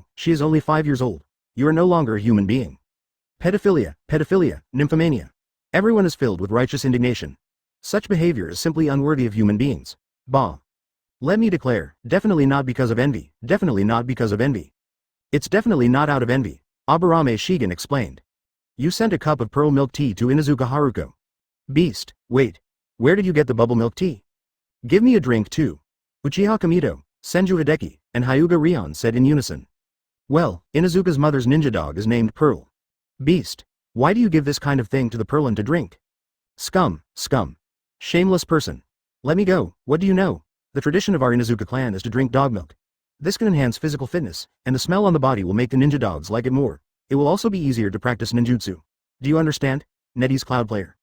No, she is only 5 years old. You are no longer a human being. Pedophilia, pedophilia, nymphomania. Everyone is filled with righteous indignation. Such behavior is simply unworthy of human beings. Bah. Let me declare, definitely not because of envy, definitely not because of envy. It's definitely not out of envy, Aburame Shigen explained. You sent a cup of pearl milk tea to Inuzuka Haruko. Beast, wait. Where did you get the bubble milk tea? Give me a drink too. Uchiha Kamito, Senju Hideki, and Hyuga Rion said in unison. Well, Inuzuka's mother's ninja dog is named Pearl. Beast, why do you give this kind of thing to the Pearlin to drink? Scum, scum. Shameless person. Let me go, what do you know? The tradition of our Inuzuka clan is to drink dog milk. This can enhance physical fitness, and the smell on the body will make the ninja dogs like it more. It will also be easier to practice ninjutsu. Do you understand? NetEase Cloud Player.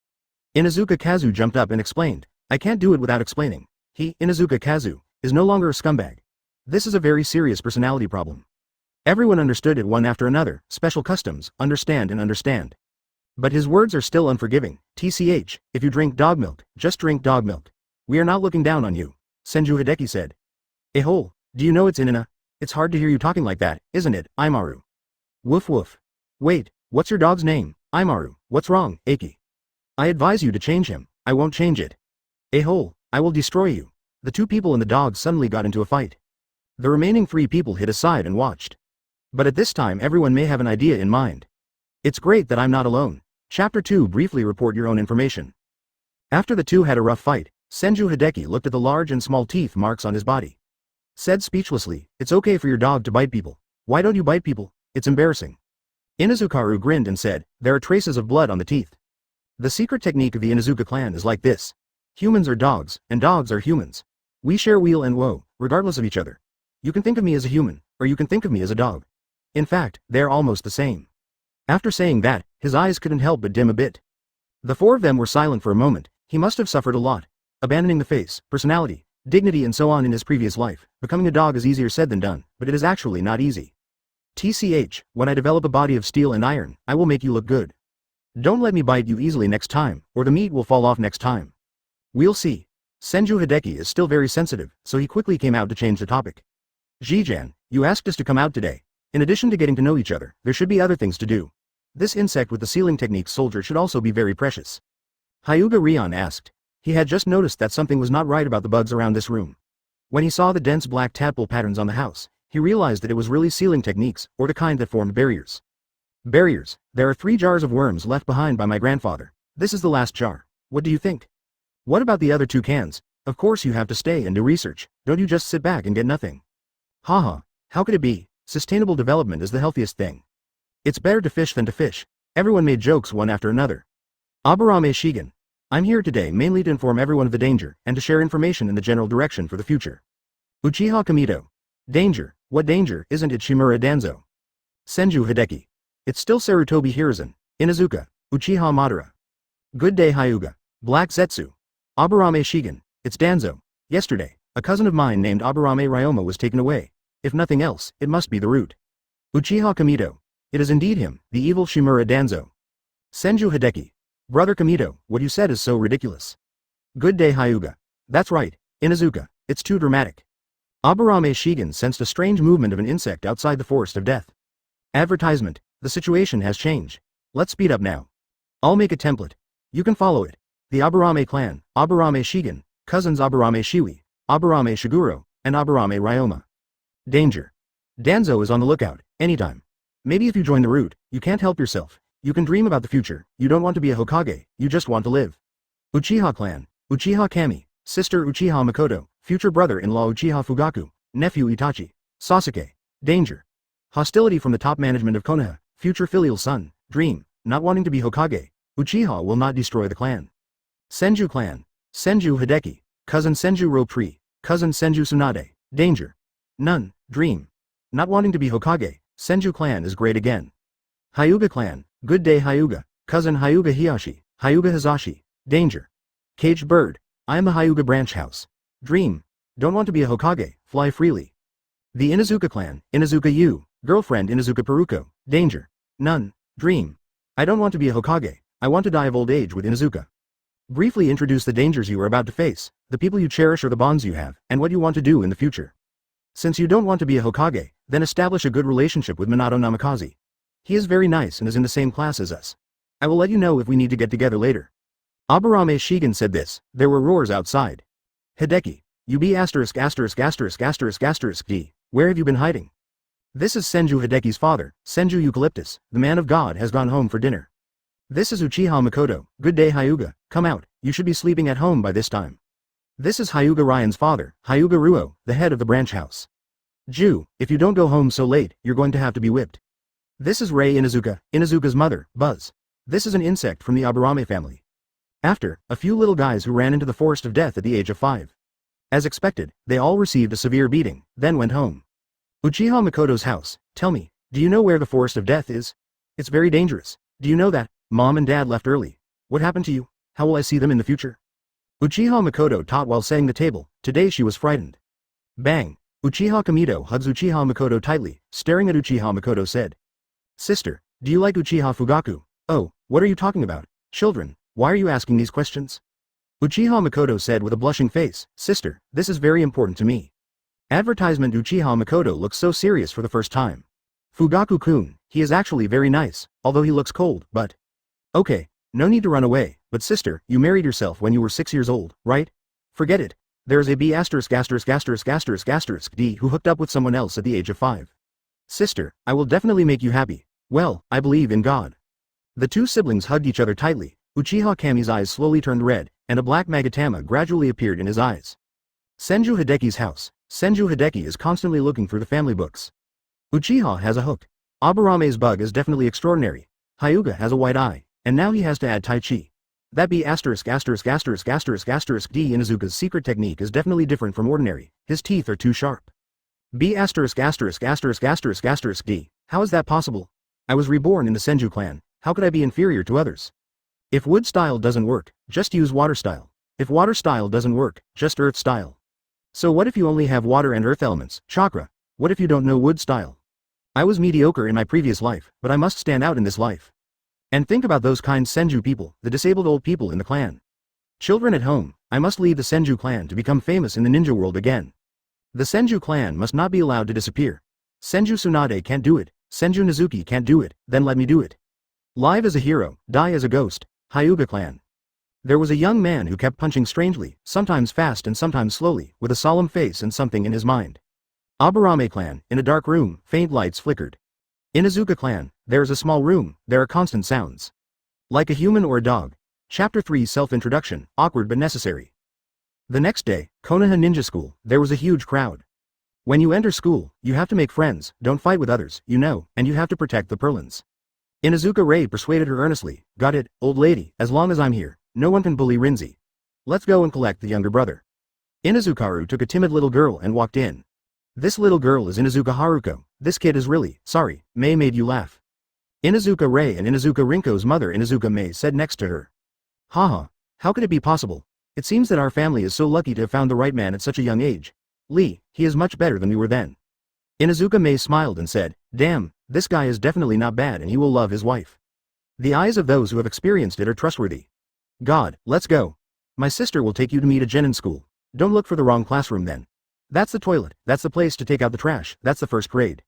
Inuzuka Kazu jumped up and explained. I can't do it without explaining. He, Inuzuka Kazu, is no longer a scumbag. This is a very serious personality problem. Everyone understood it one after another, special customs, understand and understand. But his words are still unforgiving. TCH, if you drink dog milk, just drink dog milk. We are not looking down on you, Senju Hideki said. Ehole, do you know it's Inanna? It's hard to hear you talking like that, isn't it, Aimaru? Woof woof. Wait, what's your dog's name? Aimaru, what's wrong, Aki? I advise you to change him. I won't change it. Ehole, I will destroy you. The two people and the dog suddenly got into a fight. The remaining 3 people hid aside and watched. But at this time everyone may have an idea in mind. It's great that I'm not alone. Chapter 2 Briefly report your own information. After the two had a rough fight, Senju Hideki looked at the large and small teeth marks on his body. Said speechlessly, it's okay for your dog to bite people. Why don't you bite people? It's embarrassing. Inuzukaru grinned and said, there are traces of blood on the teeth. The secret technique of the Inuzuka clan is like this. Humans are dogs, and dogs are humans. We share weal and woe, regardless of each other. You can think of me as a human, or you can think of me as a dog. In fact, they're almost the same. After saying that, his eyes couldn't help but dim a bit. The 4 of them were silent for a moment. He must have suffered a lot. Abandoning the face, personality, dignity and so on in his previous life. Becoming a dog is easier said than done, but it is actually not easy. TCH, when I develop a body of steel and iron, I will make you look good. Don't let me bite you easily next time, or the meat will fall off next time. We'll see. Senju Hideki is still very sensitive, so he quickly came out to change the topic. Jijan, you asked us to come out today. In addition to getting to know each other, there should be other things to do. This insect with the sealing technique soldier should also be very precious. Hyuga Rion asked. He had just noticed that something was not right about the bugs around this room. When he saw the dense black tadpole patterns on the house, he realized that it was really sealing techniques, or the kind that formed barriers. Barriers. There are 3 jars of worms left behind by my grandfather. This is the last jar. What do you think? What about the other 2 cans? Of course you have to stay and do research. Don't you just sit back and get nothing. Haha, how could it be? Sustainable development is the healthiest thing. It's better to fish than to fish. Everyone made jokes one after another. Aburame Shigen. I'm here today mainly to inform everyone of the danger, and to share information in the general direction for the future. Uchiha Kamito. Danger, what danger, isn't it Shimura Danzo? Senju Hideki. It's still Sarutobi Hiruzen, Inuzuka, Uchiha Madara. Good day Hyuga. Black Zetsu. Aburame Shigen, it's Danzo. Yesterday, a cousin of mine named Aburame Ryoma was taken away. If nothing else, it must be the root. Uchiha Kamito. It is indeed him, the evil Shimura Danzo. Senju Hideki. Brother Kamito, what you said is so ridiculous. Good day Hyuga. That's right, Inuzuka, it's too dramatic. Aburame Shigen sensed a strange movement of an insect outside the Forest of Death. Advertisement. The situation has changed. Let's speed up now. I'll make a template. You can follow it. The Aburame clan, Aburame Shigen, cousins Aburame Shiwi, Aburame Shiguro, and Aburame Ryoma. Danger. Danzo is on the lookout, anytime. Maybe if you join the route, you can't help yourself. You can dream about the future, you don't want to be a Hokage, you just want to live. Uchiha clan, Uchiha Kami, sister Uchiha Makoto, future brother-in-law Uchiha Fugaku, nephew Itachi, Sasuke. Danger. Hostility from the top management of Konoha, future filial son, dream, not wanting to be Hokage. Uchiha will not destroy the clan. Senju clan, Senju Hideki, cousin Senju Ropri, cousin Senju Tsunade. Danger. None, dream. Not wanting to be Hokage, Senju clan is great again. Hyuga clan, good day Hyuga, cousin Hyuga Hiyashi, Hyuga Hizashi. Danger. Caged bird, I am the Hyuga branch house. Dream. Don't want to be a Hokage, fly freely. The Inuzuka clan, Inuzuka Yu, girlfriend Inuzuka Peruko. Danger. None, dream. I don't want to be a Hokage, I want to die of old age with Inuzuka. Briefly introduce the dangers you are about to face, the people you cherish or the bonds you have, and what you want to do in the future. Since you don't want to be a Hokage, then establish a good relationship with Minato Namikaze. He is very nice and is in the same class as us. I will let you know if we need to get together later. Aburame Shigen said this. There were roars outside. Hideki. You be asterisk asterisk asterisk asterisk asterisk D. Where have you been hiding? This is Senju Hideki's father, Senju Eucalyptus, the man of God has gone home for dinner. This is Uchiha Makoto, good day Hyuga, come out, you should be sleeping at home by this time. This is Hyuga Ryan's father, Hyuga Ruo, the head of the branch house. Jew, if you don't go home so late, you're going to have to be whipped. This is Rei Inuzuka, Inuzuka's mother, Buzz. This is an insect from the Aburame family. After, a few little guys who ran into the forest of death at the age of 5. As expected, they all received a severe beating, then went home. Uchiha Makoto's house, tell me, do you know where the forest of death is? It's very dangerous. Do you know that? Mom and dad left early. What happened to you? How will I see them in the future? Uchiha Makoto taught while saying the table, today she was frightened. Bang! Uchiha Kamito hugs Uchiha Makoto tightly, staring at Uchiha Makoto said. Sister, do you like Uchiha Fugaku? Oh, what are you talking about? Children, why are you asking these questions? Uchiha Makoto said with a blushing face, sister, this is very important to me. Advertisement Uchiha Makoto looks so serious for the first time. Fugaku-kun, he is actually very nice, although he looks cold, but... Okay, no need to run away, but sister, you married yourself when you were 6 years old, right? Forget it. There's a B asterisk asterisk asterisk asterisk asterisk D who hooked up with someone else at the age of 5. Sister, I will definitely make you happy. Well, I believe in God. The two siblings hugged each other tightly. Uchiha Kami's eyes slowly turned red, and a black magatama gradually appeared in his eyes. Senju Hideki's house. Senju Hideki is constantly looking through the family books. Uchiha has a hook. Aburame's bug is definitely extraordinary. Hyuga has a white eye, and now he has to add Tai Chi. That B asterisk asterisk asterisk asterisk asterisk D Inuzuka's secret technique is definitely different from ordinary, his teeth are too sharp. B asterisk asterisk asterisk asterisk asterisk D, how is that possible? I was reborn in the Senju clan, how could I be inferior to others? If wood style doesn't work, just use water style. If water style doesn't work, just earth style. So what if you only have water and earth elements, chakra? What if you don't know wood style? I was mediocre in my previous life, but I must stand out in this life. And think about those kind Senju people, the disabled old people in the clan. Children at home, I must lead the Senju clan to become famous in the ninja world again. The Senju clan must not be allowed to disappear. Senju Tsunade can't do it, Senju Nizuki can't do it, then let me do it. Live as a hero, die as a ghost. Hyuga clan. There was a young man who kept punching strangely, sometimes fast and sometimes slowly, with a solemn face and something in his mind. Aburame clan, in a dark room, faint lights flickered. Inuzuka clan, there is a small room, there are constant sounds. Like a human or a dog. Chapter 3 Self-introduction, awkward but necessary. The next day, Konoha Ninja School, there was a huge crowd. When you enter school, you have to make friends, don't fight with others, you know, and you have to protect the Perlins. Inuzuka Rei persuaded her earnestly, got it, old lady, as long as I'm here, no one can bully Rinzi. Let's go and collect the younger brother. Inuzukaru took a timid little girl and walked in. This little girl is Inuzuka Haruko, this kid is really, sorry, Mei made you laugh. Inuzuka Rei and Inuzuka Rinko's mother Inuzuka Mei said next to her. Haha, how could it be possible? It seems that our family is so lucky to have found the right man at such a young age. Lee, he is much better than we were then. Inuzuka Mei smiled and said, damn, this guy is definitely not bad and he will love his wife. The eyes of those who have experienced it are trustworthy. God, let's go. My sister will take you to meet a genin school. Don't look for the wrong classroom then. That's the toilet, that's the place to take out the trash, that's the first grade.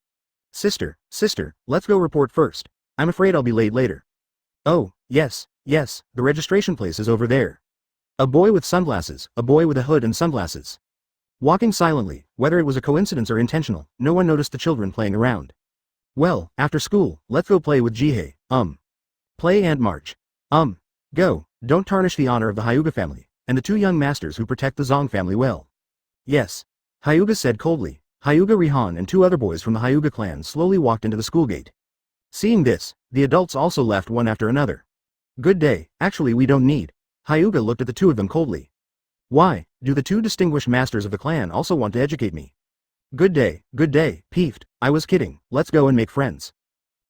Sister, let's go report first. I'm afraid I'll be late later. Oh, yes, the registration place is over there. A boy with sunglasses, a boy with a hood and sunglasses. Walking silently, whether it was a coincidence or intentional, no one noticed the children playing around. Well, after school, let's go play with Jihei, Play and march. Go, don't tarnish the honor of the Hyuga family, and the two young masters who protect the Zong family well. Yes. Hyuga said coldly. Hyuga Rihan and two other boys from the Hyuga clan slowly walked into the school gate. Seeing this, the adults also left one after another. Good day, actually we don't need. Hyuga looked at the two of them coldly. Why, do the two distinguished masters of the clan also want to educate me? Good day, peeved, I was kidding, let's go and make friends.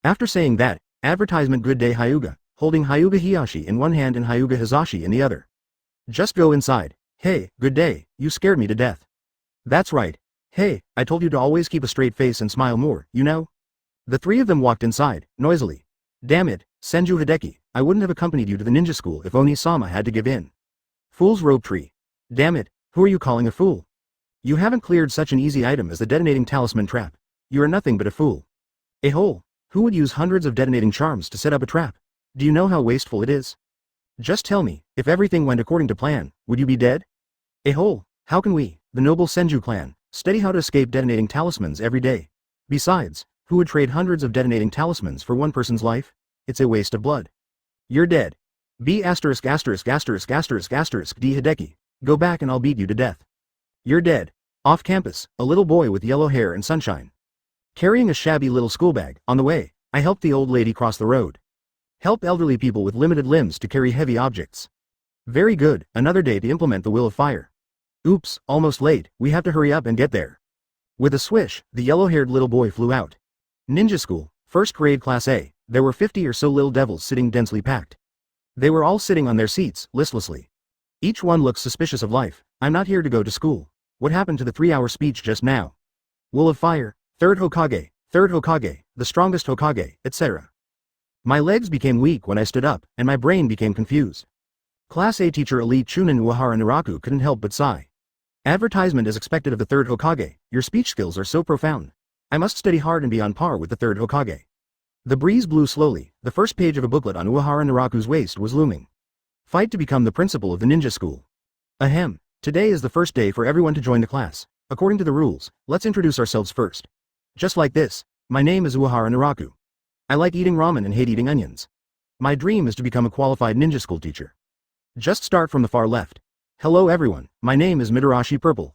After saying that, advertisement good day Hyuga, holding Hyuga Hiyashi in one hand and Hyuga Hizashi in the other. Just go inside. Hey, good day, you scared me to death. That's right. Hey, I told you to always keep a straight face and smile more, you know? The three of them walked inside, noisily. Damn it, Senju Hideki, I wouldn't have accompanied you to the ninja school if Oni-sama had to give in. Fool's rope tree. Damn it, who are you calling a fool? You haven't cleared such an easy item as the detonating talisman trap. You are nothing but a fool. A hole. Who would use hundreds of detonating charms to set up a trap? Do you know how wasteful it is? Just tell me, if everything went according to plan, would you be dead? A hole. How can we, The noble Senju clan, study how to escape detonating talismans every day. Besides, who would trade hundreds of detonating talismans for one person's life? It's a waste of blood. You're dead. B**************** D Hideki. Go back and I'll beat you to death. You're dead. Off campus, a little boy with yellow hair and sunshine. Carrying a shabby little school bag. On the way, I helped the old lady cross the road. Help elderly people with limited limbs to carry heavy objects. Very good, another day to implement the will of fire. Oops, almost late, we have to hurry up and get there. With a swish, the yellow-haired little boy flew out. Ninja school, first grade class A, there were 50 or so little devils sitting densely packed. They were all sitting on their seats, listlessly. Each one looked suspicious of life. I'm not here to go to school. What happened to the 3-hour speech just now? Will of fire, third Hokage, the strongest Hokage, etc. My legs became weak when I stood up, and my brain became confused. Class A teacher Elite Chunin Uehara Naraku couldn't help but sigh. Advertisement is expected of the third Hokage. Your speech skills are so profound. I must study hard and be on par with the third Hokage. The breeze blew slowly. The first page of a booklet on Uehara Naraku's waist was looming. Fight to become the principal of the ninja school. Ahem. Today is the first day for everyone to join the class. According to the rules, let's introduce ourselves first. Just like this. My name is Uehara Naraku. I like eating ramen and hate eating onions. My dream is to become a qualified ninja school teacher. Just start from the far left. Hello everyone, my name is Midarashi Purple,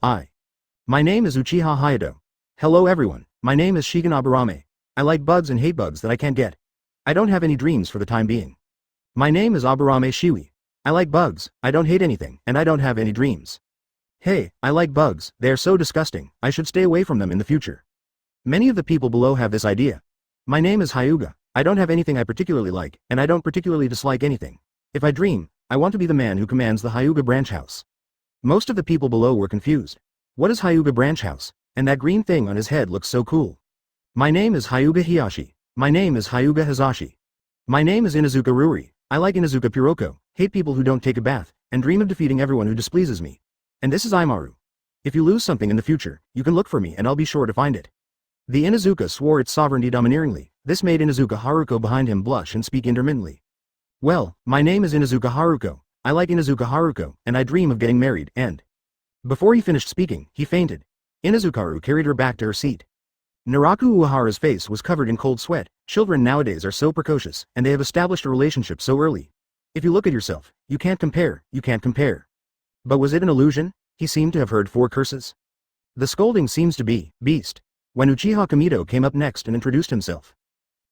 My name is Uchiha Hayato. Hello everyone, my name is Shigen Aburame. I like bugs and hate bugs that I can't get. I don't have any dreams for the time being. My name is Aburame Shiwi. I like bugs, I don't hate anything, and I don't have any dreams. Hey, I like bugs, they are so disgusting, I should stay away from them in the future. Many of the people below have this idea. My name is Hyuga, I don't have anything I particularly like, and I don't particularly dislike anything. If I dream, I want to be the man who commands the Hyuga branch house. Most of the people below were confused. What is Hyuga branch house? And that green thing on his head looks so cool. My name is Hyuga Hiyashi. My name is Hyuga Hazashi. My name is Inazuka Ruri. I like Inazuka Piroko, hate people who don't take a bath, and dream of defeating everyone who displeases me. And this is Aimaru. If you lose something in the future, you can look for me and I'll be sure to find it. The Inazuka swore its sovereignty domineeringly. This made Inazuka Haruko behind him blush and speak intermittently. Well, my name is Inazuka Haruko. I like Inazuka Haruko, and I dream of getting married, and... Before he finished speaking, he fainted. Inazukaru carried her back to her seat. Naraku Uehara's face was covered in cold sweat. Children nowadays are so precocious, and they have established a relationship so early. If you look at yourself, you can't compare. But was it an illusion? He seemed to have heard 4 curses. The scolding seems to be, beast. When Uchiha Kamito came up next and introduced himself.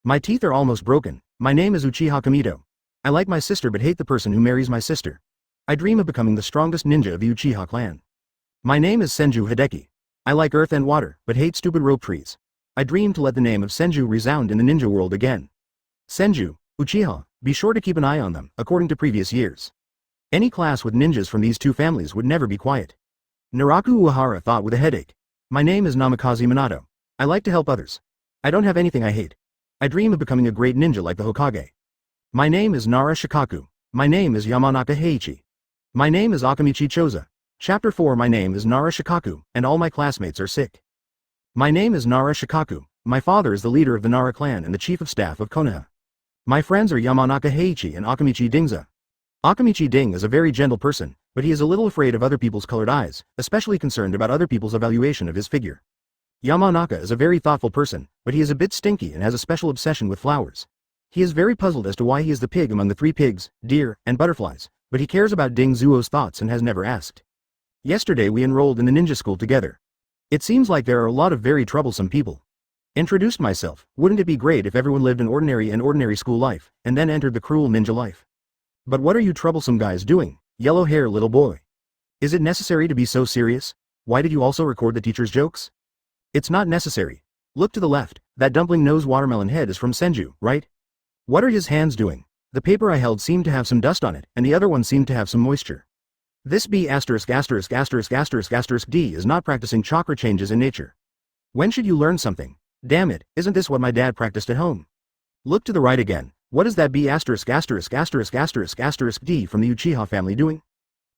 My teeth are almost broken. My name is Uchiha Kamito. I like my sister but hate the person who marries my sister. I dream of becoming the strongest ninja of the Uchiha clan. My name is Senju Hideki. I like earth and water, but hate stupid rope trees. I dream to let the name of Senju resound in the ninja world again. Senju, Uchiha, be sure to keep an eye on them, according to previous years. Any class with ninjas from these 2 families would never be quiet. Naraku Uehara thought with a headache. My name is Namikaze Minato. I like to help others. I don't have anything I hate. I dream of becoming a great ninja like the Hokage. My name is Nara Shikaku. My name is Yamanaka Heiichi. My name is Akamichi Choza. Chapter 4. My name is Nara Shikaku, and all my classmates are sick. My name is Nara Shikaku. My father is the leader of the Nara clan and the chief of staff of Konoha. My friends are Yamanaka Heiichi and Akamichi Dingza. Akamichi Ding is a very gentle person, but he is a little afraid of other people's colored eyes, especially concerned about other people's evaluation of his figure. Yamanaka is a very thoughtful person, but he is a bit stinky and has a special obsession with flowers. He is very puzzled as to why he is the pig among the 3 pigs, deer, and butterflies, but he cares about Ding Zuo's thoughts and has never asked. Yesterday we enrolled in the ninja school together. It seems like there are a lot of very troublesome people. Introduced myself. Wouldn't it be great if everyone lived an ordinary school life, and then entered the cruel ninja life? But what are you troublesome guys doing? Yellow hair little boy. Is it necessary to be so serious? Why did you also record the teacher's jokes? It's not necessary. Look to the left, that dumpling nose watermelon head is from Senju, right? What are his hands doing? The paper I held seemed to have some dust on it, and the other one seemed to have some moisture. This B****************** D is not practicing chakra changes in nature. When should you learn something? Damn it, isn't this what my dad practiced at home? Look to the right again. What is that B*********** D from the Uchiha family doing?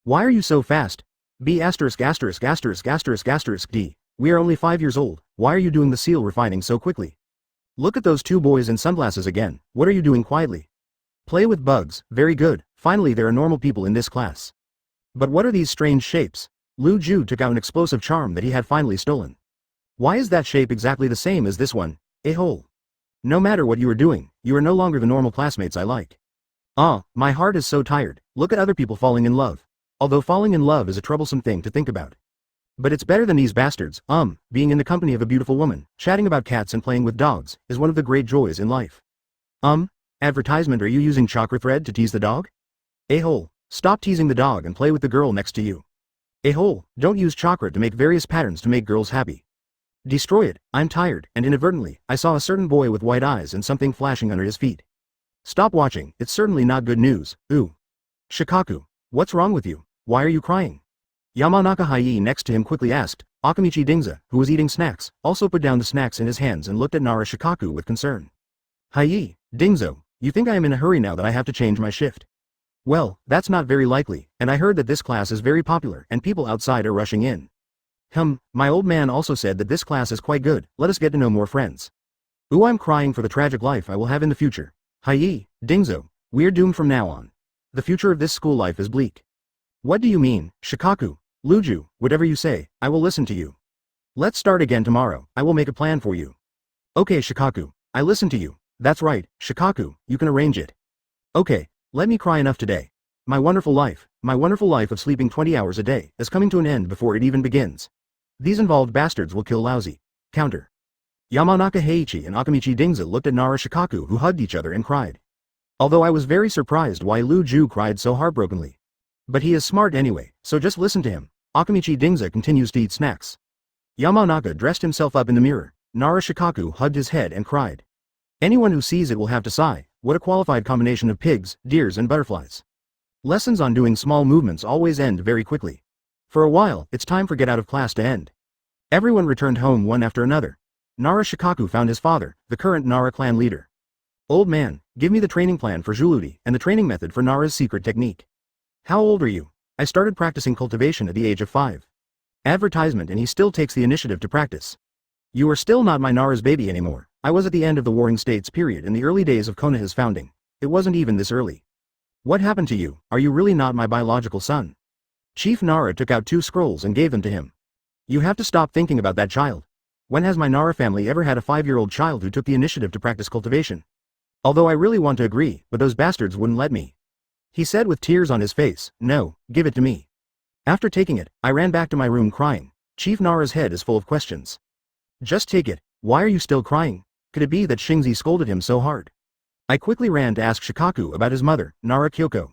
Why are you so fast? B******** D. We are only 5 years old. Why are you doing the seal refining so quickly? Look at those 2 boys in sunglasses again. What are you doing quietly? Play with bugs. Very good. Finally there are normal people in this class. But what are these strange shapes? Lu Ju took out an explosive charm that he had finally stolen. Why is that shape exactly the same as this one? A hole. No matter what you are doing, you are no longer the normal classmates I like. Ah, my heart is so tired. Look at other people falling in love. Although falling in love is a troublesome thing to think about. But it's better than these bastards. Being in the company of a beautiful woman, chatting about cats and playing with dogs, is one of the great joys in life. Advertisement, are you using chakra thread to tease the dog? A-hole, stop teasing the dog and play with the girl next to you. A-hole, don't use chakra to make various patterns to make girls happy. Destroy it. I'm tired, and inadvertently, I saw a certain boy with white eyes and something flashing under his feet. Stop watching, it's certainly not good news. Ooh. Shikaku, what's wrong with you? Why are you crying? Yamanaka Hayi next to him quickly asked. Akamichi Dingza, who was eating snacks, also put down the snacks in his hands and looked at Nara Shikaku with concern. Hayi, Dingzo, you think I am in a hurry now that I have to change my shift? Well, that's not very likely, and I heard that this class is very popular and people outside are rushing in. My old man also said that this class is quite good, let us get to know more friends. Ooh, I'm crying for the tragic life I will have in the future. Hayi, Dingzo, we're doomed from now on. The future of this school life is bleak. What do you mean, Shikaku? Luju, whatever you say, I will listen to you. Let's start again tomorrow, I will make a plan for you. Okay Shikaku, I listen to you. That's right, Shikaku, you can arrange it. Okay, let me cry enough today. My wonderful life of sleeping 20 hours a day, is coming to an end before it even begins. These involved bastards will kill lousy. Counter. Yamanaka Heiichi and Akamichi Dingza looked at Nara Shikaku who hugged each other and cried. Although I was very surprised why Lu Ju cried so heartbrokenly. But he is smart anyway, so just listen to him. Akamichi Dingza continues to eat snacks. Yamanaka dressed himself up in the mirror. Nara Shikaku hugged his head and cried. Anyone who sees it will have to sigh, what a qualified combination of pigs, deers and butterflies. Lessons on doing small movements always end very quickly. For a while, it's time for get out of class to end. Everyone returned home one after another. Nara Shikaku found his father, the current Nara clan leader. Old man, give me the training plan for Juludi and the training method for Nara's secret technique. How old are you? I started practicing cultivation at the age of 5. Advertisement, and he still takes the initiative to practice. You are still not my Nara's baby anymore. I was at the end of the Warring States period in the early days of Konoha's founding. It wasn't even this early. What happened to you? Are you really not my biological son? Chief Nara took out 2 scrolls and gave them to him. You have to stop thinking about that child. When has my Nara family ever had a 5-year-old child who took the initiative to practice cultivation? Although I really want to agree, but those bastards wouldn't let me. He said with tears on his face, no, give it to me. After taking it, I ran back to my room crying. Chief Nara's head is full of questions. Just take it. Why are you still crying? Could it be that Shingzi scolded him so hard? I quickly ran to ask Shikaku about his mother, Nara Kyoko.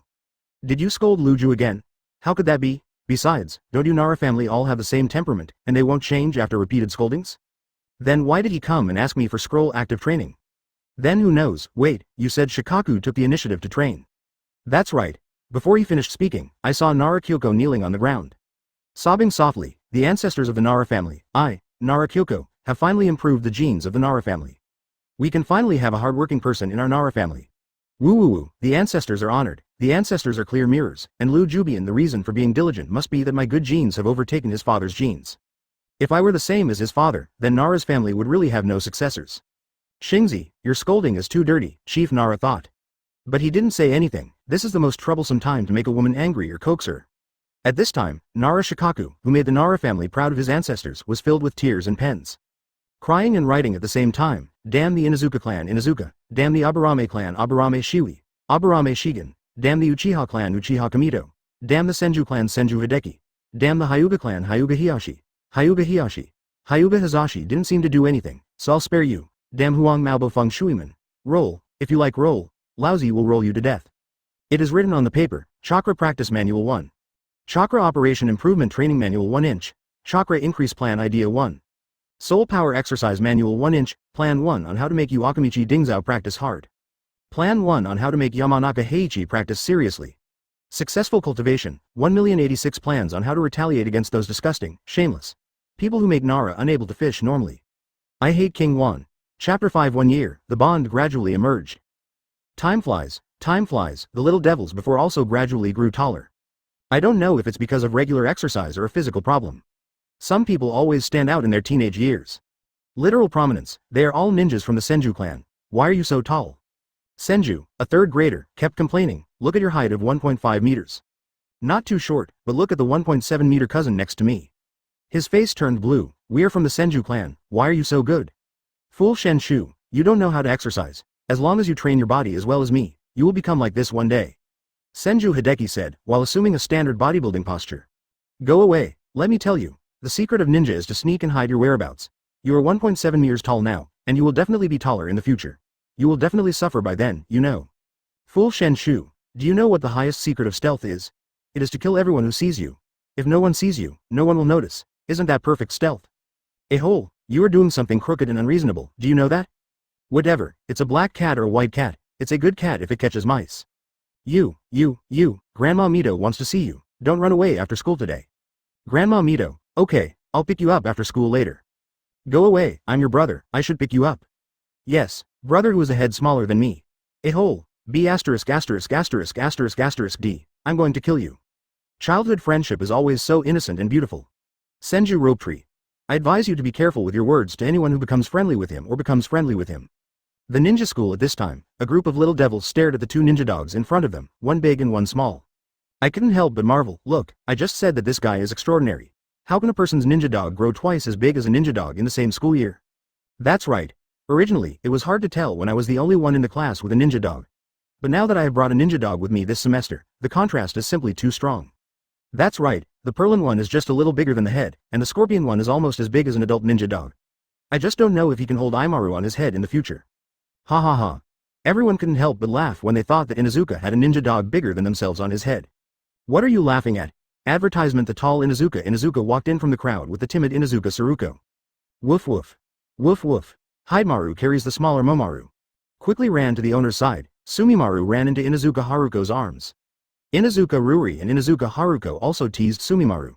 Did you scold Luju again? How could that be? Besides, don't you Nara family all have the same temperament, and they won't change after repeated scoldings? Then why did he come and ask me for scroll active training? Then who knows? Wait, you said Shikaku took the initiative to train. That's right. Before he finished speaking, I saw Nara Kyoko kneeling on the ground. Sobbing softly, the ancestors of the Nara family, Nara Kyoko, have finally improved the genes of the Nara family. We can finally have a hardworking person in our Nara family. Woo woo woo, the ancestors are honored, the ancestors are clear mirrors, and Lu Jubian, the reason for being diligent must be that my good genes have overtaken his father's genes. If I were the same as his father, then Nara's family would really have no successors. Shingzi, your scolding is too dirty, Chief Nara thought. But he didn't say anything. This is the most troublesome time to make a woman angry or coax her. At this time, Nara Shikaku, who made the Nara family proud of his ancestors, was filled with tears and pens. Crying and writing at the same time, damn the Inazuka clan Inazuka, damn the Aburame clan Aburame Shiwi, Aburame Shigen, damn the Uchiha clan Uchiha Kamito, damn the Senju clan Senju Hideki, damn the Hyuga clan Hyuga Hiyashi, Hyuga Hiyashi, Hyuga Hazashi didn't seem to do anything, so I'll spare you, damn Huang Maobo Feng Shuiman, roll, if you like roll, lousy will roll you to death. It is written on the paper, Chakra Practice Manual 1. Chakra Operation Improvement Training Manual 1 inch, Chakra Increase Plan Idea 1. Soul Power Exercise Manual 1 inch, Plan 1 on how to make you Akamichi Dingzao practice hard. Plan 1 on how to make Yamanaka Heiichi practice seriously. Successful Cultivation, 1,086 plans on how to retaliate against those disgusting, shameless people who make Nara unable to fish normally. I Hate King Wan. Chapter 5 1 year, the bond gradually emerged. Time flies, the little devils before also gradually grew taller. I don't know if it's because of regular exercise or a physical problem. Some people always stand out in their teenage years. Literal prominence, they are all ninjas from the Senju clan. Why are you so tall? Senju, a 3rd grader, kept complaining, look at your height of 1.5 meters. Not too short, but look at the 1.7-meter cousin next to me. His face turned blue. We are from the Senju clan, why are you so good? Fool Shen Shu, you don't know how to exercise. As long as you train your body as well as me, you will become like this one day. Senju Hideki said, while assuming a standard bodybuilding posture. Go away, let me tell you, the secret of ninja is to sneak and hide your whereabouts. You are 1.7 meters tall now, and you will definitely be taller in the future. You will definitely suffer by then, you know. Fool Shen Shu, do you know what the highest secret of stealth is? It is to kill everyone who sees you. If no one sees you, no one will notice. Isn't that perfect stealth? A-hole, you are doing something crooked and unreasonable, do you know that? Whatever, it's a black cat or a white cat, it's a good cat if it catches mice. You, Grandma Mito wants to see you, don't run away after school today. Grandma Mito, okay, I'll pick you up after school later. Go away, I'm your brother, I should pick you up. Yes, brother who is a head smaller than me. A-hole, B*************************** D, I'm going to kill you. Childhood friendship is always so innocent and beautiful. Senju Rope Tree. I advise you to be careful with your words to anyone who becomes friendly with him or becomes friendly with him. The ninja school at this time, a group of little devils stared at the two ninja dogs in front of them, one big and one small. I couldn't help but marvel, look, I just said that this guy is extraordinary. How can a person's ninja dog grow twice as big as a ninja dog in the same school year? That's right. Originally, it was hard to tell when I was the only one in the class with a ninja dog. But now that I have brought a ninja dog with me this semester, the contrast is simply too strong. That's right, the Perlin one is just a little bigger than the head, and the Scorpion one is almost as big as an adult ninja dog. I just don't know if he can hold Aimaru on his head in the future. Ha ha ha. Everyone couldn't help but laugh when they thought that Inuzuka had a ninja dog bigger than themselves on his head. What are you laughing at? Advertisement. The tall Inuzuka walked in from the crowd with the timid Inuzuka Saruko. Woof woof. Woof woof. Hidemaru carries the smaller Momaru. Quickly ran to the owner's side, Sumimaru ran into Inuzuka Haruko's arms. Inuzuka Ruri and Inuzuka Haruko also teased Sumimaru.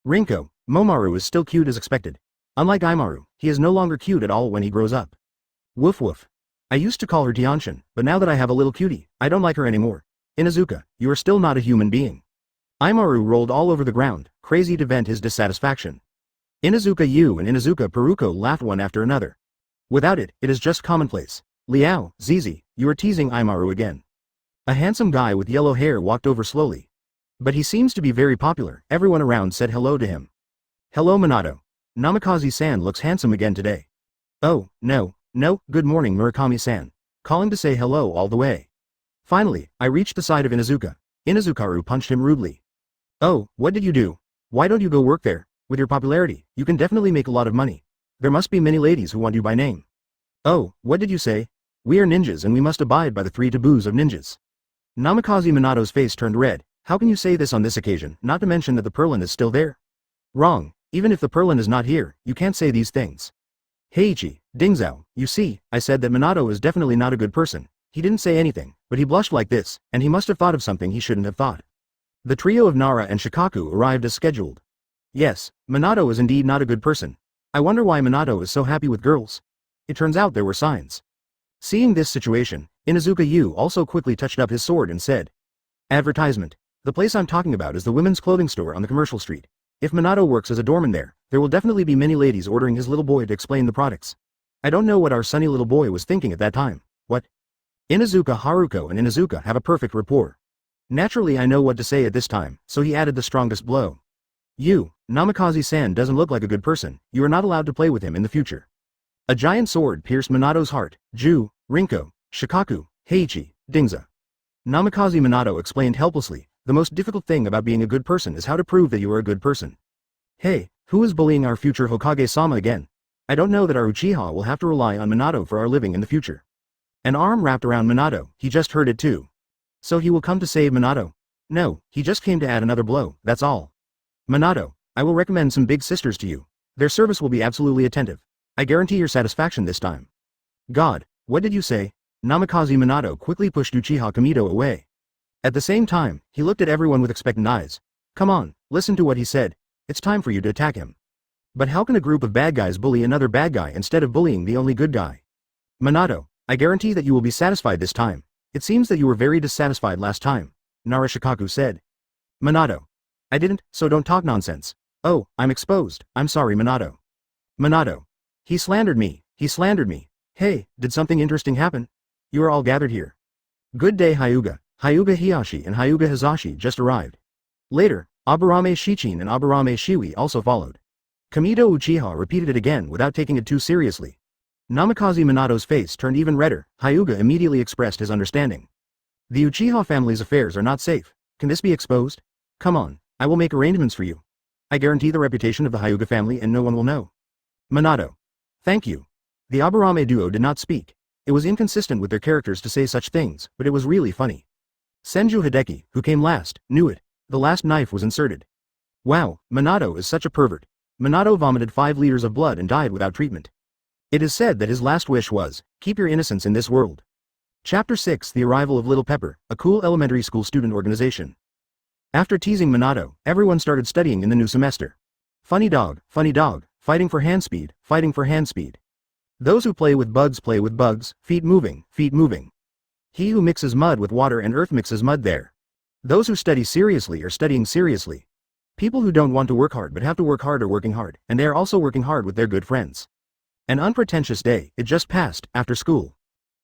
Rinko, Momaru is still cute as expected. Unlike Aimaru, he is no longer cute at all when he grows up. Woof woof. I used to call her Tianshin, but now that I have a little cutie, I don't like her anymore. Inuzuka, you are still not a human being. Aimaru rolled all over the ground, crazy to vent his dissatisfaction. Inuzuka Yu and Inuzuka Peruko laughed one after another. Without it, it is just commonplace. Liao, Zizi, you are teasing Aimaru again. A handsome guy with yellow hair walked over slowly. But he seems to be very popular, everyone around said hello to him. Hello Minato. Namikaze-san looks handsome again today. Oh, no, good morning Murakami-san. Calling to say hello all the way. Finally, I reached the side of Inuzuka. Inuzukaru punched him rudely. Oh, what did you do? Why don't you go work there? With your popularity, you can definitely make a lot of money. There must be many ladies who want you by name. Oh, what did you say? We are ninjas and we must abide by the 3 taboos of ninjas. Namikaze Minato's face turned red. How can you say this on this occasion, not to mention that the Perlin is still there? Wrong, even if the Perlin is not here, you can't say these things. Heiichi, Dingzao, you see, I said that Minato is definitely not a good person. He didn't say anything, but he blushed like this, and he must have thought of something he shouldn't have thought. The trio of Nara and Shikaku arrived as scheduled. Yes, Minato is indeed not a good person. I wonder why Minato is so happy with girls. It turns out there were signs. Seeing this situation, Inuzuka Yu also quickly touched up his sword and said, Advertisement. The place I'm talking about is the women's clothing store on the commercial street. If Minato works as a doorman there will definitely be many ladies ordering his little boy to explain the products. I don't know what our sunny little boy was thinking at that time. What? Inuzuka Haruko and Inuzuka have a perfect rapport. Naturally I know what to say at this time, so he added the strongest blow. You, Namikaze-san doesn't look like a good person, you are not allowed to play with him in the future. A giant sword pierced Minato's heart. Ju, Rinko, Shikaku, Heiichi, Dingza. Namikaze Minato explained helplessly, the most difficult thing about being a good person is how to prove that you are a good person. Hey, who is bullying our future Hokage-sama again? I don't know that our Uchiha will have to rely on Minato for our living in the future. An arm wrapped around Minato, he just heard it too. So he will come to save Minato? No, he just came to add another blow, that's all. Minato, I will recommend some big sisters to you. Their service will be absolutely attentive. I guarantee your satisfaction this time. God, what did you say? Namikaze Minato quickly pushed Uchiha Kamito away. At the same time, he looked at everyone with expectant eyes. Come on, listen to what he said. It's time for you to attack him. But how can a group of bad guys bully another bad guy instead of bullying the only good guy? Minato, I guarantee that you will be satisfied this time. It seems that you were very dissatisfied last time, Narashikaku said. Minato. I didn't, so don't talk nonsense. Oh, I'm exposed, I'm sorry Minato. Minato. He slandered me. Hey, did something interesting happen? You are all gathered here. Good day Hyuga. Hyuga Hiyashi and Hyuga Hizashi just arrived. Later, Aburame Shichin and Aburame Shiwi also followed. Kamito Uchiha repeated it again without taking it too seriously. Namikaze Minato's face turned even redder. Hyuga immediately expressed his understanding. The Uchiha family's affairs are not safe. Can this be exposed? Come on, I will make arrangements for you. I guarantee the reputation of the Hyuga family and no one will know. Minato. Thank you. The Aburame duo did not speak. It was inconsistent with their characters to say such things, but it was really funny. Senju Hideki, who came last, knew it. The last knife was inserted. Wow, Minato is such a pervert. Minato vomited 5 liters of blood and died without treatment. It is said that his last wish was, keep your innocence in this world. Chapter 6: The Arrival of Little Pepper, a cool elementary school student organization. After teasing Minato, everyone started studying in the new semester. Funny dog, fighting for hand speed, fighting for hand speed. Those who play with bugs, feet moving, feet moving. He who mixes mud with water and earth mixes mud there. Those who study seriously are studying seriously. People who don't want to work hard but have to work hard are working hard, and they are also working hard with their good friends. An unpretentious day, it just passed, after school.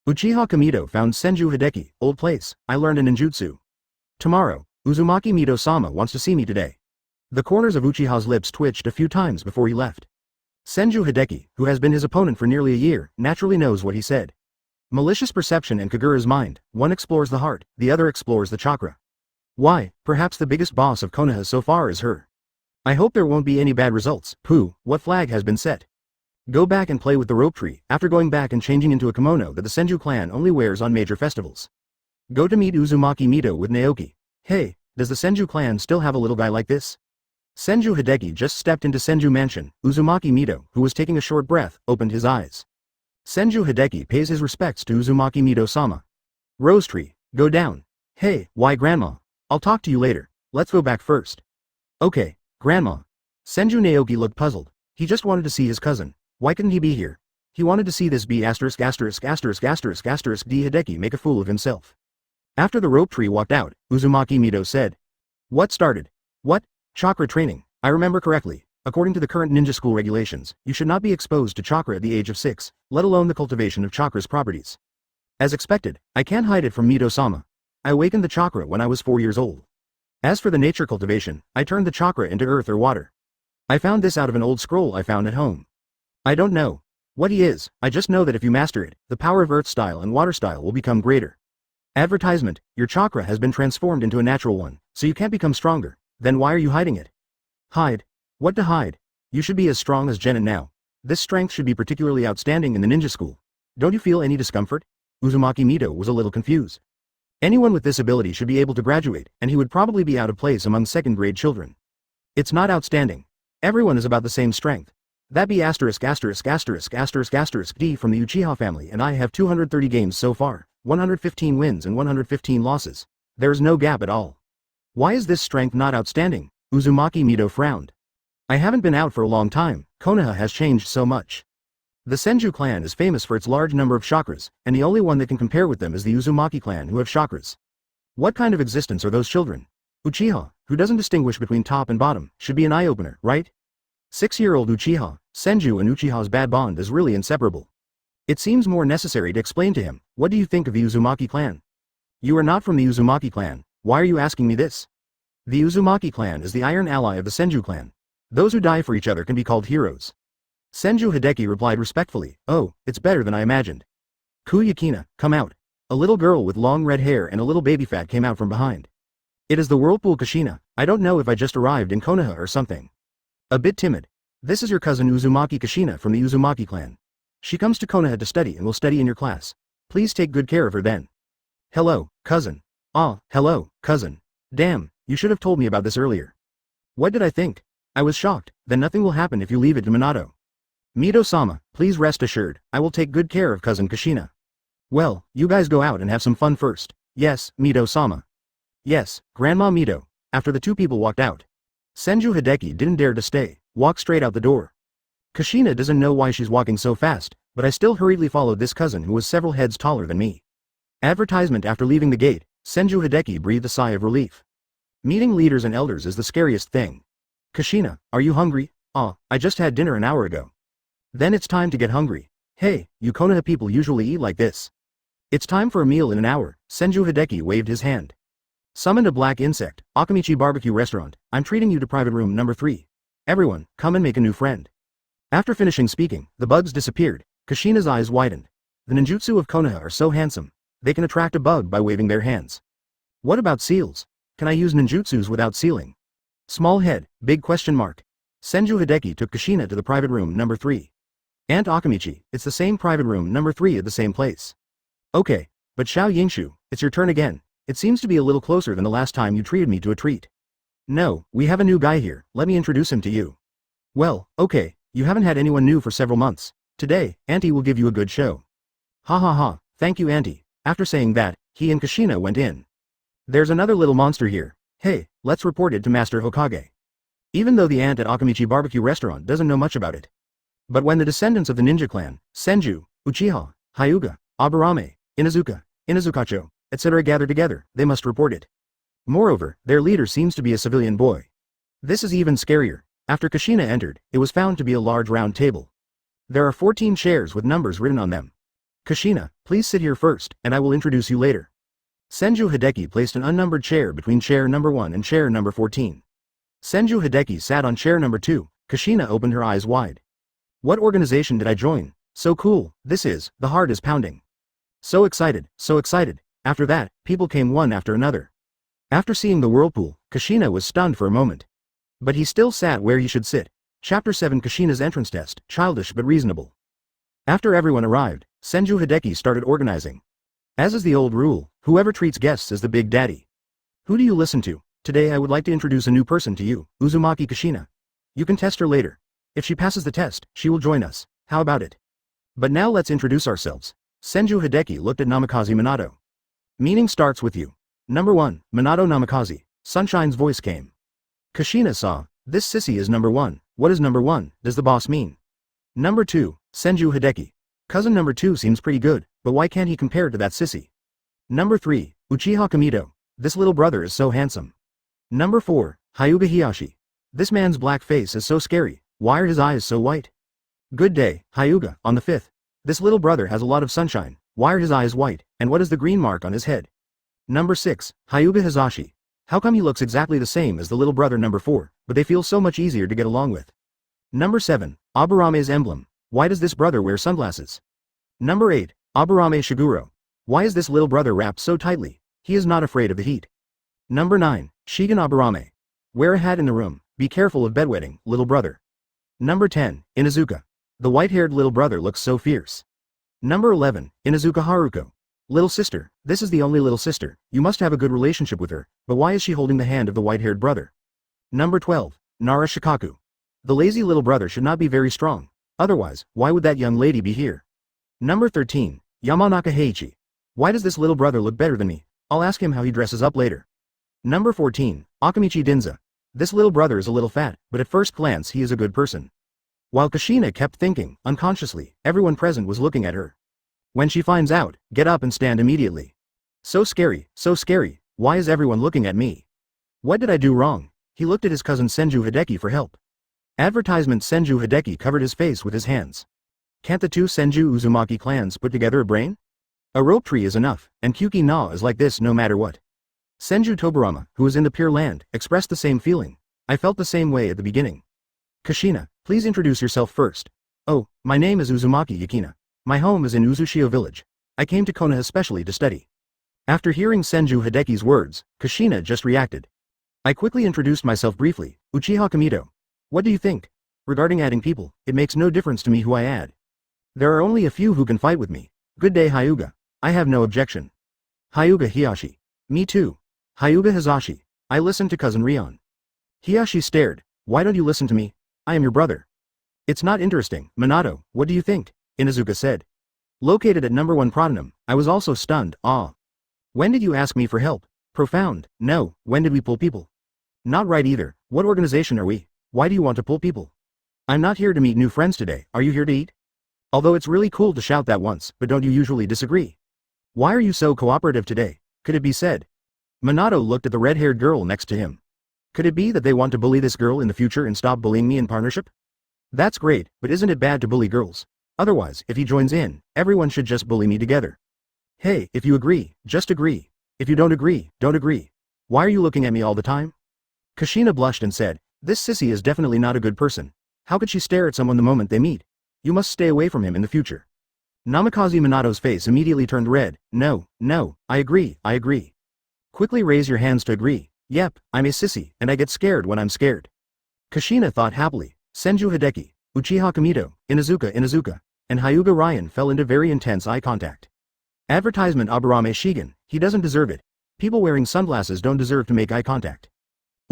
Uchiha Kamito found Senju Hideki, old place, I learned a ninjutsu. Tomorrow, Uzumaki Mito-sama wants to see me today. The corners of Uchiha's lips twitched a few times before he left. Senju Hideki, who has been his opponent for nearly a year, naturally knows what he said. Malicious perception and Kagura's mind, one explores the heart, the other explores the chakra. Why, perhaps the biggest boss of Konoha so far is her. I hope there won't be any bad results. Pooh, what flag has been set? Go back and play with the rope tree, after going back and changing into a kimono that the Senju clan only wears on major festivals. Go to meet Uzumaki Mito with Naoki. Hey, does the Senju clan still have a little guy like this? Senju Hideki just stepped into Senju Mansion. Uzumaki Mito, who was taking a short breath, opened his eyes. Senju Hideki pays his respects to Uzumaki Mito-sama. Rose tree, go down. Hey, why grandma? I'll talk to you later, let's go back first. Okay, grandma. Senju Naoki looked puzzled. He just wanted to see his cousin. Why couldn't he be here? He wanted to see this D Hideki make a fool of himself. After the rope tree walked out, Uzumaki Mito said. What started? What? Chakra training. I remember correctly. According to the current ninja school regulations, you should not be exposed to chakra at the age of 6, let alone the cultivation of chakra's properties. As expected, I can't hide it from Mito-sama. I awakened the chakra when I was 4 years old. As for the nature cultivation, I turned the chakra into earth or water. I found this out of an old scroll I found at home. I don't know what he is, I just know that if you master it, the power of earth style and water style will become greater. Advertisement, your chakra has been transformed into a natural one, so you can't become stronger. Then why are you hiding it? Hide? What to hide? You should be as strong as Genin now. This strength should be particularly outstanding in the ninja school. Don't you feel any discomfort? Uzumaki Mito was a little confused. Anyone with this ability should be able to graduate, and he would probably be out of place among second-grade children. It's not outstanding. Everyone is about the same strength. That be ********* D from the Uchiha family, and I have 230 games so far, 115 wins and 115 losses. There is no gap at all. Why is this strength not outstanding? Uzumaki Mito frowned. I haven't been out for a long time. Konoha has changed so much. The Senju clan is famous for its large number of chakras, and the only one that can compare with them is the Uzumaki clan who have chakras. What kind of existence are those children? Uchiha, who doesn't distinguish between top and bottom, should be an eye-opener, right? 6-year-old Uchiha, Senju and Uchiha's bad bond is really inseparable. It seems more necessary to explain to him, what do you think of the Uzumaki clan? You are not from the Uzumaki clan, why are you asking me this? The Uzumaki clan is the iron ally of the Senju clan. Those who die for each other can be called heroes. Senju Hideki replied respectfully, oh, it's better than I imagined. Kuyakina, come out. A little girl with long red hair and a little baby fat came out from behind. It is the Whirlpool Kushina. I don't know if I just arrived in Konoha or something. A bit timid. This is your cousin Uzumaki Kushina from the Uzumaki clan. She comes to Konoha to study and will study in your class. Please take good care of her then. Hello, cousin. Ah, hello, cousin. Damn, you should have told me about this earlier. What did I think? I was shocked. Then nothing will happen if you leave it to Minato. Mito-sama, please rest assured, I will take good care of cousin Kushina. Well, you guys go out and have some fun first. Yes, Mito-sama. Yes, Grandma Mito. After the two people walked out, Senju Hideki didn't dare to stay, walked straight out the door. Kushina doesn't know why she's walking so fast, but I still hurriedly followed this cousin who was several heads taller than me. Advertisement. After leaving the gate, Senju Hideki breathed a sigh of relief. Meeting leaders and elders is the scariest thing. Kushina, are you hungry? Ah, I just had dinner an hour ago. Then it's time to get hungry. Hey, you Konoha people usually eat like this. It's time for a meal in an hour. Senju Hideki waved his hand. Summoned a black insect, Akamichi Barbecue Restaurant, I'm treating you to private room number 3. Everyone, come and make a new friend. After finishing speaking, the bugs disappeared. Kushina's eyes widened. The ninjutsu of Konoha are so handsome. They can attract a bug by waving their hands. What about seals? Can I use ninjutsus without sealing? Small head, big question mark. Senju Hideki took Kushina to the private room number 3. Aunt Akamichi, it's the same private room number 3 at the same place. Okay, but Xiao Yingshu, it's your turn again. It seems to be a little closer than the last time you treated me to a treat. No, we have a new guy here, let me introduce him to you. Well, okay, you haven't had anyone new for several months. Today, Auntie will give you a good show. Ha ha ha, thank you Auntie. After saying that, he and Kushina went in. There's another little monster here. Hey, let's report it to Master Hokage. Even though the aunt at Akamichi Barbecue Restaurant doesn't know much about it. But when the descendants of the ninja clan, Senju, Uchiha, Hyuga, Aburame, Inazukacho, etc. gather together, they must report it. Moreover, their leader seems to be a civilian boy. This is even scarier. After Kushina entered, it was found to be a large round table. There are 14 chairs with numbers written on them. Kushina, please sit here first, and I will introduce you later. Senju Hideki placed an unnumbered chair between chair number 1 and chair number 14. Senju Hideki sat on chair number 2, Kushina opened her eyes wide. What organization did I join? So cool, this is, the heart is pounding. So excited, so excited. After that, people came one after another. After seeing the whirlpool, Kushina was stunned for a moment. But he still sat where he should sit. Chapter 7 Kushina's entrance test, childish but reasonable. After everyone arrived, Senju Hideki started organizing. As is the old rule, whoever treats guests is the big daddy. Who do you listen to? Today I would like to introduce a new person to you, Uzumaki Kushina. You can test her later. If she passes the test, she will join us. How about it? But now let's introduce ourselves. Senju Hideki looked at Namikaze Minato. Meaning starts with you. Number 1, Minato Namikaze. Sunshine's voice came. Kushina saw, this sissy is number 1. What is number 1, does the boss mean? Number 2, Senju Hideki. Cousin number 2 seems pretty good, but why can't he compare to that sissy? Number 3, Uchiha Kamito. This little brother is so handsome. Number 4, Hyuga Hiyashi. This man's black face is so scary, why are his eyes so white? Good day, Hyuga, on the 5th. This little brother has a lot of sunshine, why are his eyes white, and what is the green mark on his head? Number 6, Hyuga Hizashi. How come he looks exactly the same as the little brother number 4, but they feel so much easier to get along with? Number 7, Aburame's emblem. Why does this brother wear sunglasses? Number 8, Aburame Shiguro. Why is this little brother wrapped so tightly? He is not afraid of the heat. Number 9, Shigen Aburame. Wear a hat in the room, be careful of bedwetting, little brother. Number 10, Inazuka. The white-haired little brother looks so fierce. Number 11, Inazuka Haruko. Little sister, this is the only little sister, you must have a good relationship with her, but why is she holding the hand of the white-haired brother? Number 12, Nara Shikaku. The lazy little brother should not be very strong. Otherwise, why would that young lady be here? Number 13, Yamanaka Heiichi. Why does this little brother look better than me? I'll ask him how he dresses up later. Number 14, Akamichi Dinza. This little brother is a little fat, but at first glance he is a good person. While Kushina kept thinking, unconsciously, everyone present was looking at her. When she finds out, get up and stand immediately. So scary, why is everyone looking at me? What did I do wrong? He looked at his cousin Senju Hideki for help. Advertisement Senju Hideki covered his face with his hands. Can't the two Senju Uzumaki clans put together a brain? A rope tree is enough, and Kyuki Na is like this no matter what. Senju Toburama, who is in the Pure Land, expressed the same feeling. I felt the same way at the beginning. Kushina, please introduce yourself first. Oh, my name is Uzumaki Yukina. My home is in Uzushio village. I came to Konoha especially to study. After hearing Senju Hideki's words, Kushina just reacted. I quickly introduced myself briefly, Uchiha Kamito. What do you think? Regarding adding people, it makes no difference to me who I add. There are only a few who can fight with me. Good day Hyuga. I have no objection. Hyuga Hiyashi. Me too. Hyuga Hizashi. I listened to cousin Rion. Hiyashi stared. Why don't you listen to me? I am your brother. It's not interesting. Minato, what do you think? Inazuka said. Located at number 1 Protonum, I was also stunned. When did you ask me for help? Profound. No, when did we pull people? Not right either. What organization are we? Why do you want to pull people? I'm not here to meet new friends today, are you here to eat? Although it's really cool to shout that once, but don't you usually disagree? Why are you so cooperative today? Could it be said? Minato looked at the red-haired girl next to him. Could it be that they want to bully this girl in the future and stop bullying me in partnership? That's great, but isn't it bad to bully girls? Otherwise, if he joins in, everyone should just bully me together. Hey, if you agree, just agree. If you don't agree, don't agree. Why are you looking at me all the time? Kushina blushed and said, this sissy is definitely not a good person. How could she stare at someone the moment they meet? You must stay away from him in the future. Namikaze Minato's face immediately turned red. No, I agree. Quickly raise your hands to agree. Yep, I'm a sissy, and I get scared when I'm scared. Kushina thought happily. Senju Hideki, Uchiha Kamito, Inuzuka, and Hyuga Ryan fell into very intense eye contact. Advertisement Aburame Shigen, he doesn't deserve it. People wearing sunglasses don't deserve to make eye contact.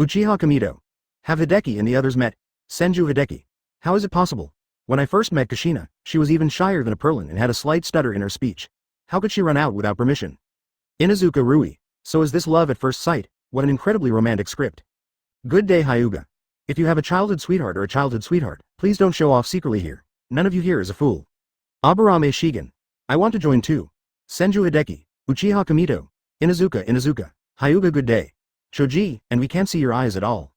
Uchiha Kamito. Have Hideki and the others met? Senju Hideki. How is it possible? When I first met Kushina, she was even shyer than a Perlin and had a slight stutter in her speech. How could she run out without permission? Inuzuka Rui. So is this love at first sight? What an incredibly romantic script. Good day Hyuga. If you have a childhood sweetheart or a childhood sweetheart, please don't show off secretly here. None of you here is a fool. Aburame Shigen. I want to join too. Senju Hideki, Uchiha Kamito, Inuzuka, Hyuga good day. Choji, and we can't see your eyes at all.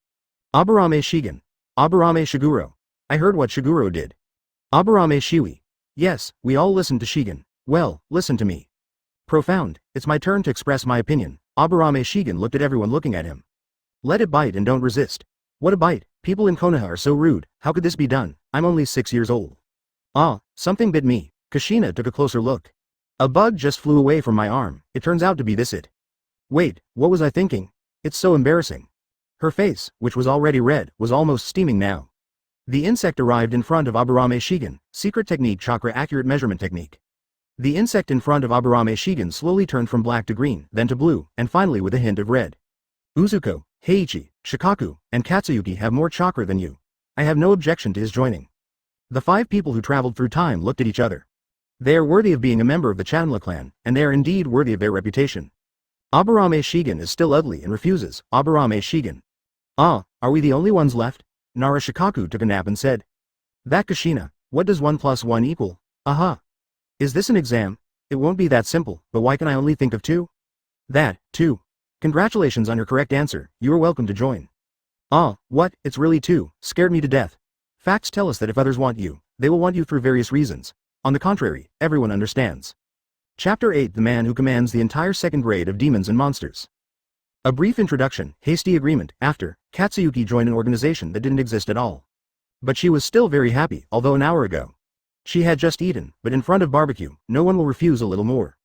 Aburame Shigen. Aburame Shiguro. I heard what Shiguro did. Aburame Shiwi. Yes, we all listened to Shigen. Well, listen to me. Profound, it's my turn to express my opinion. Aburame Shigen looked at everyone looking at him. Let it bite and don't resist. What a bite, people in Konoha are so rude, how could this be done? I'm only 6 years old. Ah, something bit me. Kushina took a closer look. A bug just flew away from my arm, it turns out to be this it. Wait, what was I thinking? It's so embarrassing. Her face, which was already red, was almost steaming now. The insect arrived in front of Aburame Shigen, secret technique chakra accurate measurement technique. The insect in front of Aburame Shigen slowly turned from black to green, then to blue, and finally with a hint of red. Uzuko, Heiichi, Shikaku, and Katsuyuki have more chakra than you. I have no objection to his joining. The 5 people who traveled through time looked at each other. They are worthy of being a member of the Chanla clan, and they are indeed worthy of their reputation. Aburame Shigen is still ugly and refuses. Aburame Shigen. Ah, are we the only ones left? Nara Shikaku took a nap and said. That Kushina, what does 1 + 1 equal? Aha. Is this an exam? It won't be that simple, but why can I only think of 2? That, 2. Congratulations on your correct answer, you are welcome to join. Ah, what, it's really 2, scared me to death. Facts tell us that if others want you, they will want you through various reasons. On the contrary, everyone understands. Chapter 8 The Man Who Commands the Entire Second Grade of Demons and Monsters. A brief introduction, hasty agreement, after, Katsuyuki joined an organization that didn't exist at all. But she was still very happy, although an hour ago. She had just eaten, but in front of barbecue, no one will refuse a little more.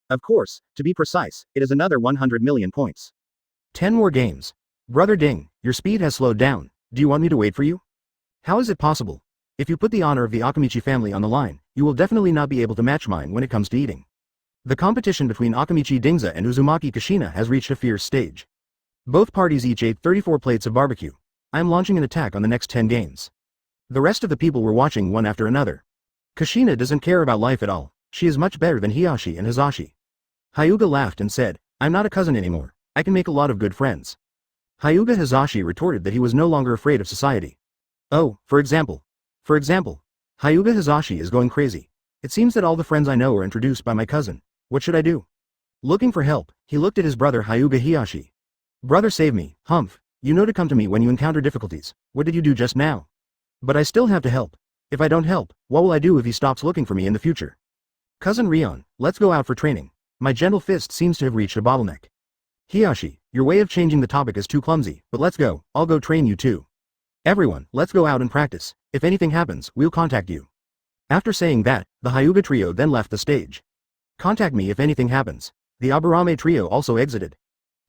Of course, to be precise, it is another 100 million points. 10 more games. Brother Ding, your speed has slowed down, do you want me to wait for you? How is it possible? If you put the honor of the Akamichi family on the line, you will definitely not be able to match mine when it comes to eating. The competition between Akamichi Dingza and Uzumaki Kushina has reached a fierce stage. Both parties each ate 34 plates of barbecue. I am launching an attack on the next 10 games. The rest of the people were watching one after another. Kushina doesn't care about life at all, she is much better than Hiyashi and Hizashi. Hyuga laughed and said, I'm not a cousin anymore, I can make a lot of good friends. Hyuga Hizashi retorted that he was no longer afraid of society. Oh, for example, Hyuga Hizashi is going crazy. It seems that all the friends I know are introduced by my cousin. What should I do? Looking for help, he looked at his brother Hyuga Hiyashi. Brother save me, Humph, you know to come to me when you encounter difficulties, what did you do just now? But I still have to help. If I don't help, what will I do if he stops looking for me in the future? Cousin Rion, let's go out for training. My gentle fist seems to have reached a bottleneck. Hiyashi, your way of changing the topic is too clumsy, but let's go, I'll go train you too. Everyone, let's go out and practice, if anything happens, we'll contact you. After saying that, the Hyuga trio then left the stage. Contact me if anything happens. The Aburame trio also exited.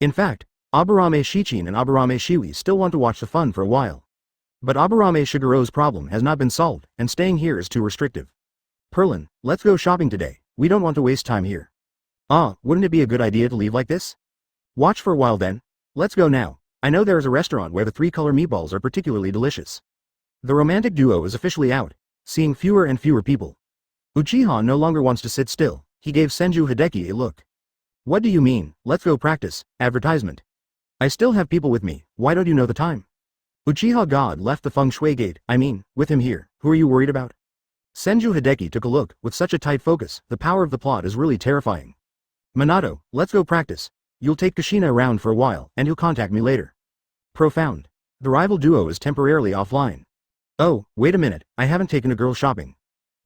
In fact, Aburame Shichin and Aburame Shiwi still want to watch the fun for a while. But Aburame Shiguro's problem has not been solved, and staying here is too restrictive. Perlin, let's go shopping today, we don't want to waste time here. Ah, wouldn't it be a good idea to leave like this? Watch for a while then. Let's go now. I know there is a restaurant where the 3-color meatballs are particularly delicious. The romantic duo is officially out, seeing fewer and fewer people. Uchiha no longer wants to sit still, he gave Senju Hideki a look. What do you mean, let's go practice, advertisement. I still have people with me, why don't you know the time? Uchiha God left the feng shui gate, with him here, who are you worried about? Senju Hideki took a look, with such a tight focus, the power of the plot is really terrifying. Minato, let's go practice. You'll take Kushina around for a while, and he'll contact me later. Profound. The rival duo is temporarily offline. Oh, wait a minute, I haven't taken a girl shopping.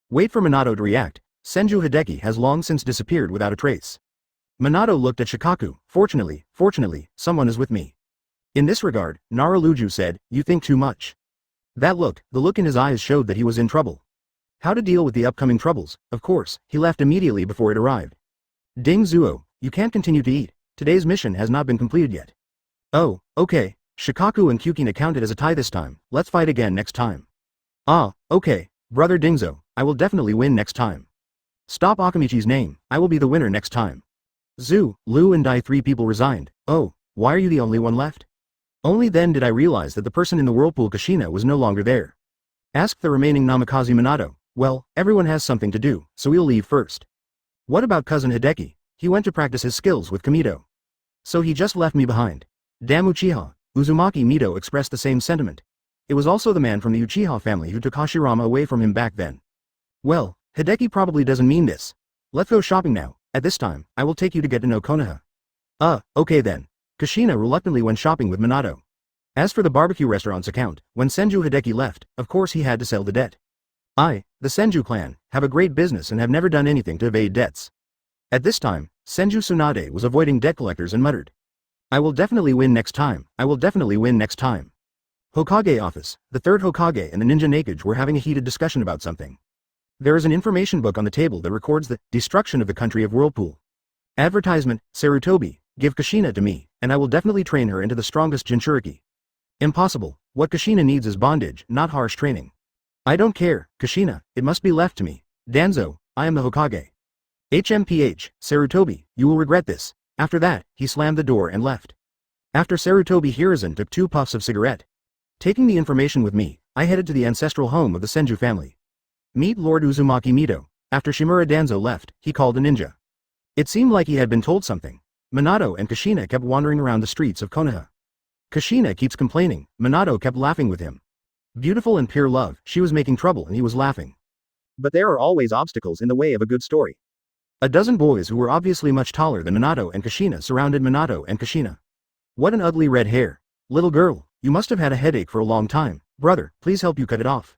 Wait for Minato to react, Senju Hideki has long since disappeared without a trace. Minato looked at Shikaku. Fortunately, someone is with me. In this regard, Naruto said, you think too much. The look in his eyes showed that he was in trouble. How to deal with the upcoming troubles? Of course, he left immediately before it arrived. Ding Zuo, you can't continue to eat. Today's mission has not been completed yet. Oh, okay. Shikaku and Kyukina counted as a tie this time. Let's fight again next time. Ah, okay. Brother Dingzo, I will definitely win next time. Stop Akamichi's name. I will be the winner next time. Zu, Lu and Dai, 3 people resigned. Oh, why are you the only one left? Only then did I realize that the person in the whirlpool Kushina was no longer there. Asked the remaining Namikaze Minato. Well, everyone has something to do, so we'll leave first. What about cousin Hideki? He went to practice his skills with Kamido. So he just left me behind. Damn Uchiha. Uzumaki Mido expressed the same sentiment. It was also the man from the Uchiha family who took Hashirama away from him back then. Well, Hideki probably doesn't mean this. Let's go shopping now. At this time, I will take you to get to know Konoha. Okay then. Kushina reluctantly went shopping with Minato. As for the barbecue restaurant's account, when Senju Hideki left, of course he had to sell the debt. The Senju clan, have a great business and have never done anything to evade debts. At this time, Senju Tsunade was avoiding debt collectors and muttered. I will definitely win next time. Hokage office, the third Hokage and the ninja Nakage were having a heated discussion about something. There is an information book on the table that records the destruction of the country of Whirlpool. Advertisement, Sarutobi, give Kushina to me, and I will definitely train her into the strongest Jinchuriki. Impossible, what Kushina needs is bondage, not harsh training. I don't care, Kushina, it must be left to me. Danzo, I am the Hokage. HMPH, Sarutobi, you will regret this. After that, he slammed the door and left. After Sarutobi Hiruzen took 2 puffs of cigarette. Taking the information with me, I headed to the ancestral home of the Senju family. Meet Lord Uzumaki Mido. After Shimura Danzo left, he called a ninja. It seemed like he had been told something. Minato and Kushina kept wandering around the streets of Konoha. Kushina keeps complaining, Minato kept laughing with him. Beautiful and pure love, she was making trouble and he was laughing. But there are always obstacles in the way of a good story. A dozen boys who were obviously much taller than Minato and Kushina surrounded Minato and Kushina. What an ugly red hair. Little girl, you must have had a headache for a long time. Brother, please help you cut it off.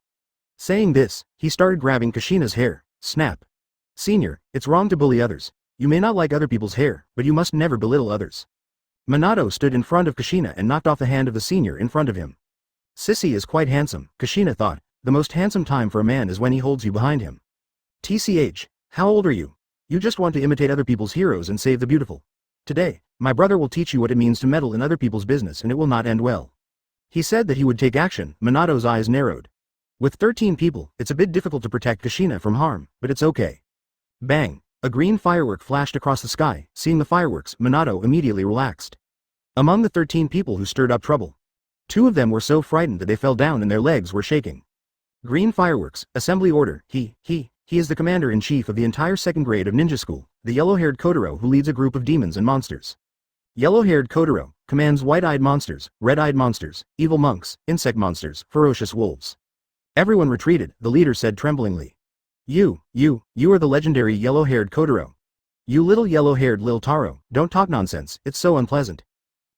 Saying this, he started grabbing Kushina's hair. Snap. Senior, it's wrong to bully others. You may not like other people's hair, but you must never belittle others. Minato stood in front of Kushina and knocked off the hand of the senior in front of him. Sissy is quite handsome, Kushina thought. The most handsome time for a man is when he holds you behind him. TCH, how old are you? You just want to imitate other people's heroes and save the beautiful. Today, my brother will teach you what it means to meddle in other people's business and it will not end well. He said that he would take action. Minato's eyes narrowed. With 13 people, it's a bit difficult to protect Kushina from harm, but it's okay. Bang! A green firework flashed across the sky. Seeing the fireworks, Minato immediately relaxed. Among the 13 people who stirred up trouble, 2 of them were so frightened that they fell down and their legs were shaking. Green fireworks, assembly order. He is the commander-in-chief of the entire 2nd grade of ninja school, the yellow-haired Kotaro who leads a group of demons and monsters. Yellow-haired Kotaro commands white-eyed monsters, red-eyed monsters, evil monks, insect monsters, ferocious wolves. Everyone retreated, the leader said tremblingly. You are the legendary yellow-haired Kotaro. You little yellow-haired Lil Taro, don't talk nonsense, it's so unpleasant.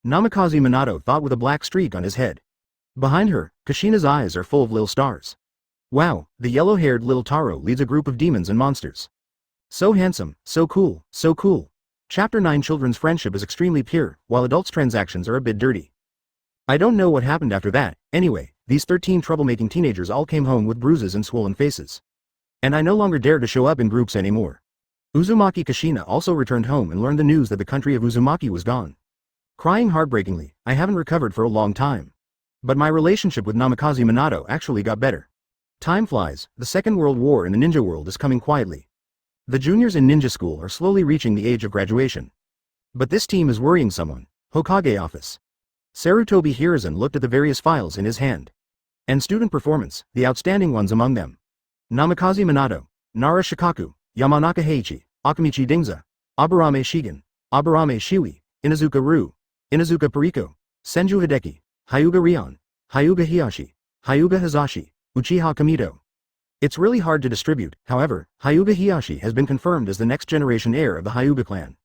Namikaze Minato thought with a black streak on his head. Behind her, Kushina's eyes are full of little stars. Wow, the yellow-haired Lil Taro leads a group of demons and monsters. So handsome, so cool, so cool. Chapter 9 Children's friendship is extremely pure, while adults' transactions are a bit dirty. I don't know what happened after that, anyway, these 13 troublemaking teenagers all came home with bruises and swollen faces. And I no longer dare to show up in groups anymore. Uzumaki Kushina also returned home and learned the news that the country of Uzumaki was gone. Crying heartbreakingly, I haven't recovered for a long time. But my relationship with Namikaze Minato actually got better. Time flies, the Second World War in the ninja world is coming quietly. The juniors in ninja school are slowly reaching the age of graduation. But this team is worrying someone. Hokage office. Sarutobi Hiruzen looked at the various files in his hand. And student performance, the outstanding ones among them. Namikaze Minato, Nara Shikaku, Yamanaka Heiichi, Akamichi Dingza, Aburame Shigen, Aburame Shiwi, Inazuka Ru, Inazuka Pariko, Senju Hideki, Hyuga Rion, Hyuga Hiyashi, Hyuga Hazashi, Uchiha Kamido. It's really hard to distribute, however, Hyuga Hiyashi has been confirmed as the next generation heir of the Hyuga clan.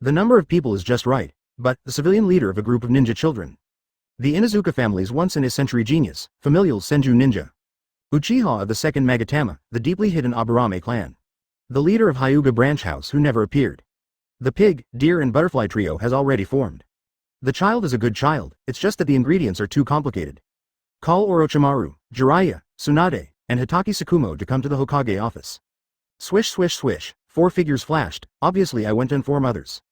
The number of people is just right, but the civilian leader of a group of ninja children. The Inazuka family's once-in-a-century genius, familial Senju ninja. Uchiha of the second Magatama, the deeply hidden Aburame clan. The leader of Hyuga branch house who never appeared. The pig, deer and butterfly trio has already formed. The child is a good child, it's just that the ingredients are too complicated. Call Orochimaru, Jiraiya, Tsunade, and Hitaki Tsukumo to come to the Hokage office. Swish swish swish, 4 figures flashed, obviously I went to inform others.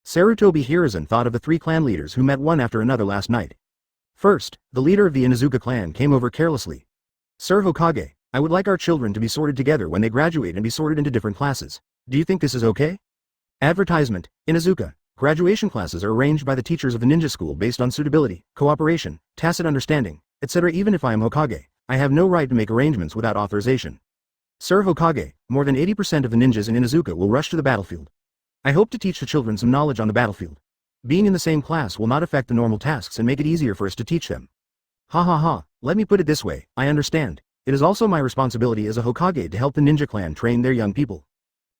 Sarutobi Hiruzen thought of the 3 clan leaders who met one after another last night. First, the leader of the Inuzuka clan came over carelessly. Sir Hokage, I would like our children to be sorted together when they graduate and be sorted into different classes. Do you think this is okay? Advertisement, Inuzuka, graduation classes are arranged by the teachers of the ninja school based on suitability, cooperation, tacit understanding, etc. Even if I am Hokage, I have no right to make arrangements without authorization. Sir Hokage, more than 80% of the ninjas in Inuzuka will rush to the battlefield. I hope to teach the children some knowledge on the battlefield. Being in the same class will not affect the normal tasks and make it easier for us to teach them. Ha ha ha, let me put it this way, I understand. It is also my responsibility as a Hokage to help the ninja clan train their young people.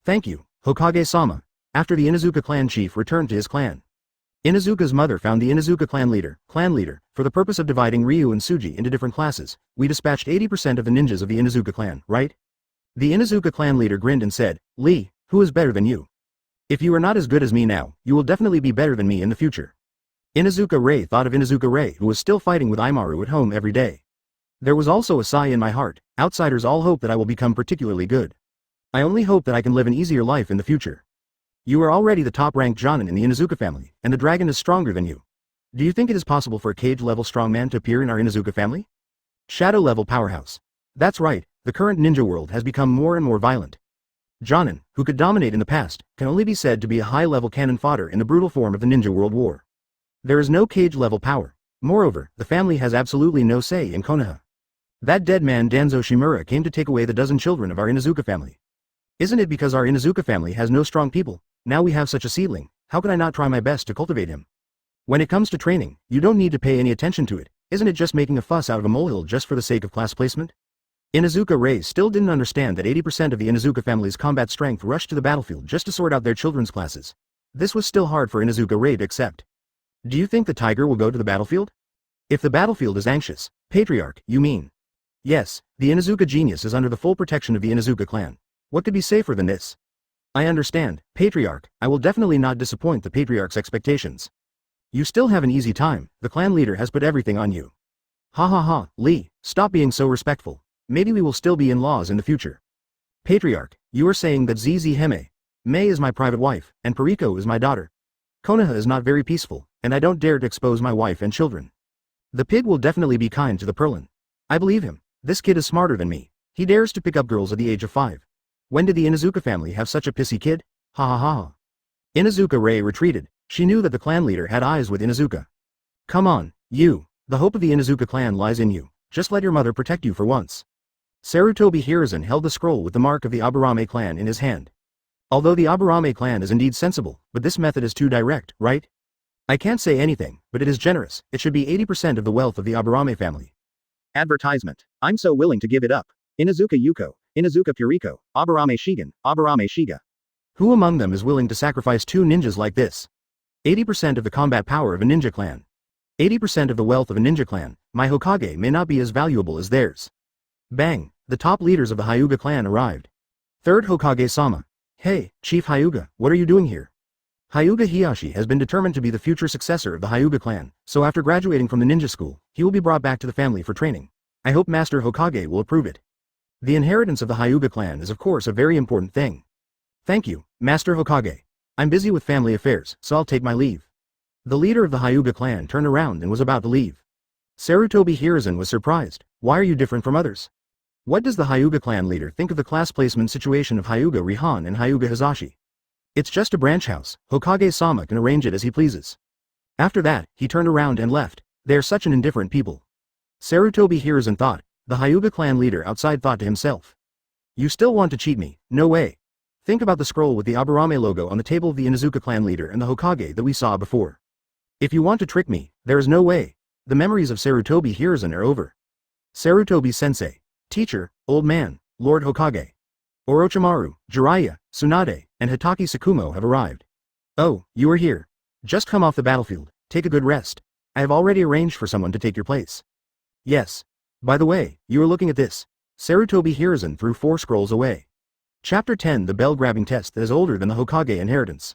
Thank you, Hokage-sama. After the Inuzuka clan chief returned to his clan, Inuzuka's mother found the Inuzuka clan leader, for the purpose of dividing Ryu and Tsuji into different classes. We dispatched 80% of the ninjas of the Inuzuka clan, right? The Inuzuka clan leader grinned and said, Lee, who is better than you? If you are not as good as me now, you will definitely be better than me in the future. Inuzuka Rei thought of Inuzuka Rei, who was still fighting with Aimaru at home every day. There was also a sigh in my heart. Outsiders all hope that I will become particularly good. I only hope that I can live an easier life in the future. You are already the top-ranked Jonin in the Inuzuka family, and the dragon is stronger than you. Do you think it is possible for a cage-level strongman to appear in our Inuzuka family? Shadow-level powerhouse. That's right, the current ninja world has become more and more violent. Jonin, who could dominate in the past, can only be said to be a high-level cannon fodder in the brutal form of the Ninja World War. There is no cage-level power. Moreover, the family has absolutely no say in Konoha. That dead man Danzo Shimura came to take away the dozen children of our Inuzuka family. Isn't it because our Inuzuka family has no strong people? Now we have such a seedling, how can I not try my best to cultivate him? When it comes to training, you don't need to pay any attention to it. Isn't it just making a fuss out of a molehill just for the sake of class placement? Inuzuka Rei still didn't understand that 80% of the Inuzuka family's combat strength rushed to the battlefield just to sort out their children's classes. This was still hard for Inuzuka Rei to accept. Do you think the tiger will go to the battlefield? If the battlefield is anxious, patriarch, you mean? Yes, the Inuzuka genius is under the full protection of the Inuzuka clan. What could be safer than this? I understand, patriarch, I will definitely not disappoint the patriarch's expectations. You still have an easy time, the clan leader has put everything on you. Ha ha ha, Lee, stop being so respectful. Maybe we will still be in-laws in the future. Patriarch, you are saying that ZZ Hime, Mei is my private wife, and Pariko is my daughter. Konoha is not very peaceful, and I don't dare to expose my wife and children. The pig will definitely be kind to the Perlin. I believe him, this kid is smarter than me. He dares to pick up girls at the age of 5. When did the Inuzuka family have such a pissy kid? Ha ha ha ha. Inuzuka Rei retreated. She knew that the clan leader had eyes with Inuzuka. Come on, you. The hope of the Inuzuka clan lies in you. Just let your mother protect you for once. Sarutobi Hiruzen held the scroll with the mark of the Aburame clan in his hand. Although the Aburame clan is indeed sensible, but this method is too direct, right? I can't say anything, but it is generous. It should be 80% of the wealth of the Aburame family. Advertisement. I'm so willing to give it up. Inuzuka Yuko, Inuzuka Puriko, Aburame Shigen, Aburame Shiga. Who among them is willing to sacrifice 2 ninjas like this? 80% of the combat power of a ninja clan. 80% of the wealth of a ninja clan. My Hokage may not be as valuable as theirs. Bang, the top leaders of the Hyuga clan arrived. Third Hokage-sama. Hey, Chief Hyuga, what are you doing here? Hyuga Hiyashi has been determined to be the future successor of the Hyuga clan, so after graduating from the ninja school, he will be brought back to the family for training. I hope Master Hokage will approve it. The inheritance of the Hyuga clan is of course a very important thing. Thank you, Master Hokage. I'm busy with family affairs, so I'll take my leave. The leader of the Hyuga clan turned around and was about to leave. Sarutobi Hiruzen was surprised. Why are you different from others? What does the Hyuga clan leader think of the class placement situation of Hyuga Rihan and Hyuga Hizashi? It's just a branch house, Hokage-sama can arrange it as he pleases. After that, he turned around and left. They're such an indifferent people. Sarutobi Hiruzen thought. The Hyuga clan leader outside thought to himself. You still want to cheat me? No way. Think about the scroll with the Aburame logo on the table of the Inuzuka clan leader and the Hokage that we saw before. If you want to trick me, there is no way. The memories of Sarutobi Hiruzen are over. Sarutobi sensei. Teacher, old man, Lord Hokage. Orochimaru, Jiraiya, Tsunade, and Hitaki Tsukumo have arrived. Oh, you are here. Just come off the battlefield, take a good rest. I have already arranged for someone to take your place. Yes. By the way, you are looking at this. Sarutobi Hiruzen threw 4 scrolls away. Chapter 10 The Bell-Grabbing Test that is older than the Hokage inheritance.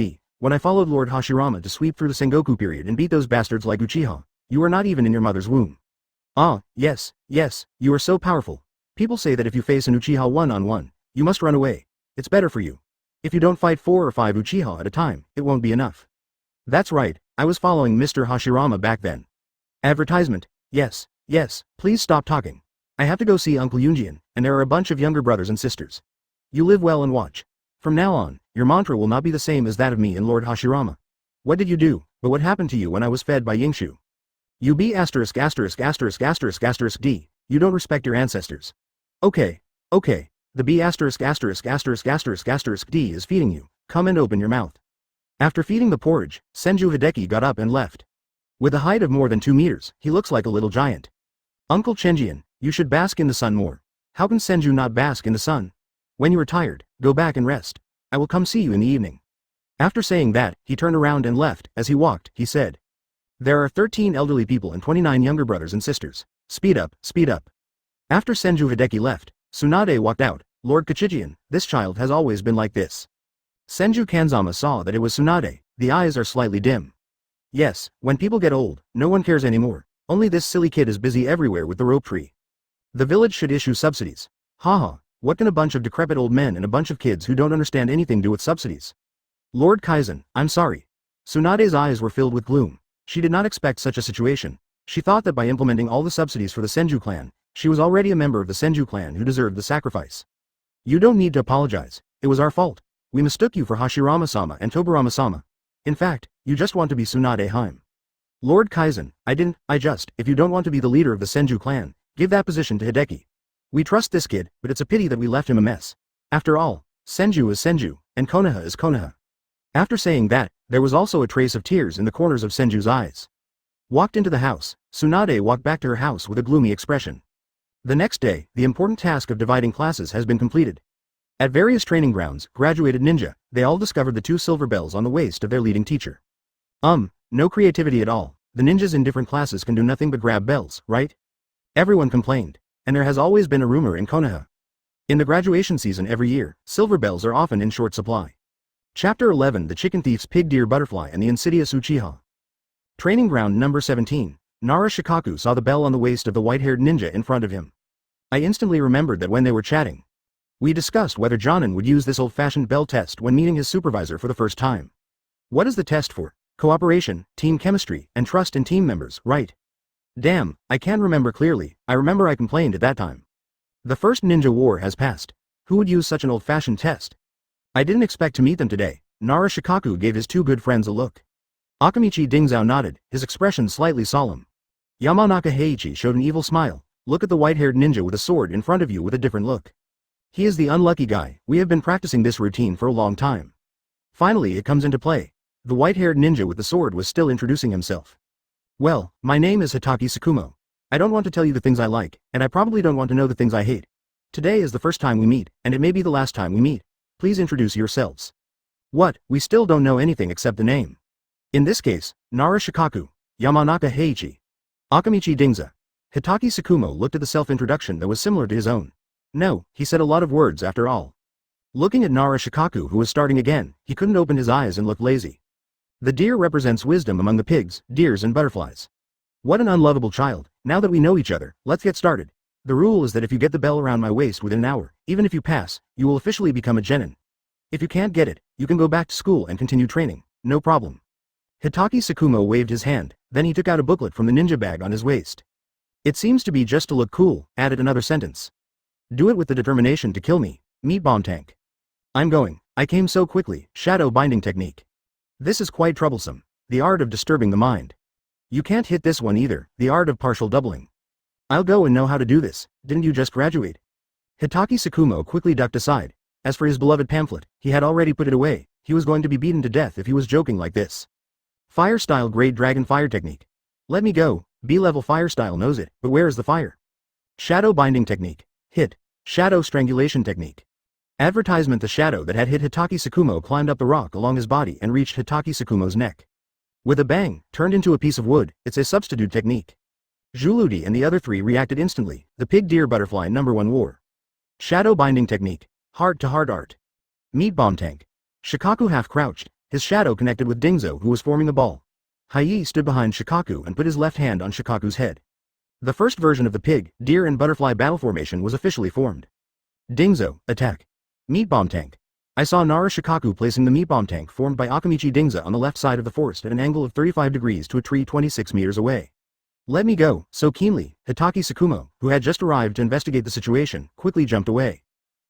D. When I followed Lord Hashirama to sweep through the Sengoku period and beat those bastards like Uchiha, you were not even in your mother's womb. Ah, yes, you are so powerful. People say that if you face an Uchiha one-on-one, you must run away. It's better for you. If you don't fight 4 or 5 Uchiha at a time, it won't be enough. That's right, I was following Mr. Hashirama back then. Advertisement. Yes, please stop talking. I have to go see Uncle Yunjian, and there are a bunch of younger brothers and sisters. You live well and watch. From now on, your mantra will not be the same as that of me and Lord Hashirama. What did you do, but what happened to you when I was fed by Yingshu? You B*********************************** D. You don't respect your ancestors. Okay. The B************ D is feeding you, come and open your mouth. After feeding the porridge, Senju Hideki got up and left. With a height of more than 2 meters, he looks like a little giant. Uncle Chenjian, you should bask in the sun more. How can Senju not bask in the sun? When you are tired, go back and rest. I will come see you in the evening. After saying that, he turned around and left. As he walked, he said, there are 13 elderly people and 29 younger brothers and sisters. Speed up. After Senju Hideki left, Tsunade walked out. Lord Kachijian, this child has always been like this. Senju Kanzama saw that it was Tsunade. The eyes are slightly dim. Yes, when people get old, no one cares anymore. Only this silly kid is busy everywhere with the rope tree. The village should issue subsidies. Haha, what can a bunch of decrepit old men and a bunch of kids who don't understand anything do with subsidies? Lord Kaizen, I'm sorry. Tsunade's eyes were filled with gloom. She did not expect such a situation. She thought that by implementing all the subsidies for the Senju clan, she was already a member of the Senju clan who deserved the sacrifice. You don't need to apologize. It was our fault. We mistook you for Hashirama-sama and Tobarama-sama. In fact, you just want to be Tsunade Haim. Lord Kaizen, if you don't want to be the leader of the Senju clan, give that position to Hideki. We trust this kid, but it's a pity that we left him a mess. After all, Senju is Senju, and Konoha is Konoha. After saying that, there was also a trace of tears in the corners of Senju's eyes. Walked into the house, Tsunade walked back to her house with a gloomy expression. The next day, the important task of dividing classes has been completed. At various training grounds, graduated ninja, they all discovered the 2 silver bells on the waist of their leading teacher. No creativity at all. The ninjas in different classes can do nothing but grab bells, right? Everyone complained. And there has always been a rumor in Konoha. In the graduation season every year, silver bells are often in short supply. Chapter 11: The Chicken Thief's Pig Deer Butterfly and the Insidious Uchiha. Training ground number 17. Nara Shikaku saw the bell on the waist of the white-haired ninja in front of him. I instantly remembered that when they were chatting, we discussed whether Jonin would use this old-fashioned bell test when meeting his supervisor for the first time. What is the test for? Cooperation, team chemistry, and trust in team members, right? Damn, I can't remember clearly. I remember I complained at that time. The first ninja war has passed. Who would use such an old-fashioned test? I didn't expect to meet them today. Nara Shikaku gave his 2 good friends a look. Akamichi Dingzao nodded, his expression slightly solemn. Yamanaka Heiichi showed an evil smile. Look at the white-haired ninja with a sword in front of you with a different look. He is the unlucky guy. We have been practicing this routine for a long time. Finally it comes into play. The white-haired ninja with the sword was still introducing himself. Well, my name is Hitaki Tsukumo. I don't want to tell you the things I like, and I probably don't want to know the things I hate. Today is the first time we meet, and it may be the last time we meet. Please introduce yourselves. What? We still don't know anything except the name. In this case, Nara Shikaku, Yamanaka Heiichi, Akamichi Dingza. Hitaki Tsukumo looked at the self-introduction that was similar to his own. No, he said a lot of words after all. Looking at Nara Shikaku, who was starting again, he couldn't open his eyes and looked lazy. The deer represents wisdom among the pigs, deers and butterflies. What an unlovable child. Now that we know each other, let's get started. The rule is that if you get the bell around my waist within an hour, even if you pass, you will officially become a genin. If you can't get it, you can go back to school and continue training, no problem. Hitaki Tsukumo waved his hand, then he took out a booklet from the ninja bag on his waist. It seems to be just to look cool, added another sentence. Do it with the determination to kill me, meat bomb tank. I'm going. I came so quickly, shadow binding technique. This is quite troublesome. The art of disturbing the mind. You can't hit this one either, the art of partial doubling. I'll go and know how to do this. Didn't you just graduate? Hitaki Tsukumo quickly ducked aside. As for his beloved pamphlet, he had already put it away. He was going to be beaten to death if he was joking like this. Fire style grade dragon fire technique. Let me go. B-level fire style knows it, but where is the fire? Shadow binding technique. Hit. Shadow strangulation technique. Advertisement: the shadow that had hit Hitaki Tsukumo climbed up the rock along his body and reached Hitaki Tsukumo's neck. With a bang, turned into a piece of wood. It's a substitute technique. Juludi and the other 3 reacted instantly. The pig deer butterfly number 1 war. Shadow binding technique. Heart-to-heart art. Meat bomb tank. Shikaku half crouched, his shadow connected with Dingzo, who was forming a ball. Hai stood behind Shikaku and put his left hand on Shikaku's head. The first version of the pig, deer and butterfly battle formation was officially formed. Dingzo, attack. Meat bomb tank. I saw Nara Shikaku placing the meat bomb tank formed by Akamichi Dingza on the left side of the forest at an angle of 35 degrees to a tree 26 meters away. Let me go, so keenly. Hitaki Tsukumo, who had just arrived to investigate the situation, quickly jumped away.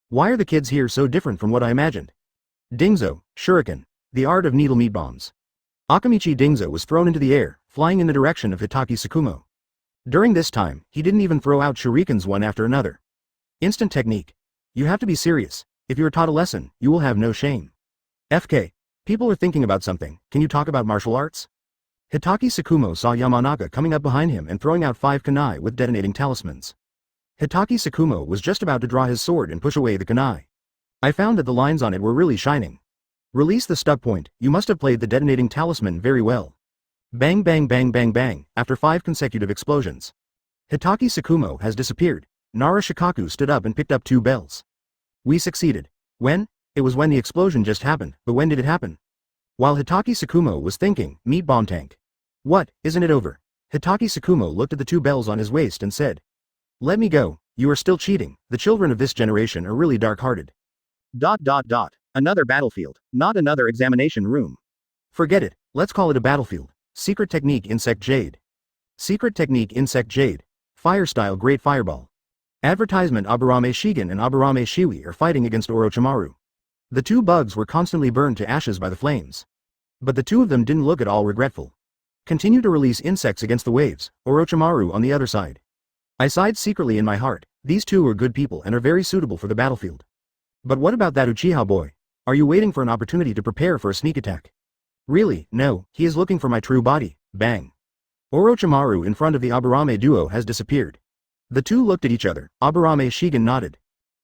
Why are the kids here so different from what I imagined? Dingzo, shuriken. The art of needle meat bombs. Akamichi Dingza was thrown into the air, flying in the direction of Hitaki Tsukumo. During this time, he didn't even throw out shurikens one after another. Instant technique. You have to be serious. If you are taught a lesson, you will have no shame. FK. People are thinking about something. Can you talk about martial arts? Hitaki Tsukumo saw Yamanaka coming up behind him and throwing out 5 kunai with detonating talismans. Hitaki Tsukumo was just about to draw his sword and push away the kunai. I found that the lines on it were really shining. Release the stuck point. You must have played the detonating talisman very well. Bang bang bang bang bang, after 5 consecutive explosions. Hitaki Tsukumo has disappeared. Nara Shikaku stood up and picked up 2 bells. We succeeded. When? It was when the explosion just happened, but when did it happen? While Hitaki Tsukumo was thinking, meat bomb tank. What, isn't it over? Hitaki Tsukumo looked at the 2 bells on his waist and said. Let me go, you are still cheating. The children of this generation are really dark-hearted. ... Another battlefield, not another examination room. Forget it. Let's call it a battlefield. Secret technique Insect Jade. Secret technique Insect Jade. Fire style Great Fireball. Advertisement Aburame Shigen and Aburame Shiwi are fighting against Orochimaru. The two bugs were constantly burned to ashes by the flames. But the two of them didn't look at all regretful. Continue to release insects against the waves, Orochimaru on the other side. I sighed secretly in my heart, these two are good people and are very suitable for the battlefield. But what about that Uchiha boy? Are you waiting for an opportunity to prepare for a sneak attack? Really, no, he is looking for my true body, bang. Orochimaru in front of the Aburame duo has disappeared. The two looked at each other, Aburame Shigen nodded.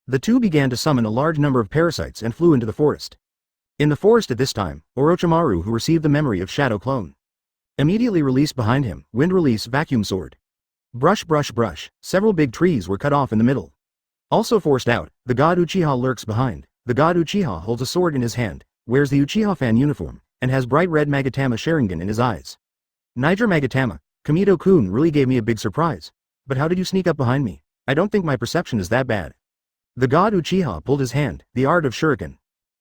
The two began to summon a large number of parasites and flew into the forest. In the forest at this time, Orochimaru who received the memory of Shadow Clone. Immediately released behind him, Wind Release Vacuum Sword. Brush brush brush, several big trees were cut off in the middle. Also forced out, the god Uchiha lurks behind. The god Uchiha holds a sword in his hand, wears the Uchiha fan uniform, and has bright red Magatama Sharingan in his eyes. Niger Magatama, Kamido-kun really gave me a big surprise. But how did you sneak up behind me? I don't think my perception is that bad. The god Uchiha pulled his hand, the art of shuriken.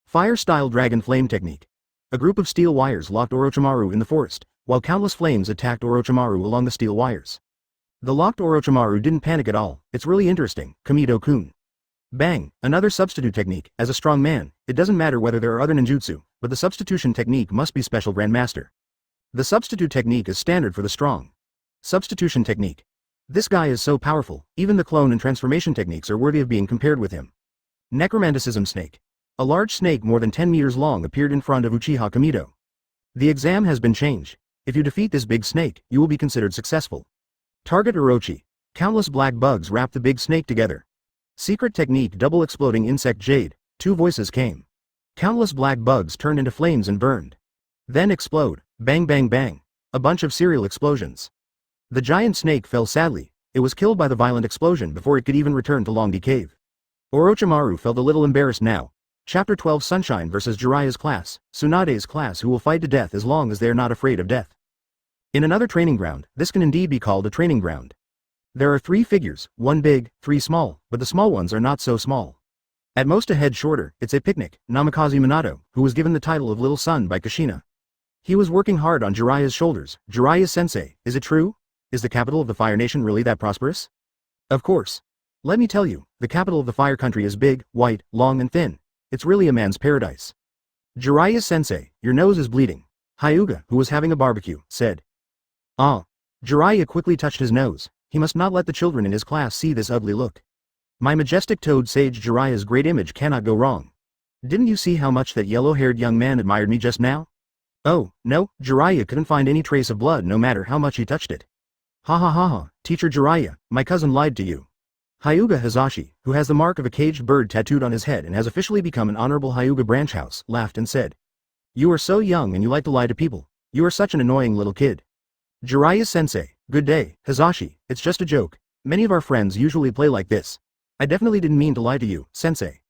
Fire-style dragon flame technique. A group of steel wires locked Orochimaru in the forest, while countless flames attacked Orochimaru along the steel wires. The locked Orochimaru didn't panic at all, it's really interesting, Kamido-kun. Bang, another substitute technique. As a strong man, it doesn't matter whether there are other ninjutsu, but the substitution technique must be special grandmaster. The substitute technique is standard for the strong. Substitution technique. This guy is so powerful, even the clone and transformation techniques are worthy of being compared with him. Necromanticism snake. A large snake more than 10 meters long appeared in front of Uchiha Kamido. The exam has been changed. If you defeat this big snake, you will be considered successful. Target Orochi. Countless black bugs wrap the big snake together. Secret technique Double Exploding Insect Jade. Two voices came. Countless black bugs turned into flames and burned. Then explode. Bang bang bang. A bunch of serial explosions. The giant snake fell sadly. It was killed by the violent explosion before it could even return to Longdi Cave. Orochimaru felt a little embarrassed now. Chapter 12 Sunshine vs Jiraiya's class, Tsunade's class who will fight to death as long as they are not afraid of death. In another training ground, this can indeed be called a training ground. There are 3 figures, 1 big, 3 small, but the small ones are not so small. At most a head shorter, it's a picnic, Namikaze Minato, who was given the title of Little Sun by Kushina. He was working hard on Jiraiya's shoulders. Jiraiya-sensei, is it true? Is the capital of the Fire Nation really that prosperous? Of course. Let me tell you, the capital of the Fire Country is big, white, long and thin. It's really a man's paradise. Jiraiya-sensei, your nose is bleeding. Hyuga, who was having a barbecue, said. Ah. Jiraiya quickly touched his nose. He must not let the children in his class see this ugly look. My majestic toad sage Jiraiya's great image cannot go wrong. Didn't you see how much that yellow-haired young man admired me just now? Oh, no, Jiraiya couldn't find any trace of blood no matter how much he touched it. Ha ha ha ha, teacher Jiraiya, my cousin lied to you. Hyuga Hazashi, who has the mark of a caged bird tattooed on his head and has officially become an honorable Hyuga branch house, laughed and said. You are so young and you like to lie to people. You are such an annoying little kid. Jiraiya-sensei, good day, Hazashi, it's just a joke. Many of our friends usually play like this. I definitely didn't mean to lie to you, sensei.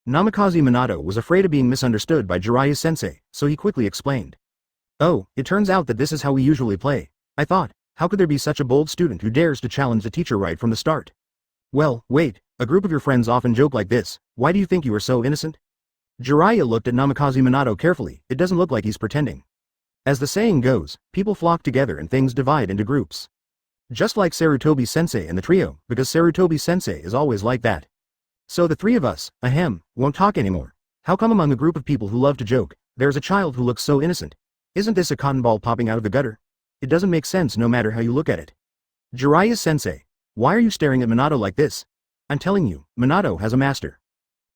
Namikaze Minato was afraid of being misunderstood by Jiraiya-sensei, so he quickly explained. Oh, it turns out that this is how we usually play. I thought, how could there be such a bold student who dares to challenge the teacher right from the start? Well, wait, a group of your friends often joke like this. Why do you think you are so innocent? Jiraiya looked at Namikaze Minato carefully. It doesn't look like he's pretending. As the saying goes, people flock together and things divide into groups. Just like Sarutobi Sensei and the trio, because Sarutobi Sensei is always like that. So the 3 of us, won't talk anymore. How come among a group of people who love to joke, there's a child who looks so innocent? Isn't this a cotton ball popping out of the gutter? It doesn't make sense no matter how you look at it. Jiraiya-sensei, why are you staring at Minato like this? I'm telling you, Minato has a master.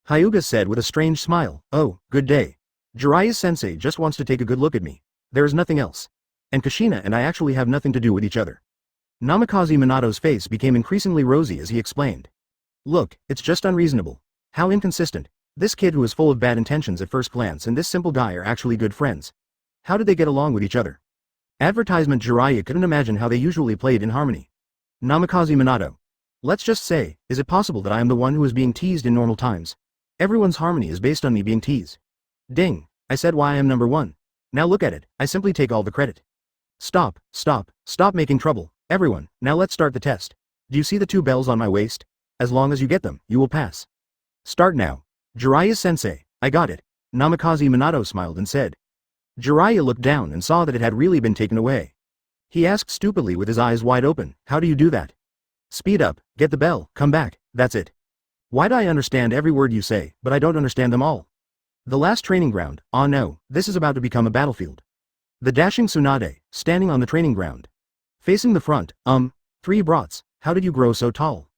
Hyuga said with a strange smile. Oh, good day. Jiraiya-sensei just wants to take a good look at me. There is nothing else. And Kushina and I actually have nothing to do with each other. Namikaze Minato's face became increasingly rosy as he explained. Look, it's just unreasonable. How inconsistent. This kid who is full of bad intentions at first glance and this simple guy are actually good friends. How did they get along with each other? Advertisement Jiraiya couldn't imagine how they usually played in harmony. Namikaze Minato. Let's just say, is it possible that I am the one who is being teased in normal times? Everyone's harmony is based on me being teased. Ding, I said why I am number 1. Now look at it, I simply take all the credit. Stop making trouble, everyone, now let's start the test. Do you see the 2 bells on my waist? As long as you get them, you will pass. Start now. Jiraiya-sensei, I got it. Namikaze Minato smiled and said. Jiraiya looked down and saw that it had really been taken away. He asked stupidly with his eyes wide open, how do you do that? Speed up, get the bell, come back, that's it. Why do I understand every word you say, but I don't understand them all? The last training ground, oh no, this is about to become a battlefield. The dashing Tsunade, standing on the training ground. Facing the front, 3 brats, how did you grow so tall?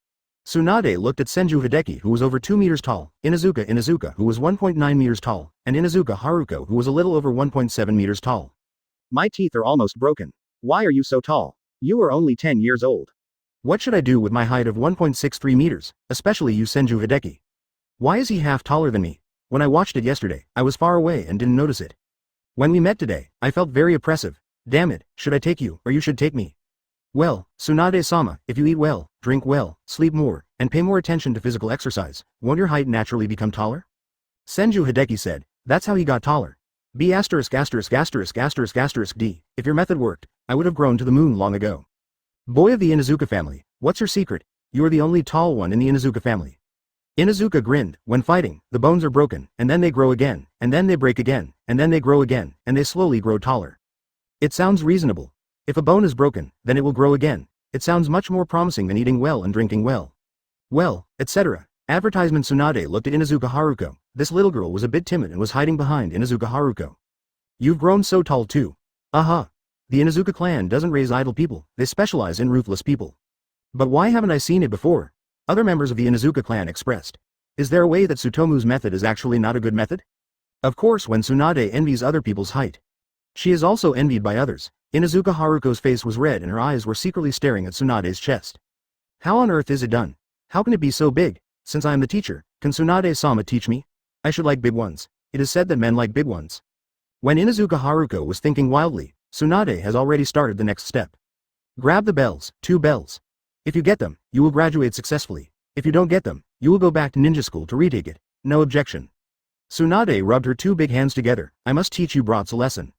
Tsunade looked at Senju Hideki who was over 2 meters tall, Inuzuka who was 1.9 meters tall, and Inuzuka Haruko who was a little over 1.7 meters tall. My teeth are almost broken. Why are you so tall? You are only 10 years old. What should I do with my height of 1.63 meters, especially you Senju Hideki? Why is he half taller than me? When I watched it yesterday, I was far away and didn't notice it. When we met today, I felt very oppressive. Damn it, should I take you, or you should take me? Well, Tsunade-sama, if you eat well, drink well, sleep more, and pay more attention to physical exercise, won't your height naturally become taller? Senju Hideki said, that's how he got taller. B*************************************** D. If your method worked, I would have grown to the moon long ago. Boy of the Inuzuka family, what's your secret? You are the only tall one in the Inuzuka family. Inuzuka grinned, when fighting, the bones are broken, and then they grow again, and then they break again, and then they grow again, and they slowly grow taller. It sounds reasonable. If a bone is broken, then it will grow again. It sounds much more promising than eating well and drinking well. Well, etc. Advertisement. Tsunade looked at Inuzuka Haruko. This little girl was a bit timid and was hiding behind Inuzuka Haruko. You've grown so tall too. Uh-huh. The Inuzuka clan doesn't raise idle people, they specialize in ruthless people. But why haven't I seen it before? Other members of the Inuzuka clan expressed. Is there a way that Tsutomu's method is actually not a good method? Of course when Tsunade envies other people's height. She is also envied by others. Inuzuka Haruko's face was red and her eyes were secretly staring at Tsunade's chest. How on earth is it done? How can it be so big? Since I am the teacher, can Tsunade-sama teach me? I should like big ones. It is said that men like big ones. When Inuzuka Haruko was thinking wildly, Tsunade has already started the next step. Grab the bells, 2 bells. If you get them, you will graduate successfully. If you don't get them, you will go back to ninja school to retake it. No objection. Tsunade rubbed her 2 big hands together. I must teach you brats a lesson.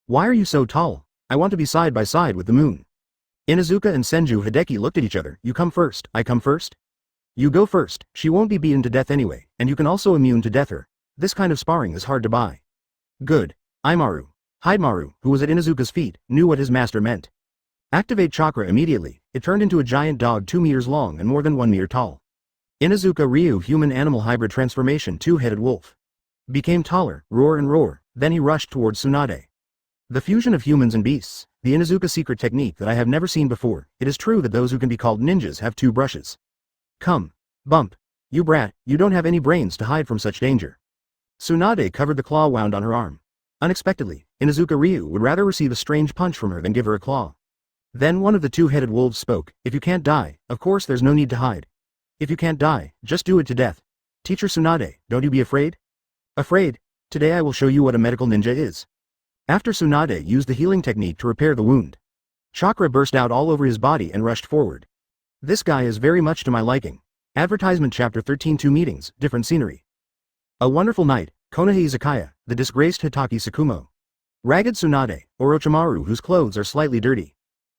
Why are you so tall? I want to be side by side with the moon. Inuzuka and Senju Hideki looked at each other. You come first, I come first? You go first, she won't be beaten to death anyway, and you can also immune to death her. This kind of sparring is hard to buy. Good. Aimaru. Hidemaru, who was at Inuzuka's feet, knew what his master meant. Activate chakra immediately. It turned into a giant dog 2 meters long and more than 1 meter tall. Inuzuka Ryu human-animal hybrid transformation 2-headed wolf. Became taller, roar and roar, then he rushed towards Tsunade. The fusion of humans and beasts, the Inuzuka secret technique that I have never seen before. It is true that those who can be called ninjas have 2 brushes. Come. Bump. You brat, you don't have any brains to hide from such danger. Tsunade covered the claw wound on her arm. Unexpectedly, Inuzuka Ryu would rather receive a strange punch from her than give her a claw. Then one of the 2-headed wolves spoke. If you can't die, of course there's no need to hide. If you can't die, just do it to death. Teacher Tsunade, don't you be afraid? Afraid? Today I will show you what a medical ninja is. After Tsunade used the healing technique to repair the wound, chakra burst out all over his body and rushed forward. This guy is very much to my liking. Advertisement chapter 13. 2 meetings, different scenery. A wonderful night, Konoha Izakaya, the disgraced Hitaki Sakumo. Ragged Tsunade, Orochimaru whose clothes are slightly dirty.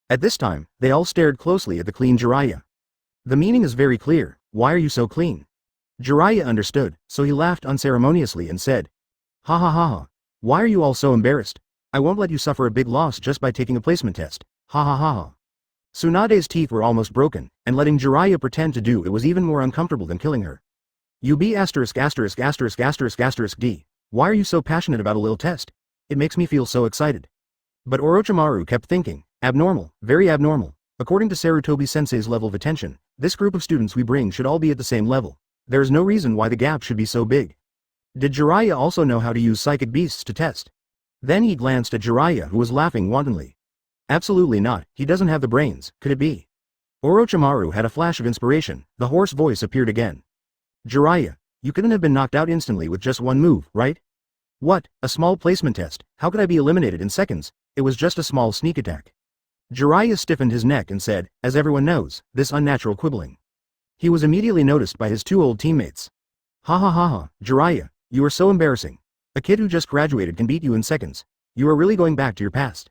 At this time, they all stared closely at the clean Jiraiya. The meaning is very clear. Why are you so clean? Jiraiya understood, so he laughed unceremoniously and said, ha ha ha ha. Why are you all so embarrassed? I won't let you suffer a big loss just by taking a placement test. Ha ha ha ha. Tsunade's teeth were almost broken, and letting Jiraiya pretend to do it was even more uncomfortable than killing her. You be ***************************************** D. Why are you so passionate about a little test? It makes me feel so excited. But Orochimaru kept thinking, abnormal, very abnormal. According to Sarutobi sensei's level of attention, this group of students we bring should all be at the same level. There is no reason why the gap should be so big. Did Jiraiya also know how to use psychic beasts to test? Then he glanced at Jiraiya who was laughing wantonly. Absolutely not, he doesn't have the brains, could it be? Orochimaru had a flash of inspiration, the hoarse voice appeared again. Jiraiya, you couldn't have been knocked out instantly with just one move, right? What, a small placement test, how could I be eliminated in seconds? It was just a small sneak attack. Jiraiya stiffened his neck and said, as everyone knows, this unnatural quibbling. He was immediately noticed by his 2 old teammates. Ha ha ha ha, Jiraiya, you are so embarrassing. A kid who just graduated can beat you in seconds. You are really going back to your past.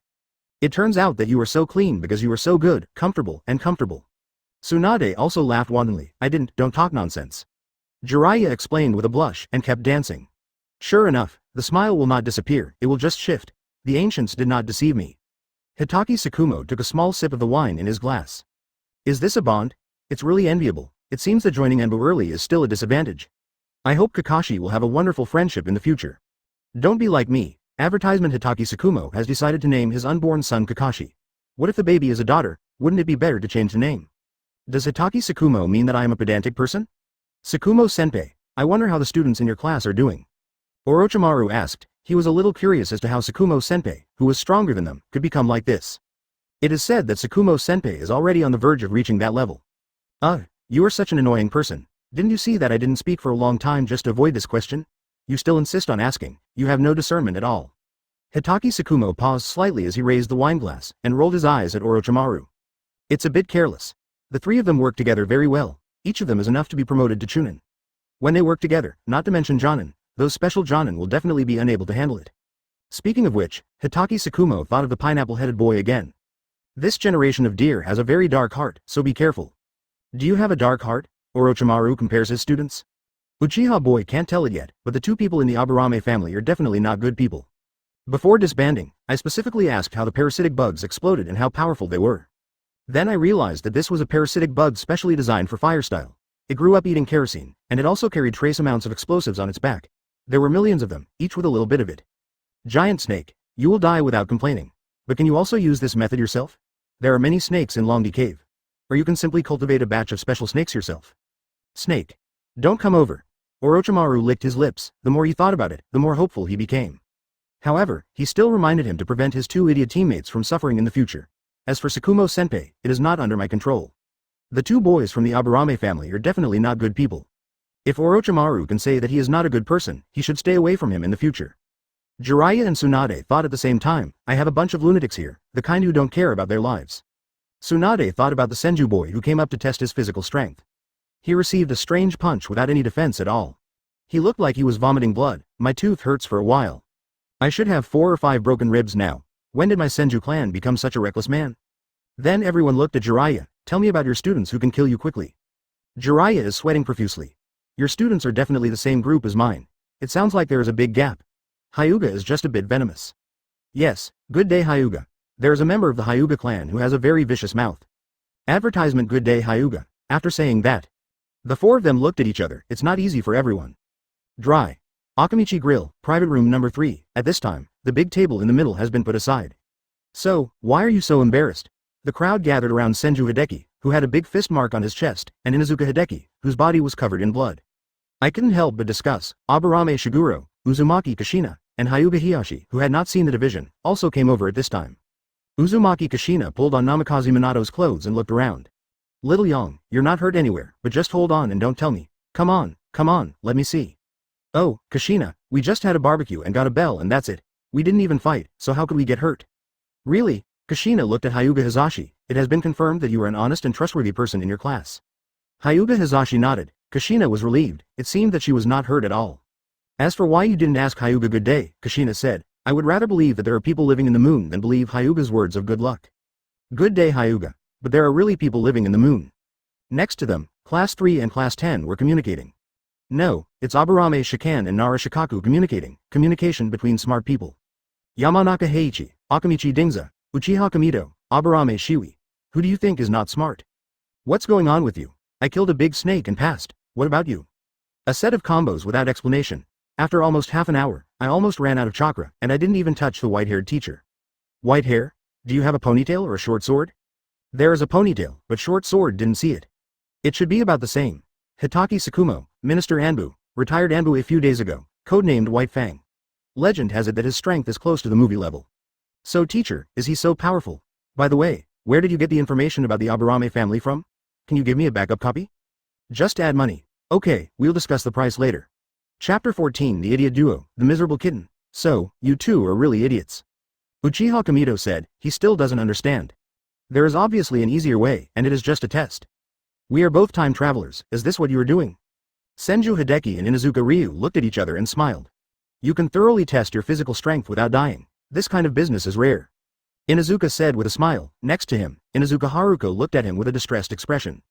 It turns out that you are so clean because you are so good, comfortable, and comfortable. Tsunade also laughed wantonly. I didn't, don't talk nonsense. Jiraiya explained with a blush and kept dancing. Sure enough, The smile will not disappear, it will just shift. The ancients did not deceive me. Hitaki Tsukumo took a small sip of the wine in his glass. Is this a bond? It's really enviable. It seems that joining Enbu early is still a disadvantage. I hope Kakashi will have a wonderful friendship in the future. Don't be like me. Advertisement Hitaki Tsukumo has decided to name his unborn son Kakashi. What if the baby is a daughter? Wouldn't it be better to change the name? Does Hitaki Tsukumo mean that I am a pedantic person? Tsukumo-senpai, I wonder how the students in your class are doing. Orochimaru asked. He was a little curious as to how Tsukumo-senpai, who was stronger than them, could become like this. It is said that Tsukumo-senpai is already on the verge of reaching that level. Ugh, you are such an annoying person. Didn't you see that I didn't speak for a long time just to avoid this question? You still insist on asking. You have no discernment at all. Hitaki Tsukumo paused slightly as he raised the wineglass, and rolled his eyes at Orochimaru. It's a bit careless. The three of them work together very well. Each of them is enough to be promoted to Chunin. When they work together, not to mention Jonin, those special Jonin will definitely be unable to handle it. Speaking of which, Hitaki Tsukumo thought of the pineapple-headed boy again. This generation of deer has a very dark heart, so be careful. Do you have a dark heart? Orochimaru compares his students. Uchiha boy can't tell it yet, but the two people in the Aburame family are definitely not good people. Before disbanding, I specifically asked how the parasitic bugs exploded and how powerful they were. Then I realized that this was a parasitic bug specially designed for fire style. It grew up eating kerosene, and it also carried trace amounts of explosives on its back. There were millions of them, each with a little bit of it. Giant snake, you will die without complaining. But can you also use this method yourself? There are many snakes in Longdi Cave. Or you can simply cultivate a batch of special snakes yourself. Snake. Don't come over. Orochimaru licked his lips. The more he thought about it, the more hopeful he became. However, he still reminded him to prevent his two idiot teammates from suffering in the future. As for Tsukumo-senpai, it is not under my control. The two boys from the Aburame family are definitely not good people. If Orochimaru can say that he is not a good person, he should stay away from him in the future. Jiraiya and Tsunade thought at the same time, I have a bunch of lunatics here, the kind who don't care about their lives. Tsunade thought about the Senju boy who came up to test his physical strength. He received a strange punch without any defense at all. He looked like he was vomiting blood. My tooth hurts for a while. I should have 4 or 5 broken ribs now. When did my Senju clan become such a reckless man? Then everyone looked at Jiraiya. Tell me about your students who can kill you quickly. Jiraiya is sweating profusely. Your students are definitely the same group as mine. It sounds like there is a big gap. Hyuga is just a bit venomous. Yes, good day Hyuga. There is a member of the Hyuga clan who has a very vicious mouth. Advertisement good day Hyuga. After saying that, the four of them looked at each other. It's not easy for everyone. Dry. Akamichi Grill, private room number 3. At this time, the big table in the middle has been put aside. So, why are you so embarrassed? The crowd gathered around Senju Hideki, who had a big fist mark on his chest, and Inuzuka Hideki, whose body was covered in blood. I couldn't help but discuss. Aburame Shiguro, Uzumaki Kashina, and Hyuga Hiyashi, who had not seen the division, also came over at this time. Uzumaki Kashina pulled on Namikaze Minato's clothes and looked around. Little Yang, you're not hurt anywhere, but just hold on and don't tell me. Come on, let me see. Oh, Kashina, we just had a barbecue and got a bell and that's it. We didn't even fight, so how could we get hurt? Really? Kashina looked at Hyuga Hizashi. It has been confirmed that you are an honest and trustworthy person in your class. Hyuga Hizashi nodded. Kashina was relieved. It seemed that she was not hurt at all. As for why you didn't ask Hyuga good day, Kashina said, I would rather believe that there are people living in the moon than believe Hyuga's words of good luck. Good day Hyuga. But there are really people living in the moon. Next to them, Class 3 and Class 10 were communicating. No, it's Aburame Shikan and Nara Shikaku communicating. Communication between smart people. Yamanaka Heiichi, Akamichi Dingza, Uchiha Kamido, Aburame Shiwi. Who do you think is not smart? What's going on with you? I killed a big snake and passed. What about you? A set of combos without explanation. After almost half an hour, I almost ran out of chakra, and I didn't even touch the white-haired teacher. White hair? Do you have a ponytail or a short sword? There is a ponytail, but short sword didn't see it. It should be about the same. Hitaki Tsukumo, Minister Anbu, retired Anbu a few days ago, codenamed White Fang. Legend has it that his strength is close to the movie level. So teacher, is he so powerful? By the way, where did you get the information about the Aburame family from? Can you give me a backup copy? Just add money. Okay, we'll discuss the price later. Chapter 14 The Idiot Duo, The Miserable Kitten. So, you two are really idiots. Uchiha Kamido said, he still doesn't understand. There is obviously an easier way, and it is just a test. We are both time travelers, is this what you are doing? Senju Hideki and Inuzuka Ryu looked at each other and smiled. You can thoroughly test your physical strength without dying. This kind of business is rare. Inuzuka said with a smile. Next to him, Inuzuka Haruko looked at him with a distressed expression.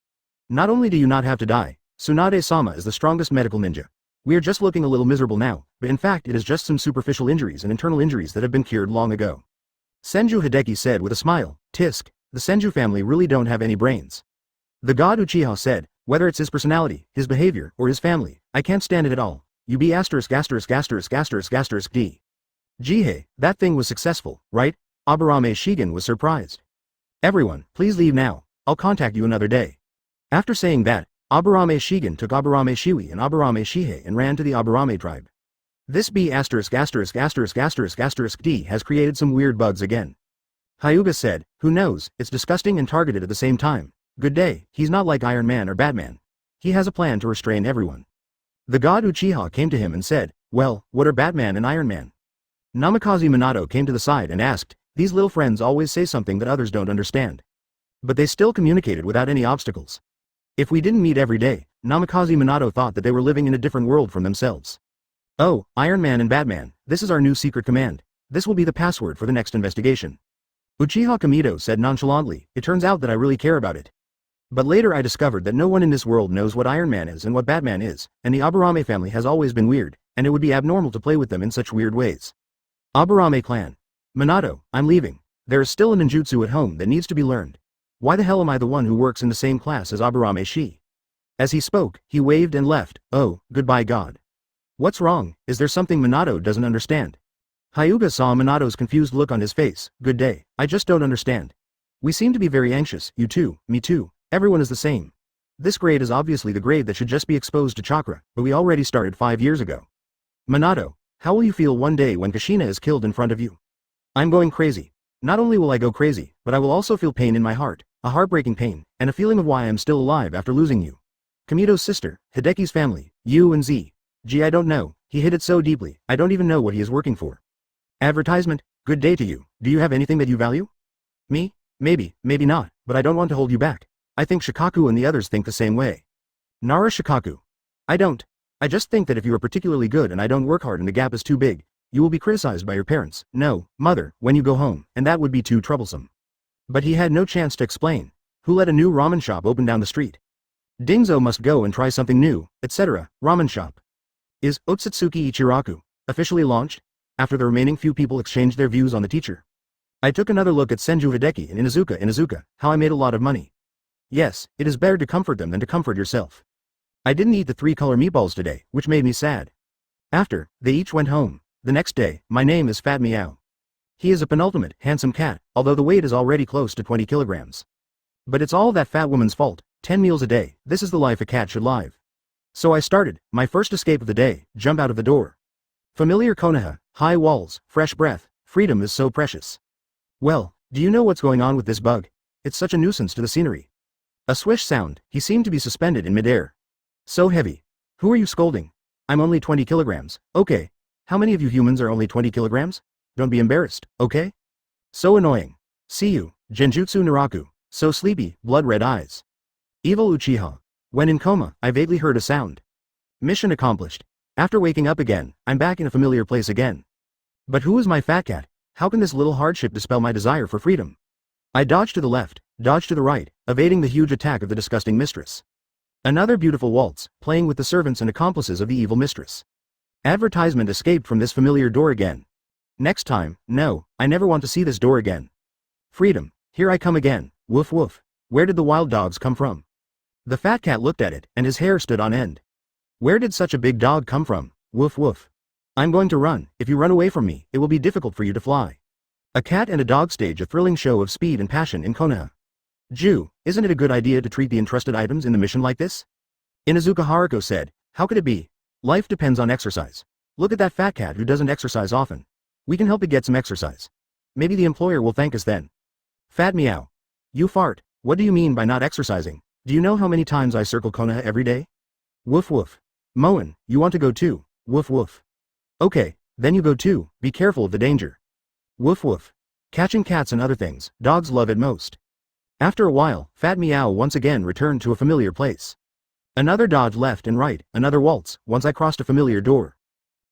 Not only do you not have to die, Tsunade-sama is the strongest medical ninja. We are just looking a little miserable now, but in fact it is just some superficial injuries and internal injuries that have been cured long ago. Senju Hideki said with a smile. Tisk, the Senju family really don't have any brains. The god Uchiha said, whether it's his personality, his behavior, or his family, I can't stand it at all. You be asterisk asterisk asterisk asterisk asterisk d. Jihei, that thing was successful, right? Aburame Shigen was surprised. Everyone, please leave now, I'll contact you another day. After saying that, Aburame Shigen took Aburame Shiwi and Aburame Shihei and ran to the Aburame tribe. This B asterisk asterisk asterisk asterisk asterisk D has created some weird bugs again. Hyuga said, who knows, it's disgusting and targeted at the same time. Good day, he's not like Iron Man or Batman. He has a plan to restrain everyone. The god Uchiha came to him and said, well, what are Batman and Iron Man? Namikaze Minato came to the side and asked, these little friends always say something that others don't understand. But they still communicated without any obstacles. If we didn't meet every day, Namikaze Minato thought that they were living in a different world from themselves. Oh, Iron Man and Batman, this is our new secret command. This will be the password for the next investigation. Uchiha Kamito said nonchalantly, it turns out that I really care about it. But later I discovered that no one in this world knows what Iron Man is and what Batman is, and the Aburame family has always been weird, and it would be abnormal to play with them in such weird ways. Aburame clan. Minato, I'm leaving. There is still a ninjutsu at home that needs to be learned. Why the hell am I the one who works in the same class as Aburame Shi? As he spoke, he waved and left. Oh, goodbye God. What's wrong? Is there something Minato doesn't understand? Hyuga saw Minato's confused look on his face. Good day, I just don't understand. We seem to be very anxious, you too, me too, everyone is the same. This grade is obviously the grade that should just be exposed to chakra, but we already started 5 years ago. Minato, how will you feel one day when Kushina is killed in front of you? I'm going crazy. Not only will I go crazy, but I will also feel pain in my heart, a heartbreaking pain, and a feeling of why I am still alive after losing you. Kamito's sister, Hideki's family, you and Z. Gee, I don't know, he hid it so deeply, I don't even know what he is working for. Advertisement, good day to you, do you have anything that you value? Me? Maybe, maybe not, but I don't want to hold you back. I think Shikaku and the others think the same way. Nara Shikaku. I don't. I just think that if you are particularly good and I don't work hard and the gap is too big, you will be criticized by your parents, no, mother, when you go home, and that would be too troublesome. But he had no chance to explain. Who let a new ramen shop open down the street? Dingzo must go and try something new, etc. Ramen shop. Is Ōtsutsuki Ichiraku officially launched? After the remaining few people exchanged their views on the teacher. I took another look at Senju Hideki and Inuzuka, how I made a lot of money. Yes, it is better to comfort them than to comfort yourself. I didn't eat the 3-color meatballs today, which made me sad. After, they each went home. The next day, my name is Fat Meow. He is a penultimate, handsome cat, although the weight is already close to 20 kilograms. But it's all that fat woman's fault, 10 meals a day, this is the life a cat should live. So I started, my first escape of the day, jump out of the door. Familiar Konoha, high walls, fresh breath, freedom is so precious. Well, do you know what's going on with this bug? It's such a nuisance to the scenery. A swish sound, he seemed to be suspended in midair. So heavy. Who are you scolding? I'm only 20 kilograms, okay. How many of you humans are only 20 kilograms? Don't be embarrassed, okay? So annoying. See you, Genjutsu Naraku. So sleepy, blood-red eyes. Evil Uchiha. When in coma, I vaguely heard a sound. Mission accomplished. After waking up again, I'm back in a familiar place again. But who is my fat cat? How can this little hardship dispel my desire for freedom? I dodged to the left, dodged to the right, evading the huge attack of the disgusting mistress. Another beautiful waltz, playing with the servants and accomplices of the evil mistress. Advertisement escaped from this familiar door again. Next time, no, I never want to see this door again. Freedom, here I come again, woof woof. Where did the wild dogs come from? The fat cat looked at it, and his hair stood on end. Where did such a big dog come from? Woof woof. I'm going to run, if you run away from me, it will be difficult for you to fly. A cat and a dog stage a thrilling show of speed and passion in Konoha. Jew, isn't it a good idea to treat the entrusted items in the mission like this? Inuzuka Haruko said, how could it be? Life depends on exercise. Look at that fat cat who doesn't exercise often. We can help it get some exercise. Maybe the employer will thank us then. Fat Meow. You fart, what do you mean by not exercising? Do you know how many times I circle Konoha every day? Woof woof. Moen, you want to go too? Woof woof. Okay, then you go too, be careful of the danger. Woof woof. Catching cats and other things, dogs love it most. After a while, Fat Meow once again returned to a familiar place. Another dodge left and right, another waltz, once I crossed a familiar door.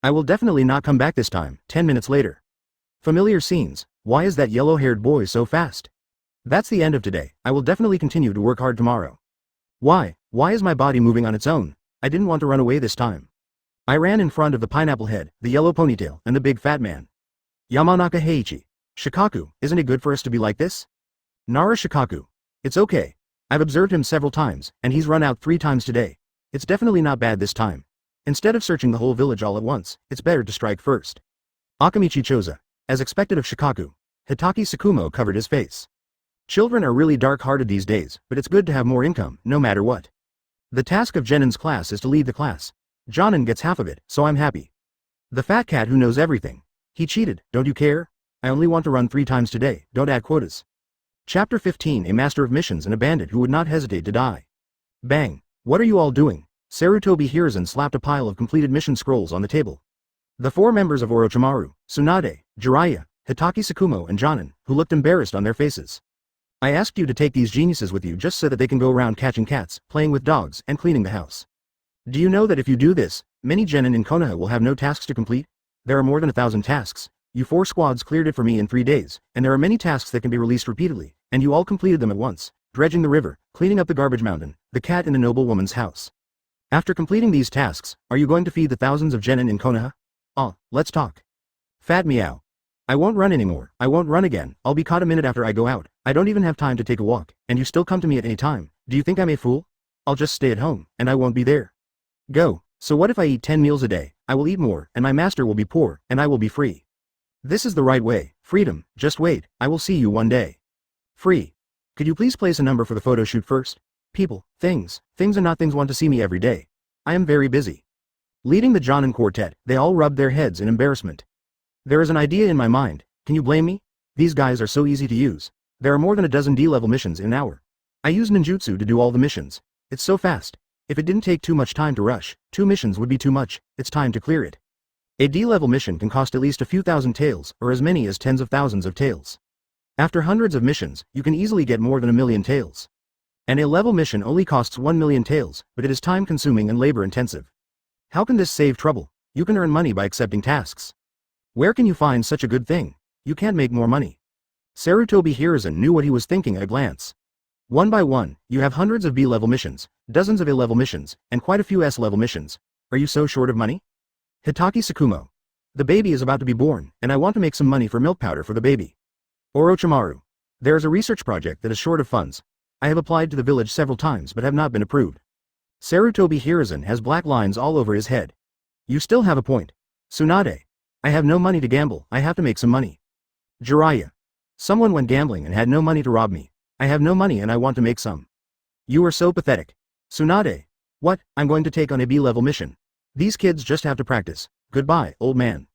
I will definitely not come back this time, 10 minutes later. Familiar scenes, why is that yellow-haired boy so fast? That's the end of today, I will definitely continue to work hard tomorrow. Why is my body moving on its own? I didn't want to run away this time. I ran in front of the pineapple head, the yellow ponytail, and the big fat man. Yamanaka Heiichi. Shikaku, isn't it good for us to be like this? Nara Shikaku. It's okay. I've observed him several times, and he's run out 3 times today. It's definitely not bad this time. Instead of searching the whole village all at once, it's better to strike first. Akamichi Choza. As expected of Shikaku. Hitaki Tsukumo covered his face. Children are really dark-hearted these days, but it's good to have more income, no matter what. The task of Genin's class is to lead the class. Jonin gets half of it, so I'm happy. The fat cat who knows everything. He cheated, don't you care? I only want to run 3 times today, don't add quotas. Chapter 15. A master of missions and a bandit who would not hesitate to die. Bang. What are you all doing? Sarutobi Hiruzen slapped a pile of completed mission scrolls on the table. The 4 members of Orochimaru, Tsunade, Jiraiya, Hitaki Tsukumo and Jonin, who looked embarrassed on their faces. I asked you to take these geniuses with you just so that they can go around catching cats, playing with dogs, and cleaning the house. Do you know that if you do this, many genin in Konoha will have no tasks to complete? There are more than 1,000 tasks. You 4 squads cleared it for me in 3 days, and there are many tasks that can be released repeatedly, and you all completed them at once, dredging the river, cleaning up the garbage mountain, the cat in the noble woman's house. After completing these tasks, are you going to feed the thousands of genin in Konoha? Let's talk. Fat meow. I won't run anymore, I won't run again, I'll be caught a minute after I go out, I don't even have time to take a walk, and you still come to me at any time, do you think I'm a fool? I'll just stay at home, and I won't be there. Go. So what if I eat 10 meals a day? I will eat more, and my master will be poor, and I will be free. This is the right way, freedom, just wait, I will see you one day. Free. Could you please place a number for the photo shoot first? People, things and not things want to see me every day. I am very busy. Leading the Jonin quartet, they all rubbed their heads in embarrassment. There is an idea in my mind, can you blame me? These guys are so easy to use. There are more than a dozen D-level missions in an hour. I use ninjutsu to do all the missions. It's so fast. If it didn't take too much time to rush, 2 missions would be too much, it's time to clear it. A D-level mission can cost at least a few thousand taels, or as many as tens of thousands of taels. After hundreds of missions, you can easily get more than 1,000,000 taels. An A-level mission only costs 1,000,000 taels, but it is time-consuming and labor-intensive. How can this save trouble? You can earn money by accepting tasks. Where can you find such a good thing? You can't make more money. Sarutobi Hiruzen knew what he was thinking at a glance. One by one, you have hundreds of B-level missions, dozens of A-level missions, and quite a few S-level missions. Are you so short of money? Hitaki Tsukumo. The baby is about to be born, and I want to make some money for milk powder for the baby. Orochimaru. There is a research project that is short of funds. I have applied to the village several times but have not been approved. Sarutobi Hiruzen has black lines all over his head. You still have a point. Tsunade. I have no money to gamble, I have to make some money. Jiraiya. Someone went gambling and had no money to rob me. I have no money and I want to make some. You are so pathetic. Tsunade. What, I'm going to take on a B-level mission. These kids just have to practice. Goodbye, old man.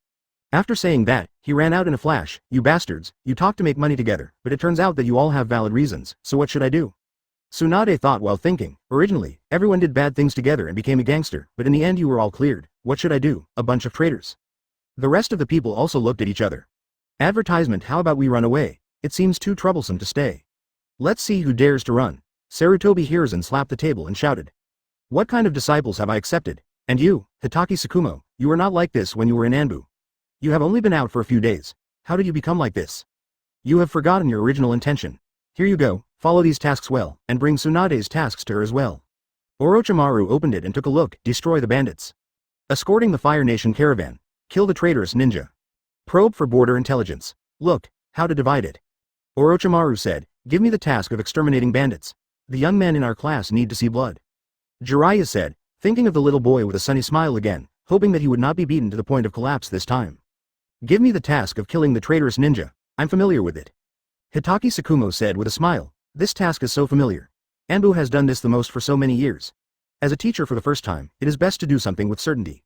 After saying that, he ran out in a flash. You bastards, you talk to make money together, but it turns out that you all have valid reasons, so what should I do? Tsunade thought while thinking, originally, everyone did bad things together and became a gangster, but in the end you were all cleared. What should I do? A bunch of traitors. The rest of the people also looked at each other. Advertisement, how about we run away? It seems too troublesome to stay. Let's see who dares to run. Sarutobi Hiruzen slapped the table and shouted. What kind of disciples have I accepted? And you, Hitaki Tsukumo, you were not like this when you were in Anbu. You have only been out for a few days. How did you become like this? You have forgotten your original intention. Here you go, follow these tasks well, and bring Tsunade's tasks to her as well. Orochimaru opened it and took a look. Destroy the bandits. Escorting the Fire Nation caravan. Kill the traitorous ninja. Probe for border intelligence. Look, how to divide it. Orochimaru said, give me the task of exterminating bandits. The young men in our class need to see blood. Jiraiya said, thinking of the little boy with a sunny smile again, hoping that he would not be beaten to the point of collapse this time. Give me the task of killing the traitorous ninja. I'm familiar with it. Hitaki Tsukumo said with a smile, this task is so familiar. Anbu has done this the most for so many years. As a teacher for the first time, it is best to do something with certainty.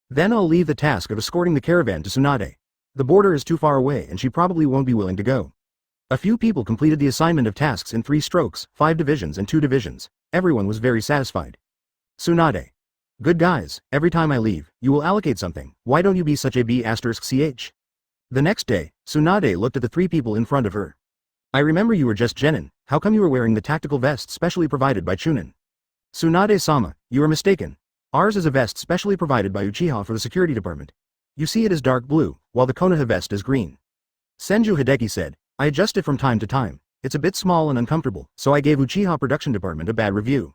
Then I'll leave the task of escorting the caravan to Tsunade. The border is too far away and she probably won't be willing to go. A few people completed the assignment of tasks in 3 strokes, 5 divisions and 2 divisions. Everyone was very satisfied. Tsunade. Good guys, every time I leave, you will allocate something. Why don't you be such a B***ch? The next day, Tsunade looked at the 3 people in front of her. I remember you were just genin, how come you were wearing the tactical vest specially provided by Chunin? Tsunade-sama, you are mistaken. Ours is a vest specially provided by Uchiha for the security department. You see it is dark blue, while the Konoha vest is green. Senju Hideki said, I adjust it from time to time. It's a bit small and uncomfortable, so I gave Uchiha Production Department a bad review.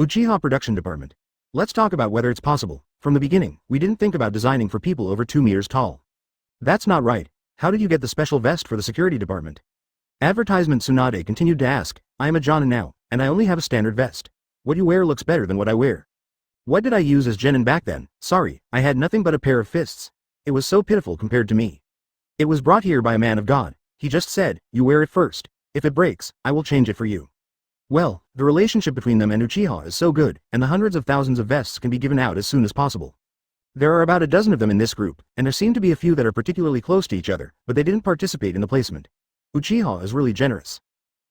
Uchiha Production Department. Let's talk about whether it's possible. From the beginning, we didn't think about designing for people over 2 meters tall. That's not right. How did you get the special vest for the security department? Advertisement Tsunade continued to ask, I am a Jonin now, and I only have a standard vest. What you wear looks better than what I wear. What did I use as genin back then? Sorry, I had nothing but a pair of fists. It was so pitiful compared to me. It was brought here by a man of God. He just said, you wear it first. If it breaks, I will change it for you. Well, the relationship between them and Uchiha is so good, and the hundreds of thousands of vests can be given out as soon as possible. There are about a dozen of them in this group, and there seem to be a few that are particularly close to each other, but they didn't participate in the placement. Uchiha is really generous.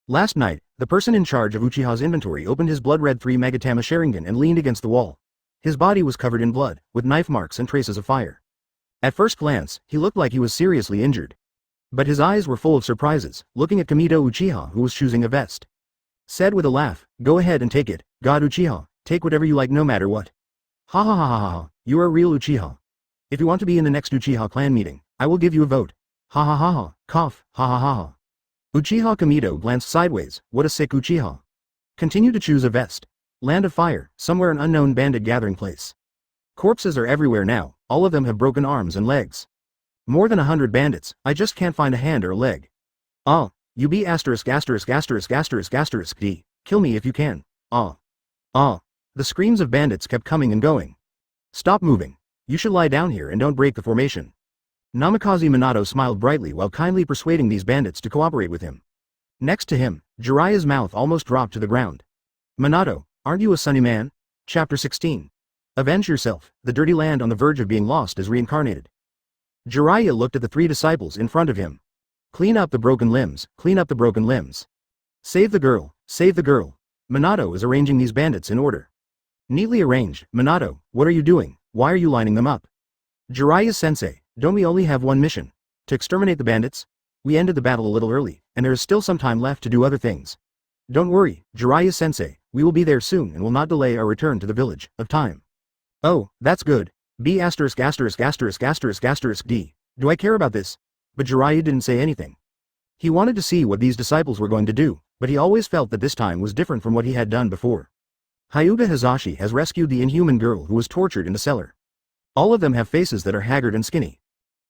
Last night, the person in charge of Uchiha's inventory opened his blood-red 3 Magatama Sharingan and leaned against the wall. His body was covered in blood, with knife marks and traces of fire. At first glance, he looked like he was seriously injured. But his eyes were full of surprises, looking at Kamito Uchiha who was choosing a vest. Said with a laugh, go ahead and take it, God Uchiha, take whatever you like no matter what. Ha ha ha ha ha, you are a real Uchiha. If you want to be in the next Uchiha clan meeting, I will give you a vote. Ha ha ha ha, cough, ha ha ha ha. Uchiha Kamito glanced sideways, what a sick Uchiha. Continue to choose a vest. Land of Fire, somewhere an unknown bandit gathering place. Corpses are everywhere now, all of them have broken arms and legs. More than 100 bandits, I just can't find a hand or a leg. Ah, you be asterisk asterisk asterisk asterisk asterisk D, kill me if you can. Ah. Ah. The screams of bandits kept coming and going. Stop moving. You should lie down here and don't break the formation. Namikaze Minato smiled brightly while kindly persuading these bandits to cooperate with him. Next to him, Jiraiya's mouth almost dropped to the ground. Minato, aren't you a sunny man? Chapter 16. Avenge yourself, the dirty land on the verge of being lost is reincarnated. Jiraiya looked at the 3 disciples in front of him. Clean up the broken limbs, clean up the broken limbs. Save the girl, save the girl. Minato is arranging these bandits in order. Neatly arranged, Minato, what are you doing? Why are you lining them up? Jiraiya-sensei, don't we only have one mission? To exterminate the bandits? We ended the battle a little early, and there is still some time left to do other things. Don't worry, Jiraiya-sensei, we will be there soon and will not delay our return to the village of time. Oh, that's good. B asterisk asterisk asterisk asterisk asterisk D. Do I care about this? But Jiraiya didn't say anything. He wanted to see what these disciples were going to do, but he always felt that this time was different from what he had done before. Hyuga Hizashi has rescued the inhuman girl who was tortured in the cellar. All of them have faces that are haggard and skinny.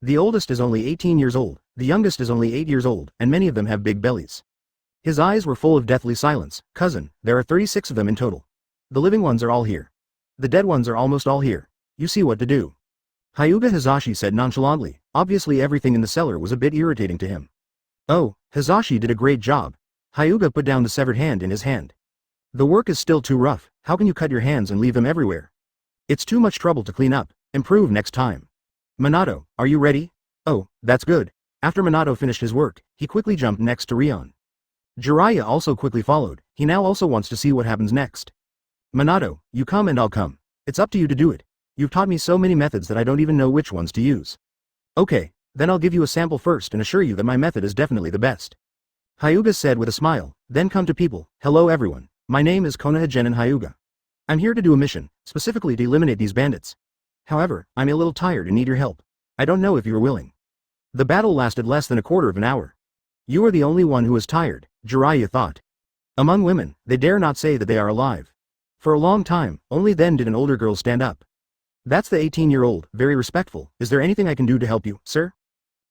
The oldest is only 18 years old, the youngest is only 8 years old, and many of them have big bellies. His eyes were full of deathly silence. Cousin, there are 36 of them in total. The living ones are all here. The dead ones are almost all here. You see what to do. Hyuga Hizashi said nonchalantly. Obviously everything in the cellar was a bit irritating to him. Oh, Hizashi did a great job. Hyuga put down the severed hand in his hand. The work is still too rough. How can you cut your hands and leave them everywhere? It's too much trouble to clean up. Improve next time. Minato, are you ready? Oh, that's good. After Minato finished his work, he quickly jumped next to Rion. Jiraiya also quickly followed. He now also wants to see what happens next. Minato, you come and I'll come. It's up to you to do it. You've taught me so many methods that I don't even know which ones to use. Okay, then I'll give you a sample first and assure you that my method is definitely the best. Hyuga said with a smile, then come to people. Hello everyone. My name is Konoha Genin Hyuga. I'm here to do a mission, specifically to eliminate these bandits. However, I'm a little tired and need your help. I don't know if you are willing. The battle lasted less than a quarter of an hour. You are the only one who is tired, Jiraiya thought. Among women, they dare not say that they are alive. For a long time, only then did an older girl stand up. That's the 18-year-old, very respectful. Is there anything I can do to help you, sir?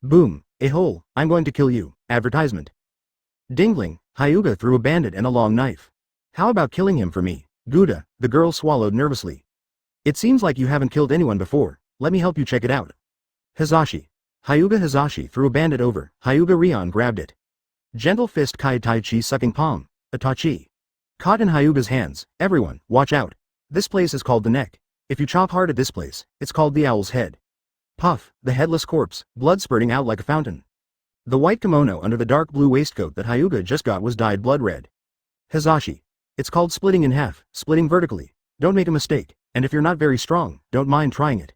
Boom, a hole, I'm going to kill you, advertisement. Dingling, Hyuga threw a bandit and a long knife. How about killing him for me? Gouda, the girl swallowed nervously. It seems like you haven't killed anyone before, let me help you check it out. Hizashi. Hyuga Hizashi threw a bandit over, Hyuga Rion grabbed it. Gentle fist Kai Tai Chi sucking palm, Itachi. Caught in Hyuga's hands, everyone, watch out. This place is called the neck. If you chop hard at this place, it's called the owl's head. Puff, the headless corpse, blood spurting out like a fountain. The white kimono under the dark blue waistcoat that Hyuga just got was dyed blood red. Hizashi. It's called splitting in half, splitting vertically. Don't make a mistake, and if you're not very strong, don't mind trying it.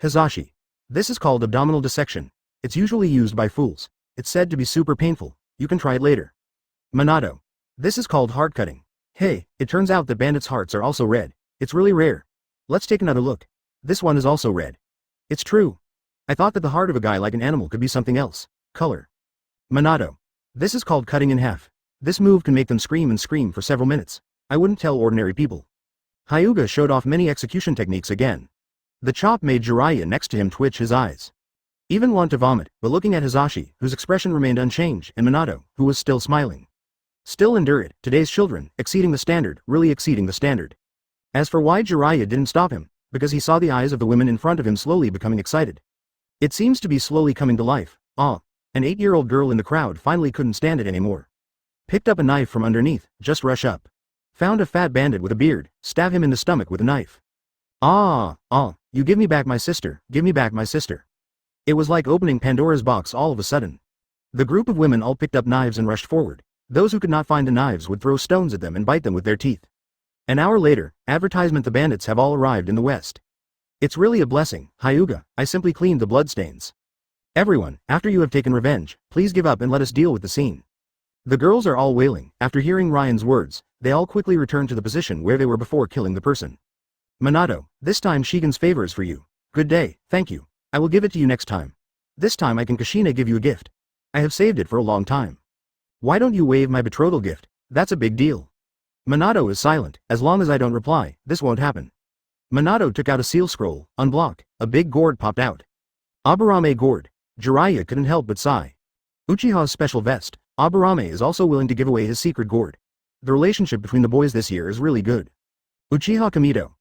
Hizashi. This is called abdominal dissection. It's usually used by fools. It's said to be super painful. You can try it later. Minato. This is called heart cutting. Hey, it turns out that bandits' hearts are also red. It's really rare. Let's take another look. This one is also red. It's true. I thought that the heart of a guy like an animal could be something else. Color. Minato. This is called cutting in half. This move can make them scream and scream for several minutes. I wouldn't tell ordinary people. Hyuga showed off many execution techniques again. The chop made Jiraiya next to him twitch his eyes. Even want to vomit, but looking at Hisashi, whose expression remained unchanged, and Minato, who was still smiling. Still endure it, today's children, exceeding the standard, really exceeding the standard. As for why Jiraiya didn't stop him, because he saw the eyes of the women in front of him slowly becoming excited. It seems to be slowly coming to life. An 8-year-old girl in the crowd finally couldn't stand it anymore. Picked up a knife from underneath, just rush up. Found a fat bandit with a beard, stab him in the stomach with a knife. You give me back my sister, give me back my sister. It was like opening Pandora's box all of a sudden. The group of women all picked up knives and rushed forward. Those who could not find the knives would throw stones at them and bite them with their teeth. An hour later, advertisement: the bandits have all arrived in the west. It's really a blessing, Hyuga, I simply cleaned the bloodstains. Everyone, after you have taken revenge, please give up and let us deal with the scene. The girls are all wailing. After hearing Ryan's words, they all quickly return to the position where they were before killing the person. Minato, this time Shigen's favor is for you. Good day, thank you. I will give it to you next time. This time I can Kushina give you a gift. I have saved it for a long time. Why don't you waive my betrothal gift? That's a big deal. Minato is silent. As long as I don't reply, this won't happen. Minato took out a seal scroll. Unblock. A big gourd popped out. Aburame gourd. Jiraiya couldn't help but sigh. Uchiha's special vest. Aburame is also willing to give away his secret gourd. The relationship between the boys this year is really good. Uchiha Kamito.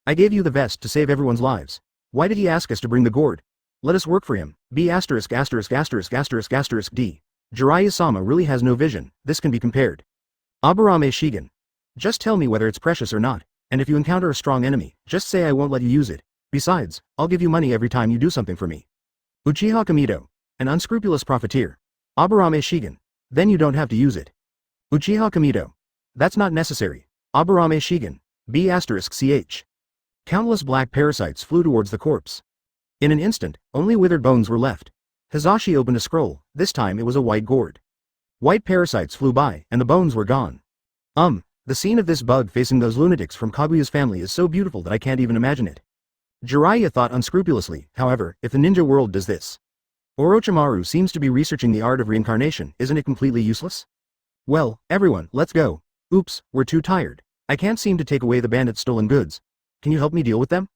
I gave you the vest to save everyone's lives. Why did he ask us to bring the gourd? Let us work for him. B******************. D. Jiraiya-sama really has no vision. This can be compared. Aburame Shigen. Just tell me whether it's precious or not, and if you encounter a strong enemy, just say I won't let you use it. Besides, I'll give you money every time you do something for me. Uchiha Kamito. An unscrupulous profiteer. Aburame Shigen. Then you don't have to use it. Uchiha Kamito. That's not necessary. Aburame Shigen. B****ch. Countless black parasites flew towards the corpse. In an instant, only withered bones were left. Hisashi opened a scroll. This time it was a white gourd. White parasites flew by, and the bones were gone. The scene of this bug facing those lunatics from Kaguya's family is so beautiful that I can't even imagine it. Jiraiya thought unscrupulously, however, if the ninja world does this. Orochimaru seems to be researching the art of reincarnation, isn't it completely useless? Well, everyone, let's go. Oops, we're too tired. I can't seem to take away the bandits' stolen goods. Can you help me deal with them?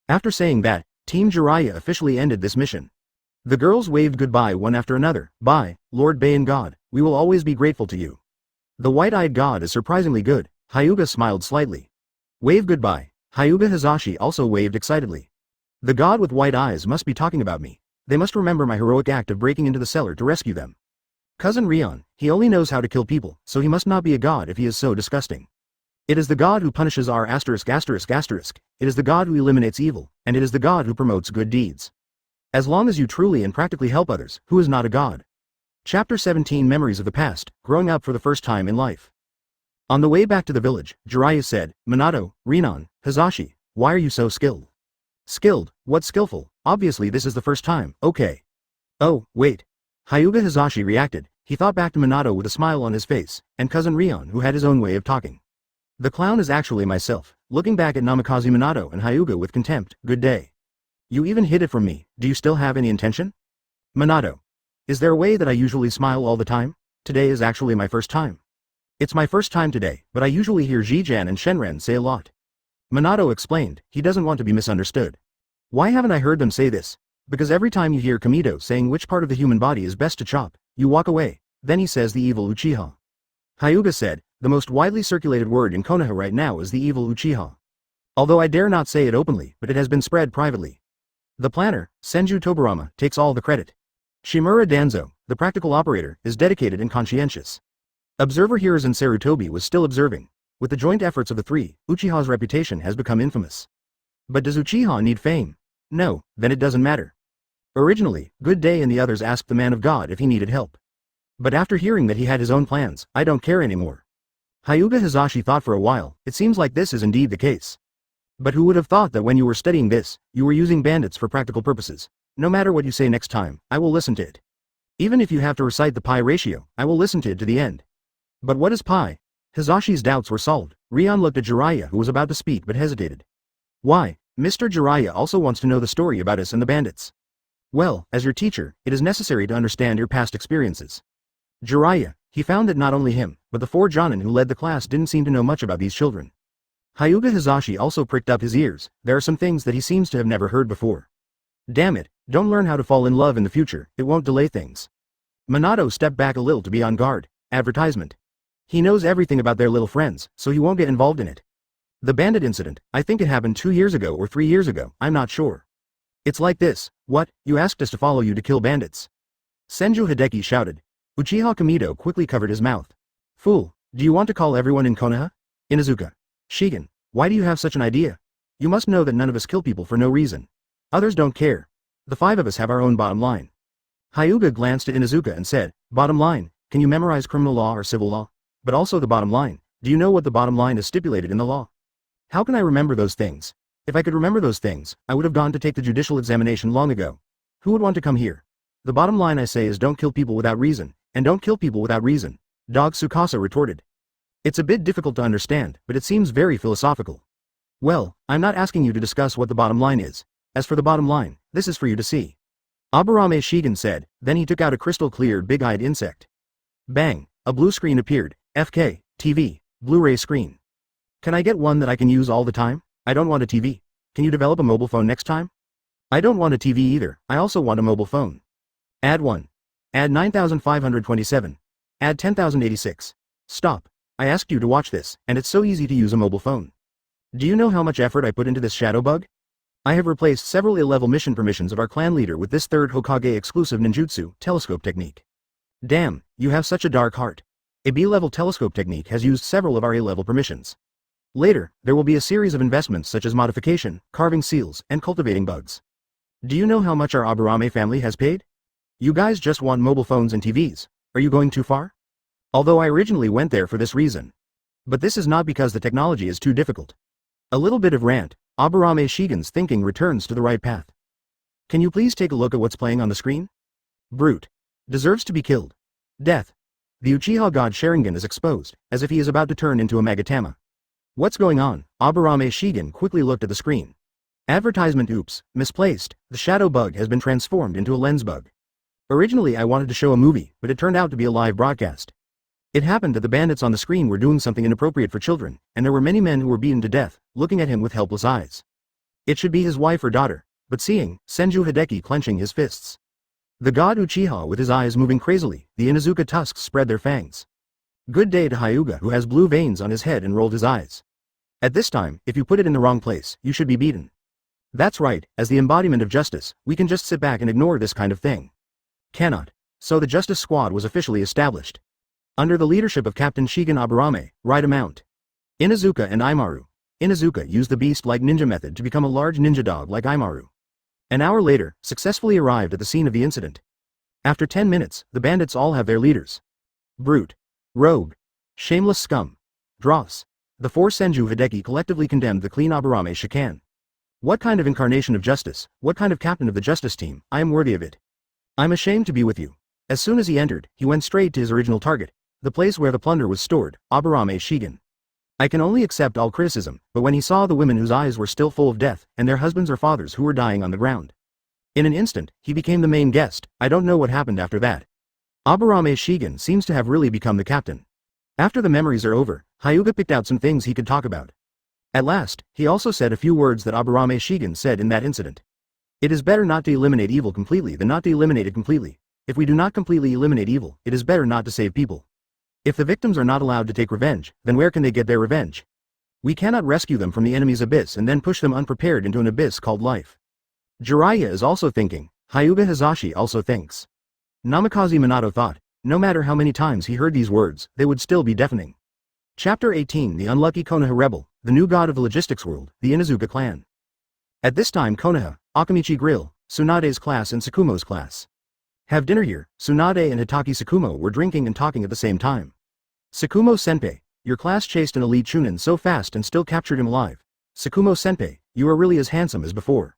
After saying that, Team Jiraiya officially ended this mission. The girls waved goodbye one after another. Bye, Lord Baiyan God, we will always be grateful to you. The white-eyed god is surprisingly good. Hyuga smiled slightly. Wave goodbye. Hyuga Hisashi also waved excitedly. The god with white eyes must be talking about me. They must remember my heroic act of breaking into the cellar to rescue them. Cousin Rion, he only knows how to kill people, so he must not be a god if he is so disgusting. It is the god who punishes our *******. It is the god who eliminates evil, and it is the god who promotes good deeds. As long as you truly and practically help others, who is not a god? Chapter 17 Memories of the Past, Growing Up for the First Time in Life. On the way back to the village, Jiraiya said, Minato, Rinon, Hisashi, why are you so skilled? Skilled? What skillful? Obviously this is the first time, okay. Oh, wait. Hyuga Hisashi reacted. He thought back to Minato with a smile on his face, and cousin Rion who had his own way of talking. The clown is actually myself, looking back at Namikaze Minato and Hyuga with contempt. Good day. You even hid it from me, do you still have any intention? Minato. Is there a way that I usually smile all the time? Today is actually my first time. It's my first time today, but I usually hear Jijan and Shenren say a lot. Minato explained, he doesn't want to be misunderstood. Why haven't I heard them say this? Because every time you hear Kamito saying which part of the human body is best to chop, you walk away, then he says the evil Uchiha. Hyuga said, the most widely circulated word in Konoha right now is the evil Uchiha. Although I dare not say it openly, but it has been spread privately. The planner, Senju Tobarama, takes all the credit. Shimura Danzo, the practical operator, is dedicated and conscientious. Observer Hiruzen Sarutobi was still observing. With the joint efforts of the three, Uchiha's reputation has become infamous. But does Uchiha need fame? No, then it doesn't matter. Originally, Good Day and the others asked the man of God if he needed help. But after hearing that he had his own plans, I don't care anymore. Hyuga Hisashi thought for a while. It seems like this is indeed the case. But who would have thought that when you were studying this, you were using bandits for practical purposes? No matter what you say next time, I will listen to it. Even if you have to recite the pi ratio, I will listen to it to the end. But what is pi? Hisashi's doubts were solved. Rion looked at Jiraiya who was about to speak but hesitated. Why? Mr. Jiraiya also wants to know the story about us and the bandits. Well, as your teacher, it is necessary to understand your past experiences. Jiraiya, he found that not only him, but the 4 Jonin who led the class didn't seem to know much about these children. Hyuga Hizashi also pricked up his ears. There are some things that he seems to have never heard before. Damn it, don't learn how to fall in love in the future, it won't delay things. Minato stepped back a little to be on guard. Advertisement. He knows everything about their little friends, so he won't get involved in it. The bandit incident, I think it happened 2 years ago or 3 years ago, I'm not sure. It's like this, what, you asked us to follow you to kill bandits? Senju Hideki shouted. Uchiha Kamido quickly covered his mouth. Fool, do you want to call everyone in Konoha? Inuzuka. Shigen, why do you have such an idea? You must know that none of us kill people for no reason. Others don't care. The 5 of us have our own bottom line. Hyuga glanced at Inuzuka and said, bottom line, can you memorize criminal law or civil law? But also the bottom line, do you know what the bottom line is stipulated in the law? How can I remember those things? If I could remember those things, I would have gone to take the judicial examination long ago. Who would want to come here? The bottom line I say is don't kill people without reason, and don't kill people without reason, Dog Tsukasa retorted. It's a bit difficult to understand, but it seems very philosophical. Well, I'm not asking you to discuss what the bottom line is. As for the bottom line, this is for you to see. Aburame Shigen said, then he took out a crystal-clear big-eyed insect. Bang, a blue screen appeared, FK, TV, Blu-ray screen. Can I get one that I can use all the time? I don't want a TV. Can you develop a mobile phone next time? I don't want a TV either, I also want a mobile phone. Add 1. Add 9527. Add 10086. Stop. I asked you to watch this, and it's so easy to use a mobile phone. Do you know how much effort I put into this shadow bug? I have replaced several A-level mission permissions of our clan leader with this third Hokage exclusive ninjutsu, telescope technique. Damn, you have such a dark heart. A B-level telescope technique has used several of our A-level permissions. Later, there will be a series of investments such as modification, carving seals, and cultivating bugs. Do you know how much our Aburame family has paid? You guys just want mobile phones and TVs. Are you going too far? Although I originally went there for this reason. But this is not because the technology is too difficult. A little bit of rant, Aburame Shigen's thinking returns to the right path. Can you please take a look at what's playing on the screen? Brute. Deserves to be killed. Death. The Uchiha God Sharingan is exposed, as if he is about to turn into a Magatama. What's going on? Aburame Shigen quickly looked at the screen. Advertisement. Oops, misplaced, the shadow bug has been transformed into a lens bug. Originally I wanted to show a movie, but it turned out to be a live broadcast. It happened that the bandits on the screen were doing something inappropriate for children, and there were many men who were beaten to death, looking at him with helpless eyes. It should be his wife or daughter, but seeing, Senju Hideki clenching his fists. The god Uchiha with his eyes moving crazily, the Inuzuka tusks spread their fangs. Good day to Hyuga who has blue veins on his head and rolled his eyes. At this time, if you put it in the wrong place, you should be beaten. That's right, as the embodiment of justice, we can just sit back and ignore this kind of thing. Cannot. So the Justice Squad was officially established. Under the leadership of Captain Shigen Aburame, right amount. Inuzuka and Aimaru. Inuzuka used the beast-like ninja method to become a large ninja dog like Aimaru. An hour later, successfully arrived at the scene of the incident. After 10 minutes, the bandits all have their leaders. Brute. Rogue. Shameless scum. Dross. The 4 Senju Hideki collectively condemned the clean Aburame Shikan. What kind of incarnation of justice, what kind of captain of the justice team, I am worthy of it. I'm ashamed to be with you. As soon as he entered, he went straight to his original target, the place where the plunder was stored, Aburame Shigen. I can only accept all criticism, but when he saw the women whose eyes were still full of death, and their husbands or fathers who were dying on the ground. In an instant, he became the main guest. I don't know what happened after that. Aburame Shigen seems to have really become the captain. After the memories are over, Hyuga picked out some things he could talk about. At last, he also said a few words that Aburame Shigen said in that incident. It is better not to eliminate evil completely than not to eliminate it completely. If we do not completely eliminate evil, it is better not to save people. If the victims are not allowed to take revenge, then where can they get their revenge? We cannot rescue them from the enemy's abyss and then push them unprepared into an abyss called life. Jiraiya is also thinking. Hyuga Hizashi also thinks. Namikaze Minato thought, no matter how many times he heard these words, they would still be deafening. Chapter 18 The Unlucky Konoha Rebel, the new god of the logistics world, the Inuzuka clan. At this time Konoha, Akamichi Grill, Tsunade's class and Tsukumo's class. Have dinner here. Tsunade and Hitaki Tsukumo were drinking and talking at the same time. Tsukumo Senpai, your class chased an elite chunin so fast and still captured him alive. Tsukumo Senpai, you are really as handsome as before.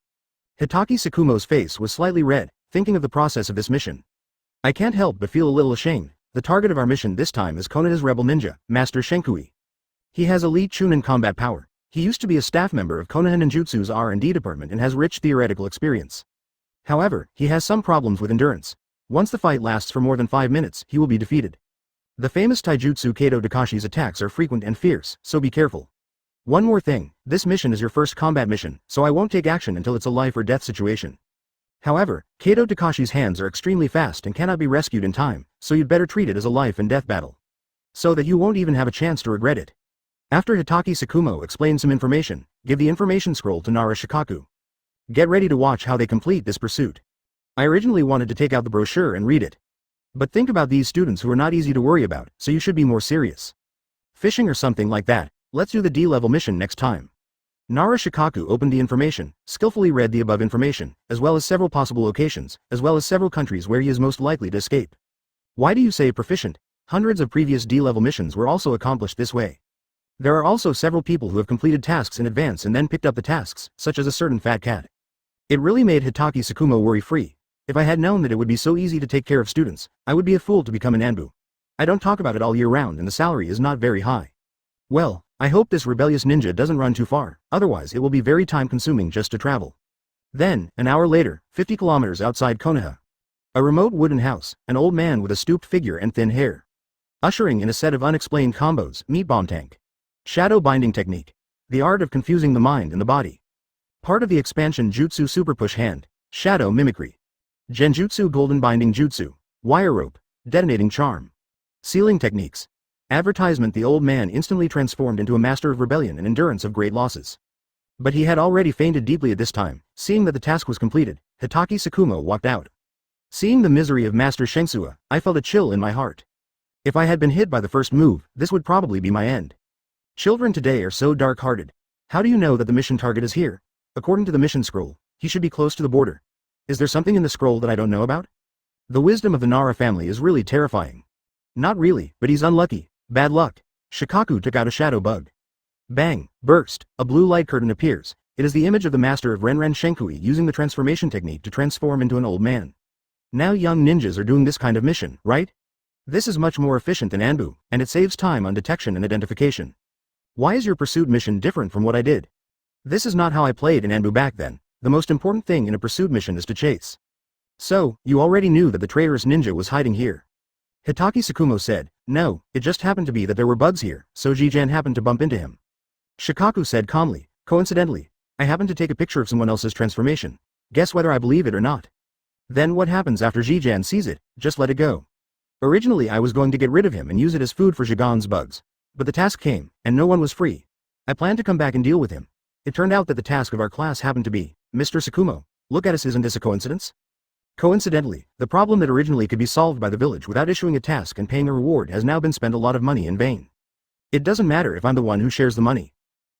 Hitaki Tsukumo's face was slightly red, thinking of the process of this mission. I can't help but feel a little ashamed. The target of our mission this time is Konoha's rebel ninja, Master Shenkui. He has elite chunin combat power. He used to be a staff member of Konoha Ninjutsu's R&D department and has rich theoretical experience. However, he has some problems with endurance. Once the fight lasts for more than 5 minutes, he will be defeated. The famous taijutsu Kato Dakashi's attacks are frequent and fierce, so be careful. One more thing, this mission is your first combat mission, so I won't take action until it's a life or death situation. However, Kato Takashi's hands are extremely fast and cannot be rescued in time, so you'd better treat it as a life and death battle. So that you won't even have a chance to regret it. After Hitaki Tsukumo explains some information, give the information scroll to Nara Shikaku. Get ready to watch how they complete this pursuit. I originally wanted to take out the brochure and read it. But think about these students who are not easy to worry about, so you should be more serious. Fishing or something like that, let's do the D-level mission next time. Nara Shikaku opened the information, skillfully read the above information, as well as several possible locations, as well as several countries where he is most likely to escape. Why do you say proficient? Hundreds of previous D-level missions were also accomplished this way. There are also several people who have completed tasks in advance and then picked up the tasks, such as a certain fat cat. It really made Hitaki Tsukumo worry-free. If I had known that it would be so easy to take care of students, I would be a fool to become an Anbu. I don't talk about it all year round and the salary is not very high. Well, I hope this rebellious ninja doesn't run too far, otherwise it will be very time-consuming just to travel. Then, an hour later, 50 kilometers outside Konoha. A remote wooden house, an old man with a stooped figure and thin hair. Ushering in a set of unexplained combos, meat bomb tank. Shadow binding technique. The art of confusing the mind and the body. Part of the expansion jutsu super push hand. Shadow mimicry. Genjutsu golden binding jutsu. Wire rope. Detonating charm. Sealing techniques. Advertisement. The old man instantly transformed into a master of rebellion and endurance of great losses. But he had already fainted deeply at this time. Seeing that the task was completed, Hitaki Tsukumo walked out. Seeing the misery of Master Shengsua, I felt a chill in my heart. If I had been hit by the first move, this would probably be my end. Children today are so dark-hearted. How do you know that the mission target is here? According to the mission scroll, he should be close to the border. Is there something in the scroll that I don't know about? The wisdom of the Nara family is really terrifying. Not really, but he's unlucky. Bad luck. Shikaku took out a shadow bug. Bang, burst, a blue light curtain appears. It is the image of the master of Renren Shenkui using the transformation technique to transform into an old man. Now young ninjas are doing this kind of mission, right? This is much more efficient than Anbu, and it saves time on detection and identification. Why is your pursuit mission different from what I did? This is not how I played in Anbu back then. The most important thing in a pursuit mission is to chase. So, you already knew that the traitorous ninja was hiding here. Hitaki Tsukumo said, no, it just happened to be that there were bugs here, so Jijan happened to bump into him. Shikaku said calmly, coincidentally, I happened to take a picture of someone else's transformation. Guess whether I believe it or not. Then what happens after Jijan sees it? Just let it go. Originally I was going to get rid of him and use it as food for Jigan's bugs. But the task came, and no one was free. I planned to come back and deal with him. It turned out that the task of our class happened to be, Mr. Tsukumo, look at us, isn't this a coincidence? Coincidentally, the problem that originally could be solved by the village without issuing a task and paying a reward has now been spent a lot of money in vain. It doesn't matter if I'm the one who shares the money.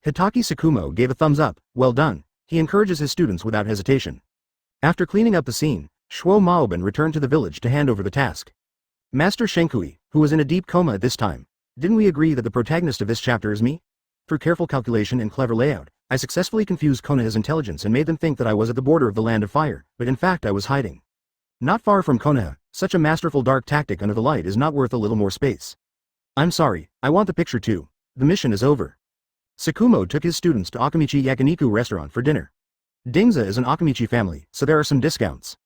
Hitaki Tsukumo gave a thumbs up, well done. He encourages his students without hesitation. After cleaning up the scene, Shuo Maoban returned to the village to hand over the task. Master Shenkui, who was in a deep coma at this time, didn't we agree that the protagonist of this chapter is me? Through careful calculation and clever layout, I successfully confused Konoha's intelligence and made them think that I was at the border of the Land of Fire, but in fact I was hiding. Not far from Konoha, such a masterful dark tactic under the light is not worth a little more space. I'm sorry, I want the picture too. The mission is over. Tsukumo took his students to Akamichi Yakiniku restaurant for dinner. Dingza is an Akamichi family, so there are some discounts.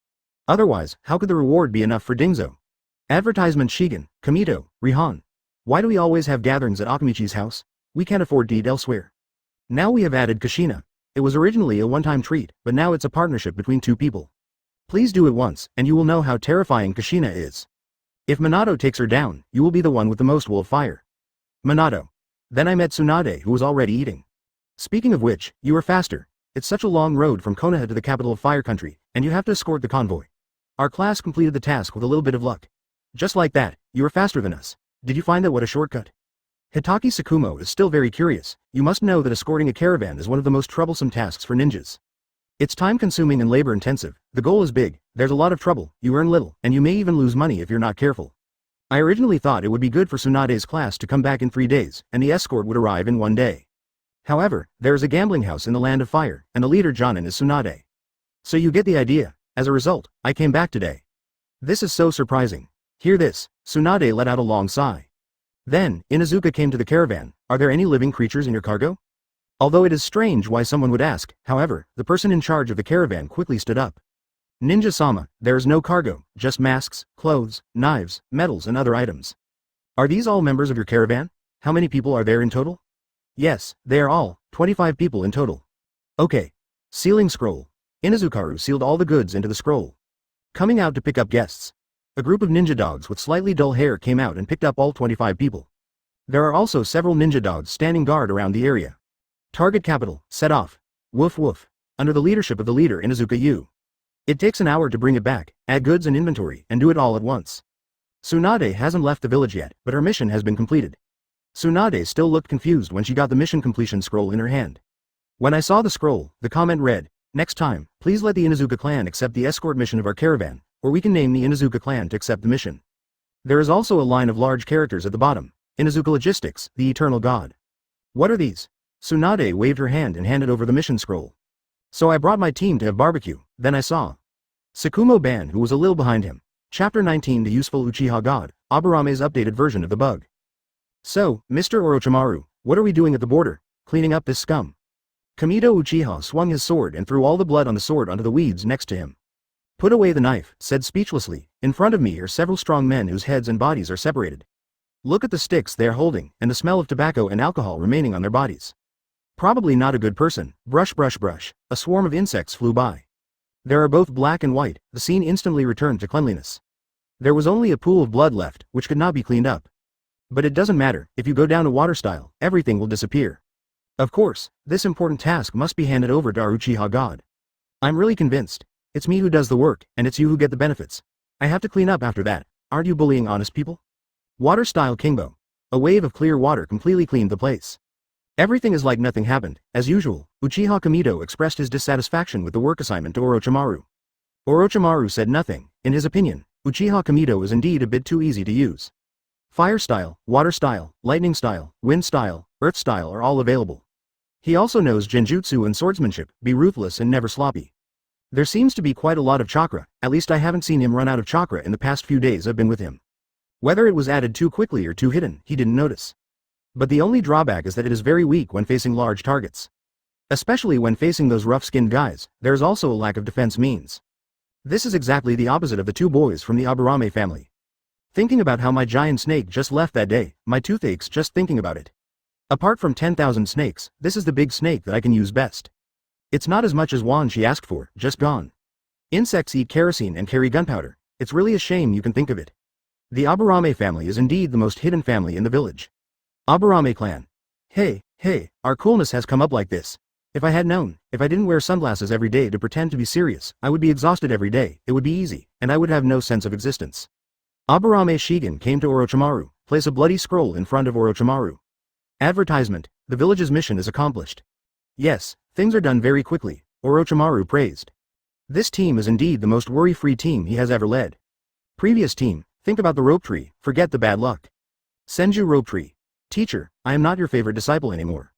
Otherwise, how could the reward be enough for Dingzo? Advertisement Shigen, Kamito, Rihan. Why do we always have gatherings at Akamichi's house? We can't afford to eat elsewhere. Now we have added Kushina. It was originally a one-time treat, but now it's a partnership between two people. Please do it once, and you will know how terrifying Kushina is. If Minato takes her down, you will be the one with the most will of fire. Minato. Then I met Tsunade, who was already eating. Speaking of which, you are faster. It's such a long road from Konoha to the capital of Fire Country, and you have to escort the convoy. Our class completed the task with a little bit of luck. Just like that, you are faster than us. Did you find that what a shortcut? Hitaki Tsukumo is still very curious. You must know that escorting a caravan is one of the most troublesome tasks for ninjas. It's time-consuming and labor-intensive. The goal is big, there's a lot of trouble, you earn little, and you may even lose money if you're not careful. I originally thought it would be good for Tsunade's class to come back in 3 days, and the escort would arrive in 1 day. However, there is a gambling house in the Land of Fire, and the leader Jonin is Tsunade. So you get the idea. As a result, I came back today. This is so surprising. Hear this, Tsunade let out a long sigh. Then, Inuzuka came to the caravan. Are there any living creatures in your cargo? Although it is strange why someone would ask, however, the person in charge of the caravan quickly stood up. Ninja-sama, there is no cargo, just masks, clothes, knives, metals and other items. Are these all members of your caravan? How many people are there in total? Yes, they are all, 25 people in total. Okay. Sealing scroll. Inazukaru sealed all the goods into the scroll. Coming out to pick up guests. A group of ninja dogs with slightly dull hair came out and picked up all 25 people. There are also several ninja dogs standing guard around the area. Target capital, set off. Woof woof. Under the leadership of the leader Inazuka Yu. It takes an hour to bring it back, add goods and inventory, and do it all at once. Tsunade hasn't left the village yet, but her mission has been completed. Tsunade still looked confused when she got the mission completion scroll in her hand. When I saw the scroll, the comment read, "Next time, please let the Inazuka clan accept the escort mission of our caravan, or we can name the Inazuka clan to accept the mission." There is also a line of large characters at the bottom. Inazuka Logistics, the Eternal God. What are these? Tsunade waved her hand and handed over the mission scroll. So I brought my team to have barbecue, then I saw Sakumo Ban, who was a little behind him. Chapter 19, The Useful Uchiha God, Aburame's updated version of the bug. So, Mr. Orochimaru, what are we doing at the border? Cleaning up this scum. Kamito Uchiha swung his sword and threw all the blood on the sword onto the weeds next to him. Put away the knife, said speechlessly. In front of me are several strong men whose heads and bodies are separated. Look at the sticks they are holding, and the smell of tobacco and alcohol remaining on their bodies. Probably not a good person. Brush brush brush. A swarm of insects flew by. There are both black and white. The scene instantly returned to cleanliness. There was only a pool of blood left, which could not be cleaned up. But it doesn't matter, if you go down to water style, everything will disappear. Of course, this important task must be handed over to our Uchiha God. I'm really convinced. It's me who does the work, and it's you who get the benefits. I have to clean up after that. Aren't you bullying honest people? Water style Kingbo. A wave of clear water completely cleaned the place. Everything is like nothing happened. As usual, Uchiha Kamito expressed his dissatisfaction with the work assignment to Orochimaru. Orochimaru said nothing. In his opinion, Uchiha Kamito is indeed a bit too easy to use. Fire style, water style, lightning style, wind style, earth style are all available. He also knows genjutsu and swordsmanship, be ruthless and never sloppy. There seems to be quite a lot of chakra, at least I haven't seen him run out of chakra in the past few days I've been with him. Whether it was added too quickly or too hidden, he didn't notice. But the only drawback is that it is very weak when facing large targets. Especially when facing those rough-skinned guys, there is also a lack of defense means. This is exactly the opposite of the two boys from the Aburame family. Thinking about how my giant snake just left that day, my tooth aches just thinking about it. Apart from 10,000 snakes, this is the big snake that I can use best. It's not as much as one she asked for, just gone. Insects eat kerosene and carry gunpowder. It's really a shame you can think of it. The Aburame family is indeed the most hidden family in the village. Aburame clan. Hey, our coolness has come up like this. If I had known, if I didn't wear sunglasses every day to pretend to be serious, I would be exhausted every day, it would be easy, and I would have no sense of existence. Aburame Shigen came to Orochimaru, place a bloody scroll in front of Orochimaru. Advertisement, the village's mission is accomplished. Yes, things are done very quickly, Orochimaru praised. This team is indeed the most worry-free team he has ever led. Previous team, think about the rope tree, forget the bad luck. Senju rope tree. Teacher, I am not your favorite disciple anymore.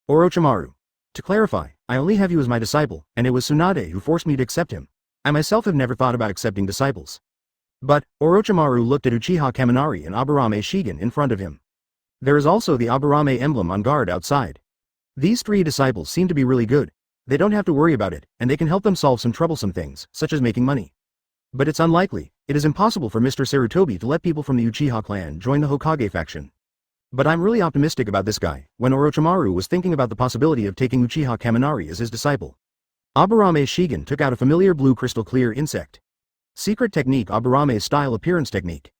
Orochimaru. To clarify, I only have you as my disciple, and it was Tsunade who forced me to accept him. I myself have never thought about accepting disciples. But, Orochimaru looked at Uchiha Kaminari and Aburame Shigen in front of him. There is also the Aburame emblem on guard outside. These three disciples seem to be really good. They don't have to worry about it, and they can help them solve some troublesome things, such as making money. But it's unlikely, it is impossible for Mr. Sarutobi to let people from the Uchiha clan join the Hokage faction. But I'm really optimistic about this guy, when Orochimaru was thinking about the possibility of taking Uchiha Kaminari as his disciple. Aburame Shigen took out a familiar blue crystal clear insect. Secret technique Aburame style appearance technique.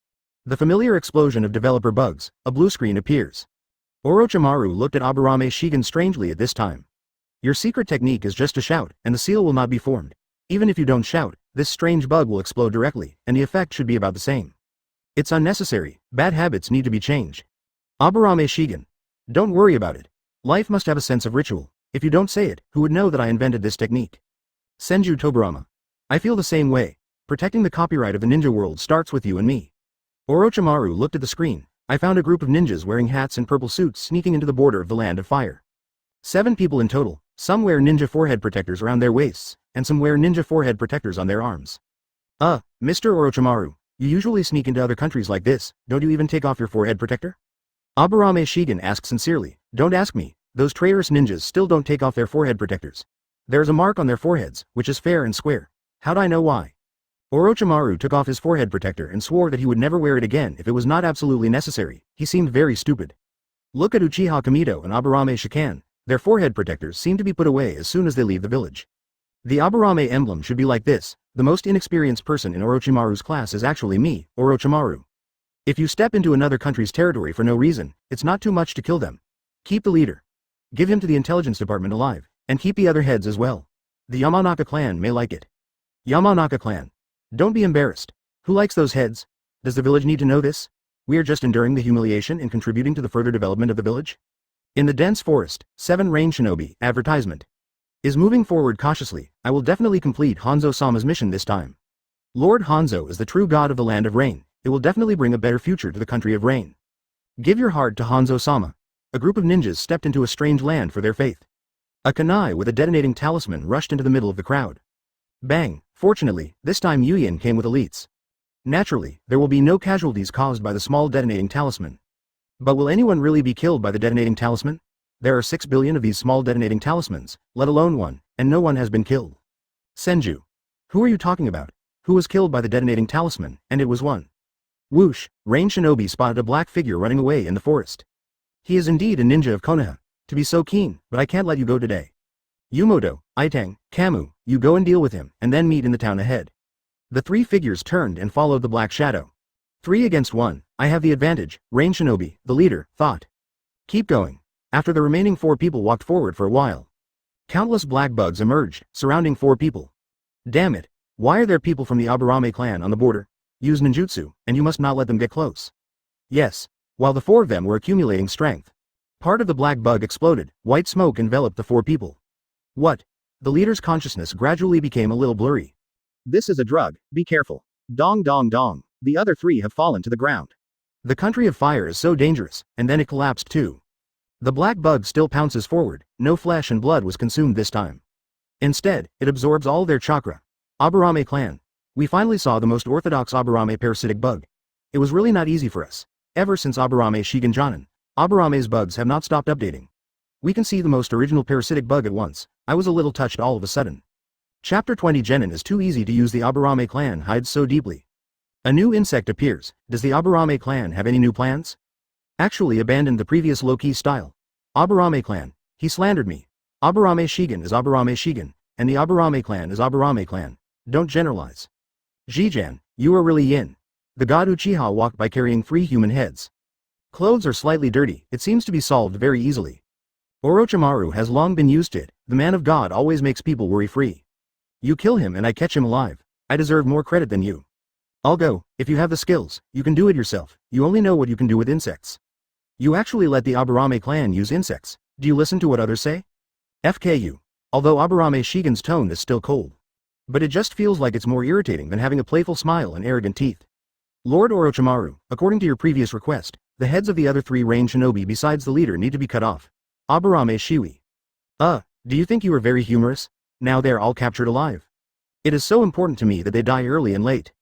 The familiar explosion of developer bugs, a blue screen appears. Orochimaru looked at Aburame Shigen strangely at this time. Your secret technique is just to shout, and the seal will not be formed. Even if you don't shout, this strange bug will explode directly, and the effect should be about the same. It's unnecessary, bad habits need to be changed. Aburame Shigen. Don't worry about it. Life must have a sense of ritual. If you don't say it, who would know that I invented this technique? Senju Toburama. I feel the same way. Protecting the copyright of the ninja world starts with you and me. Orochimaru looked at the screen. I found a group of ninjas wearing hats and purple suits sneaking into the border of the land of fire. 7 people in total. Some wear ninja forehead protectors around their waists, and some wear ninja forehead protectors on their arms. Mr. Orochimaru, you usually sneak into other countries like this, don't you even take off your forehead protector? Aburame Shigen asked sincerely. Don't ask me, those traitorous ninjas still don't take off their forehead protectors. There's a mark on their foreheads, which is fair and square. How'd I know why? Orochimaru took off his forehead protector and swore that he would never wear it again if it was not absolutely necessary. He seemed very stupid. Look at Uchiha Kamito and Aburame Shikan, their forehead protectors seem to be put away as soon as they leave the village. The Aburame emblem should be like this: the most inexperienced person in Orochimaru's class is actually me, Orochimaru. If you step into another country's territory for no reason, it's not too much to kill them. Keep the leader. Give him to the intelligence department alive, and keep the other heads as well. The Yamanaka clan may like it. Yamanaka clan. Don't be embarrassed. Who likes those heads? Does the village need to know this? We are just enduring the humiliation and contributing to the further development of the village. In the dense forest, 7 Rain Shinobi, advertisement. Is moving forward cautiously. I will definitely complete Hanzo-sama's mission this time. Lord Hanzo is the true god of the land of rain. It will definitely bring a better future to the country of rain. Give your heart to Hanzo-sama. A group of ninjas stepped into a strange land for their faith. A kunai with a detonating talisman rushed into the middle of the crowd. Bang! Fortunately, this time Yuyin came with elites. Naturally, there will be no casualties caused by the small detonating talisman. But will anyone really be killed by the detonating talisman? There are 6 billion of these small detonating talismans, let alone one, and no one has been killed. Senju. Who are you talking about? Who was killed by the detonating talisman, and it was one? Whoosh, Rain Shinobi spotted a black figure running away in the forest. He is indeed a ninja of Konoha. To be so keen, but I can't let you go today. Yumoto, Itang, Kamu, you go and deal with him, and then meet in the town ahead. The 3 figures turned and followed the black shadow. 3 against 1, I have the advantage, Rain Shinobi, the leader, thought. Keep going. After the remaining 4 people walked forward for a while. Countless black bugs emerged, surrounding 4 people. Damn it, why are there people from the Aburame clan on the border? Use ninjutsu, and you must not let them get close. Yes. While the 4 of them were accumulating strength. Part of the black bug exploded, white smoke enveloped the 4 people. What? The leader's consciousness gradually became a little blurry. This is a drug, be careful. Dong dong dong, the other 3 have fallen to the ground. The country of fire is so dangerous, and then it collapsed too. The black bug still pounces forward, no flesh and blood was consumed this time. Instead, it absorbs all their chakra. Aburame clan. We finally saw the most orthodox Aburame parasitic bug. It was really not easy for us. Ever since Aburame Shigenjanin, Aburame's bugs have not stopped updating. We can see the most original parasitic bug at once. I was a little touched all of a sudden. Chapter 20 Genin is too easy to use. The Aburame clan hides so deeply. A new insect appears. Does the Aburame clan have any new plans? Actually abandoned the previous low-key style. Aburame clan. He slandered me. Aburame Shigen is Aburame Shigen, and the Aburame clan is Aburame clan. Don't generalize. Jijan, you are really yin. The god Uchiha walked by carrying 3 human heads. Clothes are slightly dirty, it seems to be solved very easily. Orochimaru has long been used to it, the man of God always makes people worry-free. You kill him and I catch him alive. I deserve more credit than you. I'll go, if you have the skills, you can do it yourself, you only know what you can do with insects. You actually let the Aburame clan use insects. Do you listen to what others say? FKU. Although Aburame Shigen's tone is still cold. But it just feels like it's more irritating than having a playful smile and arrogant teeth. Lord Orochimaru, according to your previous request, the heads of the other 3 Rain Shinobi besides the leader need to be cut off. Aburame Shiwi. Do you think you are very humorous? Now they're all captured alive. It is so important to me that they die early and late.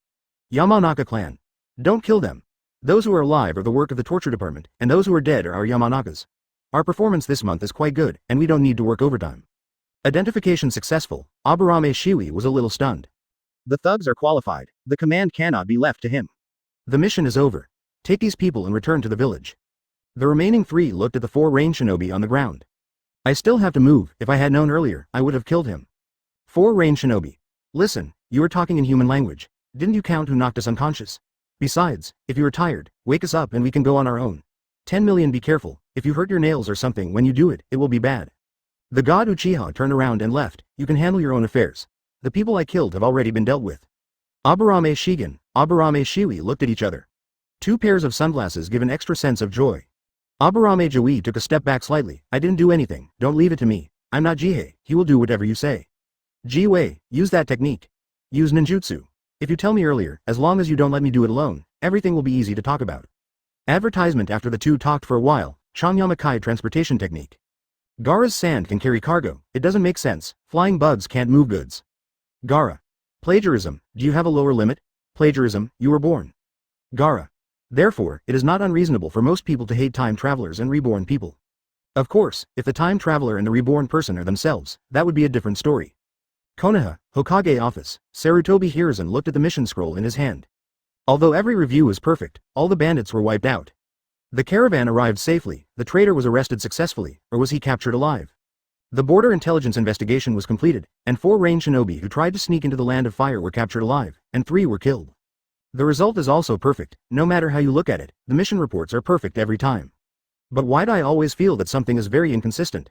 Yamanaka clan. Don't kill them. Those who are alive are the work of the torture department, and those who are dead are our Yamanakas. Our performance this month is quite good, and we don't need to work overtime. Identification successful. Aburame Shiwi was a little stunned. The thugs are qualified. The command cannot be left to him. The mission is over. Take these people and return to the village. The remaining 3 looked at the 4 Rain Shinobi on the ground. I still have to move. If I had known earlier, I would have killed him. 4 Rain Shinobi. Listen, you are talking in human language. Didn't you count who knocked us unconscious? Besides, if you are tired, wake us up and we can go on our own. 10 million. Be careful. If you hurt your nails or something when you do it, it will be bad. The god Uchiha turned around and left. You can handle your own affairs. The people I killed have already been dealt with. Aburame Shigen, Aburame Shiwi looked at each other. 2 pairs of sunglasses give an extra sense of joy. Aburame Jiwi took a step back slightly. I didn't do anything, don't leave it to me. I'm not Jihei, he will do whatever you say. Jiwei, use that technique. Use ninjutsu. If you tell me earlier, as long as you don't let me do it alone, everything will be easy to talk about. Advertisement. After the 2 talked for a while, Changyamakai transportation technique. Gaara's sand can carry cargo, it doesn't make sense, flying bugs can't move goods. Gaara. Plagiarism, do you have a lower limit? Plagiarism, you were born. Gaara. Therefore, it is not unreasonable for most people to hate time travelers and reborn people. Of course, if the time traveler and the reborn person are themselves, that would be a different story. Konoha, Hokage office, Sarutobi Hiruzen looked at the mission scroll in his hand. Although every review was perfect, all the bandits were wiped out. The caravan arrived safely, the traitor was arrested successfully, or was he captured alive? The border intelligence investigation was completed, and 4 range shinobi who tried to sneak into the land of fire were captured alive, and 3 were killed. The result is also perfect, no matter how you look at it, the mission reports are perfect every time. But why do I always feel that something is very inconsistent?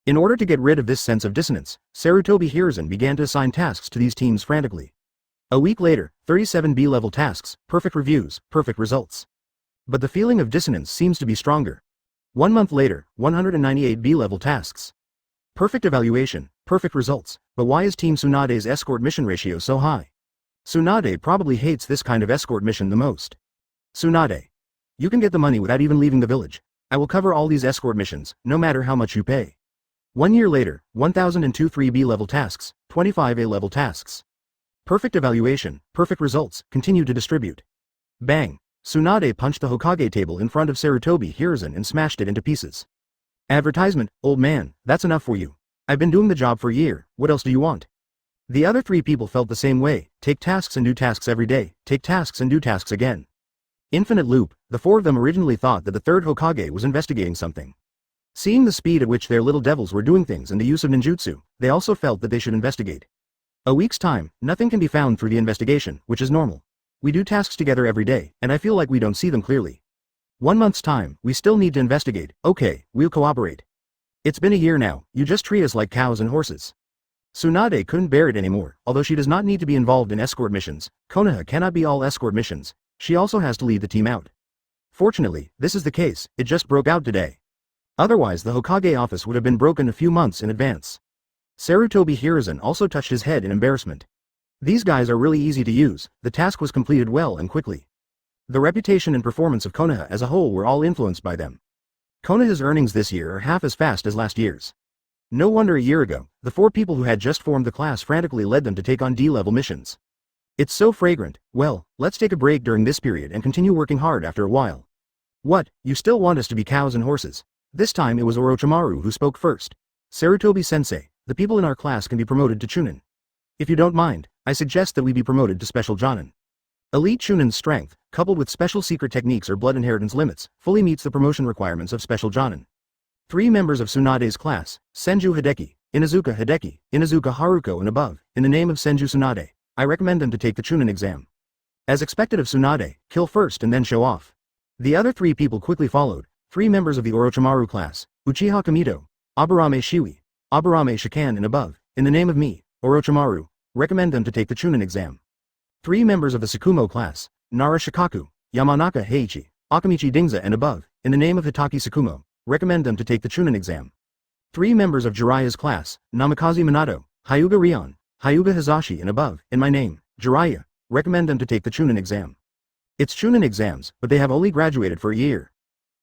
In order to get rid of this sense of dissonance, Sarutobi Hiruzen began to assign tasks to these teams frantically. A week later, 37 B-level tasks, perfect reviews, perfect results. But the feeling of dissonance seems to be stronger. 1 month later, 198 B-level tasks. Perfect evaluation, perfect results, but why is Team Tsunade's escort mission ratio so high? Tsunade probably hates this kind of escort mission the most. Tsunade. You can get the money without even leaving the village. I will cover all these escort missions, no matter how much you pay. 1 year later, 1002 3B level tasks, 25 A level tasks. Perfect evaluation, perfect results, continue to distribute. Bang! Tsunade punched the Hokage table in front of Sarutobi Hiruzen and smashed it into pieces. Advertisement, old man, that's enough for you. I've been doing the job for a year, what else do you want? The other 3 people felt the same way, take tasks and do tasks every day, take tasks and do tasks again. Infinite loop, the 4 of them originally thought that the 3rd Hokage was investigating something. Seeing the speed at which their little devils were doing things and the use of ninjutsu, they also felt that they should investigate. A week's time, nothing can be found through the investigation, which is normal. We do tasks together every day, and I feel like we don't see them clearly. 1 month's time, we still need to investigate, okay, we'll cooperate. It's been a year now, you just treat us like cows and horses. Tsunade couldn't bear it anymore, although she does not need to be involved in escort missions, Konoha cannot be all escort missions, she also has to lead the team out. Fortunately, this is the case, it just broke out today. Otherwise the Hokage office would have been broken a few months in advance. Sarutobi Hiruzen also touched his head in embarrassment. These guys are really easy to use, the task was completed well and quickly. The reputation and performance of Konoha as a whole were all influenced by them. Konoha's earnings this year are half as fast as last year's. No wonder a year ago, the 4 people who had just formed the class frantically led them to take on D-level missions. It's so fragrant, well, let's take a break during this period and continue working hard after a while. What, you still want us to be cows and horses? This time it was Orochimaru who spoke first. Sarutobi-sensei, the people in our class can be promoted to Chunin. If you don't mind, I suggest that we be promoted to Special Jonin. Elite Chunin's strength, coupled with special secret techniques or blood inheritance limits, fully meets the promotion requirements of Special Jonin. 3 members of Tsunade's class, Senju Hideki, Inuzuka Hideki, Inuzuka Haruko and above, in the name of Senju Tsunade, I recommend them to take the Chunin exam. As expected of Tsunade, kill first and then show off. The other 3 people quickly followed, 3 members of the Orochimaru class, Uchiha Kamito, Aburame Shiwi, Aburame Shikan and above, in the name of me, Orochimaru, recommend them to take the Chunin exam. 3 members of the Tsukumo class, Nara Shikaku, Yamanaka Heiichi, Akamichi Dingza and above, in the name of Hitaki Tsukumo, recommend them to take the Chunin exam. 3 members of Jiraiya's class, Namikaze Minato, Hyuga Rion, Hyuga Hizashi and above, in my name, Jiraiya, recommend them to take the Chunin exam. It's Chunin exams, but they have only graduated for a year.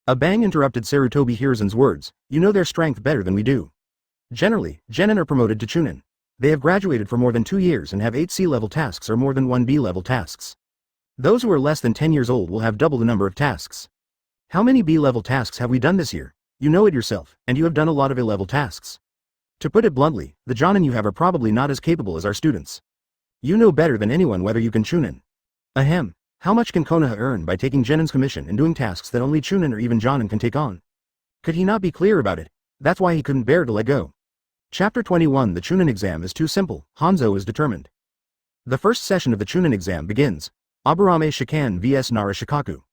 A bang interrupted Sarutobi Hiruzen's words, you know their strength better than we do. Generally, Genin are promoted to Chunin. They have graduated for more than 2 years and have 8 C-level tasks or more than 1 B-level tasks. Those who are less than 10 years old will have double the number of tasks. How many B-level tasks have we done this year? You know it yourself, and you have done a lot of A-level tasks. To put it bluntly, the Jonin you have are probably not as capable as our students. You know better than anyone whether you can Chunin. Ahem, how much can Konoha earn by taking Genin's commission and doing tasks that only Chunin or even Jonin can take on? Could he not be clear about it? That's why he couldn't bear to let go. Chapter 21 The Chunin exam is too simple, Hanzo is determined. The first session of the Chunin exam begins. Aburame Shikan vs Nara Shikaku.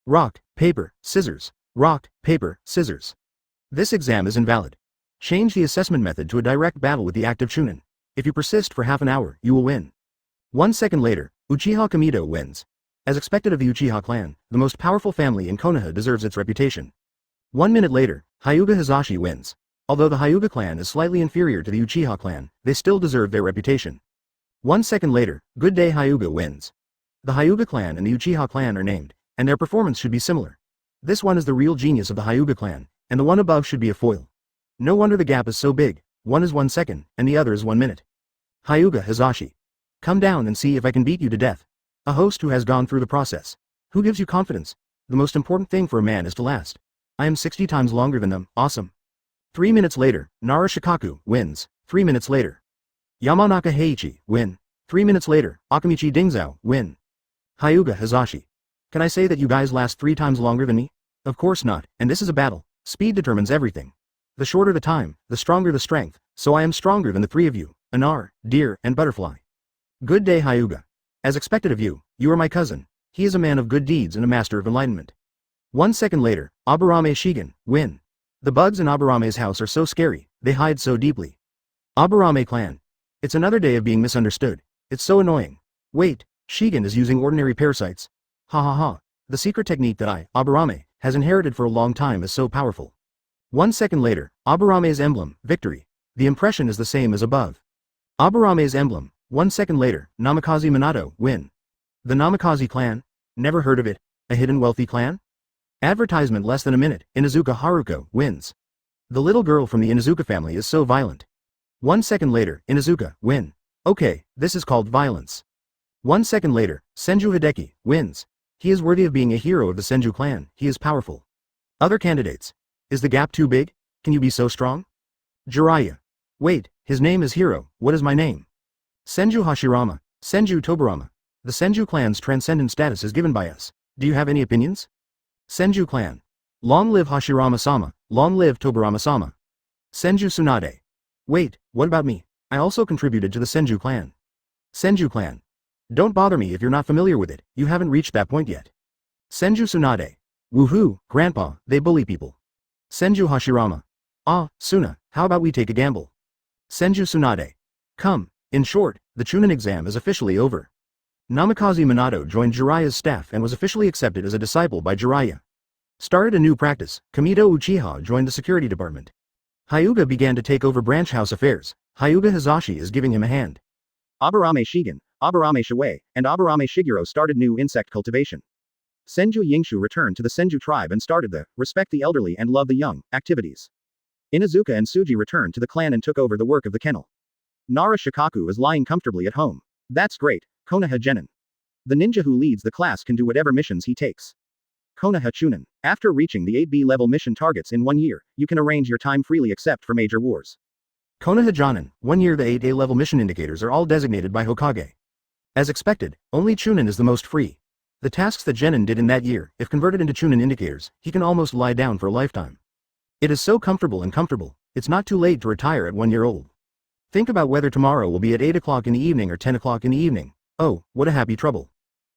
Rock, paper, scissors. Rock, paper, scissors. This exam is invalid. Change the assessment method to a direct battle with the active Chunin. If you persist for half an hour, you will win. 1 second later, Uchiha Kamito wins. As expected of the Uchiha clan, the most powerful family in Konoha deserves its reputation. 1 minute later, Hyuga Hizashi wins. Although the Hyuga clan is slightly inferior to the Uchiha clan, they still deserve their reputation. 1 second later, Good Day Hyuga wins. The Hyuga clan and the Uchiha clan are named, and their performance should be similar. This one is the real genius of the Hyuga clan, and the one above should be a foil. No wonder the gap is so big, one is 1 second, and the other is 1 minute. Hyuga Hizashi. Come down and see if I can beat you to death. A host who has gone through the process. Who gives you confidence? The most important thing for a man is to last. I am 60 times longer than them, awesome. 3 minutes later, Nara Shikaku wins. 3 minutes later. Yamanaka Heiichi win. 3 minutes later, Akamichi Dingzao win. Hyuga Hizashi. Can I say that you guys last 3 times longer than me? Of course not, and this is a battle. Speed determines everything. The shorter the time, the stronger the strength, so I am stronger than the three of you, Anar, Deer, and Butterfly. Good day Hyuga. As expected of you, you are my cousin. He is a man of good deeds and a master of enlightenment. 1 second later, Aburame Shigen, win. The bugs in Aburame's house are so scary, they hide so deeply. Aburame clan. It's another day of being misunderstood. It's so annoying. Wait, Shigen is using ordinary parasites. Ha ha ha. The secret technique that I, Aburame, has inherited for a long time is so powerful. 1 second later, Aburame's emblem, victory. The impression is the same as above. Aburame's emblem, 1 second later, Namikaze Minato, win. The Namikaze clan? Never heard of it. A hidden wealthy clan? Advertisement less than a minute, Inuzuka Haruko, wins. The little girl from the Inuzuka family is so violent. 1 second later, Inuzuka, win. Okay, this is called violence. 1 second later, Senju Hideki, wins. He is worthy of being a hero of the Senju clan, he is powerful. Other candidates. Is the gap too big? Can you be so strong? Jiraiya. Wait, his name is Hiro, what is my name? Senju Hashirama, Senju Tobarama. The Senju clan's transcendent status is given by us. Do you have any opinions? Senju clan. Long live Hashirama-sama, long live Tobarama-sama. Senju Tsunade. Wait, what about me? I also contributed to the Senju clan. Senju clan. Don't bother me if you're not familiar with it, you haven't reached that point yet. Senju Tsunade. Woohoo, grandpa, they bully people. Senju Hashirama. Ah, Suna, how about we take a gamble? Senju Tsunade. Come, in short, the Chunin exam is officially over. Namikaze Minato joined Jiraiya's staff and was officially accepted as a disciple by Jiraiya. Started a new practice, Kamito Uchiha joined the security department. Hyuga began to take over branch house affairs. Hyuga Hizashi is giving him a hand. Aburame Shigen, Aburame Shuei, and Aburame Shiguro started new insect cultivation. Senju Yingshu returned to the Senju tribe and started the respect the elderly and love the young activities. Inuzuka and Tsuji returned to the clan and took over the work of the kennel. Nara Shikaku is lying comfortably at home. That's great, Konoha Genin. The ninja who leads the class can do whatever missions he takes. Konoha Chunin. After reaching the 8B level mission targets in 1 year, you can arrange your time freely except for major wars. Konoha Jonin. 1 year the 8A level mission indicators are all designated by Hokage. As expected, only Chunin is the most free. The tasks that Genin did in that year, if converted into Chunin indicators, he can almost lie down for a lifetime. It is so comfortable and comfortable, it's not too late to retire at 1 year old. Think about whether tomorrow will be at 8 o'clock in the evening or 10 o'clock in the evening. Oh, what a happy trouble.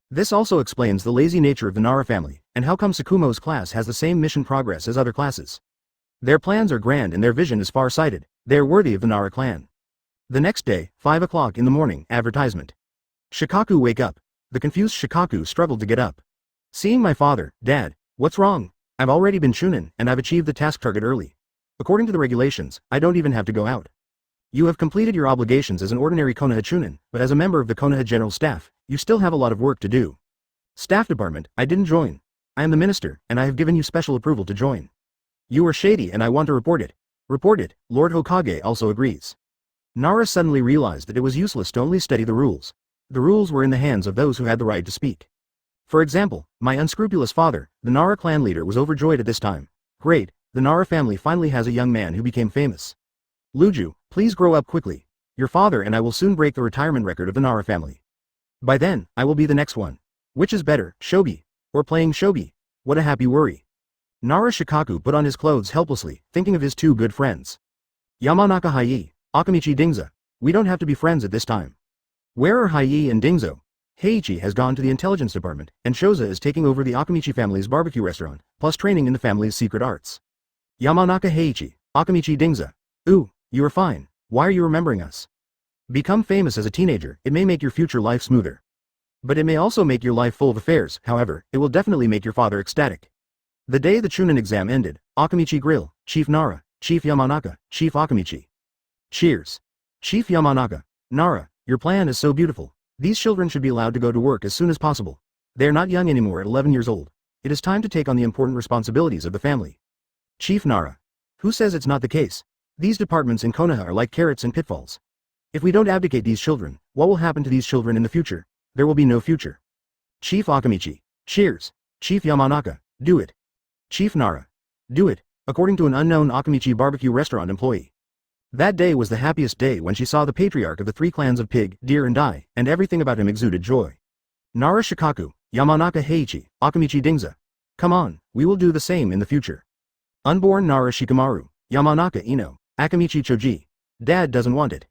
This also explains the lazy nature of the Nara family, and how come Tsukumo's class has the same mission progress as other classes. Their plans are grand and their vision is far-sighted, they are worthy of the Nara clan. The next day, 5 o'clock in the morning, advertisement. Shikaku wake up. The confused Shikaku struggled to get up. Seeing my father, Dad, what's wrong? I've already been Chunin, and I've achieved the task target early. According to the regulations, I don't even have to go out. You have completed your obligations as an ordinary Konoha Chunin, but as a member of the Konoha General Staff, you still have a lot of work to do. Staff Department, I didn't join. I am the minister, and I have given you special approval to join. You are shady and I want to report it. Report it, Lord Hokage also agrees. Nara suddenly realized that it was useless to only study the rules. The rules were in the hands of those who had the right to speak. For example, my unscrupulous father, the Nara clan leader, was overjoyed at this time. Great, the Nara family finally has a young man who became famous. Luju, please grow up quickly. Your father and I will soon break the retirement record of the Nara family. By then, I will be the next one. Which is better, shogi, or playing shogi? What a happy worry. Nara Shikaku put on his clothes helplessly, thinking of his two good friends. Yamanaka Hayi, Akamichi Dingza. We don't have to be friends at this time. Where are Hayi and Dingzo? Heiichi has gone to the intelligence department, and Shoza is taking over the Akamichi family's barbecue restaurant, plus training in the family's secret arts. Yamanaka Heiichi, Akamichi Dingza. Ooh, you are fine. Why are you remembering us? Become famous as a teenager, it may make your future life smoother. But it may also make your life full of affairs, however, it will definitely make your father ecstatic. The day the Chunin exam ended, Akamichi Grill, Chief Nara, Chief Yamanaka, Chief Akamichi. Cheers. Chief Yamanaka. Nara, your plan is so beautiful. These children should be allowed to go to work as soon as possible. They are not young anymore at 11 years old. It is time to take on the important responsibilities of the family. Chief Nara. Who says it's not the case? These departments in Konoha are like carrots and pitfalls. If we don't abdicate these children, what will happen to these children in the future? There will be no future. Chief Akamichi. Cheers. Chief Yamanaka. Do it. Chief Nara. Do it, according to an unknown Akamichi barbecue restaurant employee. That day was the happiest day when she saw the patriarch of the 3 clans of Pig, Deer and Dai, and everything about him exuded joy. Nara Shikaku, Yamanaka Heiichi, Akamichi Dingza. Come on, we will do the same in the future. Unborn Nara Shikamaru, Yamanaka Ino, Akamichi Choji. Dad doesn't want it.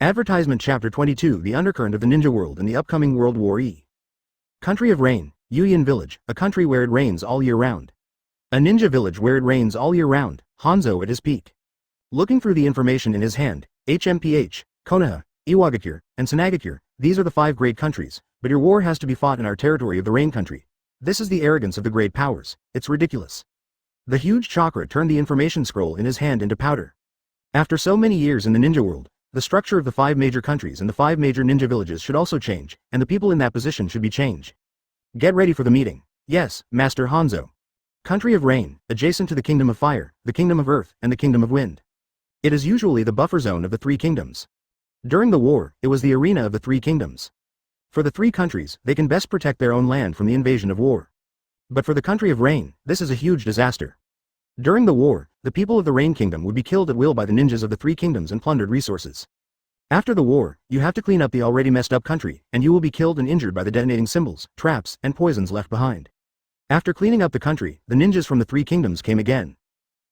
Advertisement Chapter 22 The Undercurrent of the Ninja World in the Upcoming World War E. Country of Rain, Yuyin Village, a country where it rains all year round. A ninja village where it rains all year round, Hanzo at his peak. Looking through the information in his hand, HMPH, Konoha, Iwagakure, and Tsunagakure, these are the 5 great countries, but your war has to be fought in our territory of the Rain Country. This is the arrogance of the great powers, it's ridiculous. The huge chakra turned the information scroll in his hand into powder. After so many years in the ninja world, the structure of the 5 major countries and the 5 major ninja villages should also change, and the people in that position should be changed. Get ready for the meeting. Yes, Master Hanzo. Country of Rain, adjacent to the Kingdom of Fire, the Kingdom of Earth, and the Kingdom of Wind. It is usually the buffer zone of the 3 kingdoms. During the war, it was the arena of the 3 kingdoms. For the 3 countries, they can best protect their own land from the invasion of war. But for the Country of Rain, this is a huge disaster. During the war, the people of the Rain Kingdom would be killed at will by the ninjas of the 3 kingdoms and plundered resources. After the war, you have to clean up the already messed up country, and you will be killed and injured by the detonating symbols, traps, and poisons left behind. After cleaning up the country, the ninjas from the 3 kingdoms came again.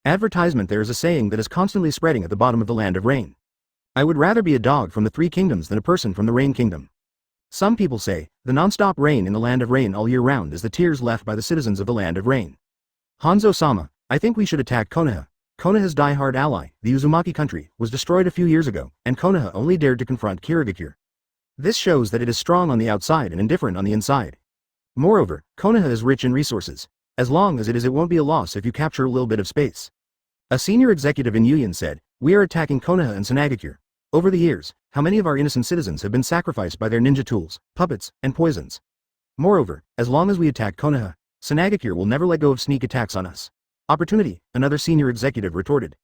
Advertisement There is a saying that is constantly spreading at the bottom of the Land of Rain. I would rather be a dog from the 3 kingdoms than a person from the Rain Kingdom. Some people say, the non-stop rain in the Land of Rain all year round is the tears left by the citizens of the Land of Rain. Hanzo-sama, I think we should attack Konoha. Konoha's die-hard ally, the Uzumaki country, was destroyed a few years ago, and Konoha only dared to confront Kirigakure. This shows that it is strong on the outside and indifferent on the inside. Moreover, Konoha is rich in resources. As long as it won't be a loss if you capture a little bit of space. A senior executive in Yuyin said, we are attacking Konoha and Tsunagakure. Over the years, how many of our innocent citizens have been sacrificed by their ninja tools, puppets, and poisons? Moreover, as long as we attack Konoha, Tsunagakure will never let go of sneak attacks on us. Opportunity, another senior executive retorted.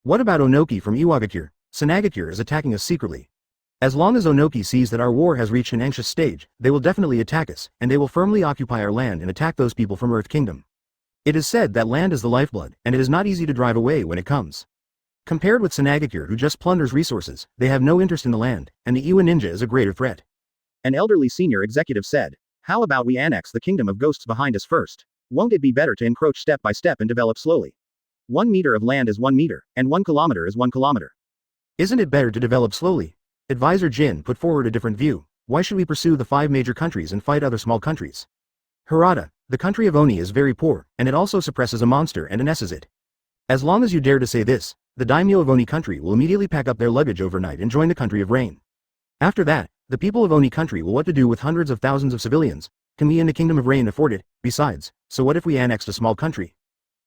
What about Onoki from Iwagakure? Tsunagakure is attacking us secretly. As long as Onoki sees that our war has reached an anxious stage, they will definitely attack us, and they will firmly occupy our land and attack those people from Earth Kingdom. It is said that land is the lifeblood, and it is not easy to drive away when it comes. Compared with Tsunagakure who just plunders resources, they have no interest in the land, and the Iwa ninja is a greater threat. An elderly senior executive said, how about we annex the kingdom of ghosts behind us first? Won't it be better to encroach step by step and develop slowly? 1 meter of land is 1 meter, and 1 kilometer is 1 kilometer. Isn't it better to develop slowly? Advisor Jin put forward a different view. Why should we pursue the 5 major countries and fight other small countries? Harada, the country of Oni is very poor, and it also suppresses a monster and anesses it. As long as you dare to say this, the daimyo of Oni country will immediately pack up their luggage overnight and join the country of Rain. After that, the people of Oni country will what to do with hundreds of thousands of civilians. Can we in the Kingdom of Rain afford it? Besides, so what if we annexed a small country?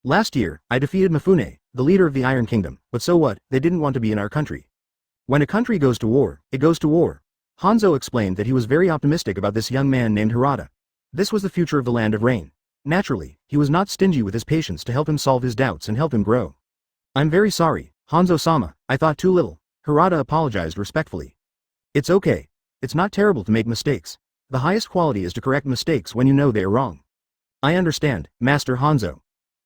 Last year, I defeated Mifune, the leader of the Iron Kingdom, but so what, they didn't want to be in our country. When a country goes to war, it goes to war. Hanzo explained that he was very optimistic about this young man named Harada. This was the future of the Land of Rain. Naturally, he was not stingy with his patients to help him solve his doubts and help him grow. I'm very sorry, Hanzo-sama, I thought too little. Harada apologized respectfully. It's okay. It's not terrible to make mistakes. The highest quality is to correct mistakes when you know they are wrong. I understand, Master Hanzo.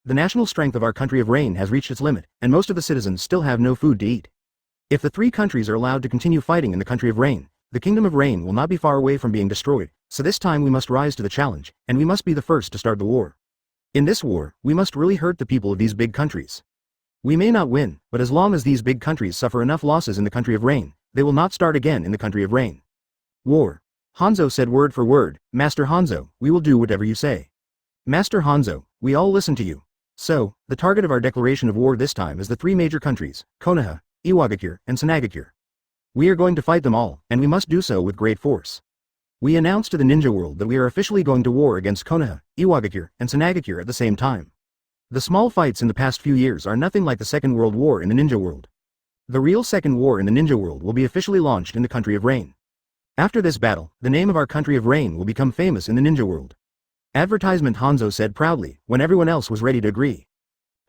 The national strength of our country of Rain has reached its limit, and most of the citizens still have no food to eat. If the 3 countries are allowed to continue fighting in the country of Rain, the Kingdom of Rain will not be far away from being destroyed, so this time we must rise to the challenge, and we must be the first to start the war. In this war, we must really hurt the people of these big countries. We may not win, but as long as these big countries suffer enough losses in the country of Rain, they will not start again in the country of Rain. War. Hanzo said word for word, Master Hanzo, we will do whatever you say. Master Hanzo, we all listen to you. So, the target of our declaration of war this time is the 3 major countries, Konoha, Iwagakure, and Tsunagakure. We are going to fight them all, and we must do so with great force. We announced to the ninja world that we are officially going to war against Konoha, Iwagakure, and Tsunagakure at the same time. The small fights in the past few years are nothing like the Second World War in the ninja world. The real Second War in the ninja world will be officially launched in the country of Rain. After this battle, the name of our country of Rain will become famous in the ninja world. Advertisement Hanzo said proudly, when everyone else was ready to agree.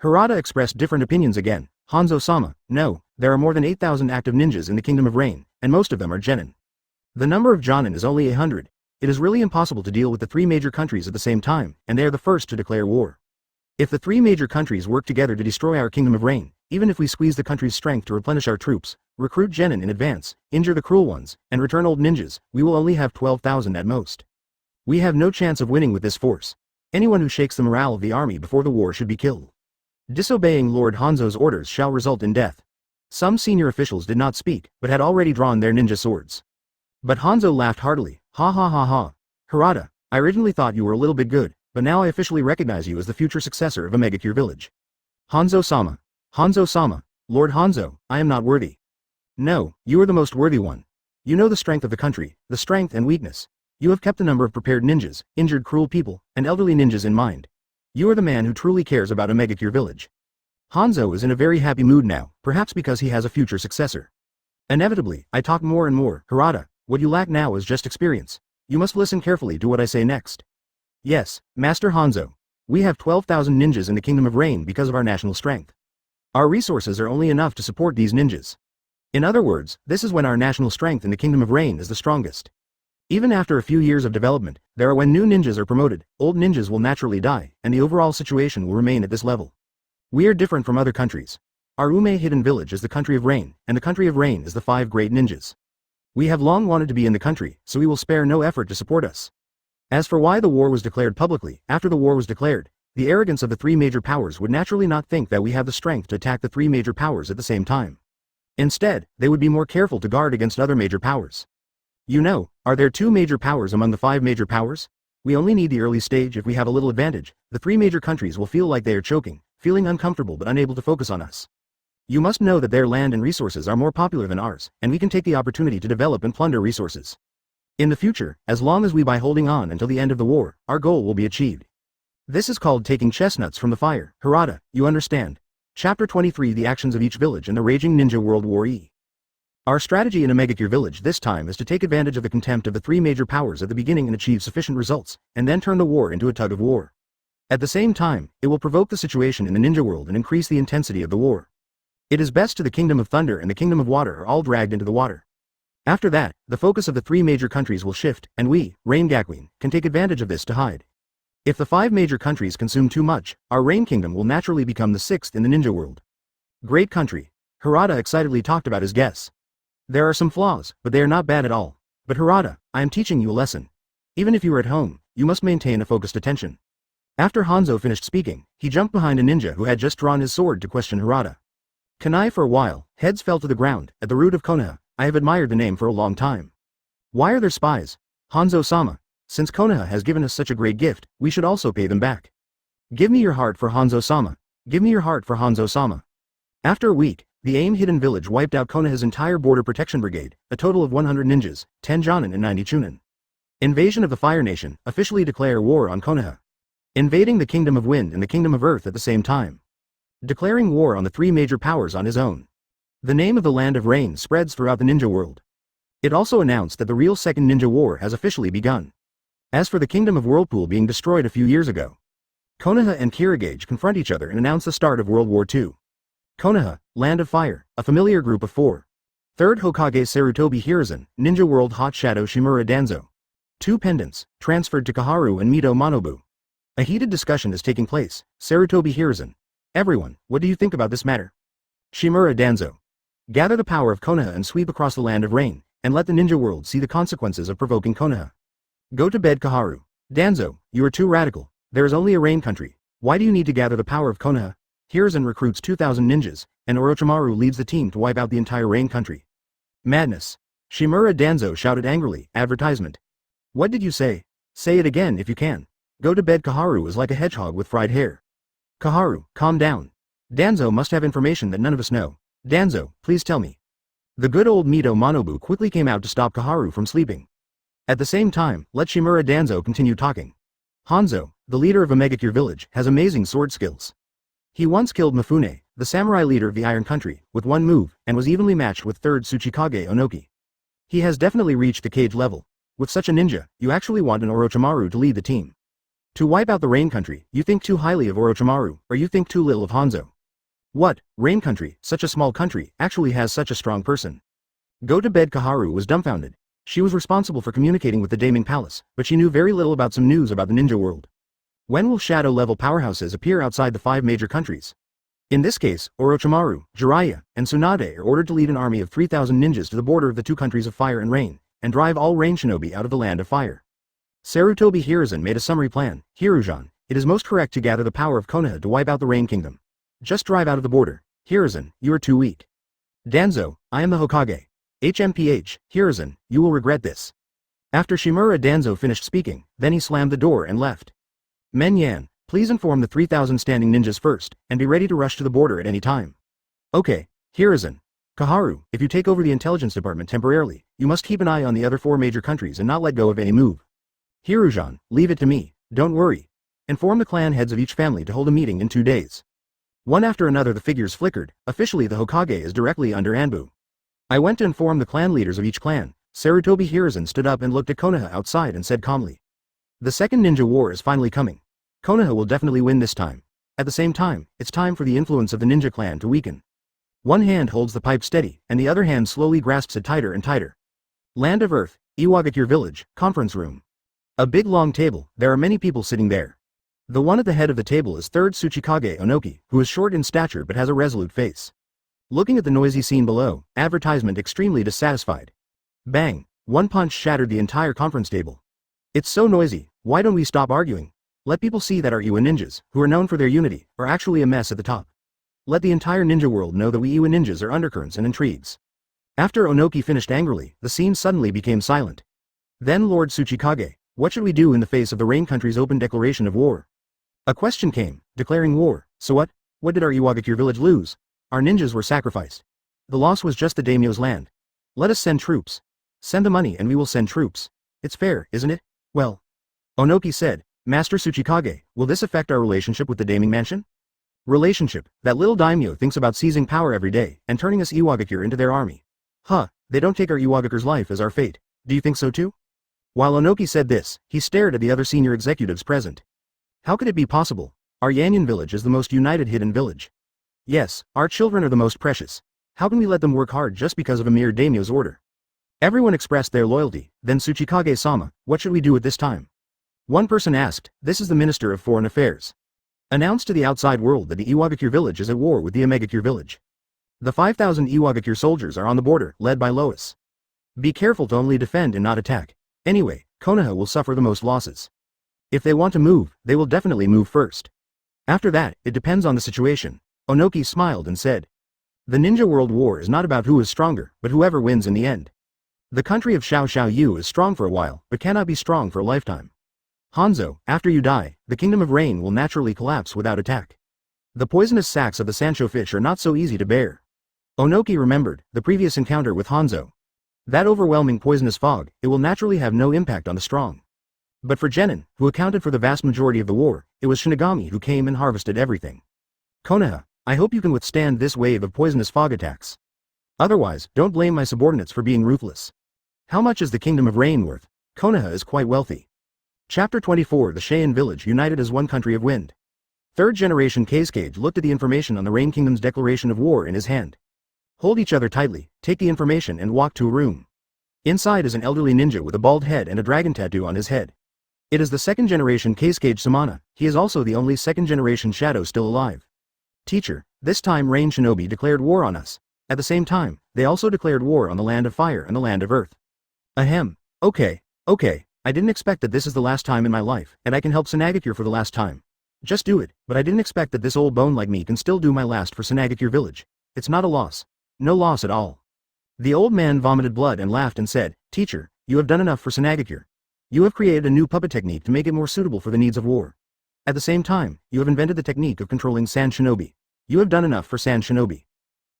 Harada expressed different opinions again. Hanzo-sama, no, there are more than 8,000 active ninjas in the Kingdom of Rain, and most of them are genin. The number of jonin is only 100. It is really impossible to deal with the 3 major countries at the same time, and they are the first to declare war. If the 3 major countries work together to destroy our Kingdom of Rain, even if we squeeze the country's strength to replenish our troops, recruit genin in advance, injure the cruel ones, and return old ninjas, we will only have 12,000 at most. We have no chance of winning with this force. Anyone who shakes the morale of the army before the war should be killed. Disobeying Lord Hanzo's orders shall result in death. Some senior officials did not speak, but had already drawn their ninja swords. But Hanzo laughed heartily. Ha ha ha ha. Harada, I originally thought you were a little bit good, but now I officially recognize you as the future successor of a Megacure village. Hanzo-sama. Hanzo-sama. Lord Hanzo, I am not worthy. No, you are the most worthy one. You know the strength of the country, the strength and weakness. You have kept the number of prepared ninjas, injured cruel people, and elderly ninjas in mind. You are the man who truly cares about a Megacure village. Hanzo is in a very happy mood now, perhaps because he has a future successor. Inevitably, I talk more and more. Harada, what you lack now is just experience. You must listen carefully to what I say next. Yes, Master Hanzo. We have 12,000 ninjas in the Kingdom of Rain because of our national strength. Our resources are only enough to support these ninjas. In other words, this is when our national strength in the Kingdom of Rain is the strongest. Even after a few years of development, there are when new ninjas are promoted, old ninjas will naturally die, and the overall situation will remain at this level. We are different from other countries. Our Ume Hidden Village is the country of rain, and the country of rain is the 5 great ninjas. We have long wanted to be in the country, so we will spare no effort to support us. As for why the war was declared publicly, after the war was declared, the arrogance of the 3 major powers would naturally not think that we have the strength to attack the 3 major powers at the same time. Instead, they would be more careful to guard against other major powers. You know, are there 2 major powers among the 5 major powers? We only need the early stage. If we have a little advantage, the 3 major countries will feel like they are choking, feeling uncomfortable but unable to focus on us. You must know that their land and resources are more popular than ours, and we can take the opportunity to develop and plunder resources. In the future, as long as we by holding on until the end of the war, our goal will be achieved. This is called taking chestnuts from the fire. Harada, you understand. Chapter 23: The Actions of Each Village in the Raging Ninja World War E. Our strategy in a Megacure village this time is to take advantage of the contempt of the 3 major powers at the beginning and achieve sufficient results, and then turn the war into a tug of war. At the same time, it will provoke the situation in the ninja world and increase the intensity of the war. It is best to the Kingdom of Thunder and the Kingdom of Water are all dragged into the water. After that, the focus of the 3 major countries will shift, and we, Rain Gakuin, can take advantage of this to hide. If the 5 major countries consume too much, our Rain Kingdom will naturally become the 6th in the ninja world. Great country. Harada excitedly talked about his guess. There are some flaws, but they are not bad at all. But Harada, I am teaching you a lesson. Even if you are at home, you must maintain a focused attention. After Hanzo finished speaking, he jumped behind a ninja who had just drawn his sword to question Harada. Kanai for a while, heads fell to the ground. At the root of Konoha, I have admired the name for a long time. Why are there spies? Hanzo-sama, since Konoha has given us such a great gift, we should also pay them back. Give me your heart for Hanzo-sama. Give me your heart for Hanzo-sama. After a week, the AIM Hidden Village wiped out Konoha's entire border protection brigade, a total of 100 ninjas, 10 Jonin and 90 Chunin. Invasion of the Fire Nation, officially declare war on Konoha. Invading the Kingdom of Wind and the Kingdom of Earth at the same time. Declaring war on the 3 major powers on his own. The name of the Land of Rain spreads throughout the ninja world. It also announced that the real Second Ninja War has officially begun. As for the Kingdom of Whirlpool being destroyed a few years ago, Konoha and Kirigage confront each other and announce the start of World War II. Konoha, Land of Fire, a familiar group of 4. 3rd Hokage Sarutobi Hiruzen, Ninja World Hot Shadow Shimura Danzo. 2 pendants, transferred to Kaharu and Mito Manobu. A heated discussion is taking place. Sarutobi Hiruzen. Everyone, what do you think about this matter? Shimura Danzo. Gather the power of Konoha and sweep across the Land of Rain, and let the ninja world see the consequences of provoking Konoha. Go to bed Kaharu. Danzo, you are too radical. There is only a rain country. Why do you need to gather the power of Konoha? Hiruzen recruits 2,000 ninjas, and Orochimaru leads the team to wipe out the entire rain country. Madness. Shimura Danzo shouted angrily. Advertisement. What did you say? Say it again if you can. Go to bed Kaharu is like a hedgehog with fried hair. Kaharu, calm down. Danzo must have information that none of us know. Danzo, please tell me. The good old Mito Manobu quickly came out to stop Kaharu from sleeping. At the same time, let Shimura Danzo continue talking. Hanzo, the leader of a Megacure village, has amazing sword skills. He once killed Mifune, the samurai leader of the Iron Country, with one move, and was evenly matched with 3rd Tsuchikage Onoki. He has definitely reached the cage level. With such a ninja, you actually want an Orochimaru to lead the team. To wipe out the Rain Country, you think too highly of Orochimaru, or you think too little of Hanzo. What, Rain Country, such a small country, actually has such a strong person? Go to bed Kaharu was dumbfounded. She was responsible for communicating with the Daemon Palace, but she knew very little about some news about the ninja world. When will shadow-level powerhouses appear outside the 5 major countries? In this case, Orochimaru, Jiraiya, and Tsunade are ordered to lead an army of 3,000 ninjas to the border of the 2 countries of Fire and Rain, and drive all rain shinobi out of the Land of Fire. Sarutobi Hiruzen made a summary plan. Hiruzen, It is most correct to gather the power of Konoha to wipe out the Rain Kingdom. Just drive out of the border. Hiruzen, you are too weak. Danzo, I am the Hokage. HMPH, Hiruzen, you will regret this. After Shimura Danzo finished speaking, then he slammed the door and left. Men Yan, please inform the 3,000 standing ninjas first, and be ready to rush to the border at any time. Okay, Hiruzen. Kaharu, if you take over the intelligence department temporarily, you must keep an eye on the other 4 major countries and not let go of any move. Hiruzen, leave it to me, don't worry. Inform the clan heads of each family to hold a meeting in 2 days. One after another the figures flickered. Officially the Hokage is directly under Anbu. I went to inform the clan leaders of each clan. Sarutobi Hiruzen stood up and looked at Konoha outside and said calmly. The second ninja war is finally coming. Konoha will definitely win this time. At the same time, it's time for the influence of the ninja clan to weaken. One hand holds the pipe steady, and the other hand slowly grasps it tighter and tighter. Land of Earth, Iwagakure Village, conference room. A big long table, there are many people sitting there. The one at the head of the table is 3rd Tsuchikage Onoki, who is short in stature but has a resolute face. Looking at the noisy scene below, advertisement extremely dissatisfied. Bang! One punch shattered the entire conference table. It's so noisy, why don't we stop arguing? Let people see that our Iwa ninjas, who are known for their unity, are actually a mess at the top. Let the entire ninja world know that we Iwa ninjas are undercurrents and intrigues. After Onoki finished angrily, the scene suddenly became silent. Then Lord Tsuchikage, what should we do in the face of the Rain Country's open declaration of war? A question came, declaring war, so what? What did our Iwagakure village lose? Our ninjas were sacrificed. The loss was just the daimyo's land. Let us send troops. Send the money and we will send troops. It's fair, isn't it? Well. Onoki said, Master Tsuchikage, will this affect our relationship with the daiming mansion? Relationship, that little daimyo thinks about seizing power every day, and turning us Iwagakure into their army. Huh, they don't take our Iwagakure's life as our fate, do you think so too? While Onoki said this, he stared at the other senior executives present. How could it be possible? Our Yanyan village is the most united hidden village. Yes, our children are the most precious. How can we let them work hard just because of a mere daimyo's order? Everyone expressed their loyalty, then Tsuchikage-sama, what should we do at this time? One person asked, this is the Minister of Foreign Affairs. Announce to the outside world that the Iwagakure village is at war with the Omegakure village. The 5,000 Iwagakure soldiers are on the border, led by Lois. Be careful to only defend and not attack. Anyway, Konoha will suffer the most losses. If they want to move, they will definitely move first. After that, it depends on the situation. Onoki smiled and said. The Ninja World War is not about who is stronger, but whoever wins in the end. The country of Xiao Xiao Yu is strong for a while, but cannot be strong for a lifetime. Hanzo, after you die, the Kingdom of Rain will naturally collapse without attack. The poisonous sacs of the Sancho fish are not so easy to bear. Onoki remembered the previous encounter with Hanzo. That overwhelming poisonous fog, it will naturally have no impact on the strong. But for Genin, who accounted for the vast majority of the war, it was Shinigami who came and harvested everything. Konoha, I hope you can withstand this wave of poisonous fog attacks. Otherwise, don't blame my subordinates for being ruthless. How much is the Kingdom of Rain worth? Konoha is quite wealthy. Chapter 24 The Cheyenne Village united as one country of wind. Third generation Kazekage looked at the information on the Rain Kingdom's declaration of war in his hand. Hold each other tightly, take the information and walk to a room. Inside is an elderly ninja with a bald head and a dragon tattoo on his head. It is the second generation Kazekage Samana, he is also the only second generation shadow still alive. Teacher, this time Rain Shinobi declared war on us. At the same time, they also declared war on the land of fire and the land of earth. Ahem, okay, I didn't expect that this is the last time in my life, and I can help Sanagakure for the last time. Just do it, but I didn't expect that this old bone like me can still do my last for Sanagakure village. It's not a loss. No loss at all. The old man vomited blood and laughed and said, Teacher, you have done enough for Sanagakure. You have created a new puppet technique to make it more suitable for the needs of war. At the same time, you have invented the technique of controlling Sand Shinobi. You have done enough for Sand Shinobi.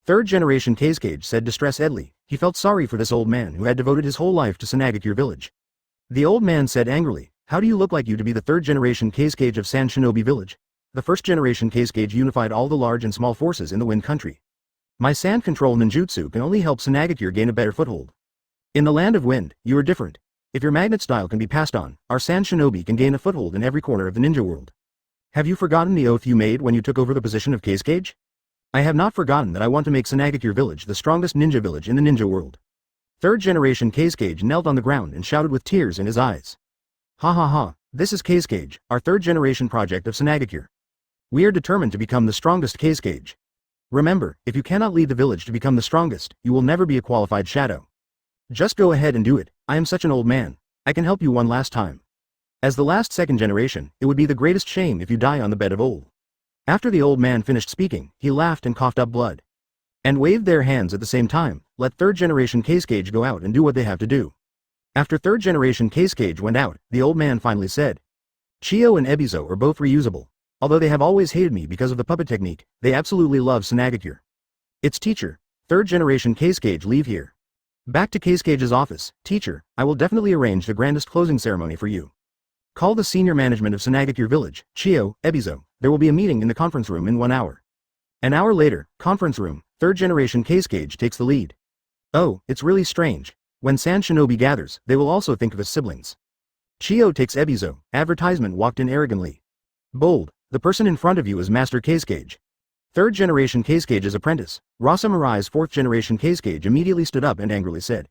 Third generation Kazekage said distress-edly. He felt sorry for this old man who had devoted his whole life to Sanagakure village. The old man said angrily, how do you look like you to be the third generation Kazekage of Sand Shinobi village? The first generation Kazekage unified all the large and small forces in the Wind Country. My sand control ninjutsu can only help Sanagakure gain a better foothold. In the land of wind, you are different. If your magnet style can be passed on, our Sand Shinobi can gain a foothold in every corner of the ninja world. Have you forgotten the oath you made when you took over the position of Kazekage? I have not forgotten that I want to make Sanagakure village the strongest ninja village in the ninja world. Third generation Kazekage knelt on the ground and shouted with tears in his eyes. Ha ha ha, this is Kazekage, our third generation project of Sanagakure. We are determined to become the strongest Kazekage. Remember, if you cannot lead the village to become the strongest, you will never be a qualified shadow. Just go ahead and do it, I am such an old man. I can help you one last time. As the last second generation, it would be the greatest shame if you die on the bed of old. After the old man finished speaking, he laughed and coughed up blood. And waved their hands at the same time. Let third generation Case Cage go out and do what they have to do. After third generation Case Cage went out, the old man finally said, Chiyo and Ebizo are both reusable. Although they have always hated me because of the puppet technique, they absolutely love Sunagakure. Its teacher, third generation Case Cage, leave here. Back to Case Cage's office. Teacher, I will definitely arrange the grandest closing ceremony for you. Call the senior management of Sunagakure village. Chiyo, Ebizo, there will be a meeting in the conference room in 1 hour. An hour later, conference room, third generation Case Cage takes the lead. Oh, it's really strange. When Sand Shinobi gathers, they will also think of as siblings. Chiyo takes Ebizo. Advertisement walked in arrogantly. Bold, the person in front of you is Master Case Cage. Third generation Case Cage's apprentice, Rasamurai's fourth generation Case Cage immediately stood up and angrily said.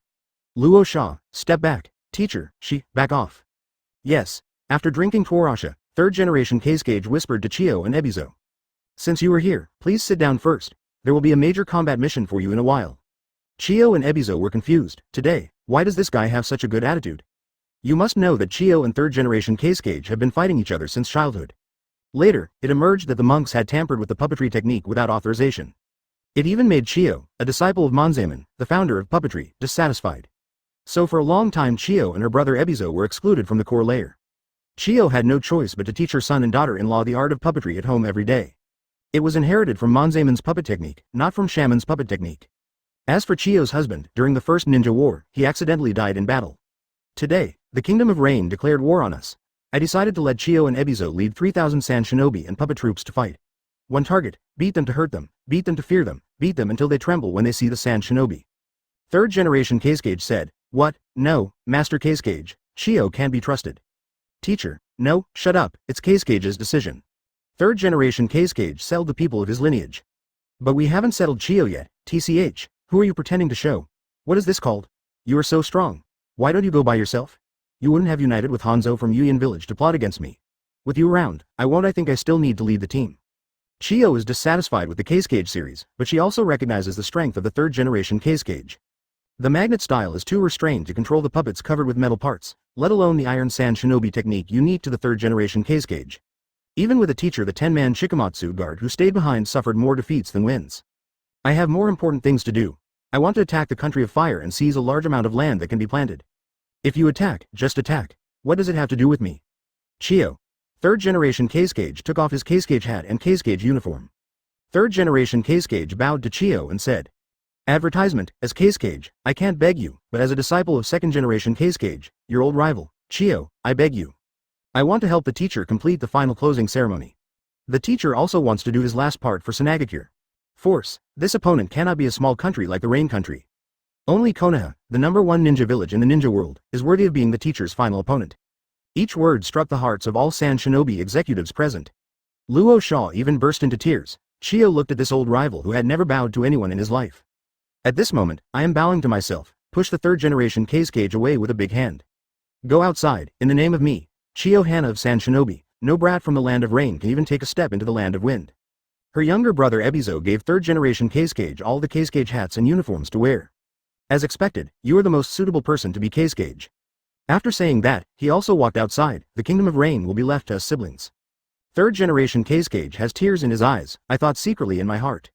Luo Sha, step back. Teacher, back off. Yes. After drinking Twarasha, third generation Case Cage whispered to Chiyo and Ebizo. Since you are here, please sit down first. There will be a major combat mission for you in a while. Chiyo and Ebizo were confused. Today, why does this guy have such a good attitude? You must know that Chiyo and third generation Case Cage have been fighting each other since childhood. Later, it emerged that the monks had tampered with the puppetry technique without authorization. It even made Chiyo, a disciple of Monzaemon, the founder of puppetry, dissatisfied. So for a long time Chiyo and her brother Ebizo were excluded from the core layer. Chiyo had no choice but to teach her son and daughter-in-law the art of puppetry at home every day. It was inherited from Monzaemon's puppet technique, not from Shaman's puppet technique. As for Chiyo's husband, during the first ninja war, he accidentally died in battle. Today, the Kingdom of Rain declared war on us. I decided to let Chiyo and Ebizo lead 3,000 Sand Shinobi and puppet troops to fight. One target, beat them to hurt them, beat them to fear them, beat them until they tremble when they see the Sand Shinobi. Third generation Case Cage said, What? No, Master Case Cage, Chiyo can't be trusted. Teacher, no, shut up, it's Case Cage's decision. Third generation Case Cage settled the people of his lineage. But we haven't settled Chiyo yet, TCH, who are you pretending to show? What is this called? You are so strong. Why don't you go by yourself? You wouldn't have united with Hanzo from Yuyan village to plot against me. With you around, I think I still need to lead the team. Chiyo is dissatisfied with the Case Cage series, but she also recognizes the strength of the third generation Case Cage. The magnet style is too restrained to control the puppets covered with metal parts, let alone the iron Sand Shinobi technique unique to the third generation Case Cage. Even with a teacher, the 10-man Shikamatsu guard who stayed behind suffered more defeats than wins. I have more important things to do. I want to attack the country of fire and seize a large amount of land that can be planted. If you attack, just attack. What does it have to do with me? Chiyo. Third generation Case Cage took off his Case Cage hat and Case Cage uniform. Third generation Case Cage bowed to Chiyo and said, Advertisement, as Case Cage, I can't beg you, but as a disciple of second generation Case Cage, your old rival, Chiyo, I beg you. I want to help the teacher complete the final closing ceremony. The teacher also wants to do his last part for Sunagakure. Force, this opponent cannot be a small country like the Rain Country. Only Konoha, the #1 ninja village in the ninja world, is worthy of being the teacher's final opponent. Each word struck the hearts of all Sand Shinobi executives present. Luo Sha even burst into tears. Chiyo looked at this old rival who had never bowed to anyone in his life. At this moment, I am bowing to myself. Push the third generation Case Cage away with a big hand. Go outside, in the name of me, Chiyo Hana of Sand Shinobi. No brat from the land of rain can even take a step into the land of wind. Her younger brother Ebizo gave third generation Case Cage all the Case Cage hats and uniforms to wear. As expected, you are the most suitable person to be Case Cage. After saying that, he also walked outside. The Kingdom of Rain will be left to us siblings. Third generation Case Cage has tears in his eyes, I thought secretly in my heart.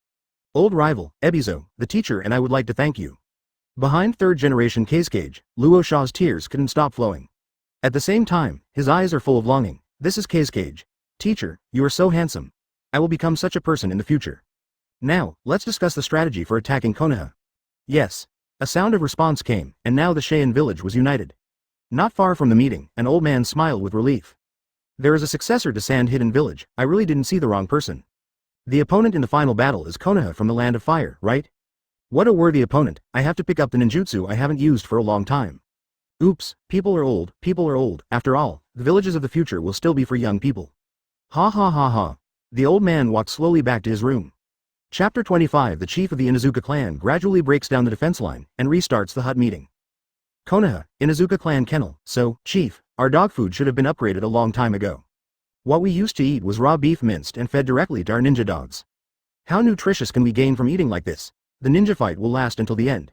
Old rival, Ebizo, the teacher and I would like to thank you. Behind third generation Case Cage, Luo Sha's tears couldn't stop flowing. At the same time, his eyes are full of longing. This is Case Cage. Teacher, you are so handsome. I will become such a person in the future. Now, let's discuss the strategy for attacking Konoha. Yes. A sound of response came, and now the Cheyenne village was united. Not far from the meeting, an old man smiled with relief. There is a successor to Sand Hidden Village. I really didn't see the wrong person. The opponent in the final battle is Konoha from the land of fire, right? What a worthy opponent. I have to pick up the ninjutsu I haven't used for a long time. Oops, people are old. After all, the villages of the future will still be for young people. Ha ha ha ha. The old man walked slowly back to his room. Chapter 25. The chief of the Inuzuka clan gradually breaks down the defense line and restarts the hut meeting. Konoha, Inuzuka clan kennel. So, chief, our dog food should have been upgraded a long time ago. What we used to eat was raw beef minced and fed directly to our ninja dogs. How nutritious can we gain from eating like this? The ninja fight will last until the end.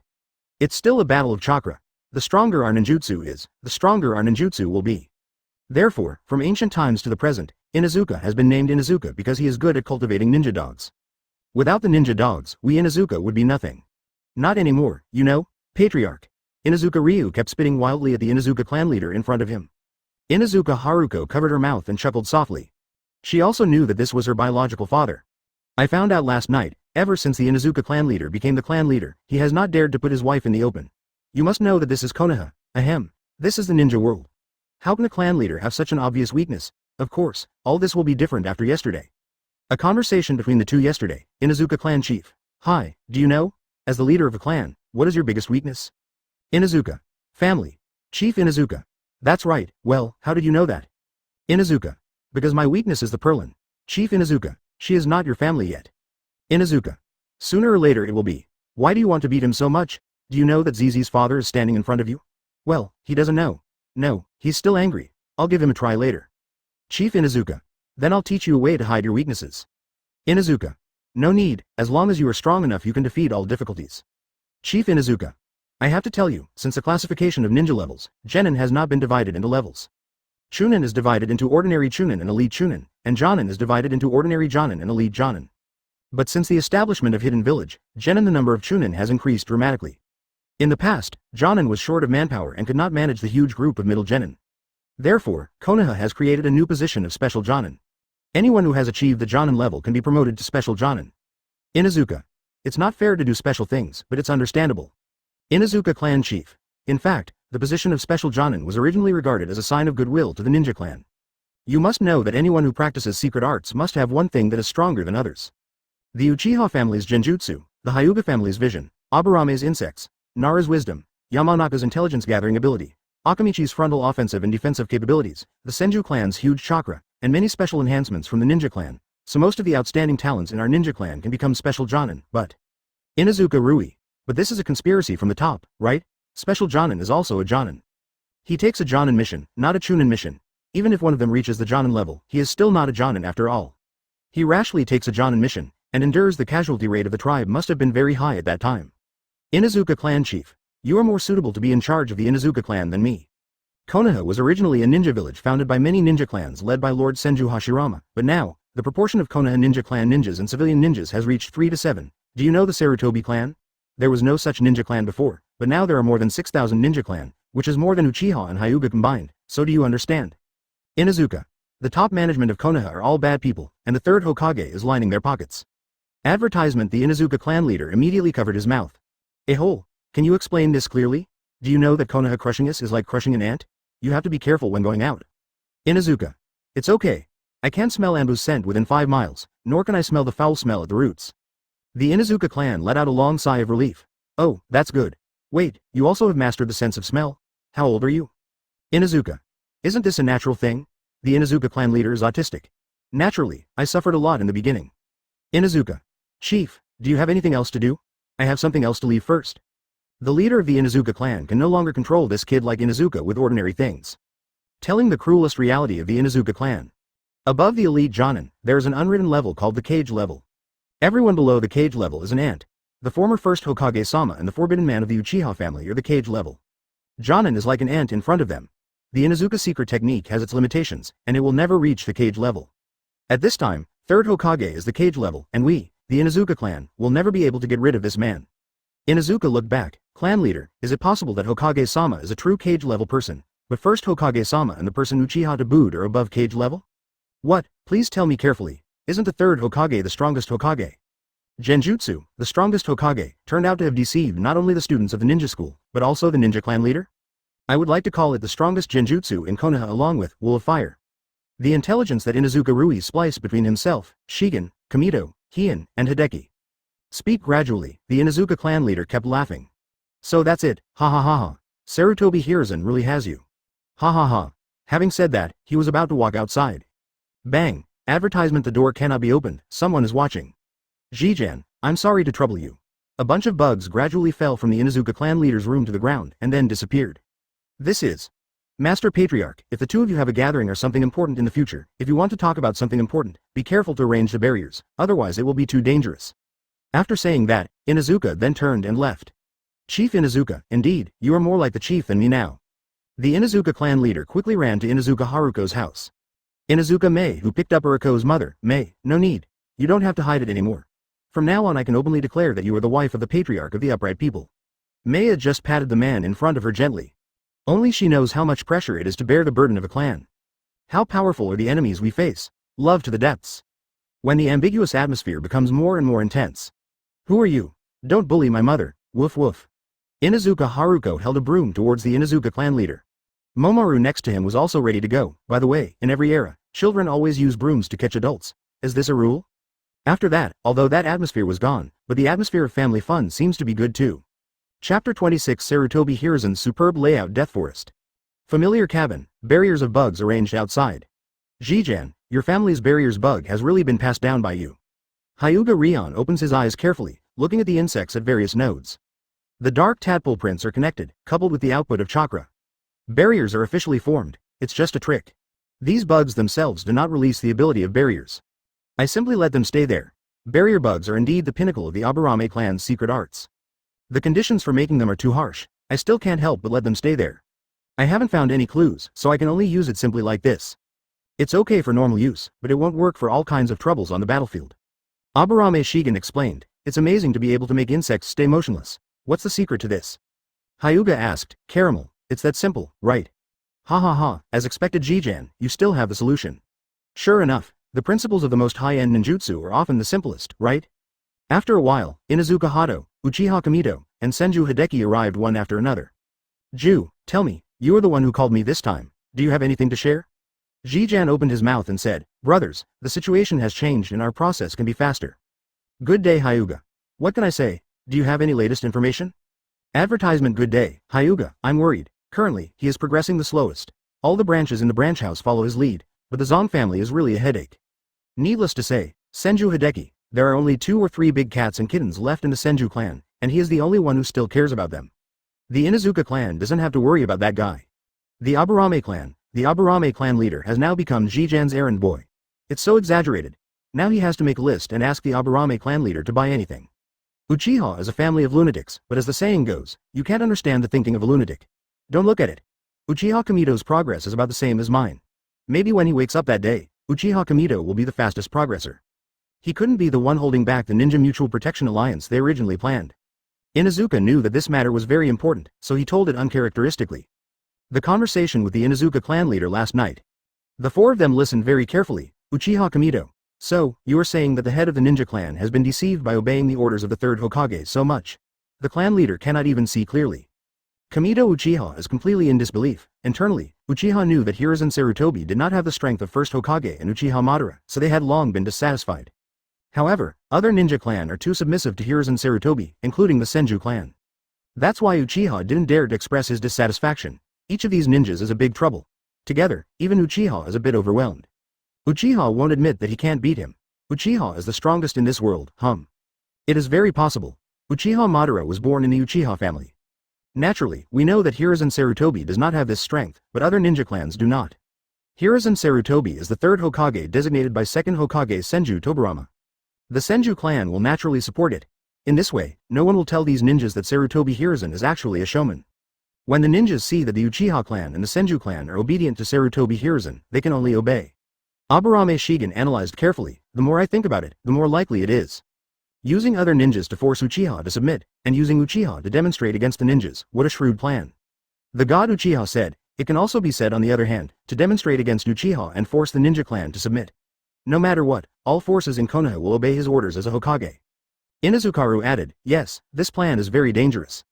It's still a battle of chakra. The stronger our ninjutsu is, the stronger our ninjutsu will be. Therefore, from ancient times to the present, Inuzuka has been named Inuzuka because he is good at cultivating ninja dogs. Without the ninja dogs, we Inuzuka would be nothing. Not anymore, you know, patriarch. Inuzuka Ryu kept spitting wildly at the Inuzuka clan leader in front of him. Inuzuka Haruko covered her mouth and chuckled softly. She also knew that this was her biological father. I found out last night, ever since the Inuzuka clan leader became the clan leader, he has not dared to put his wife in the open. You must know that this is Konoha, ahem. This is the ninja world. How can a clan leader have such an obvious weakness? Of course, all this will be different after yesterday. A conversation between the two yesterday, Inuzuka clan chief. Hi, do you know? As the leader of a clan, what is your biggest weakness? Inuzuka. Family. Chief Inuzuka. That's right, well, how did you know that? Inuzuka. Because my weakness is the Perlin. Chief Inuzuka, she is not your family yet. Inuzuka. Sooner or later it will be. Why do you want to beat him so much? Do you know that Zizi's father is standing in front of you? Well, he doesn't know. No, he's still angry. I'll give him a try later. Chief Inuzuka. Then I'll teach you a way to hide your weaknesses. Inuzuka. No need, as long as you are strong enough you can defeat all difficulties. Chief Inuzuka. I have to tell you, since the classification of ninja levels, Genin has not been divided into levels. Chunin is divided into ordinary Chunin and elite Chunin, and Jonin is divided into ordinary Jonin and elite Jonin. But since the establishment of Hidden Village, Genin the number of Chunin has increased dramatically. In the past, Jonin was short of manpower and could not manage the huge group of middle Genin. Therefore, Konoha has created a new position of Special Jonin. Anyone who has achieved the Jonin level can be promoted to Special Jonin. Inuzuka. It's not fair to do special things, but it's understandable. Inuzuka clan chief. In fact, the position of Special Jonin was originally regarded as a sign of goodwill to the ninja clan. You must know that anyone who practices secret arts must have one thing that is stronger than others. The Uchiha family's Genjutsu, the Hyuga family's vision, Aburame's insects, Nara's wisdom, Yamanaka's intelligence-gathering ability, Akamichi's frontal offensive and defensive capabilities, the Senju clan's huge chakra, and many special enhancements from the ninja clan, so most of the outstanding talents in our ninja clan can become Special Jonin, but Inuzuka Rui. But this is a conspiracy from the top, right? Special Jonin is also a Jonin. He takes a Jonin mission, not a Chunin mission. Even if one of them reaches the Jonin level, he is still not a Jonin after all. He rashly takes a Jonin mission, and endures the casualty rate of the tribe must have been very high at that time. Inuzuka clan chief. You are more suitable to be in charge of the Inuzuka clan than me. Konoha was originally a ninja village founded by many ninja clans led by Lord Senju Hashirama, but now, the proportion of Konoha ninja clan ninjas and civilian ninjas has reached 3 to 7. Do you know the Sarutobi clan? There was no such ninja clan before, but now there are more than 6,000 ninja clan, which is more than Uchiha and Hyuga combined, so do you understand? Inuzuka. The top management of Konoha are all bad people, and the third Hokage is lining their pockets. Advertisement. The Inuzuka clan leader immediately covered his mouth. Ehole, can you explain this clearly? Do you know that Konoha crushing us is like crushing an ant? You have to be careful when going out. Inuzuka. It's okay. I can't smell Anbu's scent within 5 miles, nor can I smell the foul smell at the roots. The Inuzuka clan let out a long sigh of relief. Oh, that's good. Wait, you also have mastered the sense of smell? How old are you? Inuzuka. Isn't this a natural thing? The Inuzuka clan leader is autistic. Naturally, I suffered a lot in the beginning. Inuzuka. Chief, do you have anything else to do? I have something else to leave first. The leader of the Inuzuka clan can no longer control this kid like Inuzuka with ordinary things. Telling the cruelest reality of the Inuzuka clan. Above the elite Jonin, there is an unwritten level called the cage level. Everyone below the cage level is an ant. The former first Hokage-sama and the forbidden man of the Uchiha family are the cage level. Jonin is like an ant in front of them. The Inuzuka secret technique has its limitations, and it will never reach the cage level. At this time, third Hokage is the cage level, and we, the Inuzuka clan, will never be able to get rid of this man. Inuzuka looked back. Clan leader, is it possible that Hokage-sama is a true cage level person, but first Hokage-sama and the person Uchiha to boot are above cage level? What? Please tell me carefully. Isn't the third Hokage the strongest Hokage? Genjutsu, the strongest Hokage, turned out to have deceived not only the students of the ninja school, but also the ninja clan leader? I would like to call it the strongest Genjutsu in Konoha along with Wool of Fire. The intelligence that Inuzuka Rui spliced between himself, Shigen, Kamito, Heian, and Hideki. Speak gradually, the Inuzuka clan leader kept laughing. So that's it, ha ha ha ha. Sarutobi Hiruzen really has you. Ha ha ha. Having said that, he was about to walk outside. Bang. Advertisement. The door cannot be opened, someone is watching. Jijan, I'm sorry to trouble you. A bunch of bugs gradually fell from the Inuzuka clan leader's room to the ground and then disappeared. This is Master Patriarch. If the two of you have a gathering or something important in the future, if you want to talk about something important, be careful to arrange the barriers, otherwise it will be too dangerous. After saying that, Inuzuka then turned and left. Chief Inuzuka, indeed, you are more like the chief than me now. The Inuzuka clan leader quickly ran to Inuzuka Haruko's house. Inuzuka Mei, who picked up Uriko's mother, Mei, no need. You don't have to hide it anymore. From now on I can openly declare that you are the wife of the patriarch of the upright people. Mei had just patted the man in front of her gently. Only she knows how much pressure it is to bear the burden of a clan. How powerful are the enemies we face? Love to the depths. When the ambiguous atmosphere becomes more and more intense. Who are you? Don't bully my mother, woof woof. Inuzuka Haruko held a broom towards the Inuzuka clan leader. Momoru next to him was also ready to go. By the way, in every era, children always use brooms to catch adults. Is this a rule? After that, although that atmosphere was gone, but the atmosphere of family fun seems to be good too. Chapter 26 Sarutobi Hiruzen's superb layout Death Forest. Familiar cabin, barriers of bugs arranged outside. Jijan, your family's barriers bug has really been passed down by you. Hyuga Rion opens his eyes carefully, looking at the insects at various nodes. The dark tadpole prints are connected, coupled with the output of chakra. Barriers are officially formed, it's just a trick. These bugs themselves do not release the ability of barriers. I simply let them stay there. Barrier bugs are indeed the pinnacle of the Aburame clan's secret arts. The conditions for making them are too harsh, I still can't help but let them stay there. I haven't found any clues, so I can only use it simply like this. It's okay for normal use, but it won't work for all kinds of troubles on the battlefield. Aburame Shigen explained, it's amazing to be able to make insects stay motionless. What's the secret to this? Hyuga asked, Caramel, it's that simple, right? Ha ha ha, as expected Jijan, you still have the solution. Sure enough, the principles of the most high-end ninjutsu are often the simplest, right? After a while, Inuzuka Hado, Uchiha Kamito, and Senju Hideki arrived one after another. Ju, tell me, you are the one who called me this time, do you have anything to share? Jijan opened his mouth and said, Brothers, the situation has changed and our process can be faster. Good day Hyuga. What can I say, do you have any latest information? Advertisement Good day, Hyuga, I'm worried. Currently, he is progressing the slowest. All the branches in the branch house follow his lead, but the Zong family is really a headache. Needless to say, Senju Hideki, there are only 2 or 3 big cats and kittens left in the Senju clan, and he is the only one who still cares about them. The Inuzuka clan doesn't have to worry about that guy. The Aburame clan leader has now become Jijan's errand boy. It's so exaggerated. Now he has to make a list and ask the Aburame clan leader to buy anything. Uchiha is a family of lunatics, but as the saying goes, you can't understand the thinking of a lunatic. Don't look at it. Uchiha Kamito's progress is about the same as mine. Maybe when he wakes up that day, Uchiha Kamito will be the fastest progressor. He couldn't be the one holding back the Ninja Mutual Protection Alliance they originally planned. Inuzuka knew that this matter was very important, so he told it uncharacteristically. The conversation with the Inuzuka clan leader last night. The 4 of them listened very carefully. Uchiha Kamito. So, you are saying that the head of the ninja clan has been deceived by obeying the orders of the 3rd Hokage so much. The clan leader cannot even see clearly. Kamito Uchiha is completely in disbelief. Internally, Uchiha knew that Hiruzen Sarutobi did not have the strength of 1st Hokage and Uchiha Madara, so they had long been dissatisfied. However, other ninja clan are too submissive to Hiruzen Sarutobi, including the Senju clan. That's why Uchiha didn't dare to express his dissatisfaction. Each of these ninjas is a big trouble. Together, even Uchiha is a bit overwhelmed. Uchiha won't admit that he can't beat him. Uchiha is the strongest in this world, It is very possible. Uchiha Madara was born in the Uchiha family. Naturally, we know that Hiruzen Sarutobi does not have this strength, but other ninja clans do not. Hiruzen Sarutobi is the 3rd Hokage designated by 2nd Hokage Senju Tobirama. The Senju clan will naturally support it. In this way, no one will tell these ninjas that Sarutobi Hiruzen is actually a showman. When the ninjas see that the Uchiha clan and the Senju clan are obedient to Sarutobi Hiruzen, they can only obey. Aburame Shigen analyzed carefully, the more I think about it, the more likely it is. Using other ninjas to force Uchiha to submit, and using Uchiha to demonstrate against the ninjas, what a shrewd plan. The god Uchiha said, it can also be said on the other hand, to demonstrate against Uchiha and force the ninja clan to submit. No matter what, all forces in Konoha will obey his orders as a Hokage. Inuzukaru added, yes, this plan is very dangerous.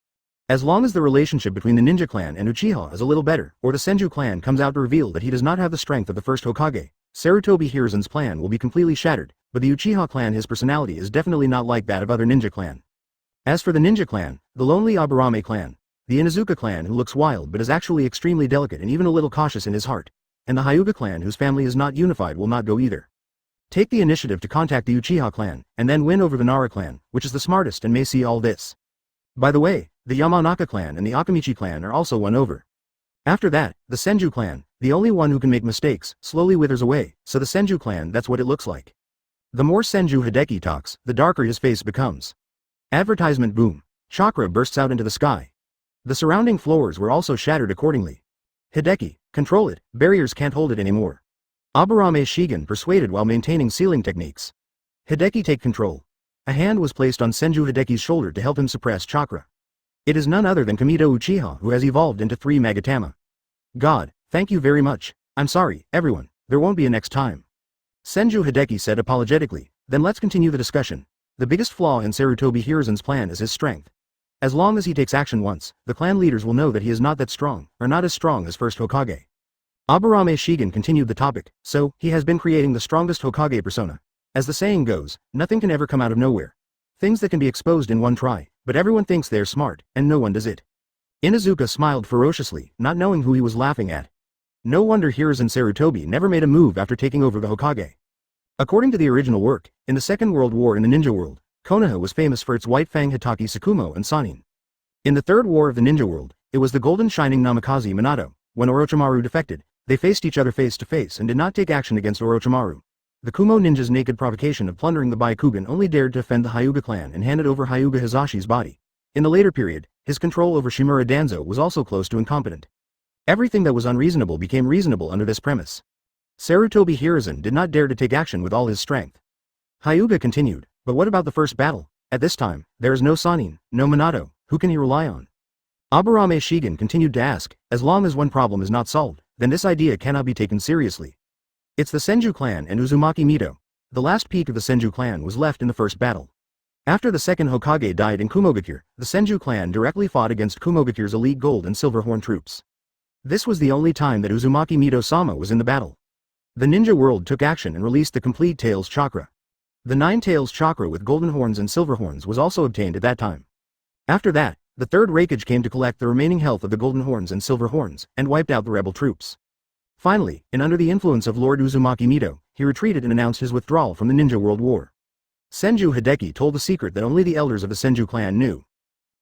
As long as the relationship between the ninja clan and Uchiha is a little better, or the Senju clan comes out to reveal that he does not have the strength of the 1st Hokage, Sarutobi Hiruzen's plan will be completely shattered, but the Uchiha clan his personality is definitely not like that of other ninja clan. As for the ninja clan, the lonely Aburame clan, the Inuzuka clan who looks wild but is actually extremely delicate and even a little cautious in his heart, and the Hyuga clan whose family is not unified will not go either. Take the initiative to contact the Uchiha clan, and then win over the Nara clan, which is the smartest and may see all this. By the way, the Yamanaka clan and the Akamichi clan are also won over. After that, the Senju clan, the only one who can make mistakes, slowly withers away, so the Senju clan that's what it looks like. The more Senju Hideki talks, the darker his face becomes. Advertisement boom. Chakra bursts out into the sky. The surrounding floors were also shattered accordingly. Hideki, control it, barriers can't hold it anymore. Aburame Shigen persuaded while maintaining sealing techniques. Hideki take control. A hand was placed on Senju Hideki's shoulder to help him suppress chakra. It is none other than Kamito Uchiha who has evolved into 3 Magatama. God, thank you very much. I'm sorry, everyone, there won't be a next time. Senju Hideki said apologetically, then let's continue the discussion. The biggest flaw in Sarutobi Hiruzen's plan is his strength. As long as he takes action once, the clan leaders will know that he is not that strong, or not as strong as first Hokage. Aburame Shigen continued the topic, so, he has been creating the strongest Hokage persona. As the saying goes, nothing can ever come out of nowhere. Things that can be exposed in one try, but everyone thinks they're smart, and no one does it. Inuzuka smiled ferociously, not knowing who he was laughing at. No wonder Hiruzen Sarutobi never made a move after taking over the Hokage. According to the original work, in the Second World War in the Ninja World, Konoha was famous for its White Fang Hitaki Tsukumo and Sanin. In the Third War of the Ninja World, it was the golden shining Namikaze Minato. When Orochimaru defected, they faced each other face to face and did not take action against Orochimaru. The Kumo ninja's naked provocation of plundering the Byakugan only dared to defend the Hyuga clan and handed over Hyuga Hizashi's body. In the later period, his control over Shimura Danzo was also close to incompetent. Everything that was unreasonable became reasonable under this premise. Sarutobi Hiruzen did not dare to take action with all his strength. Hyuga continued, but what about the first battle? At this time, there is no Sanin, no Minato, who can he rely on? Aburame Shigen continued to ask, as long as one problem is not solved, then this idea cannot be taken seriously. It's the Senju clan and Uzumaki Mito. The last peak of the Senju clan was left in the first battle. After the second Hokage died in Kumogakure, the Senju clan directly fought against Kumogakure's elite gold and silver horn troops. This was the only time that Uzumaki Mito-sama was in the battle. The Ninja World took action and released the complete Tails Chakra. The 9 Tails Chakra with golden horns and silver horns was also obtained at that time. After that, the third Raikage came to collect the remaining health of the golden horns and silver horns, and wiped out the rebel troops. Finally, and under the influence of Lord Uzumaki Mito, he retreated and announced his withdrawal from the Ninja World War. Senju Hideki told the secret that only the elders of the Senju clan knew.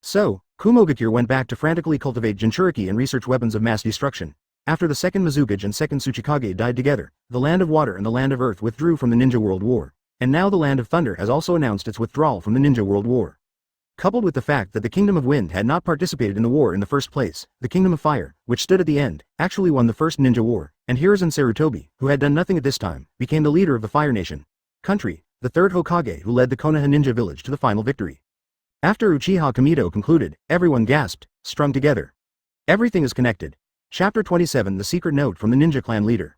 So, Kumogakure went back to frantically cultivate Jinchuriki and research weapons of mass destruction. After the second Mizukage and second Tsuchikage died together, the Land of Water and the Land of Earth withdrew from the Ninja World War. And now the Land of Thunder has also announced its withdrawal from the Ninja World War. Coupled with the fact that the Kingdom of Wind had not participated in the war in the first place, the Kingdom of Fire, which stood at the end, actually won the first Ninja War, and Hiruzen Sarutobi, who had done nothing at this time, became the leader of the Fire Nation. Country, the third Hokage who led the Konoha ninja village to the final victory. After Uchiha Kamito concluded, everyone gasped, strung together. Everything is connected. Chapter 27 The Secret Note from the Ninja Clan Leader.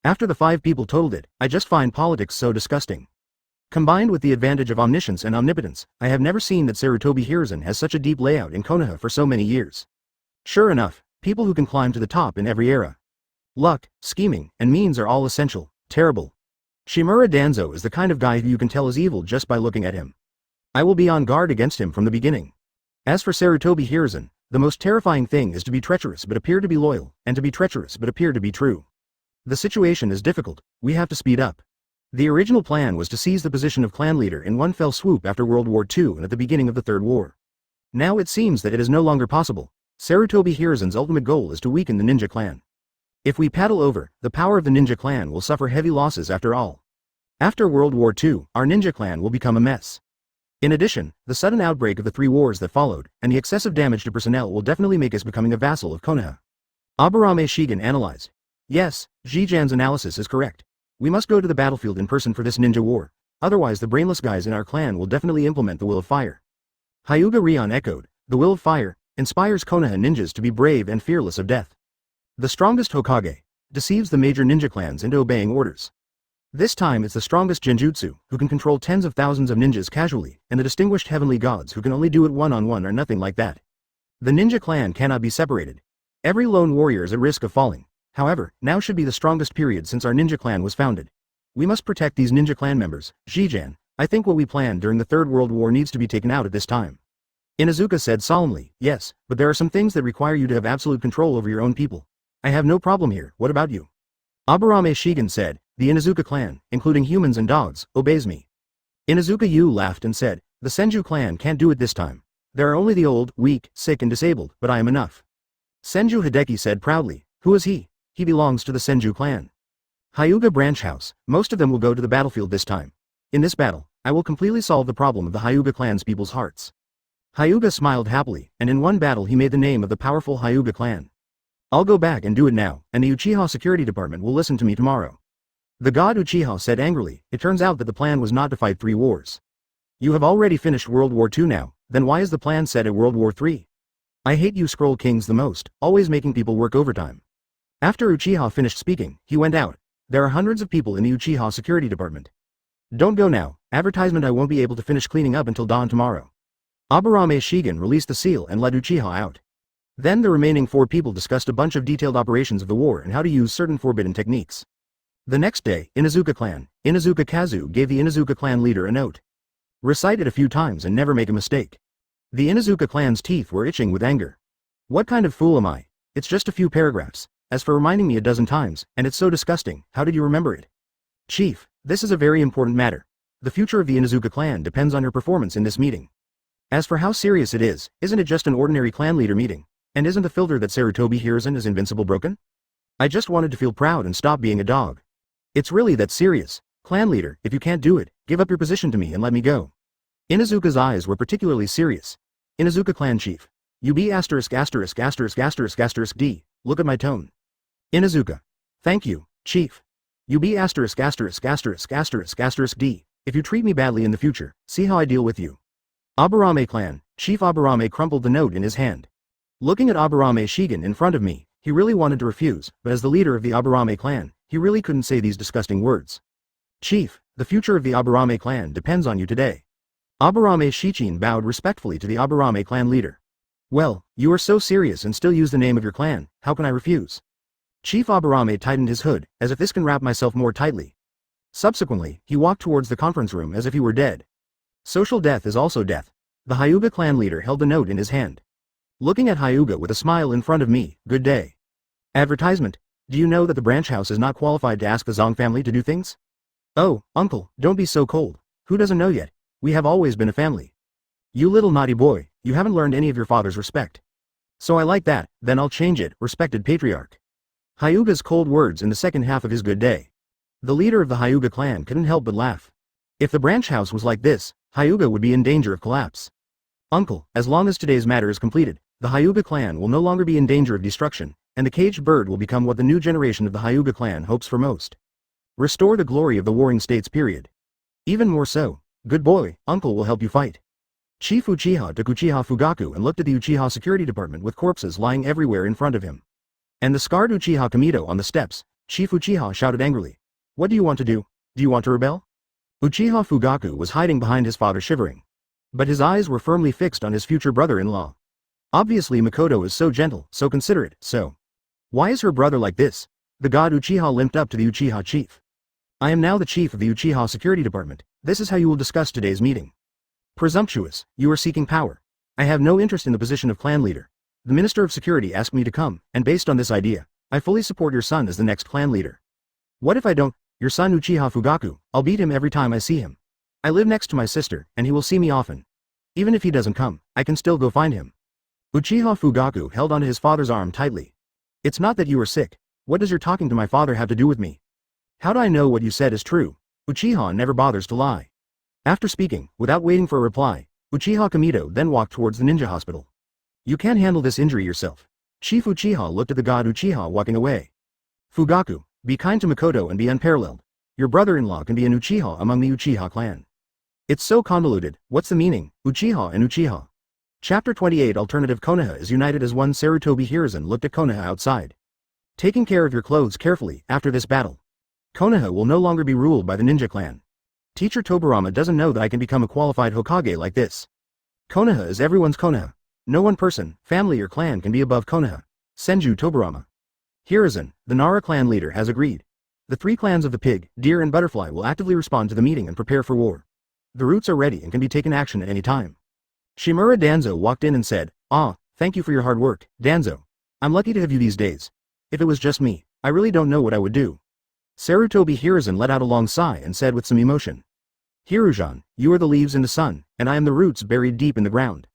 After the 5 people totaled it, I just find politics so disgusting. Combined with the advantage of omniscience and omnipotence, I have never seen that Sarutobi Hiruzen has such a deep layout in Konoha for so many years. Sure enough, people who can climb to the top in every era. Luck, scheming, and means are all essential. Terrible. Shimura Danzo is the kind of guy who you can tell is evil just by looking at him. I will be on guard against him from the beginning. As for Sarutobi Hiruzen, the most terrifying thing is to be treacherous but appear to be loyal, and to be treacherous but appear to be true. The situation is difficult, we have to speed up. The original plan was to seize the position of clan leader in one fell swoop after World War II and at the beginning of the Third War. Now it seems that it is no longer possible. Sarutobi Hiruzen's ultimate goal is to weaken the ninja clan. If we paddle over, the power of the ninja clan will suffer heavy losses after all. After World War II, our ninja clan will become a mess. In addition, the sudden outbreak of the 3 wars that followed, and the excessive damage to personnel will definitely make us becoming a vassal of Konoha. Aburame Shigen analyzed. Yes, Jijan's analysis is correct. We must go to the battlefield in person for this ninja war, otherwise the brainless guys in our clan will definitely implement the Will of Fire. Hyuga Rion echoed, the Will of Fire, inspires Konoha ninjas to be brave and fearless of death. The strongest Hokage, deceives the major ninja clans into obeying orders. This time it's the strongest Genjutsu, who can control tens of thousands of ninjas casually, and the distinguished heavenly gods who can only do it one-on-one or nothing like that. The ninja clan cannot be separated. Every lone warrior is at risk of falling. However, now should be the strongest period since our ninja clan was founded. We must protect these ninja clan members. Jijan, I think what we planned during the Third World War needs to be taken out at this time. Inuzuka said solemnly, yes, but there are some things that require you to have absolute control over your own people. I have no problem here, what about you? Aburame Shigen said, the Inuzuka clan, including humans and dogs, obeys me. Inuzuka Yu laughed and said, the Senju clan can't do it this time. There are only the old, weak, sick and disabled, but I am enough. Senju Hideki said proudly, who is he? He belongs to the Senju clan. Hyuga Branch House, most of them will go to the battlefield this time. In this battle, I will completely solve the problem of the Hyuga clan's people's hearts. Hyuga smiled happily, and in one battle he made the name of the powerful Hyuga clan. I'll go back and do it now, and the Uchiha security department will listen to me tomorrow. The god Uchiha said angrily. It turns out that the plan was not to fight 3 wars. You have already finished World War II now, then why is the plan set at World War III? I hate you Scroll Kings the most, always making people work overtime. After Uchiha finished speaking, he went out. There are hundreds of people in the Uchiha security department. Don't go now, advertisement I won't be able to finish cleaning up until dawn tomorrow. Aburame Shigen released the seal and let Uchiha out. Then the remaining 4 people discussed a bunch of detailed operations of the war and how to use certain forbidden techniques. The next day, Inuzuka clan, Inuzuka Kazu gave the Inuzuka clan leader a note. Recite it a few times and never make a mistake. The Inuzuka clan's teeth were itching with anger. What kind of fool am I? It's just a few paragraphs. As for reminding me a dozen times, and it's so disgusting, how did you remember it? Chief, this is a very important matter. The future of the Inuzuka clan depends on your performance in this meeting. As for how serious it is, isn't it just an ordinary clan leader meeting? And isn't the filter that Sarutobi Hiruzen is invincible broken? I just wanted to feel proud and stop being a dog. It's really that serious. Clan leader, if you can't do it, give up your position to me and let me go. Inuzuka's eyes were particularly serious. Inuzuka clan chief. You be asterisk asterisk asterisk asterisk asterisk D, look at my tone. Inuzuka. Thank you, chief. You be asterisk asterisk asterisk asterisk asterisk D, if you treat me badly in the future, see how I deal with you. Aburame clan, Chief Aburame crumpled the note in his hand. Looking at Aburame Shigen in front of me, he really wanted to refuse, but as the leader of the Aburame clan, he really couldn't say these disgusting words. Chief, the future of the Aburame clan depends on you today. Aburame Shichin bowed respectfully to the Aburame clan leader. Well, you are so serious and still use the name of your clan, how can I refuse? Chief Aburame tightened his hood, as if this can wrap myself more tightly. Subsequently, he walked towards the conference room as if he were dead. Social death is also death. The Hyuga clan leader held the note in his hand. Looking at Hyuga with a smile in front of me, good day. Advertisement. Do you know that the branch house is not qualified to ask the Zong family to do things? Oh, uncle, don't be so cold. Who doesn't know yet? We have always been a family. You little naughty boy, you haven't learned any of your father's respect. So I like that, then I'll change it, respected patriarch. Hyuga's cold words in the second half of his good day. The leader of the Hyuga clan couldn't help but laugh. If the branch house was like this, Hyuga would be in danger of collapse. Uncle, as long as today's matter is completed, the Hyuga clan will no longer be in danger of destruction, and the caged bird will become what the new generation of the Hyuga clan hopes for most. Restore the glory of the warring states period. Even more so, good boy, uncle will help you fight. Chief Uchiha took Uchiha Fugaku and looked at the Uchiha security department with corpses lying everywhere in front of him. And the scarred Uchiha Kamito on the steps, Chief Uchiha shouted angrily. What do you want to do? Do you want to rebel? Uchiha Fugaku was hiding behind his father shivering. But his eyes were firmly fixed on his future brother-in-law. Obviously Makoto is so gentle, so considerate, so. Why is her brother like this? The god Uchiha limped up to the Uchiha chief. I am now the chief of the Uchiha security department. This is how you will discuss today's meeting. Presumptuous, you are seeking power. I have no interest in the position of clan leader. The Minister of Security asked me to come, and based on this idea, I fully support your son as the next clan leader. What if I don't? Your son Uchiha Fugaku, I'll beat him every time I see him. I live next to my sister, and he will see me often. Even if he doesn't come, I can still go find him. Uchiha Fugaku held onto his father's arm tightly. It's not that you are sick. What does your talking to my father have to do with me? How do I know what you said is true? Uchiha never bothers to lie. After speaking, without waiting for a reply, Uchiha Kamito then walked towards the ninja hospital. You can't handle this injury yourself. Chief Uchiha looked at the god Uchiha walking away. Fugaku, be kind to Makoto and be unparalleled. Your brother-in-law can be an Uchiha among the Uchiha clan. It's so convoluted, what's the meaning, Uchiha and Uchiha? Chapter 28 Alternative Konoha is united as one. Sarutobi Hiruzen looked at Konoha outside. Taking care of your clothes carefully, after this battle. Konoha will no longer be ruled by the ninja clan. Teacher Toburama doesn't know that I can become a qualified Hokage like this. Konoha is everyone's Konoha. No one person, family or clan can be above Konoha. Senju Toburama. Hiruzen, the Nara clan leader, has agreed. The 3 clans of the pig, deer and butterfly will actively respond to the meeting and prepare for war. The roots are ready and can be taken action at any time. Shimura Danzo walked in and said, thank you for your hard work, Danzo. I'm lucky to have you these days. If it was just me, I really don't know what I would do. Sarutobi Hiruzen let out a long sigh and said with some emotion. Hiruzen, you are the leaves in the sun, and I am the roots buried deep in the ground.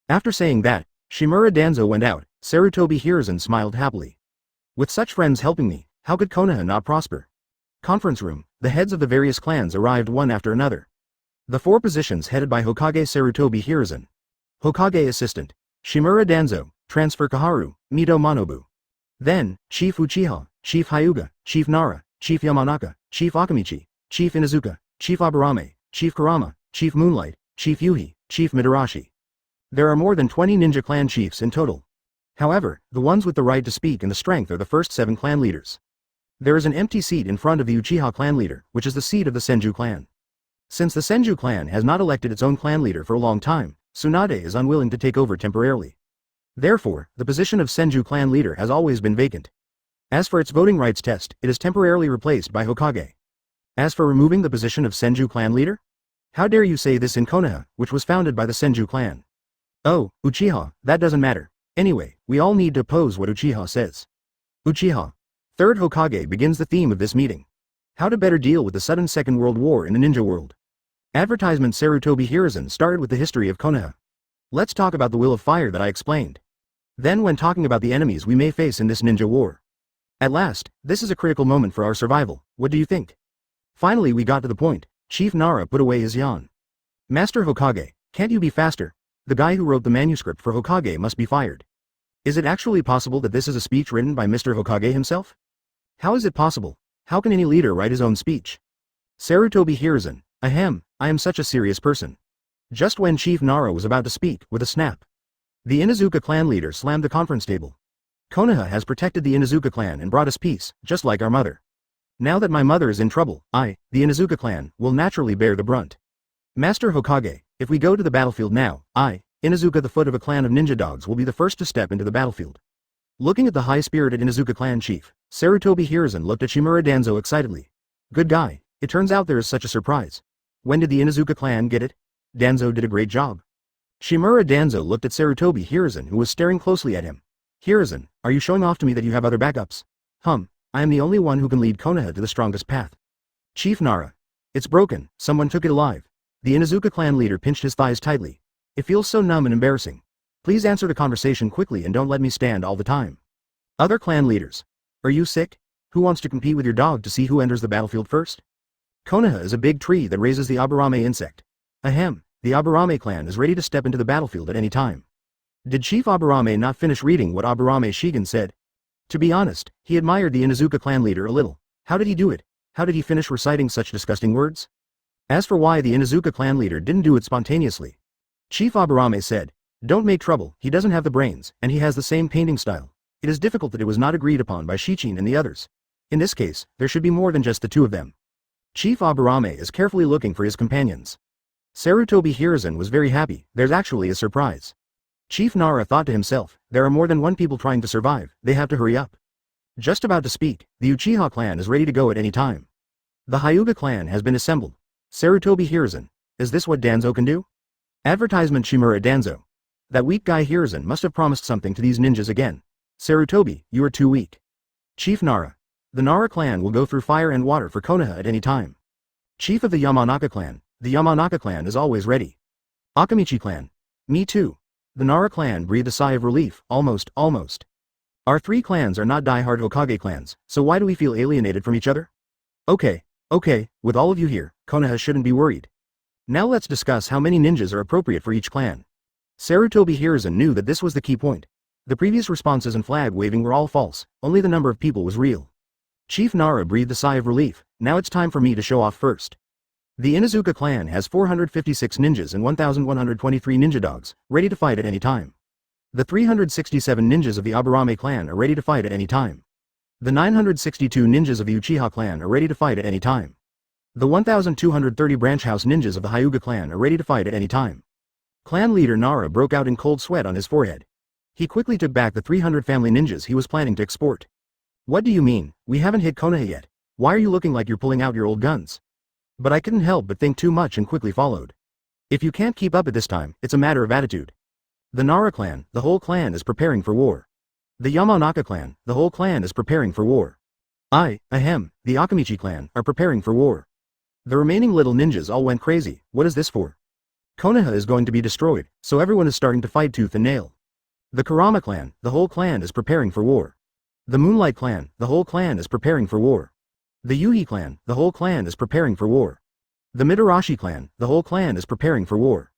After saying that, Shimura Danzo went out. Sarutobi Hiruzen smiled happily. With such friends helping me, how could Konoha not prosper? Conference room, the heads of the various clans arrived one after another. The 4 positions headed by Hokage Sarutobi Hiruzen. Hokage Assistant, Shimura Danzo, Transfer Kaharu, Mito Manobu. Then, Chief Uchiha, Chief Hyuga, Chief Nara, Chief Yamanaka, Chief Akamichi, Chief Inuzuka, Chief Aburame, Chief Kurama, Chief Moonlight, Chief Yuhi, Chief Midarashi. There are more than 20 ninja clan chiefs in total. However, the ones with the right to speak and the strength are the first 7 clan leaders. There is an empty seat in front of the Uchiha clan leader, which is the seat of the Senju clan. Since the Senju clan has not elected its own clan leader for a long time, Tsunade is unwilling to take over temporarily. Therefore, the position of Senju clan leader has always been vacant. As for its voting rights test, it is temporarily replaced by Hokage. As for removing the position of Senju clan leader? How dare you say this in Konoha, which was founded by the Senju clan? Oh, Uchiha, that doesn't matter. Anyway, we all need to oppose what Uchiha says. Uchiha. Third Hokage begins the theme of this meeting. How to better deal with the sudden Second World War in the ninja world. Advertisement Sarutobi Hiruzen started with the history of Konoha. Let's talk about the will of fire that I explained. Then when talking about the enemies we may face in this ninja war. At last, this is a critical moment for our survival, what do you think? Finally we got to the point. Chief Nara put away his yawn. Master Hokage, can't you be faster? The guy who wrote the manuscript for Hokage must be fired. Is it actually possible that this is a speech written by Mr. Hokage himself? How is it possible? How can any leader write his own speech? Sarutobi Hiruzen, ahem, I am such a serious person. Just when Chief Nara was about to speak, with a snap, the Inuzuka clan leader slammed the conference table. Konoha has protected the Inuzuka clan and brought us peace, just like our mother. Now that my mother is in trouble, I, the Inuzuka clan, will naturally bear the brunt. Master Hokage, if we go to the battlefield now, I, Inuzuka the foot of a clan of ninja dogs will be the first to step into the battlefield. Looking at the high-spirited Inuzuka clan chief, Sarutobi Hiruzen looked at Shimura Danzo excitedly. Good guy, it turns out there is such a surprise. When did the Inuzuka clan get it? Danzo did a great job. Shimura Danzo looked at Sarutobi Hiruzen who was staring closely at him. Hiruzen, are you showing off to me that you have other backups? I am the only one who can lead Konoha to the strongest path. Chief Nara. It's broken, someone took it alive. The Inuzuka clan leader pinched his thighs tightly. It feels so numb and embarrassing. Please answer the conversation quickly and don't let me stand all the time. Other clan leaders. Are you sick? Who wants to compete with your dog to see who enters the battlefield first? Konoha is a big tree that raises the Aburame insect. Ahem, the Aburame clan is ready to step into the battlefield at any time. Did Chief Aburame not finish reading what Aburame Shigen said? To be honest, he admired the Inuzuka clan leader a little. How did he do it? How did he finish reciting such disgusting words? As for why the Inuzuka clan leader didn't do it spontaneously. Chief Aburame said, don't make trouble, he doesn't have the brains, and he has the same painting style. It is difficult that it was not agreed upon by Shichin and the others. In this case, there should be more than just the two of them. Chief Aburame is carefully looking for his companions. Sarutobi Hiruzen was very happy, there's actually a surprise. Chief Nara thought to himself, there are more than one people trying to survive, they have to hurry up. Just about to speak, the Uchiha clan is ready to go at any time. The Hyuga clan has been assembled. Sarutobi Hiruzen, is this what Danzo can do? Advertisement Shimura Danzo. That weak guy Hiruzen must have promised something to these ninjas again. Sarutobi, you are too weak. Chief Nara. The Nara clan will go through fire and water for Konoha at any time. Chief of the Yamanaka clan. The Yamanaka clan is always ready. Akamichi clan. Me too. The Nara clan breathed a sigh of relief, almost. Our 3 clans are not die-hard Hokage clans, so why do we feel alienated from each other? Okay, with all of you here, Konoha shouldn't be worried. Now let's discuss how many ninjas are appropriate for each clan. Sarutobi Hiruzen knew that this was the key point. The previous responses and flag waving were all false, only the number of people was real. Chief Nara breathed a sigh of relief, now it's time for me to show off first. The Inuzuka clan has 456 ninjas and 1,123 ninja dogs, ready to fight at any time. The 367 ninjas of the Aburame clan are ready to fight at any time. The 962 ninjas of the Uchiha clan are ready to fight at any time. The 1,230 branch house ninjas of the Hyuga clan are ready to fight at any time. Clan leader Nara broke out in cold sweat on his forehead. He quickly took back the 300 family ninjas he was planning to export. What do you mean, we haven't hit Konoha yet? Why are you looking like you're pulling out your old guns? But I couldn't help but think too much and quickly followed. If you can't keep up at this time, it's a matter of attitude. The Nara clan, the whole clan is preparing for war. The Yamanaka clan, the whole clan is preparing for war. The Akamichi clan, are preparing for war. The remaining little ninjas all went crazy, what is this for? Konoha is going to be destroyed, so everyone is starting to fight tooth and nail. The Kurama clan, the whole clan is preparing for war. The Moonlight clan, the whole clan is preparing for war. The Yuhi clan, the whole clan is preparing for war. The Midarashi clan, the whole clan is preparing for war.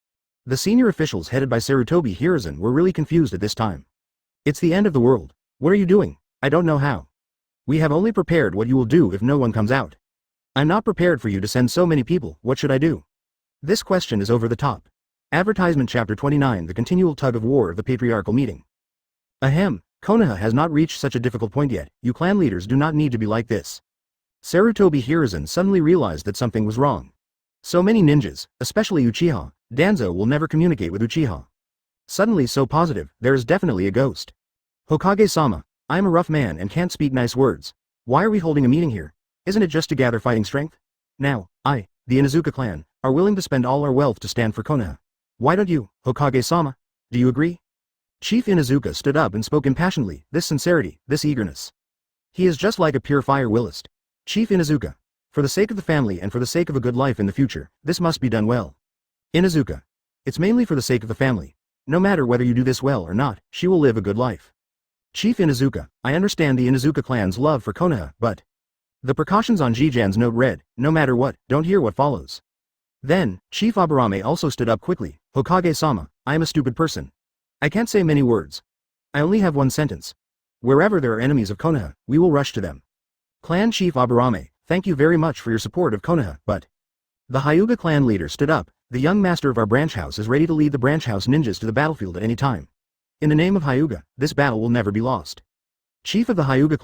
The senior officials headed by Sarutobi Hiruzen were really confused at this time. It's the end of the world. What are you doing? I don't know how. We have only prepared what you will do if no one comes out. I'm not prepared for you to send so many people, what should I do? This question is over the top. Advertisement Chapter 29 The continual tug of war of the patriarchal meeting. Ahem, Konoha has not reached such a difficult point yet, you clan leaders do not need to be like this. Sarutobi Hiruzen suddenly realized that something was wrong. So many ninjas, especially Uchiha, Danzo will never communicate with Uchiha. Suddenly so positive, there is definitely a ghost. Hokage-sama, I am a rough man and can't speak nice words. Why are we holding a meeting here? Isn't it just to gather fighting strength? Now, I, the Inuzuka clan, are willing to spend all our wealth to stand for Konoha. Why don't you, Hokage-sama? Do you agree? Chief Inuzuka stood up and spoke impassionedly, this sincerity, this eagerness. He is just like a pure fire willist. Chief Inuzuka. For the sake of the family and for the sake of a good life in the future, this must be done well. Inuzuka. It's mainly for the sake of the family. No matter whether you do this well or not, she will live a good life. Chief Inuzuka, I understand the Inuzuka clan's love for Konoha, but... The precautions on Jijan's note read, no matter what, don't hear what follows. Then, Chief Aburame also stood up quickly, Hokage-sama, I am a stupid person. I can't say many words. I only have one sentence. Wherever there are enemies of Konoha, we will rush to them. Clan Chief Aburame, thank you very much for your support of Konoha, but... The Hyuga clan leader stood up, the young master of our branch house is ready to lead the branch house ninjas to the battlefield at any time. In the name of Hyuga, this battle will never be lost. Chief of the Hyuga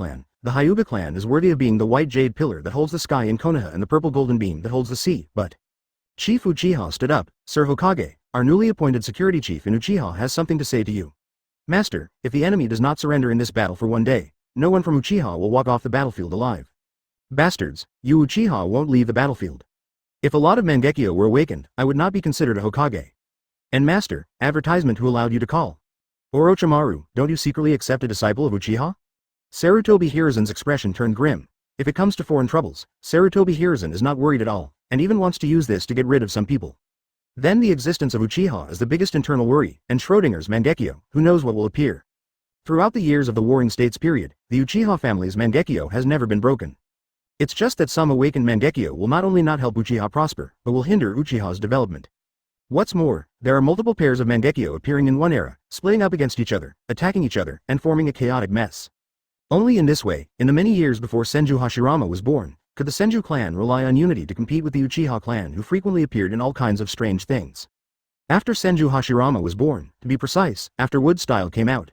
clan is worthy of being the white jade pillar that holds the sky in Konoha and the purple golden beam that holds the sea, but... Chief Uchiha stood up, Sir Hokage, our newly appointed security chief in Uchiha has something to say to you. Master, if the enemy does not surrender in this battle for one day, no one from Uchiha will walk off the battlefield alive. Bastards, you Uchiha won't leave the battlefield. If a lot of Mangekyo were awakened, I would not be considered a Hokage. And master, advertisement who allowed you to call. Orochimaru, don't you secretly accept a disciple of Uchiha? Sarutobi Hiruzen's expression turned grim. If it comes to foreign troubles, Sarutobi Hiruzen is not worried at all, and even wants to use this to get rid of some people. Then the existence of Uchiha is the biggest internal worry, and Schrodinger's Mangekyo, who knows what will appear. Throughout the years of the Warring States period, the Uchiha family's Mangekyo has never been broken. It's just that some awakened Mangekyo will not only not help Uchiha prosper, but will hinder Uchiha's development. What's more, there are multiple pairs of Mangekyo appearing in one era, splitting up against each other, attacking each other, and forming a chaotic mess. Only in this way, in the many years before Senju Hashirama was born, could the Senju clan rely on unity to compete with the Uchiha clan who frequently appeared in all kinds of strange things. After Senju Hashirama was born, to be precise, after Wood Style came out.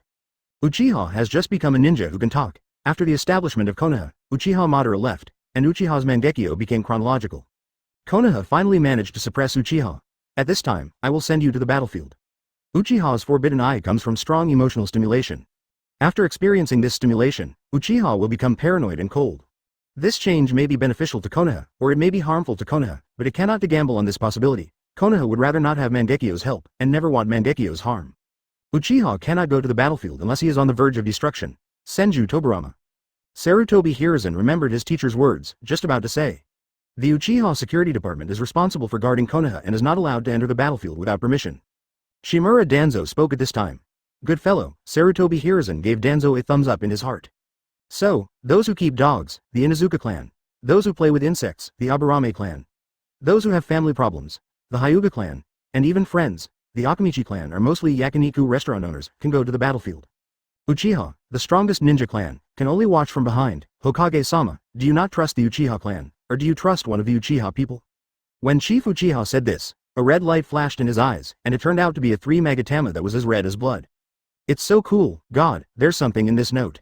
Uchiha has just become a ninja who can talk. After the establishment of Konoha, Uchiha Madara left, and Uchiha's Mangekyo became chronological. Konoha finally managed to suppress Uchiha. At this time, I will send you to the battlefield. Uchiha's forbidden eye comes from strong emotional stimulation. After experiencing this stimulation, Uchiha will become paranoid and cold. This change may be beneficial to Konoha, or it may be harmful to Konoha, but it cannot gamble on this possibility. Konoha would rather not have Mangekyo's help, and never want Mangekyo's harm. Uchiha cannot go to the battlefield unless he is on the verge of destruction. Senju Tobarama. Sarutobi Hiruzen remembered his teacher's words, just about to say. The Uchiha Security Department is responsible for guarding Konoha and is not allowed to enter the battlefield without permission. Shimura Danzo spoke at this time. Good fellow, Sarutobi Hiruzen gave Danzo a thumbs up in his heart. So, those who keep dogs, the Inuzuka clan. Those who play with insects, the Aburame clan. Those who have family problems, the Hyuga clan. And even friends, the Akamichi clan are mostly yakiniku restaurant owners, can go to the battlefield. Uchiha, the strongest ninja clan, can only watch from behind. Hokage-sama, do you not trust the Uchiha clan, or do you trust one of the Uchiha people? When Chief Uchiha said this, a red light flashed in his eyes, and it turned out to be a 3-magatama that was as red as blood. It's so cool, God, there's something in this note.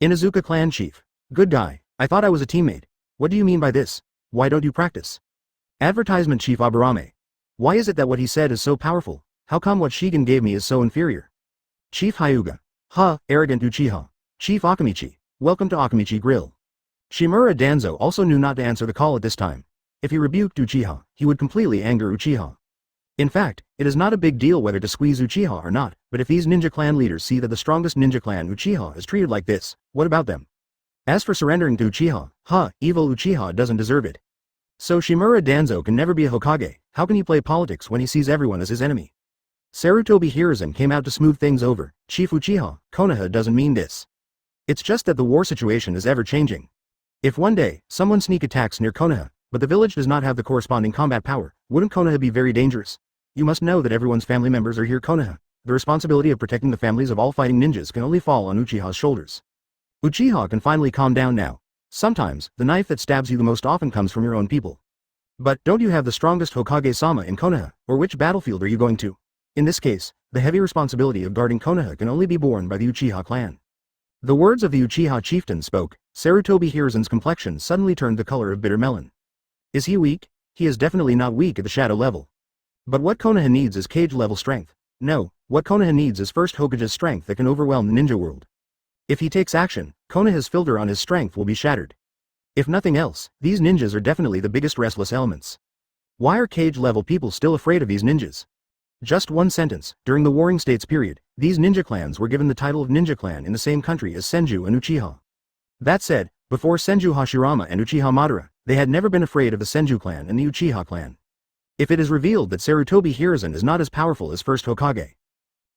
Inuzuka clan chief. Good guy, I thought I was a teammate. What do you mean by this? Why don't you practice? Advertisement Chief Aburame. Why is it that what he said is so powerful? How come what Shigen gave me is so inferior? Chief Hyuga. Arrogant Uchiha. Chief Akamichi, welcome to Akamichi Grill. Shimura Danzo also knew not to answer the call at this time. If he rebuked Uchiha, he would completely anger Uchiha. In fact, it is not a big deal whether to squeeze Uchiha or not, but if these ninja clan leaders see that the strongest ninja clan Uchiha is treated like this, what about them? As for surrendering to Uchiha, evil Uchiha doesn't deserve it. So Shimura Danzo can never be a Hokage. How can he play politics when he sees everyone as his enemy? Sarutobi Hiruzen came out to smooth things over. Chief Uchiha, Konoha doesn't mean this. It's just that the war situation is ever changing. If one day, someone sneak attacks near Konoha, but the village does not have the corresponding combat power, wouldn't Konoha be very dangerous? You must know that everyone's family members are here Konoha. The responsibility of protecting the families of all fighting ninjas can only fall on Uchiha's shoulders. Uchiha can finally calm down now. Sometimes, the knife that stabs you the most often comes from your own people. But, don't you have the strongest Hokage-sama in Konoha, or which battlefield are you going to? In this case, the heavy responsibility of guarding Konoha can only be borne by the Uchiha clan. The words of the Uchiha chieftain spoke. Sarutobi Hiruzen's complexion suddenly turned the color of bitter melon. Is he weak? He is definitely not weak at the shadow level. But what Konoha needs is cage level strength. No, what Konoha needs is first Hokage's strength that can overwhelm the ninja world. If he takes action, Konoha's filter on his strength will be shattered. If nothing else, these ninjas are definitely the biggest restless elements. Why are cage level people still afraid of these ninjas? Just one sentence. During the Warring States period, these ninja clans were given the title of ninja clan in the same country as Senju and Uchiha. That said, before Senju Hashirama and Uchiha Madara, they had never been afraid of the Senju clan and the Uchiha clan. If it is revealed that Sarutobi Hiruzen is not as powerful as first Hokage,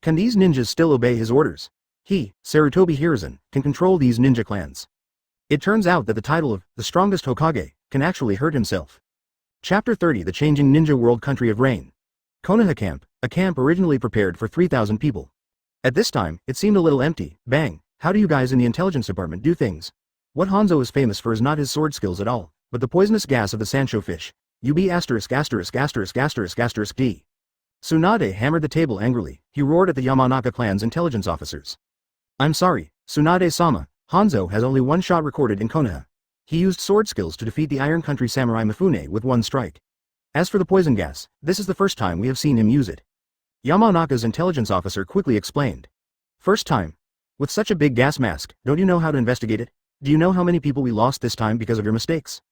can these ninjas still obey his orders? He, Sarutobi Hiruzen, can control these ninja clans. It turns out that the title of the strongest Hokage can actually hurt himself. Chapter 30: The Changing Ninja World Country of Rain. Konoha Camp, a camp originally prepared for 3,000 people. At this time, it seemed a little empty. Bang, how do you guys in the intelligence department do things? What Hanzo is famous for is not his sword skills at all, but the poisonous gas of the Sancho fish. UB******************. D. Tsunade hammered the table angrily. He roared at the Yamanaka clan's intelligence officers. I'm sorry, Tsunade-sama, Hanzo has only one shot recorded in Konoha. He used sword skills to defeat the Iron Country samurai Mifune with one strike. As for the poison gas, this is the first time we have seen him use it. Yamanaka's intelligence officer quickly explained. First time? With such a big gas mask, don't you know how to investigate it? Do you know how many people we lost this time because of your mistakes?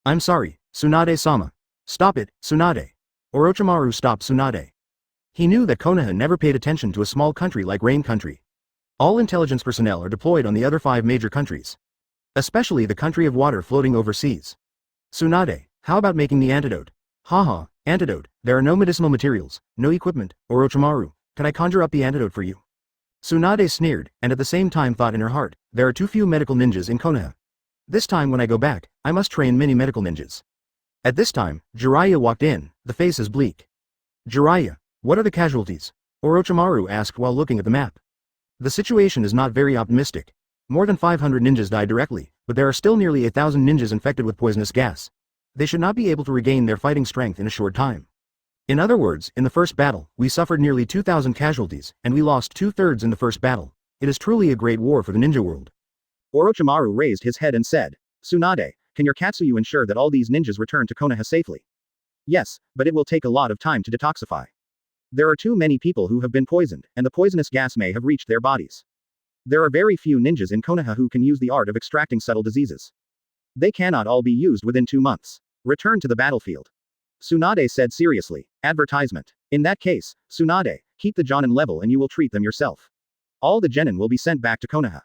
I'm sorry, Tsunade-sama. Stop it, Tsunade. Orochimaru stopped Tsunade. He knew that Konoha never paid attention to a small country like Rain Country. All intelligence personnel are deployed on the other 5 major countries. Especially the country of water floating overseas. Tsunade, how about making the antidote? Haha, antidote, there are no medicinal materials, no equipment. Orochimaru, can I conjure up the antidote for you? Tsunade sneered, and at the same time thought in her heart, there are too few medical ninjas in Konoha. This time when I go back, I must train many medical ninjas. At this time, Jiraiya walked in, the face is bleak. Jiraiya, what are the casualties? Orochimaru asked while looking at the map. The situation is not very optimistic. More than 500 ninjas died directly, but there are still nearly 1,000 ninjas infected with poisonous gas. They should not be able to regain their fighting strength in a short time. In other words, in the first battle, we suffered nearly 2,000 casualties, and we lost 2/3 in the first battle. It is truly a great war for the ninja world. Orochimaru raised his head and said, Tsunade, can your Katsuyu ensure that all these ninjas return to Konoha safely? Yes, but it will take a lot of time to detoxify. There are too many people who have been poisoned, and the poisonous gas may have reached their bodies. There are very few ninjas in Konoha who can use the art of extracting subtle diseases. They cannot all be used within 2 months. Return to the battlefield. Tsunade said seriously. Advertisement. In that case, Tsunade, keep the Jonin level and you will treat them yourself. All the genin will be sent back to Konoha.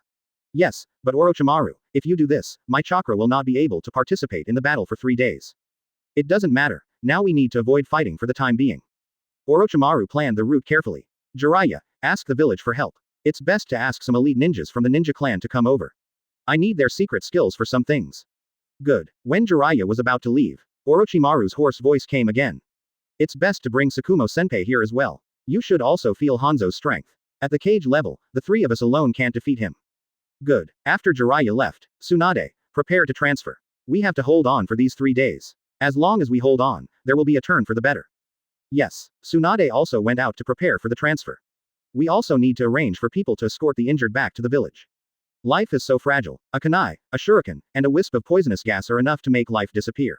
Yes, but Orochimaru, if you do this, my chakra will not be able to participate in the battle for 3 days. It doesn't matter, now we need to avoid fighting for the time being. Orochimaru planned the route carefully. Jiraiya, ask the village for help. It's best to ask some elite ninjas from the ninja clan to come over. I need their secret skills for some things. Good. When Jiraiya was about to leave, Orochimaru's hoarse voice came again. It's best to bring Tsukumo Senpai here as well. You should also feel Hanzo's strength. At the cage level, the 3 of us alone can't defeat him. Good. After Jiraiya left, Tsunade, prepare to transfer. We have to hold on for these 3 days. As long as we hold on, there will be a turn for the better. Yes, Tsunade also went out to prepare for the transfer. We also need to arrange for people to escort the injured back to the village. Life is so fragile. A kunai, a shuriken, and a wisp of poisonous gas are enough to make life disappear.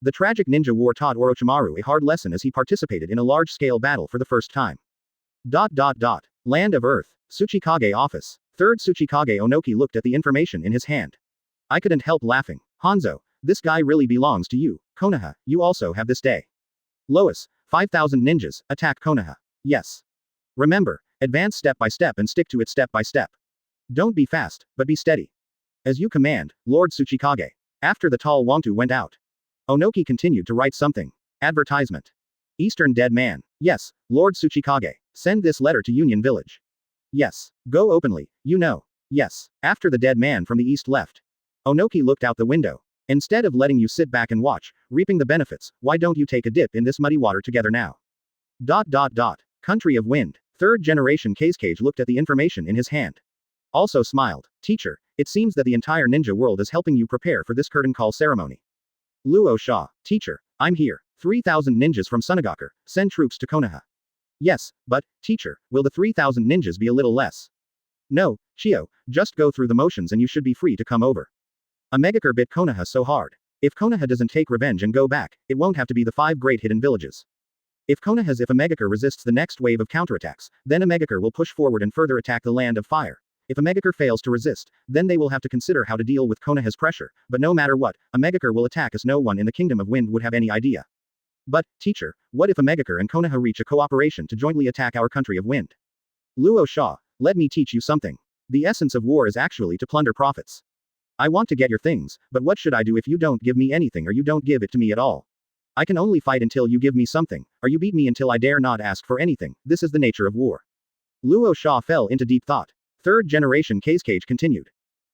The tragic ninja war taught Orochimaru a hard lesson as he participated in a large-scale battle for the first time. Land of Earth, Tsuchikage office. 3rd Tsuchikage Onoki looked at the information in his hand. I couldn't help laughing. Hanzo, this guy really belongs to you. Konoha, you also have this day. Lois, 5,000 ninjas, attack Konoha. Yes. Remember, advance step by step and stick to it step by step. Don't be fast, but be steady. As you command, Lord Tsuchikage. After the tall Wangtu went out, Onoki continued to write something. Advertisement. Eastern Dead Man. Yes, Lord Tsuchikage. Send this letter to Union Village. Yes. Go openly, you know. Yes. After the dead man from the east left, Onoki looked out the window. Instead of letting you sit back and watch, reaping the benefits, why don't you take a dip in this muddy water together now? Country of Wind. 3rd generation Cage looked at the information in his hand. also smiled. Teacher, it seems that the entire ninja world is helping you prepare for this curtain call ceremony. Luo Sha, teacher, I'm here. 3,000 ninjas from Sunagaku, send troops to Konoha. Yes, but, teacher, will the 3,000 ninjas be a little less? No, Chio, just go through the motions and you should be free to come over. A Megakure bit Konoha so hard. If Konoha doesn't take revenge and go back, it won't have to be the 5 great hidden villages. If a Megakure resists the next wave of counterattacks, then a Megakure will push forward and further attack the land of fire. If a Megakure fails to resist, then they will have to consider how to deal with Konoha's pressure, but no matter what, a Megakure will attack as no one in the Kingdom of Wind would have any idea. But, teacher, what if a Megakure and Konoha reach a cooperation to jointly attack our country of wind? Luo Sha, let me teach you something. The essence of war is actually to plunder profits. I want to get your things, but what should I do if you don't give me anything or you don't give it to me at all? I can only fight until you give me something, or you beat me until I dare not ask for anything. This is the nature of war. Luo Sha fell into deep thought. Third generation Cage continued.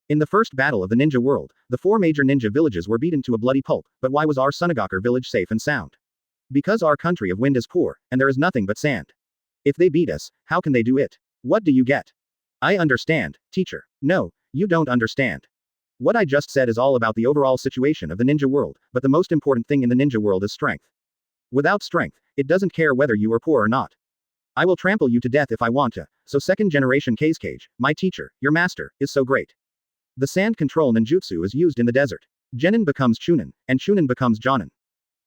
In the first battle of the ninja world, the 4 major ninja villages were beaten to a bloody pulp, but why was our Sunagaku village safe and sound? Because our country of wind is poor, and there is nothing but sand. If they beat us, how can they do it? What do you get? I understand, teacher. No, you don't understand. What I just said is all about the overall situation of the ninja world, but the most important thing in the ninja world is strength. Without strength, it doesn't care whether you are poor or not. I will trample you to death if I want to, so second generation Cage, my teacher, your master, is so great. The sand control ninjutsu is used in the desert. Genin becomes Chunin, and Chunin becomes Jonin.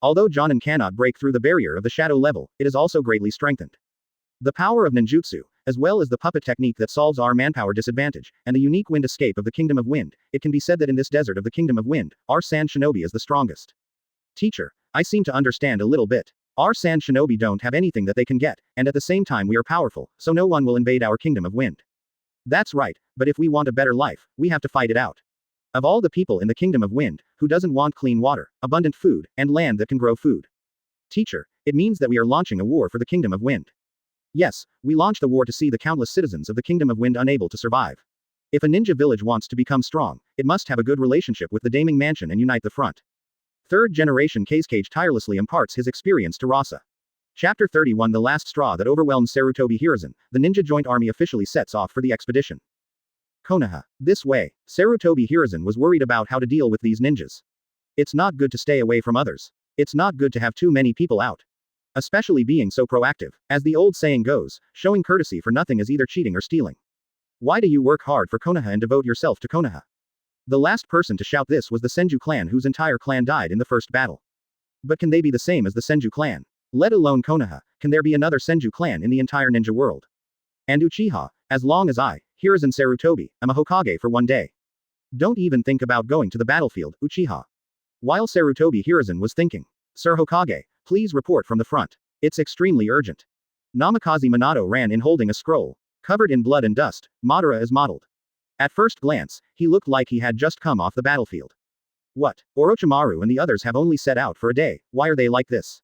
Although Jonin cannot break through the barrier of the shadow level, it is also greatly strengthened. The power of ninjutsu, as well as the puppet technique that solves our manpower disadvantage, and the unique wind escape of the Kingdom of Wind, it can be said that in this desert of the Kingdom of Wind, our sand shinobi is the strongest. Teacher, I seem to understand a little bit. Our sand shinobi don't have anything that they can get, and at the same time we are powerful, so no one will invade our Kingdom of Wind. That's right, but if we want a better life, we have to fight it out. Of all the people in the Kingdom of Wind, who doesn't want clean water, abundant food, and land that can grow food? Teacher, it means that we are launching a war for the Kingdom of Wind. Yes, we launched a war to see the countless citizens of the Kingdom of Wind unable to survive. If a ninja village wants to become strong, it must have a good relationship with the Daming Mansion and unite the front. Third generation Cage tirelessly imparts his experience to Rasa. Chapter 31 The last straw that overwhelms Sarutobi Hiruzen, the ninja joint army officially sets off for the expedition. Konoha. This way, Sarutobi Hiruzen was worried about how to deal with these ninjas. It's not good to stay away from others. It's not good to have too many people out. Especially being so proactive. As the old saying goes, showing courtesy for nothing is either cheating or stealing. Why do you work hard for Konoha and devote yourself to Konoha? The last person to shout this was the Senju clan, whose entire clan died in the first battle. But can they be the same as the Senju clan? Let alone Konoha, can there be another Senju clan in the entire ninja world? And Uchiha, as long as I, Hiruzen Sarutobi, am a Hokage for one day. Don't even think about going to the battlefield, Uchiha. While Sarutobi Hiruzen was thinking, Sir Hokage, please report from the front. It's extremely urgent. Namikaze Minato ran in holding a scroll. Covered in blood and dust, Madara is modeled. At first glance, he looked like he had just come off the battlefield. What? Orochimaru and the others have only set out for a day, why are they like this?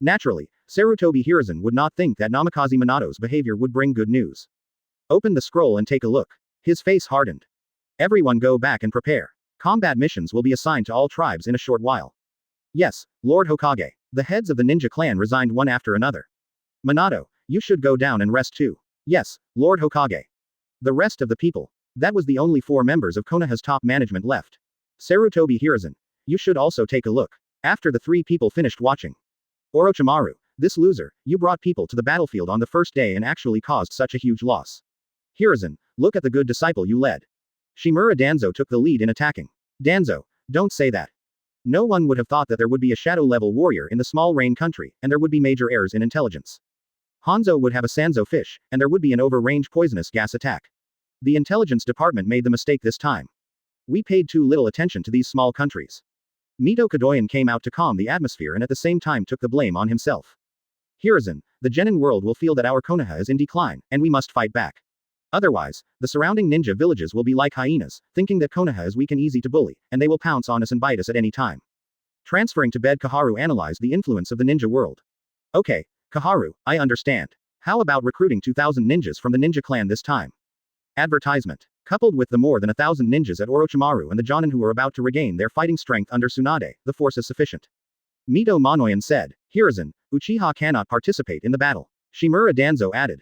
Naturally, Sarutobi Hiruzen would not think that Namikaze Minato's behavior would bring good news. Open the scroll and take a look. His face hardened. Everyone go back and prepare. Combat missions will be assigned to all tribes in a short while. Yes, Lord Hokage. The heads of the ninja clan resigned one after another. Minato, you should go down and rest too. Yes, Lord Hokage. The rest of the people. That was the only 4 members of Konoha's top management left. Sarutobi Hiruzen, you should also take a look. After the 3 people finished watching. Orochimaru, this loser, you brought people to the battlefield on the first day and actually caused such a huge loss. Hiruzen, look at the good disciple you led. Shimura Danzo took the lead in attacking. Danzo, don't say that. No one would have thought that there would be a shadow-level warrior in the small rain country, and there would be major errors in intelligence. Hanzo would have a Sanzo fish, and there would be an over-range poisonous gas attack. The intelligence department made the mistake this time. We paid too little attention to these small countries. Mito Kadoyan came out to calm the atmosphere and at the same time took the blame on himself. Hiruzen, the Genin world will feel that our Konoha is in decline, and we must fight back. Otherwise, the surrounding ninja villages will be like hyenas, thinking that Konoha is weak and easy to bully, and they will pounce on us and bite us at any time. Transferring to bed, Kaharu analyzed the influence of the ninja world. Okay, Kaharu, I understand. How about recruiting 2,000 ninjas from the ninja clan this time? Advertisement. Coupled with the more than 1,000 ninjas at Orochimaru and the Jonin who are about to regain their fighting strength under Tsunade, the force is sufficient. Mito Monoyan said. Hiruzen, Uchiha cannot participate in the battle. Shimura Danzo added.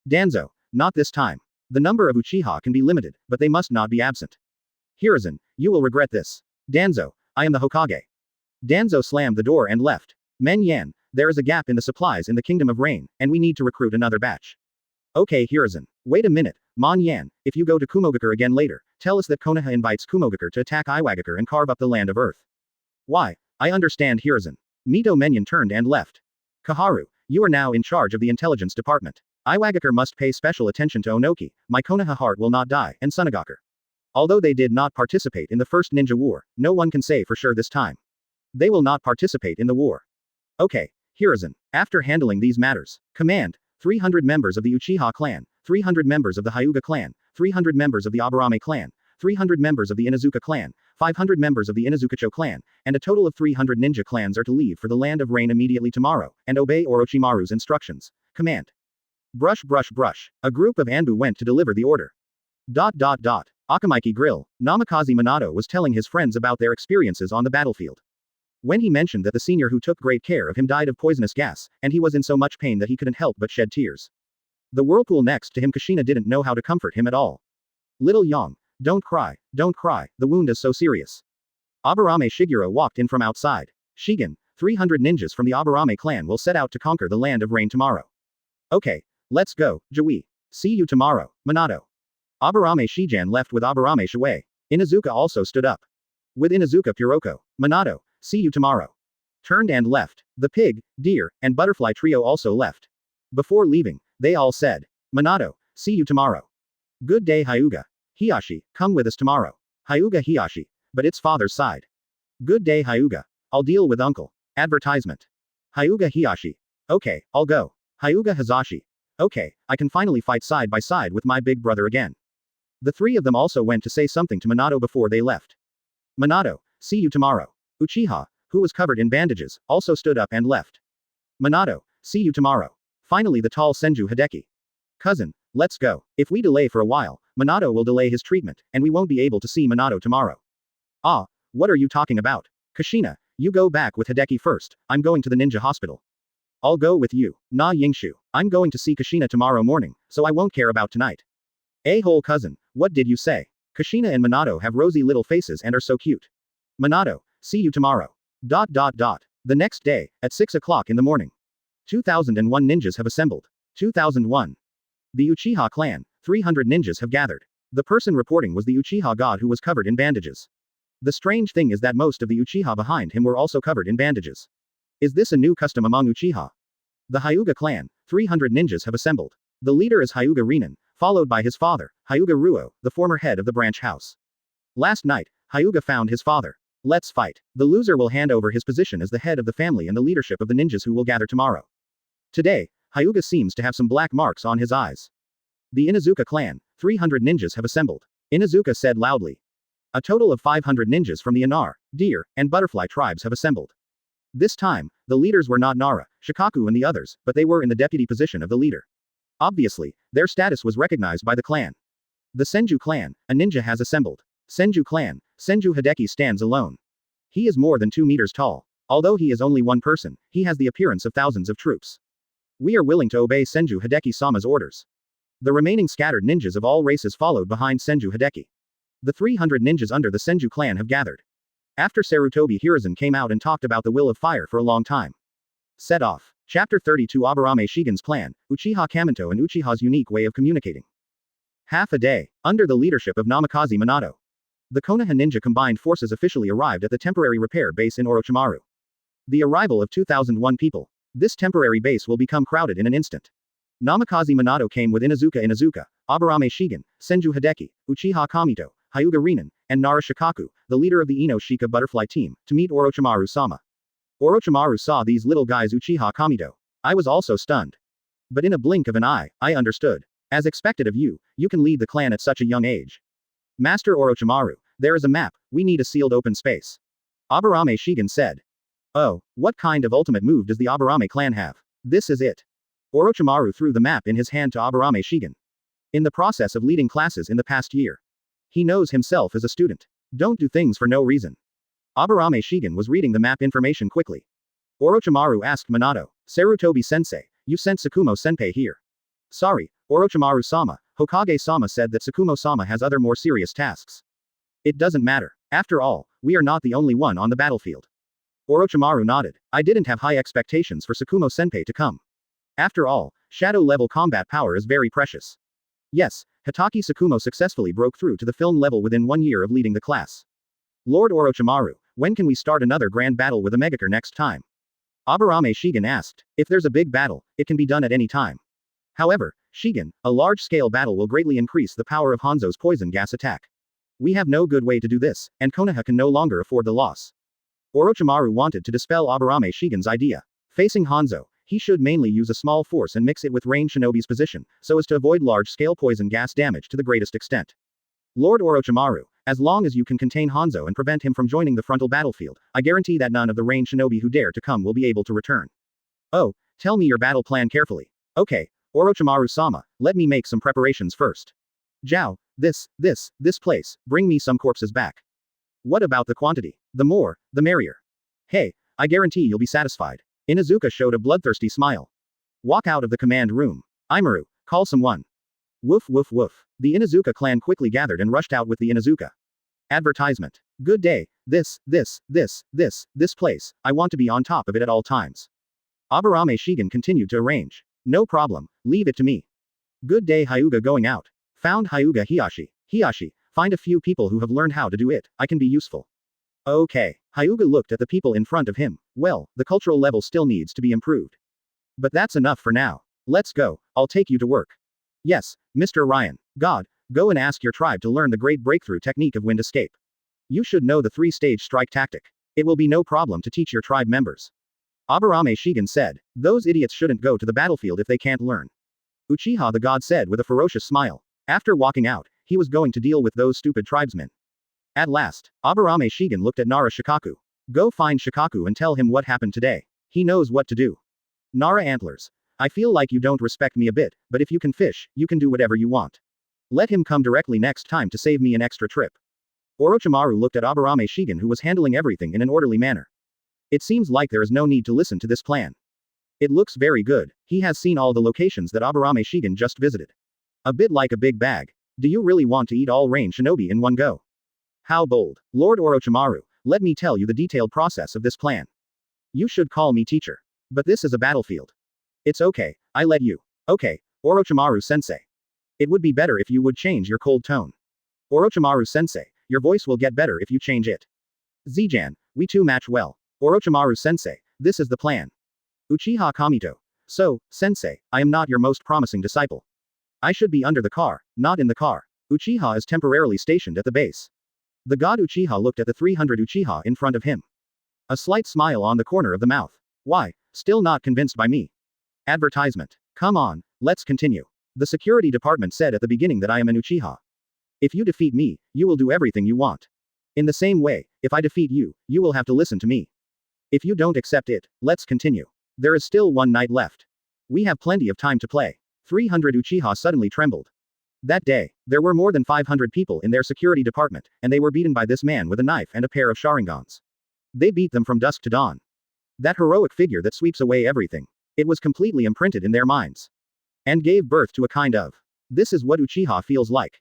Danzo, not this time. The number of Uchiha can be limited, but they must not be absent. Hiruzen, you will regret this. Danzo, I am the Hokage. Danzo slammed the door and left. Men Yan, there is a gap in the supplies in the Kingdom of Rain, and we need to recruit another batch. Okay Hiruzen. Wait a minute, Mon Yan, if you go to Kumogakure again later, tell us that Konoha invites Kumogakure to attack Iwagakure and carve up the land of Earth. Why? I understand Hiruzen. Mito Menyon turned and left. Kaharu, you are now in charge of the intelligence department. Iwagakure must pay special attention to Onoki, my Konoha heart will not die, and Sunagakure. Although they did not participate in the first ninja war, no one can say for sure this time. They will not participate in the war. Okay, Hiruzen. After handling these matters, command, 300 members of the Uchiha clan, 300 members of the Hyuga clan, 300 members of the Aburame clan, 300 members of the Inazuka clan, 500 members of the Inazukacho clan, and a total of 300 ninja clans are to leave for the Land of Rain immediately tomorrow, and obey Orochimaru's instructions. Command. Brush brush brush. A group of Anbu went to deliver the order. Akamaiki Grill, Namikaze Minato was telling his friends about their experiences on the battlefield. When he mentioned that the senior who took great care of him died of poisonous gas, and he was in so much pain that he couldn't help but shed tears. The whirlpool next to him Kushina didn't know how to comfort him at all. Little Yang, don't cry, the wound is so serious. Aburame Shiguro walked in from outside. Shigen, 300 ninjas from the Aburame clan will set out to conquer the Land of Rain tomorrow. Okay, let's go, Jui. See you tomorrow, Minato. Aburame Shijan left with Aburame Shuei. Inazuka also stood up. With Inazuka Puroko, Minato, see you tomorrow. Turned and left. The pig, deer, and butterfly trio also left. Before leaving, they all said, Minato, see you tomorrow. Good day Hyuga. Hiyashi, come with us tomorrow. Hyuga Hiyashi, but it's father's side. Good day Hyuga. I'll deal with uncle. Advertisement. Hyuga Hiyashi. Okay, I'll go. Hyuga Hazashi. Okay, I can finally fight side by side with my big brother again. The three of them also went to say something to Minato before they left. Minato, see you tomorrow. Uchiha, who was covered in bandages, also stood up and left. Minato, see you tomorrow. Finally the tall Senju Hideki. Cousin, let's go. If we delay for a while, Minato will delay his treatment, and we won't be able to see Minato tomorrow. Ah, what are you talking about? Kushina, you go back with Hideki first, I'm going to the ninja hospital. I'll go with you. Na Yingshu, I'm going to see Kushina tomorrow morning, so I won't care about tonight. Whole cousin, what did you say? Kushina and Minato have rosy little faces and are so cute. Minato, see you tomorrow. The next day, at 6 o'clock in the morning. 2001 ninjas have assembled. 2001. The Uchiha clan, 300 ninjas have gathered. The person reporting was the Uchiha god who was covered in bandages. The strange thing is that most of the Uchiha behind him were also covered in bandages. Is this a new custom among Uchiha? The Hyuga clan, 300 ninjas have assembled. The leader is Hyuga Rinan, followed by his father, Hyuga Ruo, the former head of the branch house. Last night, Hyuga found his father. Let's fight. The loser will hand over his position as the head of the family and the leadership of the ninjas who will gather tomorrow. Today, Hyuga seems to have some black marks on his eyes. The Inazuka clan, 300 ninjas have assembled. Inazuka said loudly. A total of 500 ninjas from the Anar, Deer, and Butterfly tribes have assembled. This time, the leaders were not Nara, Shikaku and the others, but they were in the deputy position of the leader. Obviously, their status was recognized by the clan. The Senju clan, a ninja has assembled. Senju clan, Senju Hideki stands alone. He is more than 2 meters tall. Although he is only one person, he has the appearance of thousands of troops. We are willing to obey Senju Hideki-sama's orders. The remaining scattered ninjas of all races followed behind Senju Hideki. The 300 ninjas under the Senju clan have gathered. After Sarutobi Hiruzen came out and talked about the will of fire for a long time. Set off. Chapter 32 Aburame Shigen's plan, Uchiha Kaminto and Uchiha's unique way of communicating. Half a day, under the leadership of Namikaze Minato. The Konoha ninja combined forces officially arrived at the temporary repair base in Orochimaru. The arrival of 2001 people. This temporary base will become crowded in an instant. Namikaze Minato came with Inazuka, Aburame Shigen, Senju Hideki, Uchiha Kamito, Hyuga Rinan, and Nara Shikaku, the leader of the Ino Shika butterfly team, to meet Orochimaru-sama. Orochimaru saw these little guys Uchiha Kamito. I was also stunned. But in a blink of an eye, I understood. As expected of you, you can lead the clan at such a young age. Master Orochimaru, there is a map, we need a sealed open space. Aburame Shigen said. Oh, what kind of ultimate move does the Aburame clan have? This is it. Orochimaru threw the map in his hand to Aburame Shigen. In the process of leading classes in the past year. He knows himself as a student. Don't do things for no reason. Aburame Shigen was reading the map information quickly. Orochimaru asked Minato, Sarutobi sensei, you sent Tsukumo senpai here. Sorry, Orochimaru-sama, Hokage-sama said that Tsukumo-sama has other more serious tasks. It doesn't matter. After all, we are not the only one on the battlefield. Orochimaru nodded. I didn't have high expectations for Tsukumo-senpai to come. After all, shadow-level combat power is very precious. Yes, Hitaki Tsukumo successfully broke through to the film level within 1 year of leading the class. Lord Orochimaru, when can we start another grand battle with a Megakure next time? Aburame Shigen asked. If there's a big battle, it can be done at any time. However, Shigen, a large-scale battle will greatly increase the power of Hanzo's poison gas attack. We have no good way to do this, and Konoha can no longer afford the loss. Orochimaru wanted to dispel Aburame Shigen's idea. Facing Hanzo, he should mainly use a small force and mix it with range shinobi's position, so as to avoid large-scale poison gas damage to the greatest extent. Lord Orochimaru, as long as you can contain Hanzo and prevent him from joining the frontal battlefield, I guarantee that none of the range shinobi who dare to come will be able to return. Oh, tell me your battle plan carefully. Okay, Orochimaru-sama, let me make some preparations first. Zhao, this place, bring me some corpses back. What about the quantity? The more, the merrier. Hey, I guarantee you'll be satisfied. Inuzuka showed a bloodthirsty smile. Walk out of the command room. Imaru, call someone. Woof woof woof. The Inuzuka clan quickly gathered and rushed out with the Inuzuka. Advertisement. Good day, this place, I want to be on top of it at all times. Aburame Shigen continued to arrange. No problem, leave it to me. Good day Hyuga going out. Found Hyuga Hiyashi. Hiyashi, find a few people who have learned how to do it, I can be useful. Okay. Hyuga looked at the people in front of him. Well, the cultural level still needs to be improved. But that's enough for now. Let's go, I'll take you to work. Yes, Mr. Ryan. God, go and ask your tribe to learn the great breakthrough technique of wind escape. You should know the 3-stage strike tactic. It will be no problem to teach your tribe members. Aburame Shigen said, those idiots shouldn't go to the battlefield if they can't learn. Uchiha the god said with a ferocious smile. After walking out, he was going to deal with those stupid tribesmen. At last, Aburame Shigen looked at Nara Shikaku. Go find Shikaku and tell him what happened today. He knows what to do. Nara Antlers. I feel like you don't respect me a bit, but if you can fish, you can do whatever you want. Let him come directly next time to save me an extra trip. Orochimaru looked at Aburame Shigen who was handling everything in an orderly manner. It seems like there is no need to listen to this plan. It looks very good. He has seen all the locations that Aburame Shigen just visited. A bit like a big bag. Do you really want to eat all range shinobi in one go? How bold. Lord Orochimaru, let me tell you the detailed process of this plan. You should call me teacher. But this is a battlefield. It's okay, I let you. Okay, Orochimaru-sensei. It would be better if you would change your cold tone. Orochimaru-sensei, your voice will get better if you change it. Zijan, we two match well. Orochimaru-sensei, this is the plan. Uchiha Kamito. So, sensei, I am not your most promising disciple. I should be under the car, not in the car. Uchiha is temporarily stationed at the base. The god Uchiha looked at the 300 Uchiha in front of him. A slight smile on the corner of the mouth. Why, still not convinced by me? Advertisement. Come on, let's continue. The security department said at the beginning that I am an Uchiha. If you defeat me, you will do everything you want. In the same way, if I defeat you, you will have to listen to me. If you don't accept it, let's continue. There is still one night left. We have plenty of time to play. 300 Uchiha suddenly trembled. That day, there were more than 500 people in their security department, and they were beaten by this man with a knife and a pair of Sharingans. They beat them from dusk to dawn. That heroic figure that sweeps away everything. It was completely imprinted in their minds. And gave birth to a kind of. This is what Uchiha feels like.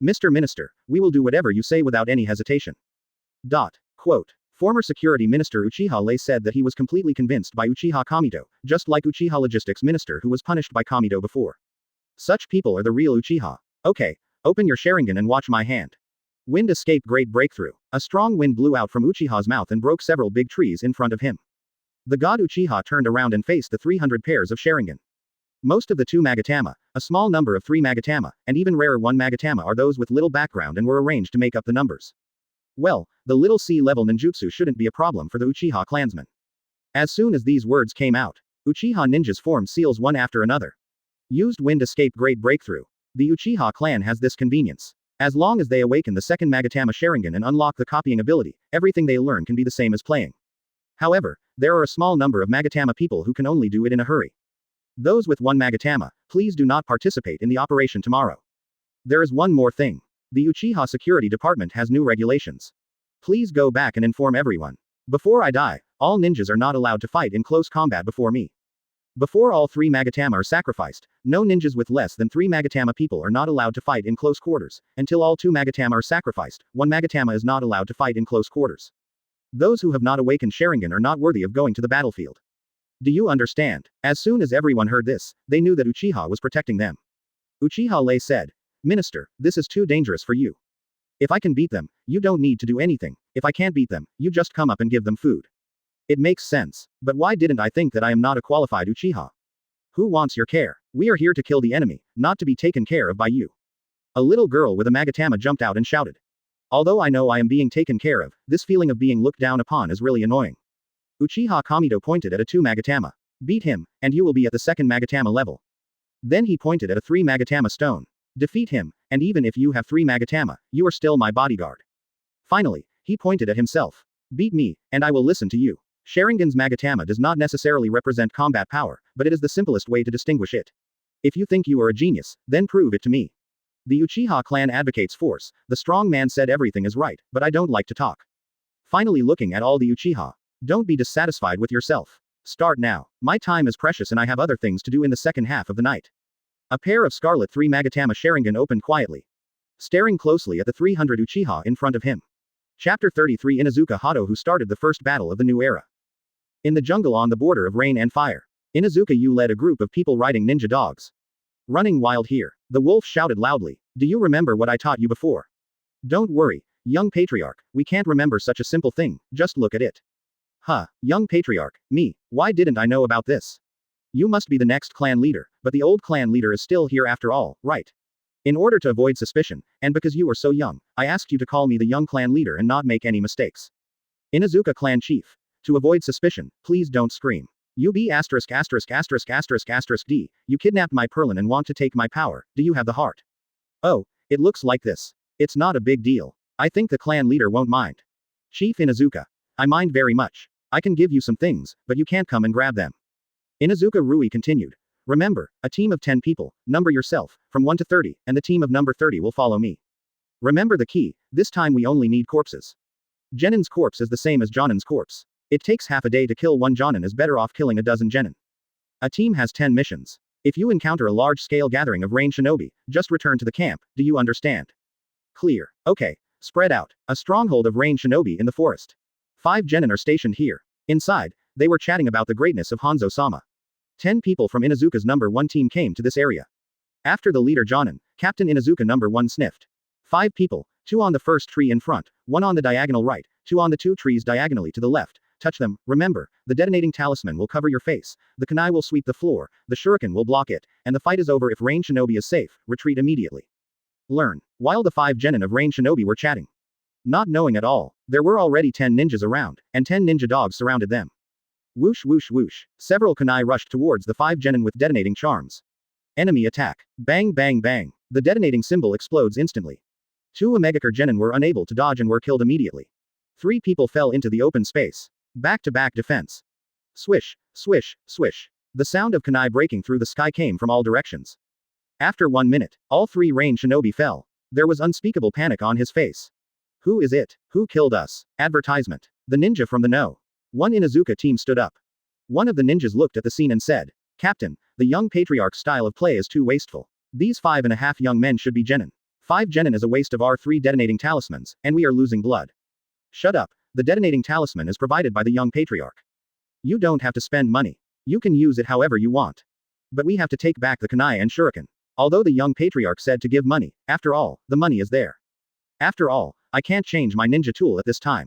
Mr. Minister, we will do whatever you say without any hesitation. Quote. Former Security Minister Uchiha Lei said that he was completely convinced by Uchiha Kamito, just like Uchiha Logistics Minister who was punished by Kamito before. Such people are the real Uchiha. Okay, open your Sharingan and watch my hand. Wind escape great breakthrough. A strong wind blew out from Uchiha's mouth and broke several big trees in front of him. The god Uchiha turned around and faced the 300 pairs of Sharingan. Most of the 2 Magatama, a small number of 3 Magatama, and even rarer 1 Magatama are those with little background and were arranged to make up the numbers. Well, the little C-level ninjutsu shouldn't be a problem for the Uchiha clansmen. As soon as these words came out, Uchiha ninjas formed seals one after another. Used wind escape great breakthrough. The Uchiha clan has this convenience. As long as they awaken the second Magatama Sharingan and unlock the copying ability, everything they learn can be the same as playing. However, there are a small number of Magatama people who can only do it in a hurry. Those with 1 Magatama, please do not participate in the operation tomorrow. There is one more thing. The Uchiha Security Department has new regulations. Please go back and inform everyone. Before I die, all ninjas are not allowed to fight in close combat before me. Before all 3 Magatama are sacrificed, no ninjas with less than 3 Magatama people are not allowed to fight in close quarters. Until all 2 Magatama are sacrificed, 1 Magatama is not allowed to fight in close quarters. Those who have not awakened Sharingan are not worthy of going to the battlefield. Do you understand? As soon as everyone heard this, they knew that Uchiha was protecting them. Uchiha Lei said, Minister, this is too dangerous for you. If I can beat them, you don't need to do anything. If I can't beat them, you just come up and give them food. It makes sense. But why didn't I think that I am not a qualified Uchiha? Who wants your care? We are here to kill the enemy, not to be taken care of by you. A little girl with a Magatama jumped out and shouted. Although I know I am being taken care of, this feeling of being looked down upon is really annoying. Uchiha Kamido pointed at a 2 Magatama. Beat him, and you will be at the 2nd Magatama level. Then he pointed at a 3 Magatama stone. Defeat him, and even if you have 3 Magatama, you are still my bodyguard. Finally, he pointed at himself. Beat me, and I will listen to you. Sharingan's Magatama does not necessarily represent combat power, but it is the simplest way to distinguish it. If you think you are a genius, then prove it to me. The Uchiha clan advocates force. The strong man said everything is right, but I don't like to talk. Finally looking at all the Uchiha. Don't be dissatisfied with yourself. Start now. My time is precious and I have other things to do in the second half of the night. A pair of scarlet 3 Magatama Sharingan opened quietly. Staring closely at the 300 Uchiha in front of him. Chapter 33 Inuzuka Hado, who started the first battle of the new era. In the jungle on the border of rain and fire. Inuzuka Yu led a group of people riding ninja dogs. Running wild here. The wolf shouted loudly. Do you remember what I taught you before? Don't worry, young patriarch, we can't remember such a simple thing, just look at it. Huh, young patriarch, me, why didn't I know about this? You must be the next clan leader, but the old clan leader is still here after all, right? In order to avoid suspicion, and because you are so young, I asked you to call me the young clan leader and not make any mistakes. Inuzuka clan chief. To avoid suspicion, please don't scream. You be asterisk asterisk asterisk asterisk asterisk D, you kidnapped my Perlin and want to take my power, do you have the heart? Oh, it looks like this. It's not a big deal. I think the clan leader won't mind. Chief Inuzuka. I mind very much. I can give you some things, but you can't come and grab them. Inuzuka Rui continued. Remember, a team of 10 people, number yourself, from 1 to 30, and the team of number 30 will follow me. Remember the key, this time we only need corpses. Genin's corpse is the same as Jonin's corpse. It takes half a day to kill one Jonin is better off killing a dozen Genin. A team has 10 missions. If you encounter a large-scale gathering of rain shinobi, just return to the camp, do you understand? Clear. Okay. Spread out. A stronghold of rain shinobi in the forest. 5 Genin are stationed here. Inside, they were chatting about the greatness of Hanzo-sama. 10 people from Inuzuka's number 1 team came to this area. After the leader Jonin, Captain Inuzuka number 1 sniffed. 5 people, 2 on the first tree in front, 1 on the diagonal right, 2 on the 2 trees diagonally to the left. Touch them, remember, the detonating talisman will cover your face, the kunai will sweep the floor, the shuriken will block it, and the fight is over if Rain Shinobi is safe, retreat immediately. Learn. While the 5 genin of Rain Shinobi were chatting. Not knowing at all, there were already 10 ninjas around, and 10 ninja dogs surrounded them. Whoosh whoosh whoosh, several kunai rushed towards the 5 genin with detonating charms. Enemy attack. Bang bang bang, the detonating symbol explodes instantly. 2 Omegakure genin were unable to dodge and were killed immediately. 3 people fell into the open space. Back-to-back defense. Swish, swish, swish. The sound of kunai breaking through the sky came from all directions. After 1 minute, all 3 Rain Shinobi fell. There was unspeakable panic on his face. Who is it? Who killed us? Advertisement. The ninja from the No. 1 Inuzuka team stood up. One of the ninjas looked at the scene and said, Captain, the young patriarch's style of play is too wasteful. These 5.5 young men should be genin. 5 genin is a waste of our 3 detonating talismans, and we are losing blood. Shut up. The detonating talisman is provided by the young patriarch. You don't have to spend money. You can use it however you want. But we have to take back the kunai and shuriken. Although the young patriarch said to give money, after all, the money is there. After all, I can't change my ninja tool at this time.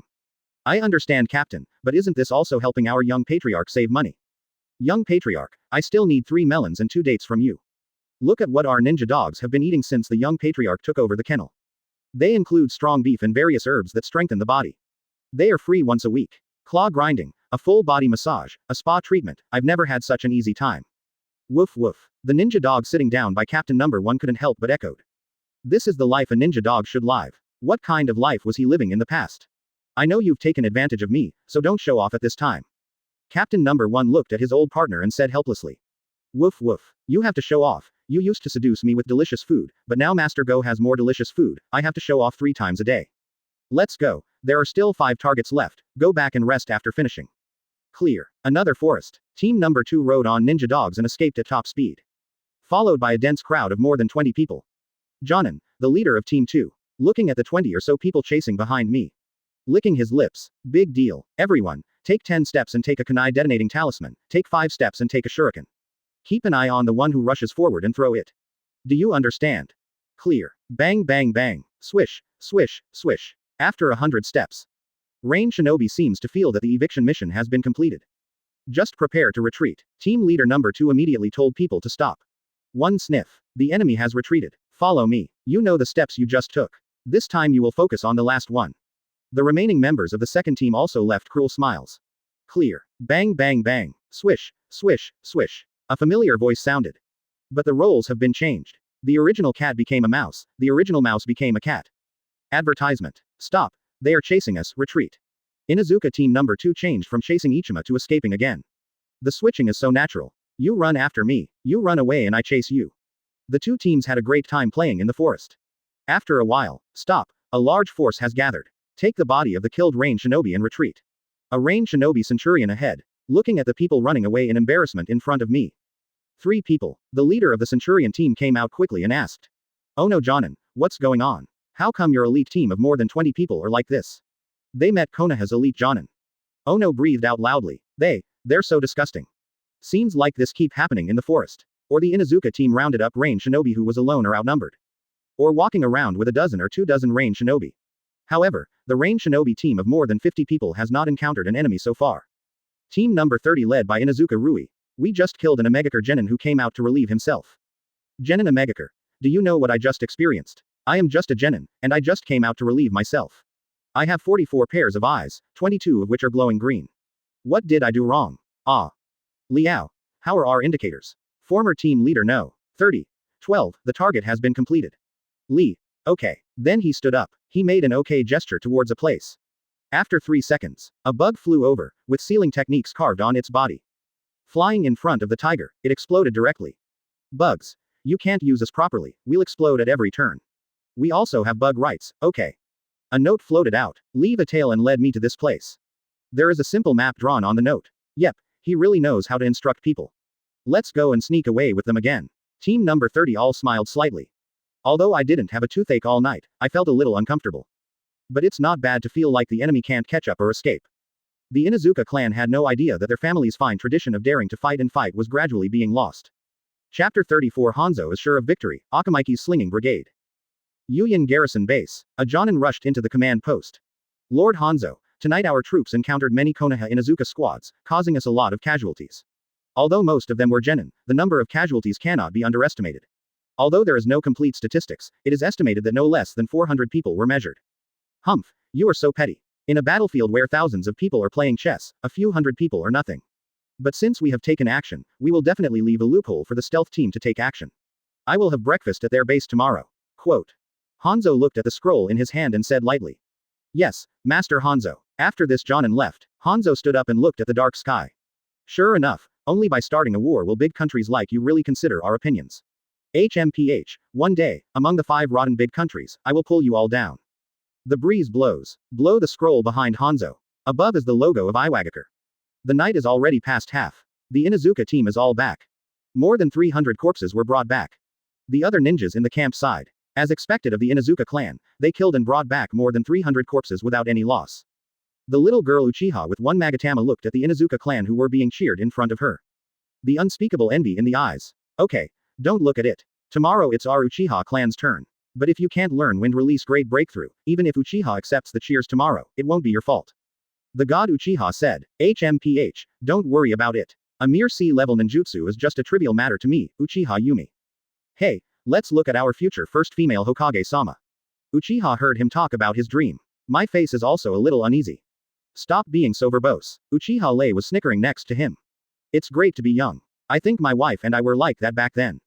I understand, Captain, but isn't this also helping our young patriarch save money? Young patriarch, I still need 3 melons and 2 dates from you. Look at what our ninja dogs have been eating since the young patriarch took over the kennel. They include strong beef and various herbs that strengthen the body. They are free once a week. Claw grinding, a full body massage, a spa treatment, I've never had such an easy time. Woof woof. The ninja dog sitting down by Captain number 1 couldn't help but echoed. This is the life a ninja dog should live. What kind of life was he living in the past? I know you've taken advantage of me, so don't show off at this time. Captain number 1 looked at his old partner and said helplessly. Woof woof. You have to show off. You used to seduce me with delicious food, but now Master Go has more delicious food, I have to show off 3 times a day. Let's go. There are still 5 targets left, go back and rest after finishing. Clear. Another forest. Team number 2 rode on ninja dogs and escaped at top speed. Followed by a dense crowd of more than 20 people. Jonin, the leader of Team 2. Looking at the 20 or so people chasing behind me. Licking his lips. Big deal. Everyone, take 10 steps and take a kunai detonating talisman, take 5 steps and take a shuriken. Keep an eye on the one who rushes forward and throw it. Do you understand? Clear. Bang bang bang. Swish, swish, swish. After 100 steps. Rain Shinobi seems to feel that the eviction mission has been completed. Just prepare to retreat. Team leader number 2 immediately told people to stop. One sniff. The enemy has retreated. Follow me. You know the steps you just took. This time you will focus on the last one. The remaining members of the second team also left cruel smiles. Clear. Bang bang bang. Swish, swish, swish. A familiar voice sounded. But the roles have been changed. The original cat became a mouse, the original mouse became a cat. Advertisement. Stop. They are chasing us, retreat. Inuzuka team number 2 changed from chasing Ichima to escaping again. The switching is so natural. You run after me, you run away and I chase you. The two teams had a great time playing in the forest. After a while, stop, a large force has gathered. Take the body of the killed Rain Shinobi and retreat. A Rain Shinobi centurion ahead, looking at the people running away in embarrassment in front of me. 3 people. The leader of the centurion team came out quickly and asked. Oh no Jonin, what's going on? How come your elite team of more than 20 people are like this? They met Konoha's elite Jonin. Ono breathed out loudly. They're so disgusting. Scenes like this keep happening in the forest. Or the Inuzuka team rounded up Rain Shinobi who was alone or outnumbered. Or walking around with a dozen or 2 dozen Rain Shinobi. However, the Rain Shinobi team of more than 50 people has not encountered an enemy so far. Team number 30 led by Inuzuka Rui. We just killed an Omegakure Genin who came out to relieve himself. Genin Omegakure. Do you know what I just experienced? I am just a Genin, and I just came out to relieve myself. I have 44 pairs of eyes, 22 of which are glowing green. What did I do wrong? Ah. Liao. How are our indicators? Former team leader no. 30. 12. The target has been completed. Li. Okay. Then he stood up. He made an okay gesture towards a place. After 3 seconds, a bug flew over, with sealing techniques carved on its body. Flying in front of the tiger, it exploded directly. Bugs. You can't use us properly, we'll explode at every turn. We also have bug rights, okay. A note floated out. Leave a tail and led me to this place. There is a simple map drawn on the note. Yep, he really knows how to instruct people. Let's go and sneak away with them again. Team number 30 all smiled slightly. Although I didn't have a toothache all night, I felt a little uncomfortable. But it's not bad to feel like the enemy can't catch up or escape. The Inuzuka clan had no idea that their family's fine tradition of daring to fight and fight was gradually being lost. Chapter 34 Hanzo is sure of victory, Akamaiki's slinging brigade. Yuyan Garrison Base. A Jonin rushed into the command post. Lord Hanzo, tonight our troops encountered many Konoha Inuzuka squads, causing us a lot of casualties. Although most of them were genin, the number of casualties cannot be underestimated. Although there is no complete statistics, it is estimated that no less than 400 people were measured. Humph, you are so petty. In a battlefield where thousands of people are playing chess, a few hundred people are nothing. But since we have taken action, we will definitely leave a loophole for the stealth team to take action. I will have breakfast at their base tomorrow. Quote. Hanzo looked at the scroll in his hand and said lightly. Yes, Master Hanzo. After this Jonin left, Hanzo stood up and looked at the dark sky. Sure enough, only by starting a war will big countries like you really consider our opinions. HMPH, one day, among the 5 rotten big countries, I will pull you all down. The breeze blows. Blow the scroll behind Hanzo. Above is the logo of Iwagakure. The night is already past half. The Inuzuka team is all back. More than 300 corpses were brought back. The other ninjas in the camp side. As expected of the Inuzuka clan, they killed and brought back more than 300 corpses without any loss. The little girl Uchiha with one Magatama looked at the Inuzuka clan who were being cheered in front of her. The unspeakable envy in the eyes. Okay, don't look at it. Tomorrow it's our Uchiha clan's turn. But if you can't learn when release great breakthrough, even if Uchiha accepts the cheers tomorrow, it won't be your fault. The god Uchiha said, HMPH, don't worry about it. A mere C-level ninjutsu is just a trivial matter to me, Uchiha Yumi. Hey, let's look at our future first female Hokage-sama. Uchiha heard him talk about his dream. My face is also a little uneasy. Stop being so verbose. Uchiha Lei was snickering next to him. It's great to be young. I think my wife and I were like that back then.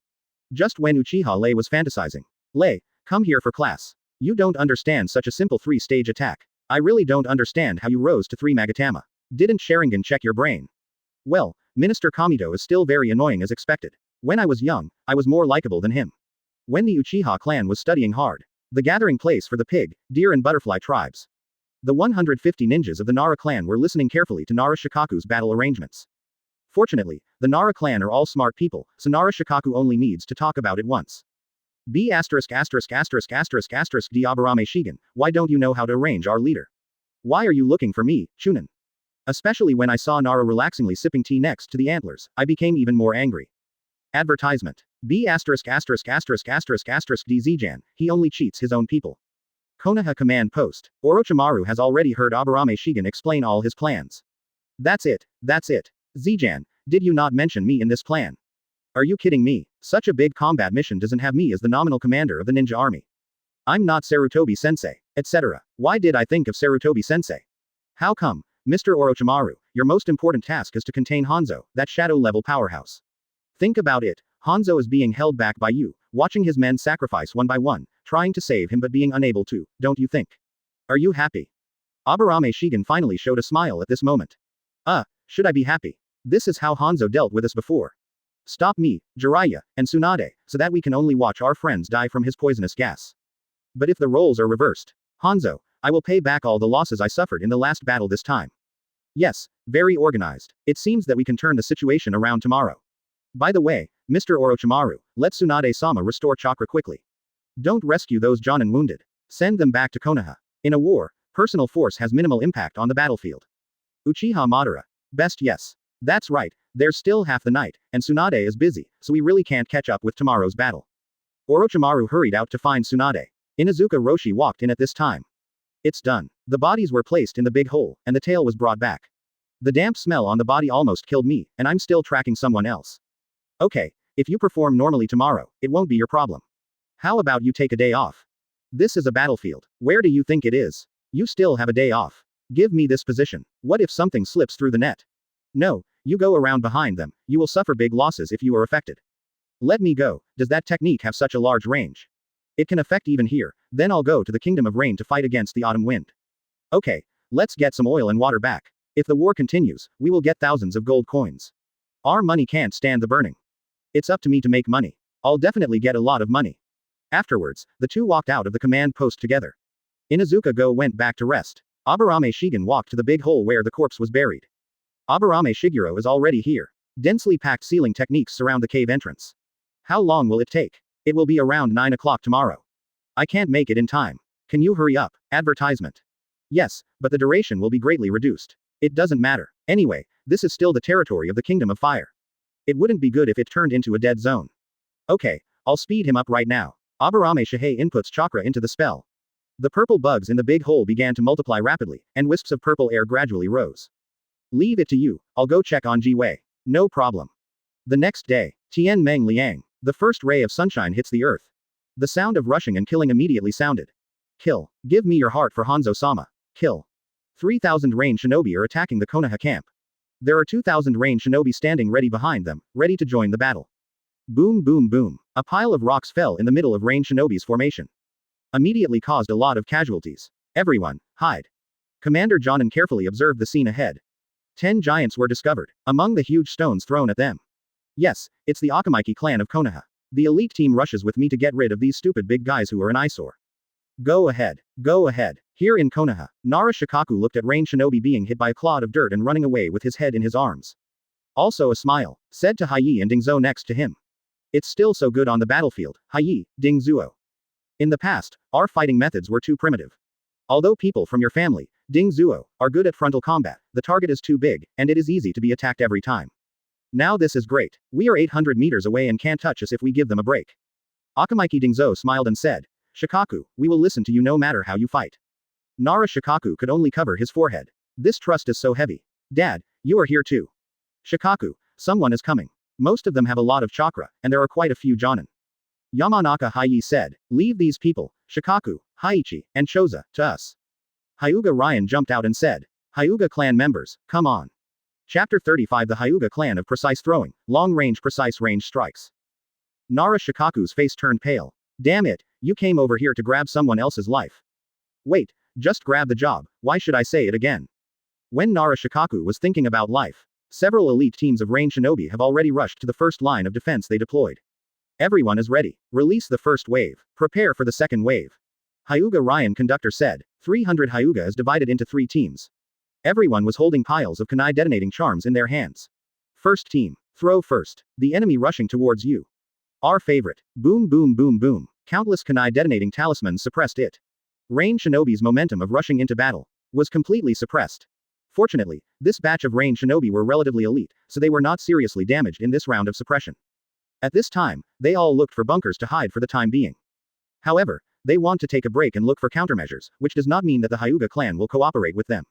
Just when Uchiha Lei was fantasizing. Lei, come here for class. You don't understand such a simple 3-stage attack. I really don't understand how you rose to 3 Magatama. Didn't Sharingan check your brain? Well, Minister Kamito is still very annoying as expected. When I was young, I was more likable than him. When the Uchiha clan was studying hard. The gathering place for the pig, deer and butterfly tribes. The 150 ninjas of the Nara clan were listening carefully to Nara Shikaku's battle arrangements. Fortunately, the Nara clan are all smart people, so Nara Shikaku only needs to talk about it once. B************ D Aburame Shigen, why don't you know how to arrange our leader? Why are you looking for me, Chunin? Especially when I saw Nara relaxingly sipping tea next to the antlers, I became even more angry. Advertisement. B********* D Zijan, he only cheats his own people. Konoha Command Post. Orochimaru has already heard Aburame Shigen explain all his plans. That's it. Zijan, did you not mention me in this plan? Are you kidding me? Such a big combat mission doesn't have me as the nominal commander of the ninja army. I'm not Sarutobi Sensei, etc. Why did I think of Sarutobi Sensei? How come, Mr. Orochimaru, your most important task is to contain Hanzo, that shadow-level powerhouse. Think about it, Hanzo is being held back by you, watching his men sacrifice one by one, trying to save him but being unable to, don't you think? Are you happy? Aburame Shigen finally showed a smile at this moment. Should I be happy? This is how Hanzo dealt with us before. Stop me, Jiraiya, and Tsunade, so that we can only watch our friends die from his poisonous gas. But if the roles are reversed, Hanzo, I will pay back all the losses I suffered in the last battle this time. Yes, very organized. It seems that we can turn the situation around tomorrow. By the way, Mr. Orochimaru, let Tsunade-sama restore chakra quickly. Don't rescue those Jonin wounded. Send them back to Konoha. In a war, personal force has minimal impact on the battlefield. Uchiha Madara. Best yes. That's right, there's still half the night, and Tsunade is busy, so we really can't catch up with tomorrow's battle. Orochimaru hurried out to find Tsunade. Inuzuka Roshi walked in at this time. It's done. The bodies were placed in the big hole, and the tail was brought back. The damp smell on the body almost killed me, and I'm still tracking someone else. Okay, if you perform normally tomorrow, it won't be your problem. How about you take a day off? This is a battlefield. Where do you think it is? You still have a day off. Give me this position. What if something slips through the net? No, you go around behind them, you will suffer big losses if you are affected. Let me go, does that technique have such a large range? It can affect even here, then I'll go to the Kingdom of Rain to fight against the Autumn Wind. Okay, let's get some oil and water back. If the war continues, we will get thousands of gold coins. Our money can't stand the burning. It's up to me to make money. I'll definitely get a lot of money. Afterwards, the two walked out of the command post together. Inuzuka Go went back to rest. Aburame Shigen walked to the big hole where the corpse was buried. Aburame Shiguro is already here. Densely packed ceiling techniques surround the cave entrance. How long will it take? It will be around 9 o'clock tomorrow. I can't make it in time. Can you hurry up? Advertisement. Yes, but the duration will be greatly reduced. It doesn't matter. Anyway, this is still the territory of the Kingdom of Fire. It wouldn't be good if it turned into a dead zone. Okay, I'll speed him up right now. Aburame Shihei inputs chakra into the spell. The purple bugs in the big hole began to multiply rapidly, and wisps of purple air gradually rose. Leave it to you, I'll go check on Ji Wei. No problem. The next day, Tian Meng Liang. The first ray of sunshine hits the earth. The sound of rushing and killing immediately sounded. Kill. Give me your heart for Hanzo-sama. Kill. 3,000 rain shinobi are attacking the Konoha camp. There are 2,000 rain shinobi standing ready behind them, ready to join the battle. Boom boom boom. A pile of rocks fell in the middle of rain shinobi's formation. Immediately caused a lot of casualties. Everyone, hide. Commander Jonin carefully observed the scene ahead. 10 giants were discovered, among the huge stones thrown at them. Yes, it's the Akamiki clan of Konoha. The elite team rushes with me to get rid of these stupid big guys who are an eyesore. Go ahead. Go ahead. Here in Konoha, Nara Shikaku looked at Rain Shinobi being hit by a clod of dirt and running away with his head in his arms. Also a smile, said to Haiyi and Dingzuo next to him. It's still so good on the battlefield, Haiyi, Dingzuo. In the past, our fighting methods were too primitive. Although people from your family, Dingzuo, are good at frontal combat, the target is too big, and it is easy to be attacked every time. Now this is great. We are 800 meters away and can't touch us if we give them a break. Akamiki Dingzuo smiled and said, Shikaku, we will listen to you no matter how you fight. Nara Shikaku could only cover his forehead. This trust is so heavy. Dad, you are here too. Shikaku, someone is coming. Most of them have a lot of chakra, and there are quite a few Jonin. Yamanaka Haiyi said, leave these people, Shikaku, Haiichi, and Choza, to us. Hyuga Ryan jumped out and said, Hyuga clan members, come on. Chapter 35 The Hyuga clan of precise throwing, long-range precise range strikes. Nara Shikaku's face turned pale. Damn it, you came over here to grab someone else's life. Wait, just grab the job, why should I say it again? When Nara Shikaku was thinking about life, several elite teams of Rain Shinobi have already rushed to the first line of defense they deployed. Everyone is ready. Release the first wave. Prepare for the second wave. Hyuga Ryan conductor said. 300 Hyuga is divided into 3 teams. Everyone was holding piles of kunai detonating charms in their hands. First team. Throw first. The enemy rushing towards you. Our favorite. Boom boom boom boom. Countless kunai detonating talismans suppressed it. Rain Shinobi's momentum of rushing into battle was completely suppressed. Fortunately, this batch of Rain Shinobi were relatively elite, so they were not seriously damaged in this round of suppression. At this time, they all looked for bunkers to hide for the time being. However, they want to take a break and look for countermeasures, which does not mean that the Hyuga clan will cooperate with them.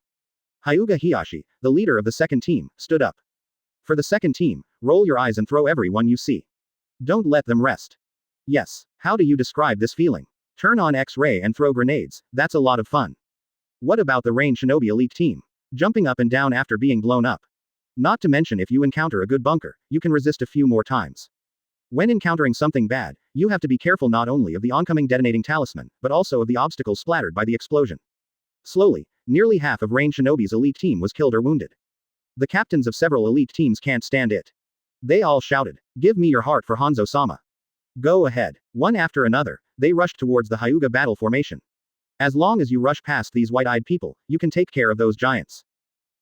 Hyuga Hiyashi, the leader of the second team, stood up. For the second team, roll your eyes and throw everyone you see. Don't let them rest. Yes, how do you describe this feeling? Turn on X-ray and throw grenades, that's a lot of fun. What about the Rain Shinobi elite team? Jumping up and down after being blown up. Not to mention if you encounter a good bunker, you can resist a few more times. When encountering something bad, you have to be careful not only of the oncoming detonating talisman, but also of the obstacles splattered by the explosion. Slowly, nearly half of Rain Shinobi's elite team was killed or wounded. The captains of several elite teams can't stand it. They all shouted, "Give me your heart for Hanzo-sama." Go ahead. One after another, they rushed towards the Hyuga battle formation. As long as you rush past these white-eyed people, you can take care of those giants.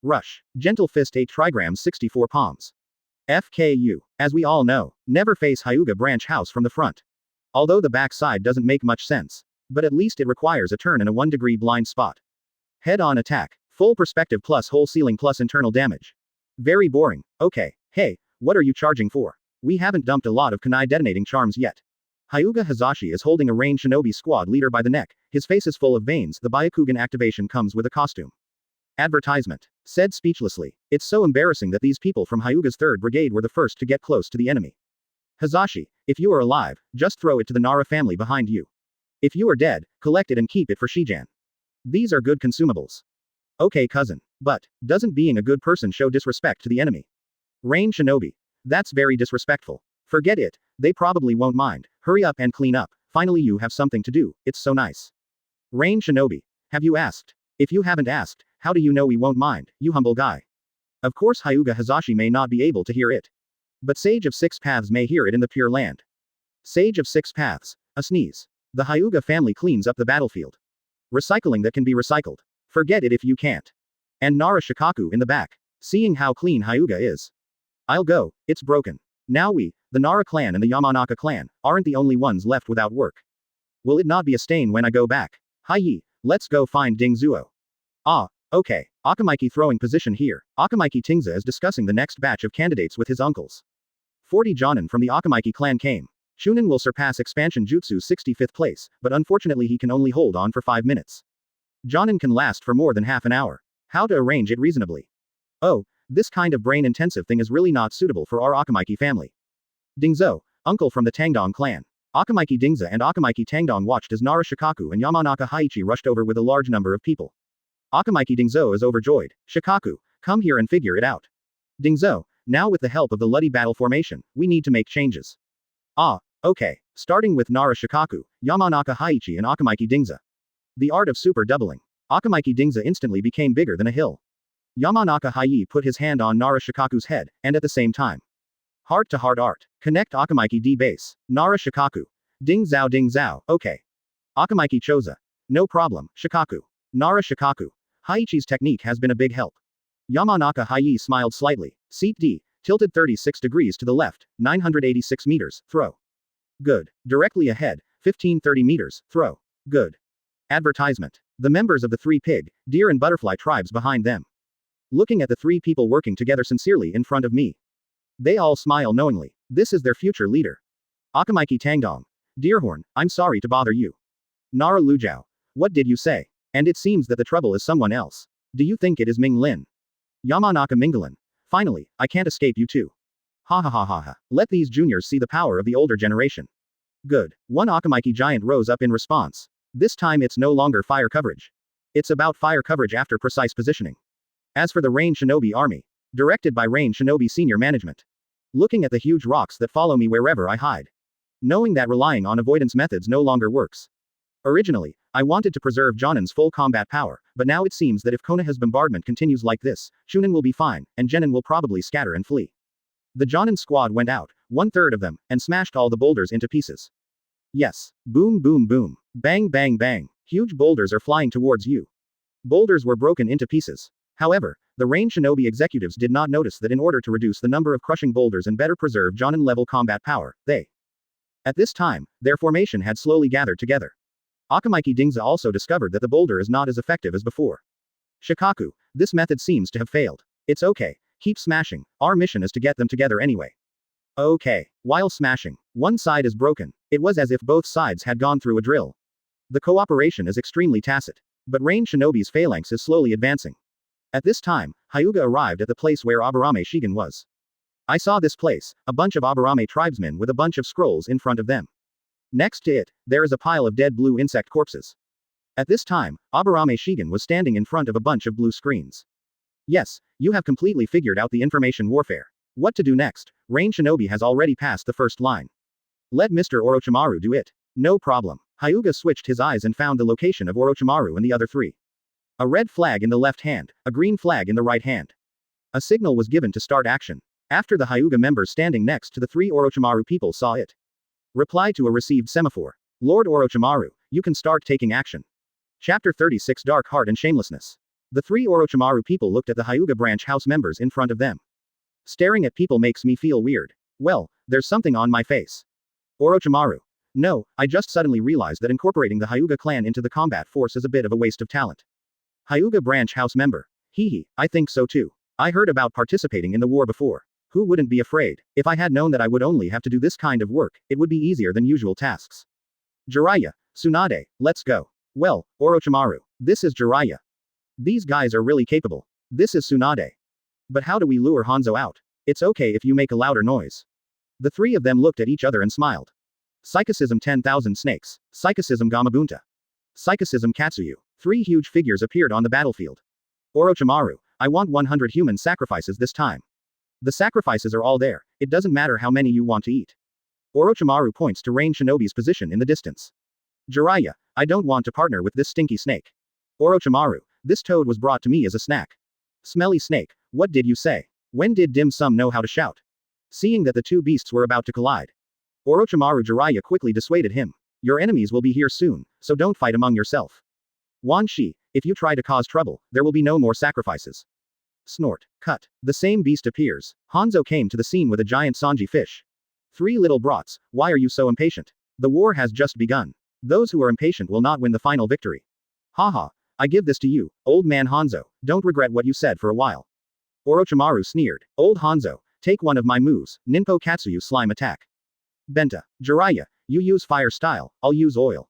Rush. Gentle Fist 8 trigrams 64 palms. FKU. As we all know, never face Hyuga branch house from the front. Although the back side doesn't make much sense. But at least it requires a turn and a 1-degree blind spot. Head-on attack. Full perspective plus whole ceiling plus internal damage. Very boring. Okay, hey, what are you charging for? We haven't dumped a lot of kunai detonating charms yet. Hyuga Hazashi is holding a Rain Shinobi squad leader by the neck, his face is full of veins. The Byakugan activation comes with a costume. Advertisement. Said speechlessly, it's so embarrassing that these people from Hyuga's 3rd Brigade were the first to get close to the enemy. Hazashi, if you are alive, just throw it to the Nara family behind you. If you are dead, collect it and keep it for Shijan. These are good consumables. Okay cousin. But, doesn't being a good person show disrespect to the enemy? Rain Shinobi. That's very disrespectful. Forget it, they probably won't mind. Hurry up and clean up. Finally you have something to do, it's so nice. Rain Shinobi. Have you asked? If you haven't asked, how do you know we won't mind, you humble guy? Of course Hyuga Hazashi may not be able to hear it. But Sage of 6 Paths may hear it in the Pure Land. Sage of 6 Paths. A sneeze. The Hyuga family cleans up the battlefield. Recycling that can be recycled. Forget it if you can't. And Nara Shikaku in the back. Seeing how clean Hyuga is. I'll go, it's broken. Now we, the Nara clan and the Yamanaka clan, aren't the only ones left without work. Will it not be a stain when I go back? Hi-yi, let's go find Ding Zuo. Ah, okay, Akamaiki throwing position here. Akamaiki Tingza is discussing the next batch of candidates with his uncles. 40 Jonin from the Akamaiki clan came. Shunin will surpass expansion jutsu's 65th place, but unfortunately he can only hold on for 5 minutes. Jonin can last for more than half an hour. How to arrange it reasonably? Oh, this kind of brain-intensive thing is really not suitable for our Akamaiki family. Dingzo, uncle from the Tangdong clan. Akamaiki Dingza and Akamaiki Tangdong watched as Nara Shikaku and Yamanaka Haichi rushed over with a large number of people. Akamaiki Dingzo is overjoyed. Shikaku, come here and figure it out. Dingzo, now with the help of the Luddy battle formation, we need to make changes. Ah, okay, starting with Nara Shikaku, Yamanaka Haichi and Akamaiki Dingza. The art of super doubling. Akamaiki Dingza instantly became bigger than a hill. Yamanaka Hai put his hand on Nara Shikaku's head, and at the same time. Heart-to-heart art. Connect Akamaiki D base. Nara Shikaku. Ding zao, okay. Akamaiki Choza. No problem, Shikaku. Nara Shikaku. Haichi's technique has been a big help. Yamanaka Hai smiled slightly. Seat D, tilted 36 degrees to the left, 986 meters, throw. Good. Directly ahead, 1530 meters, throw. Good. Advertisement. The members of the 3 pig, deer and butterfly tribes behind them. Looking at the 3 people working together sincerely in front of me. They all smile knowingly. This is their future leader. Akamaiki Tangdong. Deerhorn, I'm sorry to bother you. Nara Lujiao. What did you say? And it seems that the trouble is someone else. Do you think it is Ming Lin? Yamanaka Minglan. Finally, I can't escape you too. Ha ha ha ha ha. Let these juniors see the power of the older generation. Good. One Akamaiki giant rose up in response. This time it's no longer fire coverage. It's about fire coverage after precise positioning. As for the Rain Shinobi Army, directed by Rain Shinobi Senior Management. Looking at the huge rocks that follow me wherever I hide. Knowing that relying on avoidance methods no longer works. Originally, I wanted to preserve Jonin's full combat power, but now it seems that if Konoha's bombardment continues like this, Shunin will be fine, and Genin will probably scatter and flee. The Jonin squad went out, 1/3 of them, and smashed all the boulders into pieces. Yes. Boom boom boom. Bang bang bang. Huge boulders are flying towards you. Boulders were broken into pieces. However, the range shinobi executives did not notice that in order to reduce the number of crushing boulders and better preserve Jonin-level combat power, at this time, their formation had slowly gathered together. Akamiki Dingza also discovered that the boulder is not as effective as before. Shikaku, this method seems to have failed. It's okay, keep smashing, our mission is to get them together anyway. Okay. While smashing, one side is broken. It was as if both sides had gone through a drill. The cooperation is extremely tacit. But range shinobi's phalanx is slowly advancing. At this time, Hyuga arrived at the place where Aburame Shigen was. I saw this place, a bunch of Aburame tribesmen with a bunch of scrolls in front of them. Next to it, there is a pile of dead blue insect corpses. At this time, Aburame Shigen was standing in front of a bunch of blue screens. Yes, you have completely figured out the information warfare. What to do next? Range shinobi has already passed the first line. Let Mr. Orochimaru do it. No problem. Hyuga switched his eyes and found the location of Orochimaru and the other three. A red flag in the left hand, a green flag in the right hand. A signal was given to start action. After the Hyuga members standing next to the three Orochimaru people saw it. Reply to a received semaphore. Lord Orochimaru, you can start taking action. Chapter 36 Dark Heart and Shamelessness. The three Orochimaru people looked at the Hyuga branch house members in front of them. Staring at people makes me feel weird. Well, there's something on my face. Orochimaru. No, I just suddenly realized that incorporating the Hyuga clan into the combat force is a bit of a waste of talent. Hyuga branch house member. Hehe, I think so too. I heard about participating in the war before. Who wouldn't be afraid? If I had known that I would only have to do this kind of work, it would be easier than usual tasks. Jiraiya. Tsunade, let's go. Well, Orochimaru. This is Jiraiya. These guys are really capable. This is Tsunade. But how do we lure Hanzo out? It's okay if you make a louder noise. The three of them looked at each other and smiled. Psychicism 10,000 snakes. Psychicism Gamabunta. Psychicism Katsuyu. Three huge figures appeared on the battlefield. Orochimaru, I want 100 human sacrifices this time. The sacrifices are all there, it doesn't matter how many you want to eat. Orochimaru points to range shinobi's position in the distance. Jiraiya, I don't want to partner with this stinky snake. Orochimaru, this toad was brought to me as a snack. Smelly snake, what did you say? When did dim sum know how to shout? Seeing that the two beasts were about to collide. Orochimaru Jiraiya quickly dissuaded him. Your enemies will be here soon, so don't fight among yourself. Wan Shi, if you try to cause trouble, there will be no more sacrifices. Snort. Cut. The same beast appears. Hanzo came to the scene with a giant Sanji fish. Three little brats, why are you so impatient? The war has just begun. Those who are impatient will not win the final victory. Haha, I give this to you, old man Hanzo, don't regret what you said for a while. Orochimaru sneered. Old Hanzo, take one of my moves, Ninpo Katsuyu slime attack. Benta. Jiraiya, you use fire style, I'll use oil.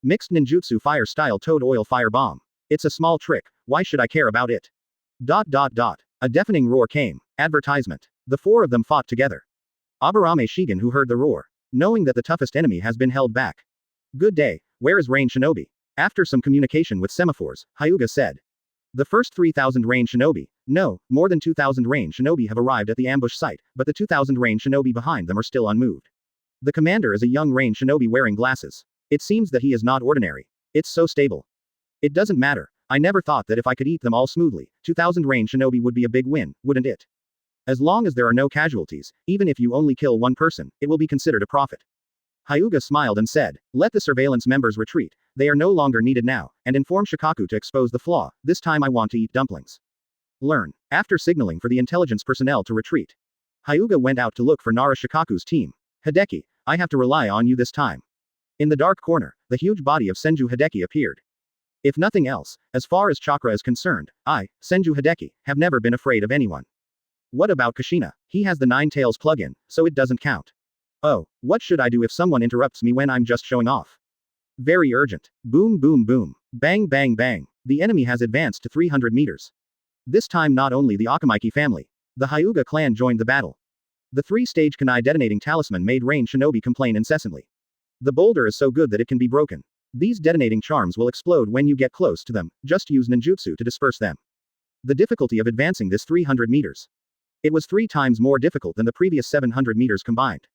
Mixed ninjutsu fire style toad oil fire bomb. It's a small trick, why should I care about it? A deafening roar came. Advertisement. The four of them fought together. Aburame Shigen who heard the roar. Knowing that the toughest enemy has been held back. Good day, where is range shinobi? After some communication with semaphores, Hyuga said. The first 3,000 range shinobi, no, more than 2,000 range shinobi have arrived at the ambush site, but the 2,000 range shinobi behind them are still unmoved. The commander is a young range shinobi wearing glasses. It seems that he is not ordinary. It's so stable. It doesn't matter. I never thought that if I could eat them all smoothly, 2,000 range shinobi would be a big win, wouldn't it? As long as there are no casualties, even if you only kill one person, it will be considered a profit. Hyuga smiled and said, let the surveillance members retreat, they are no longer needed now, and inform Shikaku to expose the flaw, this time I want to eat dumplings. Learn. After signaling for the intelligence personnel to retreat, Hyuga went out to look for Nara Shikaku's team. Hideki, I have to rely on you this time. In the dark corner, the huge body of Senju Hideki appeared. If nothing else, as far as chakra is concerned, I, Senju Hideki, have never been afraid of anyone. What about Kushina? He has the Nine Tails plug-in, so it doesn't count. Oh, what should I do if someone interrupts me when I'm just showing off? Very urgent. Boom boom boom. Bang bang bang. The enemy has advanced to 300 meters. This time not only the Akamiki family. The Hyuga clan joined the battle. The three-stage kunai detonating talisman made range shinobi complain incessantly. The boulder is so good that it can be broken. These detonating charms will explode when you get close to them, just use ninjutsu to disperse them. The difficulty of advancing this 300 meters. It was 3 times more difficult than the previous 700 meters combined.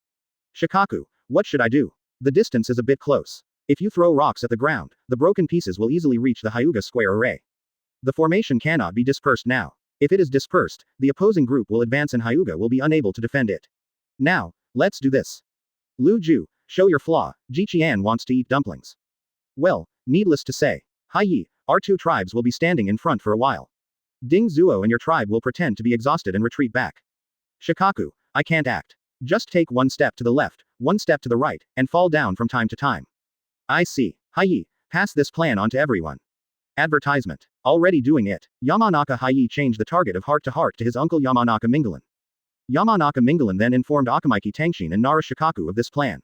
Shikaku, what should I do? The distance is a bit close. If you throw rocks at the ground, the broken pieces will easily reach the Hyuga square array. The formation cannot be dispersed now. If it is dispersed, the opposing group will advance and Hyuga will be unable to defend it. Now, let's do this. Lu Ju, show your flaw, Ji Qian wants to eat dumplings. Well, Needless to say, Hai, our two tribes will be standing in front for a while. Ding Zuo and your tribe will pretend to be exhausted and retreat back. Shikaku, I can't act. Just take one step to the left, one step to the right, and fall down from time to time. I see. Hai, pass this plan on to everyone. Advertisement. Already doing it. Yamanaka Hai changed the target of heart to his uncle Yamanaka Mingalan. Yamanaka Mingalan then informed Akamaiki Tangshin and Nara Shikaku of this plan.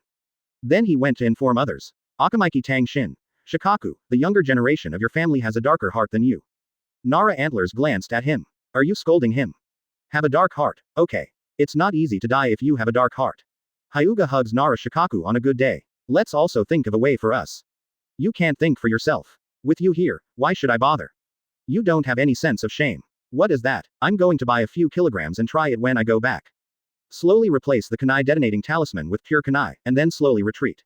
Then he went to inform others. Akamaiki Tangshin. Shikaku, the younger generation of your family has a darker heart than you. Nara Antlers glanced at him. Are you scolding him? Have a dark heart, okay. It's not easy to die if you have a dark heart. Hyuga hugs Nara Shikaku on a good day. Let's also think of a way for us. You can't think for yourself. With you here, why should I bother? You don't have any sense of shame. What is that? I'm going to buy a few kilograms and try it when I go back. Slowly replace the kunai detonating talisman with pure kunai, and then slowly retreat.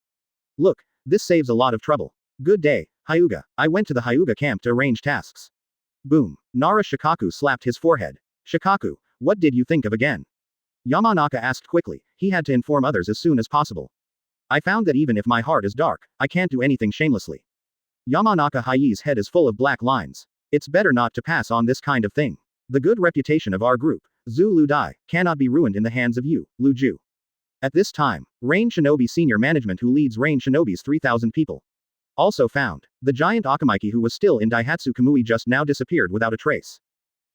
Look, this saves a lot of trouble. Good day, Hyuga. I went to the Hyuga camp to arrange tasks. Boom. Nara Shikaku slapped his forehead. Shikaku, what did you think of again? Yamanaka asked quickly. He had to inform others as soon as possible. I found that even if my heart is dark, I can't do anything shamelessly. Yamanaka Hai's head is full of black lines. It's better not to pass on this kind of thing. The good reputation of our group, Zhu Lu Dai, cannot be ruined in the hands of you, Lu Ju. At this time, Rain Shinobi Senior Management, who leads Rain Shinobi's 3,000 people, also found. The giant Akamaiki who was still in Daihatsu Kamui just now disappeared without a trace.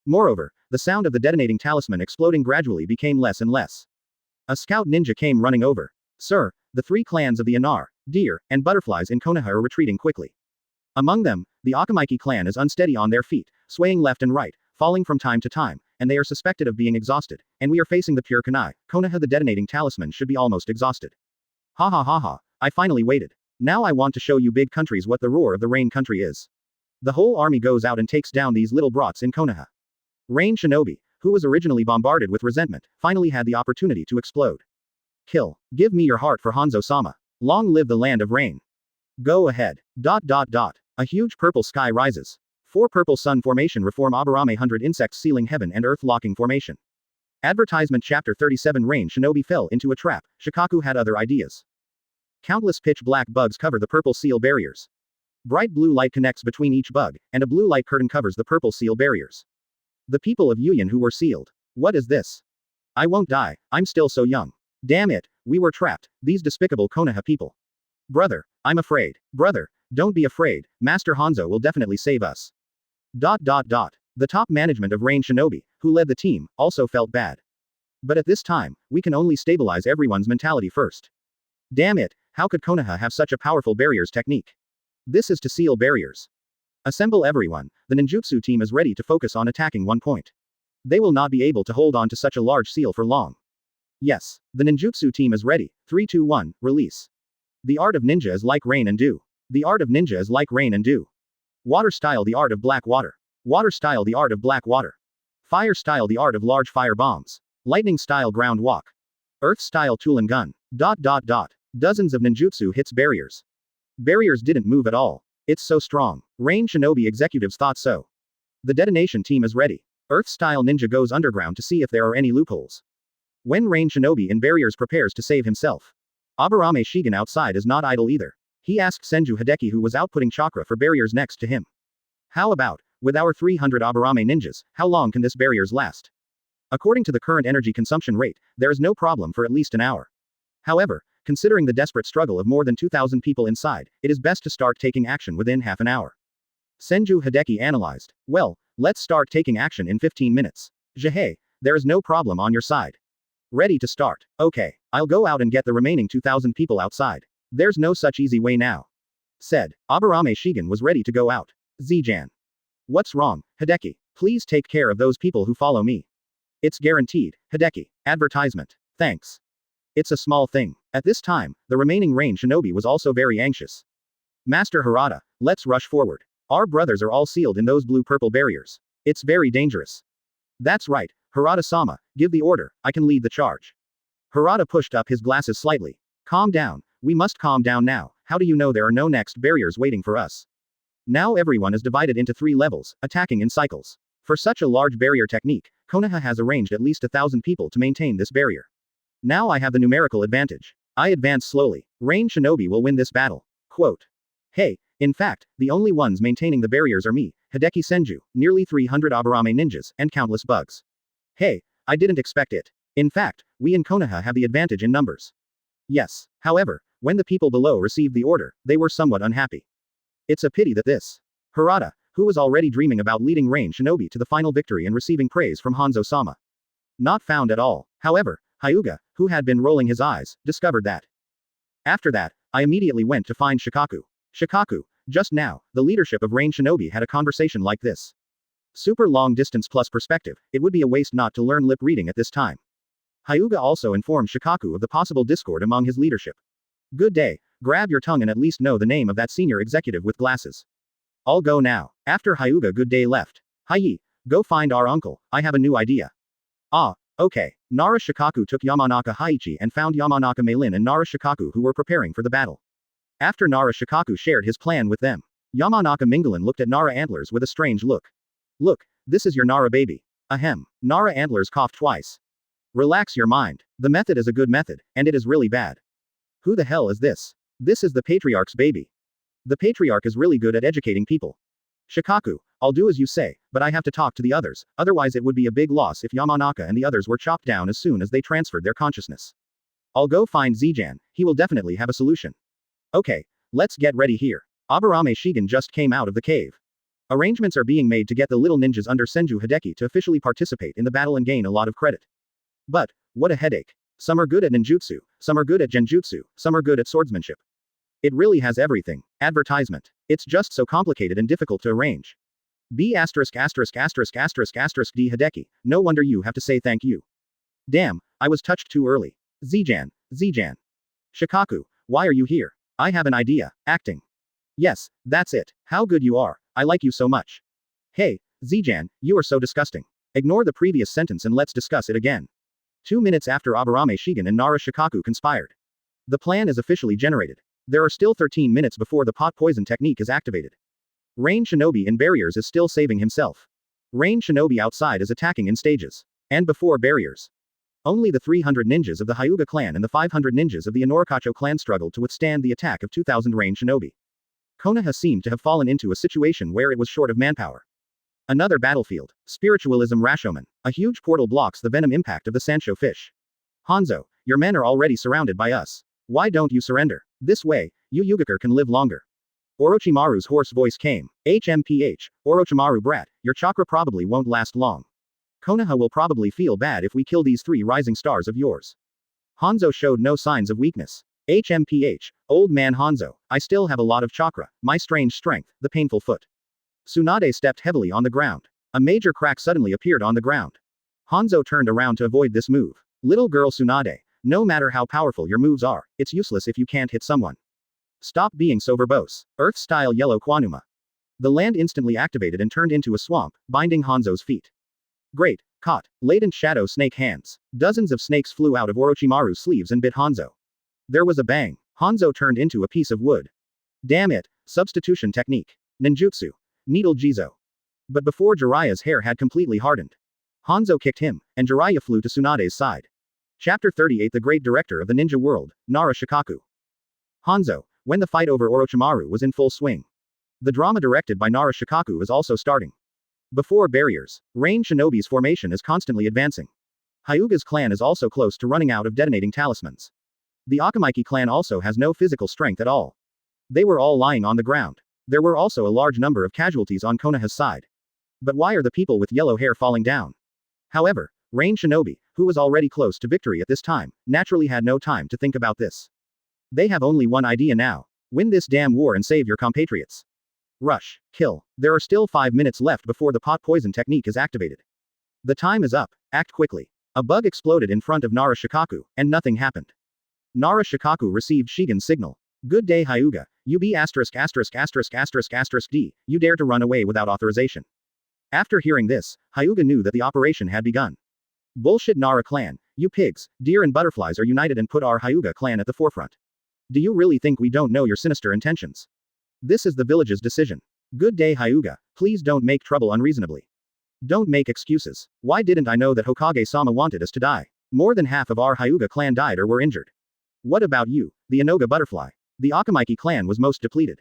Moreover, the sound of the detonating talisman exploding gradually became less and less. A scout ninja came running over. Sir, the three clans of the Anar, Deer, and Butterflies in Konoha are retreating quickly. Among them, the Akamaiki clan is unsteady on their feet, swaying left and right, falling from time to time, and they are suspected of being exhausted, and we are facing the pure kunai. Konoha the detonating talisman should be almost exhausted. Ha ha ha ha, I finally waited. Now I want to show you big countries what the roar of the rain country is. The whole army goes out and takes down these little brats in Konoha. Rain Shinobi, who was originally bombarded with resentment, finally had the opportunity to explode. Kill. Give me your heart for Hanzo-sama. Long live the land of rain. Go ahead. ... A huge purple sky rises. 4 purple sun formation reform Aburame 100 insects sealing heaven and earth locking formation. Advertisement chapter 37 Rain Shinobi fell into a trap. Shikaku had other ideas. Countless pitch black bugs cover the purple seal barriers. Bright blue light connects between each bug, and a blue light curtain covers the purple seal barriers. The people of Yuyan who were sealed. What is this? I won't die, I'm still so young. Damn it, we were trapped, these despicable Konoha people. Brother, I'm afraid. Brother, don't be afraid, Master Hanzo will definitely save us. ... The top management of Rain Shinobi, who led the team, also felt bad. But at this time, we can only stabilize everyone's mentality first. Damn it, how could Konoha have such a powerful barriers technique? This is to seal barriers. Assemble everyone, the ninjutsu team is ready to focus on attacking one point. They will not be able to hold on to such a large seal for long. Yes, the ninjutsu team is ready. 3 2 1, release. The art of ninja is like rain and dew. The art of ninja is like rain and dew. Water style the art of black water. Water style the art of black water. Fire style the art of large fire bombs. Lightning style ground walk. Earth style tool and gun. ... Dozens of ninjutsu hits barriers. Barriers didn't move at all. It's so strong. Rain Shinobi executives thought so. The detonation team is ready. Earth style ninja goes underground to see if there are any loopholes. When Rain Shinobi in barriers prepares to save himself. Aburame Shigen outside is not idle either. He asked Senju Hideki who was outputting chakra for barriers next to him. How about, with our 300 Aburame ninjas, how long can this barriers last? According to the current energy consumption rate, there is no problem for at least an hour. However, considering the desperate struggle of more than 2,000 people inside, it is best to start taking action within half an hour. Senju Hideki analyzed. Well, let's start taking action in 15 minutes. Jihei, there is no problem on your side. Ready to start. Okay, I'll go out and get the remaining 2,000 people outside. There's no such easy way now. Said. Aburame Shigen was ready to go out. Zijan. What's wrong, Hideki? Please take care of those people who follow me. It's guaranteed, Hideki. Advertisement. Thanks. It's a small thing. At this time, the remaining Rain Shinobi was also very anxious. Master Harada, let's rush forward. Our brothers are all sealed in those blue-purple barriers. It's very dangerous. That's right, Harada-sama, give the order, I can lead the charge. Harada pushed up his glasses slightly. Calm down, we must calm down now. How do you know there are no next barriers waiting for us? Now everyone is divided into 3 levels, attacking in cycles. For such a large barrier technique, Konoha has arranged at least 1,000 people to maintain this barrier. Now I have the numerical advantage. I advance slowly. Rain Shinobi will win this battle. Quote. Hey, In fact, the only ones maintaining the barriers are me, Hideki Senju, nearly 300 Aburame ninjas, and countless bugs. Hey, I didn't expect it. In fact, we in Konoha have the advantage in numbers. Yes. However, when the people below received the order, they were somewhat unhappy. It's a pity that this Harada, who was already dreaming about leading Rain Shinobi to the final victory and receiving praise from Hanzo-sama. Not found at all. However, Hyuga, who had been rolling his eyes, discovered that. After that, I immediately went to find Shikaku. Shikaku, just now, the leadership of Rain Shinobi had a conversation like this. Super long distance plus perspective, it would be a waste not to learn lip reading at this time. Hyuga also informed Shikaku of the possible discord among his leadership. Good day, grab your tongue and at least know the name of that senior executive with glasses. I'll go now. After Hyuga Good Day left. Hiyi, go find our uncle, I have a new idea. Ah, okay. Nara Shikaku took Yamanaka Haichi and found Yamanaka Meilin and Nara Shikaku who were preparing for the battle. After Nara Shikaku shared his plan with them, Yamanaka Mingalin looked at Nara Antlers with a strange look. Look, this is your Nara baby. Ahem. Nara Antlers coughed twice. Relax your mind. The method is a good method, and it is really bad. Who the hell is this? This is the Patriarch's baby. The Patriarch is really good at educating people. Shikaku, I'll do as you say, but I have to talk to the others, otherwise it would be a big loss if Yamanaka and the others were chopped down as soon as they transferred their consciousness. I'll go find Zijan, he will definitely have a solution. Okay, let's get ready here. Aburame Shigen just came out of the cave. Arrangements are being made to get the little ninjas under Senju Hideki to officially participate in the battle and gain a lot of credit. But, what a headache. Some are good at ninjutsu, some are good at genjutsu, some are good at swordsmanship. It really has everything. Advertisement. It's just so complicated and difficult to arrange. B************* D Hideki, no wonder you have to say thank you. Damn, I was touched too early. Zijan. Shikaku, why are you here? I have an idea. Acting. Yes, that's it. How good you are. I like you so much. Hey, Zijan, you are so disgusting. Ignore the previous sentence and let's discuss it again. 2 minutes after Aburame Shigen and Nara Shikaku conspired. The plan is officially generated. There are still 13 minutes before the pot poison technique is activated. Rain Shinobi in barriers is still saving himself. Rain Shinobi outside is attacking in stages. And before barriers. Only the 300 ninjas of the Hyuga clan and the 500 ninjas of the Inorikacho clan struggled to withstand the attack of 2,000 Rain Shinobi. Konoha seemed to have fallen into a situation where it was short of manpower. Another battlefield. Spiritualism Rashomon. A huge portal blocks the venom impact of the Sancho fish. Hanzo, your men are already surrounded by us. Why don't you surrender? This way, you Yugakure can live longer. Orochimaru's hoarse voice came. HMPH, Orochimaru brat, your chakra probably won't last long. Konoha will probably feel bad if we kill these 3 rising stars of yours. Hanzo showed no signs of weakness. HMPH, old man Hanzo, I still have a lot of chakra, my strange strength, the painful foot. Tsunade stepped heavily on the ground. A major crack suddenly appeared on the ground. Hanzo turned around to avoid this move. Little girl Tsunade, no matter how powerful your moves are, it's useless if you can't hit someone. Stop being so verbose. Earth-style yellow Kwanuma. The land instantly activated and turned into a swamp, binding Hanzo's feet. Great, caught. Latent shadow snake hands. Dozens of snakes flew out of Orochimaru's sleeves and bit Hanzo. There was a bang. Hanzo turned into a piece of wood. Damn it, substitution technique. Ninjutsu. Needle Jizo. But before Jiraiya's hair had completely hardened, Hanzo kicked him, and Jiraiya flew to Tsunade's side. Chapter 38 The Great Director of the Ninja World, Nara Shikaku. Hanzo, when the fight over Orochimaru was in full swing. The drama directed by Nara Shikaku is also starting. Before barriers, Rain Shinobi's formation is constantly advancing. Hyuga's clan is also close to running out of detonating talismans. The Akamaiki clan also has no physical strength at all. They were all lying on the ground. There were also a large number of casualties on Konoha's side. But why are the people with yellow hair falling down? However, Rain Shinobi, who was already close to victory at this time, naturally had no time to think about this. They have only one idea now. Win this damn war and save your compatriots. Rush. Kill. There are still 5 minutes left before the pot poison technique is activated. The time is up. Act quickly. A bug exploded in front of Nara Shikaku, and nothing happened. Nara Shikaku received Shigen's signal. Good day Hyuga, you be *********D, you dare to run away without authorization. After hearing this, Hyuga knew that the operation had begun. Bullshit Nara clan, you pigs, deer and butterflies are united and put our Hyuga clan at the forefront. Do you really think we don't know your sinister intentions? This is the village's decision. Good day Hyuga, please don't make trouble unreasonably. Don't make excuses. Why didn't I know that Hokage-sama wanted us to die? More than half of our Hyuga clan died or were injured. What about you, the Inoga butterfly? The Akamaiki clan was most depleted.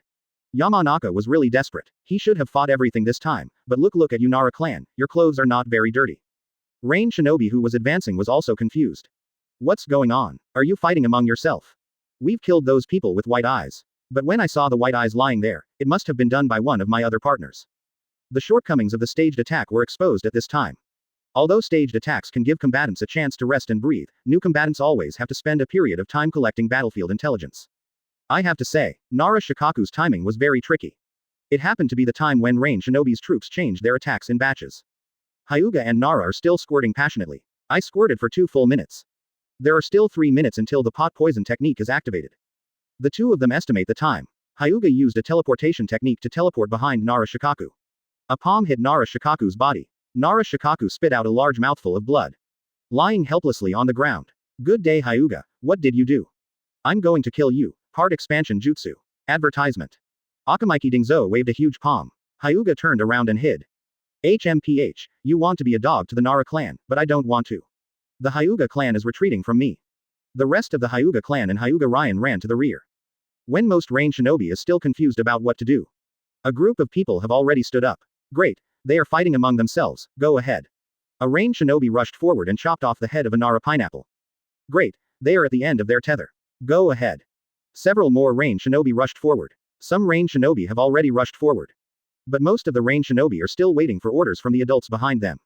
Yamanaka was really desperate. He should have fought everything this time, but look at you Nara clan, your clothes are not very dirty. Rain Shinobi who was advancing was also confused. What's going on? Are you fighting among yourself? We've killed those people with white eyes. But when I saw the white eyes lying there, it must have been done by one of my other partners. The shortcomings of the staged attack were exposed at this time. Although staged attacks can give combatants a chance to rest and breathe, new combatants always have to spend a period of time collecting battlefield intelligence. I have to say, Nara Shikaku's timing was very tricky. It happened to be the time when Rain Shinobi's troops changed their attacks in batches. Hyuga and Nara are still squirting passionately. I squirted for 2 full minutes. There are still 3 minutes until the pot poison technique is activated. The two of them estimate the time. Hyuga used a teleportation technique to teleport behind Nara Shikaku. A palm hit Nara Shikaku's body. Nara Shikaku spit out a large mouthful of blood. Lying helplessly on the ground. Good day Hyuga, what did you do? I'm going to kill you. Part expansion jutsu. Advertisement. Akamaiki Dingzo waved a huge palm. Hyuga turned around and hid. HMPH, you want to be a dog to the Nara clan, but I don't want to. The Hyuga clan is retreating from me. The rest of the Hyuga clan and Hyuga Ryan ran to the rear. When most Rain Shinobi is still confused about what to do. A group of people have already stood up. Great, they are fighting among themselves, go ahead. A Rain Shinobi rushed forward and chopped off the head of a Nara pineapple. Great, they are at the end of their tether. Go ahead. Several more Rain Shinobi rushed forward. Some Rain Shinobi have already rushed forward. But most of the Rain Shinobi are still waiting for orders from the adults behind them.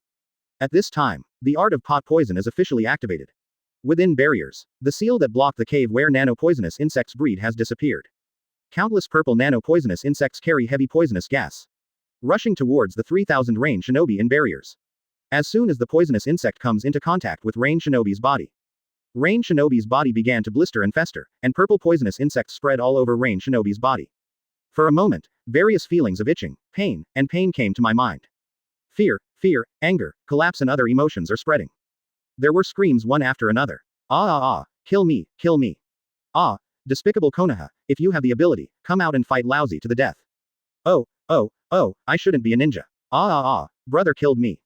At this time, the art of pot poison is officially activated. Within barriers, the seal that blocked the cave where nano-poisonous insects breed has disappeared. Countless purple nano-poisonous insects carry heavy poisonous gas. Rushing towards the 3,000 Rain Shinobi in barriers. As soon as the poisonous insect comes into contact with Rain Shinobi's body. Rain Shinobi's body began to blister and fester, and purple poisonous insects spread all over Rain Shinobi's body. For a moment, various feelings of itching, pain, and pain came to my mind. Fear, anger, collapse and other emotions are spreading. There were screams one after another. Kill me, kill me. Ah, despicable Konoha, if you have the ability, come out and fight lousy to the death. Oh, I shouldn't be a ninja. Brother killed me.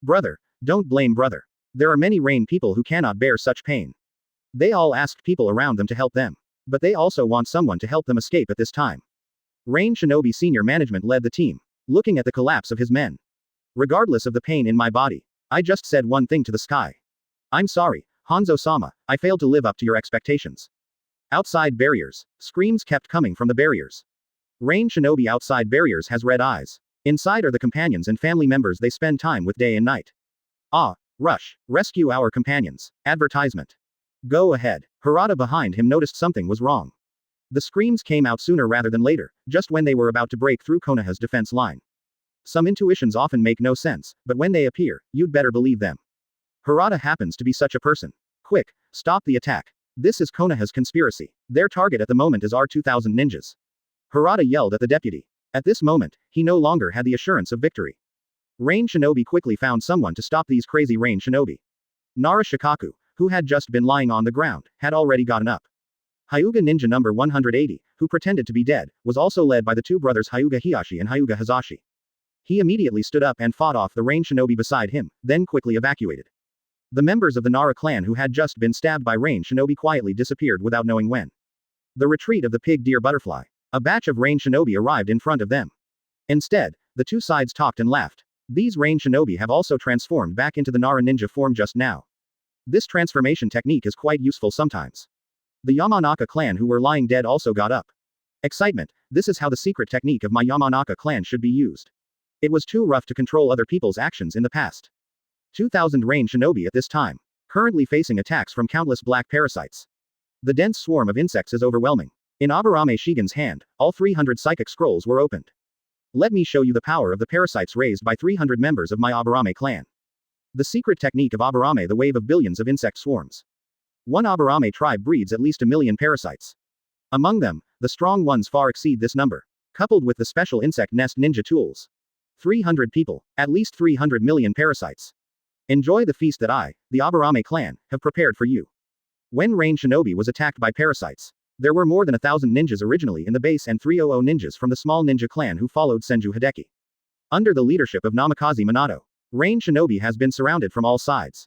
Brother, don't blame brother. There are many Rain people who cannot bear such pain. They all asked people around them to help them. But they also want someone to help them escape at this time. Rain Shinobi senior management led the team, looking at the collapse of his men. Regardless of the pain in my body, I just said one thing to the sky. I'm sorry, Hanzo-sama, I failed to live up to your expectations. Outside barriers, screams kept coming from the barriers. Rain Shinobi outside barriers has red eyes. Inside are the companions and family members they spend time with day and night. Rush, rescue our companions. Advertisement. Go ahead. Harada behind him noticed something was wrong. The screams came out sooner rather than later, just when they were about to break through Konoha's defense line. Some intuitions often make no sense, but when they appear, you'd better believe them. Harada happens to be such a person. Quick, stop the attack. This is Konoha's conspiracy. Their target at the moment is our 2,000 ninjas. Harada yelled at the deputy. At this moment, he no longer had the assurance of victory. Rain Shinobi quickly found someone to stop these crazy Rain Shinobi. Nara Shikaku, who had just been lying on the ground, had already gotten up. Hyuga Ninja number 180, who pretended to be dead, was also led by the two brothers Hyuga Hiyashi and Hyuga Hazashi. He immediately stood up and fought off the Rain Shinobi beside him, then quickly evacuated. The members of the Nara clan who had just been stabbed by Rain Shinobi quietly disappeared without knowing when. The retreat of the pig deer butterfly. A batch of Rain Shinobi arrived in front of them. Instead, the two sides talked and laughed. These Rain Shinobi have also transformed back into the Nara ninja form just now. This transformation technique is quite useful sometimes. The Yamanaka clan who were lying dead also got up. Excitement, this is how the secret technique of my Yamanaka clan should be used. It was too rough to control other people's actions in the past. 2,000 Rain Shinobi at this time. Currently facing attacks from countless black parasites. The dense swarm of insects is overwhelming. In Aburame Shigen's hand, all 300 psychic scrolls were opened. Let me show you the power of the parasites raised by 300 members of my Aburame clan. The secret technique of Aburame, the wave of billions of insect swarms. One Aburame tribe breeds at least 1 million parasites. Among them, the strong ones far exceed this number. Coupled with the special insect nest ninja tools. 300 people, at least 300 million parasites. Enjoy the feast that I, the Aburame clan, have prepared for you. When Rain Shinobi was attacked by parasites, there were more than 1,000 ninjas originally in the base and 300 ninjas from the small ninja clan who followed Senju Hideki. Under the leadership of Namikaze Minato, Rain Shinobi has been surrounded from all sides.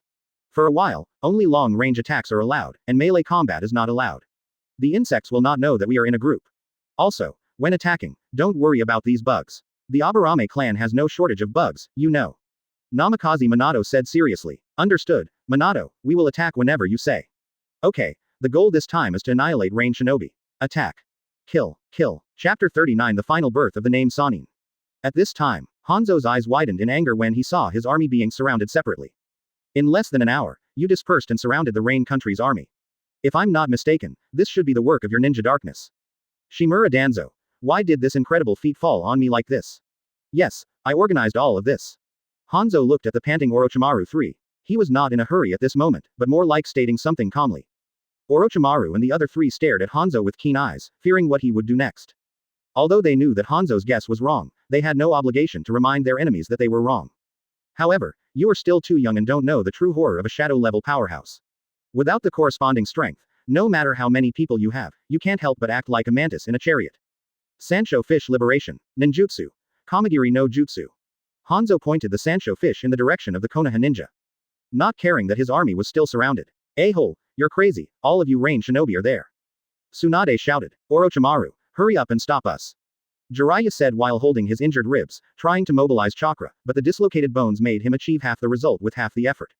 For a while, only long-range attacks are allowed, and melee combat is not allowed. The insects will not know that we are in a group. Also, When attacking, don't worry about these bugs. The Aburame clan has no shortage of bugs, you know. Namikaze Minato said seriously. Understood, Minato, we will attack whenever you say. Okay, the goal this time is to annihilate Rain Shinobi. Attack. Kill, kill. Chapter 39 The Final Birth of the Name Sanin. At this time, Hanzo's eyes widened in anger when he saw his army being surrounded separately. In less than an hour, you dispersed and surrounded the Rain country's army. If I'm not mistaken, this should be the work of your ninja darkness. Shimura Danzo. Why did this incredible feat fall on me like this? Yes, I organized all of this. Hanzo looked at the panting Orochimaru III. He was not in a hurry at this moment, but more like stating something calmly. Orochimaru and the other three stared at Hanzo with keen eyes, fearing what he would do next. Although they knew that Hanzo's guess was wrong, they had no obligation to remind their enemies that they were wrong. However, you are still too young and don't know the true horror of a shadow-level powerhouse. Without the corresponding strength, no matter how many people you have, you can't help but act like a mantis in a chariot. Sancho Fish Liberation. Ninjutsu. Kamigiri no Jutsu. Hanzo pointed the Sancho fish in the direction of the Konoha ninja. Not caring that his army was still surrounded. A-hole, you're crazy, all of you Rain Shinobi are there. Tsunade shouted. Orochimaru, hurry up and stop us. Jiraiya said while holding his injured ribs, trying to mobilize chakra, but the dislocated bones made him achieve half the result with half the effort.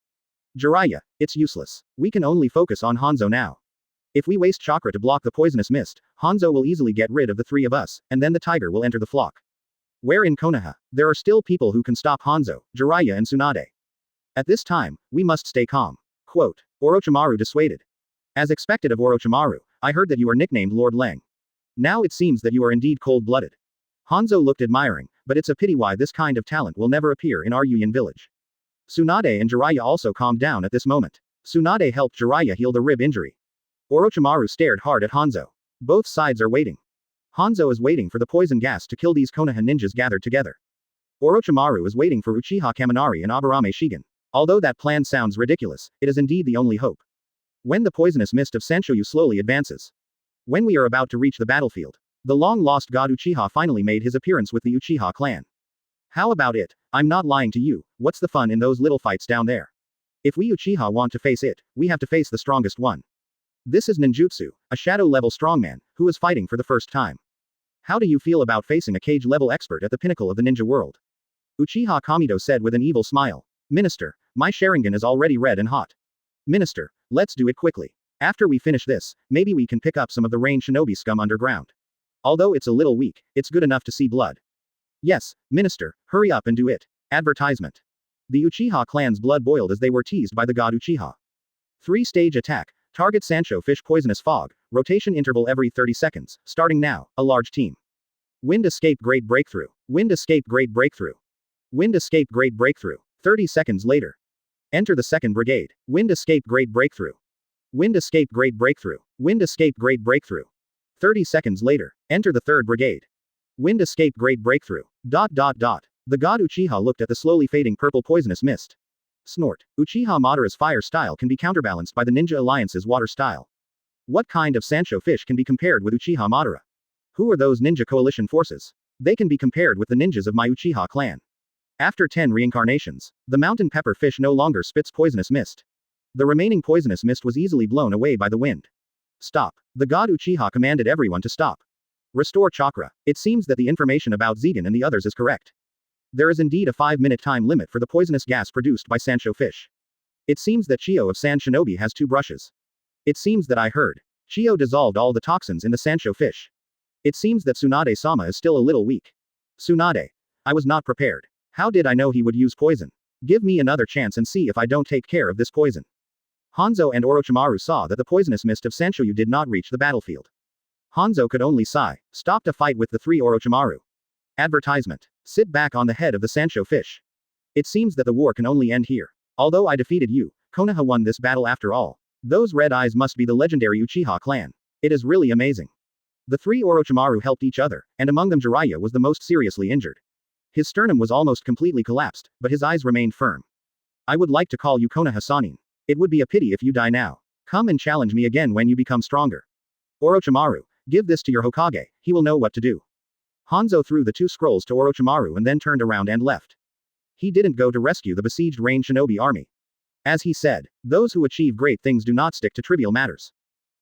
Jiraiya, it's useless. We can only focus on Hanzo now. If we waste chakra to block the poisonous mist, Hanzo will easily get rid of the three of us, and then the tiger will enter the flock. Where in Konoha, there are still people who can stop Hanzo, Jiraiya and Tsunade. At this time, we must stay calm. Quote. Orochimaru dissuaded. As expected of Orochimaru, I heard that you are nicknamed Lord Leng. Now it seems that you are indeed cold-blooded. Hanzo looked admiring, but it's a pity why this kind of talent will never appear in our Yuyan village. Tsunade and Jiraiya also calmed down at this moment. Tsunade helped Jiraiya heal the rib injury. Orochimaru stared hard at Hanzo. Both sides are waiting. Hanzo is waiting for the poison gas to kill these Konoha ninjas gathered together. Orochimaru is waiting for Uchiha Kaminari and Aburame Shigen. Although that plan sounds ridiculous, it is indeed the only hope. When the poisonous mist of Sanchoyu slowly advances. When we are about to reach the battlefield. The long-lost god Uchiha finally made his appearance with the Uchiha clan. How about it? I'm not lying to you, what's the fun in those little fights down there? If we Uchiha want to face it, we have to face the strongest one. This is ninjutsu, a shadow-level strongman, who is fighting for the first time. How do you feel about facing a cage-level expert at the pinnacle of the ninja world? Uchiha Kamido said with an evil smile. Minister, my Sharingan is already red and hot. Minister, let's do it quickly. After we finish this, maybe we can pick up some of the Rain Shinobi scum underground. Although it's a little weak, it's good enough to see blood. Yes, Minister, hurry up and do it. Advertisement. The Uchiha clan's blood boiled as they were teased by the god Uchiha. 3-stage attack. Target Sancho fish poisonous fog, rotation interval every 30 seconds, starting now, a large team. Wind escape great breakthrough. Wind escape great breakthrough. Wind escape great breakthrough. 30 seconds later. Enter the 2nd Brigade. Wind escape great breakthrough. Wind escape great breakthrough. Wind escape great breakthrough. 30 seconds later. Enter the 3rd Brigade. Wind escape great breakthrough. ... The god Uchiha looked at the slowly fading purple poisonous mist. Snort. Uchiha Madara's fire style can be counterbalanced by the Ninja Alliance's water style. What kind of Sancho fish can be compared with Uchiha Madara? Who are those ninja coalition forces? They can be compared with the ninjas of my Uchiha clan. After 10 reincarnations, the mountain pepper fish no longer spits poisonous mist. The remaining poisonous mist was easily blown away by the wind. Stop. The god Uchiha commanded everyone to stop. Restore chakra. It seems that the information about Zegan and the others is correct. There is indeed a 5-minute time limit for the poisonous gas produced by Sancho fish. It seems that Chio of San Shinobi has 2 brushes. It seems that I heard. Chio dissolved all the toxins in the Sancho fish. It seems that Tsunade-sama is still a little weak. Tsunade. I was not prepared. How did I know he would use poison? Give me another chance and see if I don't take care of this poison. Hanzo and Orochimaru saw that the poisonous mist of Sanchoyu did not reach the battlefield. Hanzo could only sigh. Stop to fight with the 3 Orochimaru. Advertisement. Sit back on the head of the Sancho fish. It seems that the war can only end here. Although I defeated you, Konoha won this battle after all. Those red eyes must be the legendary Uchiha clan. It is really amazing. The 3 Orochimaru helped each other, and among them Jiraiya was the most seriously injured. His sternum was almost completely collapsed, but his eyes remained firm. I would like to call you Konoha Sanin. It would be a pity if you die now. Come and challenge me again when you become stronger. Orochimaru, give this to your Hokage, he will know what to do. Hanzo threw the 2 scrolls to Orochimaru and then turned around and left. He didn't go to rescue the besieged Rain Shinobi army. As he said, those who achieve great things do not stick to trivial matters.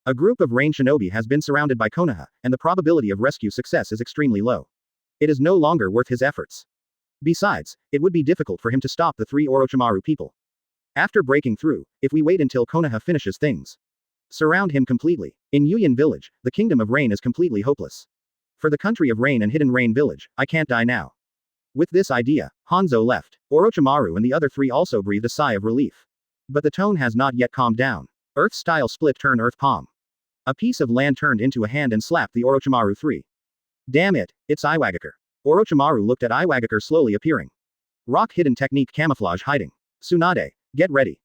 A group of rain shinobi has been surrounded by Konoha, and the probability of rescue success is extremely low. It is no longer worth his efforts. Besides, it would be difficult for him to stop the 3 Orochimaru people. After breaking through, if we wait until Konoha finishes things. Surround him completely. In Yuyan village, the kingdom of rain is completely hopeless. For the country of rain and hidden rain village, I can't die now. With this idea, Hanzo left. Orochimaru and the other 3 also breathed a sigh of relief. But the tone has not yet calmed down. Earth-style split turn earth palm. A piece of land turned into a hand and slapped the Orochimaru 3. Damn it, it's Iwagakure. Orochimaru looked at Iwagakure slowly appearing. Rock hidden technique camouflage hiding. Tsunade, get ready.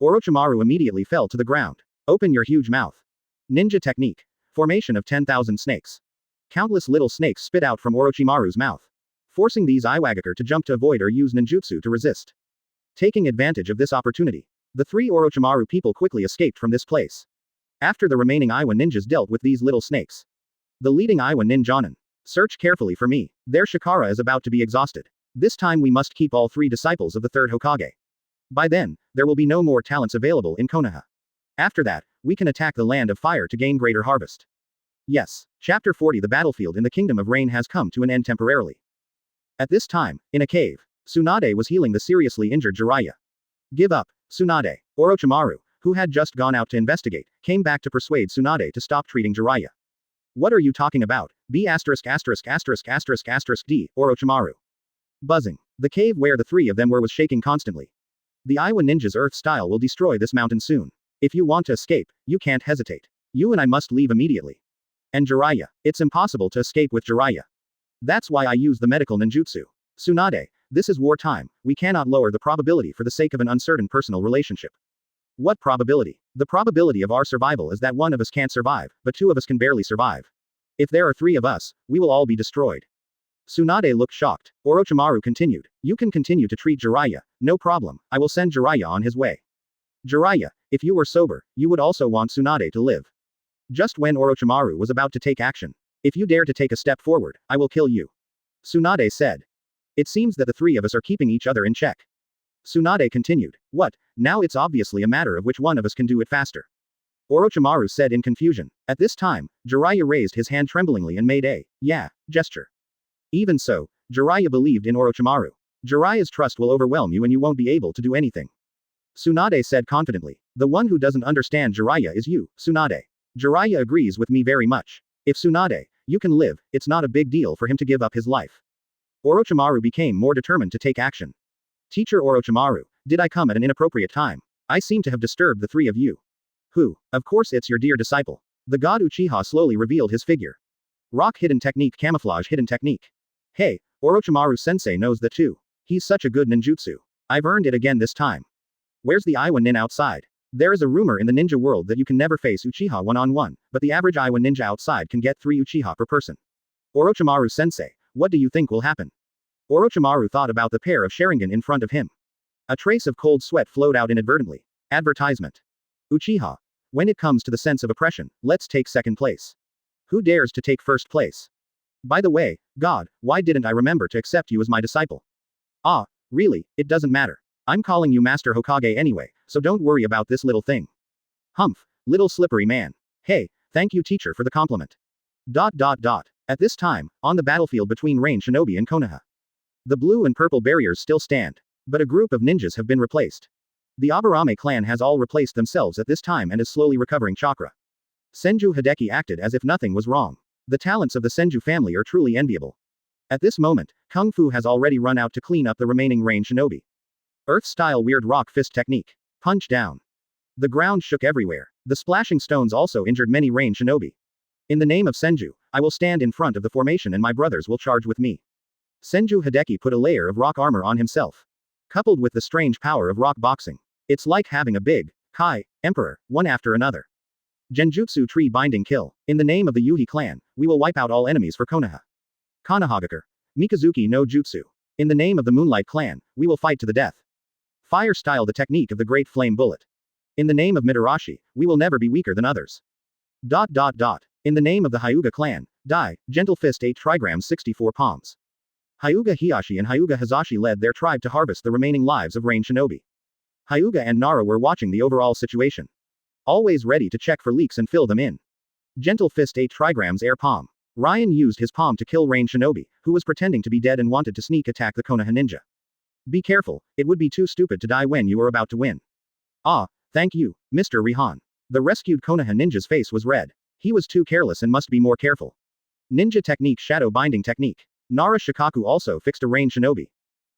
Orochimaru immediately fell to the ground. Open your huge mouth. Ninja technique. Formation of 10,000 snakes. Countless little snakes spit out from Orochimaru's mouth, forcing these Iwagakure to jump to avoid or use ninjutsu to resist. Taking advantage of this opportunity, the 3 Orochimaru people quickly escaped from this place. After the remaining Iwa ninjas dealt with these little snakes. The leading Iwa ninjanin. Search carefully for me. Their Shikara is about to be exhausted. This time we must keep all 3 disciples of the 3rd Hokage. By then, there will be no more talents available in Konoha. After that, we can attack the land of fire to gain greater harvest. Yes. Chapter 40. The battlefield in the Kingdom of Rain has come to an end temporarily. At this time, in a cave, Tsunade was healing the seriously injured Jiraiya. Give up, Tsunade. Orochimaru, who had just gone out to investigate, came back to persuade Tsunade to stop treating Jiraiya. What are you talking about? B*****************, D. Orochimaru. Buzzing. The cave where the 3 of them were was shaking constantly. The Iwa ninja's earth style will destroy this mountain soon. If you want to escape, you can't hesitate. You and I must leave immediately. And Jiraiya. It's impossible to escape with Jiraiya. That's why I use the medical ninjutsu. Tsunade, this is wartime, we cannot lower the probability for the sake of an uncertain personal relationship. What probability? The probability of our survival is that one of us can't survive, but 2 of us can barely survive. If there are 3 of us, we will all be destroyed. Tsunade looked shocked. Orochimaru continued. You can continue to treat Jiraiya, no problem, I will send Jiraiya on his way. Jiraiya, if you were sober, you would also want Tsunade to live. Just when Orochimaru was about to take action. If you dare to take a step forward, I will kill you. Tsunade said. It seems that the 3 of us are keeping each other in check. Tsunade continued. What? Now it's obviously a matter of which one of us can do it faster. Orochimaru said in confusion. At this time, Jiraiya raised his hand tremblingly and made a, yeah, gesture. Even so, Jiraiya believed in Orochimaru. Jiraiya's trust will overwhelm you and you won't be able to do anything. Tsunade said confidently. The one who doesn't understand Jiraiya is you, Tsunade. Jiraiya agrees with me very much. If Tsunade, you can live, it's not a big deal for him to give up his life. Orochimaru became more determined to take action. Teacher Orochimaru, did I come at an inappropriate time? I seem to have disturbed the 3 of you. Who? Of course it's your dear disciple. The god Uchiha slowly revealed his figure. Rock hidden technique camouflage hidden technique. Hey, Orochimaru-sensei knows that too. He's such a good ninjutsu. I've earned it again this time. Where's the Iwa nin outside? There is a rumor in the ninja world that you can never face Uchiha one-on-one, but the average Iwa ninja outside can get 3 Uchiha per person. Orochimaru-sensei, what do you think will happen? Orochimaru thought about the pair of Sharingan in front of him. A trace of cold sweat flowed out inadvertently. Advertisement. Uchiha. When it comes to the sense of oppression, let's take second place. Who dares to take first place? By the way, God, why didn't I remember to accept you as my disciple? Ah, really, it doesn't matter. I'm calling you Master Hokage anyway, so don't worry about this little thing. Humph, little slippery man. Hey, thank you teacher for the compliment. ... At this time, on the battlefield between Rain Shinobi and Konoha. The blue and purple barriers still stand. But a group of ninjas have been replaced. The Aburame clan has all replaced themselves at this time and is slowly recovering chakra. Senju Hideki acted as if nothing was wrong. The talents of the Senju family are truly enviable. At this moment, Kung Fu has already run out to clean up the remaining Rain Shinobi. Earth-style weird rock fist technique. Punch down. The ground shook everywhere. The splashing stones also injured many Rain Shinobi. In the name of Senju, I will stand in front of the formation and my brothers will charge with me. Senju Hideki put a layer of rock armor on himself. Coupled with the strange power of rock boxing. It's like having a big, Kai, Emperor, one after another. Genjutsu tree binding kill. In the name of the Yuhi clan, we will wipe out all enemies for Konoha. Konohagakure. Mikazuki no Jutsu. In the name of the Moonlight clan, we will fight to the death. Fire style the technique of the Great Flame Bullet. In the name of Mitarashi, we will never be weaker than others. ... In the name of the Hyuga clan, die, Gentle Fist 8 trigrams 64 palms. Hyuga Hiyashi and Hyuga Hazashi led their tribe to harvest the remaining lives of Rain Shinobi. Hyuga and Nara were watching the overall situation. always ready to check for leaks and fill them in. Gentle Fist 8 trigrams air palm. Ryan used his palm to kill Rain Shinobi, who was pretending to be dead and wanted to sneak attack the Konoha ninja. Be careful, it would be too stupid to die when you were about to win. Ah, thank you, Mr. Rihan. The rescued Konoha ninja's face was red. He was too careless and must be more careful. Ninja technique shadow binding technique. Nara Shikaku also fixed a Rain Shinobi.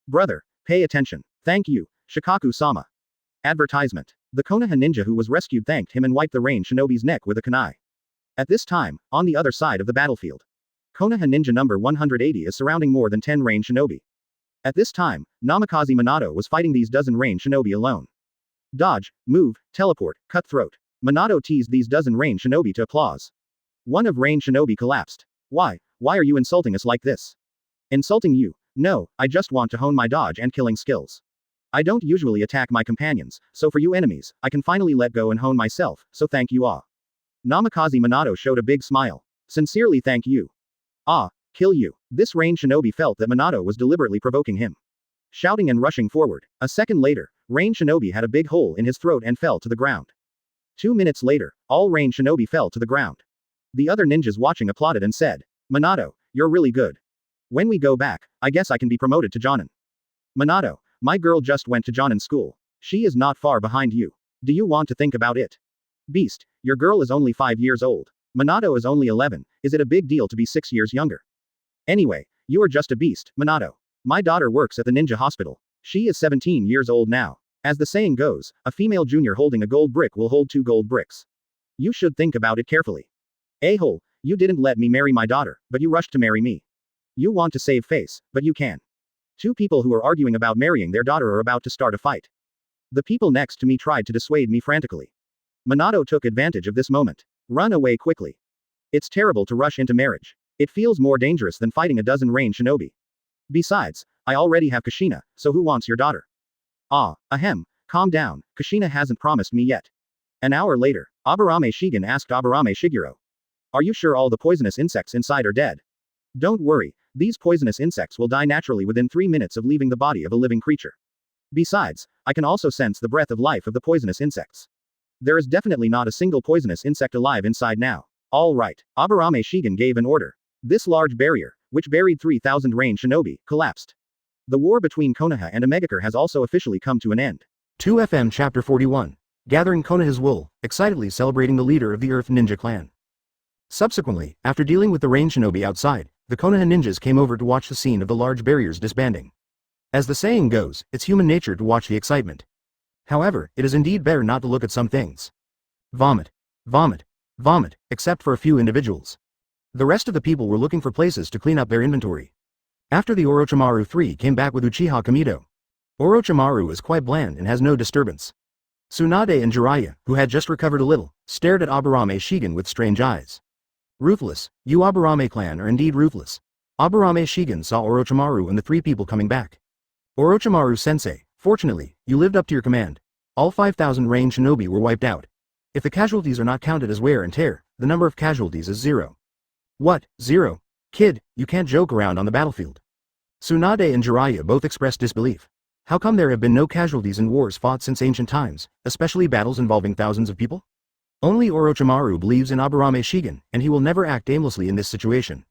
Brother, pay attention. Thank you, Shikaku-sama. Advertisement. The Konoha ninja who was rescued thanked him and wiped the Rain Shinobi's neck with a kunai. At this time, on the other side of the battlefield, Konoha ninja number 180 is surrounding more than 10 Rain Shinobi. At this time, Namikaze Minato was fighting these dozen Rain Shinobi alone. Dodge, move, teleport, cutthroat. Minato teased these dozen Rain Shinobi to applause. One of Rain Shinobi collapsed. Why are you insulting us like this? Insulting you? No, I just want to hone my dodge and killing skills. I don't usually attack my companions, so for you enemies, I can finally let go and hone myself, so thank you ah. Namikaze Minato showed a big smile. Sincerely thank you. Ah, kill you. This Rain Shinobi felt that Minato was deliberately provoking him. Shouting and rushing forward. A second later, Rain Shinobi had a big hole in his throat and fell to the ground. 2 minutes later, all Rain Shinobi fell to the ground. The other ninjas watching applauded and said, Minato, you're really good. When we go back, I guess I can be promoted to Jonin. Minato, my girl just went to Jonin school. She is not far behind you. Do you want to think about it? Beast, your girl is only 5 years old. Minato is only 11, is it a big deal to be 6 years younger? Anyway, you are just a beast, Minato. My daughter works at the ninja hospital. She is 17 years old now. As the saying goes, a female junior holding a gold brick will hold 2 gold bricks. You should think about it carefully. A-hole, you didn't let me marry my daughter, but you rushed to marry me. You want to save face, but you can. 2 people who are arguing about marrying their daughter are about to start a fight. The people next to me tried to dissuade me frantically. Minato took advantage of this moment. Run away quickly. It's terrible to rush into marriage. It feels more dangerous than fighting a dozen Rain Shinobi. Besides, I already have Kushina, so who wants your daughter? Ah, ahem, calm down, Kushina hasn't promised me yet. An hour later, Aburame Shigen asked Aburame Shiguro. Are you sure all the poisonous insects inside are dead? Don't worry, these poisonous insects will die naturally within 3 minutes of leaving the body of a living creature. Besides, I can also sense the breath of life of the poisonous insects. There is definitely not a single poisonous insect alive inside now. All right, Aburame Shigen gave an order. This large barrier, which buried 3,000 Rain Shinobi, collapsed. The war between Konoha and Omegakure has also officially come to an end. 2FM Chapter 41. Gathering Konoha's wool, excitedly celebrating the leader of the Earth Ninja clan. Subsequently, after dealing with the Rain Shinobi outside, the Konoha ninjas came over to watch the scene of the large barriers disbanding. As the saying goes, it's human nature to watch the excitement. However, it is indeed better not to look at some things. Vomit. Vomit. Vomit, except for a few individuals. The rest of the people were looking for places to clean up their inventory. After the Orochimaru 3 came back with Uchiha Kamido. Orochimaru is quite bland and has no disturbance. Tsunade and Jiraiya, who had just recovered a little, stared at Aburame Shigen with strange eyes. Ruthless, you Aburame clan are indeed ruthless. Aburame Shigen saw Orochimaru and the 3 people coming back. Orochimaru-sensei, fortunately, you lived up to your command. All 5,000 Rain Shinobi were wiped out. If the casualties are not counted as wear and tear, the number of casualties is 0. What, 0? Kid, you can't joke around on the battlefield. Tsunade and Jiraiya both expressed disbelief. How come there have been no casualties in wars fought since ancient times, especially battles involving thousands of people? Only Orochimaru believes in Aburame Shigen, and he will never act aimlessly in this situation.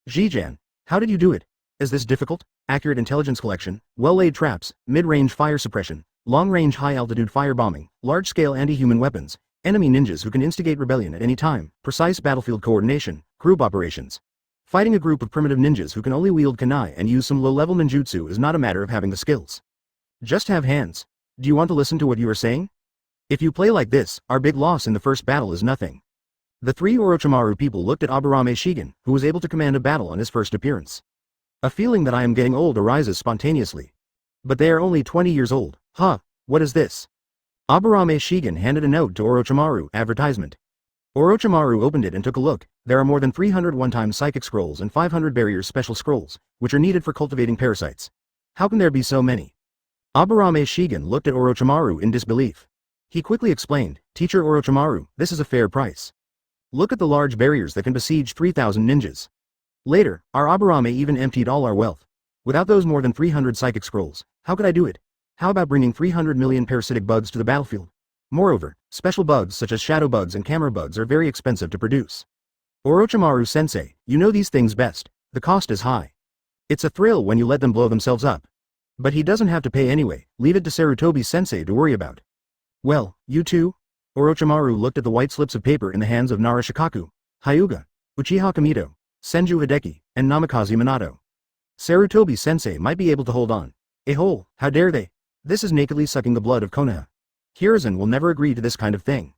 Jijan, how did you do it? Is this difficult? Accurate intelligence collection, well-laid traps, mid-range fire suppression, long-range high-altitude firebombing, large-scale anti-human weapons, enemy ninjas who can instigate rebellion at any time, precise battlefield coordination, group operations. Fighting a group of primitive ninjas who can only wield kunai and use some low-level ninjutsu is not a matter of having the skills. Just have hands. Do you want to listen to what you are saying? If you play like this, our big loss in the first battle is nothing. The 3 Orochimaru people looked at Aburame Shigen, who was able to command a battle on his first appearance. A feeling that I am getting old arises spontaneously. But they are only 20 years old. Huh, what is this? Aburame Shigen handed a note to Orochimaru, advertisement. Orochimaru opened it and took a look. There are more than 300 one-time psychic scrolls and 500 barriers special scrolls, which are needed for cultivating parasites. How can there be so many? Aburame Shigen looked at Orochimaru in disbelief. He quickly explained, Teacher Orochimaru, this is a fair price. Look at the large barriers that can besiege 3,000 ninjas. Later, our Aburame even emptied all our wealth. Without those more than 300 psychic scrolls, how could I do it? How about bringing 300 million parasitic bugs to the battlefield? Moreover, special bugs such as shadow bugs and camera bugs are very expensive to produce. Orochimaru-sensei, you know these things best, the cost is high. It's a thrill when you let them blow themselves up. But he doesn't have to pay anyway, leave it to Sarutobi-sensei to worry about. Well, you too? Orochimaru looked at the white slips of paper in the hands of Narashikaku, Hyuga, Uchiha Kamito, Senju Hideki, and Namikaze Minato. Sarutobi-sensei might be able to hold on. How dare they? This is nakedly sucking the blood of Konoha. Hiruzen will never agree to this kind of thing.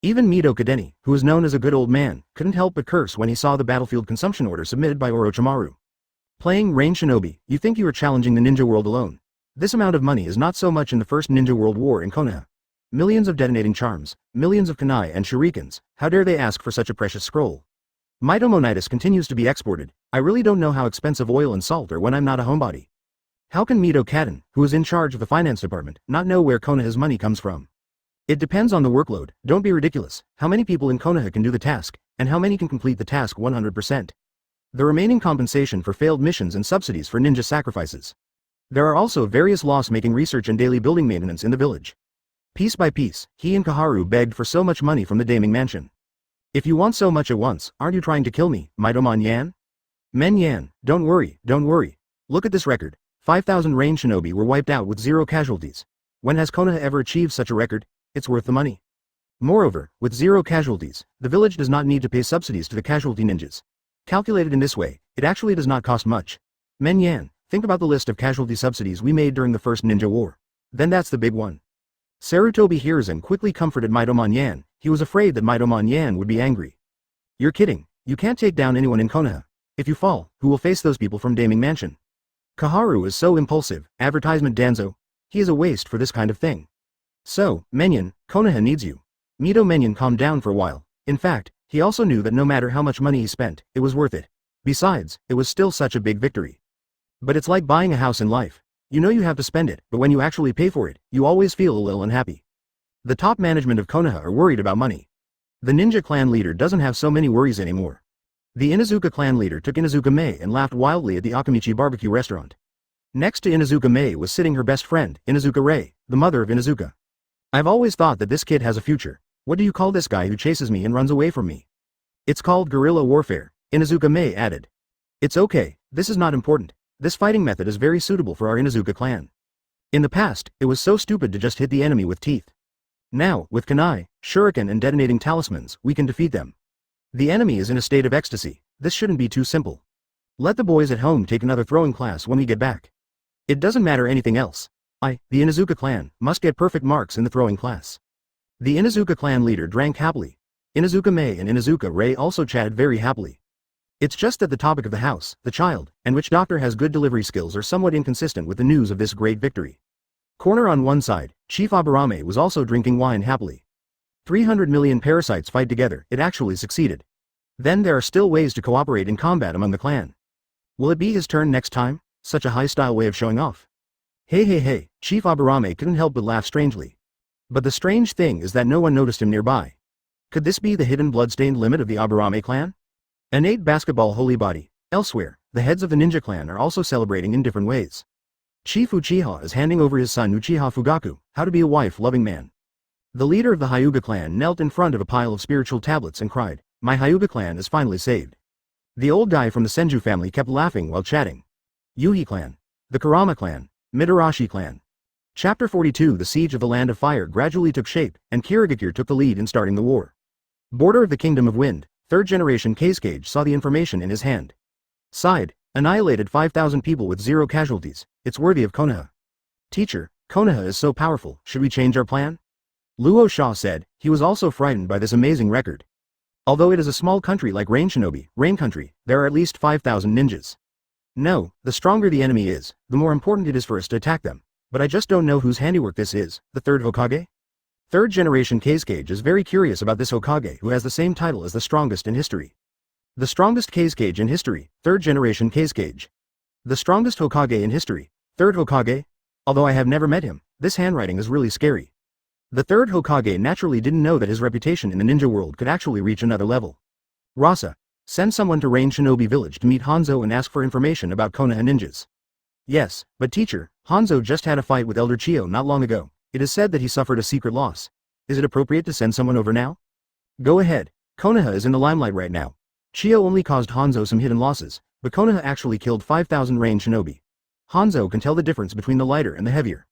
Even Mito Kadeni, who is known as a good old man, couldn't help but curse when he saw the battlefield consumption order submitted by Orochimaru. Playing Rain Shinobi, you think you are challenging the ninja world alone. This amount of money is not so much in the First Ninja World War in Konoha. Millions of detonating charms, millions of kunai and shurikens, how dare they ask for such a precious scroll? Mitomonitis continues to be exported, I really don't know how expensive oil and salt are when I'm not a homebody. How can Mito Kaden, who is in charge of the finance department, not know where Konoha's money comes from? It depends on the workload, don't be ridiculous, how many people in Konoha can do the task, and how many can complete the task 100%? The remaining compensation for failed missions and subsidies for ninja sacrifices. There are also various loss-making research and daily building maintenance in the village. Piece by piece, he and Kaharu begged for so much money from the Daming Mansion. If you want so much at once, aren't you trying to kill me, Mitomon Yan? Men Yan, don't worry. Look at this record. 5,000 Rain Shinobi were wiped out with 0 casualties. When has Konoha ever achieved such a record? It's worth the money. Moreover, with 0 casualties, the village does not need to pay subsidies to the casualty ninjas. Calculated in this way, it actually does not cost much. Men Yan, think about the list of casualty subsidies we made during the First Ninja War. Then that's the big one. Sarutobi Hiruzen quickly comforted Mitomon Yan, he was afraid that Mitomon Yan would be angry. You're kidding, you can't take down anyone in Konoha. If you fall, who will face those people from Daming Mansion? Kaharu is so impulsive, advertisement Danzo. He is a waste for this kind of thing. So, Menyon, Konoha needs you. Mito Menyon calmed down for a while. In fact, he also knew that no matter how much money he spent, it was worth it. Besides, it was still such a big victory. But it's like buying a house in life. You know you have to spend it, but when you actually pay for it, you always feel a little unhappy. The top management of Konoha are worried about money. The ninja clan leader doesn't have so many worries anymore. The Inuzuka clan leader took Inuzuka Mei and laughed wildly at the Akamichi barbecue restaurant. Next to Inuzuka Mei was sitting her best friend, Inuzuka Rei, the mother of Inuzuka. I've always thought that this kid has a future. What do you call this guy who chases me and runs away from me? It's called guerrilla warfare, Inuzuka Mei added. It's okay, this is not important. This fighting method is very suitable for our Inuzuka clan. In the past, it was so stupid to just hit the enemy with teeth. Now, with kunai, shuriken and detonating talismans, we can defeat them. The enemy is in a state of ecstasy, this shouldn't be too simple. Let the boys at home take another throwing class when we get back. It doesn't matter anything else. The Inuzuka clan, must get perfect marks in the throwing class. The Inuzuka clan leader drank happily. Inuzuka Mei and Inuzuka Rei also chatted very happily. It's just that the topic of the house, the child, and which doctor has good delivery skills are somewhat inconsistent with the news of this great victory. Corner on one side, Chief Aburame was also drinking wine happily. 300 million parasites fight together, it actually succeeded. Then there are still ways to cooperate in combat among the clan. Will it be his turn next time? Such a high-style way of showing off. Hey, Chief Aburame couldn't help but laugh strangely. But the strange thing is that no one noticed him nearby. Could this be the hidden blood-stained limit of the Aburame clan? Innate basketball holy body. Elsewhere, the heads of the ninja clan are also celebrating in different ways. Chief Uchiha is handing over his son Uchiha Fugaku, how to be a wife-loving man. The leader of the Hyuga clan knelt in front of a pile of spiritual tablets and cried, "My Hyuga clan is finally saved." The old guy from the Senju family kept laughing while chatting. Yuhi clan. The Kurama clan. Mitarashi clan. Chapter 42 The Siege of the Land of Fire gradually took shape, and Kirigakure took the lead in starting the war. Border of the Kingdom of Wind, third generation Kazekage saw the information in his hand. Sighed, annihilated 5,000 people with 0 casualties, it's worthy of Konoha. Teacher, Konoha is so powerful, should we change our plan? Luo Sha said, he was also frightened by this amazing record. Although it is a small country like Rain Shinobi, Rain Country, there are at least 5,000 ninjas. No, the stronger the enemy is, the more important it is for us to attack them, but I just don't know whose handiwork this is, the third Hokage? Third generation Kazekage is very curious about this Hokage who has the same title as the strongest in history. The strongest Kazekage in history, third generation Kazekage. The strongest Hokage in history, third Hokage? Although I have never met him, this handwriting is really scary. The third Hokage naturally didn't know that his reputation in the ninja world could actually reach another level. Rasa, send someone to Rain Shinobi village to meet Hanzo and ask for information about Konoha ninjas. Yes, but teacher, Hanzo just had a fight with Elder Chio not long ago. It is said that he suffered a secret loss. Is it appropriate to send someone over now? Go ahead. Konoha is in the limelight right now. Chio only caused Hanzo some hidden losses, but Konoha actually killed 5,000 range shinobi. Hanzo can tell the difference between the lighter and the heavier.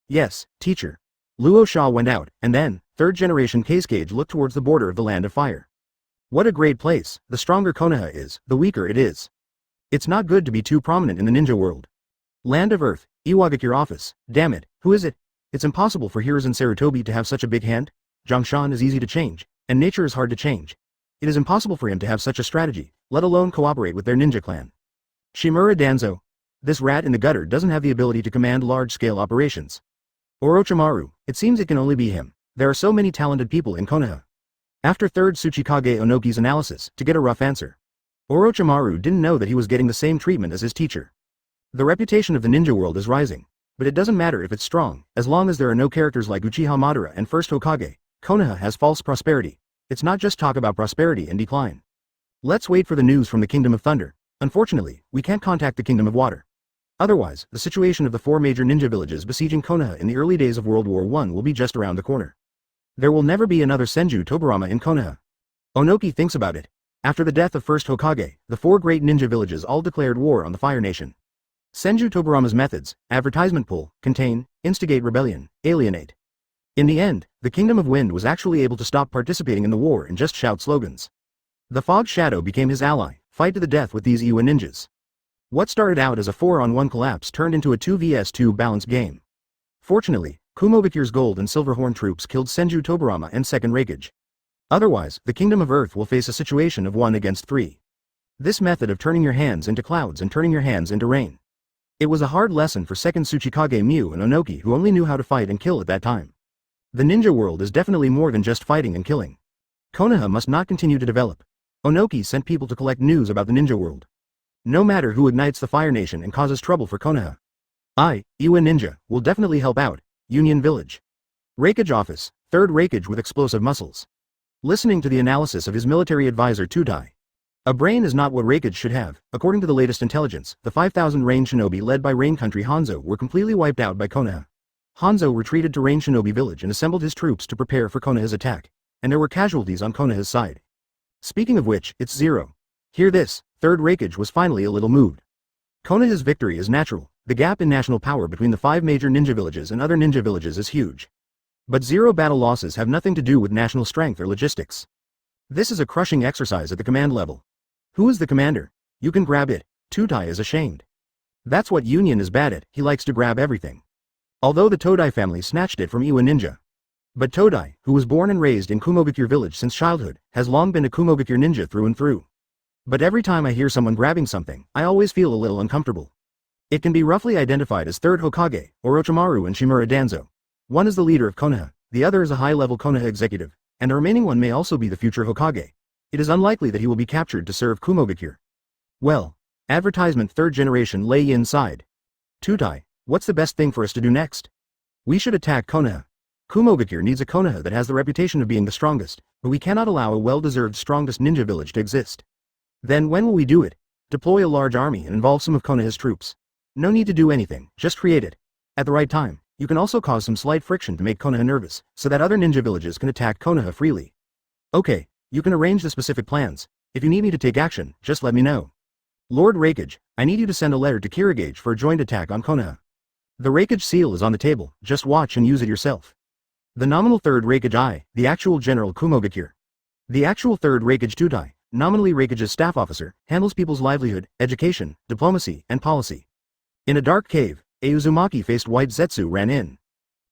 Yes, teacher. Luo Sha went out, and then, third generation Cage looked towards the border of the Land of Fire. What a great place. The stronger Konoha is, the weaker it is. It's not good to be too prominent in the ninja world. Land of Earth, Iwagakure office, damn it, who is it? It's impossible for Hiruzen Sarutobi to have such a big hand. Zhongshan is easy to change, and nature is hard to change. It is impossible for him to have such a strategy, let alone cooperate with their ninja clan. Shimura Danzo. This rat in the gutter doesn't have the ability to command large-scale operations. Orochimaru, it seems it can only be him. There are so many talented people in Konoha. After third Tsuchikage Onoki's analysis, to get a rough answer. Orochimaru didn't know that he was getting the same treatment as his teacher. The reputation of the ninja world is rising, but it doesn't matter if it's strong, as long as there are no characters like Uchiha Madara and first Hokage. Konoha has false prosperity. It's not just talk about prosperity and decline. Let's wait for the news from the Kingdom of Thunder. Unfortunately, we can't contact the Kingdom of Water. Otherwise, the situation of the 4 major ninja villages besieging Konoha in the early days of World War I will be just around the corner. There will never be another Senju Tobarama in Konoha. Onoki thinks about it. After the death of first Hokage, the 4 great ninja villages all declared war on the Fire Nation. Senju Tobarama's methods, advertisement pull, contain, instigate rebellion, alienate. In the end, the Kingdom of Wind was actually able to stop participating in the war and just shout slogans. The Fog Shadow became his ally, fight to the death with these Iwa ninjas. What started out as a 4-on-1 collapse turned into a 2 vs 2 balanced game. Fortunately, Kumobakure's gold and silverhorn troops killed Senju Tobarama and second Raikage. Otherwise, the Kingdom of Earth will face a situation of 1 against 3. This method of turning your hands into clouds and turning your hands into rain. It was a hard lesson for second Tsuchikage Mew and Onoki, who only knew how to fight and kill at that time. The ninja world is definitely more than just fighting and killing. Konoha must not continue to develop. Onoki sent people to collect news about the ninja world. No matter who ignites the Fire Nation and causes trouble for Konoha. Iwa Ninja, will definitely help out. Union Village. Raikage office, third Raikage with explosive muscles. Listening to the analysis of his military advisor Tutai. A brain is not what Raikage should have. According to the latest intelligence, the 5,000 Rain Shinobi led by Rain Country Hanzo were completely wiped out by Konoha. Hanzo retreated to Rain Shinobi village and assembled his troops to prepare for Konoha's attack, and there were casualties on Konoha's side. Speaking of which, it's 0. Hear this, third Raikage was finally a little moved. Konoha's victory is natural. The gap in national power between the 5 major ninja villages and other ninja villages is huge. But 0 battle losses have nothing to do with national strength or logistics. This is a crushing exercise at the command level. Who is the commander? You can grab it. Tutai is ashamed. That's what Union is bad at, he likes to grab everything. Although the Todai family snatched it from Iwa Ninja. But Todai, who was born and raised in Kumogakure village since childhood, has long been a Kumogakure ninja through and through. But every time I hear someone grabbing something, I always feel a little uncomfortable. It can be roughly identified as third Hokage, Orochimaru and Shimura Danzo. One is the leader of Konoha, the other is a high-level Konoha executive, and the remaining one may also be the future Hokage. It is unlikely that he will be captured to serve Kumogakure. Well, advertisement third generation lay inside. Tutai, what's the best thing for us to do next? We should attack Konoha. Kumogakure needs a Konoha that has the reputation of being the strongest, but we cannot allow a well-deserved strongest ninja village to exist. Then when will we do it? Deploy a large army and involve some of Konoha's troops. No need to do anything, just create it. At the right time, you can also cause some slight friction to make Konoha nervous, so that other ninja villages can attack Konoha freely. Okay, you can arrange the specific plans. If you need me to take action, just let me know. Lord Raikage, I need you to send a letter to Kirigage for a joint attack on Konoha. The Raikage seal is on the table, just watch and use it yourself. The nominal third Raikage the actual General Kumogakure. The actual third Raikage Tutai, nominally Raikage's staff officer, handles people's livelihood, education, diplomacy, and policy. In a dark cave, a Uzumaki-faced white Zetsu ran in.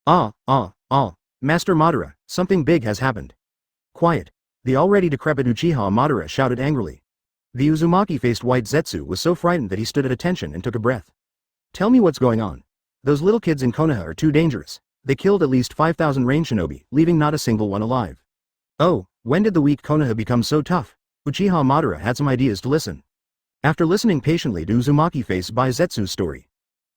Master Madara, something big has happened. Quiet. The already decrepit Uchiha Madara shouted angrily. The Uzumaki-faced white Zetsu was so frightened that he stood at attention and took a breath. Tell me what's going on. Those little kids in Konoha are too dangerous. They killed at least 5,000 Rain Shinobi, leaving not a single one alive. Oh, when did the weak Konoha become so tough? Uchiha Madara had some ideas to listen. After listening patiently to Uzumaki-faced by Zetsu's story.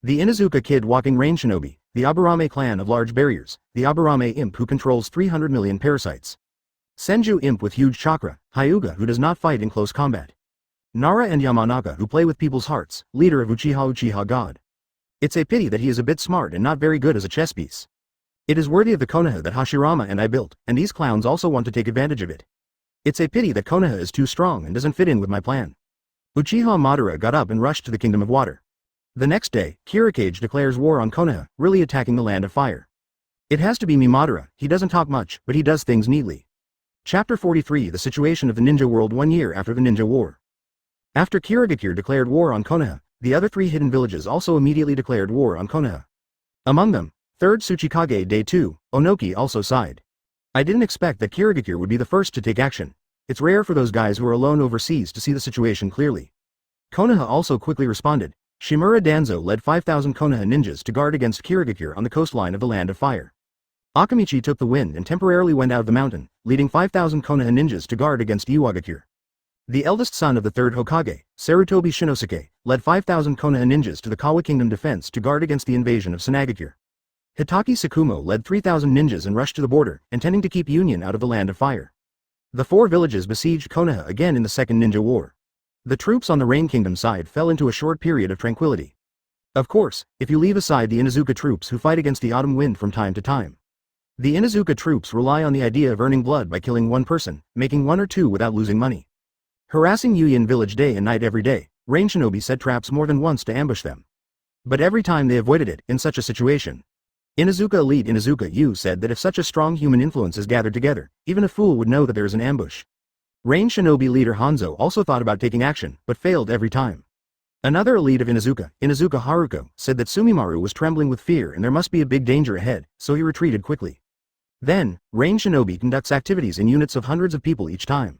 The Inuzuka kid walking Rain Shinobi, the Aburame clan of large barriers, the Aburame imp who controls 300 million parasites. Senju imp with huge chakra, Hyuga who does not fight in close combat. Nara and Yamanaka who play with people's hearts, leader of Uchiha God. It's a pity that he is a bit smart and not very good as a chess piece. It is worthy of the Konoha that Hashirama and I built, and these clowns also want to take advantage of it. It's a pity that Konoha is too strong and doesn't fit in with my plan. Uchiha Madara got up and rushed to the Kingdom of Water. The next day, Kirikage declares war on Konoha, really attacking the Land of Fire. It has to be me Madara, he doesn't talk much, but he does things neatly. Chapter 43 The situation of the Ninja World 1 year after the Ninja War. After Kirigakure declared war on Konoha, the other 3 hidden villages also immediately declared war on Konoha. Among them, 3rd Tsuchikage Day 2, Onoki also sighed. I didn't expect that Kirigakure would be the first to take action. It's rare for those guys who are alone overseas to see the situation clearly. Konoha also quickly responded. Shimura Danzo led 5,000 Konoha ninjas to guard against Kirigakure on the coastline of the Land of Fire. Akamichi took the wind and temporarily went out of the mountain, leading 5,000 Konoha ninjas to guard against Iwagakure. The eldest son of the 3rd Hokage, Sarutobi Hiruzen, led 5,000 Konoha ninjas to the Kawa Kingdom defense to guard against the invasion of Sunagakure. Hitaki Sakumo led 3,000 ninjas and rushed to the border, intending to keep Union out of the Land of Fire. The 4 villages besieged Konoha again in the Second Ninja War. The troops on the Rain Kingdom side fell into a short period of tranquility. Of course, if you leave aside the Inuzuka troops who fight against the autumn wind from time to time. The Inuzuka troops rely on the idea of earning blood by killing one person, making 1 or 2 without losing money. Harassing Yuyin village day and night every day, Rain Shinobi set traps more than once to ambush them. But every time they avoided it in such a situation. Inuzuka elite Inuzuka Yu said that if such a strong human influence is gathered together, even a fool would know that there is an ambush. Rain Shinobi leader Hanzo also thought about taking action, but failed every time. Another elite of Inuzuka, Inuzuka Haruko, said that Sumimaru was trembling with fear and there must be a big danger ahead, so he retreated quickly. Then, Rain Shinobi conducts activities in units of hundreds of people each time.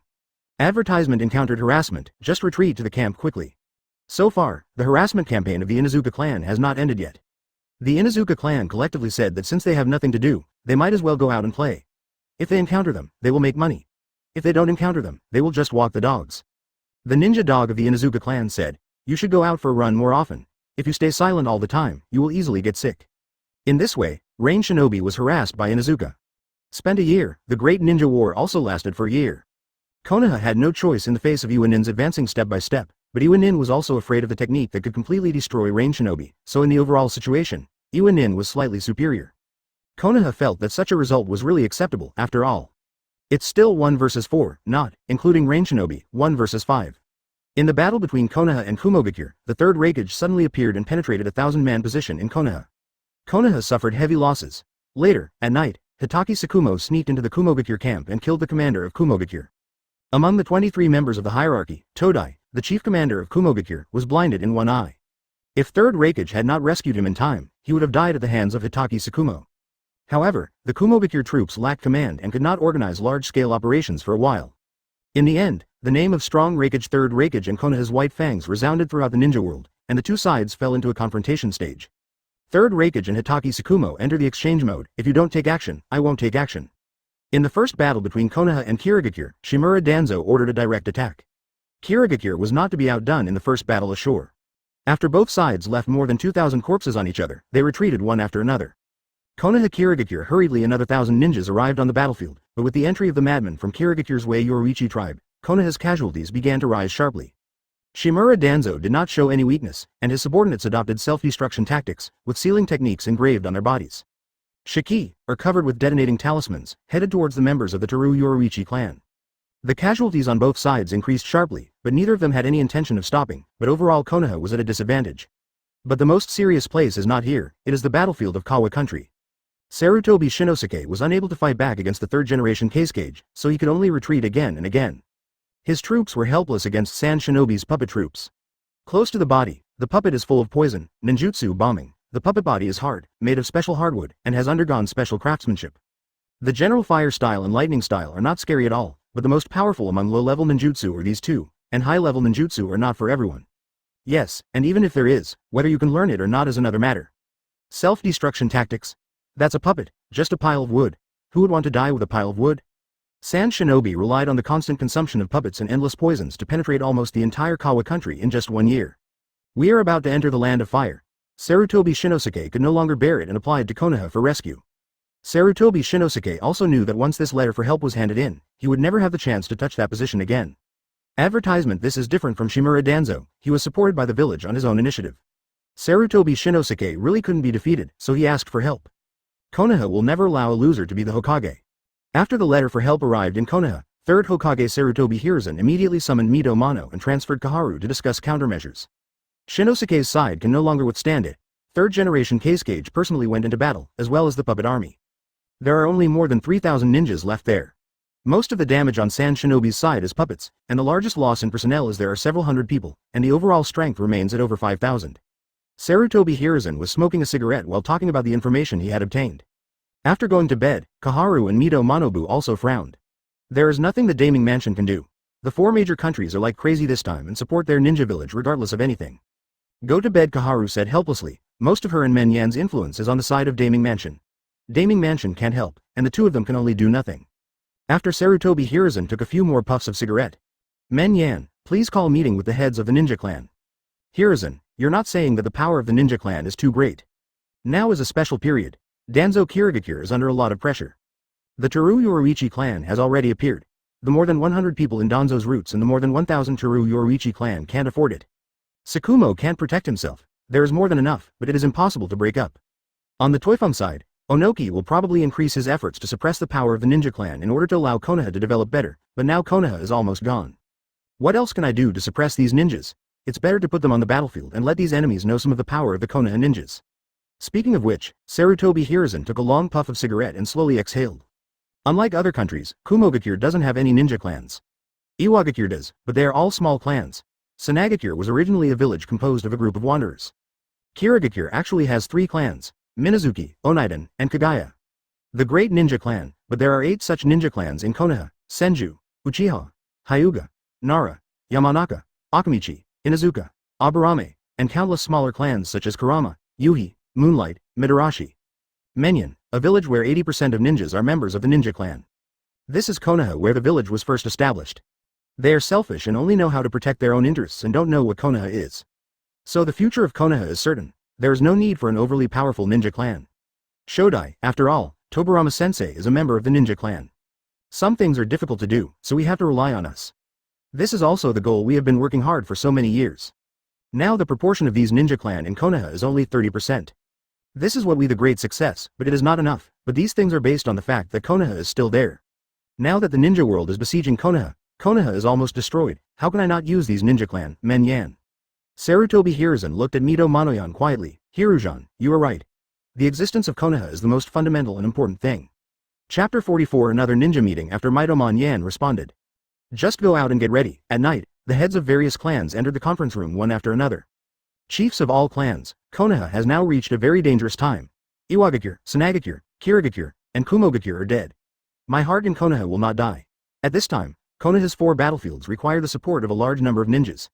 Advertisement encountered harassment, just retreat to the camp quickly. So far, the harassment campaign of the Inuzuka clan has not ended yet. The Inuzuka clan collectively said that since they have nothing to do, they might as well go out and play. If they encounter them, they will make money. If they don't encounter them, they will just walk the dogs. The ninja dog of the Inuzuka clan said, you should go out for a run more often. If you stay silent all the time, you will easily get sick. In this way, Rain Shinobi was harassed by Inuzuka. Spent a year, the Great Ninja War also lasted for a year. Konoha had no choice in the face of Iwanin's advancing step by step, but Iwanin was also afraid of the technique that could completely destroy Rain Shinobi, so in the overall situation, Iwanin was slightly superior. Konoha felt that such a result was really acceptable after all. It's still 1 versus 4, not, including Rain Shinobi, 1 versus 5. In the battle between Konoha and Kumogakure, the 3rd Raikage suddenly appeared and penetrated a 1,000-man position in Konoha. Konoha suffered heavy losses. Later, at night, Hitaki Sakumo sneaked into the Kumogakure camp and killed the commander of Kumogakure. Among the 23 members of the hierarchy, Todai, the chief commander of Kumogakure, was blinded in one eye. If 3rd Raikage had not rescued him in time, he would have died at the hands of Hitaki Sakumo. However, the Kumogakure troops lacked command and could not organize large-scale operations for a while. In the end, the name of Strong Raikage 3rd Raikage and Konoha's White Fangs resounded throughout the ninja world, and the two sides fell into a confrontation stage. 3rd Raikage and Hitaki Sakumo enter the exchange mode, if you don't take action, I won't take action. In the first battle between Konoha and Kirigakure, Shimura Danzo ordered a direct attack. Kirigakure was not to be outdone in the first battle ashore. After both sides left more than 2,000 corpses on each other, they retreated one after another. Konoha Kirigakure hurriedly another 1,000 ninjas arrived on the battlefield, but with the entry of the madman from Kirigakure's way Yoruichi tribe, Konoha's casualties began to rise sharply. Shimura Danzo did not show any weakness, and his subordinates adopted self-destruction tactics, with sealing techniques engraved on their bodies. Shiki, or covered with detonating talismans, headed towards the members of the Teru Yoruichi clan. The casualties on both sides increased sharply, but neither of them had any intention of stopping, but overall Konoha was at a disadvantage. But the most serious place is not here, it is the battlefield of Kawa country. Sarutobi Hiruzen was unable to fight back against the 3rd-generation Kazekage, so he could only retreat again and again. His troops were helpless against Sand Shinobi's puppet troops. Close to the body, the puppet is full of poison, ninjutsu bombing. The puppet body is hard, made of special hardwood, and has undergone special craftsmanship. The general fire style and lightning style are not scary at all, but the most powerful among low-level ninjutsu are these two, and high-level ninjutsu are not for everyone. Yes, and even if there is, whether you can learn it or not is another matter. Self-destruction tactics? That's a puppet, just a pile of wood. Who would want to die with a pile of wood? Sand Shinobi relied on the constant consumption of puppets and endless poisons to penetrate almost the entire Kawa country in just 1 year. We are about to enter the Land of Fire. Sarutobi Hiruzen could no longer bear it and applied to Konoha for rescue. Sarutobi Hiruzen also knew that once this letter for help was handed in, he would never have the chance to touch that position again. Advertisement: this is different from Shimura Danzo, he was supported by the village on his own initiative. Sarutobi Hiruzen really couldn't be defeated, so he asked for help. Konoha will never allow a loser to be the Hokage. After the letter for help arrived in Konoha, 3rd Hokage Sarutobi Hiruzen immediately summoned Mito Mano and transferred Kaharu to discuss countermeasures. Shinosuke's side can no longer withstand it. 3rd generation Kazekage personally went into battle, as well as the puppet army. There are only more than 3,000 ninjas left there. Most of the damage on Sand Shinobi's side is puppets, and the largest loss in personnel is there are several hundred people, and the overall strength remains at over 5,000. Sarutobi Hiruzen was smoking a cigarette while talking about the information he had obtained. After going to bed, Kaharu and Mito Manobu also frowned. There is nothing the Daming Mansion can do. The 4 major countries are like crazy this time and support their ninja village regardless of anything. Go to bed, Kaharu said helplessly. Most of her and Men Yan's influence is on the side of Daming Mansion. Daming Mansion can't help, and the two of them can only do nothing. After Sarutobi Hiruzen took a few more puffs of cigarette. Men Yan, please call a meeting with the heads of the ninja clan. Hiruzen, you're not saying that the power of the ninja clan is too great. Now is a special period. Danzo Kirigakure is under a lot of pressure. The Toru Yoruichi clan has already appeared. The more than 100 people in Danzo's roots and the more than 1,000 Toru Yoruichi clan can't afford it. Sakumo can't protect himself. There is more than enough, but it is impossible to break up. On the Toifeng side, Onoki will probably increase his efforts to suppress the power of the ninja clan in order to allow Konoha to develop better, but now Konoha is almost gone. What else can I do to suppress these ninjas? It's better to put them on the battlefield and let these enemies know some of the power of the Konoha ninjas. Speaking of which, Sarutobi Hiruzen took a long puff of cigarette and slowly exhaled. Unlike other countries, Kumogakure doesn't have any ninja clans. Iwagakure does, but they are all small clans. Sanagakure was originally a village composed of a group of wanderers. Kirigakure actually has 3 clans, Minazuki, Oneiden, and Kagaya. The Great Ninja Clan, but there are 8 such ninja clans in Konoha, Senju, Uchiha, Hyuga, Nara, Yamanaka, Akamichi, Inazuka, Aburame, and countless smaller clans such as Kurama, Yuhi, Moonlight, Midarashi. Menyon, a village where 80% of ninjas are members of the ninja clan. This is Konoha, where the village was first established. They are selfish and only know how to protect their own interests and don't know what Konoha is. So the future of Konoha is certain. There is no need for an overly powerful ninja clan. Shodai, after all, Tobarama-sensei is a member of the ninja clan. Some things are difficult to do, so we have to rely on us. This is also the goal we have been working hard for so many years. Now the proportion of these ninja clan in Konoha is only 30%. This is what we the great success, but it is not enough, but these things are based on the fact that Konoha is still there. Now that the ninja world is besieging Konoha, Konoha is almost destroyed. How can I not use these ninja clan, Men Yan? Sarutobi Hiruzen looked at Mito Manoyan quietly. Hiruzen, you are right. The existence of Konoha is the most fundamental and important thing. Chapter 44. Another ninja meeting. After Mito Manyan responded. Just go out and get ready. At night, the heads of various clans entered the conference room one after another. Chiefs of all clans, Konoha has now reached a very dangerous time. Iwagakure, Sanagakure, Kirigakure, and Kumogakure are dead. My heart in Konoha will not die. At this time, Konoha's 4 battlefields require the support of a large number of ninjas.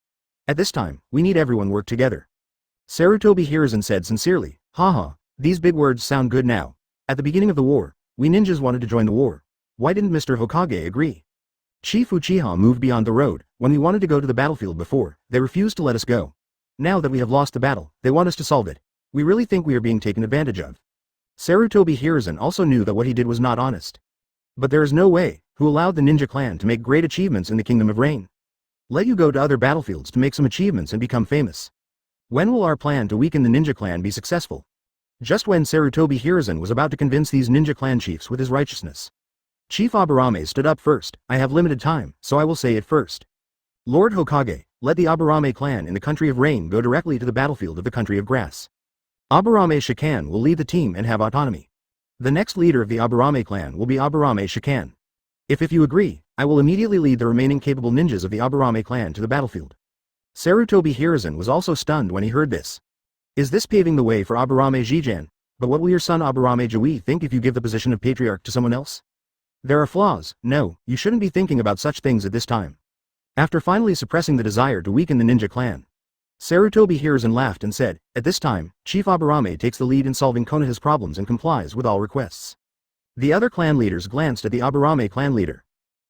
At this time, we need everyone work together. Sarutobi Hiruzen said sincerely, haha, these big words sound good now. At the beginning of the war, we ninjas wanted to join the war. Why didn't Mr. Hokage agree? Chief Uchiha moved beyond the road. When we wanted to go to the battlefield before, they refused to let us go. Now that we have lost the battle, they want us to solve it. We really think we are being taken advantage of. Sarutobi Hiruzen also knew that what he did was not honest. But there is no way, who allowed the ninja clan to make great achievements in the Kingdom of Rain. Let you go to other battlefields to make some achievements and become famous. When will our plan to weaken the ninja clan be successful? Just when Sarutobi Hiruzen was about to convince these ninja clan chiefs with his righteousness. Chief Aburame stood up first. I have limited time, so I will say it first. Lord Hokage, let the Aburame clan in the Country of Rain go directly to the battlefield of the Country of Grass. Aburame Shikan will lead the team and have autonomy. The next leader of the Aburame clan will be Aburame Shikan. If you agree, I will immediately lead the remaining capable ninjas of the Aburame clan to the battlefield. Sarutobi Hiruzen was also stunned when he heard this. Is this paving the way for Aburame Jijan? But what will your son Aburame Jui think if you give the position of patriarch to someone else? There are flaws. No, you shouldn't be thinking about such things at this time. After finally suppressing the desire to weaken the ninja clan, Sarutobi Hiruzen laughed and said, at this time, Chief Aburame takes the lead in solving Konoha's problems and complies with all requests. The other clan leaders glanced at the Aburame clan leader.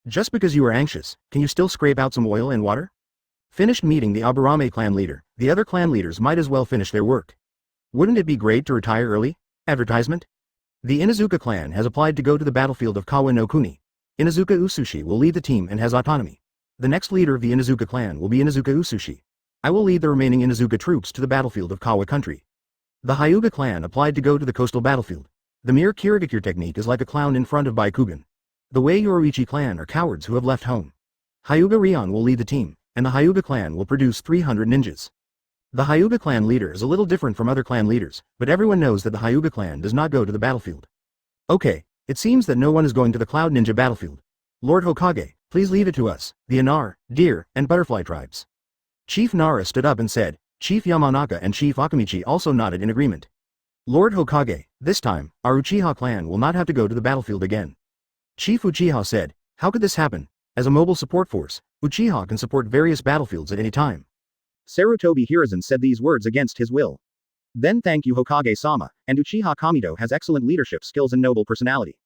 Just because you are anxious, can you still scrape out some oil and water? Finished meeting the Aburame clan leader, the other clan leaders might as well finish their work. Wouldn't it be great to retire early? Advertisement? The Inazuka clan has applied to go to the battlefield of Kawa no Kuni. Inazuka Ōtsutsuki will lead the team and has autonomy. The next leader of the Inazuka clan will be Inazuka Ōtsutsuki. I will lead the remaining Inazuka troops to the battlefield of Kawa country. The Hyuga clan applied to go to the coastal battlefield. The mere Kirigakure technique is like a clown in front of Baikugan. The Wei Yoruichi clan are cowards who have left home. Hyuga Rion will lead the team, and the Hyuga clan will produce 300 ninjas. The Hyuga clan leader is a little different from other clan leaders, but everyone knows that the Hyuga clan does not go to the battlefield. Okay, it seems that no one is going to the Cloud Ninja battlefield. Lord Hokage, please leave it to us, the Anar, Deer, and Butterfly tribes. Chief Nara stood up and said. Chief Yamanaka and Chief Akamichi also nodded in agreement. Lord Hokage, this time, our Uchiha clan will not have to go to the battlefield again. Chief Uchiha said, how could this happen? As a mobile support force, Uchiha can support various battlefields at any time. Sarutobi Hiruzen said these words against his will. Then thank you Hokage-sama, and Uchiha Kamido has excellent leadership skills and noble personality.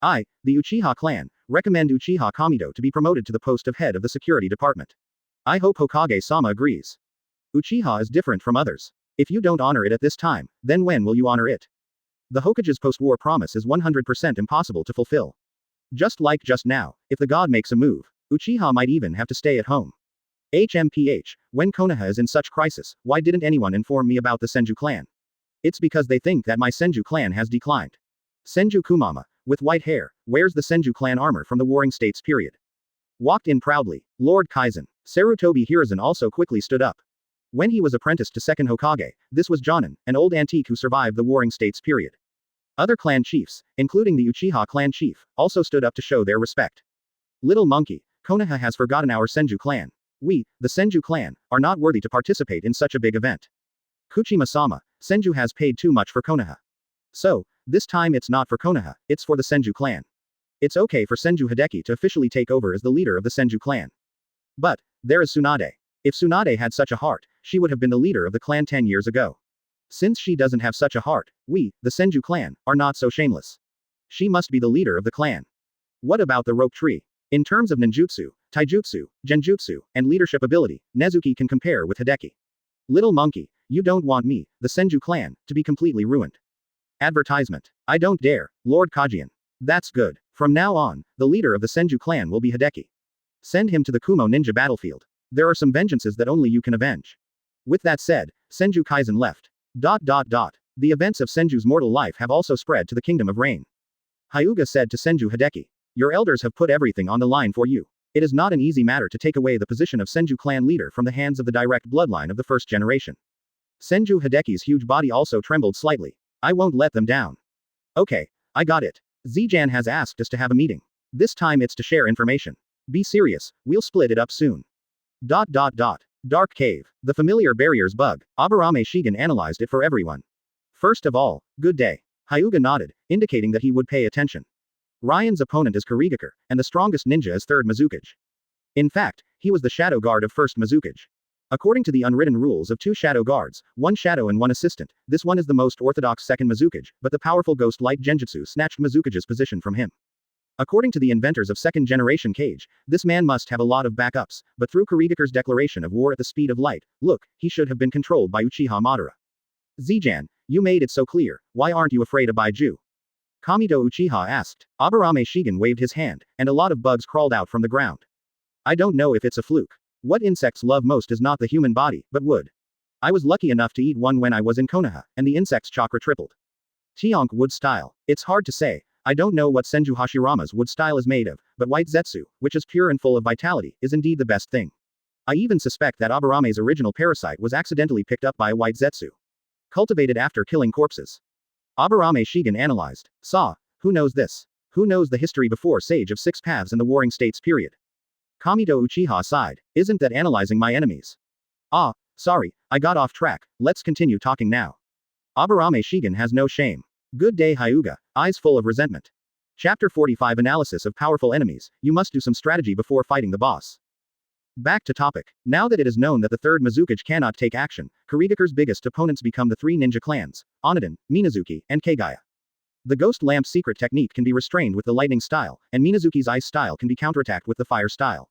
I, the Uchiha clan, recommend Uchiha Kamido to be promoted to the post of head of the security department. I hope Hokage-sama agrees. Uchiha is different from others. If you don't honor it at this time, then when will you honor it? The Hokage's post-war promise is 100% impossible to fulfill. Just like just now, if the god makes a move, Uchiha might even have to stay at home. HMPH, when Konoha is in such crisis, why didn't anyone inform me about the Senju clan? It's because they think that my Senju clan has declined. Senju Kumama, with white hair, wears the Senju clan armor from the Warring States period. Walked in proudly, Lord Kaizen. Sarutobi Hiruzen also quickly stood up. When he was apprenticed to second Hokage, this was Jonin, an old antique who survived the Warring States period. Other clan chiefs, including the Uchiha clan chief, also stood up to show their respect. Little monkey, Konoha has forgotten our Senju clan. We, the Senju clan, are not worthy to participate in such a big event. Kuchima-sama, Senju has paid too much for Konoha. So, this time it's not for Konoha, it's for the Senju clan. It's okay for Senju Hideki to officially take over as the leader of the Senju clan. But, there is Tsunade. If Tsunade had such a heart, she would have been the leader of the clan 10 years ago. Since she doesn't have such a heart, we, the Senju clan, are not so shameless. She must be the leader of the clan. What about the rope tree? In terms of ninjutsu, taijutsu, genjutsu, and leadership ability, Nezuki can compare with Hideki. Little monkey, you don't want me, the Senju clan, to be completely ruined. Advertisement. I don't dare, Lord Kajian. That's good. From now on, the leader of the Senju clan will be Hideki. Send him to the Kumo ninja battlefield. There are some vengeances that only you can avenge. With that said, Senju Kaizen left. The events of Senju's mortal life have also spread to the Kingdom of Rain. Hyuga said to Senju Hideki. Your elders have put everything on the line for you. It is not an easy matter to take away the position of Senju clan leader from the hands of the direct bloodline of the first generation. Senju Hideki's huge body also trembled slightly. I won't let them down. Okay, I got it. Zijan has asked us to have a meeting. This time it's to share information. Be serious, we'll split it up soon. Dark cave. The familiar barriers bug. Aburame Shigen analyzed it for everyone. First of all, good day. Hyuga nodded, indicating that he would pay attention. Ryan's opponent is Kirigakure, and the strongest ninja is 3rd Mizukage. In fact, he was the shadow guard of 1st Mizukage. According to the unwritten rules of 2 shadow guards, 1 shadow and 1 assistant, this one is the most orthodox 2nd Mizukage, but the powerful ghost light genjutsu snatched Mizukage's position from him. According to the inventors of 2nd generation Kage, this man must have a lot of backups, but through Kirigakure's declaration of war at the speed of light, look, he should have been controlled by Uchiha Madara. Zijan, you made it so clear, why aren't you afraid of Baiju? Kamido Uchiha asked. Aburame Shigen waved his hand, and a lot of bugs crawled out from the ground. I don't know if it's a fluke. What insects love most is not the human body, but wood. I was lucky enough to eat one when I was in Konoha, and the insect's chakra tripled. Tionk wood style. It's hard to say. I don't know what Senju Hashirama's wood style is made of, but white Zetsu, which is pure and full of vitality, is indeed the best thing. I even suspect that Aburame's original parasite was accidentally picked up by a white Zetsu. Cultivated after killing corpses. Aburame Shigen analyzed. Who knows this? Who knows the history before Sage of 6 Paths in the Warring States period? Kamido Uchiha sighed. Isn't that analyzing my enemies? Sorry, I got off track, let's continue talking now. Aburame Shigen has no shame. Good day Hyuga, eyes full of resentment. Chapter 45 Analysis of Powerful Enemies, you must do some strategy before fighting the boss. Back to topic. Now that it is known that the 3rd Mizukage cannot take action, Kirigakure's biggest opponents become the 3 ninja clans, Oniden, Minazuki, and Kagaya. The Ghost Lamp's secret technique can be restrained with the lightning style, and Minazuki's ice style can be counterattacked with the fire style.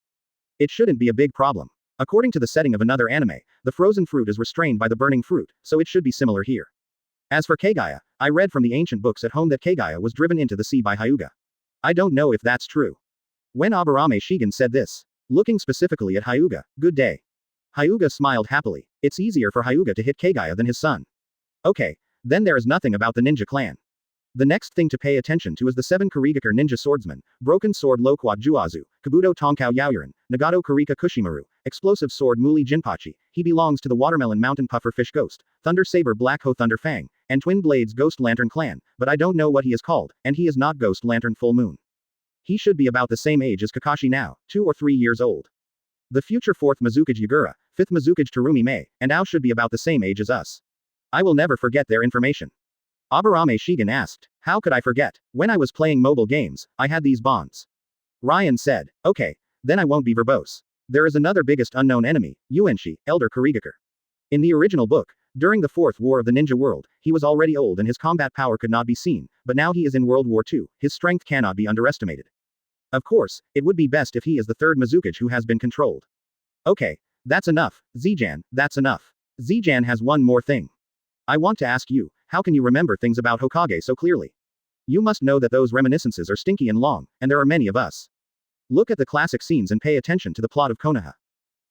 It shouldn't be a big problem. According to the setting of another anime, the frozen fruit is restrained by the burning fruit, so it should be similar here. As for Kagaya, I read from the ancient books at home that Kagaya was driven into the sea by Hyuga. I don't know if that's true. When Aburame Shigen said this, looking specifically at Hyuga, good day. Hyuga smiled happily. It's easier for Hyuga to hit Kagaya than his son. Okay, then there is nothing about the ninja clan. The next thing to pay attention to is the 7 Kurigakure ninja swordsmen, Broken Sword Loquat Juazu, Kabuto Tonkao Yaoyuran, Nagato Kurika Kushimaru, Explosive Sword Muli Jinpachi, he belongs to the Watermelon Mountain Puffer Fish Ghost, Thunder Saber Black Ho Thunder Fang, and Twin Blades Ghost Lantern Clan, but I don't know what he is called, and he is not Ghost Lantern Full Moon. He should be about the same age as Kakashi now, 2 or 3 years old. The future 4th Mizukage Yagura, 5th Mizukage Terumi Mei, and Ao should be about the same age as us. I will never forget their information. Aburame Shigen asked, how could I forget? When I was playing mobile games, I had these bonds. Ryan said, okay, then I won't be verbose. There is another biggest unknown enemy, Yuenshi, Elder Kurigakure. In the original book, during the 4th War of the Ninja World, he was already old and his combat power could not be seen, but now he is in World War II, his strength cannot be underestimated. Of course, it would be best if he is the 3rd Mizukage who has been controlled. Okay, that's enough, Zijan, that's enough. Zijan has one more thing. I want to ask you, how can you remember things about Hokage so clearly? You must know that those reminiscences are stinky and long, and there are many of us. Look at the classic scenes and pay attention to the plot of Konoha.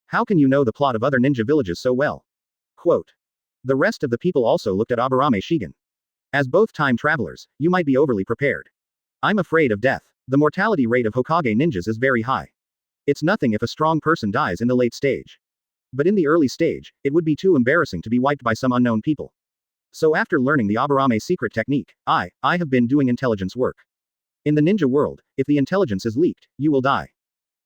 How can you know the plot of other ninja villages so well? Quote. The rest of the people also looked at Aburame Shigen. As both time travelers, you might be overly prepared. I'm afraid of death. The mortality rate of Hokage ninjas is very high. It's nothing if a strong person dies in the late stage. But in the early stage, it would be too embarrassing to be wiped by some unknown people. So after learning the Aburame secret technique, I have been doing intelligence work. In the ninja world, if the intelligence is leaked, you will die.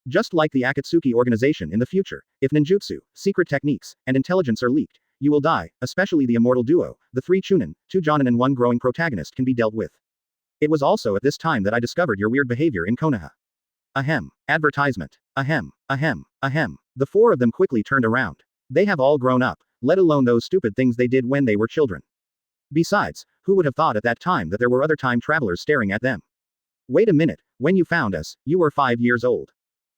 Just like the Akatsuki organization in the future, if ninjutsu, secret techniques, and intelligence are leaked, you will die, especially the immortal duo, the 3 Chunin, 2 Jonin and 1 growing protagonist can be dealt with. It was also at this time that I discovered your weird behavior in Konoha. Ahem. Advertisement. Ahem. Ahem. Ahem. The 4 of them quickly turned around. They have all grown up, let alone those stupid things they did when they were children. Besides, who would have thought at that time that there were other time travelers staring at them? Wait a minute, when you found us, you were 5 years old.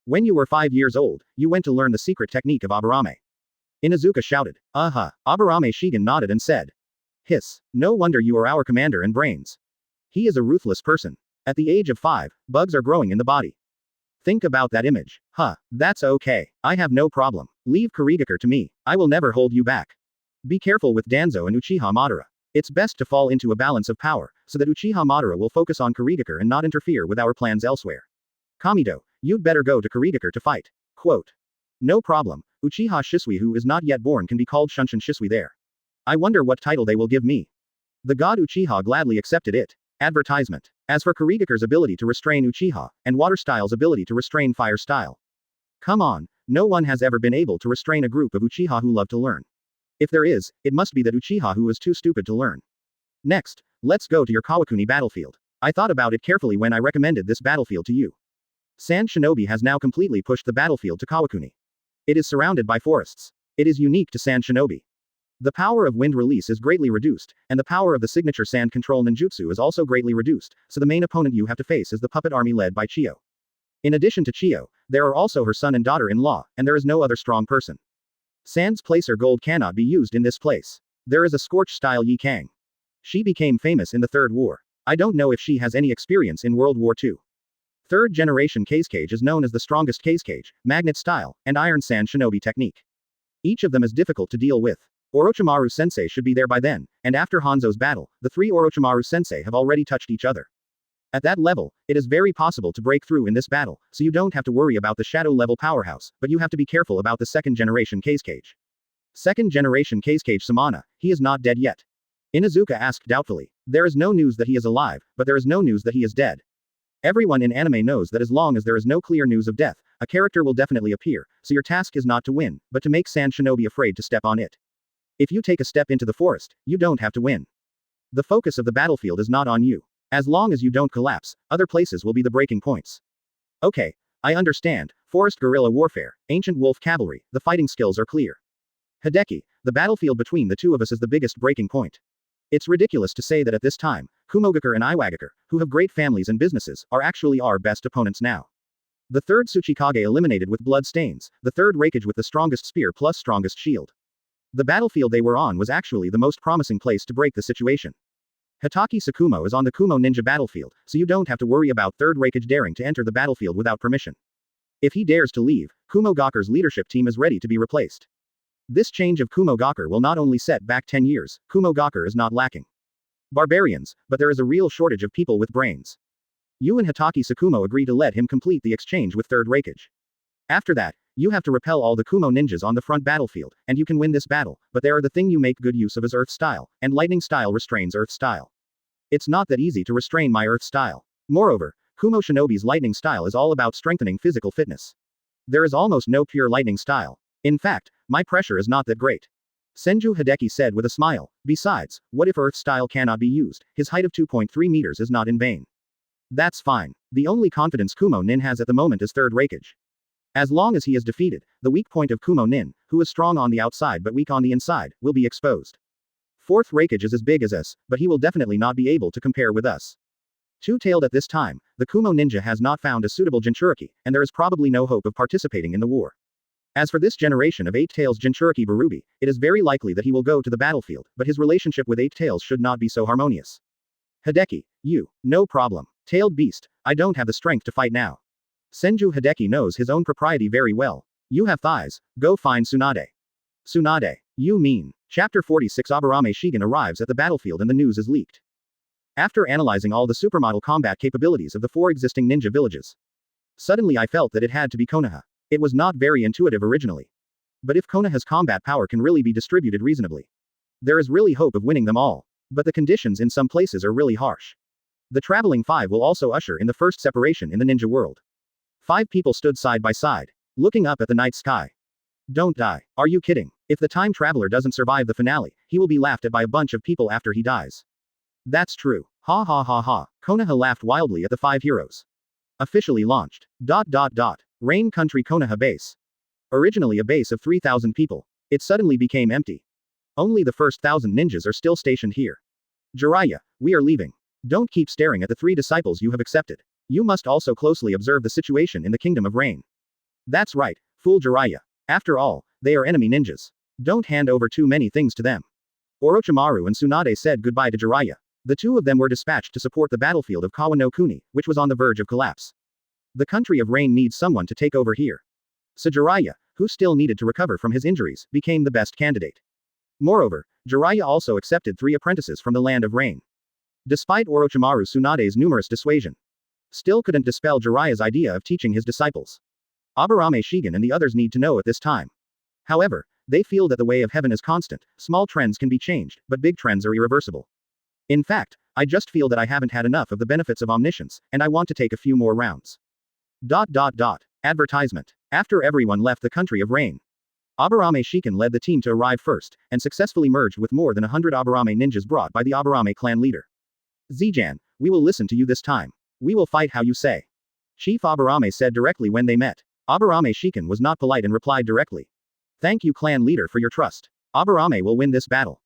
When you were 5 years old, you went to learn the secret technique of Aburame. Inuzuka shouted. Aburame Shigen nodded and said. Hiss. No wonder you are our commander and brains. He is a ruthless person. At the age of 5, bugs are growing in the body. Think about that image. That's okay. I have no problem. Leave Kurigakure to me. I will never hold you back. Be careful with Danzo and Uchiha Madara. It's best to fall into a balance of power, so that Uchiha Madara will focus on Kurigakure and not interfere with our plans elsewhere. Kamido, you'd better go to Kurigakure to fight. Quote. No problem, Uchiha Shisui who is not yet born can be called Shunshin Shisui there. I wonder what title they will give me. The god Uchiha gladly accepted it. Advertisement. As for Kurigakure's ability to restrain Uchiha, and Water Style's ability to restrain Fire Style. Come on, no one has ever been able to restrain a group of Uchiha who love to learn. If there is, it must be that Uchiha who is too stupid to learn. Next, let's go to your Kawakuni battlefield. I thought about it carefully when I recommended this battlefield to you. Sand Shinobi has now completely pushed the battlefield to Kawakuni. It is surrounded by forests. It is unique to Sand Shinobi. The power of wind release is greatly reduced, and the power of the signature sand control ninjutsu is also greatly reduced, so the main opponent you have to face is the puppet army led by Chiyo. In addition to Chiyo, there are also her son and daughter-in-law, and there is no other strong person. Sand's placer gold cannot be used in this place. There is a Scorch-style Yi Kang. She became famous in the Third War. I don't know if she has any experience in World War II. Third generation Case Cage is known as the strongest Case Cage, Magnet Style, and Iron Sand Shinobi Technique. Each of them is difficult to deal with. Orochimaru Sensei should be there by then, and after Hanzo's battle, the 3 Orochimaru Sensei have already touched each other. At that level, it is very possible to break through in this battle, so you don't have to worry about the shadow level powerhouse, but you have to be careful about the second generation Case Cage. Second generation Case Cage Samana, he is not dead yet. Inuzuka asked doubtfully. There is no news that he is alive, but there is no news that he is dead. Everyone in anime knows that as long as there is no clear news of death, a character will definitely appear, so your task is not to win, but to make Sand Shinobi afraid to step on it. If you take a step into the forest, you don't have to win. The focus of the battlefield is not on you. As long as you don't collapse, other places will be the breaking points. Okay, I understand. Forest guerrilla warfare, ancient wolf cavalry, the fighting skills are clear. Hideki, the battlefield between the two of us is the biggest breaking point. It's ridiculous to say that at this time, Kumogakure and Iwagakure, who have great families and businesses, are actually our best opponents now. The third Tsuchikage eliminated with blood stains, the third Raikage with the strongest spear plus strongest shield. The battlefield they were on was actually the most promising place to break the situation. Hitaki Sakumo is on the Kumo Ninja battlefield, so you don't have to worry about third Raikage daring to enter the battlefield without permission. If he dares to leave, Kumogakure's leadership team is ready to be replaced. This change of Kumogakure will not only set back 10 years, Kumogakure is not lacking. Barbarians, but there is a real shortage of people with brains. You and Hitaki Sakumo agree to let him complete the exchange with third Raikage. After that, you have to repel all the Kumo ninjas on the front battlefield, and you can win this battle, but there are the thing you make good use of is Earth style, and Lightning style restrains Earth style. It's not that easy to restrain my Earth style. Moreover, Kumo Shinobi's Lightning style is all about strengthening physical fitness. There is almost no pure Lightning style. In fact, my pressure is not that great. Senju Hideki said with a smile. Besides, what if Earth style cannot be used? His height of 2.3 meters is not in vain. That's fine. The only confidence Kumo Nin has at the moment is third Raikage. As long as he is defeated, the weak point of Kumo Nin, who is strong on the outside but weak on the inside, will be exposed. Fourth Raikage is as big as us, but he will definitely not be able to compare with us. Two-tailed at this time, the Kumo ninja has not found a suitable Jinchuriki, and there is probably no hope of participating in the war. As for this generation of Eight Tails Jinchuriki Barubi, it is very likely that he will go to the battlefield, but his relationship with Eight Tails should not be so harmonious. Hideki, you, no problem. Tailed beast, I don't have the strength to fight now. Senju Hideki knows his own propriety very well. You have thighs, go find Tsunade. Tsunade, you mean. Chapter 46 Aburame Shigen arrives at the battlefield and the news is leaked. After analyzing all the supermodel combat capabilities of the 4 existing ninja villages, suddenly I felt that it had to be Konoha. It was not very intuitive originally. But if Konoha's combat power can really be distributed reasonably, there is really hope of winning them all. But the conditions in some places are really harsh. The traveling 5 will also usher in the first separation in the ninja world. 5 people stood side by side, looking up at the night sky. Don't die. Are you kidding? If the time traveler doesn't survive the finale, he will be laughed at by a bunch of people after he dies. That's true. Ha ha ha ha. Konoha laughed wildly at the 5 heroes. Officially launched. Rain Country Konoha base. Originally a base of 3,000 people, it suddenly became empty. Only the first 1,000 ninjas are still stationed here. Jiraiya, we are leaving. Don't keep staring at the 3 disciples you have accepted. You must also closely observe the situation in the Kingdom of Rain. That's right, fool Jiraiya. After all, they are enemy ninjas. Don't hand over too many things to them. Orochimaru and Tsunade said goodbye to Jiraiya. The 2 of them were dispatched to support the battlefield of Kawa no Kuni, which was on the verge of collapse. The country of Rain needs someone to take over here. So Jiraiya, who still needed to recover from his injuries, became the best candidate. Moreover, Jiraiya also accepted 3 apprentices from the land of Rain. Despite Orochimaru Tsunade's numerous dissuasion, still couldn't dispel Jiraiya's idea of teaching his disciples. Aburame Shigen and the others need to know at this time. However, they feel that the way of heaven is constant, small trends can be changed, but big trends are irreversible. In fact, I just feel that I haven't had enough of the benefits of omniscience, and I want to take a few more rounds. Advertisement. After everyone left the country of Rain, Aburame Shiken led the team to arrive first, and successfully merged with more than 100 Aburame ninjas brought by the Aburame clan leader. Zijan, we will listen to you this time. We will fight how you say. Chief Aburame said directly when they met. Aburame Shiken was not polite and replied directly. Thank you clan leader for your trust. Aburame will win this battle.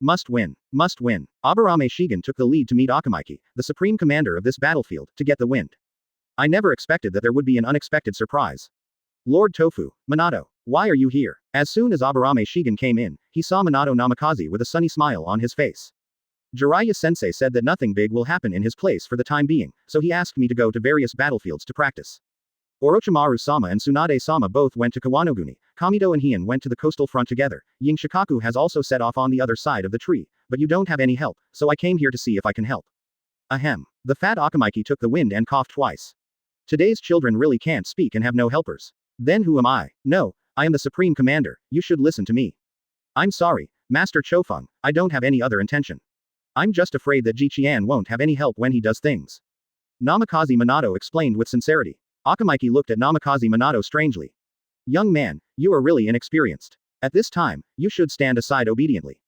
Must win. Must win. Aburame Shigen took the lead to meet Akamaiki, the supreme commander of this battlefield, to get the wind. I never expected that there would be an unexpected surprise. Lord Tofu, Minato, why are you here? As soon as Aburame Shigen came in, he saw Minato Namikaze with a sunny smile on his face. Jiraiya-sensei said that nothing big will happen in his place for the time being, so he asked me to go to various battlefields to practice. Orochimaru-sama and Tsunade-sama both went to Kawanoguni, Kamito and Heian went to the coastal front together, Ying Shikaku has also set off on the other side of the tree, but you don't have any help, so I came here to see if I can help. Ahem. The fat Akamaiki took the wind and coughed twice. Today's children really can't speak and have no helpers. Then who am I? No, I am the supreme commander, you should listen to me. I'm sorry, Master Chofeng, I don't have any other intention. I'm just afraid that Jiqian won't have any help when he does things. Namikaze Minato explained with sincerity. Akamaiki looked at Namikaze Minato strangely. Young man, you are really inexperienced. At this time, you should stand aside obediently.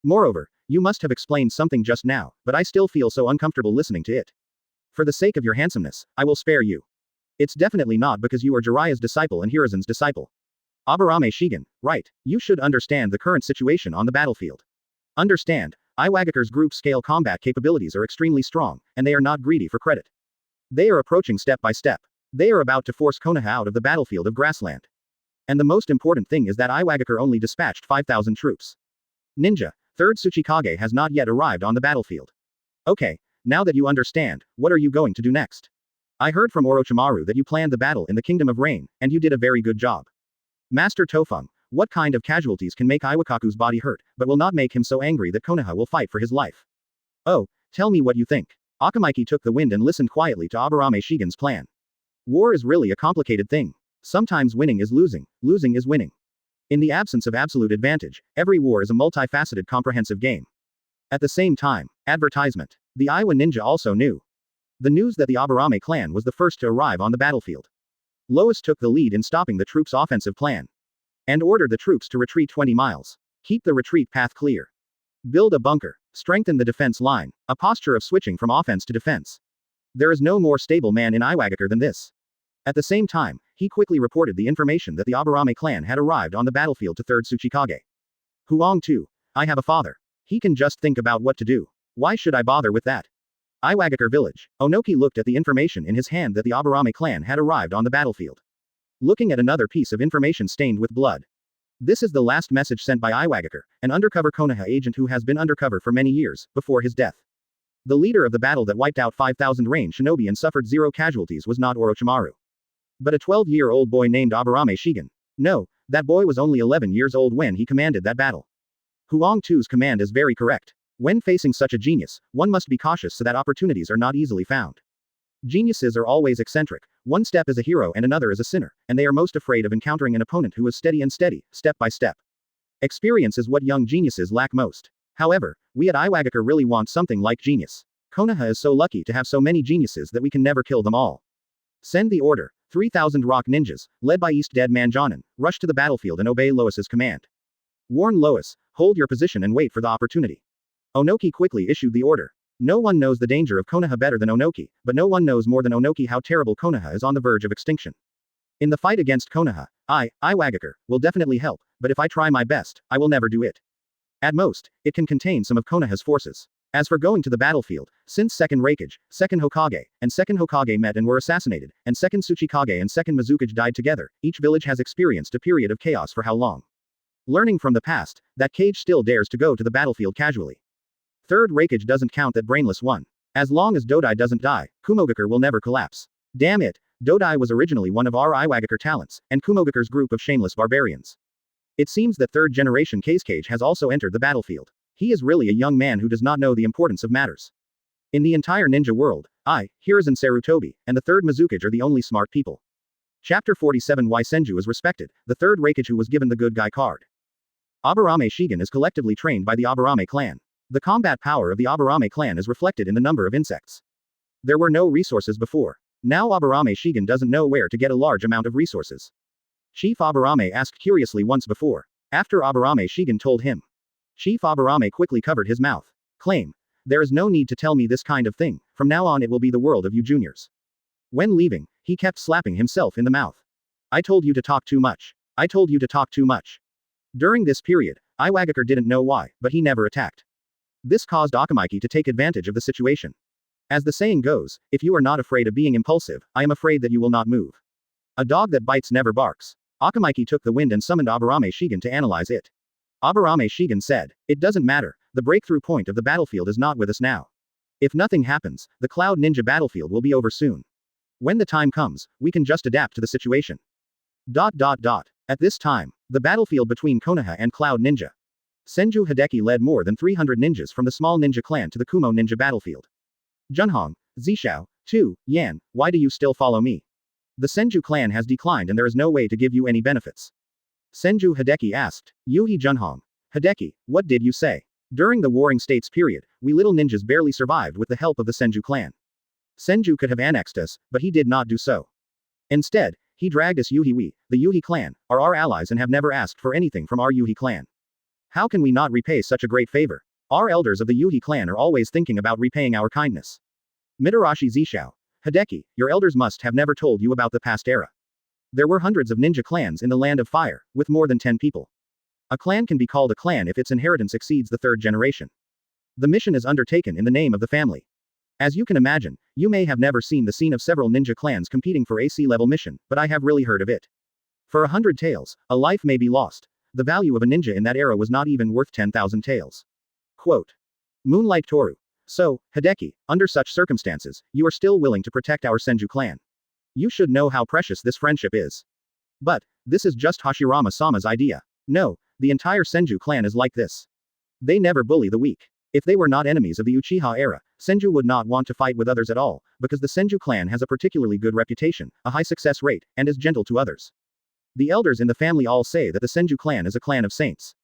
Moreover, you must have explained something just now, but I still feel so uncomfortable listening to it. For the sake of your handsomeness, I will spare you. It's definitely not because you are Jiraiya's disciple and Hiruzen's disciple. Aburame Shigen, right, you should understand the current situation on the battlefield. Understand, Iwagakure's group-scale combat capabilities are extremely strong, and they are not greedy for credit. They are approaching step by step. They are about to force Konoha out of the battlefield of grassland. And the most important thing is that Iwagakure only dispatched 5,000 troops. Ninja, 3rd Tsuchikage has not yet arrived on the battlefield. Okay, now that you understand, what are you going to do next? I heard from Orochimaru that you planned the battle in the Kingdom of Rain, and you did a very good job. Master Tofeng, what kind of casualties can make Iwakaku's body hurt, but will not make him so angry that Konoha will fight for his life? Oh, tell me what you think. Akamiki took the wind and listened quietly to Aburame Shigen's plan. War is really a complicated thing. Sometimes winning is losing is winning. In the absence of absolute advantage, every war is a multifaceted comprehensive game. At the same time, advertisement. The Iowa ninja also knew. The news that the Aburame clan was the first to arrive on the battlefield. Lois took the lead in stopping the troops' offensive plan. And ordered the troops to retreat 20 miles. Keep the retreat path clear. Build a bunker. Strengthen the defense line, a posture of switching from offense to defense. There is no more stable man in Iwagakure than this. At the same time, he quickly reported the information that the Aburame clan had arrived on the battlefield to 3rd Tsuchikage. Huang too. I have a father. He can just think about what to do. Why should I bother with that? Iwagakure village. Onoki looked at the information in his hand that the Aburame clan had arrived on the battlefield. Looking at another piece of information stained with blood. This is the last message sent by Iwagakure, an undercover Konoha agent who has been undercover for many years, before his death. The leader of the battle that wiped out 5,000 range shinobi and suffered 0 casualties was not Orochimaru. But a 12-year-old boy named Aburame Shigen. No, that boy was only 11 years old when he commanded that battle. Huang Tu's command is very correct. When facing such a genius, one must be cautious so that opportunities are not easily found. Geniuses are always eccentric. One step is a hero and another is a sinner, and they are most afraid of encountering an opponent who is steady, step by step. Experience is what young geniuses lack most. However, we at Iwagakure really want something like genius. Konoha is so lucky to have so many geniuses that we can never kill them all. Send the order. 3,000 rock ninjas, led by East Dead Man Jonin, rush to the battlefield and obey Lois's command. Warn Lois, hold your position and wait for the opportunity. Onoki quickly issued the order. No one knows the danger of Konoha better than Onoki, but no one knows more than Onoki how terrible Konoha is on the verge of extinction. In the fight against Konoha, Iwagakure, will definitely help, but if I try my best, I will never do it. At most, it can contain some of Konoha's forces. As for going to the battlefield, since 2nd Raikage, 2nd Hokage, and 2nd Hokage met and were assassinated, and 2nd Tsuchikage and 2nd Mizukage died together, each village has experienced a period of chaos for how long? Learning from the past, that Cage still dares to go to the battlefield casually. 3rd Raikage doesn't count that brainless one. As long as Dodai doesn't die, Kumogakure will never collapse. Damn it, Dodai was originally one of our Iwagakure talents, and Kumogakure's group of shameless barbarians. It seems that 3rd generation Cage has also entered the battlefield. He is really a young man who does not know the importance of matters. In the entire ninja world, Hiruzen Sarutobi, and the 3rd Mizukage are the only smart people. Chapter 47 Why Senju is respected, the 3rd Raikage who was given the good guy card. Aburame Shigen is collectively trained by the Aburame clan. The combat power of the Aburame clan is reflected in the number of insects. There were no resources before. Now Aburame Shigen doesn't know where to get a large amount of resources. Chief Aburame asked curiously once before. After Aburame Shigen told him. Chief Aburame quickly covered his mouth. Claim. There is no need to tell me this kind of thing, from now on it will be the world of you juniors. When leaving, he kept slapping himself in the mouth. I told you to talk too much. I told you to talk too much. During this period, Iwagakure didn't know why, but he never attacked. This caused Akamiki to take advantage of the situation. As the saying goes, if you are not afraid of being impulsive, I am afraid that you will not move. A dog that bites never barks. Akamiki took the wind and summoned Aburame Shigen to analyze it. Aburame Shigen said, it doesn't matter, the breakthrough point of the battlefield is not with us now. If nothing happens, the Cloud Ninja battlefield will be over soon. When the time comes, we can just adapt to the situation. At this time, the battlefield between Konoha and Cloud Ninja. Senju Hideki led more than 300 ninjas from the small ninja clan to the Kumo ninja battlefield. Junhong, Zishao, 2, Yan, why do you still follow me? The Senju clan has declined and there is no way to give you any benefits. Senju Hideki asked. Yuhi Junhong. Hideki, what did you say? During the Warring States period, we little ninjas barely survived with the help of the Senju clan. Senju could have annexed us, but he did not do so. Instead, he dragged us Yuhi. We, the Yuhi clan, are our allies and have never asked for anything from our Yuhi clan. How can we not repay such a great favor? Our elders of the Yuhi clan are always thinking about repaying our kindness. Mitarashi Zishao. Hideki, your elders must have never told you about the past era. There were hundreds of ninja clans in the Land of Fire, with more than 10 people. A clan can be called a clan if its inheritance exceeds the 3rd generation. The mission is undertaken in the name of the family. As you can imagine, you may have never seen the scene of several ninja clans competing for a C-level mission, but I have really heard of it. For 100 taels, a life may be lost. The value of a ninja in that era was not even worth 10,000 taels. Quote. Moonlight Toru. So, Hideki, under such circumstances, you are still willing to protect our Senju clan. You should know how precious this friendship is. But, this is just Hashirama-sama's idea. No, the entire Senju clan is like this. They never bully the weak. If they were not enemies of the Uchiha era, Senju would not want to fight with others at all, because the Senju clan has a particularly good reputation, a high success rate, and is gentle to others. The elders in the family all say that the Senju clan is a clan of saints.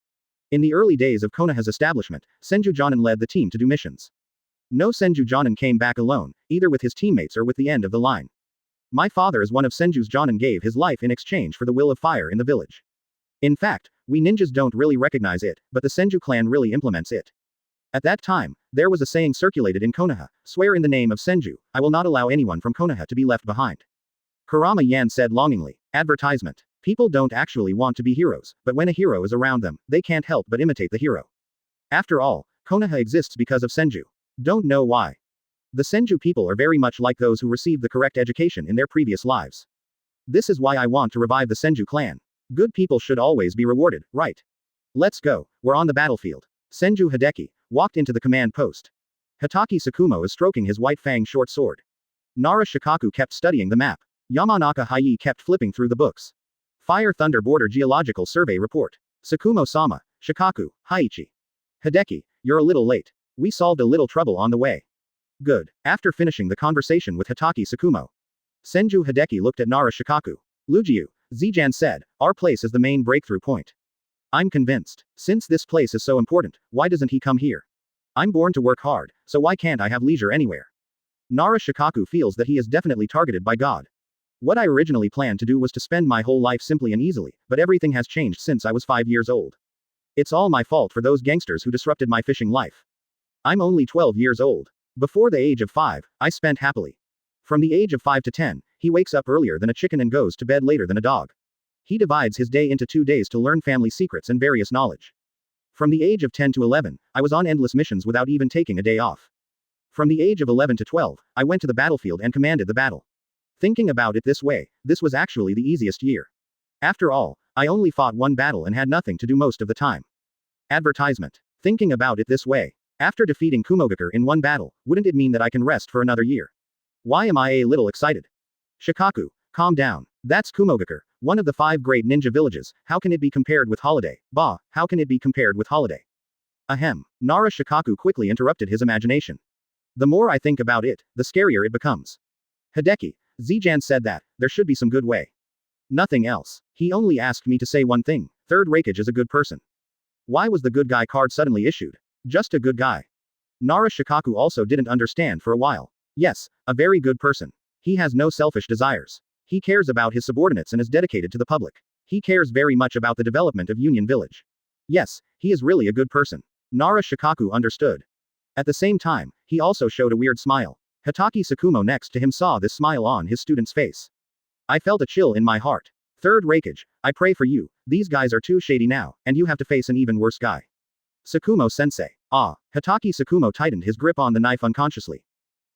In the early days of Konoha's establishment, Senju Jonin led the team to do missions. No Senju Jonin came back alone, either with his teammates or with the end of the line. My father is one of Senju's Jonin gave his life in exchange for the will of fire in the village. In fact, we ninjas don't really recognize it, but the Senju clan really implements it. At that time, there was a saying circulated in Konoha, swear in the name of Senju, I will not allow anyone from Konoha to be left behind. Kurama Yan said longingly. Advertisement. People don't actually want to be heroes, but when a hero is around them, they can't help but imitate the hero. After all, Konoha exists because of Senju. Don't know why. The Senju people are very much like those who received the correct education in their previous lives. This is why I want to revive the Senju clan. Good people should always be rewarded, right? Let's go, we're on the battlefield. Senju Hideki walked into the command post. Hitaki Tsukumo is stroking his white fang short sword. Nara Shikaku kept studying the map. Yamanaka Hayi kept flipping through the books. Fire Thunder Border Geological Survey Report. Tsukumo-sama, Shikaku, Haiichi. Hideki, you're a little late. We solved a little trouble on the way. Good. After finishing the conversation with Hitaki Tsukumo, Senju Hideki looked at Nara Shikaku. Lujiu, Zijan said, our place is the main breakthrough point. I'm convinced. Since this place is so important, why doesn't he come here? I'm born to work hard, so why can't I have leisure anywhere? Nara Shikaku feels that he is definitely targeted by God. What I originally planned to do was to spend my whole life simply and easily, but everything has changed since I was 5 years old. It's all my fault for those gangsters who disrupted my fishing life. I'm only 12 years old. Before the age of 5, I spent happily. From the age of 5 to 10, he wakes up earlier than a chicken and goes to bed later than a dog. He divides his day into 2 days to learn family secrets and various knowledge. From the age of 10 to 11, I was on endless missions without even taking a day off. From the age of 11 to 12, I went to the battlefield and commanded the battle. Thinking about it this way, this was actually the easiest year. After all, I only fought one battle and had nothing to do most of the time. Advertisement. Thinking about it this way, after defeating Kumogakure in one battle, wouldn't it mean that I can rest for another year? Why am I a little excited? Shikaku, calm down. That's Kumogakure, one of the 5 great ninja villages. How can it be compared with Holiday? Bah, how can it be compared with Holiday? Ahem. Nara Shikaku quickly interrupted his imagination. The more I think about it, the scarier it becomes. Hideki, Zijan said that, there should be some good way. Nothing else. He only asked me to say one thing, Third Raikage is a good person. Why was the good guy card suddenly issued? Just a good guy. Nara Shikaku also didn't understand for a while. Yes, a very good person. He has no selfish desires. He cares about his subordinates and is dedicated to the public. He cares very much about the development of Union Village. Yes, he is really a good person. Nara Shikaku understood. At the same time, he also showed a weird smile. Hitaki Tsukumo next to him saw this smile on his student's face. I felt a chill in my heart. Third Raikage, I pray for you, these guys are too shady now, and you have to face an even worse guy. Tsukumo-sensei. Ah, Hitaki Tsukumo tightened his grip on the knife unconsciously.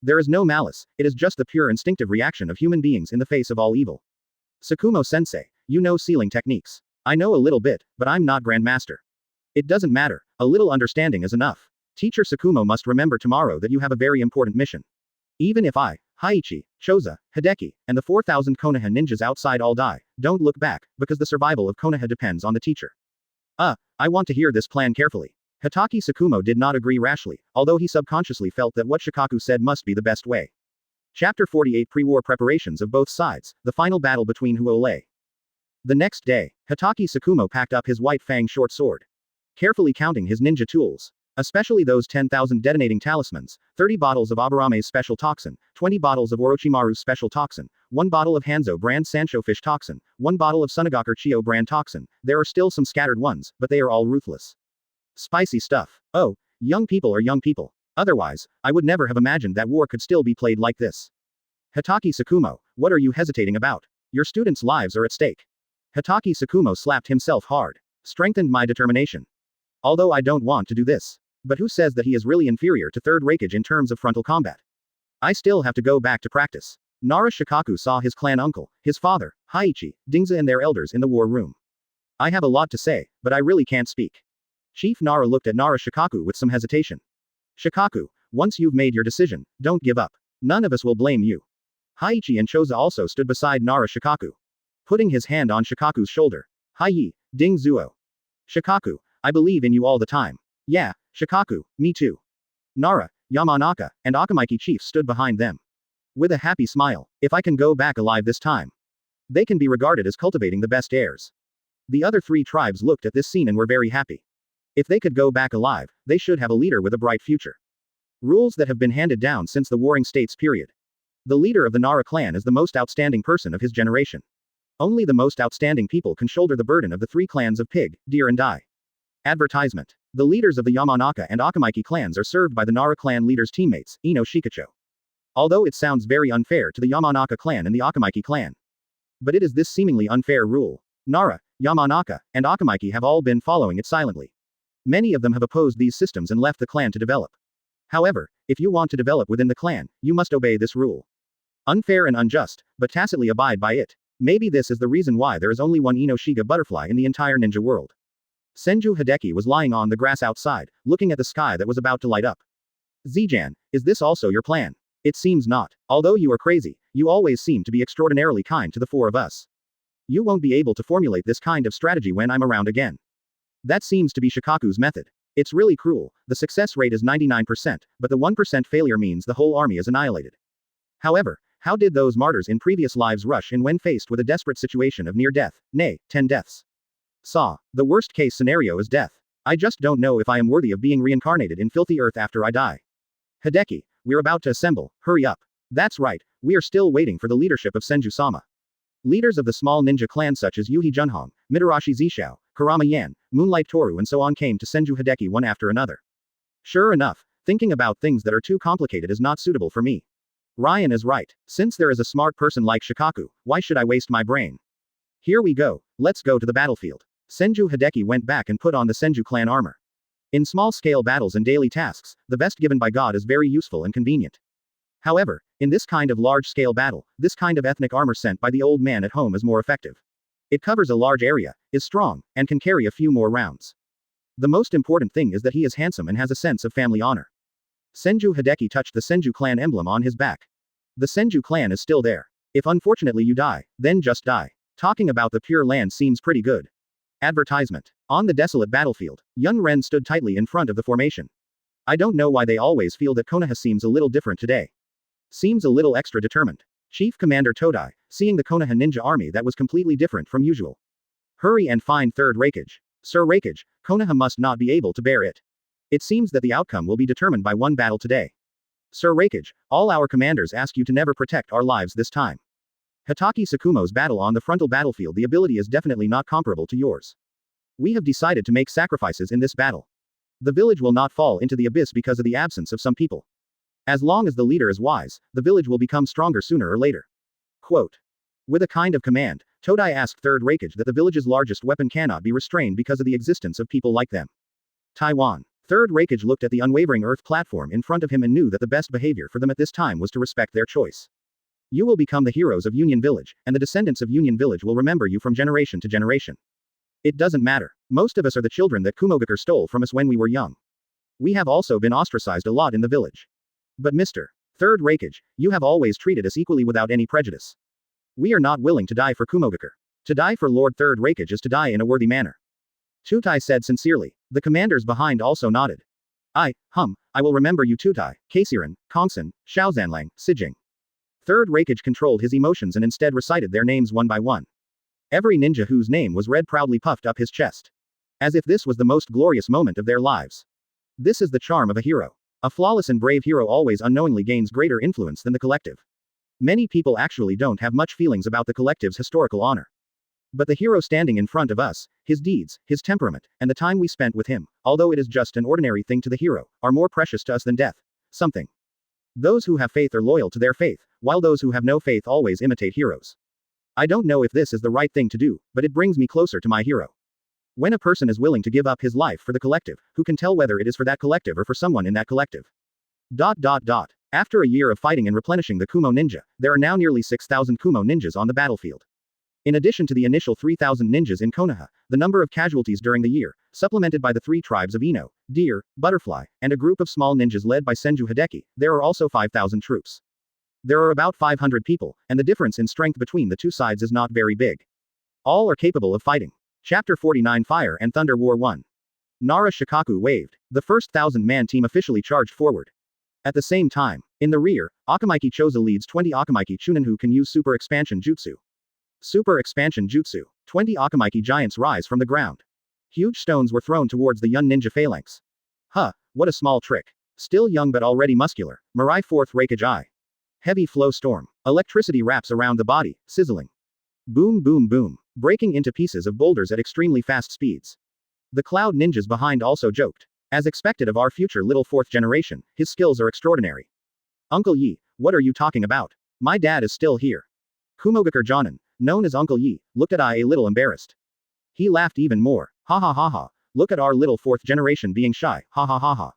There is no malice, it is just the pure instinctive reaction of human beings in the face of all evil. Tsukumo-sensei, you know sealing techniques. I know a little bit, but I'm not Grandmaster. It doesn't matter, a little understanding is enough. Teacher Tsukumo must remember tomorrow that you have a very important mission. Even if I, Haiichi, Choza, Hideki, and the 4,000 Konoha ninjas outside all die, don't look back, because the survival of Konoha depends on the teacher. I want to hear this plan carefully. Hitaki Tsukumo did not agree rashly, although he subconsciously felt that what Shikaku said must be the best way. Chapter 48 Pre-war preparations of both sides, the final battle between Huolei. The next day, Hitaki Tsukumo packed up his white fang short sword. Carefully counting his ninja tools. Especially those 10,000 detonating talismans, 30 bottles of Abarame's special toxin, 20 bottles of Orochimaru's special toxin, 1 bottle of Hanzo brand Sancho fish toxin, 1 bottle of Sunagakure Chio brand toxin. There are still some scattered ones, but they are all ruthless. Spicy stuff. Oh, young people are young people. Otherwise, I would never have imagined that war could still be played like this. Hitaki Tsukumo, what are you hesitating about? Your students' lives are at stake. Hitaki Tsukumo slapped himself hard. Strengthened my determination. Although I don't want to do this. But who says that he is really inferior to Third Raikage in terms of frontal combat? I still have to go back to practice. Nara Shikaku saw his clan uncle, his father, Haiichi, Dingza and their elders in the war room. I have a lot to say, but I really can't speak. Chief Nara looked at Nara Shikaku with some hesitation. Shikaku, once you've made your decision, don't give up. None of us will blame you. Haiichi and Choza also stood beside Nara Shikaku. Putting his hand on Shikaku's shoulder. Hai-yi, Ding Zuo. Shikaku, I believe in you all the time. Yeah, Shikaku, me too. Nara, Yamanaka, and Akamiki chiefs stood behind them. With a happy smile, if I can go back alive this time, they can be regarded as cultivating the best heirs. The other three tribes looked at this scene and were very happy. If they could go back alive, they should have a leader with a bright future. Rules that have been handed down since the Warring States period. The leader of the Nara clan is the most outstanding person of his generation. Only the most outstanding people can shoulder the burden of the three clans of Pig, Deer and Dai. Advertisement. The leaders of the Yamanaka and Akamiki clans are served by the Nara clan leader's teammates, Ino Shikacho. Although it sounds very unfair to the Yamanaka clan and the Akamiki clan. But it is this seemingly unfair rule. Nara, Yamanaka, and Akamiki have all been following it silently. Many of them have opposed these systems and left the clan to develop. However, if you want to develop within the clan, you must obey this rule. Unfair and unjust, but tacitly abide by it. Maybe this is the reason why there is only one Inoshiga butterfly in the entire ninja world. Senju Hideki was lying on the grass outside, looking at the sky that was about to light up. Zijan, is this also your plan? It seems not. Although you are crazy, you always seem to be extraordinarily kind to the four of us. You won't be able to formulate this kind of strategy when I'm around again. That seems to be Shikaku's method. It's really cruel. The success rate is 99%, but the 1% failure means the whole army is annihilated. However, how did those martyrs in previous lives rush in when faced with a desperate situation of near death, nay, 10 deaths? The worst case scenario is death. I just don't know if I am worthy of being reincarnated in filthy earth after I die. Hideki, we're about to assemble, hurry up. That's right, we are still waiting for the leadership of Senju-sama. Leaders of the small ninja clan such as Yuhi Junhong, Mitarashi Zishao, Kurama Yan, Moonlight Toru and so on came to Senju Hideki one after another. Sure enough, thinking about things that are too complicated is not suitable for me. Ryan is right. Since there is a smart person like Shikaku, why should I waste my brain? Here we go, let's go to the battlefield. Senju Hideki went back and put on the Senju clan armor. In small-scale battles and daily tasks, the vest given by God is very useful and convenient. However, in this kind of large-scale battle, this kind of ethnic armor sent by the old man at home is more effective. It covers a large area, is strong, and can carry a few more rounds. The most important thing is that he is handsome and has a sense of family honor. Senju Hideki touched the Senju clan emblem on his back. The Senju clan is still there. If unfortunately you die, then just die. Talking about the Pure Land seems pretty good. Advertisement. On the desolate battlefield, Yun Ren stood tightly in front of the formation. I don't know why they always feel that Konoha seems a little different today. Seems a little extra determined. Chief Commander Todai, seeing the Konoha ninja army that was completely different from usual. Hurry and find Third Raikage. Sir Raikage, Konoha must not be able to bear it. It seems that the outcome will be determined by one battle today. Sir Raikage, all our commanders ask you to never protect our lives this time. Hitaki Sakumo's battle on the frontal battlefield, the ability is definitely not comparable to yours. We have decided to make sacrifices in this battle. The village will not fall into the abyss because of the absence of some people. As long as the leader is wise, the village will become stronger sooner or later. Quote. With a kind of command, Todai asked Third Raikage that the village's largest weapon cannot be restrained because of the existence of people like them. Taiwan. Third Raikage looked at the unwavering earth platform in front of him and knew that the best behavior for them at this time was to respect their choice. You will become the heroes of Union Village, and the descendants of Union Village will remember you from generation to generation. It doesn't matter. Most of us are the children that Kumogakure stole from us when we were young. We have also been ostracized a lot in the village. But Mr. Third Raikage, you have always treated us equally without any prejudice. We are not willing to die for Kumogakure. To die for Lord Third Raikage is to die in a worthy manner. Tutai said sincerely. The commanders behind also nodded. I will remember you Tutai, Kaisiran, Kongsan, Xiaozanlang, Sijing. Third Raikage controlled his emotions and instead recited their names one by one. Every ninja whose name was read proudly puffed up his chest. As if this was the most glorious moment of their lives. This is the charm of a hero. A flawless and brave hero always unknowingly gains greater influence than the collective. Many people actually don't have much feelings about the collective's historical honor. But the hero standing in front of us, his deeds, his temperament, and the time we spent with him, although it is just an ordinary thing to the hero, are more precious to us than death. Something. Those who have faith are loyal to their faith, while those who have no faith always imitate heroes. I don't know if this is the right thing to do, but it brings me closer to my hero. When a person is willing to give up his life for the collective, who can tell whether it is for that collective or for someone in that collective? After a year of fighting and replenishing the Kumo ninja, there are now nearly 6,000 Kumo ninjas on the battlefield. In addition to the initial 3,000 ninjas in Konoha, the number of casualties during the year, supplemented by the three tribes of Ino, Deer, Butterfly, and a group of small ninjas led by Senju Hideki, there are also 5,000 troops. There are about 500 people, and the difference in strength between the two sides is not very big. All are capable of fighting. Chapter 49 Fire and Thunder War 1. Nara Shikaku waved. The first 1,000-man team officially charged forward. At the same time, in the rear, Akamaiki Choza leads 20 Akamaiki Chunin who can use Super Expansion Jutsu. Super Expansion Jutsu. 20 Akamaiki giants rise from the ground. Huge stones were thrown towards the Yun ninja phalanx. Huh, what a small trick. Still young but already muscular. Mirai 4th Reikage Eye. Heavy flow storm. Electricity wraps around the body, sizzling. Boom boom boom. Breaking into pieces of boulders at extremely fast speeds. The cloud ninjas behind also joked. As expected of our future little 4th generation, his skills are extraordinary. Uncle Yi, what are you talking about? My dad is still here. Kumogakure Jonin, known as Uncle Yi, looked at I a little embarrassed. He laughed even more. Ha ha ha ha. Look at our little 4th generation being shy. Ha ha ha ha.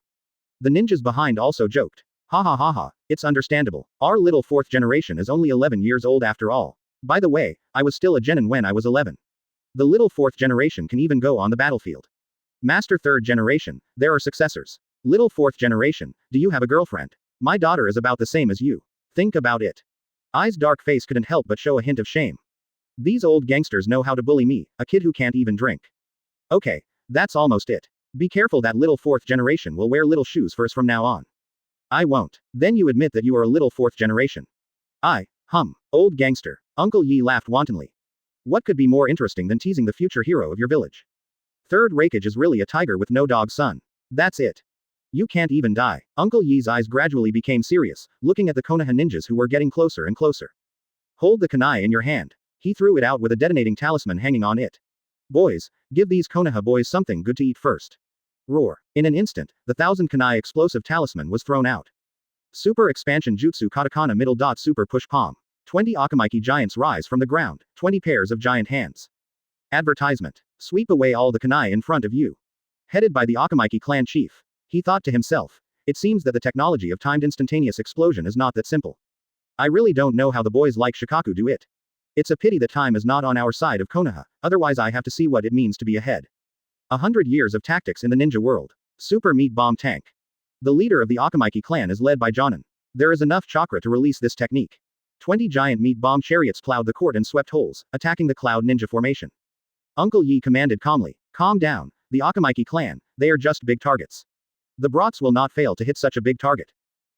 The ninjas behind also joked. Ha ha ha ha. It's understandable. Our little 4th generation is only 11 years old after all. By the way, I was still a genin when I was 11. The little 4th generation can even go on the battlefield. Master 3rd generation, there are successors. Little 4th generation, do you have a girlfriend? My daughter is about the same as you. Think about it. I's dark face couldn't help but show a hint of shame. These old gangsters know how to bully me, a kid who can't even drink. Okay, that's almost it. Be careful, that little 4th generation will wear little shoes first from now on. I won't. Then you admit that you are a little 4th generation. Old gangster. Uncle Yi laughed wantonly. What could be more interesting than teasing the future hero of your village? 3rd Reikage is really a tiger with no dog, son. That's it. You can't even die. Uncle Yi's eyes gradually became serious, looking at the Konoha ninjas who were getting closer and closer. Hold the kunai in your hand. He threw it out with a detonating talisman hanging on it. Boys, give these Konoha boys something good to eat first. Roar. In an instant, the 1,000 kunai explosive talisman was thrown out. Super Expansion Jutsu Katakana Middle Dot Super Push Palm. 20 Akamaiki giants rise from the ground, 20 pairs of giant hands. Advertisement. Sweep away all the kunai in front of you. Headed by the Akamaiki clan chief. He thought to himself. It seems that the technology of timed instantaneous explosion is not that simple. I really don't know how the boys like Shikaku do it. It's a pity that time is not on our side of Konoha, otherwise I have to see what it means to be ahead. 100 years of tactics in the ninja world. Super Meat Bomb Tank. The leader of the Akamaiki clan is led by Jonin. There is enough chakra to release this technique. 20 giant meat bomb chariots plowed the court and swept holes, attacking the cloud ninja formation. Uncle Yi commanded calmly, calm down, the Akamaiki clan, they are just big targets. The brats will not fail to hit such a big target.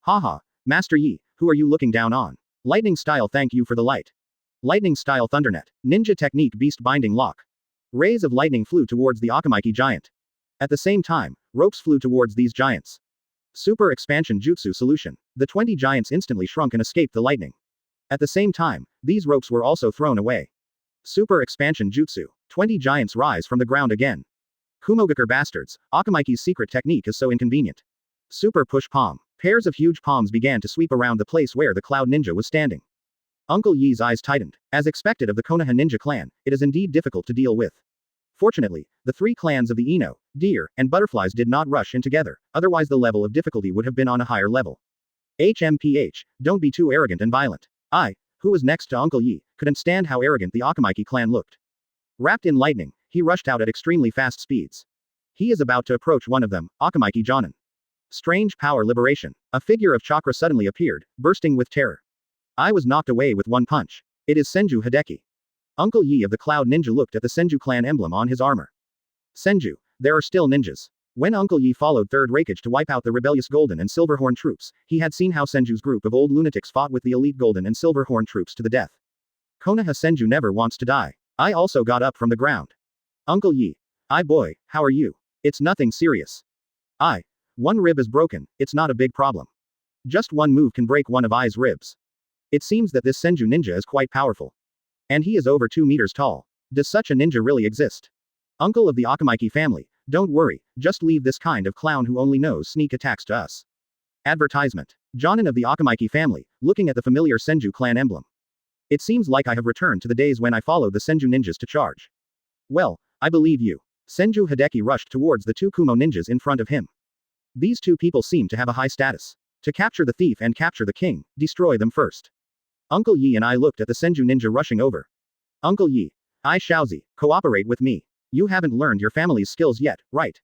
Haha, Master Yi, who are you looking down on? Lightning style, thank you for the light. Lightning style Thundernet. Ninja technique beast binding lock. Rays of lightning flew towards the Akamaiki giant. At the same time, ropes flew towards these giants. Super Expansion Jutsu Solution. The 20 giants instantly shrunk and escaped the lightning. At the same time, these ropes were also thrown away. Super Expansion Jutsu. 20 giants rise from the ground again. Kumogakure bastards, Akamaiki's secret technique is so inconvenient. Super Push Palm. Pairs of huge palms began to sweep around the place where the cloud ninja was standing. Uncle Yi's eyes tightened. As expected of the Konoha ninja clan, it is indeed difficult to deal with. Fortunately, the 3 clans of the Ino, Deer, and Butterflies did not rush in together, otherwise the level of difficulty would have been on a higher level. HMPH, don't be too arrogant and violent. I, who was next to Uncle Yi, couldn't stand how arrogant the Akamaiki clan looked. Wrapped in lightning, he rushed out at extremely fast speeds. He is about to approach one of them, Akamaiki Jonin. Strange power liberation. A figure of chakra suddenly appeared, bursting with terror. I was knocked away with one punch. It is Senju Hideki. Uncle Yi of the Cloud Ninja looked at the Senju clan emblem on his armor. Senju, there are still ninjas. When Uncle Yi followed 3rd Reikage to wipe out the rebellious Golden and Silverhorn troops, he had seen how Senju's group of old lunatics fought with the elite Golden and Silverhorn troops to the death. Konoha Senju never wants to die. I also got up from the ground. Uncle Yi. Boy, how are you? It's nothing serious. One rib is broken, it's not a big problem. Just one move can break one of I's ribs. It seems that this Senju ninja is quite powerful. And he is over 2 meters tall. Does such a ninja really exist? Uncle of the Akamaiki family, don't worry, just leave this kind of clown who only knows sneak attacks to us. Advertisement. Jonin of the Akamaiki family, looking at the familiar Senju clan emblem. It seems like I have returned to the days when I followed the Senju ninjas to charge. Well, I believe you. Senju Hideki rushed towards the 2 Kumo ninjas in front of him. These 2 people seem to have a high status. To capture the thief and capture the king, destroy them first. Uncle Yi and I looked at the Senju ninja rushing over. Uncle Yi. Shaozi, cooperate with me. You haven't learned your family's skills yet, right?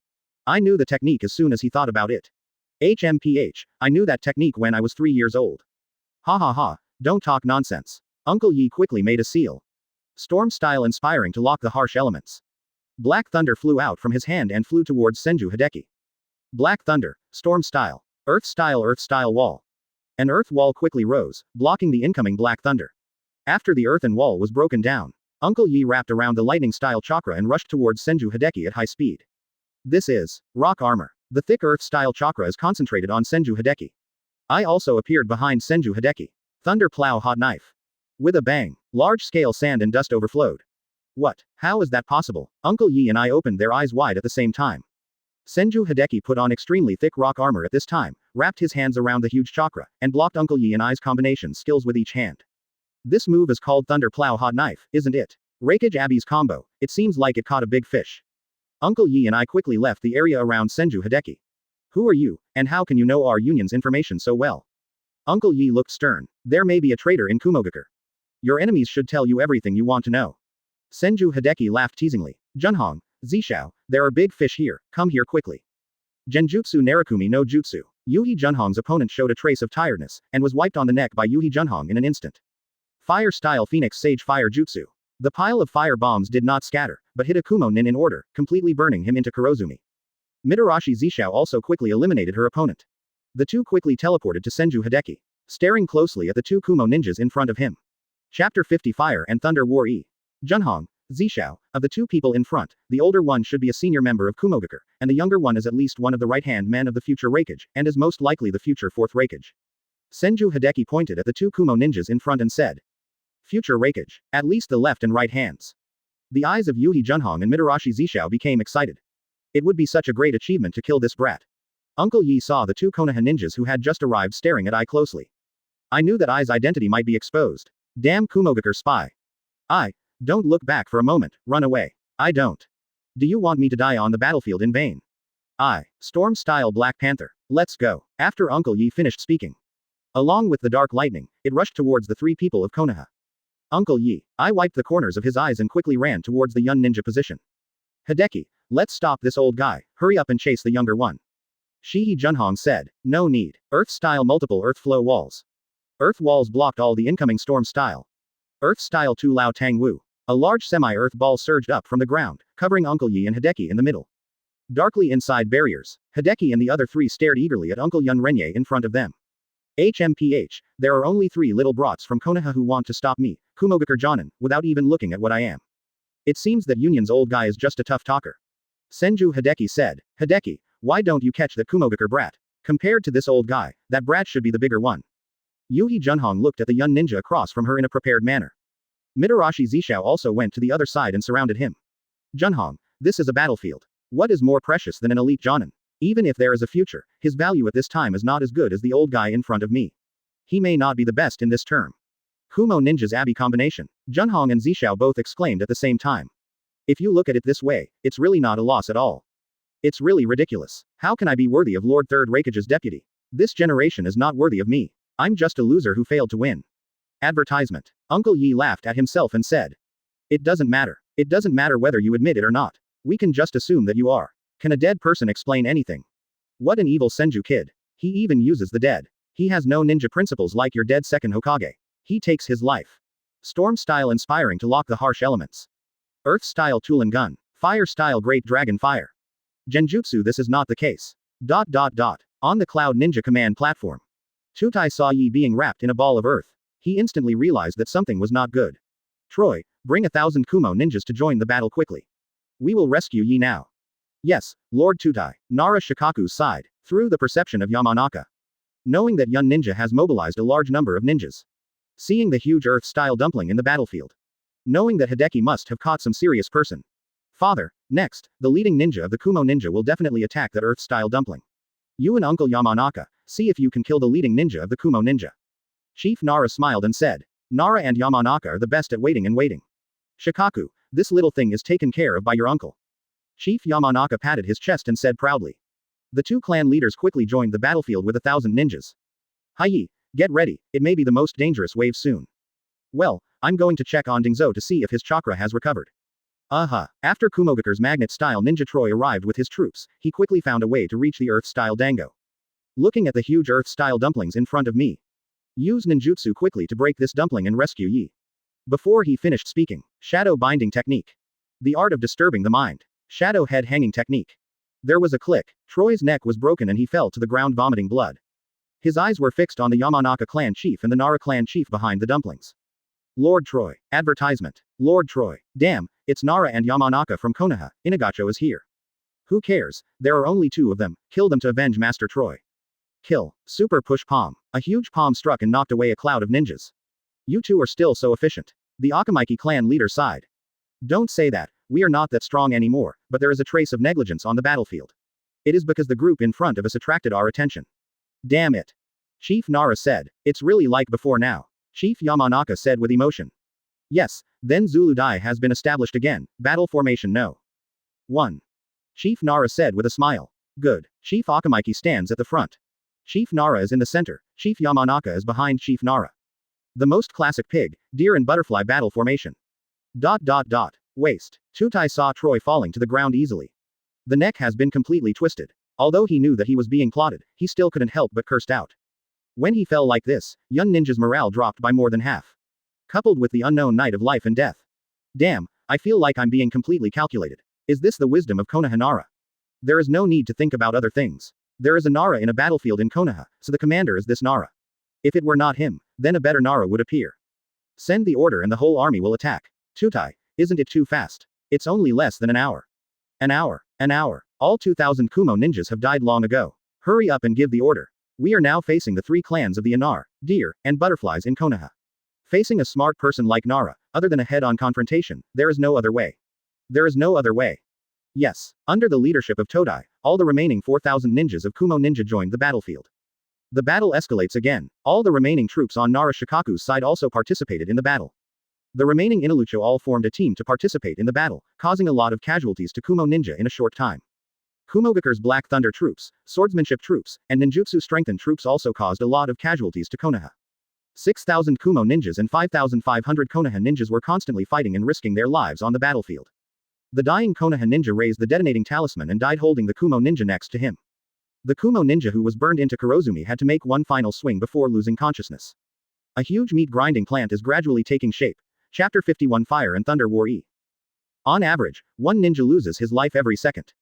I knew the technique as soon as he thought about it. HMPH, I knew that technique when I was 3 years old. Ha ha ha, don't talk nonsense. Uncle Yi quickly made a seal. Storm style inspiring to lock the harsh elements. Black thunder flew out from his hand and flew towards Senju Hideki. Black thunder, storm style, earth style wall. An earth wall quickly rose, blocking the incoming black thunder. After the earthen wall was broken down, Uncle Yi wrapped around the lightning style chakra and rushed towards Senju Hideki at high speed. This is rock armor. The thick earth style chakra is concentrated on Senju Hideki. I also appeared behind Senju Hideki. Thunder plow hot knife. With a bang, large-scale sand and dust overflowed. What? How is that possible? Uncle Yi and I opened their eyes wide at the same time. Senju Hideki put on extremely thick rock armor at this time, wrapped his hands around the huge chakra, and blocked Uncle Yi and I's combination skills with each hand. This move is called Thunder Plow Hot Knife, isn't it? Raikage Abbey's combo. It seems like it caught a big fish. Uncle Yi and I quickly left the area around Senju Hideki. Who are you, and how can you know our union's information so well? Uncle Yi looked stern. There may be a traitor in Kumogakure. Your enemies should tell you everything you want to know. Senju Hideki laughed teasingly. Junhong, Zishao, there are big fish here, come here quickly. Genjutsu Narakumi no Jutsu. Yuhi Junhong's opponent showed a trace of tiredness, and was wiped on the neck by Yuhi Junhong in an instant. Fire-style Phoenix Sage Fire Jutsu. The pile of fire bombs did not scatter, but hit Akumo Nin in order, completely burning him into Kurozumi. Mitarashi Zishao also quickly eliminated her opponent. The two quickly teleported to Senju Hideki, staring closely at the two Kumo ninjas in front of him. Chapter 50 Fire and Thunder War E. Junhong, Zishao, of the two people in front, the older one should be a senior member of Kumogakure, and the younger one is at least one of the right-hand men of the future Raikage, and is most likely the future fourth Raikage. Senju Hideki pointed at the two Kumo ninjas in front and said, Future Raikage, at least the left and right hands. The eyes of Yuhi Junhong and Mitarashi Zishao became excited. It would be such a great achievement to kill this brat. Uncle Yi saw the two Konoha ninjas who had just arrived staring at I closely. I knew that I's identity might be exposed. Damn Kumogakure spy. Don't look back for a moment, run away. I don't. Do you want me to die on the battlefield in vain? Storm-style Black Panther. Let's go. After Uncle Yi finished speaking. Along with the dark lightning, it rushed towards the three people of Konoha. Uncle Yi. I wiped the corners of his eyes and quickly ran towards the young ninja position. Hideki, let's stop this old guy, hurry up and chase the younger one. Shihi Junhong said, no need. Earth-style multiple earth flow walls. Earth walls blocked all the incoming storm-style. Earth-style Tu Lao Tang Wu. A large semi-earth ball surged up from the ground, covering Uncle Yi and Hideki in the middle. Darkly inside barriers, Hideki and the other three stared eagerly at Uncle Yun Renye in front of them. HMPH, there are only three little brats from Konoha who want to stop me, Kumogakure Jonin, without even looking at what I am. It seems that Union's old guy is just a tough talker. Senju Hideki said, Hideki, why don't you catch that Kumogakure brat? Compared to this old guy, that brat should be the bigger one. Yuhi Junhong looked at the young ninja across from her in a prepared manner. Mitarashi Zishao also went to the other side and surrounded him. Junhong, this is a battlefield. What is more precious than an elite Jonin? Even if there is a future, his value at this time is not as good as the old guy in front of me. He may not be the best in this term. Kumo Ninja's Abbey combination. Junhong and Zishao both exclaimed at the same time. If you look at it this way, it's really not a loss at all. It's really ridiculous. How can I be worthy of Lord Third Raikage's deputy? This generation is not worthy of me. I'm just a loser who failed to win. Advertisement. Uncle Yi laughed at himself and said. It doesn't matter. It doesn't matter whether you admit it or not. We can just assume that you are. Can a dead person explain anything? What an evil Senju kid. He even uses the dead. He has no ninja principles like your dead second Hokage. He takes his life. Storm style inspiring to lock the harsh elements. Earth style Tulan gun. Fire style Great Dragon Fire. Genjutsu this is not the case. On the Cloud Ninja Command platform. Tutai saw Yi being wrapped in a ball of earth. He instantly realized that something was not good. Troy, bring 1,000 Kumo ninjas to join the battle quickly. We will rescue Yi now. Yes, Lord Tutai. Nara Shikaku's side, through the perception of Yamanaka. Knowing that Yun Ninja has mobilized a large number of ninjas. Seeing the huge earth-style dumpling in the battlefield. Knowing that Hideki must have caught some serious person. Father, next, the leading ninja of the Kumo ninja will definitely attack that earth-style dumpling. You and Uncle Yamanaka, see if you can kill the leading ninja of the Kumo ninja. Chief Nara smiled and said, Nara and Yamanaka are the best at waiting and waiting. Shikaku, this little thing is taken care of by your uncle. Chief Yamanaka patted his chest and said proudly. The two clan leaders quickly joined the battlefield with 1,000 ninjas. Hiyi, get ready, it may be the most dangerous wave soon. Well, I'm going to check on Dingzo to see if his chakra has recovered. After Kumogakure's magnet-style ninja Troy arrived with his troops, he quickly found a way to reach the earth-style dango. Looking at the huge earth-style dumplings in front of me. Use ninjutsu quickly to break this dumpling and rescue Yi. Before he finished speaking, shadow binding technique. The art of disturbing the mind. Shadow head hanging technique. There was a click. Troy's neck was broken and he fell to the ground vomiting blood. His eyes were fixed on the Yamanaka clan chief and the Nara clan chief behind the dumplings. Lord Troy. Advertisement. Lord Troy. Damn, it's Nara and Yamanaka from Konoha. Inagacho is here. Who cares? There are only 2 of them. Kill them to avenge Master Troy. Kill. Super push palm. A huge palm struck and knocked away a cloud of ninjas. You two are still so efficient. The Akamiki clan leader sighed. Don't say that. We are not that strong anymore, but there is a trace of negligence on the battlefield. It is because the group in front of us attracted our attention. Damn it. Chief Nara said. It's really like before now. Chief Yamanaka said with emotion. Yes, then Zulu Dai has been established again. Battle formation no. 1. Chief Nara said with a smile. Good. Chief Akamiki stands at the front. Chief Nara is in the center. Chief Yamanaka is behind Chief Nara. The most classic pig, deer and butterfly battle formation. ... Waist. Tutai saw Troy falling to the ground easily. The neck has been completely twisted. Although he knew that he was being plotted, he still couldn't help but cursed out. When he fell like this, young ninja's morale dropped by more than half. Coupled with the unknown night of life and death. Damn, I feel like I'm being completely calculated. Is this the wisdom of Konoha Nara? There is no need to think about other things. There is a Nara in a battlefield in Konoha, so the commander is this Nara. If it were not him, then a better Nara would appear. Send the order and the whole army will attack. Tutai, isn't it too fast? It's only less than an hour. An hour. All 2,000 Kumo ninjas have died long ago. Hurry up and give the order. We are now facing the 3 clans of the Anar, deer, and butterflies in Konoha. Facing a smart person like Nara, other than a head-on confrontation, there is no other way. There is no other way. Yes, under the leadership of Todai, all the remaining 4,000 ninjas of Kumo Ninja joined the battlefield. The battle escalates again. All the remaining troops on Nara Shikaku's side also participated in the battle. The remaining Inalucho all formed a team to participate in the battle, causing a lot of casualties to Kumo Ninja in a short time. Kumogakur's Black Thunder troops, swordsmanship troops, and ninjutsu strengthened troops also caused a lot of casualties to Konoha. 6,000 Kumo ninjas and 5,500 Konoha ninjas were constantly fighting and risking their lives on the battlefield. The dying Konoha ninja raised the detonating talisman and died holding the Kumo ninja next to him. The Kumo ninja who was burned into Kurozumi had to make one final swing before losing consciousness. A huge meat grinding plant is gradually taking shape. Chapter 51 Fire and Thunder War E. On average, one ninja loses his life every second.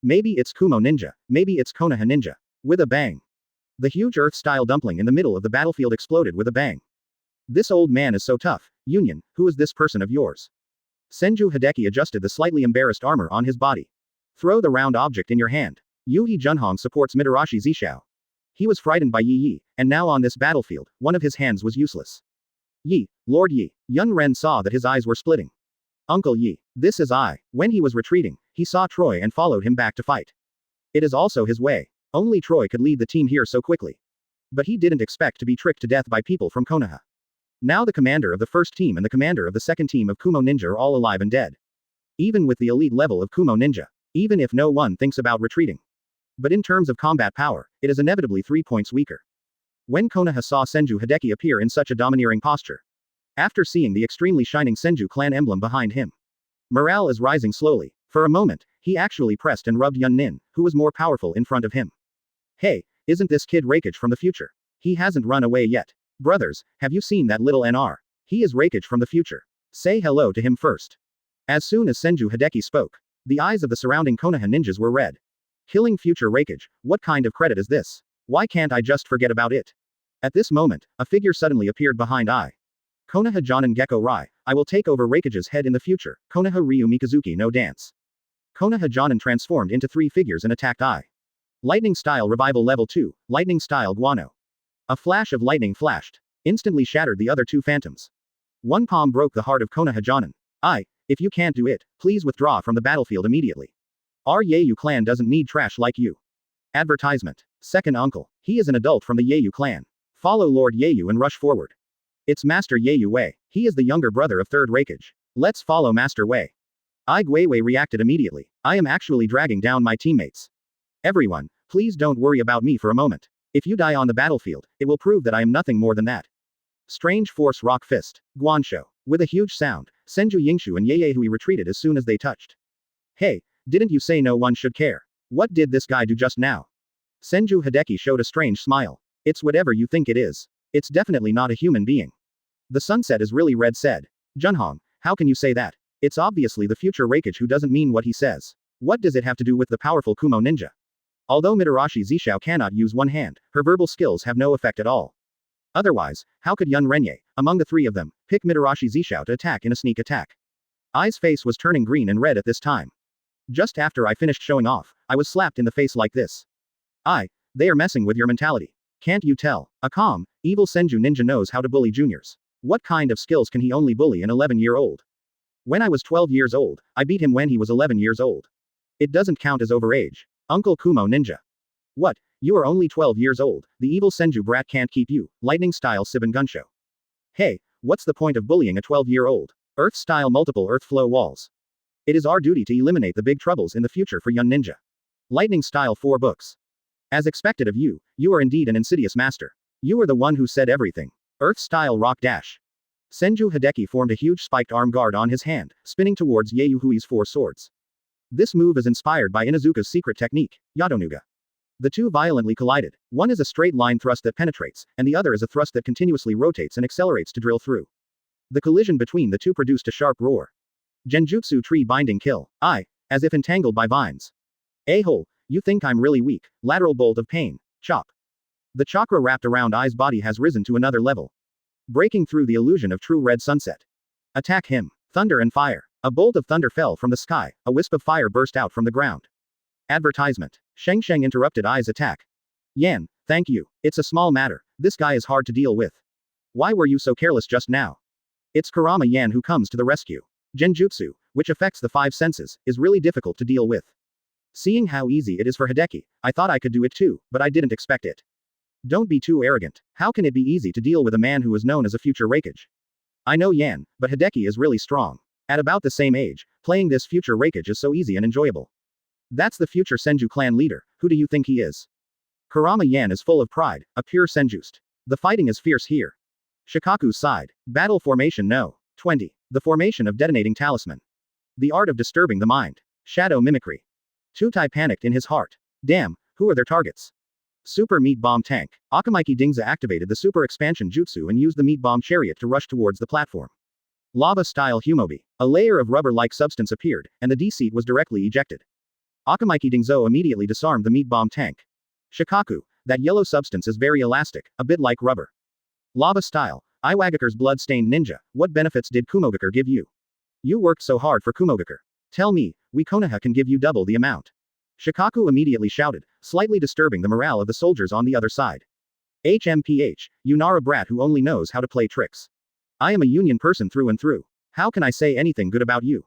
Maybe it's Kumo ninja, maybe it's Konoha ninja. With a bang. The huge earth-style dumpling in the middle of the battlefield exploded with a bang. This old man is so tough. Union, who is this person of yours? Senju Hideki adjusted the slightly embarrassed armor on his body. Throw the round object in your hand. Yuhi Junhong supports Mitarashi Zishao. He was frightened by Yi Yi, and now on this battlefield, one of his hands was useless. Yi, Lord Yi. Yun Ren saw that his eyes were splitting. Uncle Yi, this is I. When he was retreating, he saw Troy and followed him back to fight. It is also his way. Only Troy could lead the team here so quickly. But he didn't expect to be tricked to death by people from Konoha. Now the commander of the first team and the commander of the second team of Kumo Ninja are all alive and dead. Even with the elite level of Kumo Ninja. Even if no one thinks about retreating. But in terms of combat power, it is inevitably 3 points weaker. When Konoha saw Senju Hideki appear in such a domineering posture. After seeing the extremely shining Senju clan emblem behind him. Morale is rising slowly. For a moment, he actually pressed and rubbed Yun Nin, who was more powerful in front of him. Hey, isn't this kid Rakage from the future? He hasn't run away yet. Brothers, have you seen that little NR? He is Rakage from the future. Say hello to him first. As soon as Senju Hideki spoke, the eyes of the surrounding Konoha ninjas were red. Killing future Rakage, what kind of credit is this? Why can't I just forget about it? At this moment, a figure suddenly appeared behind Ai. Konoha Jonin Gecko Rai, I will take over Rakage's head in the future. Konoha Ryu Mikazuki no dance. Konoha Jonin transformed into 3 figures and attacked Ai. Lightning Style Revival Level 2, Lightning Style Guano. A flash of lightning flashed. Instantly shattered the other 2 phantoms. One palm broke the heart of Konoha Jonin. Ai, if you can't do it, please withdraw from the battlefield immediately. Our Yeyu clan doesn't need trash like you. Advertisement. Second uncle. He is an adult from the Yeyu clan. Follow Lord Yeyu and rush forward. It's Master Yeyu Wei. He is the younger brother of 3rd Rakage. Let's follow Master Wei. Ai Guiwei reacted immediately. I am actually dragging down my teammates. Everyone, please don't worry about me for a moment. If you die on the battlefield, it will prove that I am nothing more than that. Strange Force Rock Fist. Guansho. With a huge sound, Senju Yingshu and Yeyehui retreated as soon as they touched. Hey, didn't you say no one should care? What did this guy do just now? Senju Hideki showed a strange smile. It's whatever you think it is. It's definitely not a human being. The sunset is really red said. Junhong, how can you say that? It's obviously the future Raikage who doesn't mean what he says. What does it have to do with the powerful Kumo ninja? Although Mitarashi Zishao cannot use one hand, her verbal skills have no effect at all. Otherwise, how could Yun Renye, among the three of them, pick Mitarashi Zishao to attack in a sneak attack? Ai's face was turning green and red at this time. Just after I finished showing off, I was slapped in the face like this. They are messing with your mentality. Can't you tell? A calm, evil Senju ninja knows how to bully juniors. What kind of skills can he only bully an 11-year-old? When I was 12 years old, I beat him when he was 11 years old. It doesn't count as overage. Uncle Kumo ninja. What? You are only 12 years old, the evil Senju brat can't keep you, lightning-style Sibin Gunsho. Hey, what's the point of bullying a 12-year-old? Earth-style multiple earth flow walls. It is our duty to eliminate the big troubles in the future for Yun Ninja. Lightning-style 4 books. As expected of you, you are indeed an insidious master. You are the one who said everything. Earth-style rock dash. Senju Hideki formed a huge spiked arm guard on his hand, spinning towards Yayuhui's 4 swords. This move is inspired by Inuzuka's secret technique, Yadonuga. The two violently collided. One is a straight line thrust that penetrates, and the other is a thrust that continuously rotates and accelerates to drill through. The collision between the two produced a sharp roar. Genjutsu tree binding kill. As if entangled by vines. A-hole, you think I'm really weak, lateral bolt of pain, chop. The chakra wrapped around Ai's body has risen to another level. Breaking through the illusion of true red sunset. Attack him. Thunder and fire. A bolt of thunder fell from the sky, a wisp of fire burst out from the ground. Advertisement. Sheng Sheng interrupted Ai's attack. Yan, thank you. It's a small matter, this guy is hard to deal with. Why were you so careless just now? It's Kurama Yan who comes to the rescue. Genjutsu, which affects the 5 senses, is really difficult to deal with. Seeing how easy it is for Hideki, I thought I could do it too, but I didn't expect it. Don't be too arrogant. How can it be easy to deal with a man who is known as a future Raikage? I know Yan, but Hideki is really strong. At about the same age, playing this future Raikage is so easy and enjoyable. That's the future Senju clan leader, who do you think he is? Kurama Yan is full of pride, a pure Senjust. The fighting is fierce here. Shikaku sighed. Battle formation no. 20. The formation of detonating talisman. The art of disturbing the mind. Shadow mimicry. Tutai panicked in his heart. Damn, who are their targets? Super Meat Bomb Tank. Akamaiki Dingza activated the Super Expansion Jutsu and used the Meat Bomb Chariot to rush towards the platform. Lava-style Humobi. A layer of rubber-like substance appeared, and the D-seat was directly ejected. Akamaiki Dingzo immediately disarmed the Meat Bomb Tank. Shikaku, that yellow substance is very elastic, a bit like rubber. Lava-style. Iwagaker's blood-stained ninja, what benefits did Kumogaker give you? You worked so hard for Kumogaker. Tell me, we Konoha can give you double the amount. Shikaku immediately shouted, slightly disturbing the morale of the soldiers on the other side. HMPH, you Nara brat who only knows how to play tricks. I am a union person through and through. How can I say anything good about you?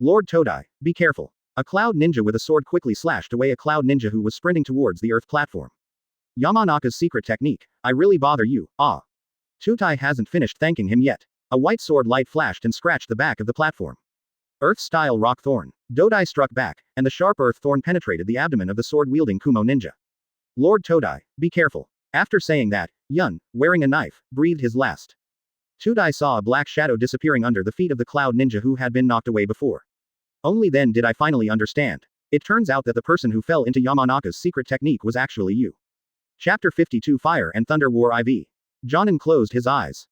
Lord Todai, be careful. A cloud ninja with a sword quickly slashed away a cloud ninja who was sprinting towards the earth platform. Yamanaka's secret technique, I really bother you, ah. Tutai hasn't finished thanking him yet. A white sword light flashed and scratched the back of the platform. Earth-style rock thorn. Dodai struck back, and the sharp earth thorn penetrated the abdomen of the sword-wielding Kumo ninja. Lord Todai, be careful. After saying that, Yun, wearing a knife, breathed his last. Tudai saw a black shadow disappearing under the feet of the cloud ninja who had been knocked away before. Only then did I finally understand. It turns out that the person who fell into Yamanaka's secret technique was actually you. Chapter 52 Fire and Thunder War IV. Jonin closed his eyes.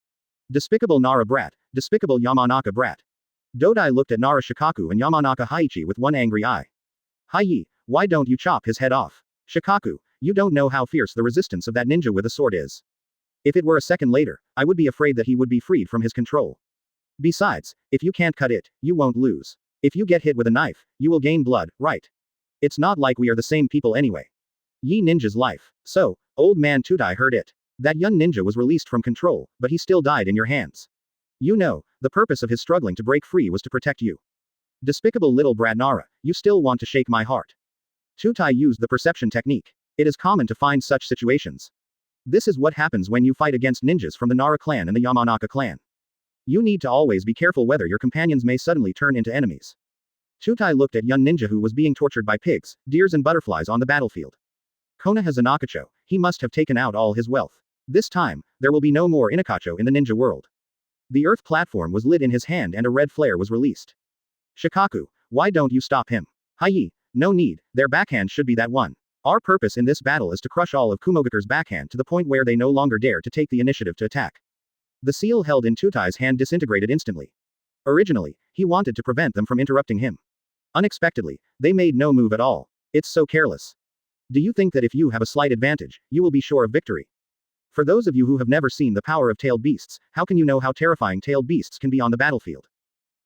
Despicable Nara brat, despicable Yamanaka brat. Dodai looked at Nara Shikaku and Yamanaka Haichi with one angry eye. Hai, why don't you chop his head off? Shikaku, you don't know how fierce the resistance of that ninja with a sword is. If it were a second later, I would be afraid that he would be freed from his control. Besides, if you can't cut it, you won't lose. If you get hit with a knife, you will gain blood, right? It's not like we are the same people anyway. Yi ninja's life. So, old man Tudai heard it. That young ninja was released from control, but he still died in your hands. You know, the purpose of his struggling to break free was to protect you. Despicable little brat Nara, you still want to shake my heart. Tutai used the perception technique. It is common to find such situations. This is what happens when you fight against ninjas from the Nara clan and the Yamanaka clan. You need to always be careful whether your companions may suddenly turn into enemies. Tutai looked at young ninja who was being tortured by pigs, deers and butterflies on the battlefield. Konoha Zanakacho, he must have taken out all his wealth. This time, there will be no more Inakacho in the ninja world. The earth platform was lit in his hand and a red flare was released. Shikaku, why don't you stop him? Hai, no need, their backhand should be that one. Our purpose in this battle is to crush all of Kumogaker's backhand to the point where they no longer dare to take the initiative to attack. The seal held in Tutai's hand disintegrated instantly. Originally, He wanted to prevent them from interrupting him. Unexpectedly, they made no move at all. It's so careless. Do you think that if you have a slight advantage, you will be sure of victory? For those of you who have never seen the power of tailed beasts, how can you know how terrifying tailed beasts can be on the battlefield?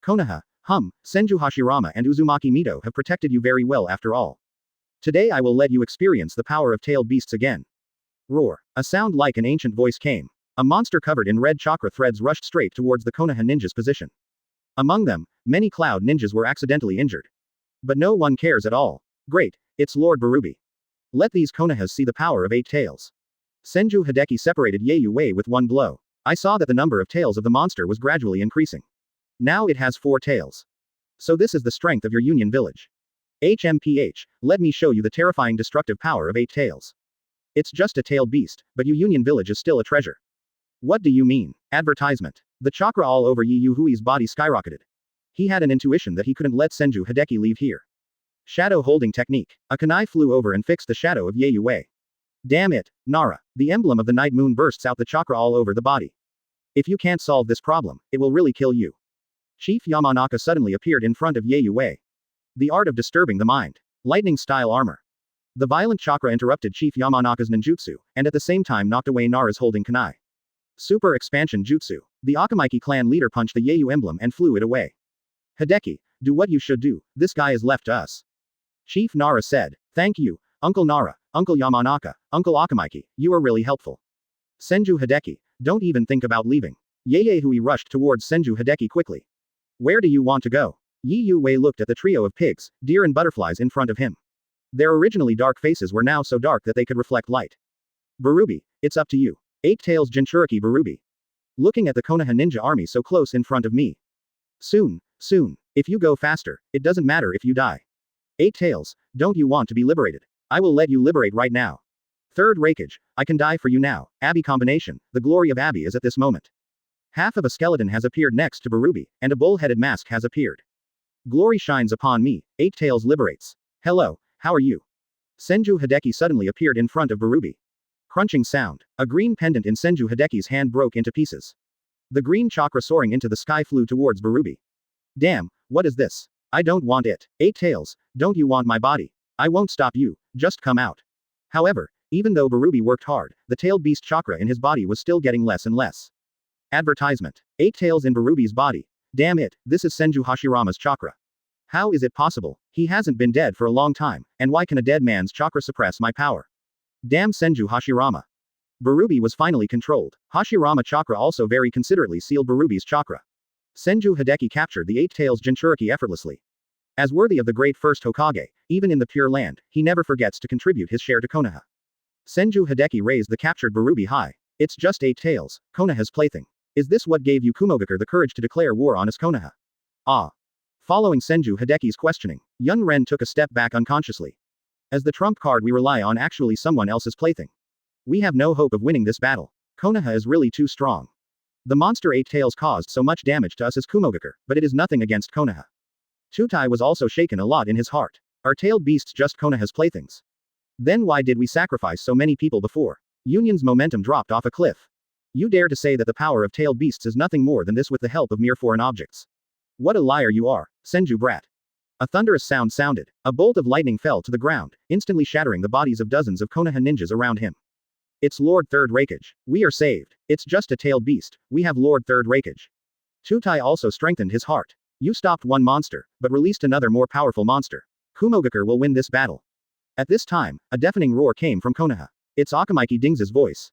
Konoha, Senju Hashirama and Uzumaki Mito have protected you very well after all. Today I will let you experience the power of tailed beasts again. Roar. A sound like an ancient voice came. A monster covered in red chakra threads rushed straight towards the Konoha ninjas' position. Among them, many cloud ninjas were accidentally injured. But no one cares at all. Great, it's Lord Barubi. Let these Konohas see the power of 8 tails. Senju Hideki separated Yayu Wei with one blow. I saw that the number of tails of the monster was gradually increasing. Now it has 4 tails. So this is the strength of your Union Village. HMPH, let me show you the terrifying destructive power of 8 tails. It's just a tailed beast, but Union Village is still a treasure. What do you mean? Advertisement. The chakra all over Yi Yuhui's body skyrocketed. He had an intuition that he couldn't let Senju Hideki leave here. Shadow holding technique. A kunai flew over and fixed the shadow of Yayu Wei. Damn it, Nara. The emblem of the night moon bursts out the chakra all over the body. If you can't solve this problem, it will really kill you. Chief Yamanaka suddenly appeared in front of Yayu Wei. The art of disturbing the mind. Lightning-style armor. The violent chakra interrupted Chief Yamanaka's ninjutsu, and at the same time knocked away Nara's holding kunai. Super expansion jutsu. The Akamiki clan leader punched the Yayu emblem and flew it away. Hideki, do what you should do, this guy is left to us. Chief Nara said. Thank you, Uncle Nara, Uncle Yamanaka, Uncle Akamiki, you are really helpful. Senju Hideki, don't even think about leaving. Yaehui rushed towards Senju Hideki quickly. Where do you want to go? Yi Yu Wei looked at the trio of pigs, deer and butterflies in front of him. Their originally dark faces were now so dark that they could reflect light. Barubi, it's up to you. 8 Tails Jinchuriki Barubi. Looking at the Konoha ninja army so close in front of me. Soon. If you go faster, it doesn't matter if you die. 8 Tails, don't you want to be liberated? I will let you liberate right now. Third Raikage, I can die for you now. Abby combination, the glory of Abby is at this moment. Half of a skeleton has appeared next to Barubi, and a bull-headed mask has appeared. Glory shines upon me, 8 Tails liberates. Hello, how are you? Senju Hideki suddenly appeared in front of Barubi. Crunching sound. A green pendant in Senju Hideki's hand broke into pieces. The green chakra soaring into the sky flew towards Barubi. Damn, what is this? I don't want it. 8 Tails, don't you want my body? I won't stop you, just come out. However, even though Barubi worked hard, the tailed beast chakra in his body was still getting less and less. Advertisement. 8 tails in Barubi's body. Damn it, this is Senju Hashirama's chakra. How is it possible? He hasn't been dead for a long time, and why can a dead man's chakra suppress my power? Damn Senju Hashirama. Barubi was finally controlled. Hashirama chakra also very considerately sealed Barubi's chakra. Senju Hideki captured the 8 tails Jinchuriki effortlessly. As worthy of the great first Hokage, even in the Pure Land, he never forgets to contribute his share to Konoha. Senju Hideki raised the captured Barubi high. It's just 8 tails, Konoha's plaything. Is this what gave you Kumogakure the courage to declare war on us Konoha? Ah. Following Senju Hideki's questioning, Yun Ren took a step back unconsciously. As the trump card we rely on actually someone else's plaything. We have no hope of winning this battle. Konoha is really too strong. The monster 8 tails caused so much damage to us as Kumogakure, but it is nothing against Konoha. Tutai was also shaken a lot in his heart. Are tailed beasts just Konoha's playthings? Then why did we sacrifice so many people before? Union's momentum dropped off a cliff. You dare to say that the power of tailed beasts is nothing more than this with the help of mere foreign objects. What a liar you are, Senju brat. A thunderous sound sounded. A bolt of lightning fell to the ground, instantly shattering the bodies of dozens of Konoha ninjas around him. It's Lord Third Raikage. We are saved. It's just a tailed beast. We have Lord Third Raikage. Tutai also strengthened his heart. You stopped one monster, but released another more powerful monster. Kumogakure will win this battle. At this time, a deafening roar came from Konoha. It's Akamiki Ding's voice.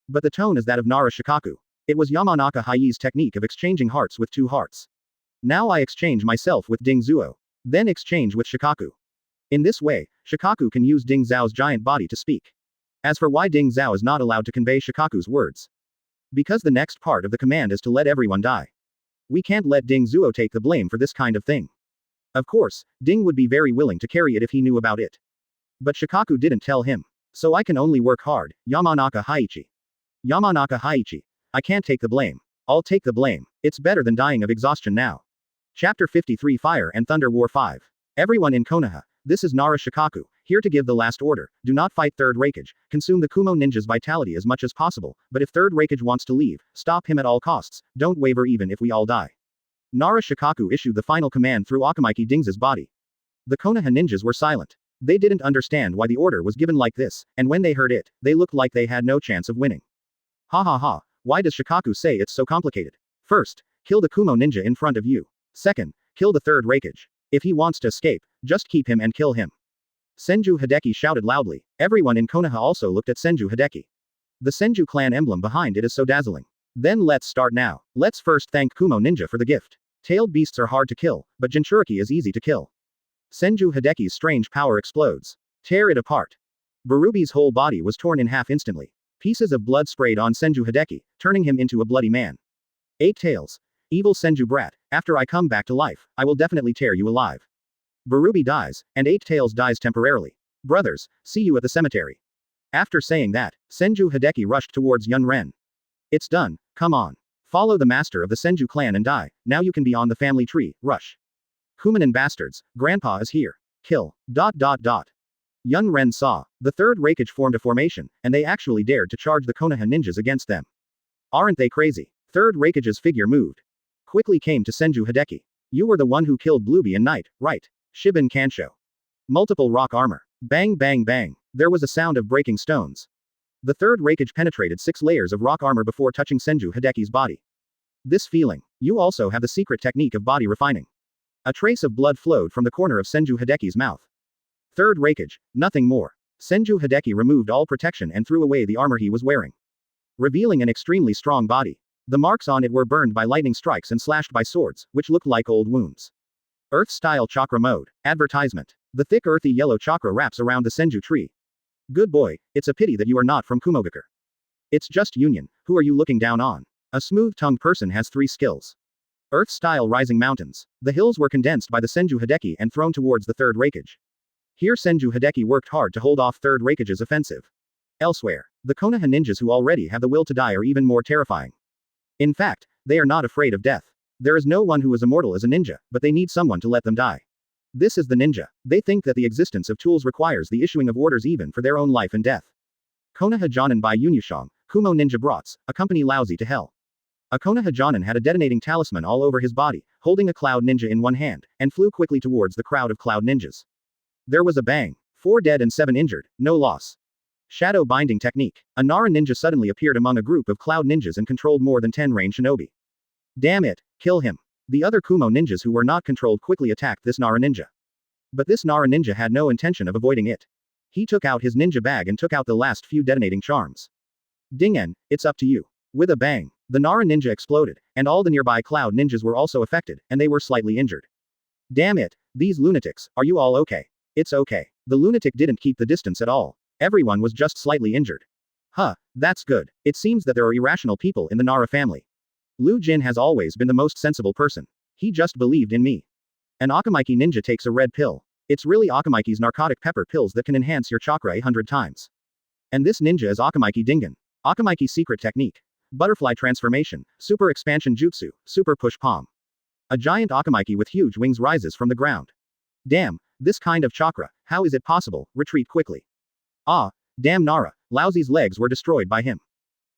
But the tone is that of Nara Shikaku. It was Yamanaka Haii's technique of exchanging hearts with 2 hearts. Now I exchange myself with Ding Zuo. Then exchange with Shikaku. In this way, Shikaku can use Ding Zhao's giant body to speak. As for why Ding Zhao is not allowed to convey Shikaku's words. Because the next part of the command is to let everyone die. We can't let Ding Zuo take the blame for this kind of thing. Of course, Ding would be very willing to carry it if he knew about it. But Shikaku didn't tell him. So I can only work hard, Yamanaka Haiichi. Yamanaka Haiichi. I can't take the blame. I'll take the blame. It's better than dying of exhaustion now. Chapter 53 Fire and Thunder War 5. Everyone in Konoha, this is Nara Shikaku, here to give the last order. Do not fight Third Raikage, consume the Kumo ninja's vitality as much as possible, but if Third Raikage wants to leave, stop him at all costs, don't waver even if we all die. Nara Shikaku issued the final command through Akamaki Dingza's body. The Konoha ninjas were silent. They didn't understand why the order was given like this, and when they heard it, they looked like they had no chance of winning. Ha ha ha, why does Shikaku say it's so complicated? First, kill the Kumo ninja in front of you. Second, kill the third Raikage. If he wants to escape, just keep him and kill him. Senju Hideki shouted loudly. Everyone in Konoha also looked at Senju Hideki. The Senju clan emblem behind it is so dazzling. Then let's start now. Let's first thank Kumo ninja for the gift. Tailed beasts are hard to kill, but Jinchuriki is easy to kill. Senju Hideki's strange power explodes. Tear it apart. Barubi's whole body was torn in half instantly. Pieces of blood sprayed on Senju Hideki, turning him into a bloody man. 8 tails. Evil Senju brat, after I come back to life, I will definitely tear you alive. Barubi dies, and 8 tails dies temporarily. Brothers, see you at the cemetery. After saying that, Senju Hideki rushed towards Yun Ren. It's done, come on. Follow the master of the Senju clan and die, now you can be on the family tree, rush. Kumanon bastards, grandpa is here. Kill. Yun Ren saw. The third Raikage formed a formation, and they actually dared to charge the Konoha ninjas against them. Aren't they crazy? Third Raikage's figure moved. Quickly came to Senju Hideki. You were the one who killed Blueby and Knight, right? Shiban Kansho. Multiple rock armor. Bang bang bang. There was a sound of breaking stones. The third Raikage penetrated 6 layers of rock armor before touching Senju Hideki's body. This feeling. You also have the secret technique of body refining. A trace of blood flowed from the corner of Senju Hideki's mouth. Third Raikage, nothing more. Senju Hideki removed all protection and threw away the armor he was wearing, revealing an extremely strong body. The marks on it were burned by lightning strikes and slashed by swords, which looked like old wounds. Earth-style chakra mode. Advertisement. The thick earthy yellow chakra wraps around the Senju tree. Good boy, it's a pity that you are not from Kumogakure. It's just Union, who are you looking down on? A smooth-tongued person has 3 skills. Earth-style rising mountains. The hills were condensed by the Senju Hideki and thrown towards the third Raikage. Here Senju Hideki worked hard to hold off third Raikage's offensive. Elsewhere, the Konoha ninjas who already have the will to die are even more terrifying. In fact, they are not afraid of death. There is no one who is immortal as a ninja, but they need someone to let them die. This is the ninja. They think that the existence of tools requires the issuing of orders even for their own life and death. Konoha Jonin by Yunyushong, Kumo Ninja Brats, accompany Lousy to hell. A Konoha Jonin had a detonating talisman all over his body, holding a cloud ninja in one hand, and flew quickly towards the crowd of cloud ninjas. There was a bang. 4 dead and 7 injured, no loss. Shadow binding technique. A Nara ninja suddenly appeared among a group of cloud ninjas and controlled more than 10 range shinobi. Damn it, kill him. The other Kumo ninjas who were not controlled quickly attacked this Nara ninja. But this Nara ninja had no intention of avoiding it. He took out his ninja bag and took out the last few detonating charms. Dingen, it's up to you. With a bang, the Nara ninja exploded, and all the nearby cloud ninjas were also affected, and they were slightly injured. Damn it, these lunatics, are you all okay? It's okay. The lunatic didn't keep the distance at all. Everyone was just slightly injured. Huh, that's good. It seems that there are irrational people in the Nara family. Lu Jin has always been the most sensible person. He just believed in me. An Akamaki ninja takes a red pill. It's really Akamaki's narcotic pepper pills that can enhance your chakra 100 times. And this ninja is Akamaki Dingen. Akamaki secret technique. Butterfly transformation, super expansion jutsu, super push palm. A giant Akamaki with huge wings rises from the ground. Damn, this kind of chakra, how is it possible? Retreat quickly. Ah, damn Nara, Lousy's legs were destroyed by him.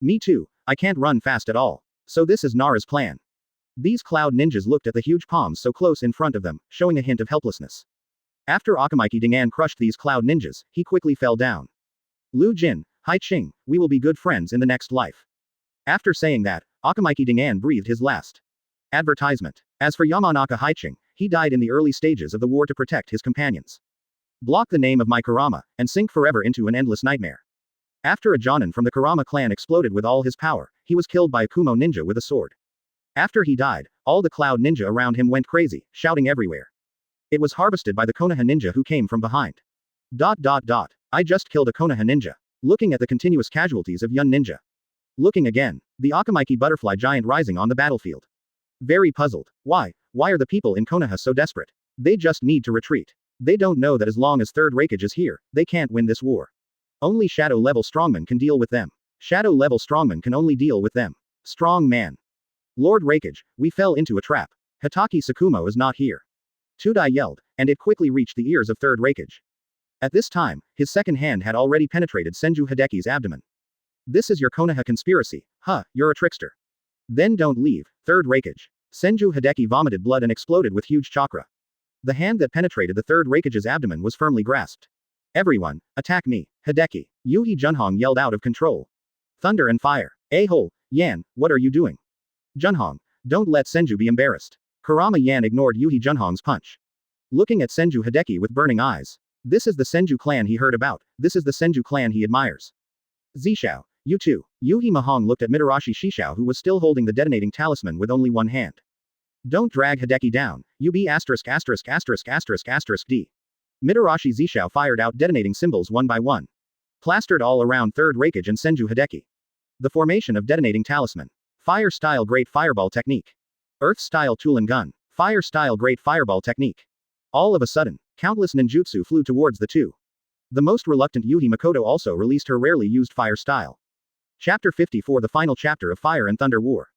Me too, I can't run fast at all. So this is Nara's plan. These cloud ninjas looked at the huge palms so close in front of them, showing a hint of helplessness. After Akamaki Dingen crushed these cloud ninjas, he quickly fell down. Lu Jin, Hai Ching, we will be good friends in the next life. After saying that, Akamaki Dingen breathed his last. Advertisement. As for Yamanaka Haiching, he died in the early stages of the war to protect his companions. Block the name of my Kurama, and sink forever into an endless nightmare. After a Jonin from the Kurama clan exploded with all his power, he was killed by a Kumo ninja with a sword. After he died, all the cloud ninja around him went crazy, shouting everywhere. It was harvested by the Konoha ninja who came from behind. I just killed a Konoha ninja. Looking at the continuous casualties of Yun ninja. Looking again, the Akamaki butterfly giant rising on the battlefield. Very puzzled. Why are the people in Konoha so desperate? They just need to retreat. They don't know that as long as third Raikage is here, they can't win this war. Only shadow level strongmen can deal with them. Shadow level strongmen can only deal with them. Strong man. Lord Raikage, we fell into a trap. Hitaki Sakumo is not here. Tudai yelled, and it quickly reached the ears of third Raikage. At this time, his second hand had already penetrated Senju Hideki's abdomen. This is your Konoha conspiracy, huh, you're a trickster. Then don't leave, third Raikage. Senju Hideki vomited blood and exploded with huge chakra. The hand that penetrated the third Raikage's abdomen was firmly grasped. Everyone, attack me, Hideki. Yuhi Junhong yelled out of control. Thunder and fire. A-hole, Yan, what are you doing? Junhong, don't let Senju be embarrassed. Kurama Yan ignored Yuhi Junhong's punch. Looking at Senju Hideki with burning eyes. This is the Senju clan he heard about, this is the Senju clan he admires. Zishao, you too. Yuhi Mahong looked at Mitarashi Shishao who was still holding the detonating talisman with only one hand. Don't drag Hideki down, you be asterisk asterisk asterisk asterisk asterisk D. Mitarashi Zishao fired out detonating symbols one by one. Plastered all around third Raikage and Senju Hideki. The formation of detonating talisman. Fire style great fireball technique. Earth style tool and gun. Fire style great fireball technique. All of a sudden, countless ninjutsu flew towards the two. The most reluctant Yuhi Makoto also released her rarely used fire style. Chapter 54 The final chapter of Fire and Thunder War.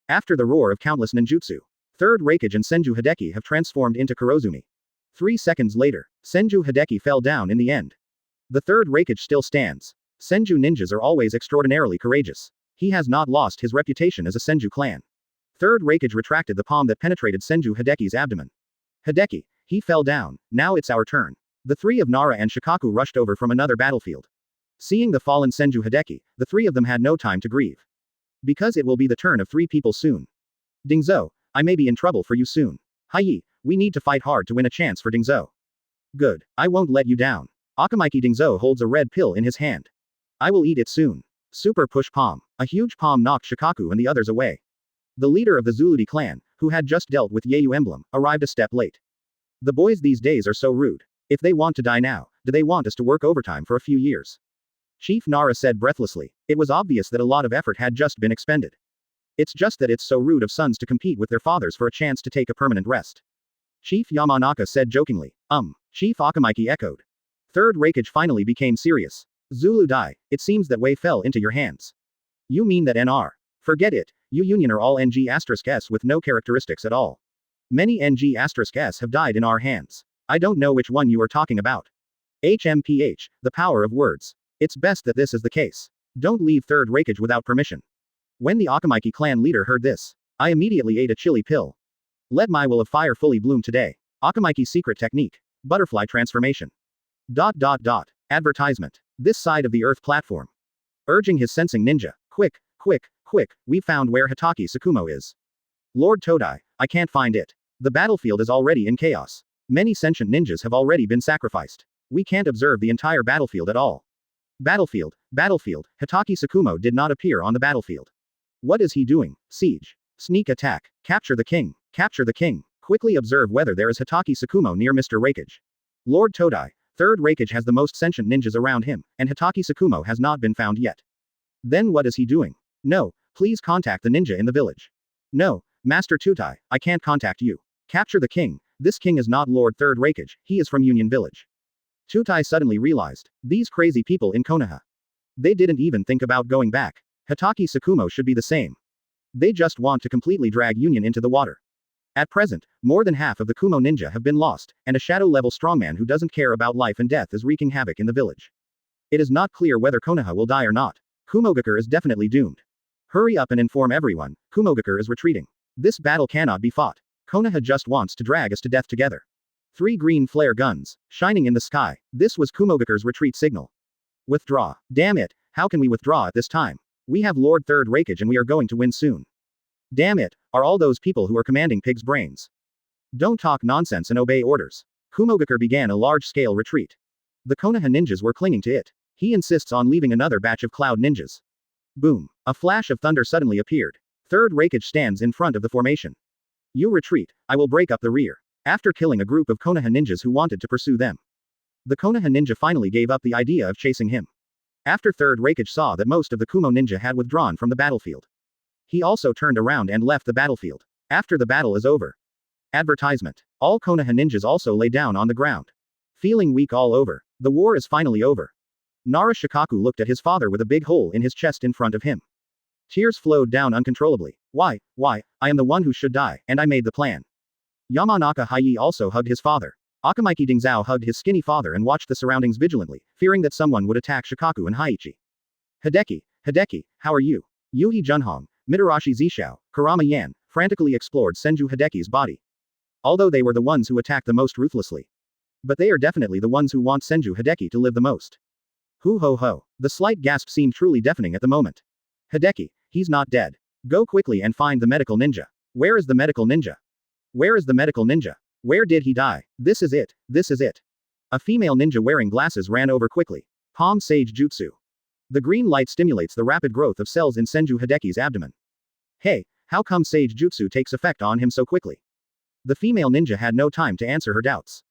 After the roar of countless ninjutsu, third Raikage and Senju Hideki have transformed into Kurozumi. 3 seconds later, Senju Hideki fell down in the end. The third Raikage still stands. Senju ninjas are always extraordinarily courageous. He has not lost his reputation as a Senju clan. Third Raikage retracted the palm that penetrated Senju Hideki's abdomen. Hideki, he fell down, now it's our turn. The three of Nara and Shikaku rushed over from another battlefield. Seeing the fallen Senju Hideki, the three of them had no time to grieve. Because it will be the turn of 3 people soon. Dingzhou, I may be in trouble for you soon. Hai, we need to fight hard to win a chance for Dingzhou. Good, I won't let you down. Akamaiki Dingzhou holds a red pill in his hand. I will eat it soon. Super push palm. A huge palm knocked Shikaku and the others away. The leader of the Zuludi clan, who had just dealt with Yeiyu emblem, arrived a step late. The boys these days are so rude. If they want to die now, do they want us to work overtime for a few years? Chief Nara said breathlessly. It was obvious that a lot of effort had just been expended. It's just that it's so rude of sons to compete with their fathers for a chance to take a permanent rest. Chief Yamanaka said jokingly. Chief Akamaiki echoed. Third Raikage finally became serious. Zulu Dai, it seems that Wei fell into your hands. You mean that NR? Forget it, you Union are all NG*S with no characteristics at all. Many NG*S have died in our hands. I don't know which one you are talking about. HMPH, the power of words. It's best that this is the case. Don't leave Third Raikage without permission. When the Akamaiki clan leader heard this, I immediately ate a chili pill. Let my will of fire fully bloom today. Akamaiki's secret technique. Butterfly transformation. Advertisement. This side of the Earth platform. Urging his sensing ninja. Quick, quick, quick, we've found where Hitaki Tsukumo is. Lord Todai, I can't find it. The battlefield is already in chaos. Many sentient ninjas have already been sacrificed. We can't observe the entire battlefield at all. Battlefield, Hitaki Tsukumo did not appear on the battlefield. What is he doing? Siege. Sneak attack. Capture the king. Capture the king. Quickly observe whether there is Hitaki Tsukumo near Mr. Raikage. Lord Todai, Third Raikage has the most sentient ninjas around him, and Hitaki Tsukumo has not been found yet. Then what is he doing? No, please contact the ninja in the village. No, Master Tutai, I can't contact you. Capture the king. This king is not Lord Third Raikage, he is from Union Village. Tutai suddenly realized. These crazy people in Konoha. They didn't even think about going back. Hitaki Tsukumo should be the same. They just want to completely drag Union into the water. At present, more than half of the Kumo ninja have been lost, and a shadow-level strongman who doesn't care about life and death is wreaking havoc in the village. It is not clear whether Konoha will die or not. Kumogakure is definitely doomed. Hurry up and inform everyone, Kumogakure is retreating. This battle cannot be fought. Konoha just wants to drag us to death together. 3 green flare guns, shining in the sky. This was Kumogakure's retreat signal. Withdraw. Damn it, how can we withdraw at this time? We have Lord Third Raikage and we are going to win soon. Damn it, are all those people who are commanding pig's brains. Don't talk nonsense and obey orders. Kumogakure began a large-scale retreat. The Konoha ninjas were clinging to it. He insists on leaving another batch of cloud ninjas. Boom. A flash of thunder suddenly appeared. Third Raikage stands in front of the formation. You retreat, I will break up the rear. After killing a group of Konoha ninjas who wanted to pursue them. The Konoha ninja finally gave up the idea of chasing him. After Third Raikage saw that most of the Kumo ninja had withdrawn from the battlefield. He also turned around and left the battlefield. After the battle is over. Advertisement. All Konoha ninjas also lay down on the ground. Feeling weak all over. The war is finally over. Nara Shikaku looked at his father with a big hole in his chest in front of him. Tears flowed down uncontrollably. Why, I am the one who should die, and I made the plan. Yamanaka Hayi also hugged his father. Akamaiki Dingzhou hugged his skinny father and watched the surroundings vigilantly, fearing that someone would attack Shikaku and Haiichi. Hideki, how are you? Yuhi Junhong, Mitarashi Zishao, Kurama Yan, frantically explored Senju Hideki's body. Although they were the ones who attacked the most ruthlessly. But they are definitely the ones who want Senju Hideki to live the most. Hoo ho ho. The slight gasp seemed truly deafening at the moment. Hideki, he's not dead. Go quickly and find the medical ninja. Where is the medical ninja? Where is the medical ninja? Where did he die? This is it. This is it. A female ninja wearing glasses ran over quickly. Palm Sage Jutsu. The green light stimulates the rapid growth of cells in Senju Hideki's abdomen. Hey, how come Sage Jutsu takes effect on him so quickly? The female ninja had no time to answer her doubts.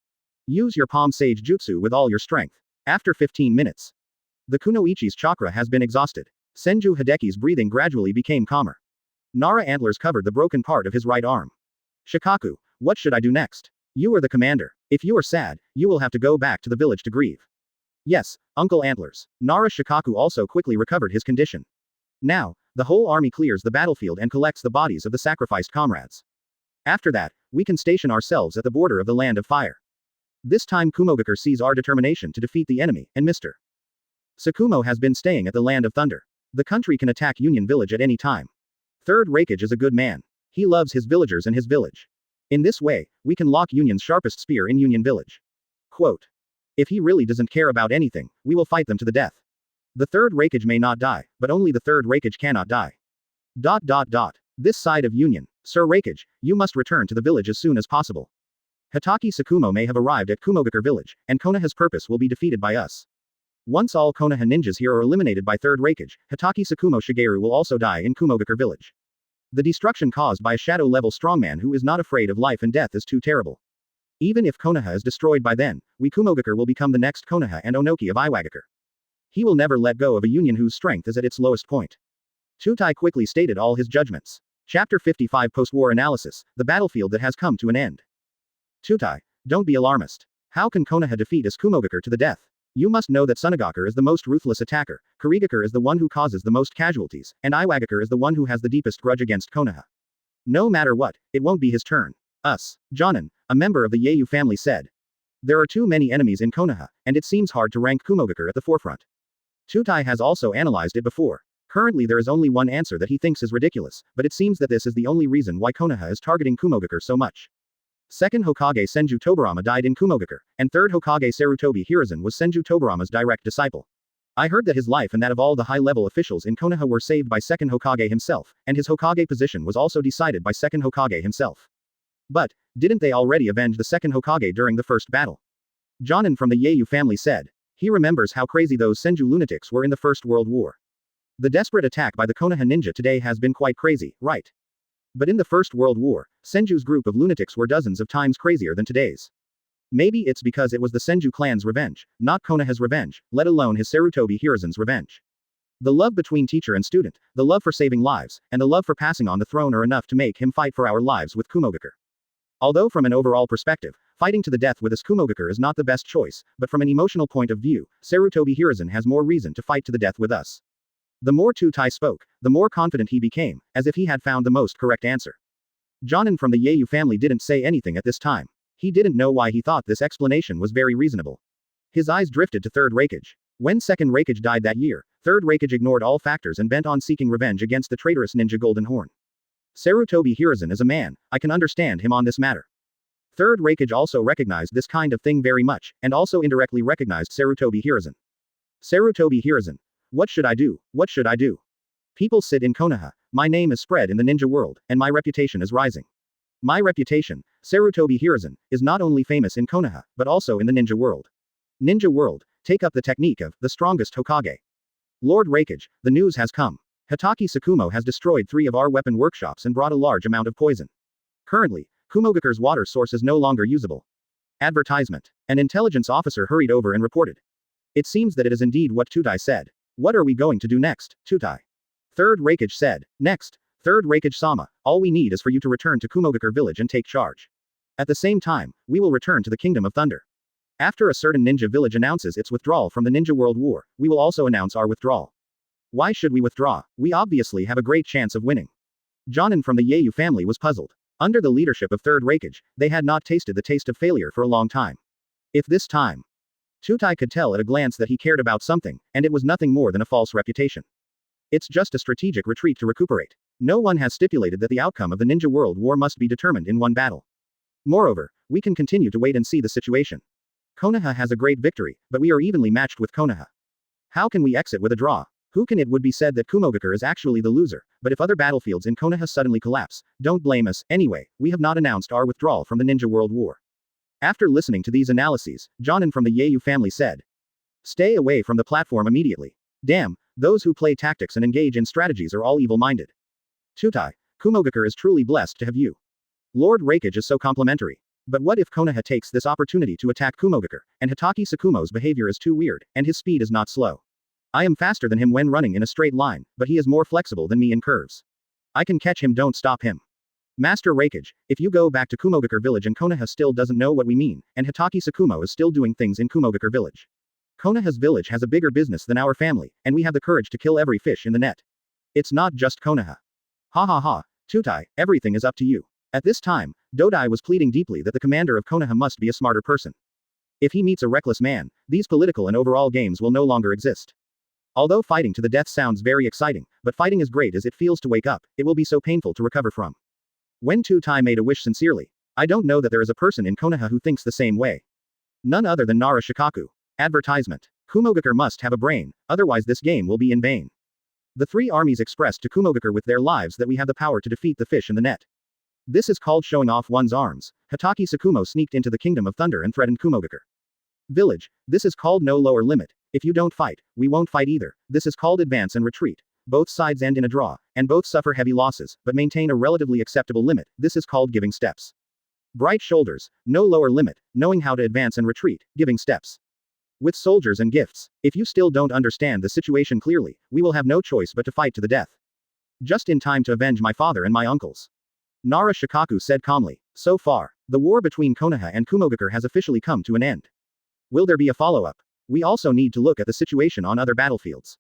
Use your Palm Sage Jutsu with all your strength. After 15 minutes. The Kunoichi's chakra has been exhausted. Senju Hideki's breathing gradually became calmer. Nara antlers covered the broken part of his right arm. Shikaku, what should I do next? You are the commander. If you are sad, you will have to go back to the village to grieve. Yes, Uncle Antlers. Nara Shikaku also quickly recovered his condition. Now, the whole army clears the battlefield and collects the bodies of the sacrificed comrades. After that, we can station ourselves at the border of the Land of Fire. This time Kumogakure sees our determination to defeat the enemy, and Mr. Sakumo has been staying at the Land of Thunder. The country can attack Union Village at any time. Third Raikage is a good man. He loves his villagers and his village. In this way, we can lock Union's sharpest spear in Union Village. Quote. If he really doesn't care about anything, we will fight them to the death. The third Raikage may not die, but only the third Raikage cannot die. ... This side of Union, Sir Raikage, you must return to the village as soon as possible. Hitaki Sakumo may have arrived at Kumogakure village, and Konoha's purpose will be defeated by us. Once all Konoha ninjas here are eliminated by third Raikage, Hitaki Sakumo Shigeru will also die in Kumogakure village. The destruction caused by a shadow-level strongman who is not afraid of life and death is too terrible. Even if Konoha is destroyed by then, we Kumogakure will become the next Konoha and Onoki of Iwagakure. He will never let go of a union whose strength is at its lowest point. Tutai quickly stated all his judgments. Chapter 55 Post-War Analysis, the battlefield that has come to an end. Tutai, don't be alarmist. How can Konoha defeat us Kumogakure to the death? You must know that Sunagakure is the most ruthless attacker, Kurigakure is the one who causes the most casualties, and Iwagakure is the one who has the deepest grudge against Konoha. No matter what, it won't be his turn. Us. Jonin, a member of the Yeiyu family said. There are too many enemies in Konoha, and it seems hard to rank Kumogakure at the forefront. Tutai has also analyzed it before. Currently there is only one answer that he thinks is ridiculous, but it seems that this is the only reason why Konoha is targeting Kumogakure so much. Second Hokage Senju Tobarama died in Kumogakure, and third Hokage Sarutobi Hiruzen was Senju Tobarama's direct disciple. I heard that his life and that of all the high-level officials in Konoha were saved by second Hokage himself, and his Hokage position was also decided by second Hokage himself. But, didn't they already avenge the second Hokage during the first battle? Jonin from the Yeiyu family said. He remembers how crazy those Senju lunatics were in the First World War. The desperate attack by the Konoha ninja today has been quite crazy, right? But in the First World War, Senju's group of lunatics were dozens of times crazier than today's. Maybe it's because it was the Senju clan's revenge, not Konoha's revenge, let alone his Sarutobi Hiruzen's revenge. The love between teacher and student, the love for saving lives, and the love for passing on the throne are enough to make him fight for our lives with Kumogakure. Although from an overall perspective, fighting to the death with us Kumogakure is not the best choice, but from an emotional point of view, Sarutobi Hiruzen has more reason to fight to the death with us. The more Tutai spoke, the more confident he became, as if he had found the most correct answer. Jonin from the Yeiyu family didn't say anything at this time. He didn't know why he thought this explanation was very reasonable. His eyes drifted to third Raikage. When second Raikage died that year, third Raikage ignored all factors and bent on seeking revenge against the traitorous ninja Golden Horn. Sarutobi Hiruzen is a man, I can understand him on this matter. Third Raikage also recognized this kind of thing very much, and also indirectly recognized Sarutobi Hiruzen. Sarutobi Hiruzen. What should I do? What should I do? People sit in Konoha, my name is spread in the ninja world, and my reputation is rising. My reputation, Sarutobi Hiruzen, is not only famous in Konoha, but also in the ninja world. Ninja world, take up the technique of, the strongest Hokage. Lord Raikage, the news has come. Hitaki Sakumo has destroyed 3 of our weapon workshops and brought a large amount of poison. Currently, Kumogakure's water source is no longer usable. Advertisement. An intelligence officer hurried over and reported. It seems that it is indeed what Tutai said. What are we going to do next, Tutai? Third Raikage said. Next, third Raikage-sama, all we need is for you to return to Kumogakure village and take charge. At the same time, we will return to the Kingdom of Thunder. After a certain ninja village announces its withdrawal from the Ninja World War, we will also announce our withdrawal. Why should we withdraw? We obviously have a great chance of winning. Jonin from the Yeiyu family was puzzled. Under the leadership of third Raikage, they had not tasted the taste of failure for a long time. If this time, Tutai could tell at a glance that he cared about something, and it was nothing more than a false reputation. It's just a strategic retreat to recuperate. No one has stipulated that the outcome of the Ninja World War must be determined in one battle. Moreover, we can continue to wait and see the situation. Konoha has a great victory, but we are evenly matched with Konoha. How can we exit with a draw? Who can it would be said that Kumogakure is actually the loser, but if other battlefields in Konoha suddenly collapse, don't blame us. Anyway, we have not announced our withdrawal from the Ninja World War. After listening to these analyses, Jonan from the Yeiyu family said, "Stay away from the platform immediately. Damn, those who play tactics and engage in strategies are all evil-minded. Tutai, Kumogakure is truly blessed to have you. Lord Raikage is so complimentary. But what if Konoha takes this opportunity to attack Kumogakure, and Hitaki Tsukumo's behavior is too weird, and his speed is not slow? I am faster than him when running in a straight line, but he is more flexible than me in curves. I can catch him, don't stop him. Master Raikage, if you go back to Kumogakure village and Konoha still doesn't know what we mean, and Hitaki Tsukumo is still doing things in Kumogakure village. Konoha's village has a bigger business than our family, and we have the courage to kill every fish in the net. It's not just Konoha. Ha ha ha, Tutai, everything is up to you." At this time, Dodai was pleading deeply that the commander of Konoha must be a smarter person. If he meets a reckless man, these political and overall games will no longer exist. Although fighting to the death sounds very exciting, but fighting as great as it feels to wake up, it will be so painful to recover from. When Tutai made a wish sincerely, I don't know that there is a person in Konoha who thinks the same way. None other than Nara Shikaku. Advertisement. Kumogakure must have a brain, otherwise this game will be in vain. The three armies expressed to Kumogakure with their lives that we have the power to defeat the fish in the net. This is called showing off one's arms. Hitaki Tsukumo sneaked into the Kingdom of Thunder and threatened Kumogakure. Village. This is called no lower limit. If you don't fight, we won't fight either. This is called advance and retreat. Both sides end in a draw, and both suffer heavy losses, but maintain a relatively acceptable limit. This is called giving steps. Bright shoulders. No lower limit. Knowing how to advance and retreat. Giving steps. With soldiers and gifts. If you still don't understand the situation clearly, we will have no choice but to fight to the death. Just in time to avenge my father and my uncles. Nara Shikaku said calmly. So far, the war between Konoha and Kumogakure has officially come to an end. Will there be a follow-up? We also need to look at the situation on other battlefields.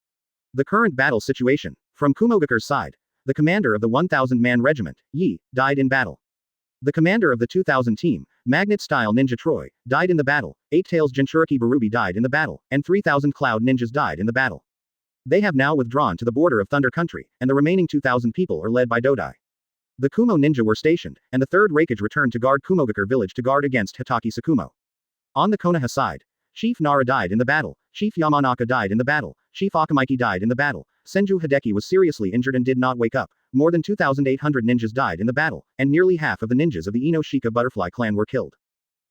The current battle situation. From Kumogakure's side, the commander of the 1,000-man regiment, Yi, died in battle. The commander of the 2,000 team, Magnet-style Ninja Troy, died in the battle, 8-Tails Jinchuriki Barubi died in the battle, and 3,000 Cloud Ninjas died in the battle. They have now withdrawn to the border of Thunder Country, and the remaining 2,000 people are led by Dodai. The Kumo ninja were stationed, and the 3rd Raikage returned to guard Kumogakure village to guard against Hitaki Tsukumo. On the Konoha side, Chief Nara died in the battle, Chief Yamanaka died in the battle, Chief Akamaiki died in the battle, Senju Hideki was seriously injured and did not wake up, more than 2,800 ninjas died in the battle, and nearly half of the ninjas of the Inoshika Butterfly clan were killed.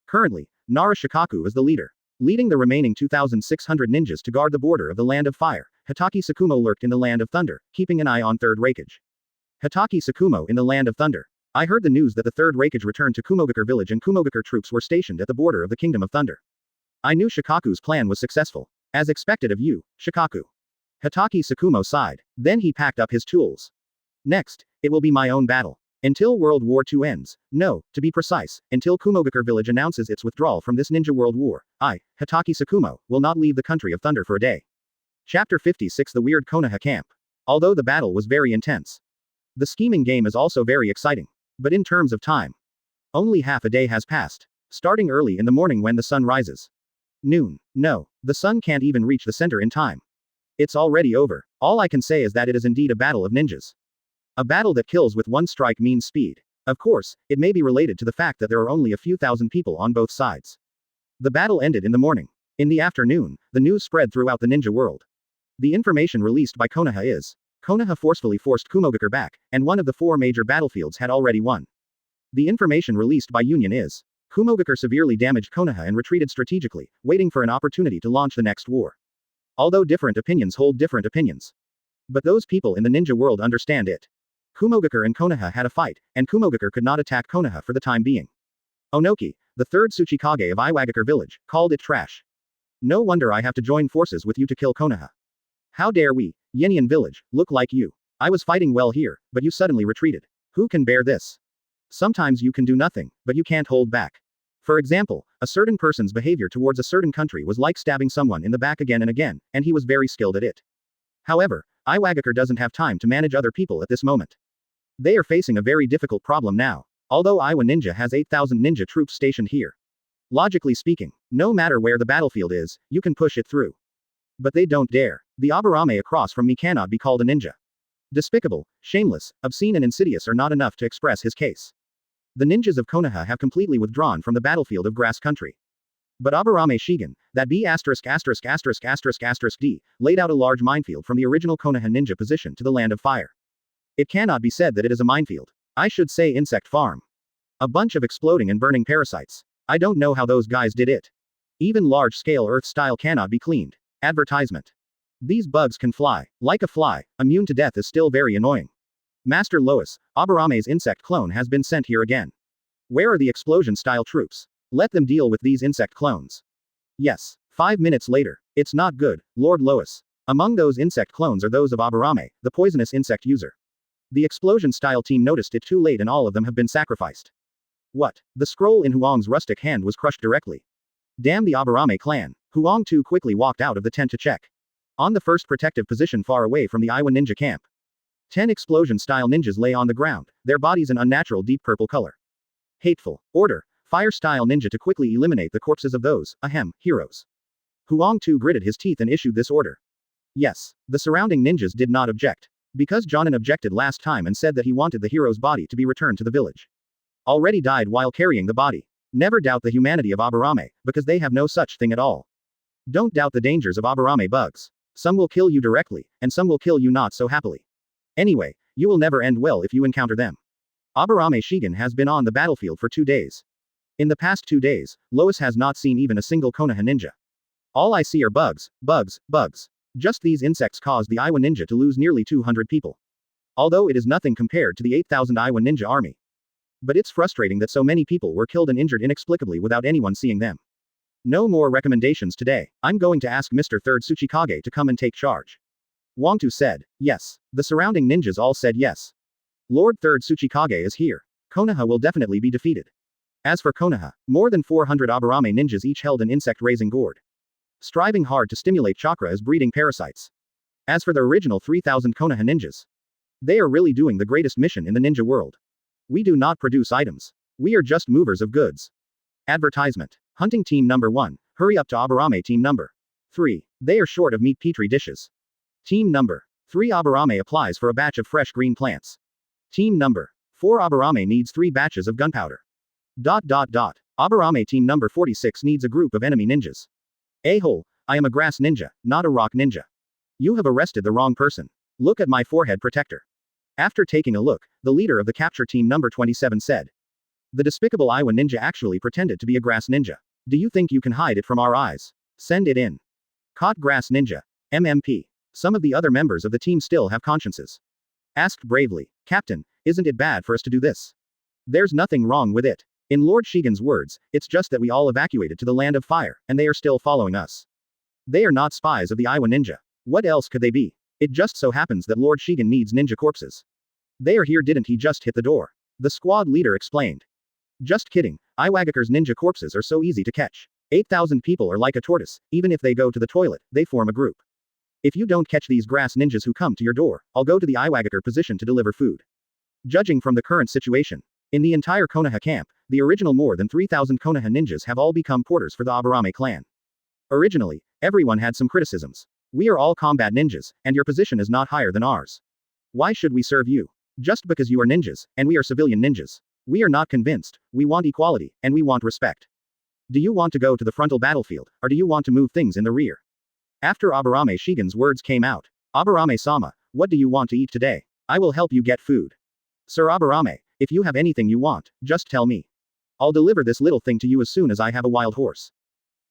Currently, Nara Shikaku is the leader. Leading the remaining 2,600 ninjas to guard the border of the Land of Fire, Hitaki Tsukumo lurked in the Land of Thunder, keeping an eye on 3rd Raikage. Hitaki Tsukumo in the Land of Thunder. I heard the news that the 3rd Raikage returned to Kumogakure village and Kumogakure troops were stationed at the border of the Kingdom of Thunder. I knew Shikaku's plan was successful. As expected of you, Shikaku. Hitaki Tsukumo sighed. Then he packed up his tools. Next, it will be my own battle. Until World War II ends. No, to be precise, until Kumogakure village announces its withdrawal from this Ninja World War, I, Hitaki Tsukumo, will not leave the country of Thunder for a day. Chapter 56 The Weird Konoha Camp. Although the battle was very intense, the scheming game is also very exciting. But in terms of time, only half a day has passed. Starting early in the morning when the sun rises. Noon. No, the sun can't even reach the center in time. It's already over. All I can say is that it is indeed a battle of ninjas. A battle that kills with one strike means speed. Of course, it may be related to the fact that there are only a few thousand people on both sides. The battle ended in the morning. In the afternoon, the news spread throughout the ninja world. The information released by Konoha is, Konoha forcefully forced Kumogakure back, and one of the 4 major battlefields had already won. The information released by Union is, Kumogakure severely damaged Konoha and retreated strategically, waiting for an opportunity to launch the next war. Although different opinions hold different opinions. But those people in the ninja world understand it. Kumogakure and Konoha had a fight, and Kumogakure could not attack Konoha for the time being. Onoki, the 3rd Tsuchikage of Iwagakure village, called it trash. No wonder I have to join forces with you to kill Konoha. How dare we, Yenian village, look like you. I was fighting well here, but you suddenly retreated. Who can bear this? Sometimes you can do nothing, but you can't hold back. For example, a certain person's behavior towards a certain country was like stabbing someone in the back again and again, and he was very skilled at it. However, Iwagakure doesn't have time to manage other people at this moment. They are facing a very difficult problem now. Although Iwa Ninja has 8,000 ninja troops stationed here. Logically speaking, no matter where the battlefield is, you can push it through. But they don't dare. The Aburame across from me cannot be called a ninja. Despicable, shameless, obscene and insidious are not enough to express his case. The ninjas of Konoha have completely withdrawn from the battlefield of Grass Country. But Aburame Shigen, that B***********, laid out a large minefield from the original Konoha ninja position to the Land of Fire. It cannot be said that it is a minefield. I should say insect farm. A bunch of exploding and burning parasites. I don't know how those guys did it. Even large-scale Earth style cannot be cleaned. Advertisement. These bugs can fly. Like a fly, immune to death is still very annoying. Master Lois, Aburame's insect clone has been sent here again. Where are the explosion-style troops? Let them deal with these insect clones. Yes. 5 minutes later. It's not good, Lord Lois. Among those insect clones are those of Aburame, the poisonous insect user. The explosion-style team noticed it too late and all of them have been sacrificed. What? The scroll in Huang's rustic hand was crushed directly. Damn the Aburame clan. Huang too quickly walked out of the tent to check. On the first protective position far away from the Iwa ninja camp. 10 explosion-style ninjas lay on the ground, their bodies an unnatural deep purple color. Hateful. Order. Fire-style ninja to quickly eliminate the corpses of those, heroes. Huang too gritted his teeth and issued this order. Yes. The surrounding ninjas did not object. Because Jonin objected last time and said that he wanted the hero's body to be returned to the village. Already died while carrying the body. Never doubt the humanity of Aburame, because they have no such thing at all. Don't doubt the dangers of Aburame bugs. Some will kill you directly, and some will kill you not so happily. Anyway, you will never end well if you encounter them. Aburame Shigen has been on the battlefield for 2 days. In the past 2 days, Lois has not seen even a single Konoha ninja. All I see are bugs, bugs, bugs. Just these insects caused the Iwa ninja to lose nearly 200 people. Although it is nothing compared to the 8,000 Iwa ninja army. But it's frustrating that so many people were killed and injured inexplicably without anyone seeing them. No more recommendations today. I'm going to ask Mr. Third Tsuchikage to come and take charge. Wangtu said. Yes. The surrounding ninjas all said yes. Lord Third Tsuchikage is here. Konoha will definitely be defeated. As for Konoha, more than 400 Aburame ninjas each held an insect-raising gourd. Striving hard to stimulate chakra as breeding parasites. As for the original 3,000 Konoha ninjas. They are really doing the greatest mission in the ninja world. We do not produce items. We are just movers of goods. Advertisement. Hunting team number 1, hurry up to Aburame team number 3. They are short of meat petri dishes. Team number 3 Aburame applies for a batch of fresh green plants. Team number 4 Aburame needs 3 batches of gunpowder. Aburame team number 46 needs a group of enemy ninjas. A-hole, I am a grass ninja, not a rock ninja. You have arrested the wrong person. Look at my forehead protector. After taking a look, the leader of the capture team number 27 said. The despicable Iwa ninja actually pretended to be a grass ninja. Do you think you can hide it from our eyes? Send it in. Caught grass ninja. MMP. Some of the other members of the team still have consciences. Asked bravely, Captain, isn't it bad for us to do this? There's nothing wrong with it. In Lord Shigen's words, it's just that we all evacuated to the Land of Fire, and they are still following us. They are not spies of the Iwa ninja. What else could they be? It just so happens that Lord Shigen needs ninja corpses. They are here, didn't he just hit the door? The squad leader explained. Just kidding, Iwagaker's ninja corpses are so easy to catch. 8,000 people are like a tortoise, even if they go to the toilet, they form a group. If you don't catch these grass ninjas who come to your door, I'll go to the Iwagaker position to deliver food. Judging from the current situation, in the entire Konoha camp, the original more than 3,000 Konoha ninjas have all become porters for the Aburame clan. Originally, everyone had some criticisms. We are all combat ninjas, and your position is not higher than ours. Why should we serve you? Just because you are ninjas, and we are civilian ninjas. We are not convinced, we want equality, and we want respect. Do you want to go to the frontal battlefield, or do you want to move things in the rear? After Aburame Shigen's words came out, Aburame-sama, what do you want to eat today? I will help you get food. Sir Aburame, if you have anything you want, just tell me. I'll deliver this little thing to you as soon as I have a wild horse.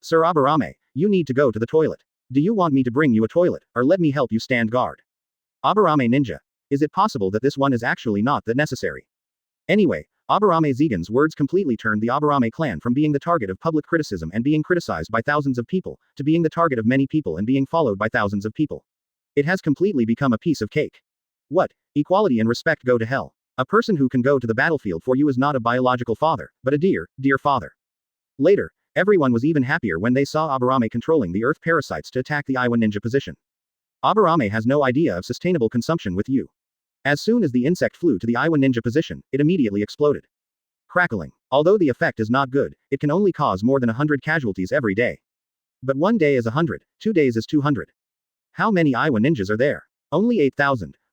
Sir Aburame, you need to go to the toilet. Do you want me to bring you a toilet, or let me help you stand guard? Aburame ninja. Is it possible that this one is actually not that necessary? Anyway, Aburame Shigen's words completely turned the Aburame clan from being the target of public criticism and being criticized by thousands of people, to being the target of many people and being followed by thousands of people. It has completely become a piece of cake. What? Equality and respect go to hell. A person who can go to the battlefield for you is not a biological father, but a dear, dear father. Later, everyone was even happier when they saw Aburame controlling the earth parasites to attack the Iwa ninja position. Aburame has no idea of sustainable consumption with you. As soon as the insect flew to the Iwa ninja position, it immediately exploded. Crackling. Although the effect is not good, it can only cause more than 100 casualties every day. But 1 day is 100, 2 days is 200. How many Iwa ninjas are there? Only 8,000.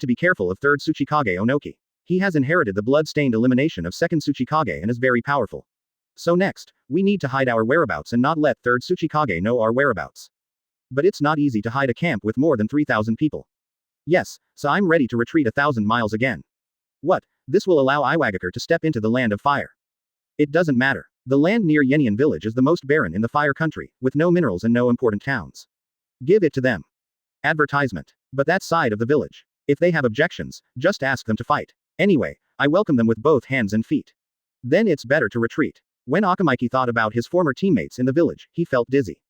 need to be careful of 3rd Tsuchikage Onoki. He has inherited the blood-stained elimination of 2nd Tsuchikage and is very powerful. So next, we need to hide our whereabouts and not let 3rd Tsuchikage know our whereabouts. But it's not easy to hide a camp with more than 3,000 people. Yes, so I'm ready to retreat 1,000 miles again. What? This will allow Iwagakure to step into the land of fire. It doesn't matter. The land near Yenian village is the most barren in the fire country, with no minerals and no important towns. Give it to them. Advertisement. But that side of the village. If they have objections, just ask them to fight. Anyway, I welcome them with both hands and feet. Then it's better to retreat. When Akamaki thought about his former teammates in the village, he felt dizzy.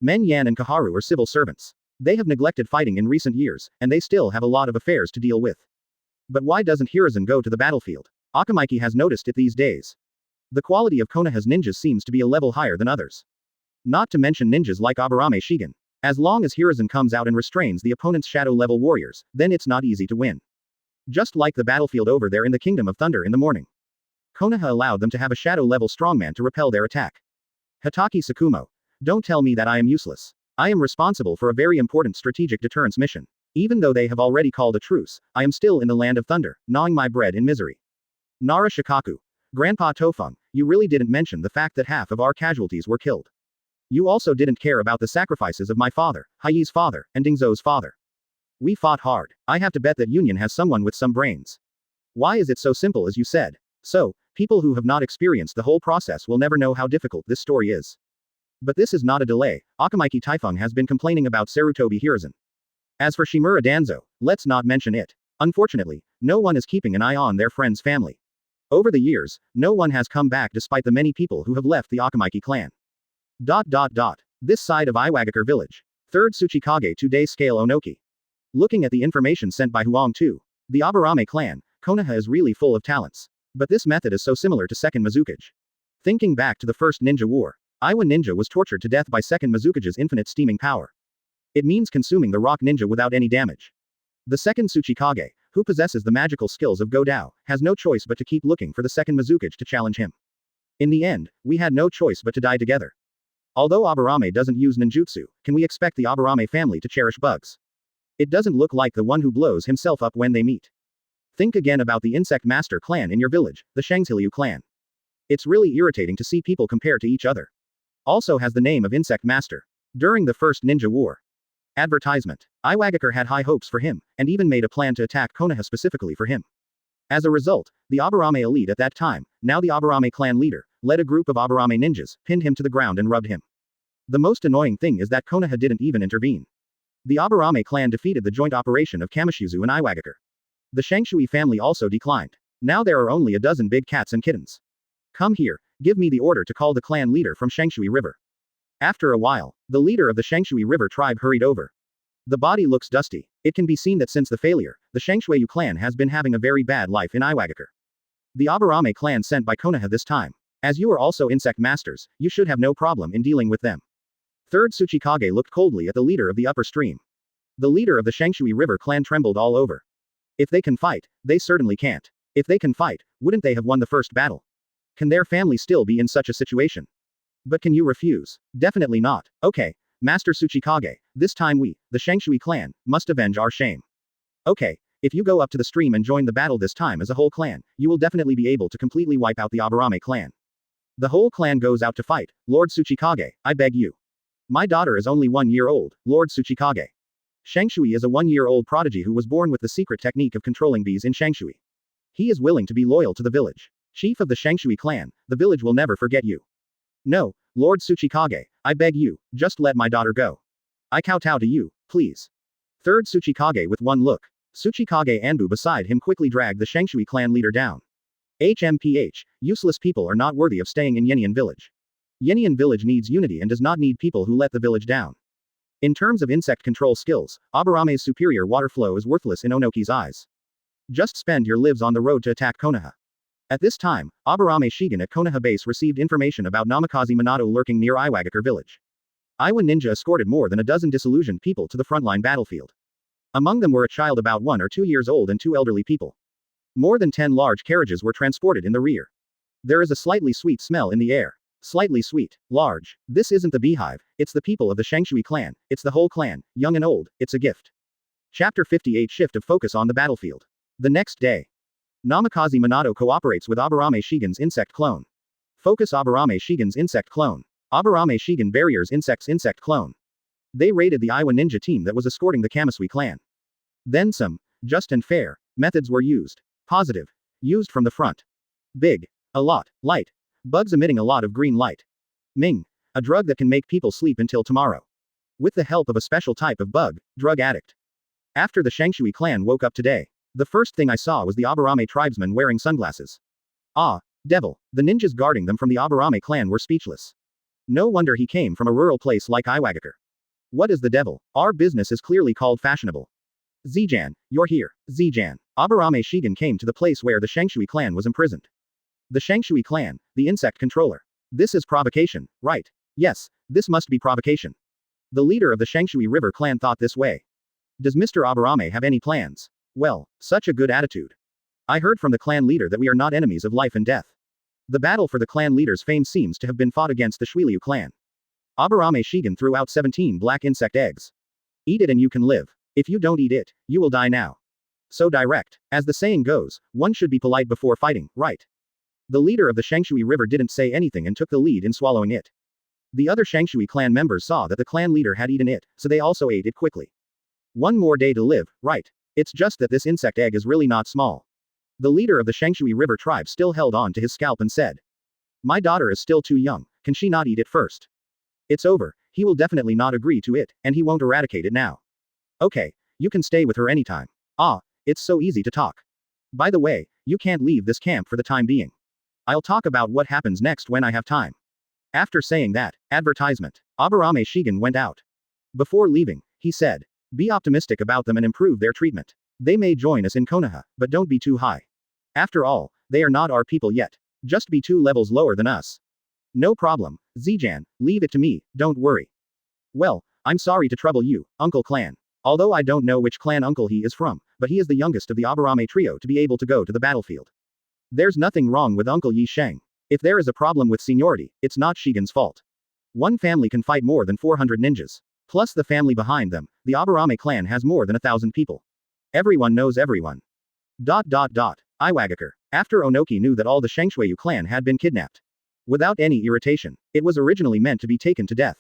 Men Yan and Kaharu are civil servants. They have neglected fighting in recent years, and they still have a lot of affairs to deal with. But why doesn't Hiruzen go to the battlefield? Akamaki has noticed it these days. The quality of Konoha's ninjas seems to be a level higher than others. Not to mention ninjas like Aburame Shigen. As long as Hiruzen comes out and restrains the opponent's shadow-level warriors, then it's not easy to win. Just like the battlefield over there in the Kingdom of Thunder in the morning. Konoha allowed them to have a shadow-level strongman to repel their attack. Hataki Sakumo. Don't tell me that I am useless. I am responsible for a very important strategic deterrence mission. Even though they have already called a truce, I am still in the land of thunder, gnawing my bread in misery. Nara Shikaku. Grandpa Tofung, you really didn't mention the fact that half of our casualties were killed. You also didn't care about the sacrifices of my father, Hai's father, and Dingzou's father. We fought hard. I have to bet that Union has someone with some brains. Why is it so simple as you said? So, people who have not experienced the whole process will never know how difficult this story is. But this is not a delay. Akamaki Taifung has been complaining about Sarutobi Hiruzen. As for Shimura Danzo, let's not mention it. Unfortunately, no one is keeping an eye on their friend's family. Over the years, no one has come back despite the many people who have left the Akamaki clan. This side of Iwagakure village. 3rd Tsuchikage 2-day scale Onoki. Looking at the information sent by Huang Tu, the Aburame clan, Konoha is really full of talents. But this method is so similar to 2nd Mizukage. Thinking back to the first ninja war, Iwa ninja was tortured to death by 2nd Mizukage's infinite steaming power. It means consuming the rock ninja without any damage. The 2nd Tsuchikage, who possesses the magical skills of Godao, has no choice but to keep looking for the 2nd Mizukage to challenge him. In the end, we had no choice but to die together. Although Aburame doesn't use ninjutsu, can we expect the Aburame family to cherish bugs? It doesn't look like the one who blows himself up when they meet. Think again about the Insect Master clan in your village, the Shangshilyu clan. It's really irritating to see people compare to each other. Also has the name of Insect Master. During the first ninja war. Advertisement. Iwagakure had high hopes for him, and even made a plan to attack Konoha specifically for him. As a result, the Aburame elite at that time, now the Aburame clan leader, led a group of Aburame ninjas, pinned him to the ground and rubbed him. The most annoying thing is that Konoha didn't even intervene. The Aburame clan defeated the joint operation of Kamashizu and Iwagakure. The Shangshui family also declined. Now there are only a dozen big cats and kittens. Come here, give me the order to call the clan leader from Shangshui River. After a while, the leader of the Shangshui River tribe hurried over. The body looks dusty. It can be seen that since the failure, the Shangshui clan has been having a very bad life in Iwagakure. The Aburame clan sent by Konoha this time. As you are also insect masters, you should have no problem in dealing with them. Third Tsuchikage looked coldly at the leader of the upper stream. The leader of the Shangshui River clan trembled all over. If they can fight, they certainly can't. If they can fight, wouldn't they have won the first battle? Can their family still be in such a situation? But can you refuse? Definitely not. Okay, Master Tsuchikage, this time we, the Shangshui clan, must avenge our shame. Okay, if you go up to the stream and join the battle this time as a whole clan, you will definitely be able to completely wipe out the Aburame clan. The whole clan goes out to fight. Lord Tsuchikage, I beg you. My daughter is only 1 year old, Lord Tsuchikage. Shangshui is a 1-year-old prodigy who was born with the secret technique of controlling bees in Shangshui. He is willing to be loyal to the village. Chief of the Shangshui clan, the village will never forget you. No, Lord Tsuchikage, I beg you, just let my daughter go. I kowtow to you, please. Third Tsuchikage with one look. Tsuchikage Anbu beside him quickly dragged the Shangshui clan leader down. HMPH, useless people are not worthy of staying in Yenian village. Yenian village needs unity and does not need people who let the village down. In terms of insect control skills, Aburame's superior water flow is worthless in Onoki's eyes. Just spend your lives on the road to attack Konoha. At this time, Aburame Shigen at Konoha base received information about Namikaze Minato lurking near Iwagakure village. Iwa Ninja escorted more than a dozen disillusioned people to the frontline battlefield. Among them were a child about 1 or 2 years old and 2 elderly people. More than 10 large carriages were transported in the rear. There is a slightly sweet smell in the air. Slightly sweet. Large. This isn't the beehive, it's the people of the Shangshui clan, it's the whole clan, young and old, it's a gift. Chapter 58 Shift of focus on the battlefield. The next day. Namikaze Minato cooperates with Aburame Shigen's insect clone. Focus Aburame Shigen's insect clone. Aburame Shigen barriers insects insect clone. They raided the Iwa ninja team that was escorting the Kamasui clan. Then some, just and fair, methods were used. Positive. Used from the front. Big. A lot. Light. Bugs emitting a lot of green light. Ming. A drug that can make people sleep until tomorrow. With the help of a special type of bug, drug addict. After the Shangshui clan woke up today, the first thing I saw was the Aburame tribesmen wearing sunglasses. Ah, devil, the ninjas guarding them from the Aburame clan were speechless. No wonder he came from a rural place like Iwagakure. What is the devil? Our business is clearly called fashionable. Zijan, you're here. Zijan. Aburame Shigen came to the place where the Shangshui clan was imprisoned. The Shangshui clan, the insect controller. This is provocation, right? Yes, this must be provocation. The leader of the Shangshui River clan thought this way. Does Mr. Aburame have any plans? Well, such a good attitude. I heard from the clan leader that we are not enemies of life and death. The battle for the clan leader's fame seems to have been fought against the Shuilyu clan. Aburame Shigen threw out 17 black insect eggs. Eat it and you can live. If you don't eat it, you will die now. So direct. As the saying goes, one should be polite before fighting, right? The leader of the Shangshui River didn't say anything and took the lead in swallowing it. The other Shangshui clan members saw that the clan leader had eaten it, so they also ate it quickly. One more day to live, right? It's just that this insect egg is really not small. The leader of the Shangshui River tribe still held on to his scalp and said. My daughter is still too young, can she not eat it first? It's over, he will definitely not agree to it, and he won't eradicate it now. Okay, you can stay with her anytime. Ah, it's so easy to talk. By the way, you can't leave this camp for the time being. I'll talk about what happens next when I have time. After saying that, advertisement. Aburame Shigen went out. Before leaving, he said. Be optimistic about them and improve their treatment. They may join us in Konoha, but don't be too high. After all, they are not our people yet. Just be 2 levels lower than us. No problem, Zijan, leave it to me, don't worry. Well, I'm sorry to trouble you, Uncle Clan. Although I don't know which clan uncle he is from, but he is the youngest of the Aburame trio to be able to go to the battlefield. There's nothing wrong with Uncle Yi Sheng. If there is a problem with seniority, it's not Shigen's fault. One family can fight more than 400 ninjas. Plus the family behind them, the Aburame clan has more than 1,000 people. Everyone knows everyone. Iwagakure. After Onoki knew that all the Shangshuiyu clan had been kidnapped. Without any irritation, it was originally meant to be taken to death.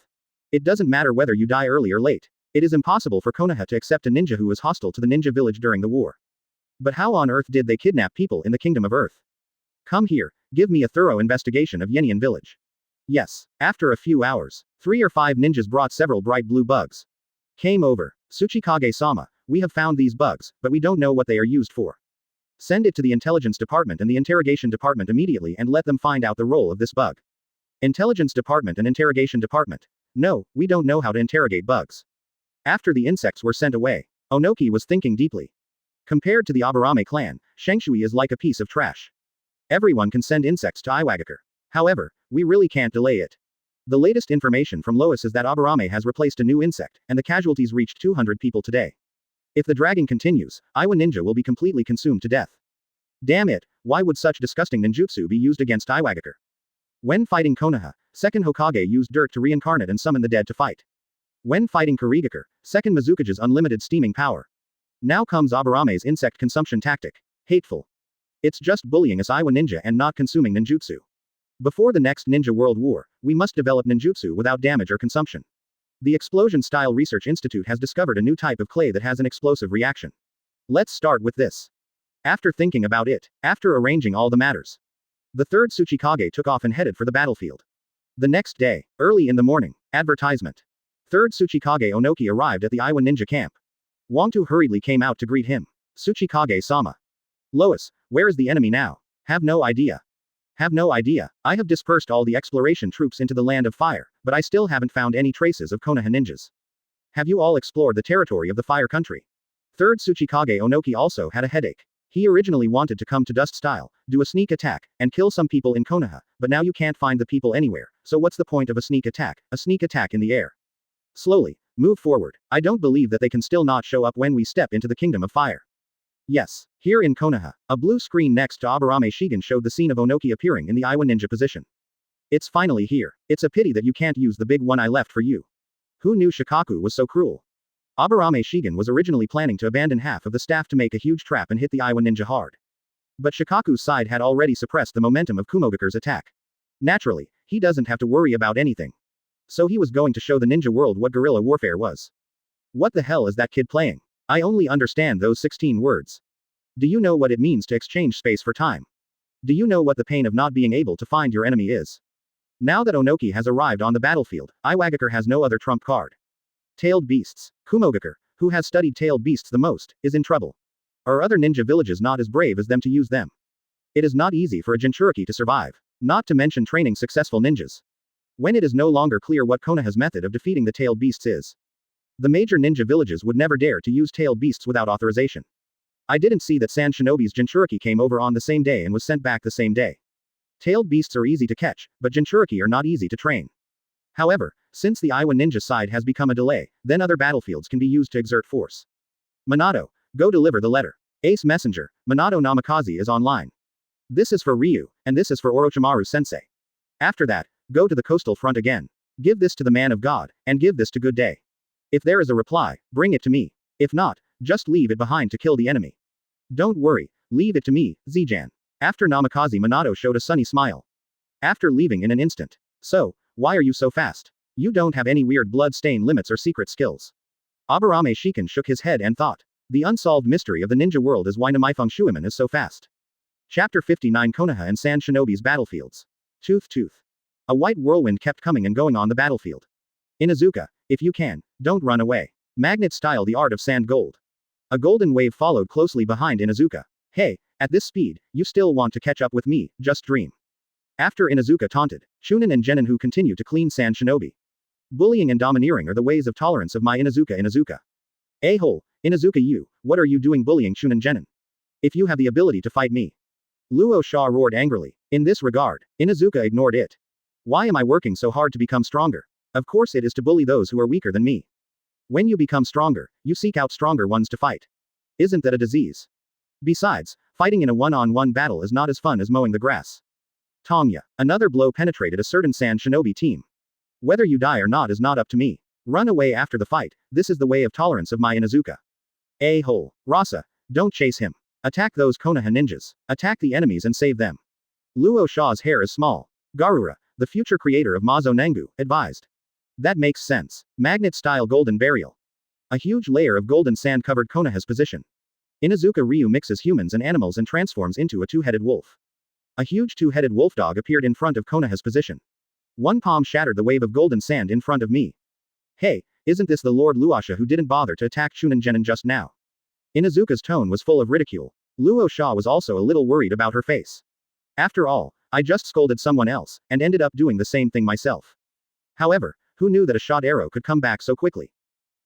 It doesn't matter whether you die early or late. It is impossible for Konoha to accept a ninja who was hostile to the ninja village during the war. But how on earth did they kidnap people in the Kingdom of Earth? Come here, give me a thorough investigation of Yenian village. Yes. After a few hours, 3 or 5 ninjas brought several bright blue bugs. Came over. Tsuchikage-sama, we have found these bugs, but we don't know what they are used for. Send it to the intelligence department and the interrogation department immediately and let them find out the role of this bug. Intelligence department and interrogation department. No, we don't know how to interrogate bugs. After the insects were sent away, Onoki was thinking deeply. Compared to the Aburame clan, Shengshui is like a piece of trash. Everyone can send insects to Iwagakure. However, we really can't delay it. The latest information from Lois is that Aburame has replaced a new insect, and the casualties reached 200 people today. If the dragging continues, Iwa Ninja will be completely consumed to death. Damn it, why would such disgusting ninjutsu be used against Iwagakure? When fighting Konoha, second Hokage used dirt to reincarnate and summon the dead to fight. When fighting Kurigakure, second Mizukage's unlimited steaming power. Now comes Aburame's insect consumption tactic. Hateful. It's just bullying us Iwa Ninja and not consuming ninjutsu. Before the next Ninja World War, we must develop ninjutsu without damage or consumption. The Explosion Style Research Institute has discovered a new type of clay that has an explosive reaction. Let's start with this. After thinking about it, after arranging all the matters, the third Tsuchikage took off and headed for the battlefield. The next day, early in the morning, advertisement. Third Tsuchikage Onoki arrived at the Iwa Ninja camp. Wangtu hurriedly came out to greet him. Tsuchikage-sama. Lois, where is the enemy now? Have no idea. Have no idea. I have dispersed all the exploration troops into the Land of Fire, but I still haven't found any traces of Konoha ninjas. Have you all explored the territory of the Fire Country? Third Tsuchikage Onoki also had a headache. He originally wanted to come to Dust Style, do a sneak attack, and kill some people in Konoha, but now you can't find the people anywhere, so what's the point of a sneak attack? A sneak attack in the air. Slowly, move forward. I don't believe that they can still not show up when we step into the Kingdom of Fire. Yes, here in Konoha, a blue screen next to Aburame Shigen showed the scene of Onoki appearing in the Iwa Ninja position. It's finally here. It's a pity that you can't use the big one I left for you. Who knew Shikaku was so cruel? Aburame Shigen was originally planning to abandon half of the staff to make a huge trap and hit the Iwa Ninja hard. But Shikaku's side had already suppressed the momentum of Kumogakure's attack. Naturally, he doesn't have to worry about anything. So he was going to show the ninja world what guerrilla warfare was. What the hell is that kid playing? I only understand those 16 words. Do you know what it means to exchange space for time? Do you know what the pain of not being able to find your enemy is? Now that Onoki has arrived on the battlefield, Iwagakure has no other trump card. Tailed beasts. Kumogakure, who has studied tailed beasts the most, is in trouble. Are other ninja villages not as brave as them to use them? It is not easy for a Jinchuriki to survive, not to mention training successful ninjas. When it is no longer clear what Konoha's method of defeating the tailed beasts is. The major ninja villages would never dare to use tailed beasts without authorization. I didn't see that Sand Shinobi's Jinchuriki came over on the same day and was sent back the same day. Tailed beasts are easy to catch, but Jinchuriki are not easy to train. However, since the Iwa Ninja side has become a delay, then other battlefields can be used to exert force. Minato, go deliver the letter. Ace Messenger, Minato Namikaze is online. This is for Ryu, and this is for Orochimaru-sensei. After that, go to the coastal front again. Give this to the man of God, and give this to Good Day. If there is a reply, bring it to me. If not, just leave it behind to kill the enemy. Don't worry, leave it to me, Zijan. After Namikaze Minato showed a sunny smile. After leaving in an instant. So, why are you so fast? You don't have any weird blood stain limits or secret skills. Aburame Shiken shook his head and thought. The unsolved mystery of the ninja world is why Namaifeng Shuiman is so fast. Chapter 59 Konoha and Sand Shinobi's Battlefields. Tooth. A white whirlwind kept coming and going on the battlefield. Inuzuka, if you can, don't run away. Magnet style the art of sand gold. A golden wave followed closely behind Inuzuka. Hey, at this speed, you still want to catch up with me, just dream. After Inuzuka taunted, Chunin and Genin who continue to clean Sand Shinobi. Bullying and domineering are the ways of tolerance of my Inuzuka. A-hole, Inuzuka you, what are you doing bullying Chunin Genin? If you have the ability to fight me. Luo Sha roared angrily. In this regard, Inuzuka ignored it. Why am I working so hard to become stronger? Of course it is to bully those who are weaker than me. When you become stronger, you seek out stronger ones to fight. Isn't that a disease? Besides, fighting in a one-on-one battle is not as fun as mowing the grass. Tongya, another blow penetrated a certain Sand Shinobi team. Whether you die or not is not up to me. Run away after the fight, this is the way of tolerance of my Inuzuka. A-hole, Rasa, don't chase him. Attack those Konoha ninjas. Attack the enemies and save them. Luo Sha's hair is small. Garura, the future creator of Mazo Nangu, advised. That makes sense. Magnet-style golden burial. A huge layer of golden sand covered Konoha's position. Inuzuka Ryu mixes humans and animals and transforms into a two-headed wolf. A huge two-headed wolf dog appeared in front of Konoha's position. One palm shattered the wave of golden sand in front of me. Hey, isn't this the Lord Luosha who didn't bother to attack Shunin Genin just now? Inuzuka's tone was full of ridicule. Luosha was also a little worried about her face. After all, I just scolded someone else, and ended up doing the same thing myself. However, who knew that a shot arrow could come back so quickly?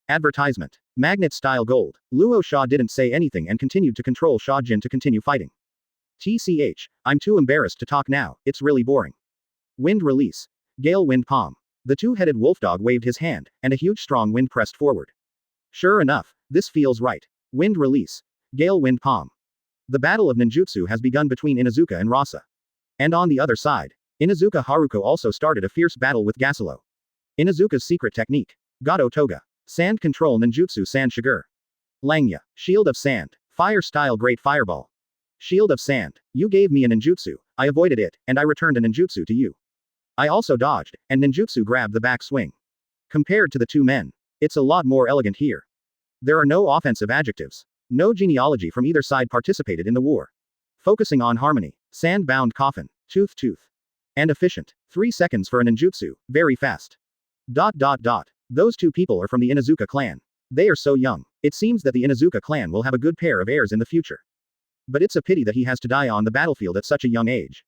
Advertisement. Magnet-style gold. Luosha didn't say anything and continued to control Shajin to continue fighting. TCH, I'm too embarrassed to talk now, it's really boring. Wind release. Gale wind palm. The two-headed wolf dog waved his hand, and a huge strong wind pressed forward. Sure enough, this feels right. Wind release. Gale wind palm. The battle of ninjutsu has begun between Inuzuka and Rasa. And on the other side, Inuzuka Haruko also started a fierce battle with Gasolo. Inuzuka's secret technique. Gado Toga. Sand control ninjutsu Sand Shigur. Langya. Shield of sand. Fire-style great fireball. Shield of sand. You gave me a ninjutsu, I avoided it, and I returned a ninjutsu to you. I also dodged, and ninjutsu grabbed the back swing. Compared to the two men, it's a lot more elegant here. There are no offensive adjectives. No genealogy from either side participated in the war. Focusing on harmony. Sand-bound coffin. Tooth. And efficient. 3 seconds for a ninjutsu, very fast. ... Those two people are from the Inuzuka clan. They are so young. It seems that the Inuzuka clan will have a good pair of heirs in the future. But it's a pity that he has to die on the battlefield at such a young age.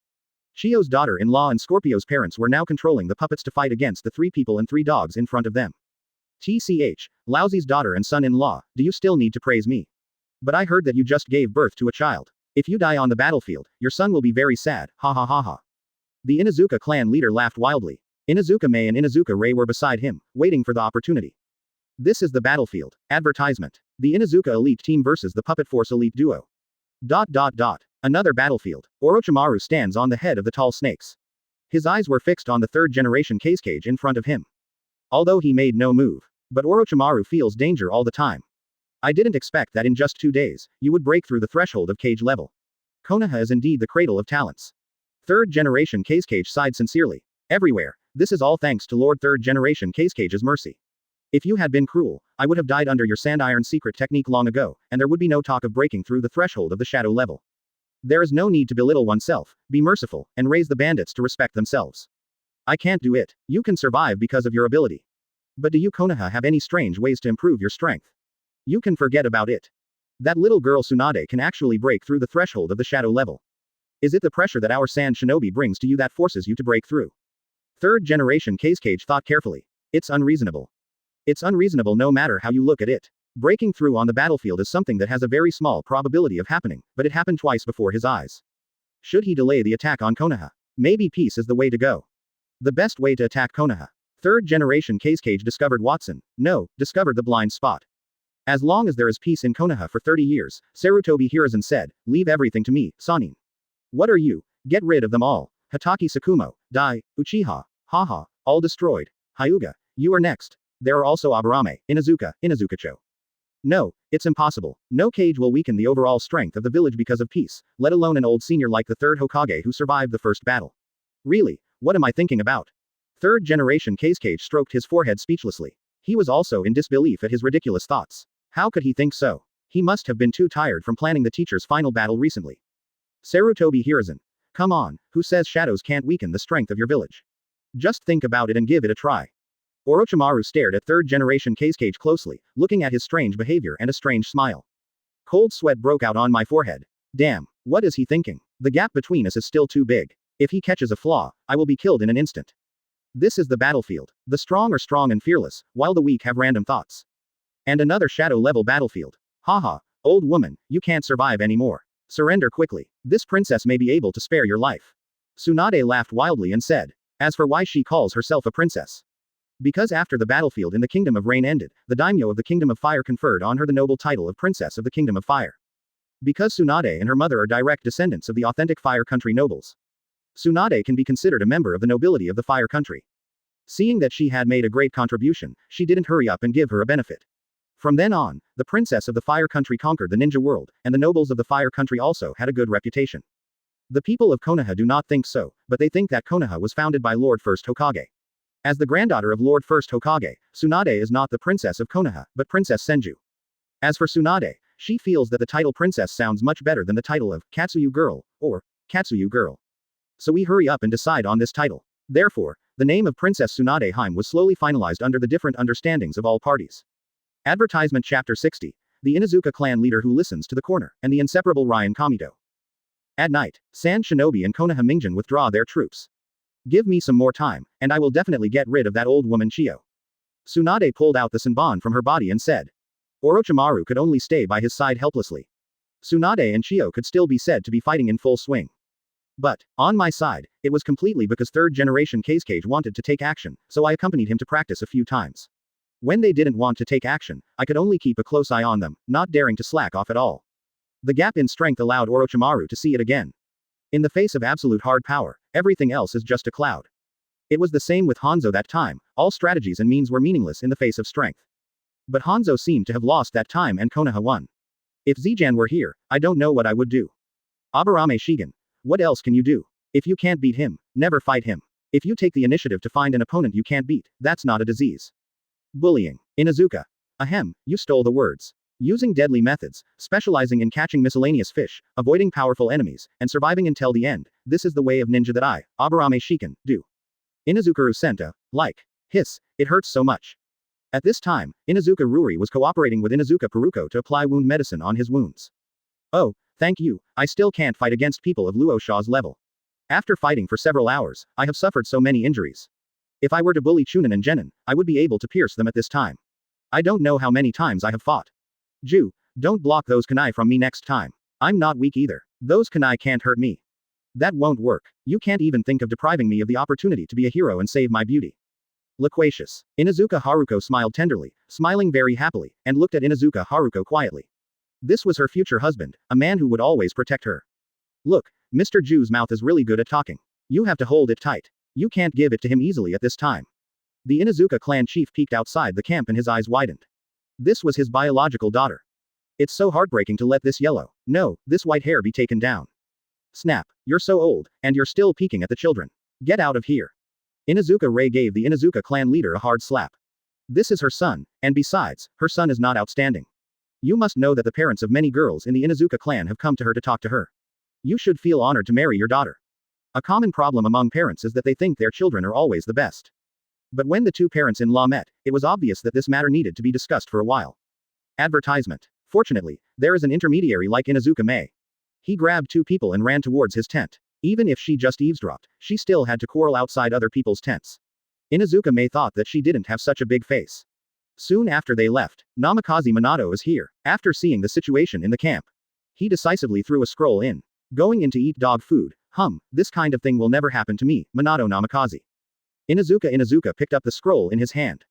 Chio's daughter-in-law and Scorpio's parents were now controlling the puppets to fight against the 3 people and 3 dogs in front of them. TCH, Laozi's daughter and son-in-law, do you still need to praise me? But I heard that you just gave birth to a child. If you die on the battlefield, your son will be very sad, ha ha ha ha. The Inuzuka clan leader laughed wildly. Inuzuka Mei and Inuzuka Rei were beside him, waiting for the opportunity. This is the battlefield. Advertisement. The Inuzuka elite team versus the Puppet Force elite duo. ... Another battlefield. Orochimaru stands on the head of the tall snakes. His eyes were fixed on the third-generation case cage in front of him. Although he made no move. But Orochimaru feels danger all the time. I didn't expect that in just 2 days, you would break through the threshold of cage level. Konoha is indeed the cradle of talents. Third-generation case cage sighed sincerely. Everywhere. This is all thanks to Lord Third-generation case cage's mercy. If you had been cruel, I would have died under your sand iron secret technique long ago, and there would be no talk of breaking through the threshold of the shadow level. There is no need to belittle oneself, be merciful, and raise the bandits to respect themselves. I can't do it. You can survive because of your ability. But do you Konoha have any strange ways to improve your strength? You can forget about it. That little girl Tsunade can actually break through the threshold of the shadow level. Is it the pressure that our sand shinobi brings to you that forces you to break through? Third-generation case cage thought carefully. It's unreasonable. It's unreasonable no matter how you look at it. Breaking through on the battlefield is something that has a very small probability of happening, but it happened twice before his eyes. Should he delay the attack on Konoha? Maybe peace is the way to go. The best way to attack Konoha. Third-generation case cage discovered Watson. No, discovered the blind spot. As long as there is peace in Konoha for 30 years, Sarutobi Hiruzen said, leave everything to me, Sanin. What are you? Get rid of them all. Hataki Sakumo, Dai, Uchiha, Haha, all destroyed. Hyuga, you are next. There are also Aburame, Inuzuka-cho. No, it's impossible. No cage will weaken the overall strength of the village because of peace, let alone an old senior like the third Hokage who survived the first battle. Really, what am I thinking about? Third-generation case cage stroked his forehead speechlessly. He was also in disbelief at his ridiculous thoughts. How could he think so? He must have been too tired from planning the teacher's final battle recently. Sarutobi Hiruzen. Come on, who says shadows can't weaken the strength of your village? Just think about it and give it a try. Orochimaru stared at third-generation case cage closely, looking at his strange behavior and a strange smile. Cold sweat broke out on my forehead. Damn, what is he thinking? The gap between us is still too big. If he catches a flaw, I will be killed in an instant. This is the battlefield. The strong are strong and fearless, while the weak have random thoughts. And another shadow-level battlefield. Haha, old woman, you can't survive anymore. Surrender quickly. This princess may be able to spare your life. Tsunade laughed wildly and said. As for why she calls herself a princess. Because after the battlefield in the Kingdom of Rain ended, the daimyo of the Kingdom of Fire conferred on her the noble title of Princess of the Kingdom of Fire. Because Tsunade and her mother are direct descendants of the authentic Fire Country nobles. Tsunade can be considered a member of the nobility of the Fire Country. Seeing that she had made a great contribution, she didn't hurry up and give her a benefit. From then on, the princess of the Fire Country conquered the ninja world, and the nobles of the Fire Country also had a good reputation. The people of Konoha do not think so, but they think that Konoha was founded by Lord First Hokage. As the granddaughter of Lord First Hokage, Tsunade is not the princess of Konoha, but Princess Senju. As for Tsunade, she feels that the title princess sounds much better than the title of Katsuyu girl, or Katsuyu girl. so we hurry up and decide on this title. Therefore, the name of Princess Tsunade Heim was slowly finalized under the different understandings of all parties. Advertisement Chapter 60. The Inuzuka clan leader who listens to the corner, and the inseparable Ryan Kamito. At night, Sand Shinobi and Konoha Mingjin withdraw their troops. Give me some more time, and I will definitely get rid of that old woman Chiyo. Tsunade pulled out the Senbon from her body and said. Orochimaru could only stay by his side helplessly. Tsunade and Chiyo could still be said to be fighting in full swing. But, on my side, it was completely because third-generation Kazekage wanted to take action, so I accompanied him to practice a few times. When they didn't want to take action, I could only keep a close eye on them, not daring to slack off at all. The gap in strength allowed Orochimaru to see it again. In the face of absolute hard power, everything else is just a cloud. It was the same with Hanzo that time, all strategies and means were meaningless in the face of strength. But Hanzo seemed to have lost that time and Konoha won. If Zijan were here, I don't know what I would do. Aburame Shigen. What else can you do? If you can't beat him, never fight him. If you take the initiative to find an opponent you can't beat, that's not a disease. Bullying. Inuzuka. Ahem, you stole the words. Using deadly methods, specializing in catching miscellaneous fish, avoiding powerful enemies, and surviving until the end, this is the way of ninja that I, Aburame Shiken, do. Inuzuka Senta, like. Hiss, it hurts so much. At this time, Inuzuka Ruri was cooperating with Inuzuka Peruko to apply wound medicine on his wounds. Oh, thank you, I still can't fight against people of Luo Sha's level. After fighting for several hours, I have suffered so many injuries. If I were to bully Chunin and Genin, I would be able to pierce them at this time. I don't know how many times I have fought. Ju, don't block those kunai from me next time. I'm not weak either. Those kunai can't hurt me. That won't work. You can't even think of depriving me of the opportunity to be a hero and save my beauty. Loquacious. Inuzuka Haruko smiled tenderly, smiling very happily, and looked at Inuzuka Haruko quietly. This was her future husband, a man who would always protect her. Look, Mr. Ju's mouth is really good at talking. You have to hold it tight. You can't give it to him easily at this time. The Inuzuka clan chief peeked outside the camp and his eyes widened. This was his biological daughter. It's so heartbreaking to let this yellow, no, this white hair be taken down. Snap, you're so old, and you're still peeking at the children. Get out of here. Inuzuka Rei gave the Inuzuka clan leader a hard slap. This is her son, and besides, her son is not outstanding. You must know that the parents of many girls in the Inuzuka clan have come to her to talk to her. You should feel honored to marry your daughter. A common problem among parents is that they think their children are always the best. But when the two parents-in-law met, it was obvious that this matter needed to be discussed for a while. Advertisement. Fortunately, there is an intermediary like Inuzuka Mei. He grabbed two people and ran towards his tent. Even if she just eavesdropped, she still had to quarrel outside other people's tents. Inuzuka Mei thought that she didn't have such a big face. Soon after they left, Namikaze Minato is here. After seeing the situation in the camp, he decisively threw a scroll in. Going in to eat dog food. This kind of thing will never happen to me, Minato Namikaze. Inuzuka picked up the scroll in his hand.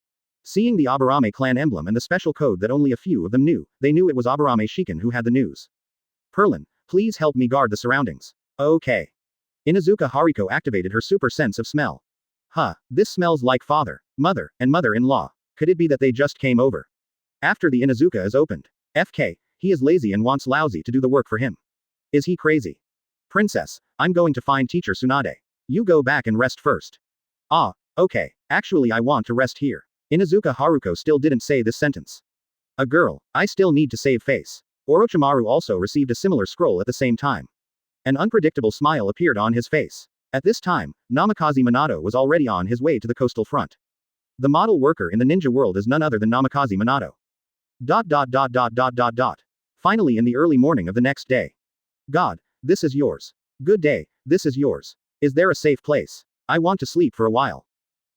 Seeing the Aburame clan emblem and the special code that only a few of them knew, they knew it was Aburame Shiken who had the news. Perlin, please help me guard the surroundings. Okay. Inuzuka Hariko activated her super sense of smell. This smells like father, mother, and mother-in-law. Could it be that they just came over? After the Inuzuka is opened. FK, he is lazy and wants Lousy to do the work for him. Is he crazy? Princess, I'm going to find teacher Tsunade. You go back and rest first. Okay. Actually I want to rest here. Inuzuka Haruko still didn't say this sentence. A girl, I still need to save face. Orochimaru also received a similar scroll at the same time. An unpredictable smile appeared on his face. At this time, Namikaze Minato was already on his way to the coastal front. The model worker in the ninja world is none other than Namikaze Minato. Finally in the early morning of the next day. God, this is yours. Good day, this is yours. Is there a safe place? I want to sleep for a while.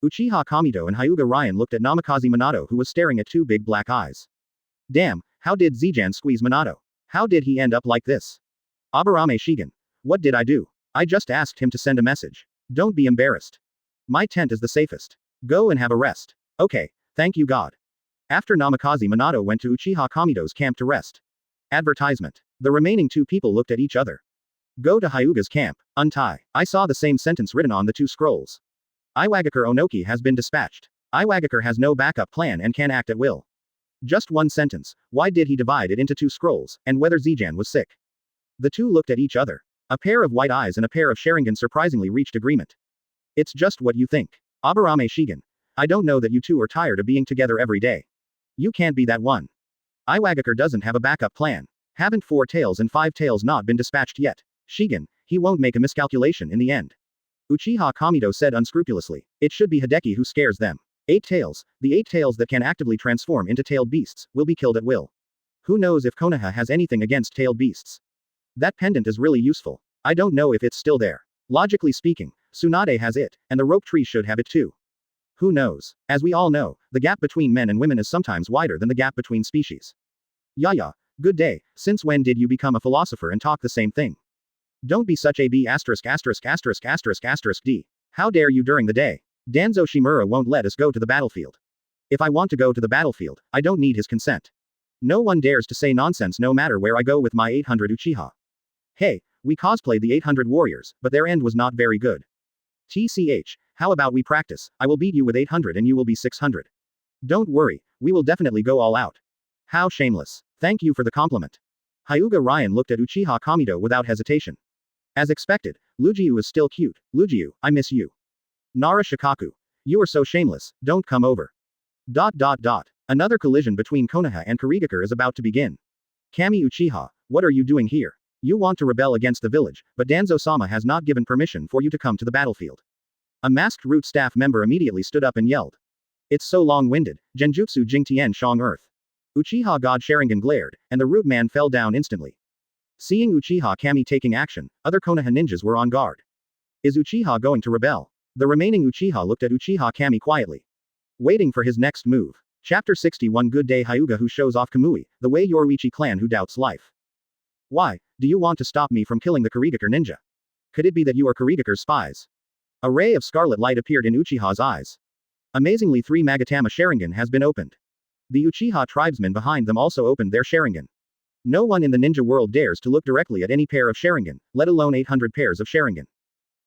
Uchiha Kamito and Hyuga Ryan looked at Namikaze Minato who was staring at two big black eyes. Damn, how did Zijan squeeze Minato? How did he end up like this? Aburame Shigen. What did I do? I just asked him to send a message. Don't be embarrassed. My tent is the safest. Go and have a rest. Okay, thank you God. After Namikaze Minato went to Uchiha Kamito's camp to rest. Advertisement. The remaining two people looked at each other. Go to Hyuga's camp. Untie. I saw the same sentence written on the two scrolls. Iwagakure Onoki has been dispatched. Iwagakure has no backup plan and can act at will. Just one sentence. Why did he divide it into two scrolls, and whether Zijan was sick? The two looked at each other. A pair of white eyes and a pair of Sharingan surprisingly reached agreement. It's just what you think. Aburame Shigen. I don't know that you two are tired of being together every day. You can't be that one. Iwagakure doesn't have a backup plan. Haven't 4 tails and 5 tails not been dispatched yet? Shigen, he won't make a miscalculation in the end. Uchiha Kamido said unscrupulously. It should be Hideki who scares them. 8 tails, the 8 tails that can actively transform into tailed beasts, will be killed at will. Who knows if Konoha has anything against tailed beasts? That pendant is really useful. I don't know if it's still there. Logically speaking, Tsunade has it, and the rope tree should have it too. Who knows? As we all know, the gap between men and women is sometimes wider than the gap between species. Yaya, good day, since when did you become a philosopher and talk the same thing? Don't be such a b*********************. D. How dare you during the day? Danzo Shimura won't let us go to the battlefield. If I want to go to the battlefield, I don't need his consent. No one dares to say nonsense no matter where I go with my 800 Uchiha. Hey, we cosplayed the 800 warriors, but their end was not very good. TCH, how about we practice? I will beat you with 800 and you will be 600. Don't worry, we will definitely go all out. How shameless. Thank you for the compliment. Hyuga Ryan looked at Uchiha Kamido without hesitation. As expected, Lugiu is still cute. Lugiu, I miss you. Nara Shikaku. You are so shameless, don't come over. ... Another collision between Konoha and Kurigakure is about to begin. Kami Uchiha, what are you doing here? You want to rebel against the village, but Danzo-sama has not given permission for you to come to the battlefield. A masked root staff member immediately stood up and yelled. It's so long-winded, Genjutsu Jingtian Shang Earth. Uchiha God Sharingan glared, and the root man fell down instantly. Seeing Uchiha Kami taking action, other Konoha ninjas were on guard. Is Uchiha going to rebel? The remaining Uchiha looked at Uchiha Kami quietly. Waiting for his next move. Chapter 61 Good Day Hyuga who shows off Kamui, the way Yoruichi clan who doubts life. Why, do you want to stop me from killing the Kurigakure ninja? Could it be that you are Kurigakure's spies? A ray of scarlet light appeared in Uchiha's eyes. Amazingly 3 Magatama Sharingan has been opened. The Uchiha tribesmen behind them also opened their Sharingan. No one in the ninja world dares to look directly at any pair of Sharingan, let alone 800 pairs of Sharingan.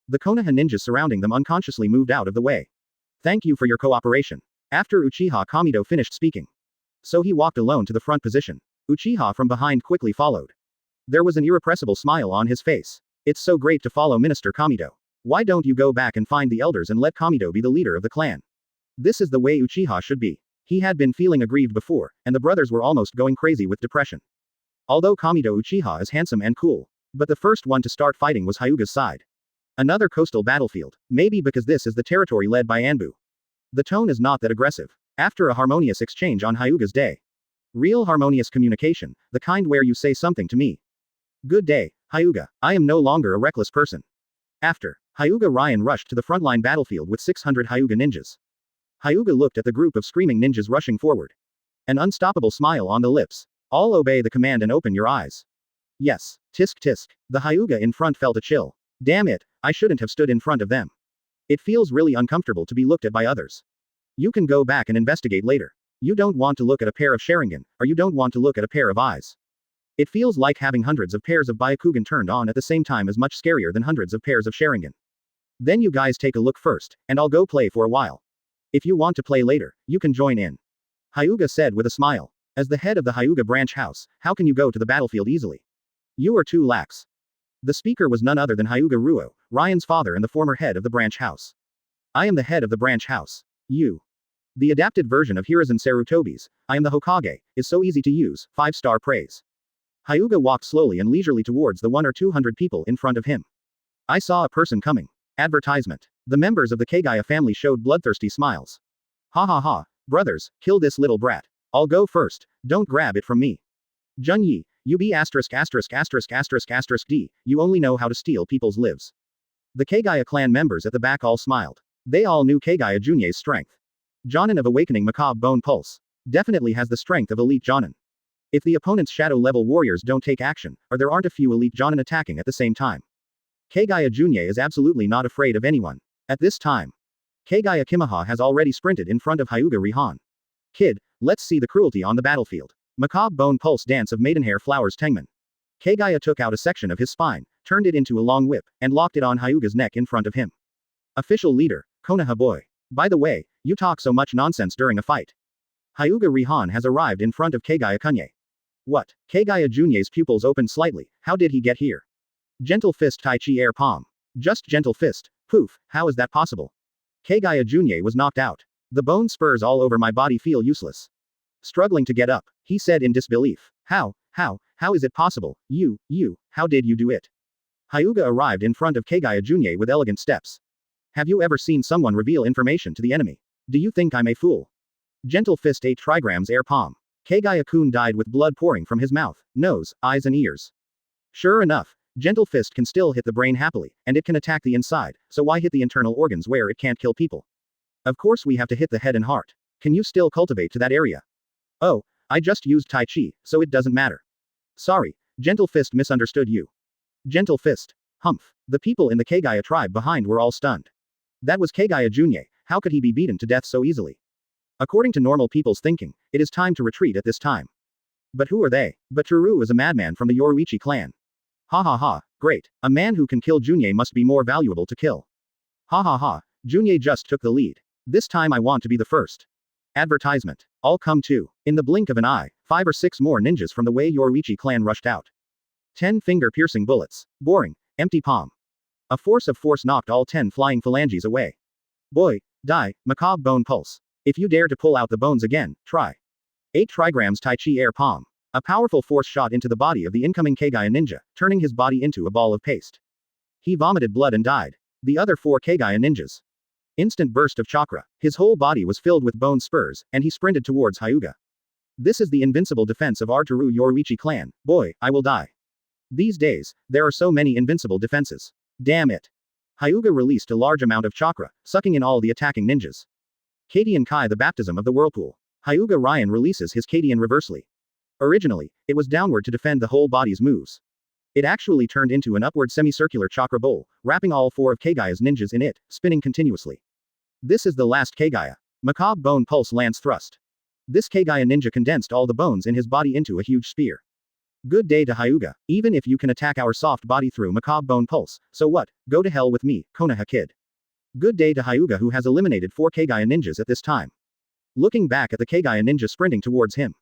The Konoha ninjas surrounding them unconsciously moved out of the way. Thank you for your cooperation. After Uchiha Kamido finished speaking. So he walked alone to the front position. Uchiha from behind quickly followed. There was an irrepressible smile on his face. It's so great to follow Minister Kamido. Why don't you go back and find the elders and let Kamido be the leader of the clan? This is the way Uchiha should be. He had been feeling aggrieved before, and the brothers were almost going crazy with depression. Although Kamido Uchiha is handsome and cool, but the first one to start fighting was Hyuga's side. Another coastal battlefield, maybe because this is the territory led by Anbu. The tone is not that aggressive. After a harmonious exchange on Hyuga's day. Real harmonious communication, the kind where you say something to me. Good day, Hyuga, I am no longer a reckless person. After, Hyuga Ryan rushed to the frontline battlefield with 600 Hyuga ninjas. Hyuga looked at the group of screaming ninjas rushing forward. An unstoppable smile on the lips. All obey the command and open your eyes. Yes, tisk tisk. The Hyuga in front felt a chill. Damn it, I shouldn't have stood in front of them. It feels really uncomfortable to be looked at by others. You can go back and investigate later. You don't want to look at a pair of Sharingan, or you don't want to look at a pair of eyes. It feels like having hundreds of pairs of Byakugan turned on at the same time is much scarier than hundreds of pairs of Sharingan. Then you guys take a look first, and I'll go play for a while. If you want to play later, you can join in. Hyuga said with a smile. As the head of the Hyuga branch house, how can you go to the battlefield easily? You are too lax. The speaker was none other than Hyuga Ruo, Ryan's father and the former head of the branch house. I am the head of the branch house. You. The adapted version of Hiruzen Sarutobi's, I am the Hokage, is so easy to use, 5-star praise. Hyuga walked slowly and leisurely towards the 100 or 200 people in front of him. I saw a person coming. Advertisement. The members of the Kagaya family showed bloodthirsty smiles. Ha ha ha, brothers, kill this little brat. I'll go first, don't grab it from me. Junyi, you be **********************, you only know how to steal people's lives. The Kagaya clan members at the back all smiled. They all knew Kagaya Junie's strength. Jonin of Awakening Macabre Bone Pulse. Definitely has the strength of elite Jonin. If the opponent's shadow-level warriors don't take action, or there aren't a few elite Jonin attacking at the same time. Kagaya Junie is absolutely not afraid of anyone. At this time. Kagaya Kimaha has already sprinted in front of Hyuga Rihan. Kid, let's see the cruelty on the battlefield. Macabre Bone Pulse Dance of Maidenhair Flowers Tengman. Kagaya took out a section of his spine, turned it into a long whip, and locked it on Hyuga's neck in front of him. Official leader, Konoha boy. By the way, you talk so much nonsense during a fight. Hyuga Rihan has arrived in front of Kagaya Kunye. What? Kagaya Junie's pupils opened slightly, how did he get here? Gentle fist Tai Chi air palm. Just gentle fist, poof, how is that possible? Kagaya Junie was knocked out. The bone spurs all over my body feel useless. Struggling to get up, he said in disbelief. How is it possible? You, how did you do it? Hyuga arrived in front of Kagaya Junie with elegant steps. Have you ever seen someone reveal information to the enemy? Do you think I'm a fool? Gentle Fist 8 trigrams air palm. Kagaya-kun died with blood pouring from his mouth, nose, eyes and ears. Sure enough, Gentle Fist can still hit the brain happily, and it can attack the inside, so why hit the internal organs where it can't kill people? Of course we have to hit the head and heart. Can you still cultivate to that area? Oh, I just used Tai Chi, so it doesn't matter. Sorry, Gentle Fist misunderstood you. Gentle Fist. Humph. The people in the Kagaya tribe behind were all stunned. That was Kagaya Junye, how could he be beaten to death so easily? According to normal people's thinking, it is time to retreat at this time. But who are they? But Toru is a madman from the Yoruichi clan. Ha ha ha, great. A man who can kill Junye must be more valuable to kill. Ha ha ha, Junye just took the lead. This time I want to be the first. Advertisement. All come to. In the blink of an eye, 5 or 6 more ninjas from the Wei Yoruichi clan rushed out. 10 finger-piercing bullets. Boring. Empty palm. A force of force knocked all 10 flying phalanges away. Boy, die, macabre bone pulse. If you dare to pull out the bones again, try. 8 trigrams Tai Chi air palm. A powerful force shot into the body of the incoming Kagaya ninja, turning his body into a ball of paste. He vomited blood and died. The other 4 Kagaya ninjas. Instant burst of chakra. His whole body was filled with bone spurs, and he sprinted towards Hyuga. This is the invincible defense of our Toru Yoruichi clan. Boy, I will die. These days, there are so many invincible defenses. Damn it. Hyuga released a large amount of chakra, sucking in all the attacking ninjas. Kadian Kai, the baptism of the whirlpool. Hyuga Ryan releases his Kadian reversely. Originally, it was downward to defend the whole body's moves. It actually turned into an upward semicircular chakra bowl, wrapping all 4 of Kagaya's ninjas in it, spinning continuously. This is the last Kagaya. Macabre bone pulse lance thrust. This Kagaya ninja condensed all the bones in his body into a huge spear. Good day to Hyuga, even if you can attack our soft body through macabre bone pulse, so what, go to hell with me, Konoha kid. Good day to Hyuga who has eliminated 4 Kagaya ninjas at this time. Looking back at the Kagaya ninja sprinting towards him.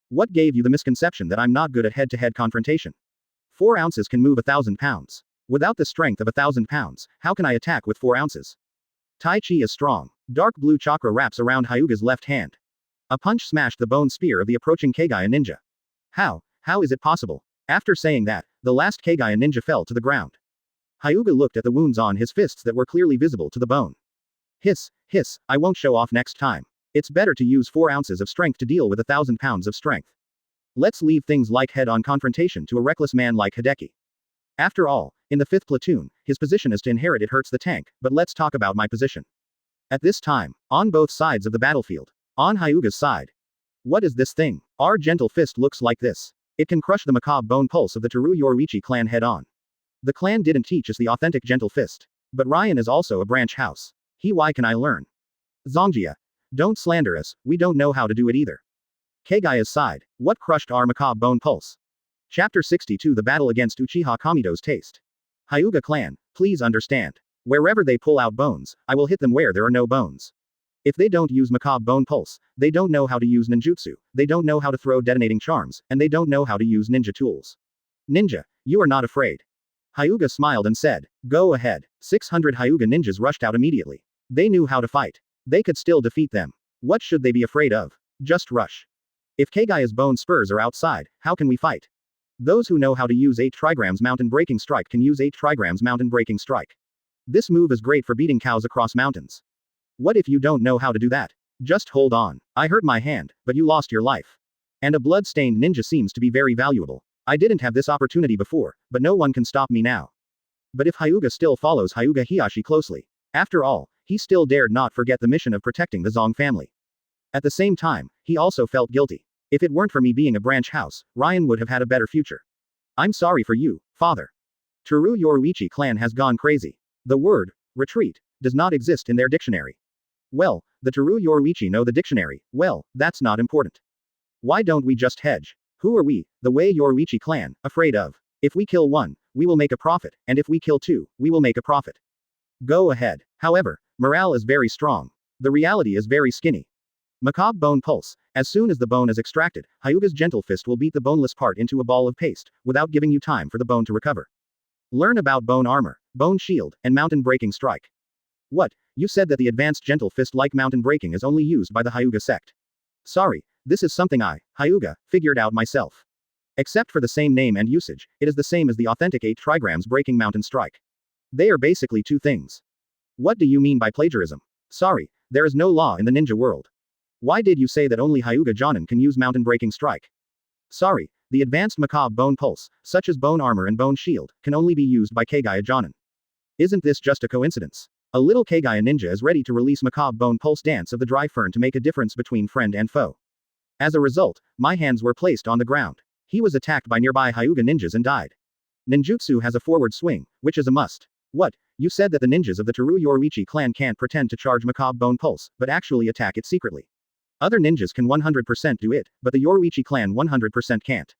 What gave you the misconception that I'm not good at head-to-head confrontation? 4 ounces can move 1,000 pounds. Without the strength of 1,000 pounds, how can I attack with 4 ounces? Tai Chi is strong. Dark blue chakra wraps around Hyuga's left hand. A punch smashed the bone spear of the approaching Kagaya ninja. How is it possible? After saying that, the last Kagaya ninja fell to the ground. Hyuga looked at the wounds on his fists that were clearly visible to the bone. Hiss, hiss, I won't show off next time. It's better to use 4 ounces of strength to deal with 1,000 pounds of strength. Let's leave things like head-on confrontation to a reckless man like Hideki. After all, in the 5th platoon, his position is to inherit it hurts the tank, but let's talk about my position. At this time, on both sides of the battlefield. On Hyuga's side. What is this thing? Our Gentle Fist looks like this. It can crush the macabre bone pulse of the Toru Yoruichi clan head-on. The clan didn't teach us the authentic Gentle Fist. But Ryan is also a branch house. Why can I learn? Zongjia. Don't slander us, we don't know how to do it either. Kagaya's side. What crushed our macabre bone pulse? Chapter 62 The Battle Against Uchiha Kamido's Taste. Hyuga clan, please understand. Wherever they pull out bones, I will hit them where there are no bones. If they don't use macabre bone pulse, they don't know how to use ninjutsu, they don't know how to throw detonating charms, and they don't know how to use ninja tools. Ninja, you are not afraid. Hyuga smiled and said, go ahead. 600 Hyuga ninjas rushed out immediately. They knew how to fight. They could still defeat them. What should they be afraid of? Just rush. If Kagaya's bone spurs are outside, how can we fight? Those who know how to use 8 trigrams mountain breaking strike can use 8 trigrams mountain breaking strike. This move is great for beating cows across mountains. What if you don't know how to do that? Just hold on. I hurt my hand, but you lost your life. And a blood-stained ninja seems to be very valuable. I didn't have this opportunity before, but no one can stop me now. But if Hyuga still follows Hyuga Hiyashi closely. After all, he still dared not forget the mission of protecting the Zong family. At the same time, he also felt guilty. If it weren't for me being a branch house, Ryan would have had a better future. I'm sorry for you, father. Toru Yoruichi clan has gone crazy. The word, retreat, does not exist in their dictionary. Well, the Toru Yoruichi know the dictionary, well, that's not important. Why don't we just hedge? Who are we, the Wei Yoruichi clan, afraid of? If we kill 1, we will make a profit, and if we kill 2, we will make a profit. Go ahead. However, morale is very strong. The reality is very skinny. Macabre bone pulse. As soon as the bone is extracted, Hyuga's Gentle Fist will beat the boneless part into a ball of paste, without giving you time for the bone to recover. Learn about bone armor, bone shield, and mountain breaking strike. What? You said that the advanced Gentle Fist like mountain breaking is only used by the Hyuga sect. Sorry, this is something I, Hyuga, figured out myself. Except for the same name and usage, it is the same as the authentic 8 trigrams breaking mountain strike. They are basically 2 things. What do you mean by plagiarism? Sorry, there is no law in the ninja world. Why did you say that only Hyuga Jonin can use mountain breaking strike? Sorry, the advanced macabre bone pulse, such as bone armor and bone shield, can only be used by Kagaya Jonin. Isn't this just a coincidence? A little Kagaya ninja is ready to release macabre bone pulse dance of the dry fern to make a difference between friend and foe. As a result, my hands were placed on the ground. He was attacked by nearby Hyuga ninjas and died. Ninjutsu has a forward swing, which is a must. What? You said that the ninjas of the Teru Yoruichi clan can't pretend to charge macabre bone pulse, but actually attack it secretly. Other ninjas can 100% do it, but the Yoruichi clan 100% can't.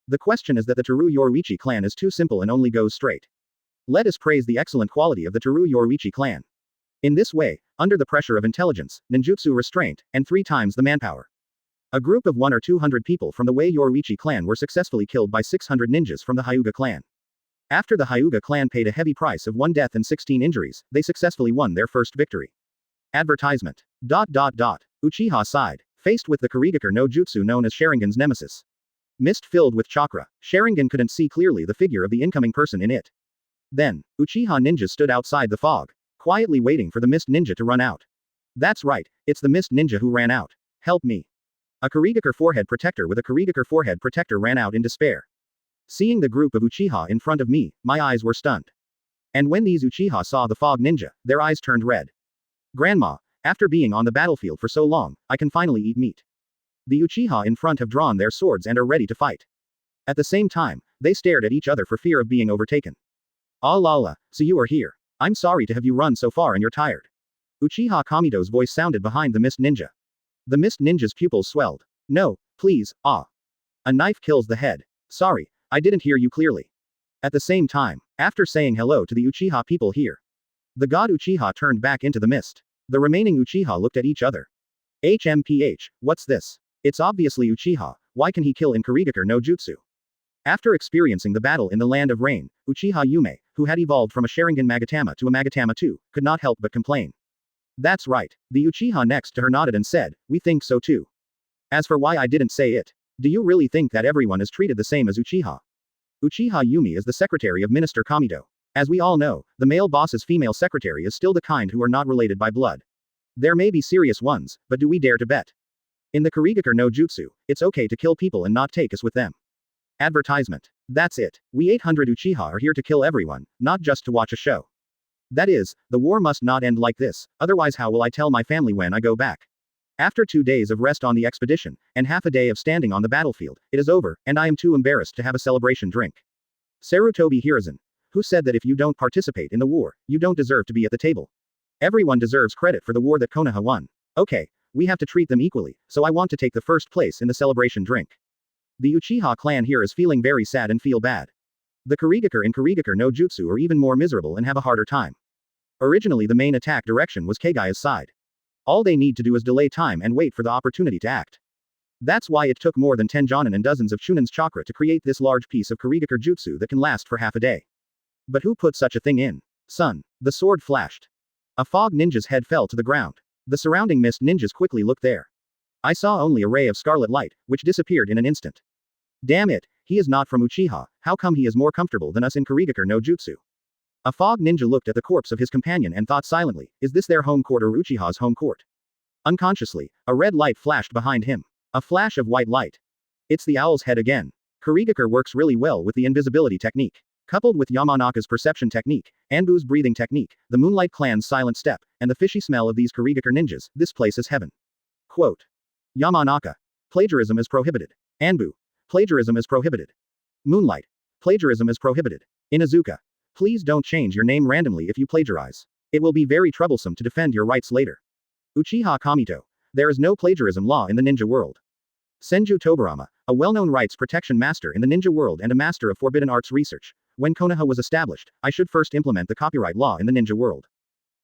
The question is that the Teru Yoruichi clan is too simple and only goes straight. Let us praise the excellent quality of the Teru Yoruichi clan. In this way, under the pressure of intelligence, ninjutsu restraint, and 3 times the manpower, a group of 1 or 200 people from the Wei Yoruichi clan were successfully killed by 600 ninjas from the Hyuga clan. After the Hyuga clan paid a heavy price of 1 death and 16 injuries, they successfully won their first victory. Advertisement. Uchiha sighed, faced with the Kurigakure no Jutsu known as Sharingan's nemesis. Mist filled with chakra, Sharingan couldn't see clearly the figure of the incoming person in it. Then, Uchiha ninjas stood outside the fog, quietly waiting for the Mist ninja to run out. That's right, it's the Mist ninja who ran out. Help me. A Kurigakure forehead protector with a Kurigakure forehead protector ran out in despair. Seeing the group of Uchiha in front of me, my eyes were stunned. And when these Uchiha saw the fog ninja, their eyes turned red. Grandma, after being on the battlefield for so long, I can finally eat meat. The Uchiha in front have drawn their swords and are ready to fight. At the same time, they stared at each other for fear of being overtaken. Ah la, so you are here. I'm sorry to have you run so far and you're tired. Uchiha Kamido's voice sounded behind the Mist ninja. The Mist ninja's pupils swelled. No, please, ah. A knife kills the head. Sorry, I didn't hear you clearly. At the same time, after saying hello to the Uchiha people here, the god Uchiha turned back into the mist. The remaining Uchiha looked at each other. HMPH, what's this? It's obviously Uchiha, why can he kill in Kurigakure no Jutsu? After experiencing the battle in the Land of Rain, Uchiha Yume, who had evolved from a Sharingan Magatama to a Magatama II, could not help but complain. That's right, the Uchiha next to her nodded and said, we think so too. As for why I didn't say it, do you really think that everyone is treated the same as Uchiha? Uchiha Yumi is the secretary of Minister Kamido. As we all know, the male boss's female secretary is still the kind who are not related by blood. There may be serious ones, but do we dare to bet? In the Kurigakure no Jutsu, it's okay to kill people and not take us with them. Advertisement. That's it. We 800 Uchiha are here to kill everyone, not just to watch a show. That is, the war must not end like this, otherwise how will I tell my family when I go back? After 2 days of rest on the expedition, and half a day of standing on the battlefield, it is over, and I am too embarrassed to have a celebration drink. Sarutobi Hiruzen, who said that if you don't participate in the war, you don't deserve to be at the table. Everyone deserves credit for the war that Konoha won. Okay, we have to treat them equally, so I want to take the first place in the celebration drink. The Uchiha clan here is feeling very sad and feel bad. The Kurigakure in Kurigakure no Jutsu are even more miserable and have a harder time. Originally the main attack direction was Kagaya's side. All they need to do is delay time and wait for the opportunity to act. That's why it took more than 10 Jonin and dozens of Chunin's chakra to create this large piece of Kurigakure jutsu that can last for half a day. But who put such a thing in? Son. The sword flashed. A fog ninja's head fell to the ground. The surrounding mist ninjas quickly looked there. I saw only a ray of scarlet light, which disappeared in an instant. Damn it, he is not from Uchiha, how come he is more comfortable than us in Kurigakure no Jutsu? A fog ninja looked at the corpse of his companion and thought silently, is this their home court or Uchiha's home court? Unconsciously, a red light flashed behind him. A flash of white light. It's the owl's head again. Kurigakure works really well with the invisibility technique. Coupled with Yamanaka's perception technique, Anbu's breathing technique, the Moonlight Clan's silent step, and the fishy smell of these Kurigakure ninjas, this place is heaven. Quote. Yamanaka. Plagiarism is prohibited. Anbu. Plagiarism is prohibited. Moonlight. Plagiarism is prohibited. Inuzuka. Please don't change your name randomly if you plagiarize. It will be very troublesome to defend your rights later. Uchiha Kamito. There is no plagiarism law in the ninja world. Senju Tobarama, a well-known rights protection master in the ninja world and a master of forbidden arts research. When Konoha was established, I should first implement the copyright law in the ninja world.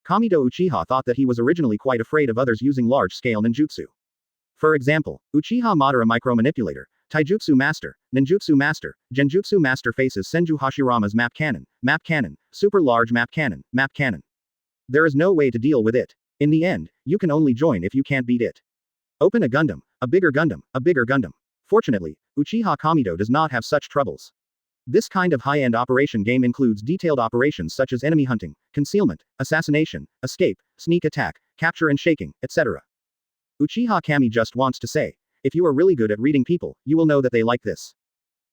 Kamido Uchiha thought that he was originally quite afraid of others using large-scale ninjutsu. For example, Uchiha Madara micro-manipulator, Taijutsu master, Ninjutsu master, Genjutsu master faces Senju Hashirama's map cannon, super large map cannon. There is no way to deal with it. In the end, you can only join if you can't beat it. Open a Gundam, a bigger Gundam, a bigger Gundam. Fortunately, Uchiha Kamido does not have such troubles. This kind of high-end operation game includes detailed operations such as enemy hunting, concealment, assassination, escape, sneak attack, capture and shaking, etc. Uchiha Kami just wants to say, if you are really good at reading people, you will know that they like this.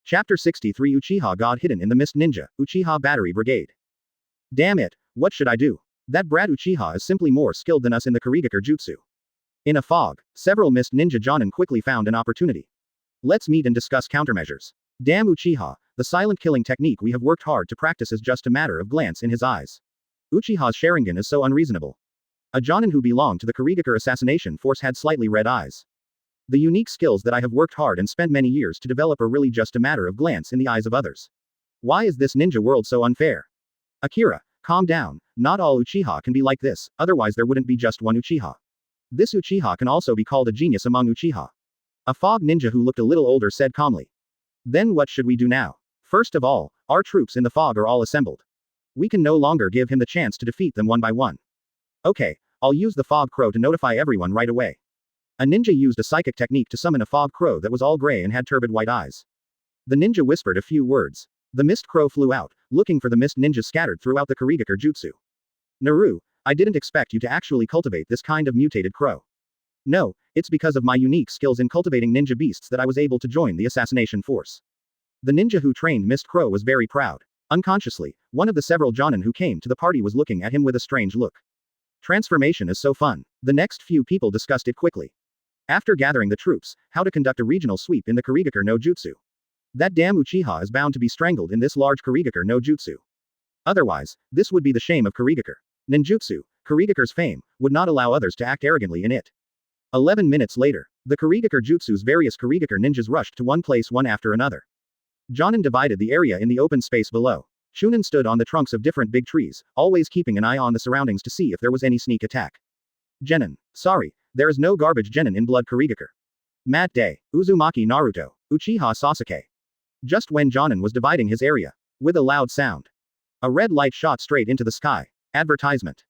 Chapter 63 Uchiha God Hidden in the Mist Ninja, Uchiha Battery Brigade. Damn it, what should I do? That brat Uchiha is simply more skilled than us in the Kurigakure Jutsu. In a fog, several Mist Ninja Jonin quickly found an opportunity. Let's meet and discuss countermeasures. Damn Uchiha, the silent killing technique we have worked hard to practice is just a matter of glance in his eyes. Uchiha's Sharingan is so unreasonable. A Jonin who belonged to the Kurigakure assassination force had slightly red eyes. The unique skills that I have worked hard and spent many years to develop are really just a matter of glance in the eyes of others. Why is this ninja world so unfair? Akira, calm down, not all Uchiha can be like this, otherwise there wouldn't be just one Uchiha. This Uchiha can also be called a genius among Uchiha. A fog ninja who looked a little older said calmly. Then what should we do now? First of all, our troops in the fog are all assembled. We can no longer give him the chance to defeat them one by one. Okay, I'll use the fog crow to notify everyone right away. A ninja used a psychic technique to summon a fog crow that was all gray and had turbid white eyes. The ninja whispered a few words. The mist crow flew out, looking for the mist ninjas scattered throughout the Kurigakure Jutsu. Naru, I didn't expect you to actually cultivate this kind of mutated crow. No, it's because of my unique skills in cultivating ninja beasts that I was able to join the assassination force. The ninja who trained Mist Crow was very proud. Unconsciously, one of the several Jonin who came to the party was looking at him with a strange look. Transformation is so fun. The next few people discussed it quickly. After gathering the troops, how to conduct a regional sweep in the Kurigakure no Jutsu. That damn Uchiha is bound to be strangled in this large Kurigakure no Jutsu. Otherwise, this would be the shame of Kurigakure. Ninjutsu, Kurigakure's fame, would not allow others to act arrogantly in it. 11 minutes later, the Kurigakure Jutsu's various Kurigakure ninjas rushed to one place one after another. Jonin divided the area in the open space below. Chunin stood on the trunks of different big trees, always keeping an eye on the surroundings to see if there was any sneak attack. Genin. Sorry, there is no garbage Genin in Blood Kurigakure. Mat Day, Uzumaki Naruto, Uchiha Sasuke. Just when Jonin was dividing his area. With a loud sound. A red light shot straight into the sky. Advertisement.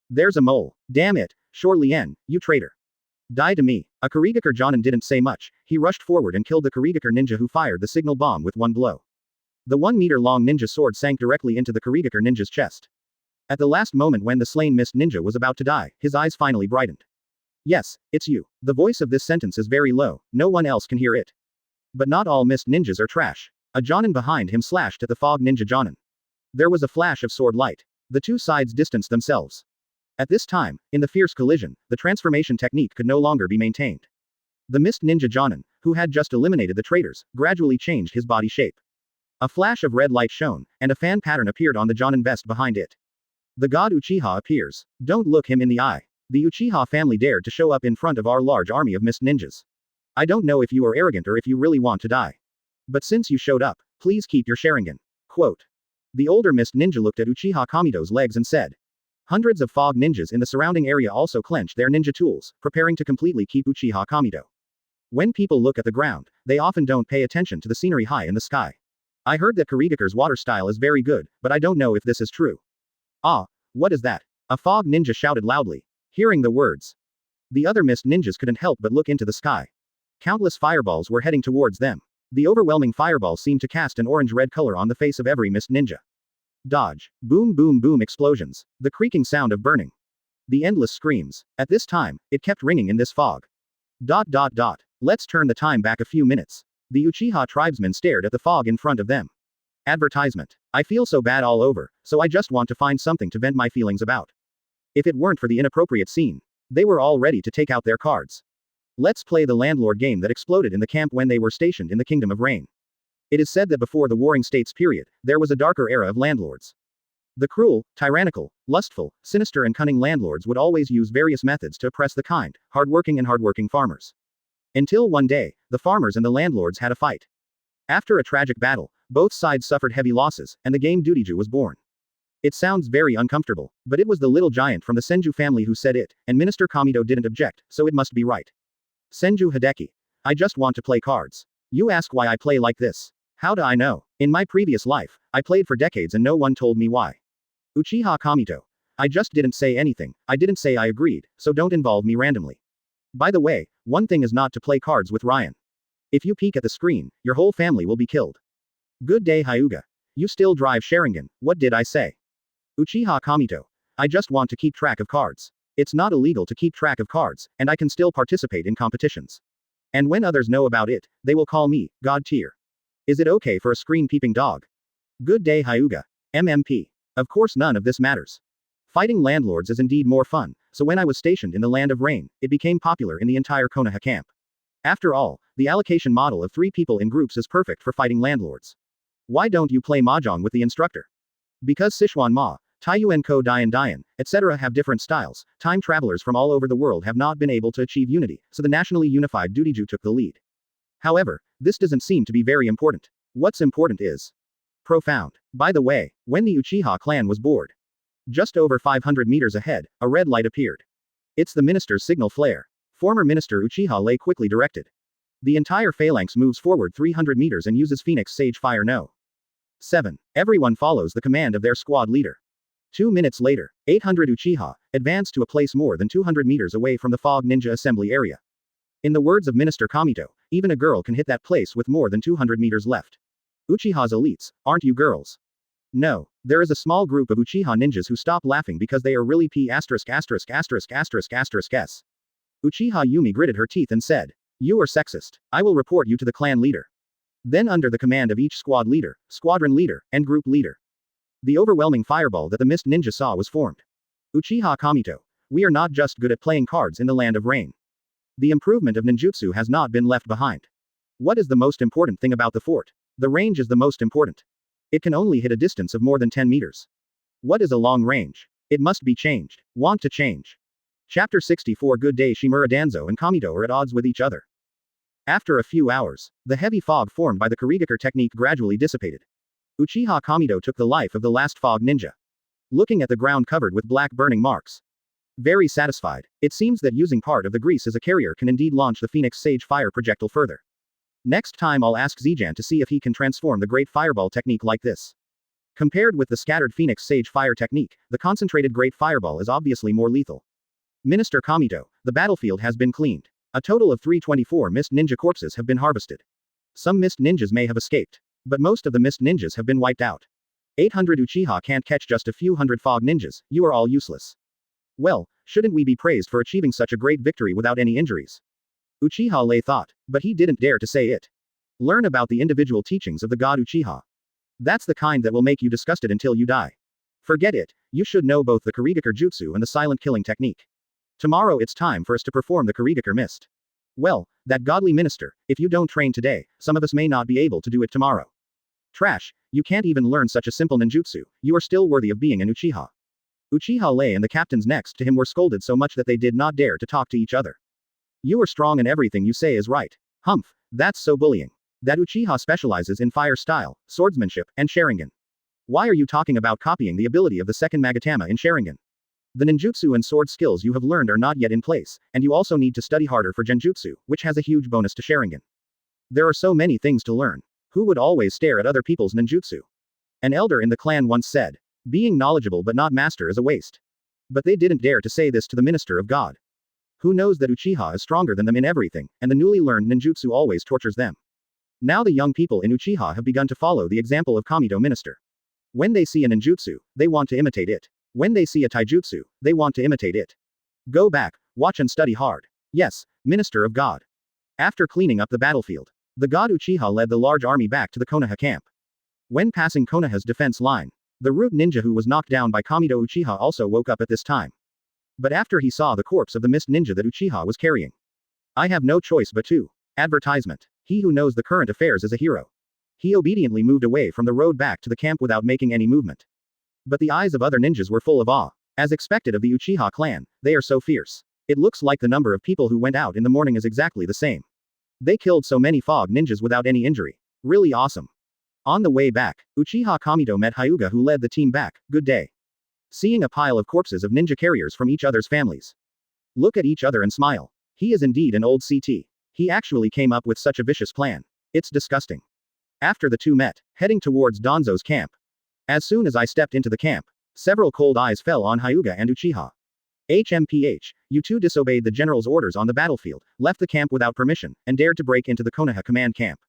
There's a mole. Damn it, Shor Lien, you traitor. Die to me. A Kurigakure Jonin didn't say much, he rushed forward and killed the Kurigakure ninja who fired the signal bomb with one blow. The 1-meter-long ninja sword sank directly into the Kurigakure ninja's chest. At the last moment when the slain mist ninja was about to die, his eyes finally brightened. Yes, it's you. The voice of this sentence is very low, no one else can hear it. But not all mist ninjas are trash. A Jonin behind him slashed at the fog ninja Jonin. There was a flash of sword light. The two sides distanced themselves. At this time, in the fierce collision, the transformation technique could no longer be maintained. The mist ninja Jonin, who had just eliminated the traitors, gradually changed his body shape. A flash of red light shone, and a fan pattern appeared on the Jonin vest behind it. The god Uchiha appears. Don't look him in the eye. The Uchiha family dared to show up in front of our large army of mist ninjas. I don't know if you are arrogant or if you really want to die. But since you showed up, please keep your Sharingan. Quote. The older mist ninja looked at Uchiha Kamido's legs and said. Hundreds of fog ninjas in the surrounding area also clenched their ninja tools, preparing to completely keep Uchiha Kamido. When people look at the ground, they often don't pay attention to the scenery high in the sky. I heard that Kurigakure's water style is very good, but I don't know if this is true. Ah, what is that? A fog ninja shouted loudly. Hearing the words. The other mist ninjas couldn't help but look into the sky. Countless fireballs were heading towards them. The overwhelming fireballs seemed to cast an orange-red color on the face of every mist ninja. Dodge. Boom boom boom explosions. The creaking sound of burning. The endless screams. At this time, it kept ringing in this fog. ... Let's turn the time back a few minutes. The Uchiha tribesmen stared at the fog in front of them. Advertisement. I feel so bad all over, so I just want to find something to vent my feelings about. If it weren't for the inappropriate scene, they were all ready to take out their cards. Let's play the landlord game that exploded in the camp when they were stationed in the Kingdom of Rain. It is said that before the Warring States period, there was a darker era of landlords. The cruel, tyrannical, lustful, sinister and cunning landlords would always use various methods to oppress the kind, hardworking farmers. Until one day, the farmers and the landlords had a fight. After a tragic battle, both sides suffered heavy losses, and the game Dudiju was born. It sounds very uncomfortable, but it was the little giant from the Senju family who said it, and Minister Kamido didn't object, so it must be right. Senju Hideki. I just want to play cards. You ask why I play like this. How do I know? In my previous life, I played for decades and no one told me why. Uchiha Kamito. I just didn't say anything, I didn't say I agreed, so don't involve me randomly. By the way, one thing is not to play cards with Ryan. If you peek at the screen, your whole family will be killed. Good day Hyuga. You still drive Sharingan, what did I say? Uchiha Kamito. I just want to keep track of cards. It's not illegal to keep track of cards, and I can still participate in competitions. And when others know about it, they will call me, God tier. Is it okay for a screen-peeping dog? Good day Hyuga. MMP. Of course none of this matters. Fighting landlords is indeed more fun, so when I was stationed in the Land of Rain, it became popular in the entire Konoha camp. After all, the allocation model of 3 people in groups is perfect for fighting landlords. Why don't you play Mahjong with the instructor? Because Sichuan Ma, Taiyuan Ko Dian, etc. have different styles, time travelers from all over the world have not been able to achieve unity, so the nationally unified Dutyju took the lead. However, this doesn't seem to be very important. What's important is profound. By the way, when the Uchiha clan was bored, just over 500 meters ahead, a red light appeared. It's the minister's signal flare. Former Minister Uchiha Lei quickly directed. The entire phalanx moves forward 300 meters and uses Phoenix Sage Fire No. 7. Everyone follows the command of their squad leader. 2 minutes later, 800 Uchiha advanced to a place more than 200 meters away from the Fog Ninja assembly area. In the words of Minister Kamito, even a girl can hit that place with more than 200 meters left. Uchiha's elites, aren't you girls? No, there is a small group of Uchiha ninjas who stop laughing because they are really s. Uchiha Yumi gritted her teeth and said, "You are sexist. I will report you to the clan leader." Then under the command of each squad leader, squadron leader, and group leader, the overwhelming fireball that the mist ninja saw was formed. Uchiha Kamito. We are not just good at playing cards in the Land of Rain. The improvement of ninjutsu has not been left behind. What is the most important thing about the fort? The range is the most important. It can only hit a distance of more than 10 meters. What is a long range? It must be changed. Want to change. Chapter 64. Good day Shimura Danzo and Kamito are at odds with each other. After a few hours, the heavy fog formed by the Kurigakure technique gradually dissipated. Uchiha Kamito took the life of the last fog ninja. Looking at the ground covered with black burning marks. Very satisfied, it seems that using part of the grease as a carrier can indeed launch the Phoenix Sage Fire projectile further. Next time I'll ask Zijan to see if he can transform the Great Fireball technique like this. Compared with the scattered Phoenix Sage Fire technique, the concentrated Great Fireball is obviously more lethal. Minister Kamito, the battlefield has been cleaned. A total of 324 mist ninja corpses have been harvested. Some mist ninjas may have escaped, but most of the mist ninjas have been wiped out. 800 Uchiha can't catch just a few hundred fog ninjas, you are all useless. Well, shouldn't we be praised for achieving such a great victory without any injuries? Uchiha Lei thought, but he didn't dare to say it. Learn about the individual teachings of the god Uchiha. That's the kind that will make you disgusted until you die. Forget it, you should know both the Kurigakure Jutsu and the silent killing technique. Tomorrow it's time for us to perform the Kurigakure Mist. Well, that godly minister, if you don't train today, some of us may not be able to do it tomorrow. Trash, you can't even learn such a simple ninjutsu, you are still worthy of being an Uchiha. Uchiha Lei and the captains next to him were scolded so much that they did not dare to talk to each other. You are strong and everything you say is right. Humph, that's so bullying. That Uchiha specializes in fire style, swordsmanship, and Sharingan. Why are you talking about copying the ability of the second Magatama in Sharingan? The ninjutsu and sword skills you have learned are not yet in place, and you also need to study harder for genjutsu, which has a huge bonus to Sharingan. There are so many things to learn. Who would always stare at other people's ninjutsu? An elder in the clan once said, being knowledgeable but not master is a waste. But they didn't dare to say this to the minister of God. Who knows that Uchiha is stronger than them in everything, and the newly learned ninjutsu always tortures them. Now the young people in Uchiha have begun to follow the example of Kamito minister. When they see a ninjutsu, they want to imitate it. When they see a taijutsu, they want to imitate it. Go back, watch and study hard. Yes, Minister of God. After cleaning up the battlefield, the god Uchiha led the large army back to the Konoha camp. When passing Konoha's defense line, the root ninja who was knocked down by Kamito Uchiha also woke up at this time. But after he saw the corpse of the mist ninja that Uchiha was carrying. I have no choice but to. Advertisement. He who knows the current affairs is a hero. He obediently moved away from the road back to the camp without making any movement. But the eyes of other ninjas were full of awe. As expected of the Uchiha clan, they are so fierce. It looks like the number of people who went out in the morning is exactly the same. They killed so many fog ninjas without any injury. Really awesome. On the way back, Uchiha Kamito met Hyuga who led the team back. Good day. Seeing a pile of corpses of ninja carriers from each other's families. Look at each other and smile. He is indeed an old CT. He actually came up with such a vicious plan. It's disgusting. After the two met, heading towards Danzo's camp. As soon as I stepped into the camp, several cold eyes fell on Hyuga and Uchiha. HMPH, you two disobeyed the general's orders on the battlefield, left the camp without permission, and dared to break into the Konoha command camp.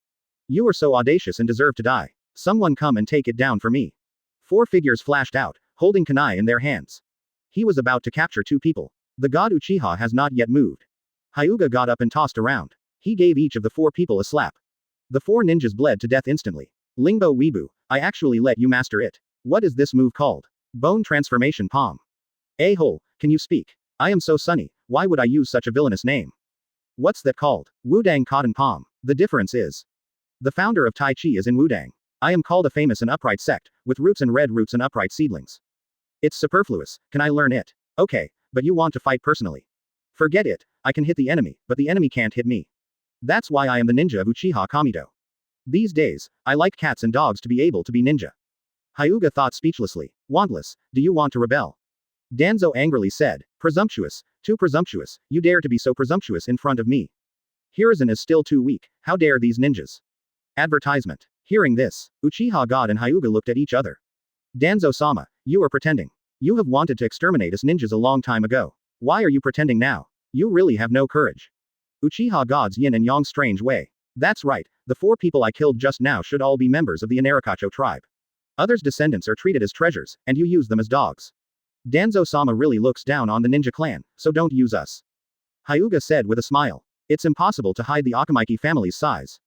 You are so audacious and deserve to die. Someone come and take it down for me. 4 figures flashed out, holding kunai in their hands. He was about to capture 2 people. The god Uchiha has not yet moved. Hyuga got up and tossed around. He gave each of the 4 people a slap. The 4 ninjas bled to death instantly. Lingbo Weebu, I actually let you master it. What is this move called? Bone transformation palm. A-hole, can you speak? I am so sunny, why would I use such a villainous name? What's that called? Wudang cotton palm. The difference is. The founder of Tai Chi is in Wudang. I am called a famous and upright sect, with roots and red roots and upright seedlings. It's superfluous, can I learn it? Okay, but you want to fight personally. Forget it, I can hit the enemy, but the enemy can't hit me. That's why I am the ninja of Uchiha Kamito. These days, I like cats and dogs to be able to be ninja. Hyuga thought speechlessly. Wantless, do you want to rebel? Danzo angrily said. Presumptuous, too presumptuous, you dare to be so presumptuous in front of me. Hiruzen is still too weak, how dare these ninjas? Advertisement. Hearing this, Uchiha God and Hyuga looked at each other. Danzo-sama, you are pretending. You have wanted to exterminate us ninjas a long time ago. Why are you pretending now? You really have no courage. Uchiha God's yin and yang strange way. That's right, the 4 people I killed just now should all be members of the Inarakacho tribe. Others' descendants are treated as treasures, and you use them as dogs. Danzo-sama really looks down on the ninja clan, so don't use us. Hyuga said with a smile. It's impossible to hide the Akamaiki family's size.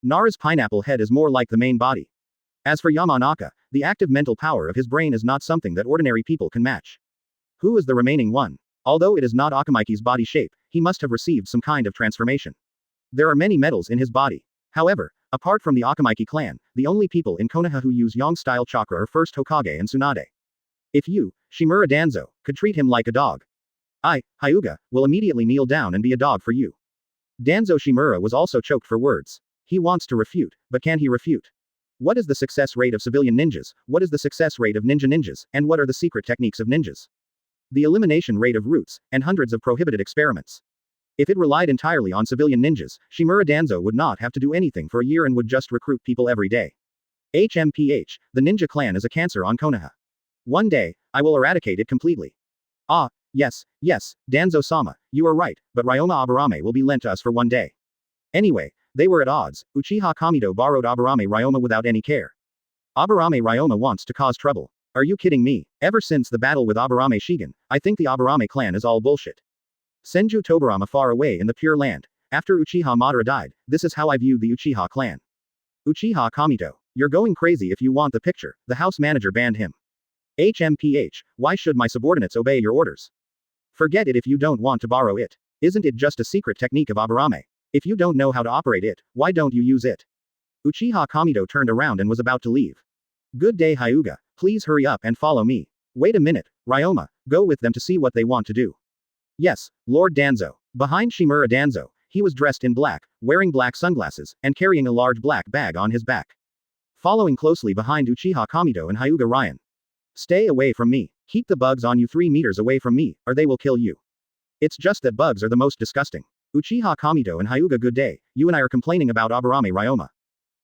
Nara's pineapple head is more like the main body. As for Yamanaka, the active mental power of his brain is not something that ordinary people can match. Who is the remaining one? Although it is not Akamaiki's body shape, he must have received some kind of transformation. There are many metals in his body. However, apart from the Akamaiki clan, the only people in Konoha who use yang-style chakra are first Hokage and Tsunade. If you, Shimura Danzo, could treat him like a dog, I, Hyuga, will immediately kneel down and be a dog for you. Danzo Shimura was also choked for words. He wants to refute, but can he refute? What is the success rate of civilian ninjas, what is the success rate of ninjas, and what are the secret techniques of ninjas? The elimination rate of roots, and hundreds of prohibited experiments. If it relied entirely on civilian ninjas, Shimura Danzo would not have to do anything for a year and would just recruit people every day. HMPH, the ninja clan is a cancer on Konoha. One day, I will eradicate it completely. Ah, yes, Danzo-sama, you are right, but Ryoma Aburame will be lent to us for one day. Anyway, they were at odds. Uchiha Kamito borrowed Aburame Ryoma without any care. Aburame Ryoma wants to cause trouble. Are you kidding me? Ever since the battle with Aburame Shigen, I think the Aburame clan is all bullshit. Senju Tobarama far away in the Pure Land. After Uchiha Madara died, this is how I viewed the Uchiha clan. Uchiha Kamito. You're going crazy if you want the picture, the house manager banned him. HMPH, why should my subordinates obey your orders? Forget it if you don't want to borrow it. Isn't it just a secret technique of Aburame? If you don't know how to operate it, why don't you use it? Uchiha Kamito turned around and was about to leave. Good day Hyuga, please hurry up and follow me. Wait a minute, Ryoma, go with them to see what they want to do. Yes, Lord Danzo. Behind Shimura Danzo, he was dressed in black, wearing black sunglasses, and carrying a large black bag on his back. Following closely behind Uchiha Kamito and Hyuga Ryan. Stay away from me. Keep the bugs on you 3 meters away from me, or they will kill you. It's just that bugs are the most disgusting. Uchiha Kamito and Hyuga good day, you and I are complaining about Aburame Ryoma.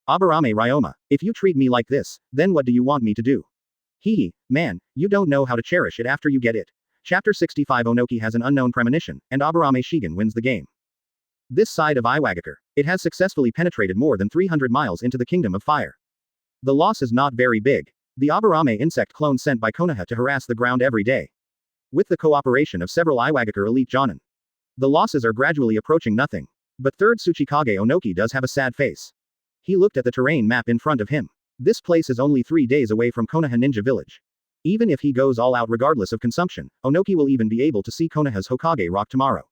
Aburame Ryoma, if you treat me like this, then what do you want me to do? Hee, man, you don't know how to cherish it after you get it. Chapter 65 Onoki has an unknown premonition, and Aburame Shigen wins the game. This side of Iwagakure, it has successfully penetrated more than 300 miles into the Kingdom of Fire. The loss is not very big. The Aburame insect clone sent by Konoha to harass the ground every day. With the cooperation of several Iwagakure elite jonin. The losses are gradually approaching nothing. But third Tsuchikage Onoki does have a sad face. He looked at the terrain map in front of him. This place is only 3 days away from Konoha Ninja Village. Even if he goes all out regardless of consumption, Onoki will even be able to see Konoha's Hokage rock tomorrow.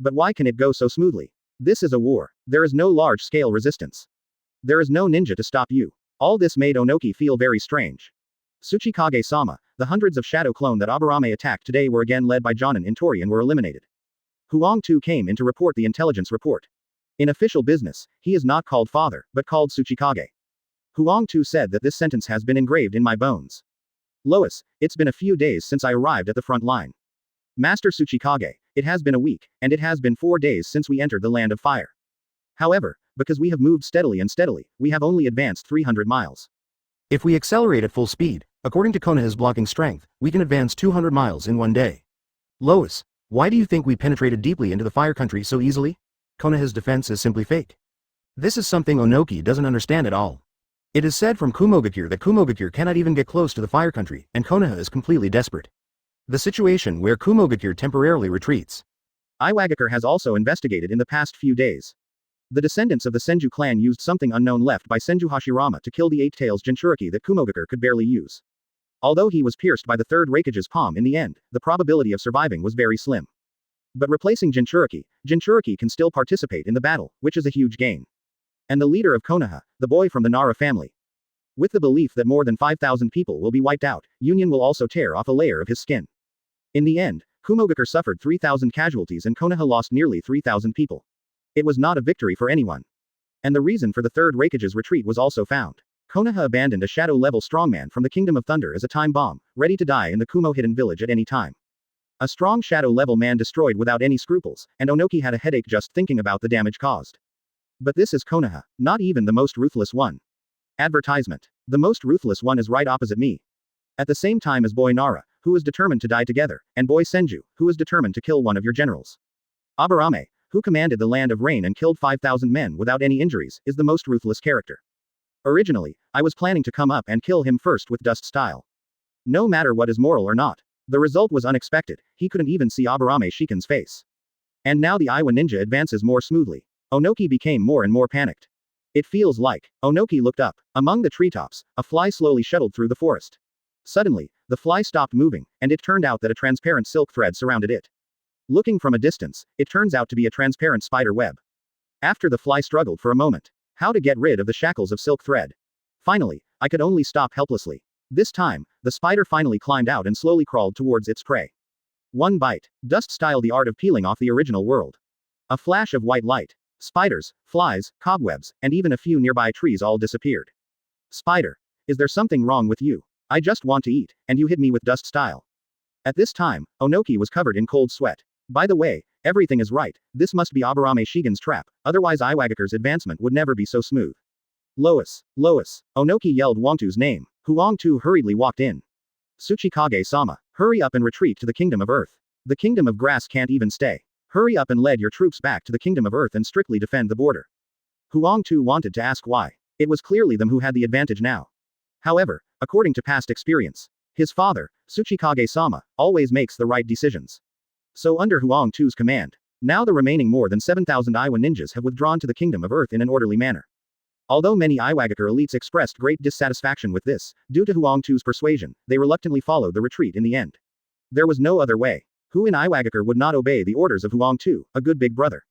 But why can it go so smoothly? This is a war. There is no large-scale resistance. There is no ninja to stop you. All this made Onoki feel very strange. Tsuchikage-sama, the hundreds of shadow clone that Aburame attacked today were again led by Jonin and Tori and were eliminated. Huang Tu came in to report the intelligence report. In official business, he is not called father, but called Tsuchikage. Huang Tu said that this sentence has been engraved in my bones. Lois, it's been a few days since I arrived at the front line. Master Tsuchikage, it has been a week, and it has been 4 days since we entered the Land of Fire. However, because we have moved steadily, we have only advanced 300 miles. If we accelerate at full speed, according to Konoha's blocking strength, we can advance 200 miles in 1 day. Lois, why do you think we penetrated deeply into the fire country so easily? Konoha's defense is simply fake. This is something Onoki doesn't understand at all. It is said from Kumogakure that Kumogakure cannot even get close to the fire country, and Konoha is completely desperate. The situation where Kumogakure temporarily retreats. Iwagakure has also investigated in the past few days. The descendants of the Senju clan used something unknown left by Senju Hashirama to kill the Eight-Tails Jinchuriki that Kumogakure could barely use. Although he was pierced by the third Raikage's palm in the end, the probability of surviving was very slim. But replacing Jinchuriki can still participate in the battle, which is a huge gain. And the leader of Konoha, the boy from the Nara family. With the belief that more than 5,000 people will be wiped out, Union will also tear off a layer of his skin. In the end, Kumogakure suffered 3,000 casualties and Konoha lost nearly 3,000 people. It was not a victory for anyone. And the reason for the third Raikage's retreat was also found. Konoha abandoned a shadow-level strongman from the Kingdom of Thunder as a time bomb, ready to die in the Kumo hidden village at any time. A strong shadow-level man destroyed without any scruples, and Onoki had a headache just thinking about the damage caused. But this is Konoha, not even the most ruthless one. Advertisement. The most ruthless one is right opposite me. At the same time as Boy Nara, who is determined to die together, and Boy Senju, who is determined to kill one of your generals. Aburame, who commanded the Land of Rain and killed 5,000 men without any injuries, is the most ruthless character. Originally, I was planning to come up and kill him first with dust style. No matter what is moral or not. The result was unexpected, he couldn't even see Aburame Shikin's face. And now the Iwa ninja advances more smoothly. Onoki became more and more panicked. It feels like. Onoki looked up. Among the treetops, a fly slowly shuttled through the forest. Suddenly, the fly stopped moving, and it turned out that a transparent silk thread surrounded it. Looking from a distance, it turns out to be a transparent spider web. After the fly struggled for a moment. How to get rid of the shackles of silk thread. Finally, I could only stop helplessly. This time, the spider finally climbed out and slowly crawled towards its prey. One bite. Dust style the art of peeling off the original world. A flash of white light. Spiders, flies, cobwebs, and even a few nearby trees all disappeared. Spider. Is there something wrong with you? I just want to eat, and you hit me with dust style. At this time, Onoki was covered in cold sweat. By the way, everything is right, this must be Aburame Shigen's trap, otherwise Iwagakure's advancement would never be so smooth. Lois, Lois, Onoki yelled Wangtu's name. Huangtu hurriedly walked in. Tsuchikage-sama, hurry up and retreat to the Kingdom of Earth. The Kingdom of Grass can't even stay. Hurry up and lead your troops back to the Kingdom of Earth and strictly defend the border. Huangtu wanted to ask why. It was clearly them who had the advantage now. However, according to past experience, his father, Tsuchikage-sama, always makes the right decisions. So under Huangtu's command, now the remaining more than 7,000 Iwa ninjas have withdrawn to the Kingdom of Earth in an orderly manner. Although many Iwagakure elites expressed great dissatisfaction with this, due to Huangtu's persuasion, they reluctantly followed the retreat in the end. There was no other way. Who in Iwagakure would not obey the orders of Huangtu, a good big brother?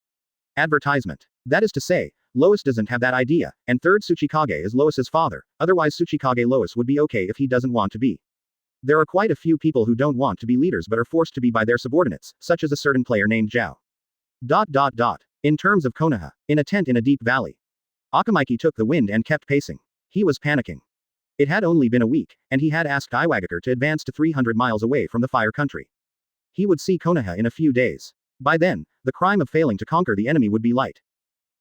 Advertisement. That is to say, Lois doesn't have that idea, and third Tsuchikage is Lois's father, otherwise Tsuchikage Lois would be okay if he doesn't want to be. There are quite a few people who don't want to be leaders but are forced to be by their subordinates, such as a certain player named Zhao. In terms of Konoha, in a tent in a deep valley. Akamiki took the wind and kept pacing. He was panicking. It had only been a week, and he had asked Iwagakure to advance to 300 miles away from the fire country. He would see Konoha in a few days. By then, the crime of failing to conquer the enemy would be light.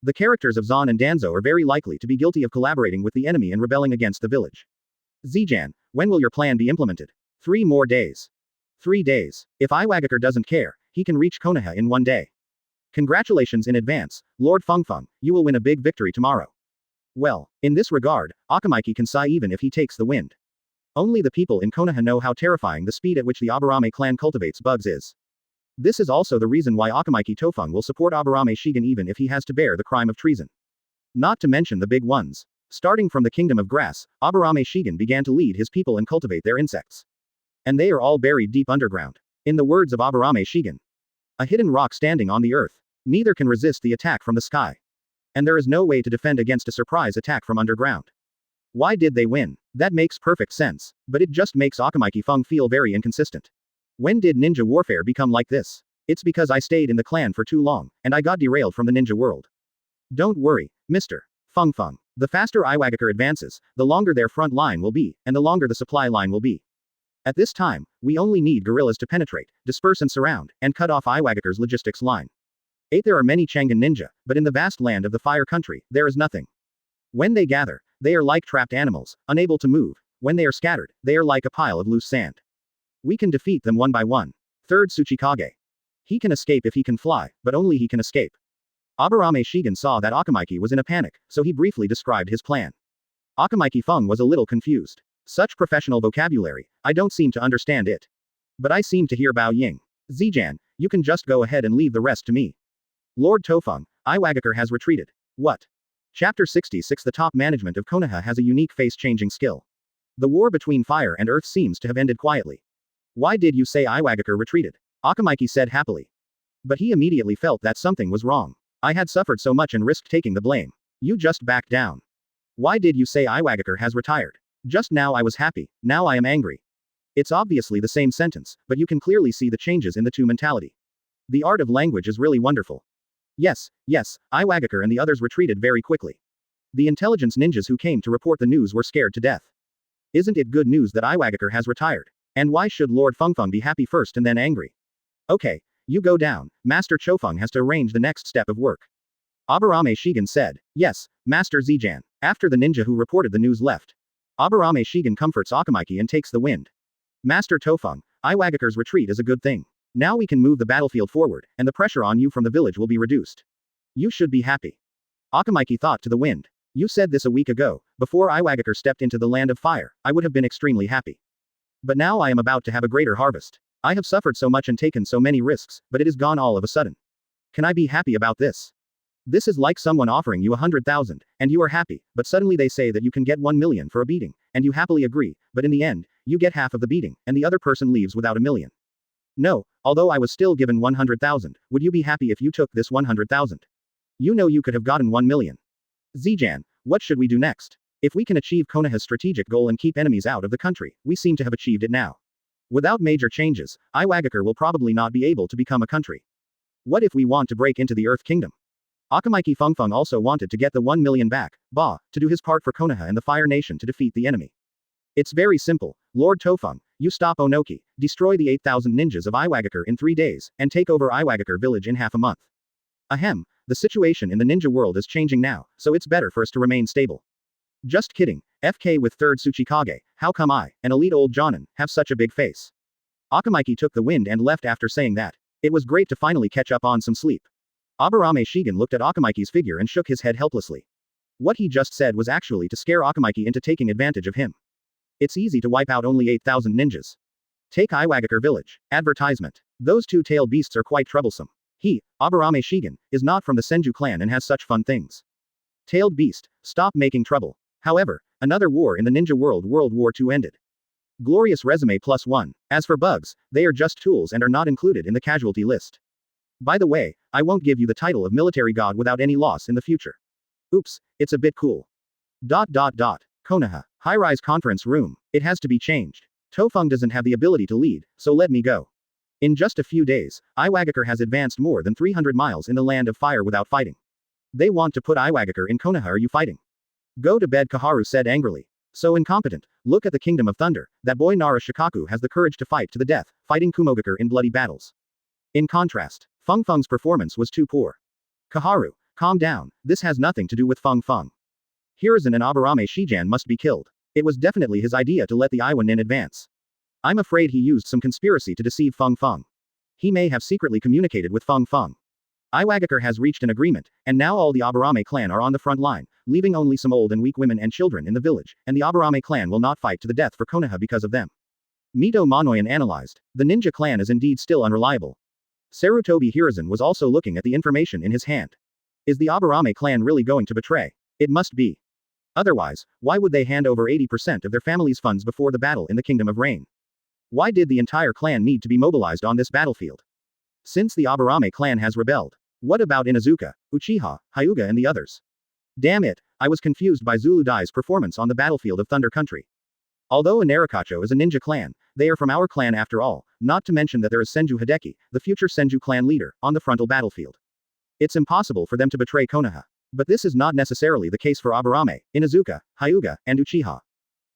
The characters of Zan and Danzo are very likely to be guilty of collaborating with the enemy and rebelling against the village. Zijan, when will your plan be implemented? 3 more days. 3 days. If Iwagakure doesn't care, he can reach Konoha in 1 day. Congratulations in advance, Lord Fengfeng, you will win a big victory tomorrow. Well, in this regard, Akamiki can sigh even if he takes the wind. Only the people in Konoha know how terrifying the speed at which the Aburame clan cultivates bugs is. This is also the reason why Akamiki Tofeng will support Aburame Shigen even if he has to bear the crime of treason. Not to mention the big ones. Starting from the Kingdom of Grass, Aburame Shigen began to lead his people and cultivate their insects. And they are all buried deep underground. In the words of Aburame Shigen. A hidden rock standing on the earth. Neither can resist the attack from the sky. And there is no way to defend against a surprise attack from underground. Why did they win? That makes perfect sense, but it just makes Akamiki Feng feel very inconsistent. When did ninja warfare become like this? It's because I stayed in the clan for too long, and I got derailed from the ninja world. Don't worry, Mr. Fengfeng. The faster Iwagakure advances, the longer their front line will be, and the longer the supply line will be. At this time, we only need guerrillas to penetrate, disperse and surround, and cut off Iwagakure's logistics line. 8. There are many Changan ninja, but in the vast land of the fire country, there is nothing. When they gather, they are like trapped animals, unable to move. When they are scattered, they are like a pile of loose sand. We can defeat them one by one. Third Tsuchikage. He can escape if he can fly, but only he can escape. Aburame Shigen saw that Akamiki was in a panic, so he briefly described his plan. Akamiki Feng was a little confused. Such professional vocabulary, I don't seem to understand it. But I seem to hear Bao Ying. Zijan, you can just go ahead and leave the rest to me. Lord Tofeng, Iwagakure has retreated. What? Chapter 66. The top management of Konoha has a unique face-changing skill. The war between fire and earth seems to have ended quietly. Why did you say Iwagakure retreated? Akamiki said happily. But he immediately felt that something was wrong. I had suffered so much and risked taking the blame. You just backed down. Why did you say Iwagakure has retired? Just now I was happy, now I am angry. It's obviously the same sentence, but you can clearly see the changes in the two mentality. The art of language is really wonderful. Yes, Iwagakure and the others retreated very quickly. The intelligence ninjas who came to report the news were scared to death. Isn't it good news that Iwagakure has retired? And why should Lord Fengfeng be happy first and then angry? Okay, you go down, Master Chofeng has to arrange the next step of work. Aburame Shigen said, yes, Master Zijan. After the ninja who reported the news left. Aburame Shigen comforts Akamiki and takes the wind. Master Tofeng, Iwagakure's retreat is a good thing. Now we can move the battlefield forward, and the pressure on you from the village will be reduced. You should be happy. Akamiki thought to the wind. You said this a week ago, before Iwagakure stepped into the land of fire, I would have been extremely happy. But now I am about to have a greater harvest. I have suffered so much and taken so many risks, but it is gone all of a sudden. Can I be happy about this? This is like someone offering you 100,000, and you are happy, but suddenly they say that you can get 1 million for a beating, and you happily agree, but in the end, you get half of the beating, and the other person leaves without 1 million. No, although I was still given 100,000, would you be happy if you took this 100,000? You know you could have gotten 1 million. Zijan, what should we do next? If we can achieve Konoha's strategic goal and keep enemies out of the country, we seem to have achieved it now. Without major changes, Iwagakure will probably not be able to become a country. What if we want to break into the Earth Kingdom? Akamiki Fengfeng also wanted to get the 1 million back, to do his part for Konoha and the Fire Nation to defeat the enemy. It's very simple, Lord Tofeng, you stop Onoki, destroy the 8,000 ninjas of Iwagakure in 3 days, and take over Iwagakure village in half a month. Ahem, the situation in the ninja world is changing now, so it's better for us to remain stable. Just kidding, FK with 3rd Tsuchikage, how come I, an elite old Jonin, have such a big face? Akamiki took the wind and left after saying that. It was great to finally catch up on some sleep. Aburame Shigen looked at Akamiki's figure and shook his head helplessly. What he just said was actually to scare Akamiki into taking advantage of him. It's easy to wipe out only 8,000 ninjas. Take Iwagakure village. Advertisement. Those two-tailed beasts are quite troublesome. He, Aburame Shigen, is not from the Senju clan and has such fun things. Tailed beast, stop making trouble. However, another war in the ninja world, World War II ended. Glorious resume +1. As for bugs, they are just tools and are not included in the casualty list. By the way, I won't give you the title of military god without any loss in the future. Oops, it's a bit cool. Konoha. High-rise conference room. It has to be changed. Tofeng doesn't have the ability to lead, so let me go. In just a few days, Iwagakure has advanced more than 300 miles in the land of fire without fighting. They want to put Iwagakure in Konoha. Are you fighting? Go to bed, Kaharu said angrily. So incompetent. Look at the Kingdom of Thunder. That boy Nara Shikaku has the courage to fight to the death, fighting Kumogakure in bloody battles. In contrast, Feng Feng's performance was too poor. Kaharu, calm down, this has nothing to do with Feng Feng. Hiruzen and Aburame Shijan must be killed. It was definitely his idea to let the Iwa Nin advance. I'm afraid he used some conspiracy to deceive Feng Feng. He may have secretly communicated with Feng Feng. Iwagakure has reached an agreement, and now all the Aburame clan are on the front line, leaving only some old and weak women and children in the village, and the Aburame clan will not fight to the death for Konoha because of them. Mito Monoyan analyzed. The ninja clan is indeed still unreliable. Sarutobi Hiruzen was also looking at the information in his hand. Is the Aburame clan really going to betray? It must be. Otherwise, why would they hand over 80% of their family's funds before the battle in the Kingdom of Rain? Why did the entire clan need to be mobilized on this battlefield? Since the Aburame clan has rebelled. What about Inuzuka, Uchiha, Hyuga and the others? Damn it, I was confused by Zulu Dai's performance on the battlefield of Thunder Country. Although Inarikacho is a ninja clan, they are from our clan after all, not to mention that there is Senju Hideki, the future Senju clan leader, on the frontal battlefield. It's impossible for them to betray Konoha. But this is not necessarily the case for Aburame, Inuzuka, Hyuga, and Uchiha.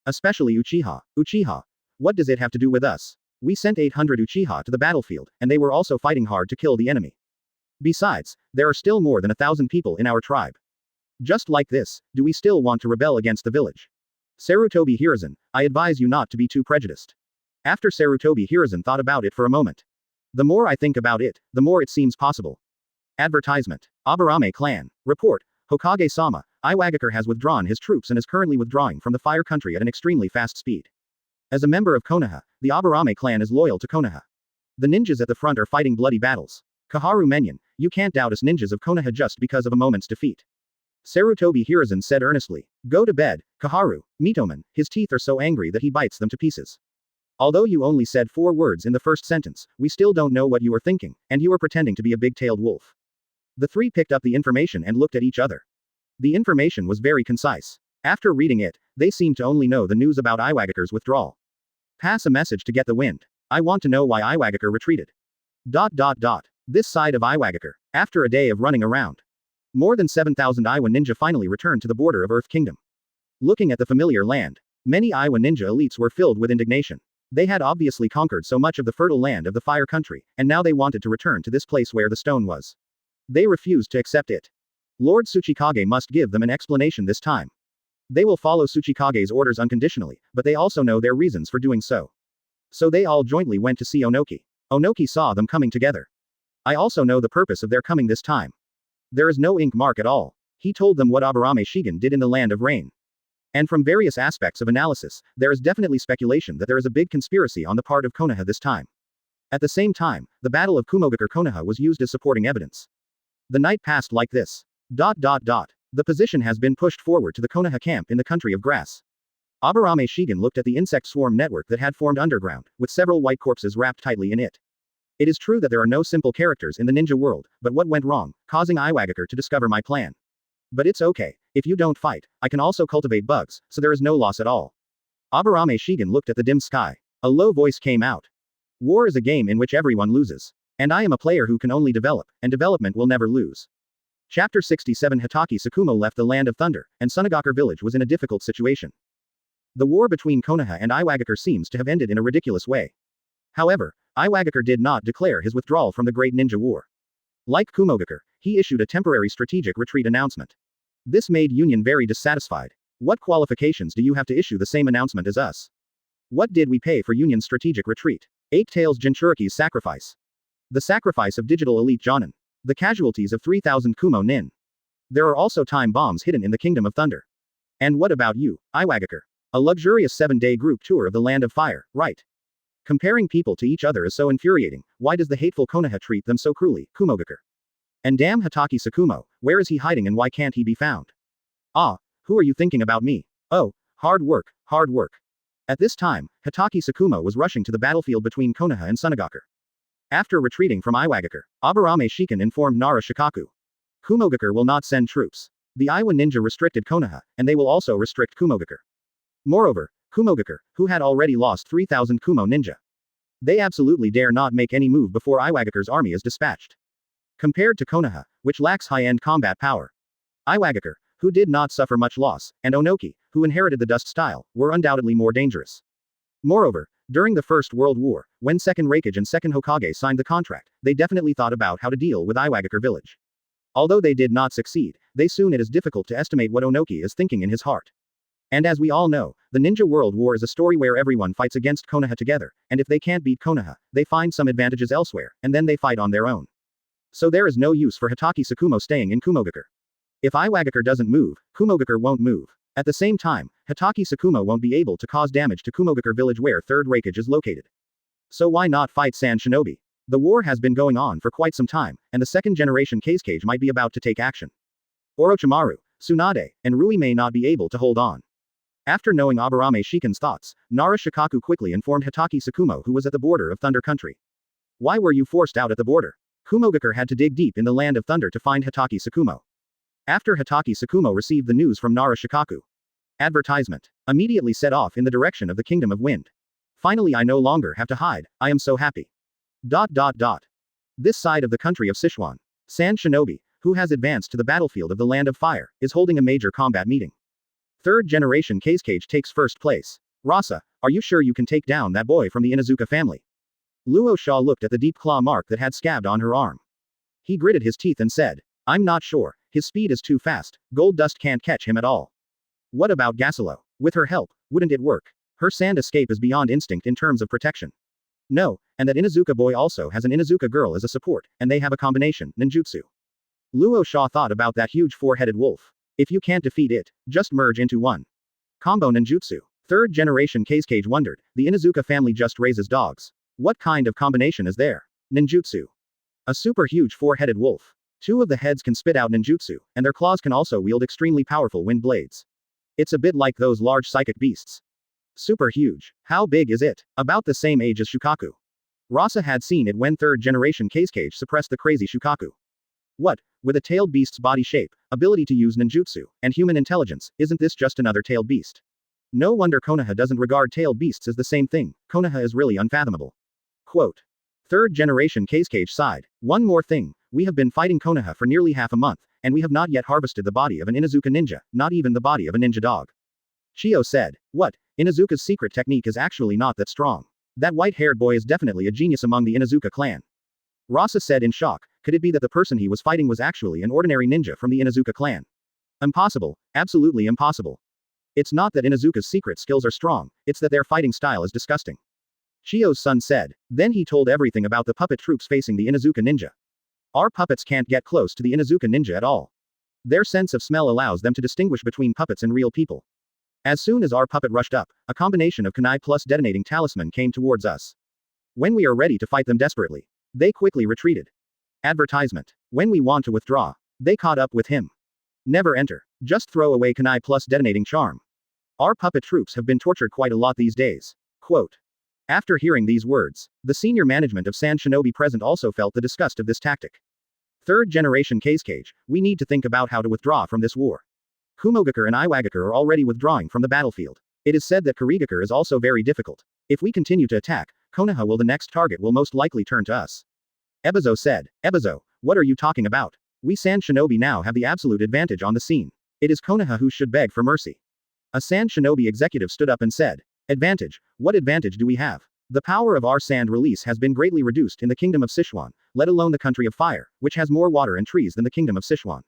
Especially Uchiha. Uchiha. What does it have to do with us? We sent 800 Uchiha to the battlefield, and they were also fighting hard to kill the enemy. Besides, there are still more than 1,000 people in our tribe. Just like this, do we still want to rebel against the village? Sarutobi Hiruzen, I advise you not to be too prejudiced. After Sarutobi Hiruzen thought about it for a moment. The more I think about it, the more it seems possible. Advertisement. Aburame clan. Report. Hokage-sama, Iwagakure has withdrawn his troops and is currently withdrawing from the Fire Country at an extremely fast speed. As a member of Konoha, the Aburame clan is loyal to Konoha. The ninjas at the front are fighting bloody battles. Kaharu Menyon, you can't doubt us ninjas of Konoha just because of a moment's defeat. Sarutobi Hiruzen said earnestly. Go to bed, Kaharu. Mitoman, his teeth are so angry that he bites them to pieces. Although you only said 4 words in the first sentence, we still don't know what you are thinking, and you are pretending to be a big-tailed wolf. The three picked up the information and looked at each other. The information was very concise. After reading it, they seemed to only know the news about Iwagakure's withdrawal. Pass a message to get the wind. I want to know why Iwagakure retreated. This side of Iwagakure. After a day of running around. More than 7,000 Iwa ninja finally returned to the border of Earth Kingdom. Looking at the familiar land, many Iwa ninja elites were filled with indignation. They had obviously conquered so much of the fertile land of the Fire Country, and now they wanted to return to this place where the stone was. They refused to accept it. Lord Tsuchikage must give them an explanation this time. They will follow Tsuchikage's orders unconditionally, but they also know their reasons for doing so. So they all jointly went to see Onoki. Onoki saw them coming together. I also know the purpose of their coming this time. There is no ink mark at all. He told them what Aburame Shigen did in the Land of Rain. And from various aspects of analysis, there is definitely speculation that there is a big conspiracy on the part of Konoha this time. At the same time, the Battle of Kumogakure Konoha was used as supporting evidence. The night passed like this. The position has been pushed forward to the Konoha camp in the country of grass. Aburame Shigen looked at the insect swarm network that had formed underground, with several white corpses wrapped tightly in it. It is true that there are no simple characters in the ninja world, but what went wrong, causing Iwagakure to discover my plan? But it's okay. If you don't fight, I can also cultivate bugs, so there is no loss at all. Aburame Shigen looked at the dim sky. A low voice came out. War is a game in which everyone loses. And I am a player who can only develop, and development will never lose. Chapter 67 Hitaki Sakumo left the Land of Thunder, and Sunagakure village was in a difficult situation. The war between Konoha and Iwagakure seems to have ended in a ridiculous way. However, Iwagakure did not declare his withdrawal from the Great Ninja War. Like Kumogakure, he issued a temporary strategic retreat announcement. This made Union very dissatisfied. What qualifications do you have to issue the same announcement as us? What did we pay for Union's strategic retreat? 8 Tails Jinchuriki's sacrifice. The sacrifice of digital elite Jonin. The casualties of 3,000 Kumo Nin. There are also time bombs hidden in the Kingdom of Thunder. And what about you, Iwagakure? A luxurious 7-day group tour of the Land of Fire, right? Comparing people to each other is so infuriating. Why does the hateful Konoha treat them so cruelly, Kumogakure? And damn Hitaki Sakumo, where is he hiding and why can't he be found? Ah, who are you thinking about me? Oh, hard work, hard work. At this time, Hitaki Sakumo was rushing to the battlefield between Konoha and Sunagakure. After retreating from Iwagakure, Aburame Shiken informed Nara Shikaku. Kumogakure will not send troops. The Iwa ninja restricted Konoha, and they will also restrict Kumogakure. Moreover, Kumogakure, who had already lost 3,000 Kumo ninja. They absolutely dare not make any move before Iwagakure's army is dispatched. Compared to Konoha, which lacks high-end combat power, Iwagakure, who did not suffer much loss, and Onoki, who inherited the dust style, were undoubtedly more dangerous. Moreover, during the First World War, when Second Raikage and Second Hokage signed the contract, they definitely thought about how to deal with Iwagakure village. Although they did not succeed, they soon it is difficult to estimate what Onoki is thinking in his heart. And as we all know, the Ninja World War is a story where everyone fights against Konoha together, and if they can't beat Konoha, they find some advantages elsewhere, and then they fight on their own. So there is no use for Hitaki Sakumo staying in Kumogakure. If Iwagakure doesn't move, Kumogakure won't move. At the same time, Hitaki Sakumo won't be able to cause damage to Kumogakure village where Third Raikage is located. So why not fight Sand Shinobi? The war has been going on for quite some time, and the second generation Kazekage might be about to take action. Orochimaru, Tsunade, and Rui may not be able to hold on. After knowing Aburame Shiken's thoughts, Nara Shikaku quickly informed Hitaki Sakumo who was at the border of Thunder Country. Why were you forced out at the border? Kumogakure had to dig deep in the Land of Thunder to find Hitaki Sakumo. After Hitaki Sakumo received the news from Nara Shikaku. Advertisement. Immediately set off in the direction of the Kingdom of Wind. Finally I no longer have to hide, I am so happy. This side of the country of Sichuan. Sand Shinobi, who has advanced to the battlefield of the Land of Fire, is holding a major combat meeting. Third generation Kazekage takes first place. Rasa, are you sure you can take down that boy from the Inuzuka family? Luo Sha looked at the deep claw mark that had scabbed on her arm. He gritted his teeth and said, I'm not sure, his speed is too fast, gold dust can't catch him at all. What about Gasilo? With her help, wouldn't it work? Her sand escape is beyond instinct in terms of protection. No, and that Inuzuka boy also has an Inuzuka girl as a support, and they have a combination, ninjutsu. Luo Sha thought about that huge four-headed wolf. If you can't defeat it, just merge into one. Combo ninjutsu. Third generation Kazekage wondered, the Inuzuka family just raises dogs. What kind of combination is there? Ninjutsu. A super huge four-headed wolf. Two of the heads can spit out ninjutsu, and their claws can also wield extremely powerful wind blades. It's a bit like those large psychic beasts. Super huge. How big is it? About the same age as Shukaku. Rasa had seen it when third generation Kazekage suppressed the crazy Shukaku. What? With a tailed beast's body shape, ability to use ninjutsu, and human intelligence, isn't this just another tailed beast? No wonder Konoha doesn't regard tailed beasts as the same thing. Konoha is really unfathomable. Quote. Third generation Kazekage sighed. One more thing, we have been fighting Konoha for nearly half a month, and we have not yet harvested the body of an Inuzuka ninja, not even the body of a ninja dog. Chiyo said. What? Inuzuka's secret technique is actually not that strong. That white-haired boy is definitely a genius among the Inuzuka clan. Rasa said in shock, could it be that the person he was fighting was actually an ordinary ninja from the Inuzuka clan? Impossible. Absolutely impossible. It's not that Inuzuka's secret skills are strong, it's that their fighting style is disgusting. Chiyo's son said. Then he told everything about the puppet troops facing the Inuzuka ninja. Our puppets can't get close to the Inuzuka ninja at all. Their sense of smell allows them to distinguish between puppets and real people. As soon as our puppet rushed up, a combination of kunai plus detonating talisman came towards us. When we are ready to fight them desperately, they quickly retreated. Advertisement. When we want to withdraw, they caught up with him. Never enter. Just throw away kunai plus detonating charm. Our puppet troops have been tortured quite a lot these days. Quote. After hearing these words, the senior management of Sand Shinobi present also felt the disgust of this tactic. Third generation Kazekage, we need to think about how to withdraw from this war. Kumogakure and Iwagakure are already withdrawing from the battlefield. It is said that Kurigakure is also very difficult. If we continue to attack, Konoha will the next target will most likely turn to us. Ebizo said. Ebizo, what are you talking about? We Sand Shinobi now have the absolute advantage on the scene. It is Konoha who should beg for mercy. A Sand Shinobi executive stood up and said. Advantage? What advantage do we have? The power of our sand release has been greatly reduced in the kingdom of Sichuan, let alone the country of fire, which has more water and trees than the kingdom of Sichuan.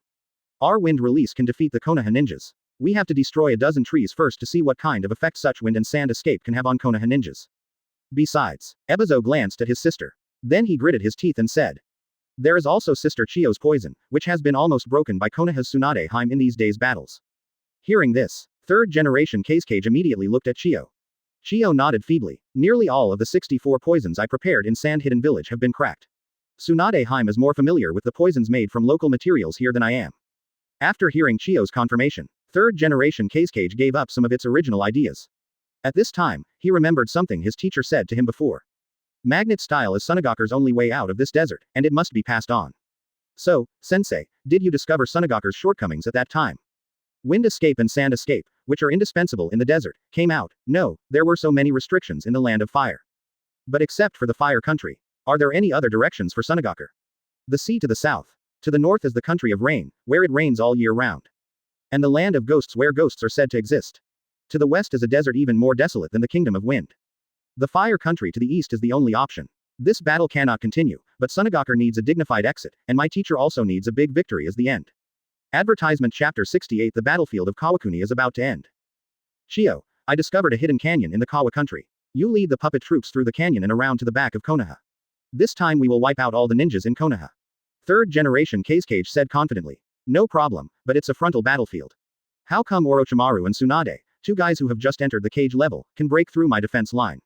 Our wind release can defeat the Konoha ninjas. We have to destroy a dozen trees first to see what kind of effect such wind and sand escape can have on Konoha ninjas. Besides, Ebizo glanced at his sister. Then he gritted his teeth and said. There is also Sister Chiyo's poison, which has been almost broken by Konoha's Tsunade Heim in these days' battles. Hearing this, third generation Kazekage immediately looked at Chiyo. Chiyo nodded feebly. Nearly all of the 64 poisons I prepared in Sand Hidden Village have been cracked. Tsunade Heim is more familiar with the poisons made from local materials here than I am. After hearing Chiyo's confirmation, third generation Kazekage gave up some of its original ideas. At this time, he remembered something his teacher said to him before. Magnet style is Sunagakure's only way out of this desert, and it must be passed on. So, sensei, did you discover Sunagakure's shortcomings at that time? Wind escape and sand escape, which are indispensable in the desert, came out. No, there were so many restrictions in the land of fire. But except for the fire country, are there any other directions for Sunagakure? The sea to the south. To the north is the country of rain, where it rains all year round. And the land of ghosts where ghosts are said to exist. To the west is a desert even more desolate than the kingdom of wind. The fire country to the east is the only option. This battle cannot continue, but Sunagakure needs a dignified exit, and my teacher also needs a big victory as the end. Advertisement Chapter 68 The battlefield of Kawakuni is about to end. Chiyo, I discovered a hidden canyon in the Kawa country. You lead the puppet troops through the canyon and around to the back of Konoha. This time we will wipe out all the ninjas in Konoha. Third generation Kazekage said confidently. No problem, but it's a frontal battlefield. How come Orochimaru and Tsunade, two guys who have just entered the cage level, can break through my defense line?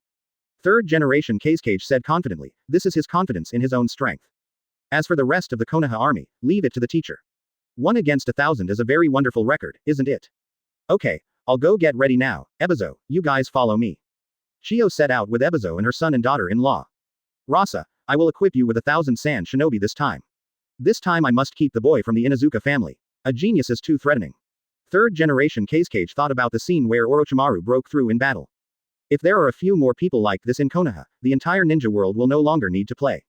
Third generation Kazekage said confidently, this is his confidence in his own strength. As for the rest of the Konoha army, leave it to the teacher. 1 against 1,000 is a very wonderful record, isn't it? Okay, I'll go get ready now. Ebizo, you guys follow me. Chiyo set out with Ebizo and her son and daughter-in-law. Rasa, I will equip you with 1,000 sand shinobi this time. This time I must keep the boy from the Inuzuka family. A genius is too threatening. Third generation Kazekage thought about the scene where Orochimaru broke through in battle. If there are a few more people like this in Konoha, the entire ninja world will no longer need to play.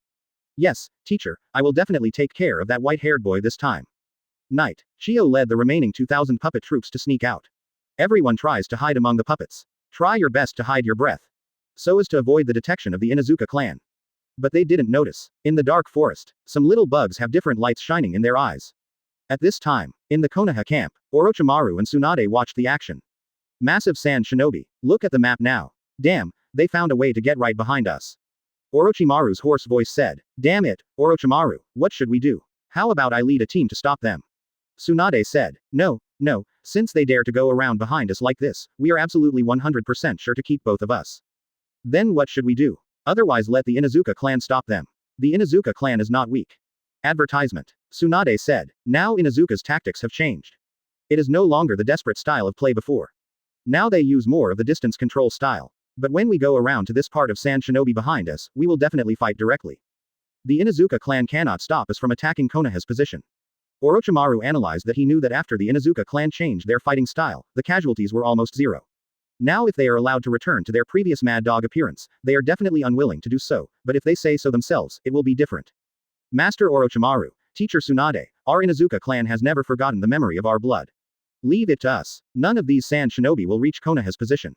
Yes, teacher, I will definitely take care of that white-haired boy this time. Night. Chiyo led the remaining 2,000 puppet troops to sneak out. Everyone tries to hide among the puppets. Try your best to hide your breath. So as to avoid the detection of the Inuzuka clan. But they didn't notice. In the dark forest, some little bugs have different lights shining in their eyes. At this time, in the Konoha camp, Orochimaru and Tsunade watched the action. Massive sand shinobi, look at the map now. Damn, they found a way to get right behind us. Orochimaru's hoarse voice said. Damn it, Orochimaru, what should we do? How about I lead a team to stop them? Tsunade said. No, since they dare to go around behind us like this, we are absolutely 100% sure to keep both of us. Then what should we do? Otherwise let the Inuzuka clan stop them. The Inuzuka clan is not weak. Advertisement. Tsunade said. Now Inuzuka's tactics have changed. It is no longer the desperate style of play before. Now they use more of the distance control style. But when we go around to this part of Sand Shinobi behind us, we will definitely fight directly. The Inuzuka clan cannot stop us from attacking Konoha's position. Orochimaru analyzed that he knew that after the Inuzuka clan changed their fighting style, the casualties were almost zero. Now if they are allowed to return to their previous mad dog appearance, they are definitely unwilling to do so, but if they say so themselves, it will be different. Master Orochimaru, Teacher Tsunade, our Inuzuka clan has never forgotten the memory of our blood. Leave it to us. None of these Sand Shinobi will reach Konoha's position.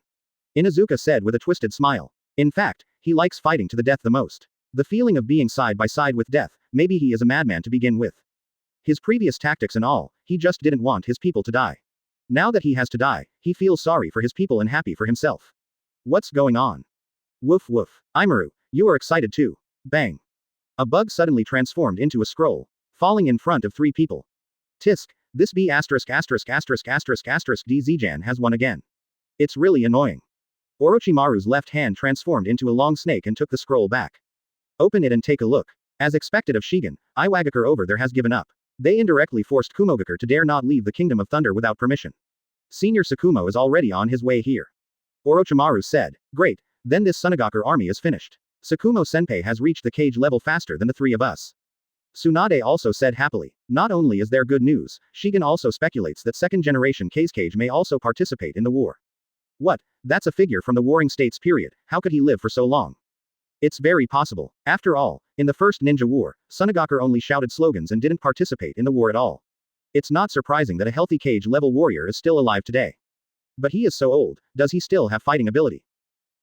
Inuzuka said with a twisted smile. In fact, he likes fighting to the death the most. The feeling of being side by side with death, maybe he is a madman to begin with. His previous tactics and all, he just didn't want his people to die. Now that he has to die, he feels sorry for his people and happy for himself. What's going on? Woof woof. Imaru, you are excited too. Bang. A bug suddenly transformed into a scroll, falling in front of 3 people. Tisk, this B*** DZjan has won again. It's really annoying. Orochimaru's left hand transformed into a long snake and took the scroll back. Open it and take a look. As expected of Shigen, Iwagakure over there has given up. They indirectly forced Kumogakure to dare not leave the Kingdom of Thunder without permission. Senior Tsukumo is already on his way here. Orochimaru said. Great, then this Sunagakure army is finished. Tsukumo Senpai has reached the cage level faster than the 3 of us. Tsunade also said happily. Not only is there good news, Shigen also speculates that second-generation Kage may also participate in the war. What? That's a figure from the Warring States period, how could he live for so long? It's very possible. After all, in the first ninja war, Sunagakure only shouted slogans and didn't participate in the war at all. It's not surprising that a healthy Kage-level warrior is still alive today. But he is so old, does he still have fighting ability?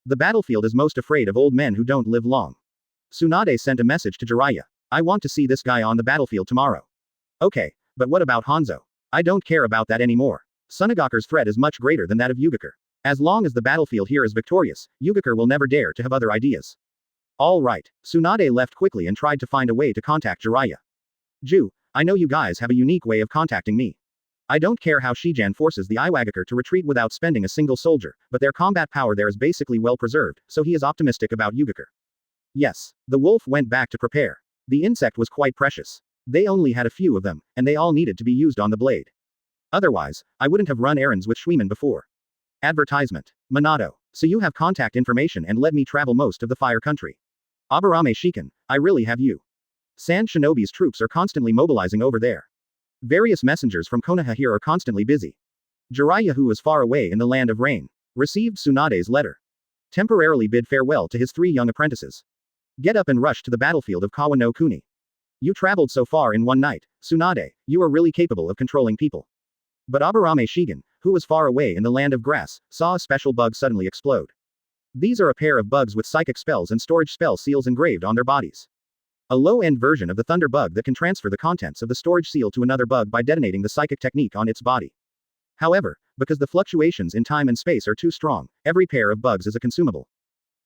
The battlefield is most afraid of old men who don't live long. Tsunade sent a message to Jiraiya. I want to see this guy on the battlefield tomorrow. Okay, but what about Hanzo? I don't care about that anymore. Sunagakure's threat is much greater than that of Yugakure. As long as the battlefield here is victorious, Yugakure will never dare to have other ideas. All right. Tsunade left quickly and tried to find a way to contact Jiraiya. Ju, I know you guys have a unique way of contacting me. I don't care how Shijan forces the Iwagakure to retreat without spending a single soldier, but their combat power there is basically well preserved, so he is optimistic about Yugakure. Yes. The wolf went back to prepare. The insect was quite precious. They only had a few of them, and they all needed to be used on the blade. Otherwise, I wouldn't have run errands with Schwiemann before. Advertisement. Minato. So you have contact information and let me travel most of the fire country. Aburame Shiken, I really have you. Sand Shinobi's troops are constantly mobilizing over there. Various messengers from Konoha here are constantly busy. Jiraiya, who is far away in the land of rain, received Tsunade's letter. Temporarily bid farewell to his 3 young apprentices. Get up and rush to the battlefield of Kawa no Kuni. You traveled so far in one night, Tsunade, you are really capable of controlling people. But Aburame Shigen, who was far away in the land of grass, saw a special bug suddenly explode. These are a pair of bugs with psychic spells and storage spell seals engraved on their bodies. A low-end version of the thunder bug that can transfer the contents of the storage seal to another bug by detonating the psychic technique on its body. However, because the fluctuations in time and space are too strong, every pair of bugs is a consumable.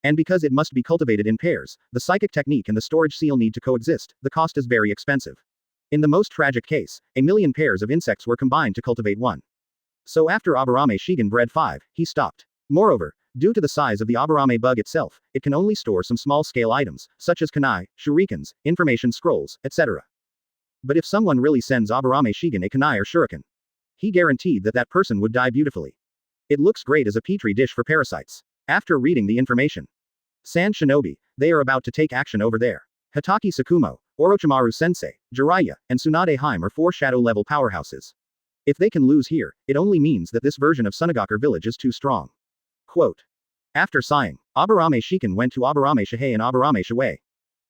And because it must be cultivated in pairs, the psychic technique and the storage seal need to coexist, the cost is very expensive. In the most tragic case, 1,000,000 pairs of insects were combined to cultivate one. So after Aburame Shigen bred 5, he stopped. Moreover, due to the size of the Aburame bug itself, it can only store some small-scale items, such as kunai, shurikens, information scrolls, etc. But if someone really sends Aburame Shigen a kunai or shuriken, he guaranteed that that person would die beautifully. It looks great as a petri dish for parasites. After reading the information, Sand Shinobi, they are about to take action over there. Hitaki Tsukumo, Orochimaru Sensei, Jiraiya, and Tsunade Haim are 4 shadow-level powerhouses. If they can lose here, it only means that this version of Sunagakure village is too strong. Quote. After sighing, Aburame Shiken went to Aburame Shihei and Aburame Shiwei.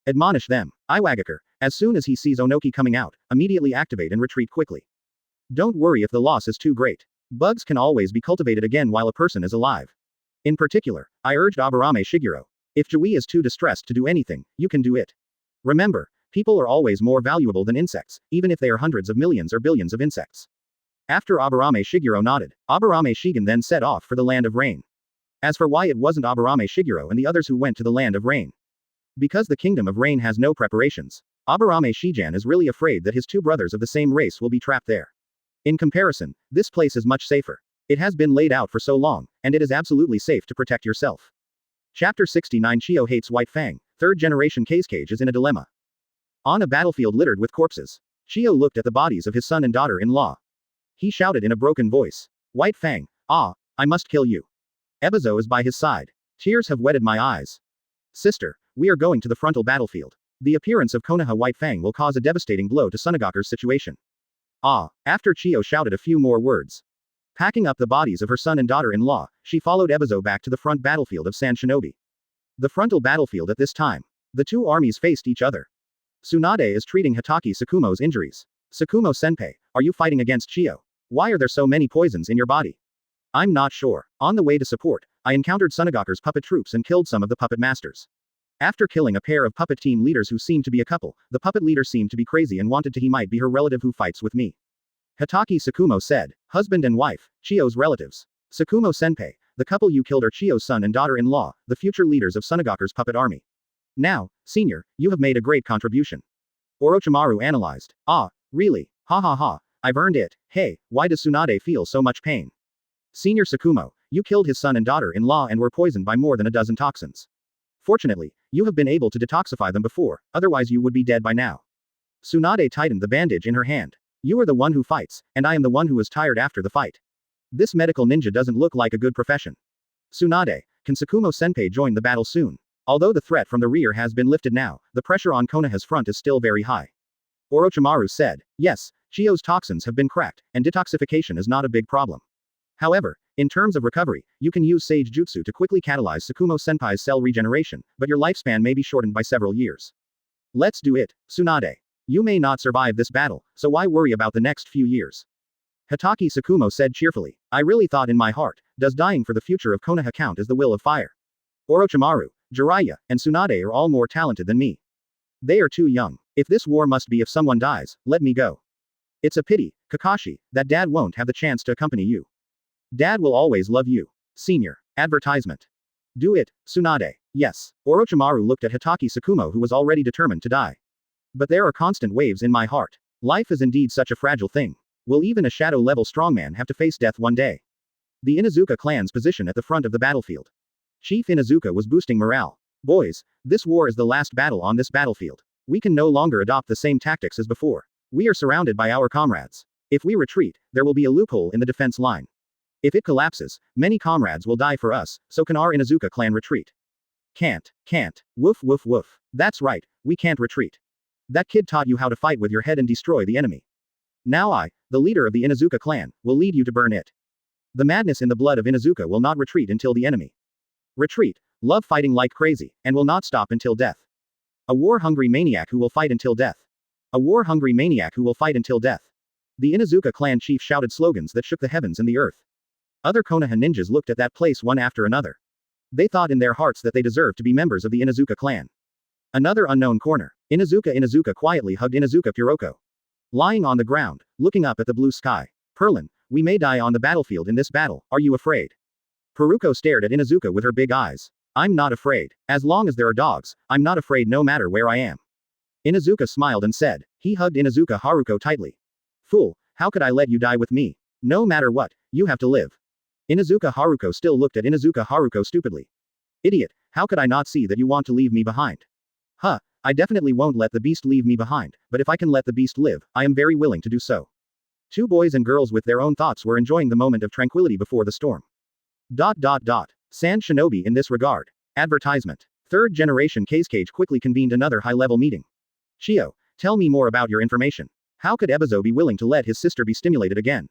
Admonish them. Iwagakure, as soon as he sees Onoki coming out, immediately activate and retreat quickly. Don't worry if the loss is too great. Bugs can always be cultivated again while a person is alive. In particular, I urged Aburame Shiguro. If Jui is too distressed to do anything, you can do it. Remember, people are always more valuable than insects, even if they are hundreds of millions or billions of insects. After Aburame Shiguro nodded, Aburame Shigen then set off for the land of rain. As for why it wasn't Aburame Shiguro and the others who went to the land of rain. Because the kingdom of rain has no preparations. Aburame Shijan is really afraid that his two brothers of the same race will be trapped there. In comparison, this place is much safer. It has been laid out for so long, and it is absolutely safe to protect yourself. Chapter 69 Chio hates White Fang. Third generation Cage is in a dilemma. On a battlefield littered with corpses, Chio looked at the bodies of his son and daughter-in-law. He shouted in a broken voice. White Fang, ah, I must kill you. Ebizo is by his side. Tears have wetted my eyes. Sister, we are going to the frontal battlefield. The appearance of Konoha White Fang will cause a devastating blow to Sunagaku's situation. Ah, after Chio shouted a few more words. Packing up the bodies of her son and daughter-in-law, she followed Ebizo back to the front battlefield of San Shinobi. The frontal battlefield at this time. The two armies faced each other. Tsunade is treating Hitaki Sakumo's injuries. Sakumo-senpai, are you fighting against Chio? Why are there so many poisons in your body? I'm not sure. On the way to support, I encountered Sunagaku's puppet troops and killed some of the puppet masters. After killing a pair of puppet team leaders who seemed to be a couple, the puppet leader seemed to be crazy and wanted to he might be her relative who fights with me. Hitaki Sakumo said, husband and wife, Chio's relatives. Sakumo-senpai, the couple you killed are Chio's son and daughter-in-law, the future leaders of Sunagaku's puppet army. Now, senior, you have made a great contribution. Orochimaru analyzed. Ah, really? Ha ha ha, I've earned it. Hey, why does Tsunade feel so much pain? Senior Sakumo, you killed his son and daughter-in-law and were poisoned by more than a dozen toxins. Fortunately, you have been able to detoxify them before, otherwise you would be dead by now. Tsunade tightened the bandage in her hand. You are the one who fights, and I am the one who is tired after the fight. This medical ninja doesn't look like a good profession. Tsunade, can Sakumo-senpai join the battle soon? Although the threat from the rear has been lifted now, the pressure on Konoha's front is still very high. Orochimaru said, yes, Chio's toxins have been cracked, and detoxification is not a big problem. However, in terms of recovery, you can use Sage Jutsu to quickly catalyze Sakumo-senpai's cell regeneration, but your lifespan may be shortened by several years. Let's do it, Tsunade. You may not survive this battle, so why worry about the next few years? Hitaki Sakumo said cheerfully, I really thought in my heart, does dying for the future of Konoha count as the will of fire? Orochimaru, Jiraiya, and Tsunade are all more talented than me. They are too young. If this war must be if someone dies, let me go. It's a pity, Kakashi, that Dad won't have the chance to accompany you. Dad will always love you. Senior. Advertisement. Do it, Tsunade. Yes. Orochimaru looked at Hitaki Sakumo who was already determined to die. But there are constant waves in my heart. Life is indeed such a fragile thing. Will even a shadow-level strongman have to face death one day? The Inuzuka clan's position at the front of the battlefield. Chief Inuzuka was boosting morale. Boys, this war is the last battle on this battlefield. We can no longer adopt the same tactics as before. We are surrounded by our comrades. If we retreat, there will be a loophole in the defense line. If it collapses, many comrades will die for us, so can our Inuzuka clan retreat? Can't. Woof woof woof. That's right, we can't retreat. That kid taught you how to fight with your head and destroy the enemy. Now I, the leader of the Inuzuka clan, will lead you to burn it. The madness in the blood of Inuzuka will not retreat until the enemy. Retreat, love fighting like crazy, and will not stop until death. A war-hungry maniac who will fight until death. A war-hungry maniac who will fight until death. The Inuzuka clan chief shouted slogans that shook the heavens and the earth. Other Konoha ninjas looked at that place one after another. They thought in their hearts that they deserved to be members of the Inuzuka clan. Another unknown corner. Inuzuka quietly hugged Inuzuka Kuroko. Lying on the ground, looking up at the blue sky. Perlin, we may die on the battlefield in this battle, are you afraid? Puruko stared at Inuzuka with her big eyes. I'm not afraid. As long as there are dogs, I'm not afraid no matter where I am. Inuzuka smiled and said. He hugged Inuzuka Haruko tightly. Fool, how could I let you die with me? No matter what, you have to live. Inuzuka Haruko still looked at Inuzuka Haruko stupidly. Idiot, how could I not see that you want to leave me behind? Huh, I definitely won't let the beast leave me behind, but if I can let the beast live, I am very willing to do so. Two boys and girls with their own thoughts were enjoying the moment of tranquility before the storm. San Shinobi in this regard. Advertisement. Third generation Cage quickly convened another high-level meeting. Chio, tell me more about your information. How could Ebizo be willing to let his sister be stimulated again?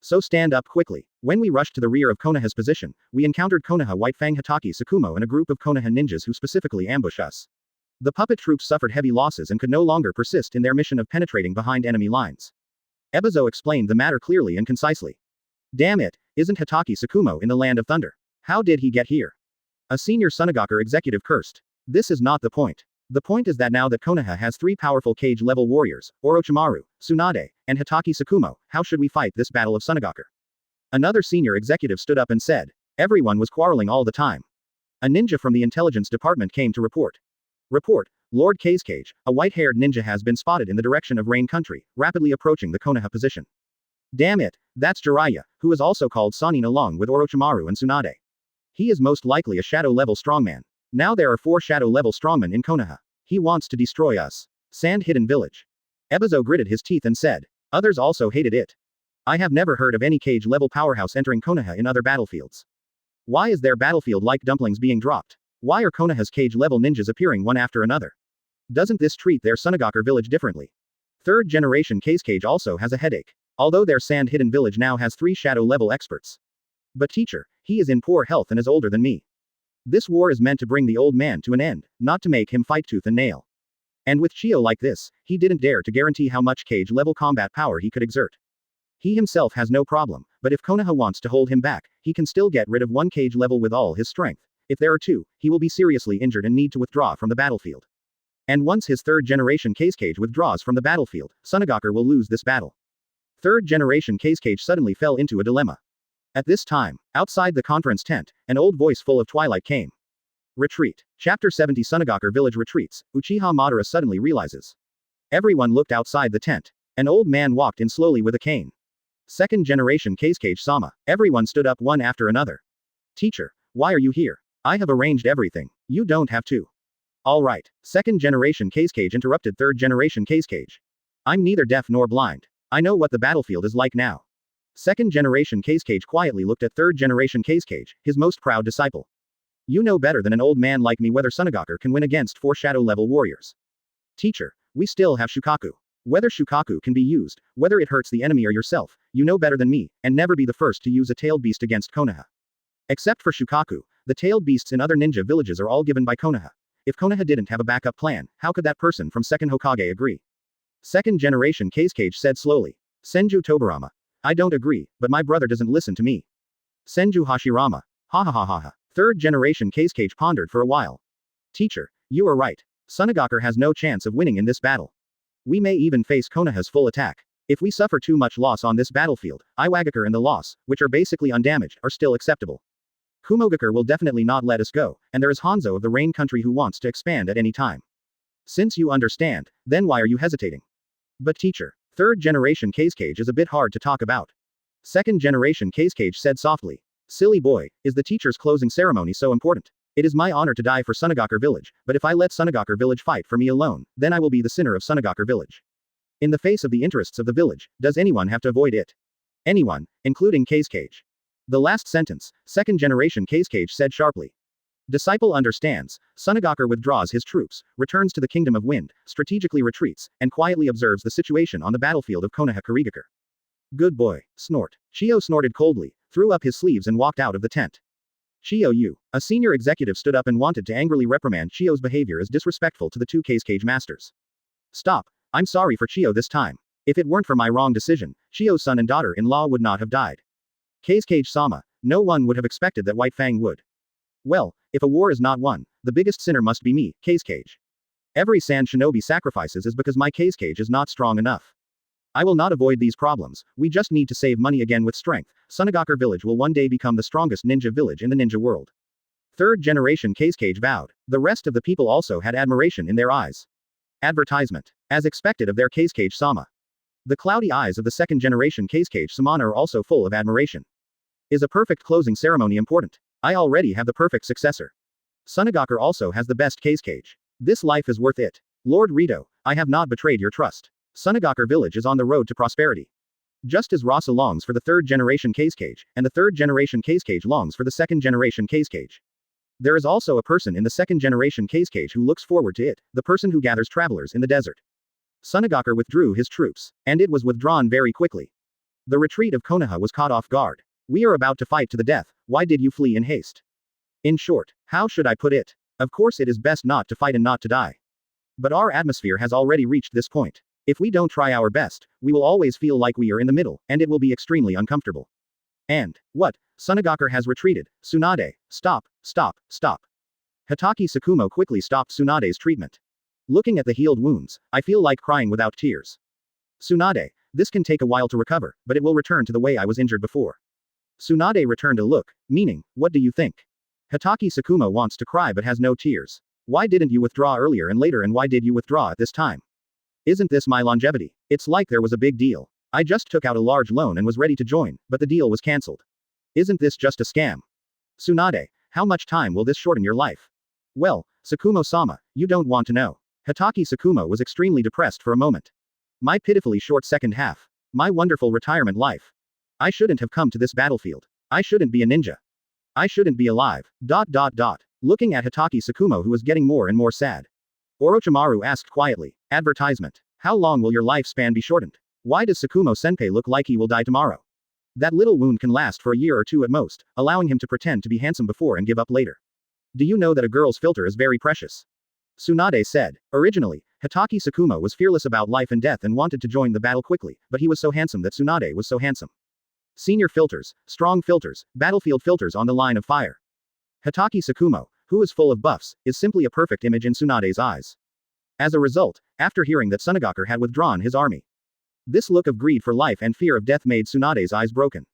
So stand up quickly. When we rushed to the rear of Konoha's position, we encountered Konoha White Fang Hitaki Sakumo and a group of Konoha ninjas who specifically ambushed us. The puppet troops suffered heavy losses and could no longer persist in their mission of penetrating behind enemy lines. Ebizo explained the matter clearly and concisely. Damn it, isn't Hitaki Sakumo in the Land of Thunder? How did he get here? A senior Sunagaku executive cursed. This is not the point. The point is that now that Konoha has three powerful Cage-level warriors, Orochimaru, Tsunade, and Hitaki Sakumo, how should we fight this battle of Sunagaku? Another senior executive stood up and said. Everyone was quarreling all the time. A ninja from the intelligence department came to report. Report, Lord Cage, a white-haired ninja has been spotted in the direction of Rain Country, rapidly approaching the Konoha position. Damn it, that's Jiraiya, who is also called Sanin along with Orochimaru and Tsunade. He is most likely a shadow-level strongman. Now there are 4 shadow-level strongmen in Konoha. He wants to destroy us. Sand Hidden Village. Ebizo gritted his teeth and said. Others also hated it. I have never heard of any cage-level powerhouse entering Konoha in other battlefields. Why is there battlefield-like dumplings being dropped? Why are Konoha's cage-level ninjas appearing one after another? Doesn't this treat their Sunagakure village differently? Third generation Cage also has a headache. Although their Sand Hidden Village now has 3 shadow-level experts. But teacher, he is in poor health and is older than me. This war is meant to bring the old man to an end, not to make him fight tooth and nail. And with Chio like this, he didn't dare to guarantee how much cage-level combat power he could exert. He himself has no problem, but if Konoha wants to hold him back, he can still get rid of 1 cage level with all his strength. If there are 2, he will be seriously injured and need to withdraw from the battlefield. And once his third generation Cage withdraws from the battlefield, Sunagakure will lose this battle. Third generation Cage suddenly fell into a dilemma. At this time, outside the conference tent, an old voice full of twilight came. Retreat. Chapter 70 Sunagakure Village retreats. Uchiha Madara suddenly realizes. Everyone looked outside the tent. An old man walked in slowly with a cane. Second generation Cage-sama. Everyone stood up one after another. Teacher, why are you here? I have arranged everything. You don't have to. Alright. Second generation Cage interrupted third generation Cage. I'm neither deaf nor blind. I know what the battlefield is like now. Second generation Cage quietly looked at third generation Cage, his most proud disciple. You know better than an old man like me whether Sunagakure can win against 4 shadow-level warriors. Teacher, we still have Shukaku. Whether Shukaku can be used, whether it hurts the enemy or yourself, you know better than me, and never be the first to use a tailed beast against Konoha. Except for Shukaku, the tailed beasts in other ninja villages are all given by Konoha. If Konoha didn't have a backup plan, how could that person from second Hokage agree? Second generation Cage said slowly. Senju Tobarama. I don't agree, but my brother doesn't listen to me. Senju Hashirama. Ha ha ha ha ha. Third generation Cage pondered for a while. Teacher, you are right. Sunagakure has no chance of winning in this battle. We may even face Konoha's full attack. If we suffer too much loss on this battlefield, Iwagakure and the loss, which are basically undamaged, are still acceptable. Kumogakure will definitely not let us go, and there is Hanzo of the Rain Country who wants to expand at any time. Since you understand, then why are you hesitating? But teacher, third generation Cage is a bit hard to talk about. Second generation Cage said softly. Silly boy, is the teacher's closing ceremony so important? It is my honor to die for Sunagakure village, but if I let Sunagakure village fight for me alone, then I will be the sinner of Sunagakure village. In the face of the interests of the village, does anyone have to avoid it? Anyone, including Cage. The last sentence, second generation Cage said sharply. Disciple understands. Sunagakure withdraws his troops, returns to the Kingdom of Wind, strategically retreats, and quietly observes the situation on the battlefield of Konoha Kurigakure. Good boy, snort. Chio snorted coldly, threw up his sleeves and walked out of the tent. Chio Yu, a senior executive stood up and wanted to angrily reprimand Chio's behavior as disrespectful to the 2 Cage masters. Stop, I'm sorry for Chio this time. If it weren't for my wrong decision, Chio's son and daughter-in-law would not have died. Cage-sama, no one would have expected that White Fang would. Well, if a war is not won, the biggest sinner must be me, Cage. Every sand shinobi sacrifices is because my Cage is not strong enough. I will not avoid these problems, we just need to save money again with strength. Sunagakure village will one day become the strongest ninja village in the ninja world. Third generation Cage vowed. The rest of the people also had admiration in their eyes. Advertisement. As expected of their Cage-sama. The cloudy eyes of the second generation Cage-sama are also full of admiration. Is a perfect closing ceremony important? I already have the perfect successor. Sunagakure also has the best Cage. This life is worth it. Lord Rito, I have not betrayed your trust. Sunagakure village is on the road to prosperity. Just as Rasa longs for the third generation Cage, and the third generation Cage longs for the second generation Cage. There is also a person in the second generation Cage who looks forward to it, the person who gathers travelers in the desert. Sunagakure withdrew his troops, and it was withdrawn very quickly. The retreat of Konoha was caught off guard. We are about to fight to the death, why did you flee in haste? In short, how should I put it? Of course it is best not to fight and not to die. But our atmosphere has already reached this point. If we don't try our best, we will always feel like we are in the middle, and it will be extremely uncomfortable. And, what? Sunagakure has retreated. Tsunade, stop. Hatake Tsukumo quickly stopped Tsunade's treatment. Looking at the healed wounds, I feel like crying without tears. Tsunade, this can take a while to recover, but it will return to the way I was injured before. Tsunade returned a look, meaning, what do you think? Hatake Tsukumo wants to cry but has no tears. Why didn't you withdraw earlier and later, and why did you withdraw at this time? Isn't this my longevity? It's like there was a big deal. I just took out a large loan and was ready to join, but the deal was cancelled. Isn't this just a scam? Tsunade, how much time will this shorten your life? Well, Sakumo-sama, you don't want to know. Hitaki Sakumo was extremely depressed for a moment. My pitifully short second half. My wonderful retirement life. I shouldn't have come to this battlefield. I shouldn't be a ninja. I shouldn't be alive. ... Looking at Hitaki Sakumo, who was getting more and more sad. Orochimaru asked quietly. Advertisement. How long will your lifespan be shortened? Why does Sakumo-senpai look like he will die tomorrow? That little wound can last for a year or two at most, allowing him to pretend to be handsome before and give up later. Do you know that a girl's filter is very precious? Tsunade said. Originally, Hitaki Sakumo was fearless about life and death and wanted to join the battle quickly, but he was so handsome that Tsunade was so handsome. Senior filters, strong filters, battlefield filters on the line of fire. Hitaki Sakumo, who is full of buffs, is simply a perfect image in Tsunade's eyes. As a result, after hearing that Tsunagakure had withdrawn his army, this look of greed for life and fear of death made Tsunade's eyes broken.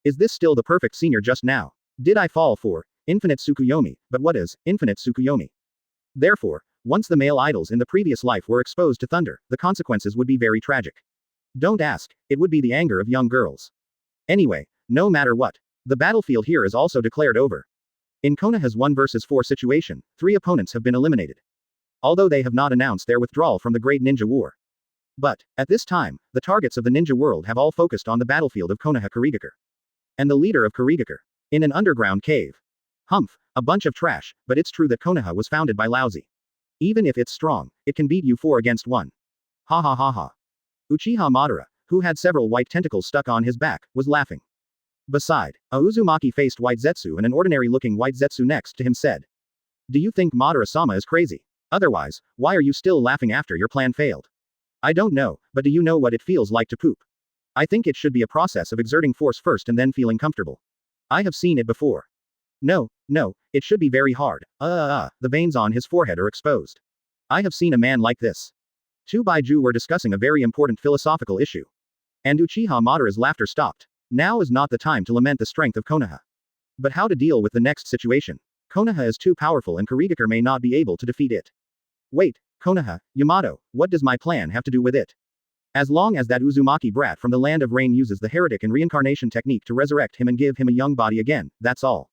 Is this still the perfect senior just now? Did I fall for infinite Tsukuyomi? But what is infinite Tsukuyomi? Therefore, once the male idols in the previous life were exposed to thunder, the consequences would be very tragic. Don't ask, it would be the anger of young girls. Anyway, no matter what, the battlefield here is also declared over. In Konoha's 1 vs 4 situation, 3 opponents have been eliminated. Although they have not announced their withdrawal from the Great Ninja War. But, at this time, the targets of the ninja world have all focused on the battlefield of Konoha Kurigakure. And the leader of Kurigakure. In an underground cave. Humph, a bunch of trash, but it's true that Konoha was founded by lousy. Even if it's strong, it can beat you 4 against 1. Ha ha ha ha. Uchiha Madara, who had several white tentacles stuck on his back, was laughing. Beside, a Uzumaki-faced white Zetsu and an ordinary-looking white Zetsu next to him said. Do you think Madara-sama is crazy? Otherwise, why are you still laughing after your plan failed? I don't know, but do you know what it feels like to poop? I think it should be a process of exerting force first and then feeling comfortable. I have seen it before. No, it should be very hard. The veins on his forehead are exposed. I have seen a man like this. Two Baiju were discussing a very important philosophical issue. And Uchiha Madara's laughter stopped. Now is not the time to lament the strength of Konoha. But how to deal with the next situation? Konoha is too powerful and Kurigakure may not be able to defeat it. Wait, Konoha, Yamato, what does my plan have to do with it? As long as that Uzumaki brat from the Land of Rain uses the heretic and reincarnation technique to resurrect him and give him a young body again, that's all.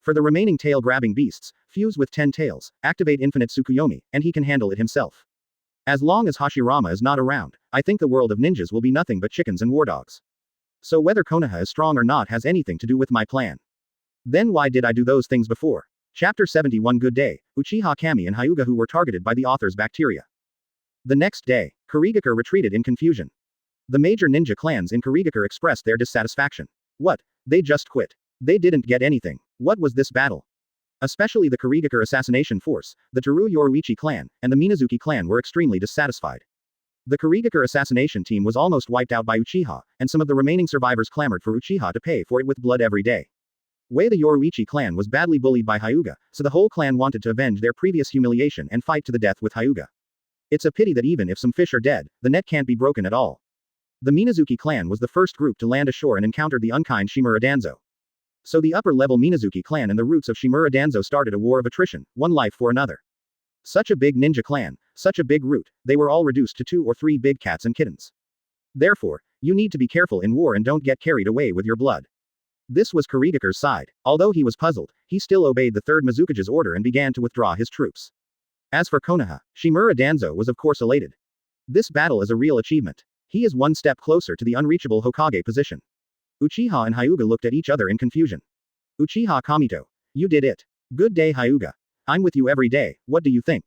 For the remaining tail-grabbing beasts, fuse with 10 tails, activate infinite Tsukuyomi, and he can handle it himself. As long as Hashirama is not around, I think the world of ninjas will be nothing but chickens and war dogs. So whether Konoha is strong or not has anything to do with my plan. Then why did I do those things before? Chapter 71. Good day, Uchiha Kami and Hyuga, who were targeted by the author's bacteria. The next day, Kurigakure retreated in confusion. The major ninja clans in Kurigakure expressed their dissatisfaction. What? They just quit. They didn't get anything. What was this battle? Especially the Kurigakure assassination force, the Toru Yoruichi clan, and the Minazuki clan were extremely dissatisfied. The Kurigakure assassination team was almost wiped out by Uchiha, and some of the remaining survivors clamored for Uchiha to pay for it with blood every day. The Yoruichi clan was badly bullied by Hyuga, so the whole clan wanted to avenge their previous humiliation and fight to the death with Hyuga. It's a pity that even if some fish are dead, the net can't be broken at all. The Minazuki clan was the first group to land ashore and encountered the unkind Shimura Danzo. So the upper-level Minazuki clan and the roots of Shimura Danzo started a war of attrition, one life for another. Such a big ninja clan, such a big root, they were all reduced to 2 or 3 big cats and kittens. Therefore, you need to be careful in war and don't get carried away with your blood. This was Kurigakure's side. Although he was puzzled, he still obeyed the 3rd Mizukage's order and began to withdraw his troops. As for Konoha, Shimura Danzo was of course elated. This battle is a real achievement. He is one step closer to the unreachable Hokage position. Uchiha and Hyuga looked at each other in confusion. Uchiha Kamito. You did it. Good day Hyuga. I'm with you every day, what do you think?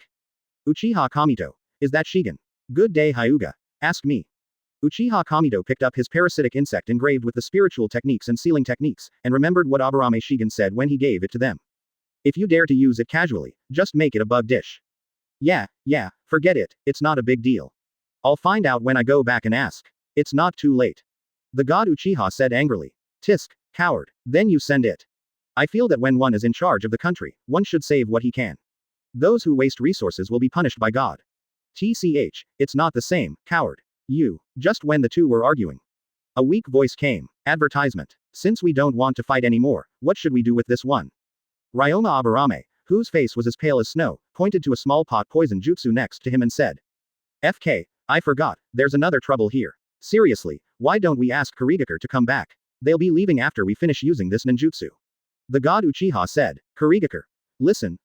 Uchiha Kamito. Is that Shigen? Good day Hyuga. Ask me. Uchiha Kamito picked up his parasitic insect engraved with the spiritual techniques and sealing techniques, and remembered what Aburame Shigen said when he gave it to them. If you dare to use it casually, just make it a bug dish. Yeah, forget it, it's not a big deal. I'll find out when I go back and ask. It's not too late. The god Uchiha said angrily. Tisk, coward, then you send it. I feel that when one is in charge of the country, one should save what he can. Those who waste resources will be punished by God. TCH, it's not the same, coward. You. Just when the two were arguing, a weak voice came. Advertisement. Since we don't want to fight anymore, what should we do with this one? Ryoma Aburame, whose face was as pale as snow, pointed to a small pot poison jutsu next to him and said, FK, I forgot, there's another trouble here. Seriously, why don't we ask Kurigakure to come back? They'll be leaving after we finish using this ninjutsu. The god Uchiha said, Kurigakure. Listen,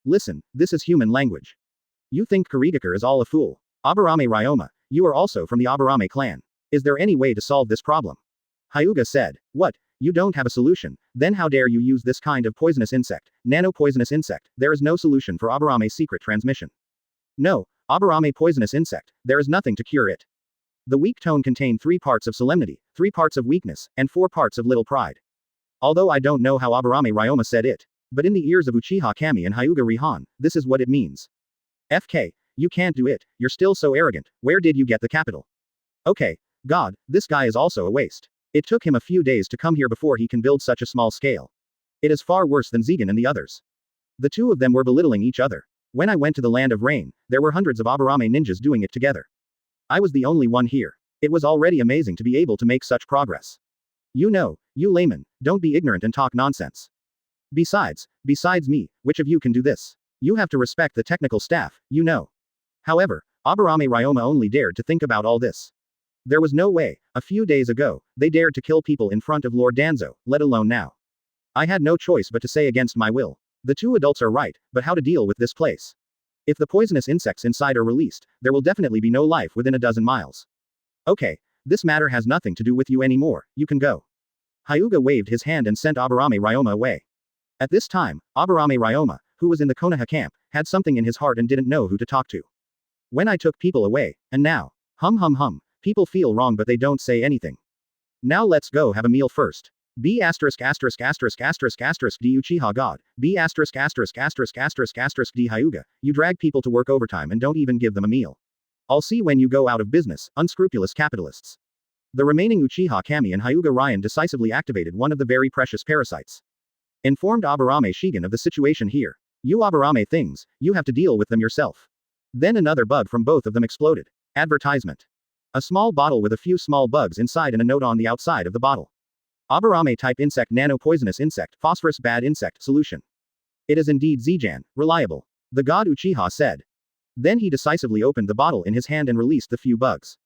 this is human language. You think Kurigakure is all a fool. Aburame Ryoma, you are also from the Aburame clan. Is there any way to solve this problem? Hyuga said, what, you don't have a solution, then how dare you use this kind of poisonous insect, nano-poisonous insect, there is no solution for Aburame's secret transmission. No, Aburame poisonous insect, there is nothing to cure it. The weak tone contained 3 parts of solemnity, 3 parts of weakness, and 4 parts of little pride. Although I don't know how Aburame Ryoma said it, but in the ears of Uchiha Kami and Hyuga Rihan, this is what it means. FK, you can't do it, you're still so arrogant, where did you get the capital? Okay, God, this guy is also a waste. It took him a few days to come here before he can build such a small scale. It is far worse than Zegan and the others. The two of them were belittling each other. When I went to the land of rain, there were hundreds of Aburame ninjas doing it together. I was the only one here. It was already amazing to be able to make such progress. You know, you layman, don't be ignorant and talk nonsense. Besides me, which of you can do this? You have to respect the technical staff, you know. However, Aburame Ryoma only dared to think about all this. There was no way, a few days ago, they dared to kill people in front of Lord Danzo, let alone now. I had no choice but to say against my will. The two adults are right, but how to deal with this place? If the poisonous insects inside are released, there will definitely be no life within a dozen miles. Okay, this matter has nothing to do with you anymore, you can go. Hyuga waved his hand and sent Aburame Ryoma away. At this time, Aburame Ryoma, who was in the Konoha camp, had something in his heart and didn't know who to talk to. When I took people away, and now, people feel wrong but they don't say anything. Now let's go have a meal first. B************ D Uchiha God, B********* D Hyuga, you drag people to work overtime and don't even give them a meal. I'll see when you go out of business, unscrupulous capitalists. The remaining Uchiha Kami and Hyuga Ryan decisively activated one of the very precious parasites. Informed Aburame Shigen of the situation here. You Aburame things, you have to deal with them yourself. Then another bug from both of them exploded. Advertisement. A small bottle with a few small bugs inside and a note on the outside of the bottle. Aburame type insect nano-poisonous insect phosphorus bad insect solution. It is indeed Zijan, reliable. The god Uchiha said. Then he decisively opened the bottle in his hand and released the few bugs.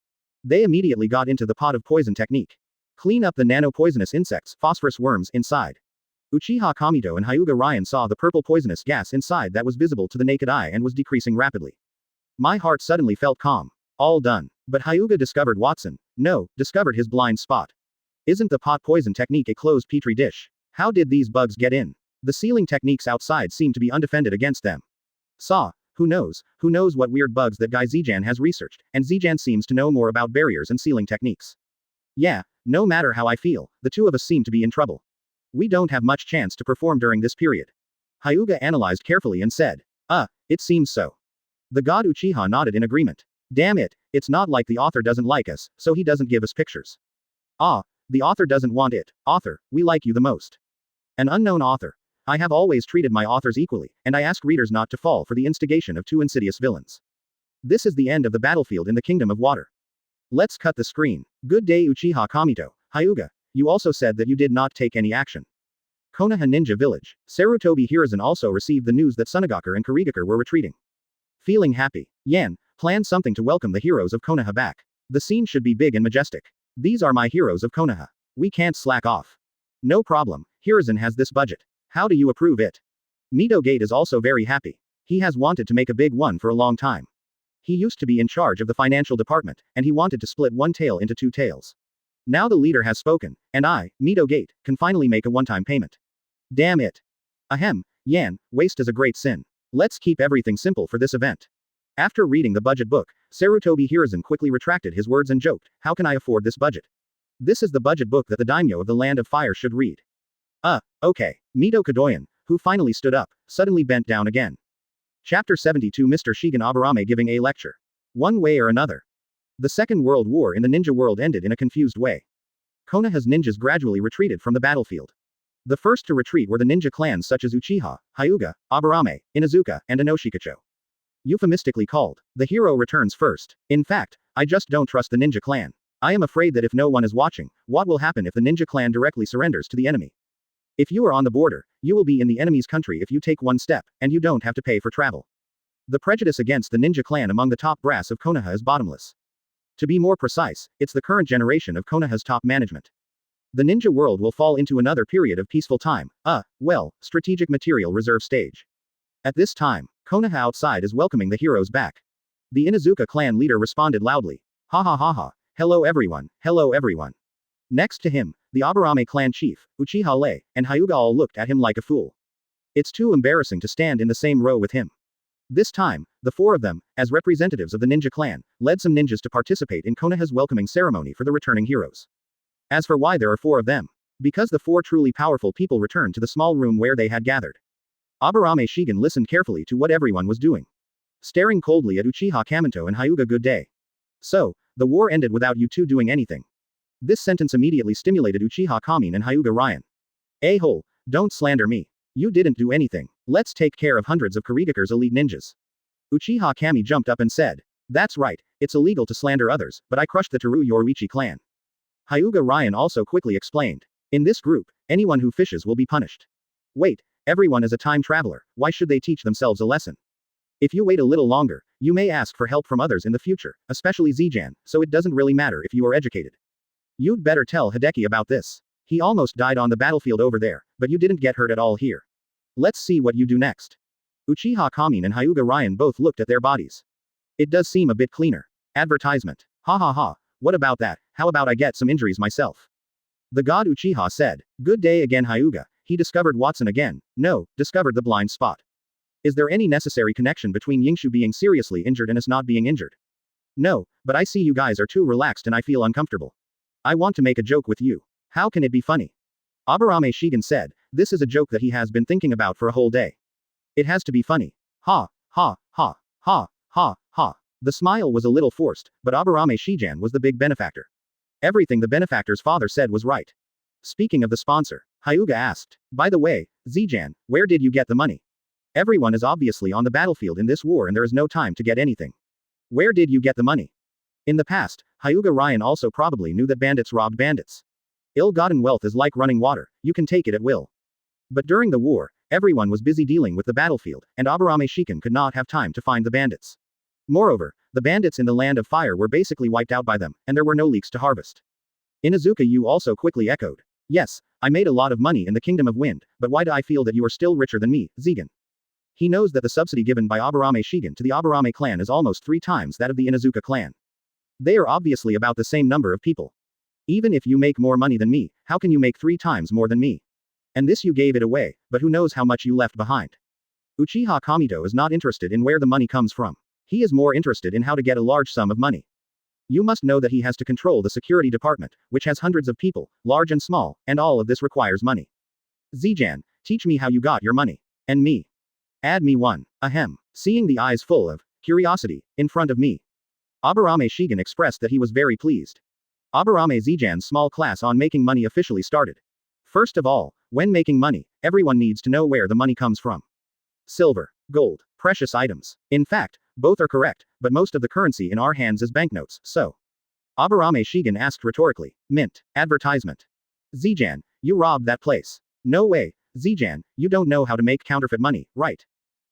They immediately got into the pot of poison technique. Clean up the nano-poisonous insects, phosphorus worms, inside. Uchiha Kamito and Hyuga Ryan saw the purple poisonous gas inside that was visible to the naked eye and was decreasing rapidly. My heart suddenly felt calm. All done. But Hyuga discovered discovered his blind spot. Isn't the pot poison technique a closed petri dish? How did these bugs get in? The sealing techniques outside seem to be undefended against them. Who knows what weird bugs that guy Zijan has researched, and Zijan seems to know more about barriers and sealing techniques. Yeah, no matter how I feel, the two of us seem to be in trouble. We don't have much chance to perform during this period. Hyuga analyzed carefully and said, it seems so. The god Uchiha nodded in agreement. Damn it, it's not like the author doesn't like us, so he doesn't give us pictures. The author doesn't want it. Author, we like you the most. An unknown author. I have always treated my authors equally, and I ask readers not to fall for the instigation of two insidious villains. This is the end of the battlefield in the Kingdom of Water. Let's cut the screen. Good day Uchiha Kamito. Hyuga, you also said that you did not take any action. Konoha Ninja Village. Sarutobi Hiruzen also received the news that Sunagakure and Kurigakure were retreating. Feeling happy, Yan planned something to welcome the heroes of Konoha back. The scene should be big and majestic. These are my heroes of Konoha. We can't slack off. No problem, Hiruzen has this budget. How do you approve it? Mito Gate is also very happy. He has wanted to make a big one for a long time. He used to be in charge of the financial department, and he wanted to split one tail into 2 tails. Now the leader has spoken, and I, Mito Gate, can finally make a one-time payment. Damn it. Ahem, Yan, waste is a great sin. Let's keep everything simple for this event. After reading the budget book, Sarutobi Hiruzen quickly retracted his words and joked, how can I afford this budget? This is the budget book that the daimyo of the Land of Fire should read. Okay. Mito Kadoyan, who finally stood up, suddenly bent down again. Chapter 72 Mr. Shigen Aburame giving a lecture. One way or another. The Second World War in the ninja world ended in a confused way. Konoha's ninjas gradually retreated from the battlefield. The first to retreat were the ninja clans such as Uchiha, Hyuga, Aburame, Inuzuka, and Inoshikacho. Euphemistically called, the hero returns first. In fact, I just don't trust the ninja clan. I am afraid that if no one is watching, what will happen if the ninja clan directly surrenders to the enemy? If you are on the border, you will be in the enemy's country if you take one step, and you don't have to pay for travel. The prejudice against the ninja clan among the top brass of Konoha is bottomless. To be more precise, it's the current generation of Konoha's top management. The ninja world will fall into another period of peaceful time, strategic material reserve stage. At this time, Konoha outside is welcoming the heroes back. The Inuzuka clan leader responded loudly. Ha ha ha ha, hello everyone, hello everyone. Next to him, the Aburame clan chief, Uchiha Lei, and Hyuga all looked at him like a fool. It's too embarrassing to stand in the same row with him. This time, the four of them, as representatives of the ninja clan, led some ninjas to participate in Konoha's welcoming ceremony for the returning heroes. As for why there are four of them, because the four truly powerful people returned to the small room where they had gathered. Aburame Shigen listened carefully to what everyone was doing. Staring coldly at Uchiha Kaminto and Hyuga good day. So, the war ended without you two doing anything. This sentence immediately stimulated Uchiha Kamin and Hyuga Ryan. A-hole, don't slander me. You didn't do anything. Let's take care of hundreds of Karigakur's elite ninjas. Uchiha Kami jumped up and said. That's right, it's illegal to slander others, but I crushed the Teru Yoruichi clan. Hyuga Ryan also quickly explained. In this group, anyone who fishes will be punished. Wait, everyone is a time traveler, why should they teach themselves a lesson? If you wait a little longer, you may ask for help from others in the future, especially Zijan, so it doesn't really matter if you are educated. You'd better tell Hideki about this. He almost died on the battlefield over there, but you didn't get hurt at all here. Let's see what you do next. Uchiha Kamin and Hyuga Ryan both looked at their bodies. It does seem a bit cleaner. Advertisement. Ha ha ha, what about that, how about I get some injuries myself? The god Uchiha said. Good day again Hyuga, he discovered Watson again, no, discovered the blind spot. Is there any necessary connection between Yingshu being seriously injured and us not being injured? No, but I see you guys are too relaxed and I feel uncomfortable. I want to make a joke with you. How can it be funny? Aburame Shigen said, this is a joke that he has been thinking about for a whole day. It has to be funny. Ha, ha, ha, ha, ha, ha. The smile was a little forced, but Aburame Shigen was the big benefactor. Everything the benefactor's father said was right. Speaking of the sponsor, Hyuga asked, by the way, Zijan, where did you get the money? Everyone is obviously on the battlefield in this war and there is no time to get anything. Where did you get the money? In the past, Hyuga Ryan also probably knew that bandits robbed bandits. Ill-gotten wealth is like running water, you can take it at will. But during the war, everyone was busy dealing with the battlefield, and Aburame Shiken could not have time to find the bandits. Moreover, the bandits in the Land of Fire were basically wiped out by them, and there were no leeks to harvest. Inuzuka Yu also quickly echoed. Yes, I made a lot of money in the Kingdom of Wind, but why do I feel that you are still richer than me, Zigen? He knows that the subsidy given by Aburame Shigen to the Aburame clan is almost 3 times that of the Inuzuka clan. They are obviously about the same number of people. Even if you make more money than me, how can you make 3 times more than me? And this you gave it away, but who knows how much you left behind. Uchiha Kamito is not interested in where the money comes from. He is more interested in how to get a large sum of money. You must know that he has to control the security department, which has hundreds of people, large and small, and all of this requires money. Zijan, teach me how you got your money. And me. Add me one. Ahem. Seeing the eyes full of curiosity in front of me. Aburame Shigen expressed that he was very pleased. Aburame Zijan's small class on making money officially started. First of all, when making money, everyone needs to know where the money comes from. Silver, gold, precious items. In fact, both are correct, but most of the currency in our hands is banknotes, so. Aburame Shigen asked rhetorically. Mint. Advertisement. Zijan, you robbed that place. No way, Zijan, you don't know how to make counterfeit money, right?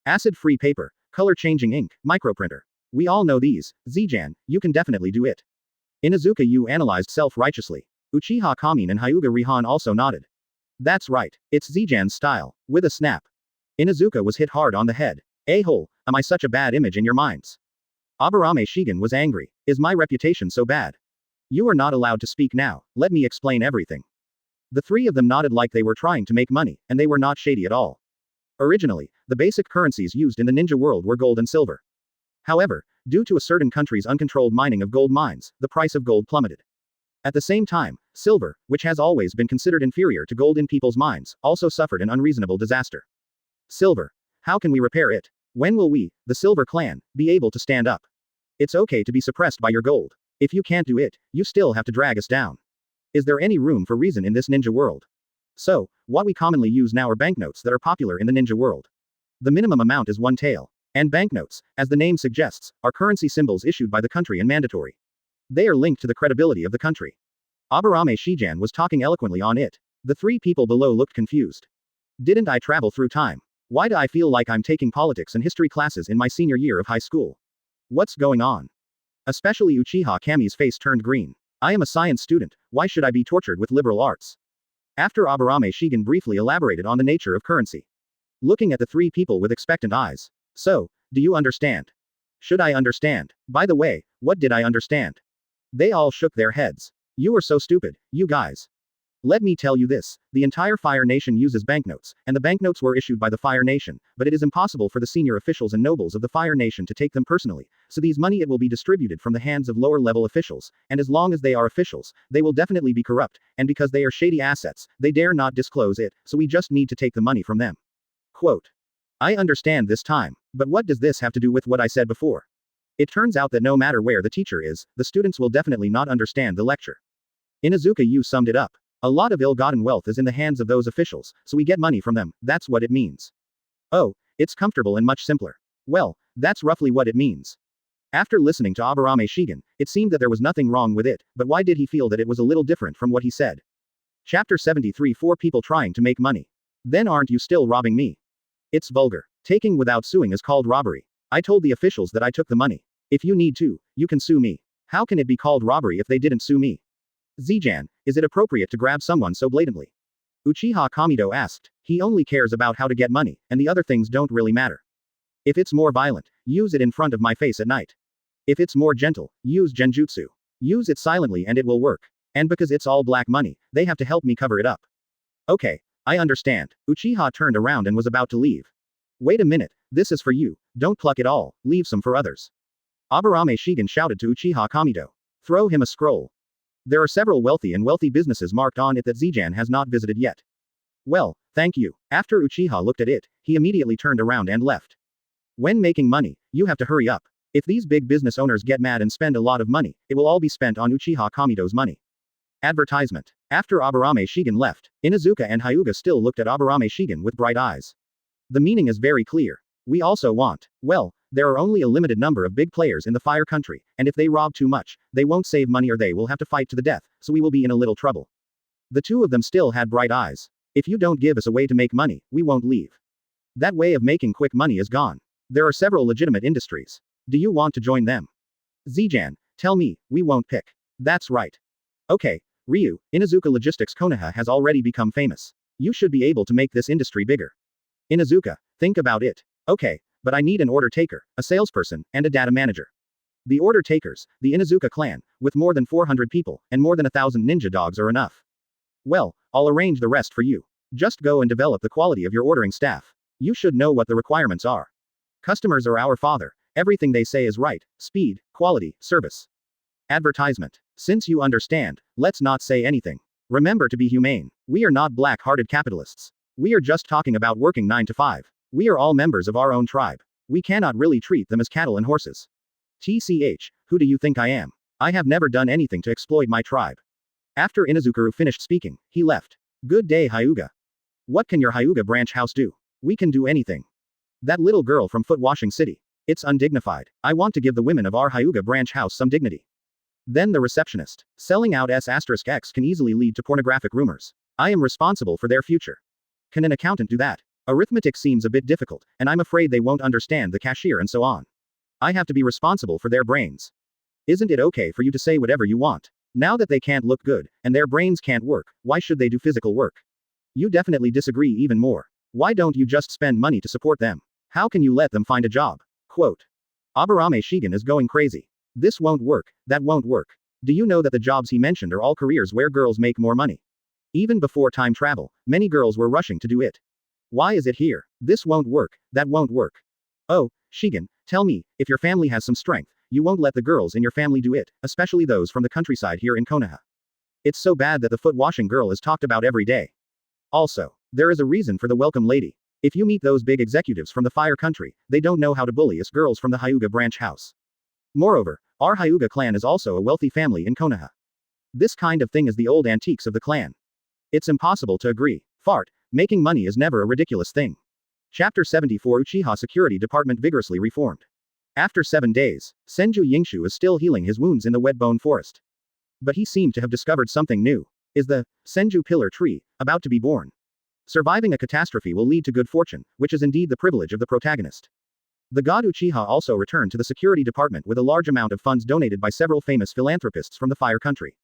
Acid-free paper, color-changing ink, microprinter. We all know these, Zijan, you can definitely do it. Inuzuka Yu analyzed self-righteously. Uchiha Kamin and Hyuga Rihan also nodded. That's right, it's Zijan's style, with a snap. Inuzuka was hit hard on the head. A-hole, am I such a bad image in your minds? Aburame Shigen was angry. Is my reputation so bad? You are not allowed to speak now, let me explain everything. The 3 of them nodded like they were trying to make money, and they were not shady at all. Originally, the basic currencies used in the ninja world were gold and silver. However, due to a certain country's uncontrolled mining of gold mines, the price of gold plummeted. At the same time, silver, which has always been considered inferior to gold in people's minds, also suffered an unreasonable disaster. Silver. How can we repair it? When will we, the Silver Clan, be able to stand up? It's okay to be suppressed by your gold. If you can't do it, you still have to drag us down. Is there any room for reason in this ninja world? So, what we commonly use now are banknotes that are popular in the ninja world. The minimum amount is 1 tael. And banknotes, as the name suggests, are currency symbols issued by the country and mandatory. They are linked to the credibility of the country. Aburame Shijan was talking eloquently on it. The three people below looked confused. Didn't I travel through time? Why do I feel like I'm taking politics and history classes in my senior year of high school? What's going on? Especially Uchiha Kami's face turned green. I am a science student, why should I be tortured with liberal arts? After Aburame Shigen briefly elaborated on the nature of currency. Looking at the three people with expectant eyes. So, do you understand? Should I understand? By the way, what did I understand? They all shook their heads. You are so stupid, you guys. Let me tell you this, the entire Fire Nation uses banknotes, and the banknotes were issued by the Fire Nation, but it is impossible for the senior officials and nobles of the Fire Nation to take them personally, so these money it will be distributed from the hands of lower-level officials, and as long as they are officials, they will definitely be corrupt, and because they are shady assets, they dare not disclose it, so we just need to take the money from them. Quote. I understand this time, but what does this have to do with what I said before? It turns out that no matter where the teacher is, the students will definitely not understand the lecture. Inuzuka, you summed it up. A lot of ill-gotten wealth is in the hands of those officials, so we get money from them, that's what it means. Oh, it's comfortable and much simpler. Well, that's roughly what it means. After listening to Aburame Shigen, it seemed that there was nothing wrong with it, but why did he feel that it was a little different from what he said? Chapter 73 4 People trying to make money. Then aren't you still robbing me? It's vulgar. Taking without suing is called robbery. I told the officials that I took the money. If you need to, you can sue me. How can it be called robbery if they didn't sue me? Zijan, is it appropriate to grab someone so blatantly? Uchiha Kamido asked. He only cares about how to get money, and the other things don't really matter. If it's more violent, use it in front of my face at night. If it's more gentle, use genjutsu. Use it silently and it will work. And because it's all black money, they have to help me cover it up. Okay, I understand. Uchiha turned around and was about to leave. Wait a minute, this is for you, don't pluck it all, leave some for others. Aburame Shigen shouted to Uchiha Kamido. Throw him a scroll. There are several wealthy businesses marked on it that Zijan has not visited yet. Well, thank you. After Uchiha looked at it, he immediately turned around and left. When making money, you have to hurry up. If these big business owners get mad and spend a lot of money, it will all be spent on Uchiha Kamido's money. Advertisement. After Aburame Shigen left, Inuzuka and Hyuga still looked at Aburame Shigen with bright eyes. The meaning is very clear. We also want. Well, there are only a limited number of big players in the fire country, and if they rob too much, they won't save money or they will have to fight to the death, so we will be in a little trouble. The two of them still had bright eyes. If you don't give us a way to make money, we won't leave. That way of making quick money is gone. There are several legitimate industries. Do you want to join them? Zijan, tell me, we won't pick. That's right. Okay, Ryu, Inuzuka Logistics Konoha has already become famous. You should be able to make this industry bigger. Inuzuka, think about it. Okay, but I need an order taker, a salesperson, and a data manager. The order takers, the Inuzuka clan, with more than 400 people, and more than 1,000 ninja dogs are enough. Well, I'll arrange the rest for you. Just go and develop the quality of your ordering staff. You should know what the requirements are. Customers are our father. Everything they say is right. Speed, quality, service. Advertisement. Since you understand, let's not say anything. Remember to be humane. We are not black-hearted capitalists. We are just talking about working 9 to 5. We are all members of our own tribe. We cannot really treat them as cattle and horses. TCH, who do you think I am? I have never done anything to exploit my tribe. After Inuzuka finished speaking, he left. Good day, Hyuga. What can your Hyuga branch house do? We can do anything. That little girl from Foot Washing City. It's undignified. I want to give the women of our Hyuga branch house some dignity. Then the receptionist. Selling out S*X can easily lead to pornographic rumors. I am responsible for their future. Can an accountant do that? Arithmetic seems a bit difficult, and I'm afraid they won't understand the cashier and so on. I have to be responsible for their brains. Isn't it okay for you to say whatever you want? Now that they can't look good, and their brains can't work, why should they do physical work? You definitely disagree even more. Why don't you just spend money to support them? How can you let them find a job? Quote. Aburame Shigen is going crazy. This won't work, that won't work. Do you know that the jobs he mentioned are all careers where girls make more money? Even before time travel, many girls were rushing to do it. Why is it here? This won't work, that won't work. Oh, Shigen, tell me, if your family has some strength, you won't let the girls in your family do it, especially those from the countryside here in Konoha. It's so bad that the foot washing girl is talked about every day. Also, there is a reason for the welcome lady. If you meet those big executives from the fire country, they don't know how to bully us girls from the Hyuga branch house. Moreover, our Hyuga clan is also a wealthy family in Konoha. This kind of thing is the old antiques of the clan. It's impossible to agree. Fart, making money is never a ridiculous thing. Chapter 74 Uchiha Security Department vigorously reformed. After 7 days, Senju Yingshu is still healing his wounds in the Wetbone Forest. But he seemed to have discovered something new. Is the Senju Pillar Tree about to be born? Surviving a catastrophe will lead to good fortune, which is indeed the privilege of the protagonist. The god Uchiha also returned to the security department with a large amount of funds donated by several famous philanthropists from the Fire Country.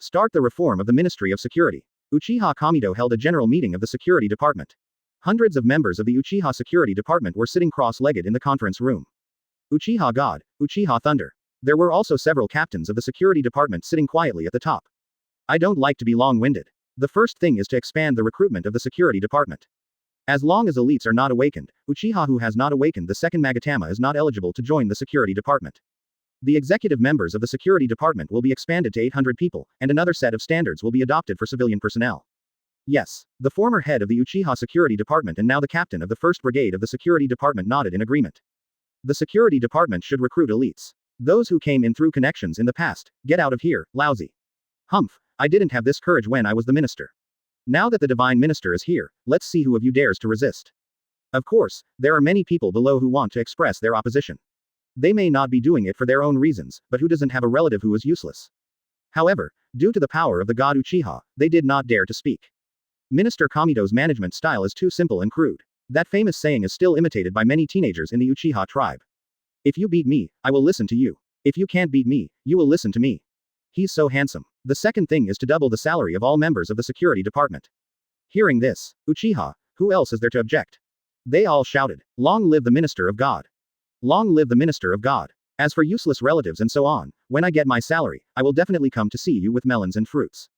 Start the reform of the Ministry of Security. Uchiha Kamido held a general meeting of the security department. Hundreds of members of the Uchiha security department were sitting cross-legged in the conference room. Uchiha God, Uchiha Thunder. There were also several captains of the security department sitting quietly at the top. I don't like to be long-winded. The first thing is to expand the recruitment of the security department. As long as elites are not awakened, Uchiha who has not awakened the second Magatama is not eligible to join the security department. The executive members of the security department will be expanded to 800 people, and another set of standards will be adopted for civilian personnel. Yes, the former head of the Uchiha security department and now the captain of the 1st Brigade of the security department nodded in agreement. The security department should recruit elites. Those who came in through connections in the past, get out of here, lousy. Humph, I didn't have this courage when I was the minister. Now that the divine minister is here, let's see who of you dares to resist. Of course, there are many people below who want to express their opposition. They may not be doing it for their own reasons, but who doesn't have a relative who is useless? However, due to the power of the god Uchiha, they did not dare to speak. Minister Kamido's management style is too simple and crude. That famous saying is still imitated by many teenagers in the Uchiha tribe. If you beat me, I will listen to you. If you can't beat me, you will listen to me. He's so handsome. The second thing is to double the salary of all members of the security department. Hearing this, Uchiha, who else is there to object? They all shouted, "Long live the minister of God! Long live the minister of God! As for useless relatives and so on, when I get my salary, I will definitely come to see you with melons and fruits.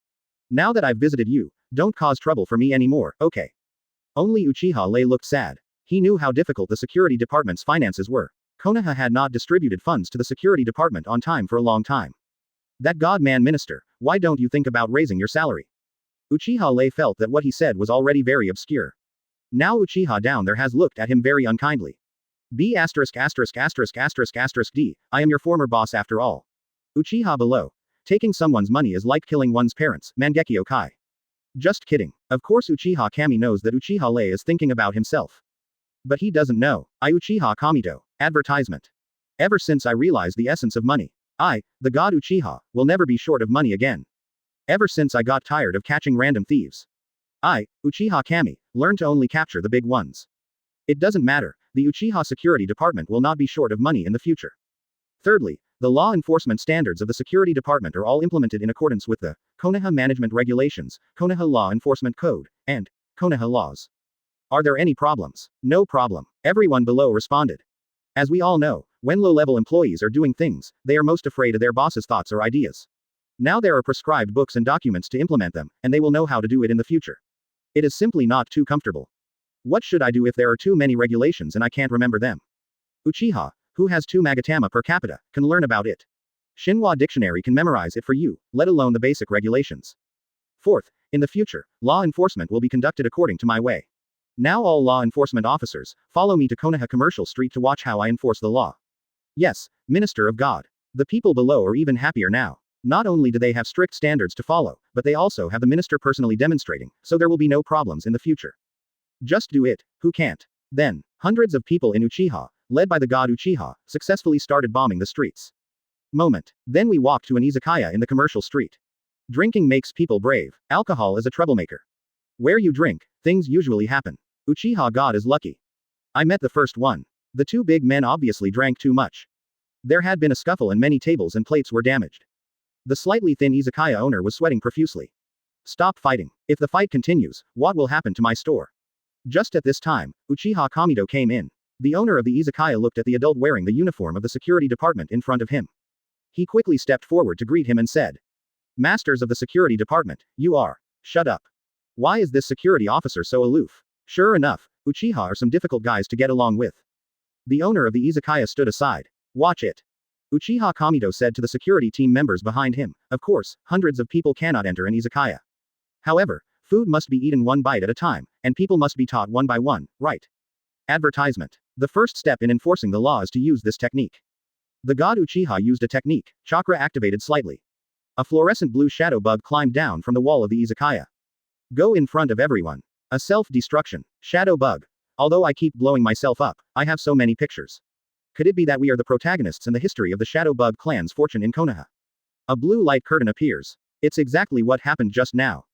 Now that I've visited you, don't cause trouble for me anymore, okay?" Only Uchiha Lei looked sad. He knew how difficult the security department's finances were. Konoha had not distributed funds to the security department on time for a long time. That god-man minister, why don't you think about raising your salary? Uchiha Lei felt that what he said was already very obscure. Now Uchiha down there has looked at him very unkindly. B**************************************** D, I am your former boss after all. Uchiha below. Taking someone's money is like killing one's parents, Mangeki Okai. Just kidding. Of course Uchiha Kami knows that Uchiha Lei is thinking about himself. But he doesn't know. I Uchiha Kamito. Advertisement. Ever since I realized the essence of money, I, the god Uchiha, will never be short of money again. Ever since I got tired of catching random thieves, I, Uchiha Kami, learned to only capture the big ones. It doesn't matter, the Uchiha security department will not be short of money in the future. Thirdly, the law enforcement standards of the security department are all implemented in accordance with the Konoha Management Regulations, Konoha Law Enforcement Code, and Konoha Laws. Are there any problems? No problem. Everyone below responded. As we all know, when low-level employees are doing things, they are most afraid of their boss's thoughts or ideas. Now there are prescribed books and documents to implement them, and they will know how to do it in the future. It is simply not too comfortable. What should I do if there are too many regulations and I can't remember them? Uchiha, who has 2 Magatama per capita, can learn about it. Shinwa Dictionary can memorize it for you, let alone the basic regulations. Fourth, in the future, law enforcement will be conducted according to my way. Now all law enforcement officers, follow me to Konoha Commercial Street to watch how I enforce the law. Yes, Minister of God. The people below are even happier now. Not only do they have strict standards to follow, but they also have the minister personally demonstrating, so there will be no problems in the future. Just do it, who can't? Then, hundreds of people in Uchiha, led by the god Uchiha, successfully started bombing the streets. Moment. Then we walk to an izakaya in the commercial street. Drinking makes people brave. Alcohol is a troublemaker. Where you drink, things usually happen. Uchiha God is lucky. I met the first one. The 2 big men obviously drank too much. There had been a scuffle and many tables and plates were damaged. The slightly thin izakaya owner was sweating profusely. Stop fighting. If the fight continues, what will happen to my store? Just at this time, Uchiha Kamido came in. The owner of the izakaya looked at the adult wearing the uniform of the security department in front of him. He quickly stepped forward to greet him and said, "Masters of the security department, you are. Shut up. Why is this security officer so aloof?" Sure enough, Uchiha are some difficult guys to get along with. The owner of the izakaya stood aside. Watch it. Uchiha Kamido said to the security team members behind him. Of course, hundreds of people cannot enter an izakaya. However, food must be eaten one bite at a time, and people must be taught one by one, right? Advertisement. The first step in enforcing the law is to use this technique. The god Uchiha used a technique, chakra activated slightly. A fluorescent blue shadow bug climbed down from the wall of the izakaya. Go in front of everyone. A self-destruction. Shadow bug. Although I keep blowing myself up, I have so many pictures. Could it be that we are the protagonists in the history of the Shadow Bug clan's fortune in Konoha? A blue light curtain appears. It's exactly what happened just now.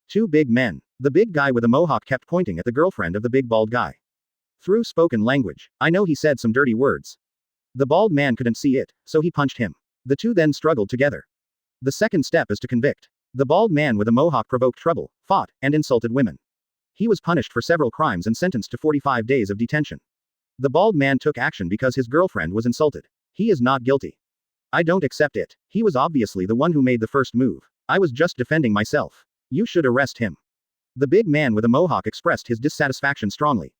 Two big men. The big guy with a mohawk kept pointing at the girlfriend of the big bald guy. Through spoken language, I know he said some dirty words. The bald man couldn't see it, so he punched him. The two then struggled together. The second step is to convict. The bald man with a mohawk provoked trouble, fought, and insulted women. He was punished for several crimes and sentenced to 45 days of detention. The bald man took action because his girlfriend was insulted. He is not guilty. I don't accept it. He was obviously the one who made the first move. I was just defending myself. You should arrest him. The big man with a mohawk expressed his dissatisfaction strongly.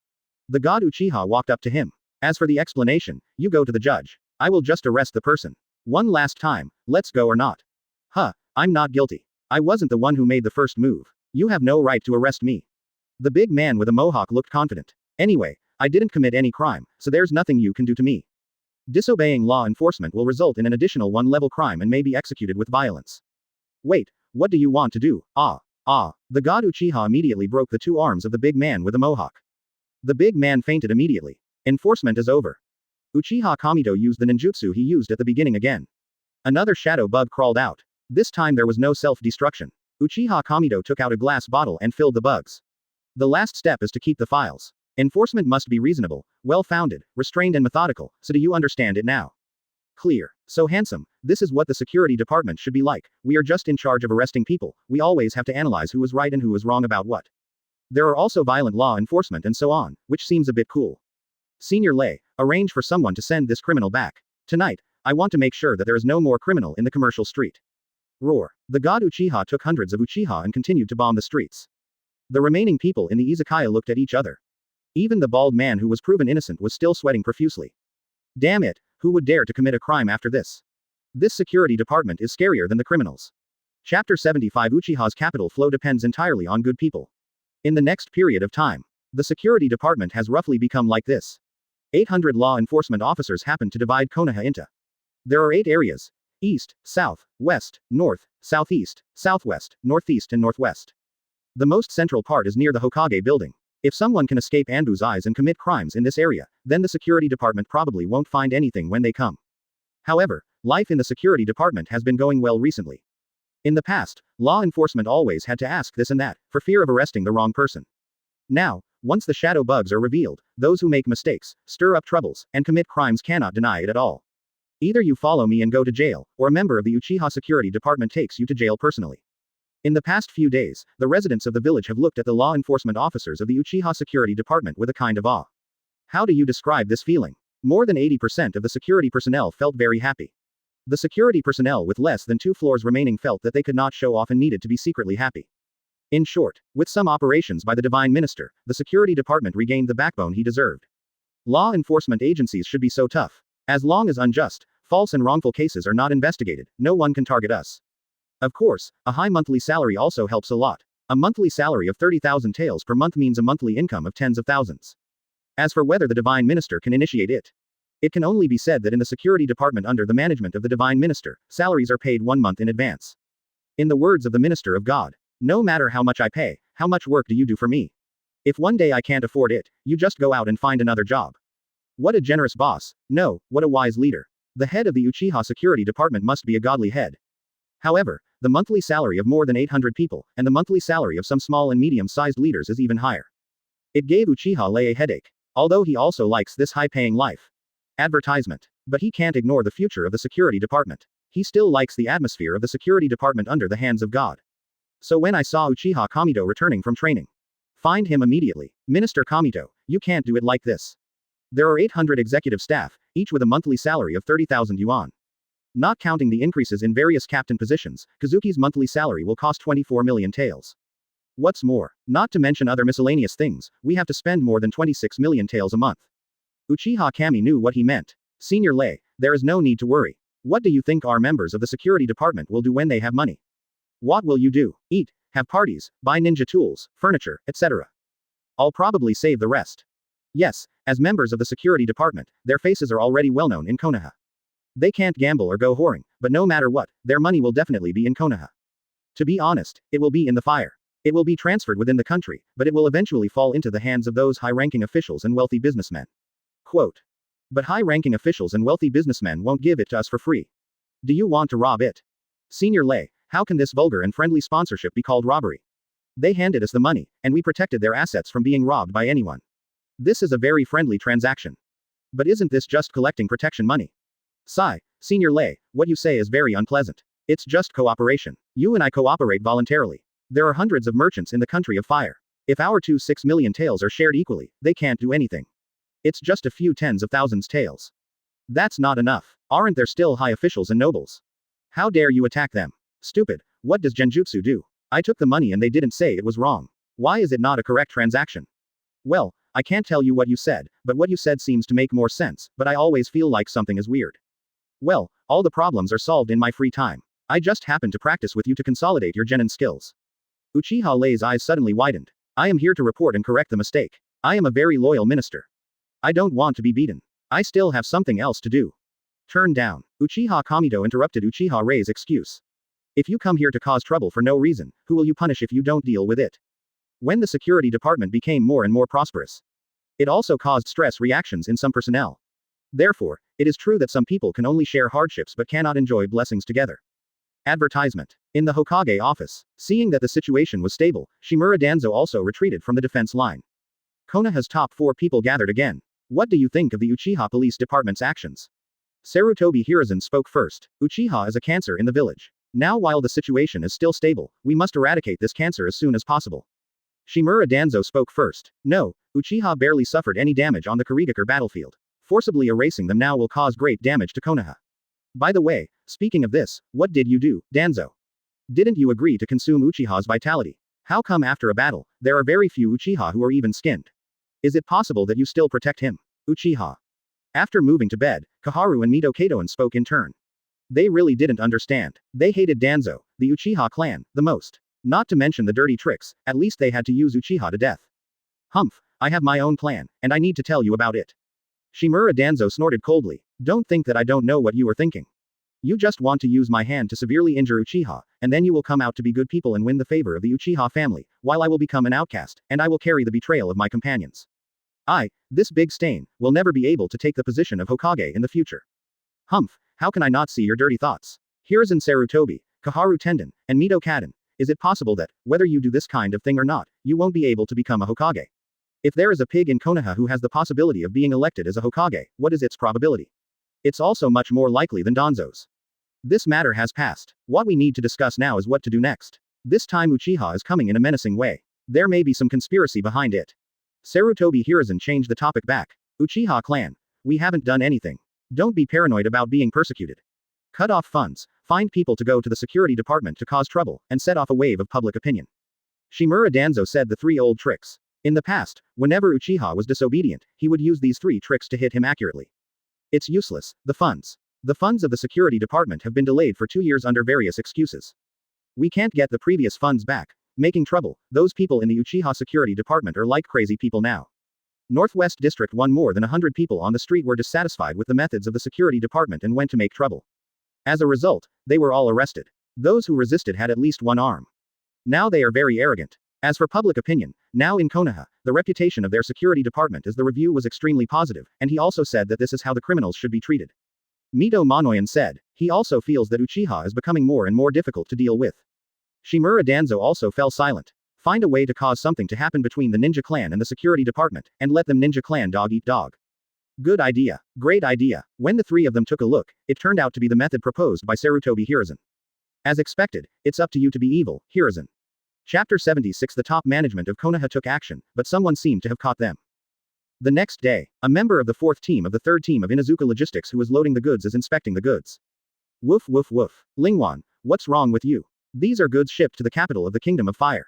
The god Uchiha walked up to him. As for the explanation, you go to the judge. I will just arrest the person. One last time, let's go or not. Huh, I'm not guilty. I wasn't the one who made the first move. You have no right to arrest me. The big man with a mohawk looked confident. Anyway, I didn't commit any crime, so there's nothing you can do to me. Disobeying law enforcement will result in an additional one-level crime and may be executed with violence. Wait, what do you want to do? The god Uchiha immediately broke the two arms of the big man with a mohawk. The big man fainted immediately. Enforcement is over. Uchiha Kamito used the ninjutsu he used at the beginning again. Another shadow bug crawled out. This time there was no self-destruction. Uchiha Kamito took out a glass bottle and filled the bugs. The last step is to keep the files. Enforcement must be reasonable, well-founded, restrained and methodical, so do you understand it now? Clear. So handsome, this is what the security department should be like. We are just in charge of arresting people, we always have to analyze who was right and who was wrong about what. There are also violent law enforcement and so on, which seems a bit cool. Senior Lei, arrange for someone to send this criminal back. Tonight, I want to make sure that there is no more criminal in the commercial street. Roar. The god Uchiha took hundreds of Uchiha and continued to bomb the streets. The remaining people in the izakaya looked at each other. Even the bald man who was proven innocent was still sweating profusely. Damn it, who would dare to commit a crime after this? This security department is scarier than the criminals. Chapter 75 Uchiha's capital flow depends entirely on good people. In the next period of time, the security department has roughly become like this. 800 law enforcement officers happen to divide Konoha into. There are 8 areas: east, south, west, north, southeast, southwest, northeast and northwest. The most central part is near the Hokage building. If someone can escape Anbu's eyes and commit crimes in this area, then the security department probably won't find anything when they come. However, life in the security department has been going well recently. In the past, law enforcement always had to ask this and that, for fear of arresting the wrong person. Now, once the shadow bugs are revealed, those who make mistakes, stir up troubles, and commit crimes cannot deny it at all. Either you follow me and go to jail, or a member of the Uchiha security department takes you to jail personally. In the past few days, the residents of the village have looked at the law enforcement officers of the Uchiha security department with a kind of awe. How do you describe this feeling? More than 80% of the security personnel felt very happy. The security personnel with less than 2 floors remaining felt that they could not show off and needed to be secretly happy. In short, with some operations by the Divine Minister, the security department regained the backbone he deserved. Law enforcement agencies should be so tough. As long as unjust, false and wrongful cases are not investigated, no one can target us. Of course, a high monthly salary also helps a lot. A monthly salary of 30,000 taels per month means a monthly income of tens of thousands. As for whether the Divine Minister can initiate it, it can only be said that in the security department under the management of the Divine Minister, salaries are paid 1 month in advance. In the words of the Minister of God, no matter how much I pay, how much work do you do for me? If one day I can't afford it, you just go out and find another job. What a generous boss. No, what a wise leader. The head of the Uchiha security department must be a godly head. However, the monthly salary of more than 800 people, and the monthly salary of some small and medium-sized leaders is even higher. It gave Uchiha Lei a headache. Although he also likes this high-paying life. Advertisement. But he can't ignore the future of the security department. He still likes the atmosphere of the security department under the hands of God. So when I saw Uchiha Kamito returning from training, find him immediately. Minister Kamito, you can't do it like this. There are 800 executive staff, each with a monthly salary of 30,000 yuan. Not counting the increases in various captain positions, Kazuki's monthly salary will cost 24 million taels. What's more, not to mention other miscellaneous things, we have to spend more than 26 million taels a month. Uchiha Kami knew what he meant. Senior Lei, there is no need to worry. What do you think our members of the security department will do when they have money? What will you do? Eat, have parties, buy ninja tools, furniture, etc. I'll probably save the rest. Yes, as members of the security department, their faces are already well known in Konoha. They can't gamble or go whoring, but no matter what, their money will definitely be in Konoha. To be honest, it will be in the fire. It will be transferred within the country, but it will eventually fall into the hands of those high-ranking officials and wealthy businessmen. Quote. But high-ranking officials and wealthy businessmen won't give it to us for free. Do you want to rob it? Senior Lei, How can this vulgar and friendly sponsorship be called robbery? They handed us the money, and we protected their assets from being robbed by anyone. This is a very friendly transaction. But isn't this just collecting protection money? Sigh, Senior Lei, what you say is very unpleasant. It's just cooperation. You and I cooperate voluntarily. There are hundreds of merchants in the country of fire. If our 6 million taels are shared equally, they can't do anything. It's just a few tens of thousands taels. That's not enough. Aren't there still high officials and nobles? How dare you attack them? Stupid. What does Genjutsu do? I took the money and they didn't say it was wrong. Why is it not a correct transaction? Well, I can't tell you what you said, but what you said seems to make more sense, but I always feel like something is weird. Well, all the problems are solved in my free time. I just happened to practice with you to consolidate your genin skills. Uchiha Lei's eyes suddenly widened. I am here to report and correct the mistake. I am a very loyal minister. I don't want to be beaten. I still have something else to do. Turn down. Uchiha Kamito interrupted Uchiha Rei's excuse. If you come here to cause trouble for no reason, who will you punish if you don't deal with it? When the security department became more and more prosperous, it also caused stress reactions in some personnel. Therefore, it is true that some people can only share hardships but cannot enjoy blessings together. Advertisement. In the Hokage office, seeing that the situation was stable, Shimura Danzo also retreated from the defense line. Konoha's top 4 people gathered again. What do you think of the Uchiha Police Department's actions? Sarutobi Hiruzen spoke first. Uchiha is a cancer in the village. Now while the situation is still stable, we must eradicate this cancer as soon as possible. Shimura Danzo spoke first. No, Uchiha barely suffered any damage on the Kurigakure battlefield. Forcibly erasing them now will cause great damage to Konoha. By the way, speaking of this, what did you do, Danzo? Didn't you agree to consume Uchiha's vitality? How come after a battle, there are very few Uchiha who are even skinned? Is it possible that you still protect him? Uchiha. After moving to bed, Kaharu and Mito Katoen spoke in turn. They really didn't understand. They hated Danzo, the Uchiha clan, the most. Not to mention the dirty tricks, at least they had to use Uchiha to death. Humph, I have my own plan, and I need to tell you about it. Shimura Danzo snorted coldly. Don't think that I don't know what you are thinking. You just want to use my hand to severely injure Uchiha, and then you will come out to be good people and win the favor of the Uchiha family, while I will become an outcast, and I will carry the betrayal of my companions. This big stain, will never be able to take the position of Hokage in the future. Humph, how can I not see your dirty thoughts? Hiruzen Sarutobi, Kaharu Tenden, and Mito Katoen. Is it possible that, whether you do this kind of thing or not, you won't be able to become a Hokage? If there is a pig in Konoha who has the possibility of being elected as a Hokage, what is its probability? It's also much more likely than Danzo's. This matter has passed. What we need to discuss now is what to do next. This time Uchiha is coming in a menacing way. There may be some conspiracy behind it. Sarutobi Hiruzen changed the topic back. Uchiha clan. We haven't done anything. Don't be paranoid about being persecuted. Cut off funds, find people to go to the security department to cause trouble, and set off a wave of public opinion. Shimura Danzo said the 3 old tricks. In the past, whenever Uchiha was disobedient, he would use these 3 tricks to hit him accurately. It's useless. The funds. The funds of the security department have been delayed for 2 years under various excuses. We can't get the previous funds back. Making trouble. Those people in the Uchiha security department are like crazy people now. Northwest District 1 more than 100 people on the street were dissatisfied with the methods of the security department and went to make trouble. As a result, they were all arrested. Those who resisted had at least 1 arm. Now they are very arrogant. As for public opinion, now in Konoha, the reputation of their security department as the review was extremely positive, and he also said that this is how the criminals should be treated. Mito Monoyan said, he also feels that Uchiha is becoming more and more difficult to deal with. Shimura Danzo also fell silent. Find a way to cause something to happen between the ninja clan and the security department, and let them ninja clan dog eat dog. Good idea. Great idea. When the 3 of them took a look, it turned out to be the method proposed by Sarutobi Hiruzen. As expected, it's up to you to be evil, Hiruzen. Chapter 76. The top management of Konoha took action, but someone seemed to have caught them. The next day, a member of the 4th team of the 3rd team of Inuzuka Logistics who was loading the goods is inspecting the goods. Woof woof woof. Lingwan, what's wrong with you? These are goods shipped to the capital of the Kingdom of Fire.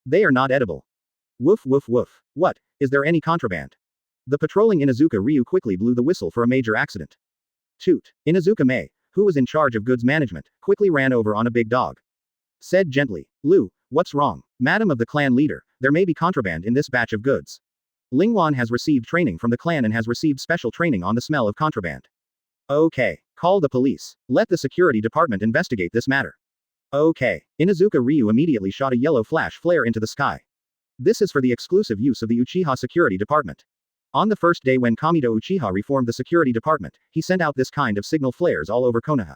They are not edible. Woof woof woof. What, is there any contraband? The patrolling Inuzuka Ryu quickly blew the whistle for a major accident. Toot. Inuzuka Mei, who was in charge of goods management, quickly ran over on a big dog. Said gently, Lu, what's wrong? Madam of the clan leader, there may be contraband in this batch of goods. Lingwan has received training from the clan and has received special training on the smell of contraband. Okay. Call the police. Let the security department investigate this matter. Okay. Inuzuka Ryu immediately shot a yellow flash flare into the sky. This is for the exclusive use of the Uchiha security department. On the first day when Kamito Uchiha reformed the security department, he sent out this kind of signal flares all over Konoha.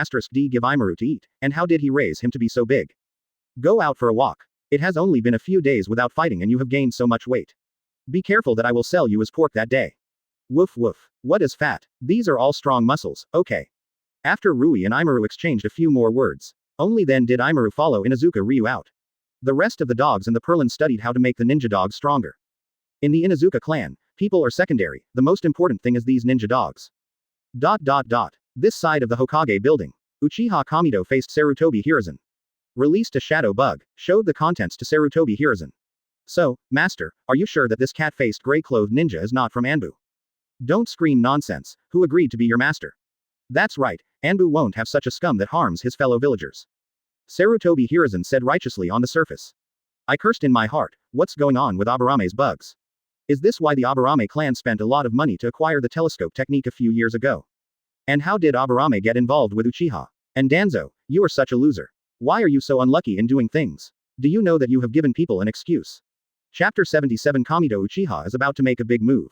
*D give Imaru to eat, and how did he raise him to be so big? Go out for a walk. It has only been a few days without fighting and you have gained so much weight. Be careful that I will sell you as pork that day. Woof woof. What is fat? These are all strong muscles, okay. After Rui and Imaru exchanged a few more words, Only then did Imaru follow Inuzuka Ryu out. The rest of the dogs and the Perlin studied how to make the ninja dogs stronger. In the Inuzuka clan, people are secondary, the most important thing is these ninja dogs. This side of the Hokage building. Uchiha Kamido faced Sarutobi Hiruzen. Released a shadow bug, showed the contents to Sarutobi Hiruzen. So, Master, are you sure that this cat-faced gray-clothed ninja is not from Anbu? Don't scream nonsense, who agreed to be your master? That's right, Anbu won't have such a scum that harms his fellow villagers. Sarutobi Hiruzen said righteously on the surface. I cursed in my heart, what's going on with Abarame's bugs? Is this why the Abarame clan spent a lot of money to acquire the telescope technique a few years ago? And how did Abarame get involved with Uchiha? And Danzo, you are such a loser. Why are you so unlucky in doing things? Do you know that you have given people an excuse? Chapter 77 Kamido Uchiha is about to make a big move.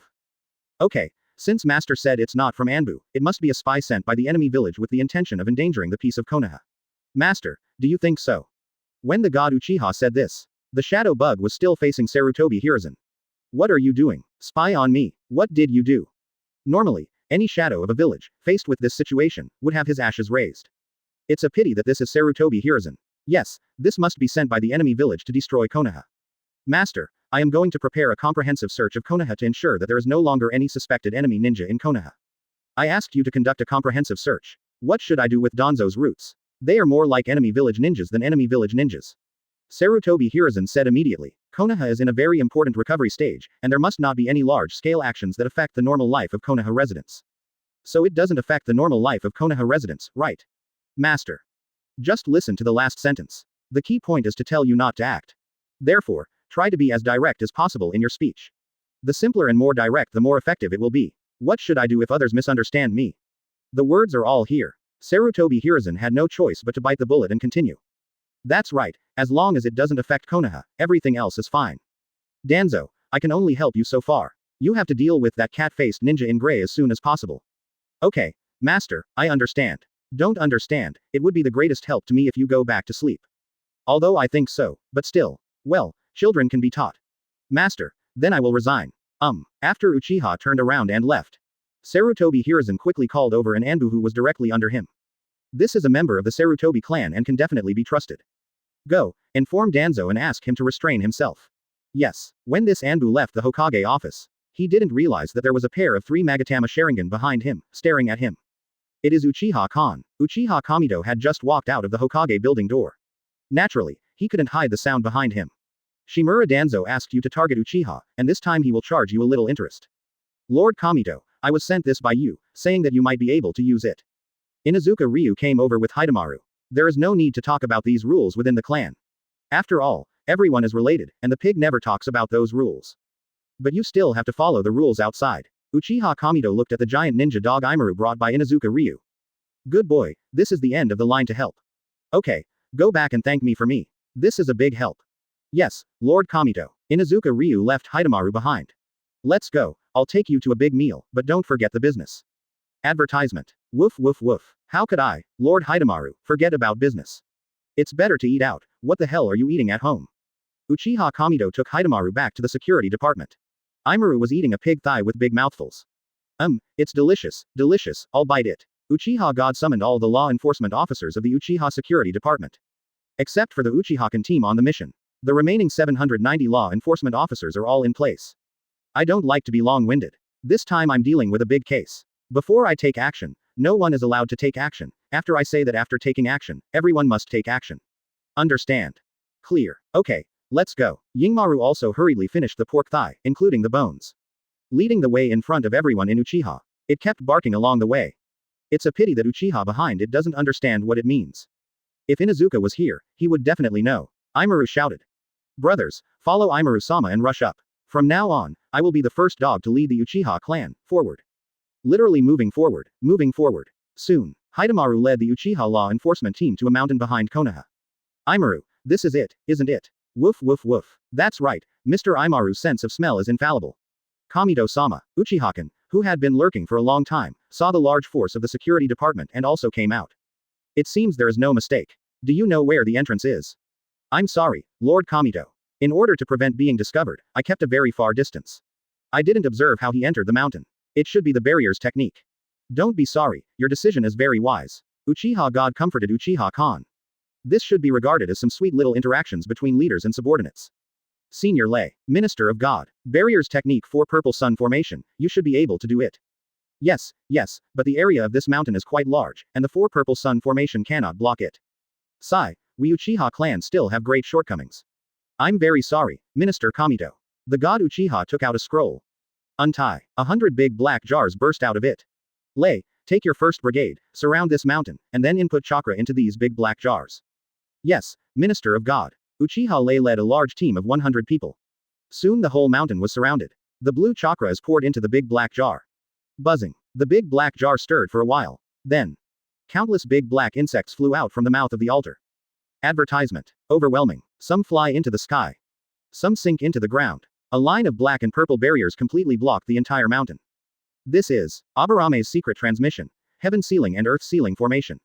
Okay, since Master said it's not from Anbu, it must be a spy sent by the enemy village with the intention of endangering the peace of Konoha. Master, do you think so? When the god Uchiha said this, the shadow bug was still facing Sarutobi Hiruzen. What are you doing? Spy on me. What did you do? Normally, any shadow of a village, faced with this situation, would have his ashes raised. It's a pity that this is Sarutobi Hiruzen. Yes, this must be sent by the enemy village to destroy Konoha. Master, I am going to prepare a comprehensive search of Konoha to ensure that there is no longer any suspected enemy ninja in Konoha. I asked you to conduct a comprehensive search. What should I do with Danzo's roots? They are more like enemy village ninjas than enemy village ninjas. Sarutobi Hiruzen said immediately, Konoha is in a very important recovery stage, and there must not be any large-scale actions that affect the normal life of Konoha residents. So it doesn't affect the normal life of Konoha residents, right? Master. Just listen to the last sentence. The key point is to tell you not to act. Therefore, try to be as direct as possible in your speech. The simpler and more direct the more effective it will be. What should I do if others misunderstand me? The words are all here. Sarutobi Hiruzen had no choice but to bite the bullet and continue. That's right, as long as it doesn't affect Konoha, everything else is fine. Danzo, I can only help you so far. You have to deal with that cat-faced ninja in gray as soon as possible. Okay, Master, I understand. Don't understand, it would be the greatest help to me if you go back to sleep. Although I think so, but still. Well, children can be taught. Master, then I will resign. After Uchiha turned around and left. Sarutobi Hiruzen quickly called over an Anbu who was directly under him. This is a member of the Sarutobi clan and can definitely be trusted. Go, inform Danzo and ask him to restrain himself. Yes, when this Anbu left the Hokage office, he didn't realize that there was a pair of 3 Magatama Sharingan behind him, staring at him. It is Uchiha Khan. Uchiha Kamido had just walked out of the Hokage building door. Naturally, he couldn't hide the sound behind him. Shimura Danzo asked you to target Uchiha, and this time he will charge you a little interest. Lord Kamido, I was sent this by you, saying that you might be able to use it. Inuzuka Ryu came over with Hidemaru. There is no need to talk about these rules within the clan. After all, everyone is related, and the pig never talks about those rules. But you still have to follow the rules outside. Uchiha Kamido looked at the giant ninja dog Imaru brought by Inuzuka Ryu. Good boy, this is the end of the line to help. Okay, go back and thank me for me. This is a big help. Yes, Lord Kamido. Inuzuka Ryu left Hidemaru behind. Let's go, I'll take you to a big meal, but don't forget the business. Advertisement. Woof woof woof. How could I, Lord Hidemaru, forget about business? It's better to eat out. What the hell are you eating at home? Uchiha Kamido took Hidemaru back to the security department. Imaru was eating a pig thigh with big mouthfuls. It's delicious, delicious, I'll bite it. Uchiha God summoned all the law enforcement officers of the Uchiha security department. Except for the Uchihakan team on the mission. The remaining 790 law enforcement officers are all in place. I don't like to be long-winded. This time I'm dealing with a big case. Before I take action, no one is allowed to take action. After I say that after taking action, everyone must take action. Understand? Clear. Okay, let's go. Yingmaru also hurriedly finished the pork thigh, including the bones. Leading the way in front of everyone in Uchiha. It kept barking along the way. It's a pity that Uchiha behind it doesn't understand what it means. If Inuzuka was here, he would definitely know. Imaru shouted. Brothers, follow Imaru-sama and rush up. From now on, I will be the first dog to lead the Uchiha clan, forward. Literally moving forward, moving forward. Soon, Hidemaru led the Uchiha law enforcement team to a mountain behind Konoha. Imaru, this is it, isn't it? Woof woof woof. That's right, Mr. Imaru's sense of smell is infallible. Kamido-sama, Uchihakan, who had been lurking for a long time, saw the large force of the security department and also came out. It seems there is no mistake. Do you know where the entrance is? I'm sorry, Lord Kamido. In order to prevent being discovered, I kept a very far distance. I didn't observe how he entered the mountain. It should be the barrier's technique. Don't be sorry, your decision is very wise. Uchiha God comforted Uchiha Khan. This should be regarded as some sweet little interactions between leaders and subordinates. Senior Lay, Minister of God. Barriers technique for purple sun formation, you should be able to do it. Yes, but the area of this mountain is quite large, and the four purple sun formation cannot block it. Sigh, we Uchiha clan still have great shortcomings. I'm very sorry, Minister Kamito. The god Uchiha took out a scroll. Untie. 100 big black jars burst out of it. Lay, take your first brigade, surround this mountain, and then input chakra into these big black jars. Yes, Minister of God. Uchiha Lay led a large team of 100 people. Soon the whole mountain was surrounded. The blue chakra is poured into the big black jar. Buzzing. The big black jar stirred for a while. Then, countless big black insects flew out from the mouth of the altar. Advertisement. Overwhelming. Some fly into the sky. Some sink into the ground. A line of black and purple barriers completely blocked the entire mountain. This is Abarame's secret transmission, heaven sealing and earth sealing formation.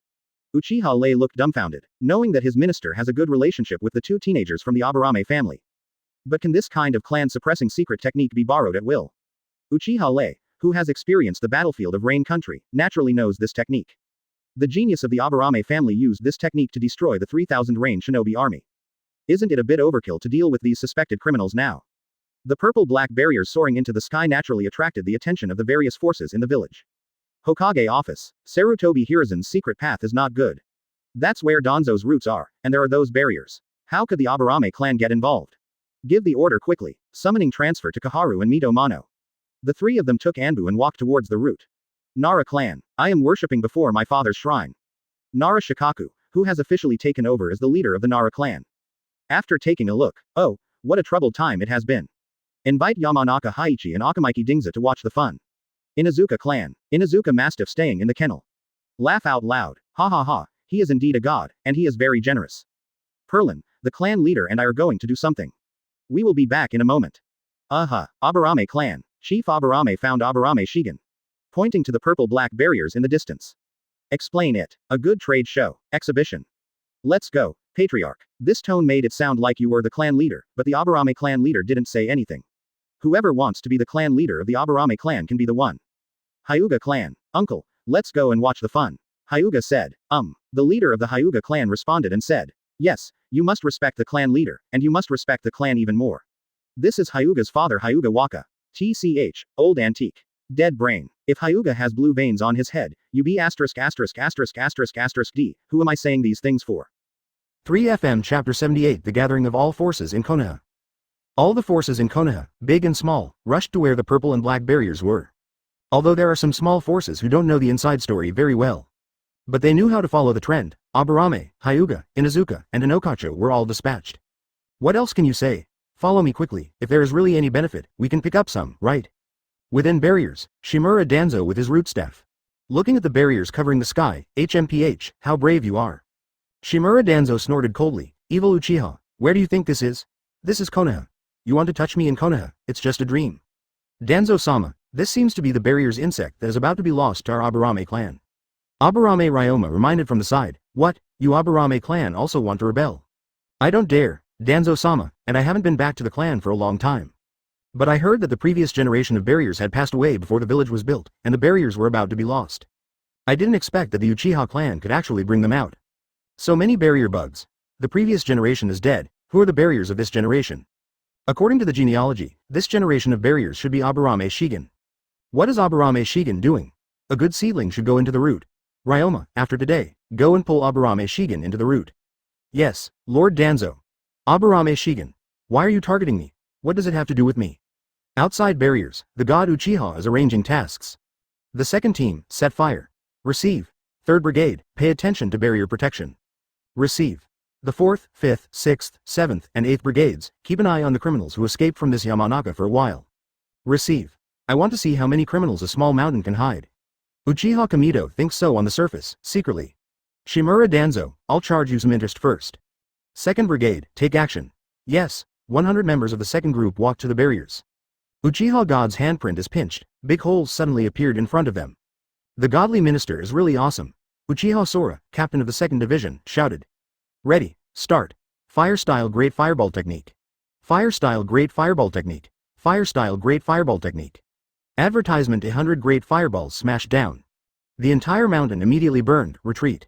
Uchiha Lay looked dumbfounded, knowing that his minister has a good relationship with the two teenagers from the Abarame family. But can this kind of clan suppressing secret technique be borrowed at will? Uchiha Lay, who has experienced the battlefield of Rain Country, naturally knows this technique. The genius of the Abarame family used this technique to destroy the 3,000 Rain Shinobi army. Isn't it a bit overkill to deal with these suspected criminals now? The purple-black barriers soaring into the sky naturally attracted the attention of the various forces in the village. Hokage office. Sarutobi Hiruzen's secret path is not good. That's where Danzo's roots are, and there are those barriers. How could the Abarame clan get involved? Give the order quickly. Summoning transfer to Kaharu and Mito Mano. The three of them took Anbu and walked towards the route. Nara clan. I am worshipping before my father's shrine. Nara Shikaku, who has officially taken over as the leader of the Nara clan. After taking a look, oh, what a troubled time it has been. Invite Yamanaka Haichi and Akamaiki Dingza to watch the fun. Inazuka clan. Inazuka mastiff staying in the kennel. Laugh out loud. Ha ha ha, he is indeed a god, and he is very generous. Perlin, the clan leader and I are going to do something. We will be back in a moment. Abarame clan. Chief Abarame found Abarame Shigen. Pointing to the purple-black barriers in the distance. Explain it. A good trade show. Exhibition. Let's go, Patriarch. This tone made it sound like you were the clan leader, but the Abarame clan leader didn't say anything. Whoever wants to be the clan leader of the Abarame clan can be the one. Hyuga clan. Uncle, let's go and watch the fun. Hyuga said. The leader of the Hyuga clan responded and said. Yes, you must respect the clan leader, and you must respect the clan even more. This is Hyuga's father Hyuga Waka. TCH, old antique. Dead brain. If Hyuga has blue veins on his head, you be asterisk asterisk asterisk asterisk asterisk D. Who am I saying these things for? 3FM Chapter 78 The Gathering of All Forces in Konoha. All the forces in Konoha, big and small, rushed to where the purple and black barriers were. Although there are some small forces who don't know the inside story very well. But they knew how to follow the trend. Abarame, Hyuga, Inazuka, and Inokacho were all dispatched. What else can you say? Follow me quickly. If there is really any benefit, we can pick up some, right? Within barriers, Shimura Danzo with his root staff. Looking at the barriers covering the sky, HMPH, how brave you are. Shimura Danzo snorted coldly. Evil Uchiha, where do you think this is? This is Konoha. You want to touch me in Konoha? It's just a dream. Danzo-sama, this seems to be the barrier's insect that is about to be lost to our Abarame clan. Abarame Ryoma reminded from the side. What, you Abarame clan also want to rebel? I don't dare, Danzo-sama, and I haven't been back to the clan for a long time. But I heard that the previous generation of barriers had passed away before the village was built, and the barriers were about to be lost. I didn't expect that the Uchiha clan could actually bring them out. So many barrier bugs. The previous generation is dead. Who are the barriers of this generation? According to the genealogy, this generation of barriers should be Abarame Shigen. What is Abarame Shigen doing? A good seedling should go into the root. Ryoma, after today, go and pull Abarame Shigen into the root. Yes, Lord Danzo. Abarame Shigen. Why are you targeting me? What does it have to do with me? Outside barriers, the god Uchiha is arranging tasks. The second team, set fire. Receive. 3rd Brigade, pay attention to barrier protection. Receive. The 4th, 5th, 6th, 7th, and 8th Brigades, keep an eye on the criminals who escaped from this Yamanaka for a while. Receive. I want to see how many criminals a small mountain can hide. Uchiha Kamito thinks so on the surface, secretly. Shimura Danzo, I'll charge you some interest first. 2nd Brigade, take action. Yes, 100 members of the second group walked to the barriers. Uchiha God's handprint is pinched, big holes suddenly appeared in front of them. The godly minister is really awesome. Uchiha Sora, captain of the 2nd Division, shouted. Ready, start. Fire style great fireball technique. Fire style great fireball technique. Fire style great fireball technique. Advertisement 100 great fireballs smashed down. The entire mountain immediately burned, retreat.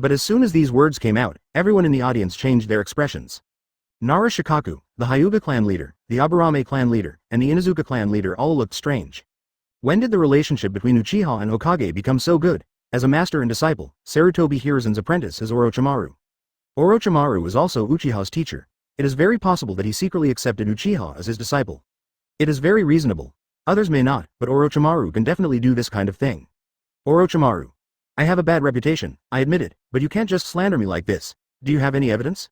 But as soon as these words came out, everyone in the audience changed their expressions. Nara Shikaku, the Hyuga clan leader, the Aburame clan leader, and the Inuzuka clan leader all looked strange. When did the relationship between Uchiha and Hokage become so good? As a master and disciple, Sarutobi Hiruzen's apprentice is Orochimaru. Orochimaru is also Uchiha's teacher. It is very possible that he secretly accepted Uchiha as his disciple. It is very reasonable. Others may not, but Orochimaru can definitely do this kind of thing. Orochimaru. I have a bad reputation, I admit it, but you can't just slander me like this. Do you have any evidence?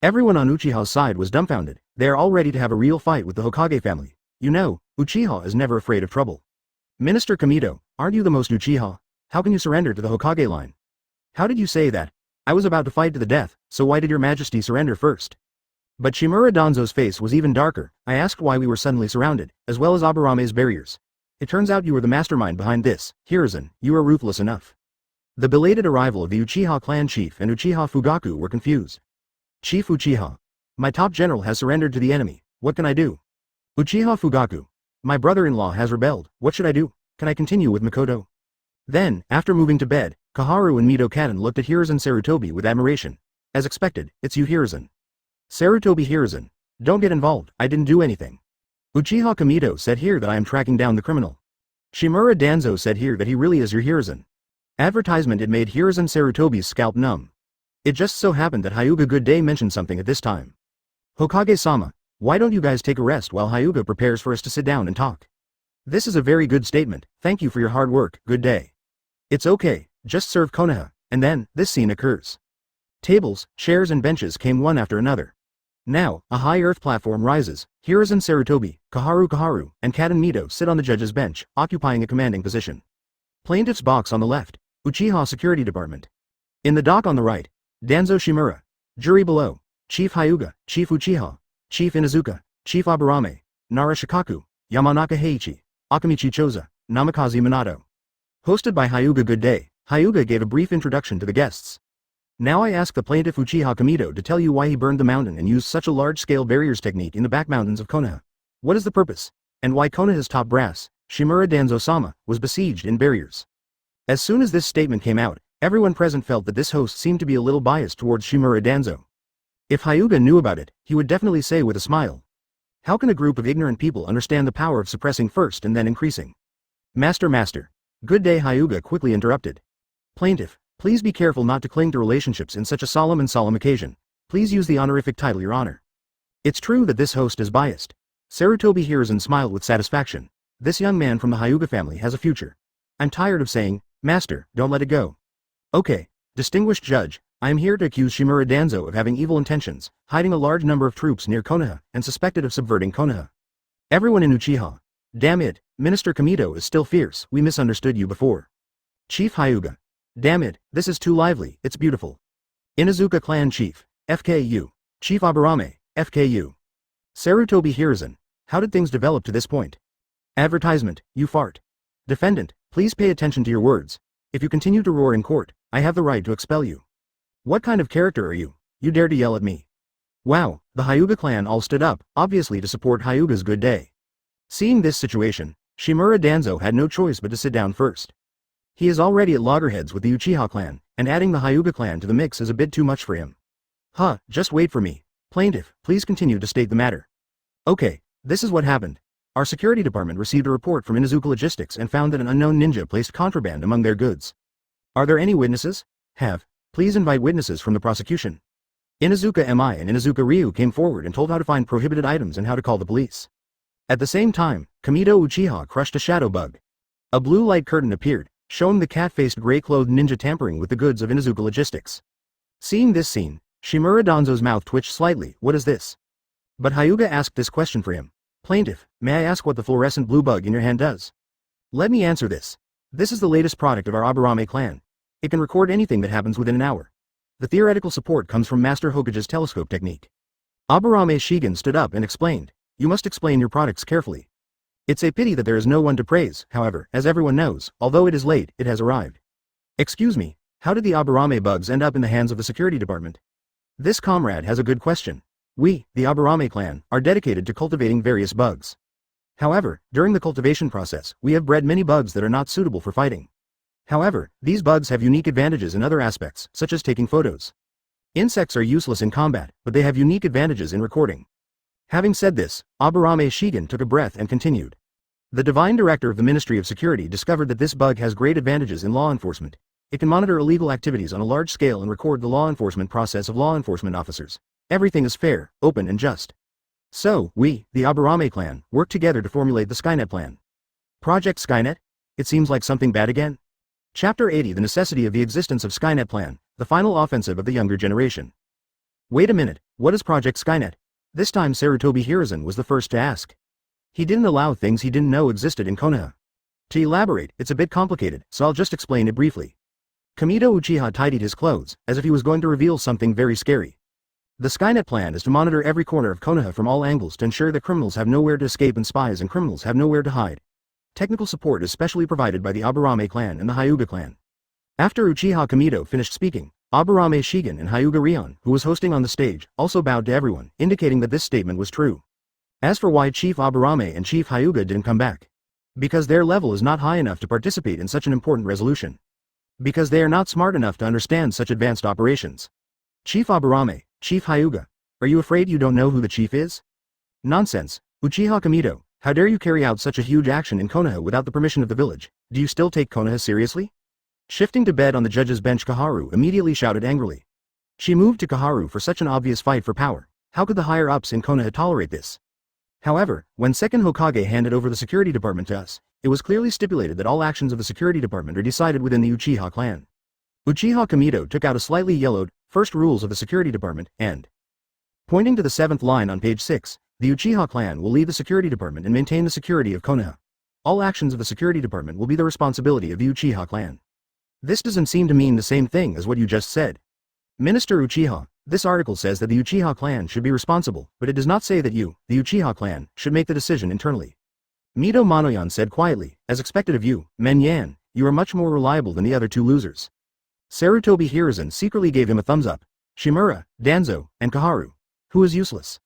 Everyone on Uchiha's side was dumbfounded. They are all ready to have a real fight with the Hokage family. You know, Uchiha is never afraid of trouble. Minister Kamito, aren't you the most Uchiha? How can you surrender to the Hokage line? How did you say that? I was about to fight to the death, so why did your majesty surrender first? But Shimura Danzo's face was even darker. I asked why we were suddenly surrounded, as well as Abarame's barriers. It turns out you were the mastermind behind this. Hiruzen, you are ruthless enough. The belated arrival of the Uchiha clan chief and Uchiha Fugaku were confused. Chief Uchiha. My top general has surrendered to the enemy. What can I do? Uchiha Fugaku. My brother-in-law has rebelled. What should I do? Can I continue with Mikoto? Then, after moving to bed, Kaharu and Mito Kaden looked at Hiruzen Sarutobi with admiration. As expected, it's you Hiruzen. Sarutobi Hiruzen. Don't get involved, I didn't do anything. Uchiha Kamito said here that I am tracking down the criminal. Shimura Danzo said here that he really is your Hiruzen. Advertisement. It made Hiruzen Sarutobi's scalp numb. It just so happened that Hyuga Good Day mentioned something at this time. Hokage-sama, why don't you guys take a rest while Hyuga prepares for us to sit down and talk? This is a very good statement, thank you for your hard work, Good Day. It's okay, just serve Konoha, and then, this scene occurs. Tables, chairs and benches came one after another. Now, a high earth platform rises. Hiruzen Sarutobi, Kaharu, and Kaden Mito sit on the judge's bench, occupying a commanding position. Plaintiff's box on the left. Uchiha Security Department. In the dock on the right. Danzo Shimura. Jury below. Chief Hyuga, Chief Uchiha, Chief Inuzuka, Chief Aburame, Nara Shikaku, Yamanaka Heiichi, Akamichi Choza, Namikaze Minato. Hosted by Hyuga Good Day, Hyuga gave a brief introduction to the guests. Now I ask the plaintiff Uchiha Kamito to tell you why he burned the mountain and used such a large-scale barriers technique in the back mountains of Konoha. What is the purpose? And why Konoha's top brass, Shimura Danzo-sama, was besieged in barriers. As soon as this statement came out, everyone present felt that this host seemed to be a little biased towards Shimura Danzo. If Hyuga knew about it, he would definitely say with a smile. How can a group of ignorant people understand the power of suppressing first and then increasing? Master. Good Day Hyuga quickly interrupted. Plaintiff, please be careful not to cling to relationships in such a solemn occasion. Please use the honorific title Your Honor. It's true that this host is biased. Sarutobi Hiruzen smiled with satisfaction. This young man from the Hyuga family has a future. I'm tired of saying, Master, don't let it go. Okay, distinguished judge, I am here to accuse Shimura Danzo of having evil intentions, hiding a large number of troops near Konoha, and suspected of subverting Konoha. Everyone in Uchiha. Damn it, Minister Kamito is still fierce, we misunderstood you before. Chief Hyuga. Damn it, this is too lively, it's beautiful. Inuzuka Clan Chief, FKU. Chief Aburame, FKU. Sarutobi Hiruzen. How did things develop to this point? Advertisement, you fart. Defendant, please pay attention to your words. If you continue to roar in court, I have the right to expel you. What kind of character are you? You dare to yell at me. Wow, the Hyuga clan all stood up, obviously to support Hyuga's Good Day. Seeing this situation, Shimura Danzo had no choice but to sit down first. He is already at loggerheads with the Uchiha clan, and adding the Hyuga clan to the mix is a bit too much for him. Just wait for me. Plaintiff, please continue to state the matter. Okay, this is what happened. Our security department received a report from Inuzuka Logistics and found that an unknown ninja placed contraband among their goods. Are there any witnesses? Please invite witnesses from the prosecution. Inuzuka Mi and Inuzuka Ryu came forward and told how to find prohibited items and how to call the police. At the same time, Kamito Uchiha crushed a shadow bug. A blue light curtain appeared, showing the cat-faced gray-clothed ninja tampering with the goods of Inuzuka Logistics. Seeing this scene, Shimura Danzo's mouth twitched slightly. What is this? But Hyuga asked this question for him. Plaintiff, may I ask what the fluorescent blue bug in your hand does? Let me answer this. This is the latest product of our Aburame clan. It can record anything that happens within an hour. The theoretical support comes from Master Hokage's telescope technique. Aburame Shigen stood up and explained. You must explain your products carefully. It's a pity that there is no one to praise, however, as everyone knows, although it is late, it has arrived. Excuse me, how did the Aburame bugs end up in the hands of the security department? This comrade has a good question. We, the Aburame clan, are dedicated to cultivating various bugs. However, during the cultivation process, we have bred many bugs that are not suitable for fighting. However, these bugs have unique advantages in other aspects, such as taking photos. Insects are useless in combat, but they have unique advantages in recording. Having said this, Aburame Shigen took a breath and continued. The divine director of the Ministry of Security discovered that this bug has great advantages in law enforcement. It can monitor illegal activities on a large scale and record the law enforcement process of law enforcement officers. Everything is fair, open and just. So, we, the Aburame clan, work together to formulate the Skynet plan. Project Skynet? It seems like something bad again? Chapter 80 The necessity of the existence of Skynet plan, the final offensive of the younger generation. Wait a minute, what is Project Skynet? This time Sarutobi Hiruzen was the first to ask. He didn't allow things he didn't know existed in Konoha. To elaborate, it's a bit complicated, so I'll just explain it briefly. Kamito Uchiha tidied his clothes, as if he was going to reveal something very scary. The Skynet plan is to monitor every corner of Konoha from all angles to ensure that criminals have nowhere to escape and spies and criminals have nowhere to hide. Technical support is specially provided by the Aburame clan and the Hyuga clan. After Uchiha Kamito finished speaking, Aburame Shigen and Hyuga Rion, who was hosting on the stage, also bowed to everyone, indicating that this statement was true. As for why Chief Aburame and Chief Hyuga didn't come back. Because their level is not high enough to participate in such an important resolution. Because they are not smart enough to understand such advanced operations. Chief Aburame, Chief Hyuga, are you afraid you don't know who the chief is? Nonsense, Uchiha Kamito, how dare you carry out such a huge action in Konoha without the permission of the village? Do you still take Konoha seriously? Shifting to bed on the judge's bench, Kaharu immediately shouted angrily. She moved to Kaharu for such an obvious fight for power. How could the higher-ups in Konoha tolerate this? However, when second Hokage handed over the security department to us, it was clearly stipulated that all actions of the security department are decided within the Uchiha clan. Uchiha Kamito took out a slightly yellowed, first rules of the security department, and pointing to the 7th line on page 6, the Uchiha clan will lead the security department and maintain the security of Konoha. All actions of the security department will be the responsibility of the Uchiha clan. This doesn't seem to mean the same thing as what you just said. Minister Uchiha, this article says that the Uchiha clan should be responsible, but it does not say that you, the Uchiha clan, should make the decision internally. Mito Monoyan said quietly, as expected of you, Men Yan, you are much more reliable than the other two losers. Sarutobi Hiruzen secretly gave him a thumbs up. Shimura, Danzo, and Kaharu. Who is useless?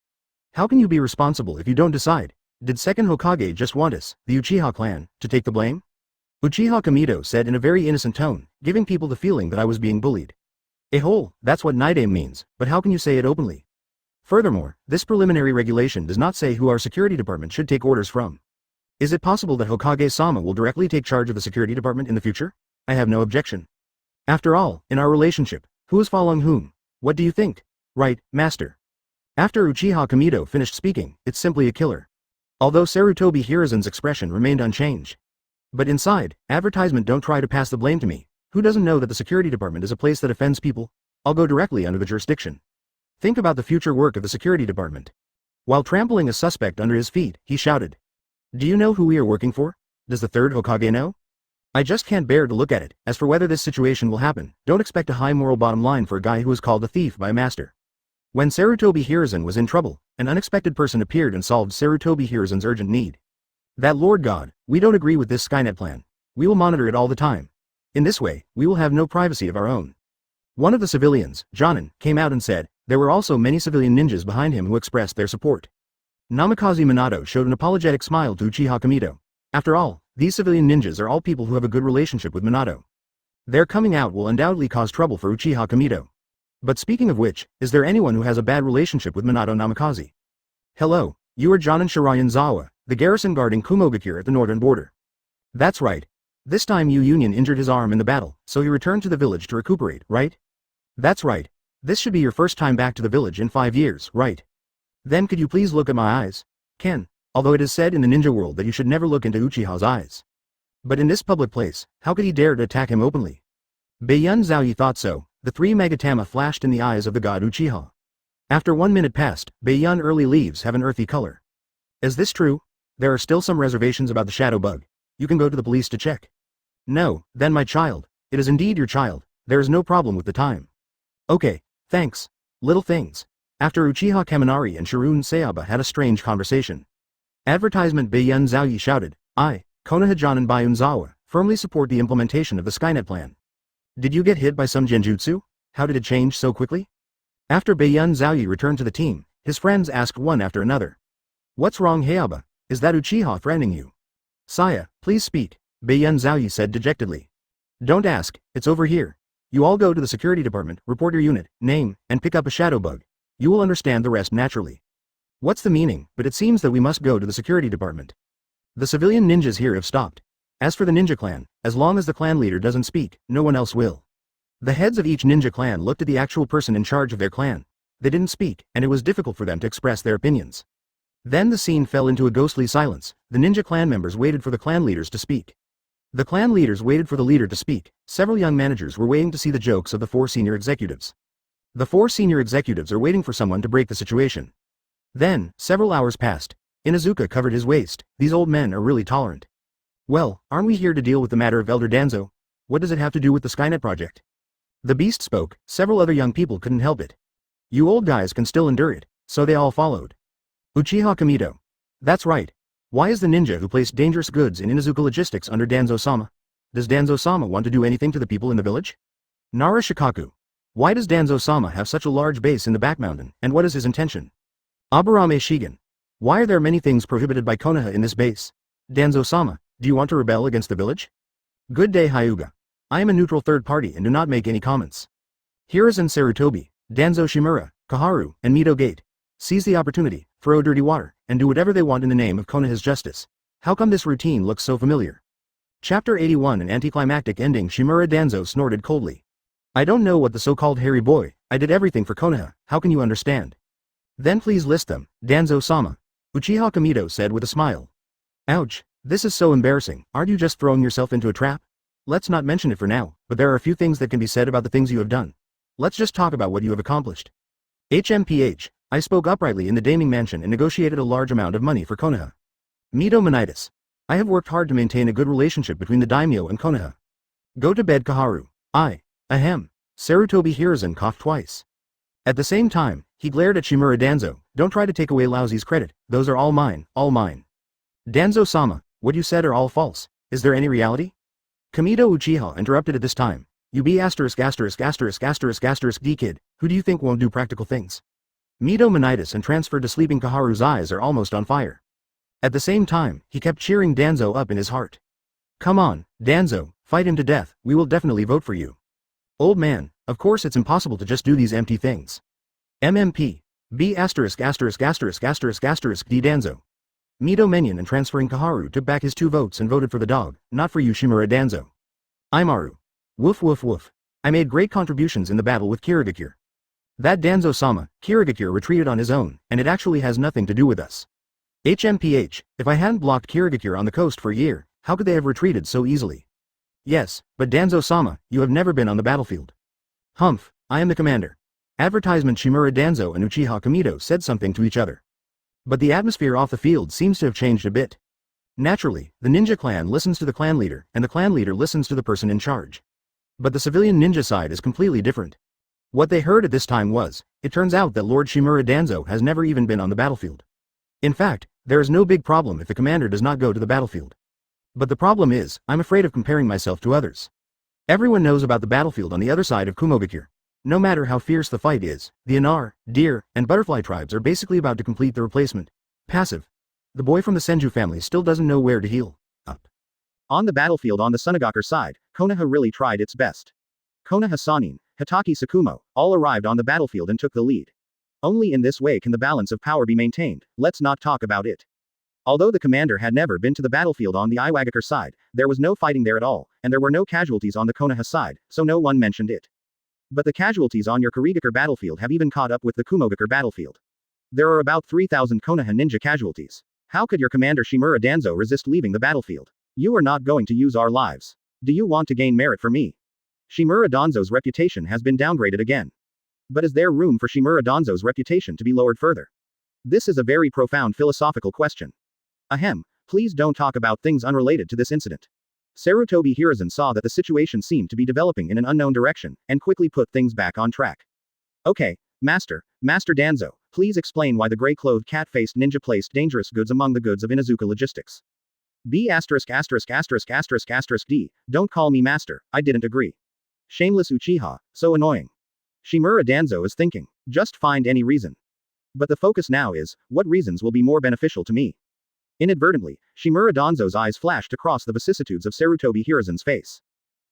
How can you be responsible if you don't decide? Did second Hokage just want us, the Uchiha clan, to take the blame? Uchiha Kamito said in a very innocent tone, giving people the feeling that I was being bullied. Hole, that's what Nidame means, but how can you say it openly? Furthermore, this preliminary regulation does not say who our security department should take orders from. Is it possible that Hokage-sama will directly take charge of the security department in the future? I have no objection. After all, in our relationship, who is following whom? What do you think? Right, master. After Uchiha Kamito finished speaking, it's simply a killer. Although Sarutobi Hiruzen's expression remained unchanged. But inside, advertisement don't try to pass the blame to me. Who doesn't know that the security department is a place that offends people? I'll go directly under the jurisdiction. Think about the future work of the security department. While trampling a suspect under his feet, he shouted. Do you know who we are working for? Does the third Hokage know? I just can't bear to look at it. As for whether this situation will happen, don't expect a high moral bottom line for a guy who was called a thief by a master. When Sarutobi Hiruzen was in trouble, an unexpected person appeared and solved Sarutobi Hiruzen's urgent need. That Lord God, we don't agree with this Skynet plan. We will monitor it all the time. In this way, we will have no privacy of our own. One of the civilians, Jonin, came out and said, there were also many civilian ninjas behind him who expressed their support. Namikaze Minato showed an apologetic smile to Uchiha Kamito. After all, these civilian ninjas are all people who have a good relationship with Minato. Their coming out will undoubtedly cause trouble for Uchiha Kamito. But speaking of which, is there anyone who has a bad relationship with Minato Namikaze? Hello, you are Jonin Shirayanzawa, the garrison guarding Kumogakure at the northern border. That's right. This time Yu Union injured his arm in the battle, so he returned to the village to recuperate, right? That's right. This should be your first time back to the village in 5 years, right? Then could you please look at my eyes? Ken, although it is said in the ninja world that you should never look into Uchiha's eyes. But in this public place, how could he dare to attack him openly? Baiyun Zhaoyi thought so. The 3 Megatama flashed in the eyes of the god Uchiha. After 1 minute passed, Baiyun early leaves have an earthy color. Is this true? There are still some reservations about the shadow bug. You can go to the police to check. No, then my child. It is indeed your child. There is no problem with the time. Okay, thanks. Little things. After Uchiha Kaminari and Shirun Sayaba had a strange conversation. Advertisement Baiyun Zhaoyi shouted, I, Konoha Jonin Bayunzawa, firmly support the implementation of the Skynet plan. Did you get hit by some genjutsu? How did it change so quickly? After Baiyun Zhaoyi returned to the team, his friends asked one after another. What's wrong Hayaba? Is that Uchiha threatening you? Saya, please speak, Baiyun Zhaoyi said dejectedly. Don't ask, it's over here. You all go to the security department, report your unit, name, and pick up a shadow bug. You will understand the rest naturally. What's the meaning? But it seems that we must go to the security department. The civilian ninjas here have stopped. As for the ninja clan, as long as the clan leader doesn't speak, no one else will. The heads of each ninja clan looked at the actual person in charge of their clan. They didn't speak, and it was difficult for them to express their opinions. Then the scene fell into a ghostly silence. The ninja clan members waited for the clan leaders to speak. The clan leaders waited for the leader to speak. Several young managers were waiting to see the jokes of the 4 senior executives. The 4 senior executives are waiting for someone to break the situation. Then, several hours passed. Inuzuka covered his waist. These old men are really tolerant. Well, aren't we here to deal with the matter of Elder Danzo? What does it have to do with the Skynet project? The beast spoke. Several other young people couldn't help it. You old guys can still endure it, so they all followed. Uchiha Kamito. That's right. Why is the ninja who placed dangerous goods in Inuzuka logistics under Danzo-sama? Does Danzo-sama want to do anything to the people in the village? Nara Shikaku. Why does Danzo-sama have such a large base in the back mountain, and what is his intention? Aburame Shigen. Why are there many things prohibited by Konoha in this base? Danzo-sama, do you want to rebel against the village? Good day Hyuga. I am a neutral third party and do not make any comments. Hiruzen Sarutobi, Danzo Shimura, Kaharu, and Mito Gate. Seize the opportunity, throw dirty water, and do whatever they want in the name of Konoha's justice. How come this routine looks so familiar? Chapter 81. An anticlimactic ending. Shimura Danzo snorted coldly. I don't know what the so-called hairy boy, I did everything for Konoha, how can you understand? Then please list them, Danzo-sama. Uchiha Kamito said with a smile. Ouch, this is so embarrassing, aren't you just throwing yourself into a trap? Let's not mention it for now, but there are a few things that can be said about the things you have done. Let's just talk about what you have accomplished. HMPH. I spoke uprightly in the Daming Mansion and negotiated a large amount of money for Konoha. Mito Monitis. I have worked hard to maintain a good relationship between the daimyo and Konoha. Go to bed Kaharu. Ahem. Sarutobi Hiruzen coughed twice. At the same time, he glared at Shimura Danzo. Don't try to take away Laozi's credit, those are all mine, all mine. Danzo-sama, what you said are all false, is there any reality? Kamito Uchiha interrupted at this time. You be ******** D kid, who do you think won't do practical things? Mito Monitis and transferred to sleeping Kaharu's eyes are almost on fire. At the same time, he kept cheering Danzo up in his heart. Come on, Danzo, fight him to death, we will definitely vote for you. Old man, of course it's impossible to just do these empty things. MMP. B************ D Danzo. Mito Menyon and transferring Kaharu took back his 2 votes and voted for the dog, not for you Shimura Danzo. Imaru. Woof woof woof. I made great contributions in the battle with Kirigakure. That Danzo-sama, Kirigakure retreated on his own, and it actually has nothing to do with us. HMPH, if I hadn't blocked Kirigakure on the coast for a year, how could they have retreated so easily? Yes, but Danzo-sama, you have never been on the battlefield. Humph, I am the commander. Advertisement. Shimura Danzo and Uchiha Kamito said something to each other. But the atmosphere off the field seems to have changed a bit. Naturally, the ninja clan listens to the clan leader, and the clan leader listens to the person in charge. But the civilian ninja side is completely different. What they heard at this time was, it turns out that Lord Shimura Danzo has never even been on the battlefield. In fact, there is no big problem if the commander does not go to the battlefield. But the problem is, I'm afraid of comparing myself to others. Everyone knows about the battlefield on the other side of Kumogakure. No matter how fierce the fight is, the Anar, Deer, and Butterfly tribes are basically about to complete the replacement. Passive. The boy from the Senju family still doesn't know where to heal up. On the battlefield on the Sunagakure side, Konoha really tried its best. Konoha Sanin, Hitaki Sakumo, all arrived on the battlefield and took the lead. Only in this way can the balance of power be maintained, let's not talk about it. Although the commander had never been to the battlefield on the Iwagakure side, there was no fighting there at all, and there were no casualties on the Konoha side, so no one mentioned it. But the casualties on your Kirigakure battlefield have even caught up with the Kumogakure battlefield. There are about 3,000 Konoha ninja casualties. How could your commander Shimura Danzo resist leaving the battlefield? You are not going to use our lives. Do you want to gain merit for me? Shimura Danzo's reputation has been downgraded again. But is there room for Shimura Danzo's reputation to be lowered further? This is a very profound philosophical question. Ahem, please don't talk about things unrelated to this incident. Sarutobi Hiruzen saw that the situation seemed to be developing in an unknown direction, and quickly put things back on track. Okay, Master Danzo, please explain why the gray-clothed cat-faced ninja placed dangerous goods among the goods of Inuzuka Logistics. B******************************** D, don't call me master, I didn't agree. Shameless Uchiha, so annoying. Shimura Danzo is thinking, just find any reason. But the focus now is, what reasons will be more beneficial to me? Inadvertently, Shimura Danzo's eyes flashed across the vicissitudes of Sarutobi Hiruzen's face.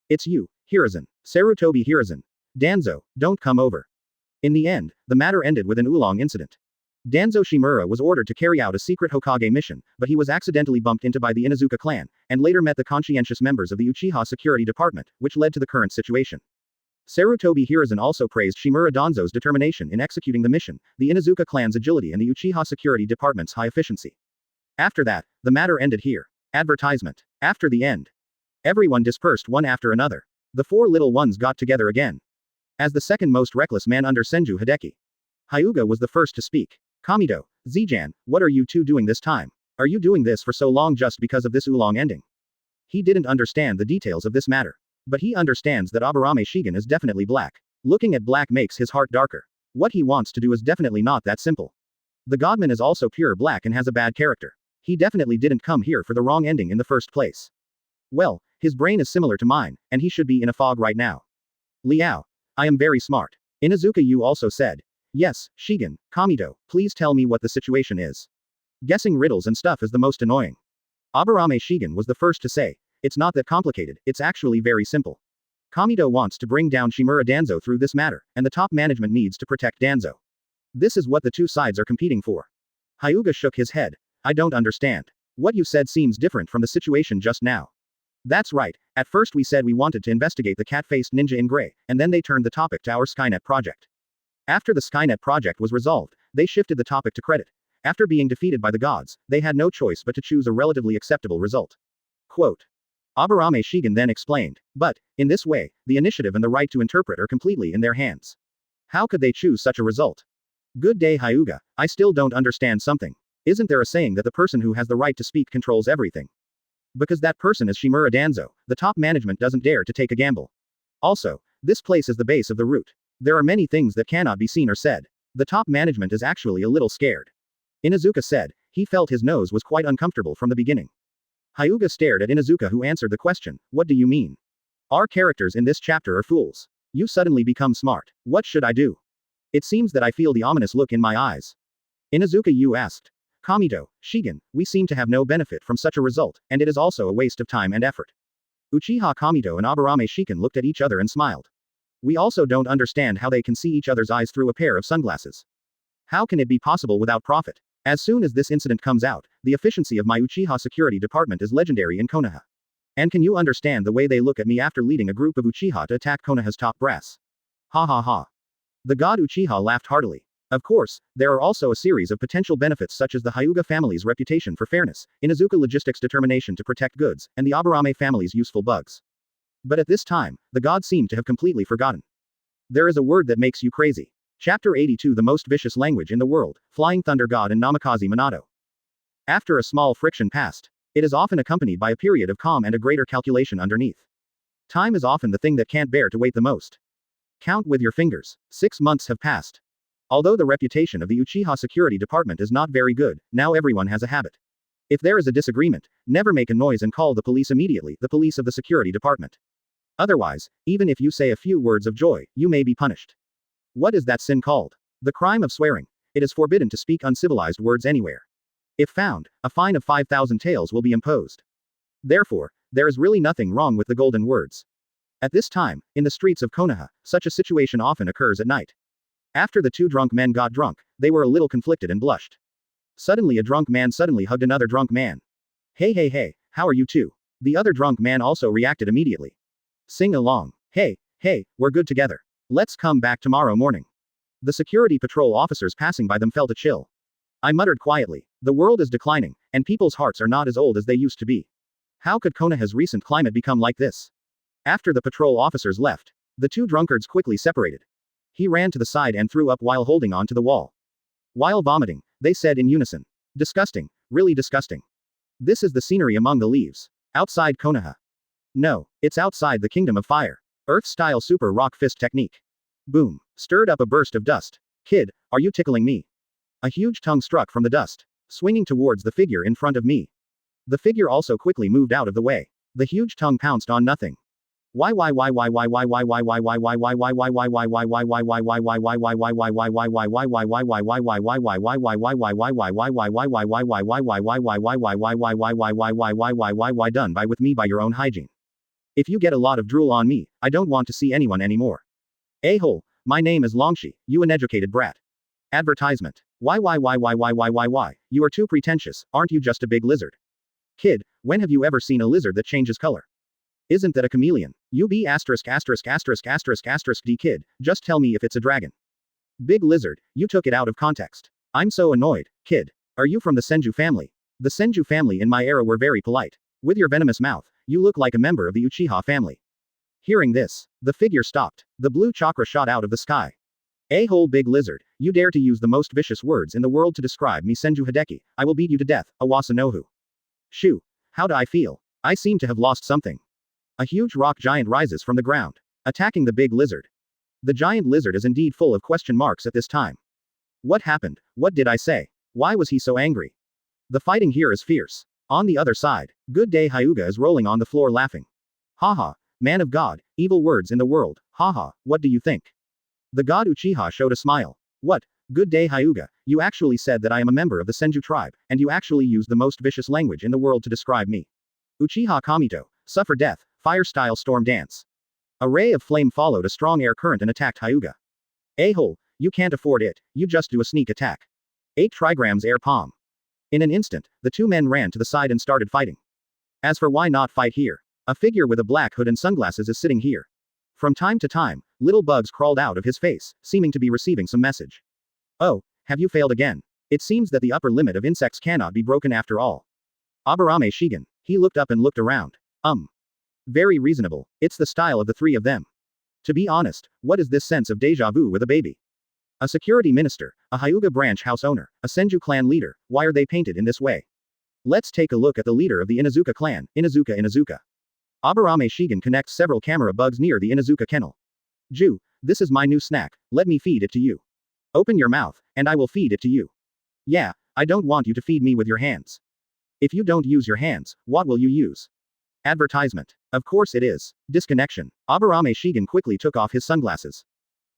It's you, Hiruzen. Sarutobi Hiruzen. Danzo, don't come over. In the end, the matter ended with an oolong incident. Danzo Shimura was ordered to carry out a secret Hokage mission, but he was accidentally bumped into by the Inuzuka clan, and later met the conscientious members of the Uchiha Security Department, which led to the current situation. Sarutobi Hiruzen also praised Shimura Danzo's determination in executing the mission, the Inuzuka clan's agility and the Uchiha Security Department's high efficiency. After that, the matter ended here. Advertisement. After the end. Everyone dispersed one after another. The four little ones got together again. As the second most reckless man under Senju Hideki, Hyuga was the first to speak. Kamito, Zijan, what are you two doing this time? Are you doing this for so long just because of this oolong ending? He didn't understand the details of this matter. But he understands that Aburame Shigen is definitely black. Looking at black makes his heart darker. What he wants to do is definitely not that simple. The Godman is also pure black and has a bad character. He definitely didn't come here for the wrong ending in the first place. Well, his brain is similar to mine, and he should be in a fog right now. Liao. I am very smart. Inuzuka Yu also said. Yes, Shigen, Kamito, please tell me what the situation is. Guessing riddles and stuff is the most annoying. Aburame Shigen was the first to say. It's not that complicated, it's actually very simple. Kamito wants to bring down Shimura Danzo through this matter, and the top management needs to protect Danzo. This is what the two sides are competing for. Hyuga shook his head. I don't understand. What you said seems different from the situation just now. That's right, at first we said we wanted to investigate the cat-faced ninja in gray, and then they turned the topic to our Skynet project. After the Skynet project was resolved, they shifted the topic to credit. After being defeated by the gods, they had no choice but to choose a relatively acceptable result. Quote. Aburame Shigen then explained, but, in this way, the initiative and the right to interpret are completely in their hands. How could they choose such a result? Good day Hyuga, I still don't understand something. Isn't there a saying that the person who has the right to speak controls everything? Because that person is Shimura Danzo, the top management doesn't dare to take a gamble. Also, this place is the base of the route. There are many things that cannot be seen or said. The top management is actually a little scared. Inuzuka said, he felt his nose was quite uncomfortable from the beginning. Hyuga stared at Inuzuka who answered the question, what do you mean? Our characters in this chapter are fools. You suddenly become smart. What should I do? It seems that I feel the ominous look in my eyes. Inuzuka Yu asked. Kamito, Shigen, we seem to have no benefit from such a result, and it is also a waste of time and effort. Uchiha Kamito and Aburame Shiken looked at each other and smiled. We also don't understand how they can see each other's eyes through a pair of sunglasses. How can it be possible without profit? As soon as this incident comes out, the efficiency of my Uchiha security department is legendary in Konoha. And can you understand the way they look at me after leading a group of Uchiha to attack Konoha's top brass? Ha ha ha. The god Uchiha laughed heartily. Of course, there are also a series of potential benefits such as the Hyuga family's reputation for fairness, Inuzuka Logistics' determination to protect goods, and the Aburame family's useful bugs. But at this time, the god seemed to have completely forgotten. There is a word that makes you crazy. Chapter 82 The most vicious language in the world, Flying Thunder God and Namikaze Minato. After a small friction passed, it is often accompanied by a period of calm and a greater calculation underneath. Time is often the thing that can't bear to wait the most. Count with your fingers. 6 months have passed. Although the reputation of the Uchiha Security Department is not very good, now everyone has a habit. If there is a disagreement, never make a noise and call the police immediately, the police of the Security Department. Otherwise, even if you say a few words of joy, you may be punished. What is that sin called? The crime of swearing. It is forbidden to speak uncivilized words anywhere. If found, a fine of 5,000 taels will be imposed. Therefore, there is really nothing wrong with the golden words. At this time, in the streets of Konoha, such a situation often occurs at night. After the two drunk men got drunk, they were a little conflicted and blushed. Suddenly a drunk man suddenly hugged another drunk man. Hey, how are you two? The other drunk man also reacted immediately. Sing along. Hey, we're good together. Let's come back tomorrow morning. The security patrol officers passing by them felt a chill. I muttered quietly. The world is declining, and people's hearts are not as old as they used to be. How could Konoha's recent climate become like this? After the patrol officers left, the two drunkards quickly separated. He ran to the side and threw up while holding on to the wall. While vomiting, they said in unison. Disgusting, really disgusting. This is the scenery among the leaves. Outside Konoha. No, it's outside the Kingdom of Fire. Earth-style super rock fist technique. Boom. Stirred up a burst of dust. Kid, are you tickling me? A huge tongue struck from the dust, swinging towards the figure in front of me. The figure also quickly moved out of the way. The huge tongue pounced on nothing. Why done by with me by your own hygiene. If you get a lot of drool on me, I don't want to see anyone anymore. A-hole, my name is Longshi, you uneducated brat. Advertisement. Why? You are too pretentious, aren't you just a big lizard? Kid, when have you ever seen a lizard that changes color? Isn't that a chameleon? You be asterisk asterisk asterisk asterisk asterisk D kid, just tell me if it's a dragon. Big lizard, you took it out of context. I'm so annoyed, kid. Are you from the Senju family? The Senju family in my era were very polite. With your venomous mouth, you look like a member of the Uchiha family. Hearing this, the figure stopped. The blue chakra shot out of the sky. A-hole big lizard, you dare to use the most vicious words in the world to describe me Senju Hideki, I will beat you to death, Awasa Nohu. Shoo. How do I feel? I seem to have lost something. A huge rock giant rises from the ground, attacking the big lizard. The giant lizard is indeed full of question marks at this time. What happened? What did I say? Why was he so angry? The fighting here is fierce. On the other side, Good Day Hyuga is rolling on the floor laughing. Haha, man of God, evil words in the world, haha, what do you think? The god Uchiha showed a smile. What? Good Day Hyuga, you actually said that I am a member of the Senju tribe, and you actually used the most vicious language in the world to describe me. Uchiha Kamito, suffer death, fire-style storm dance. A ray of flame followed a strong air current and attacked Hyuga. A-hole, you can't afford it, you just do a sneak attack. 8 trigrams air palm. In an instant, the two men ran to the side and started fighting. As for why not fight here? A figure with a black hood and sunglasses is sitting here. From time to time, little bugs crawled out of his face, seeming to be receiving some message. Oh, have you failed again? It seems that the upper limit of insects cannot be broken after all. Aburame Shigen, he looked up and looked around. Very reasonable, it's the style of the three of them. To be honest, what is this sense of deja vu with a baby? A security minister, a Hyuga branch house owner, a Senju clan leader, why are they painted in this way? Let's take a look at the leader of the Inazuka clan, Inazuka. Aburame Shigen connects several camera bugs near the Inazuka kennel. Ju, this is my new snack, let me feed it to you. Open your mouth, and I will feed it to you. Yeah, I don't want you to feed me with your hands. If you don't use your hands, what will you use? Advertisement. Of course it is. Disconnection. Aburame Shigen quickly took off his sunglasses.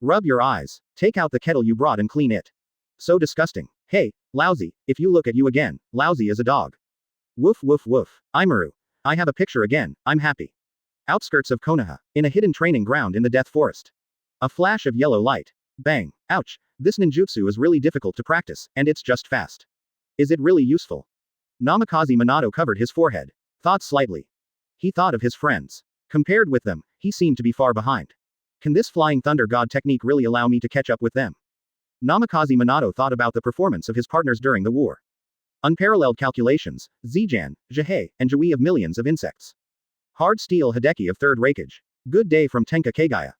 Rub your eyes. Take out the kettle you brought and clean it. So disgusting. Hey, lousy, if you look at you again, lousy as a dog. Woof woof woof. Imaru. I have a picture again, I'm happy. Outskirts of Konoha, in a hidden training ground in the Death Forest. A flash of yellow light. Bang. Ouch. This ninjutsu is really difficult to practice, and it's just fast. Is it really useful? Namikaze Minato covered his forehead. Thought slightly. He thought of his friends. Compared with them, he seemed to be far behind. Can this flying thunder god technique really allow me to catch up with them? Namikaze Minato thought about the performance of his partners during the war. Unparalleled calculations, Zijan, Jihei, and Jui of millions of insects. Hard steel Hideki of third rankage. Good day from Tenka Kagaya.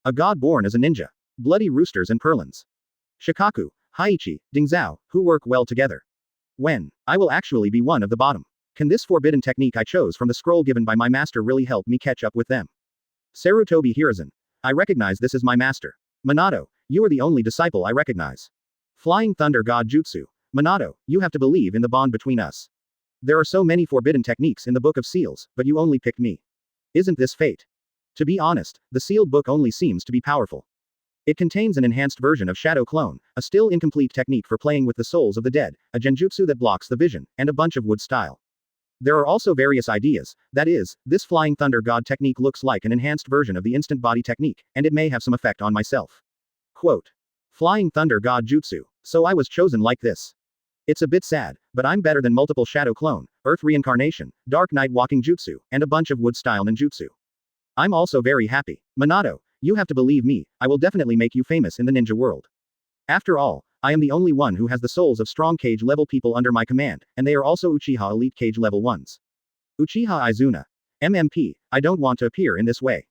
A god born as a ninja. Bloody roosters and purlins. Shikaku, Haichi, Dingzao, who work well together. When? I will actually be one of the bottom. Can this forbidden technique I chose from the scroll given by my master really help me catch up with them? Sarutobi Hiruzen. I recognize this as my master. Minato, you are the only disciple I recognize. Flying Thunder God Jutsu. Minato, you have to believe in the bond between us. There are so many forbidden techniques in the Book of Seals, but you only picked me. Isn't this fate? To be honest, the sealed book only seems to be powerful. It contains an enhanced version of Shadow Clone, a still incomplete technique for playing with the souls of the dead, a genjutsu that blocks the vision, and a bunch of wood style. There are also various ideas, that is, this Flying Thunder God technique looks like an enhanced version of the instant body technique, and it may have some effect on myself. Quote. Flying Thunder God Jutsu. So I was chosen like this. It's a bit sad, but I'm better than multiple Shadow Clone, Earth Reincarnation, Dark Night Walking Jutsu, and a bunch of wood style ninjutsu. I'm also very happy. Minato, you have to believe me, I will definitely make you famous in the ninja world. After all, I am the only one who has the souls of strong cage level people under my command, and they are also Uchiha elite cage level ones. Uchiha Izuna. MMP, I don't want to appear in this way.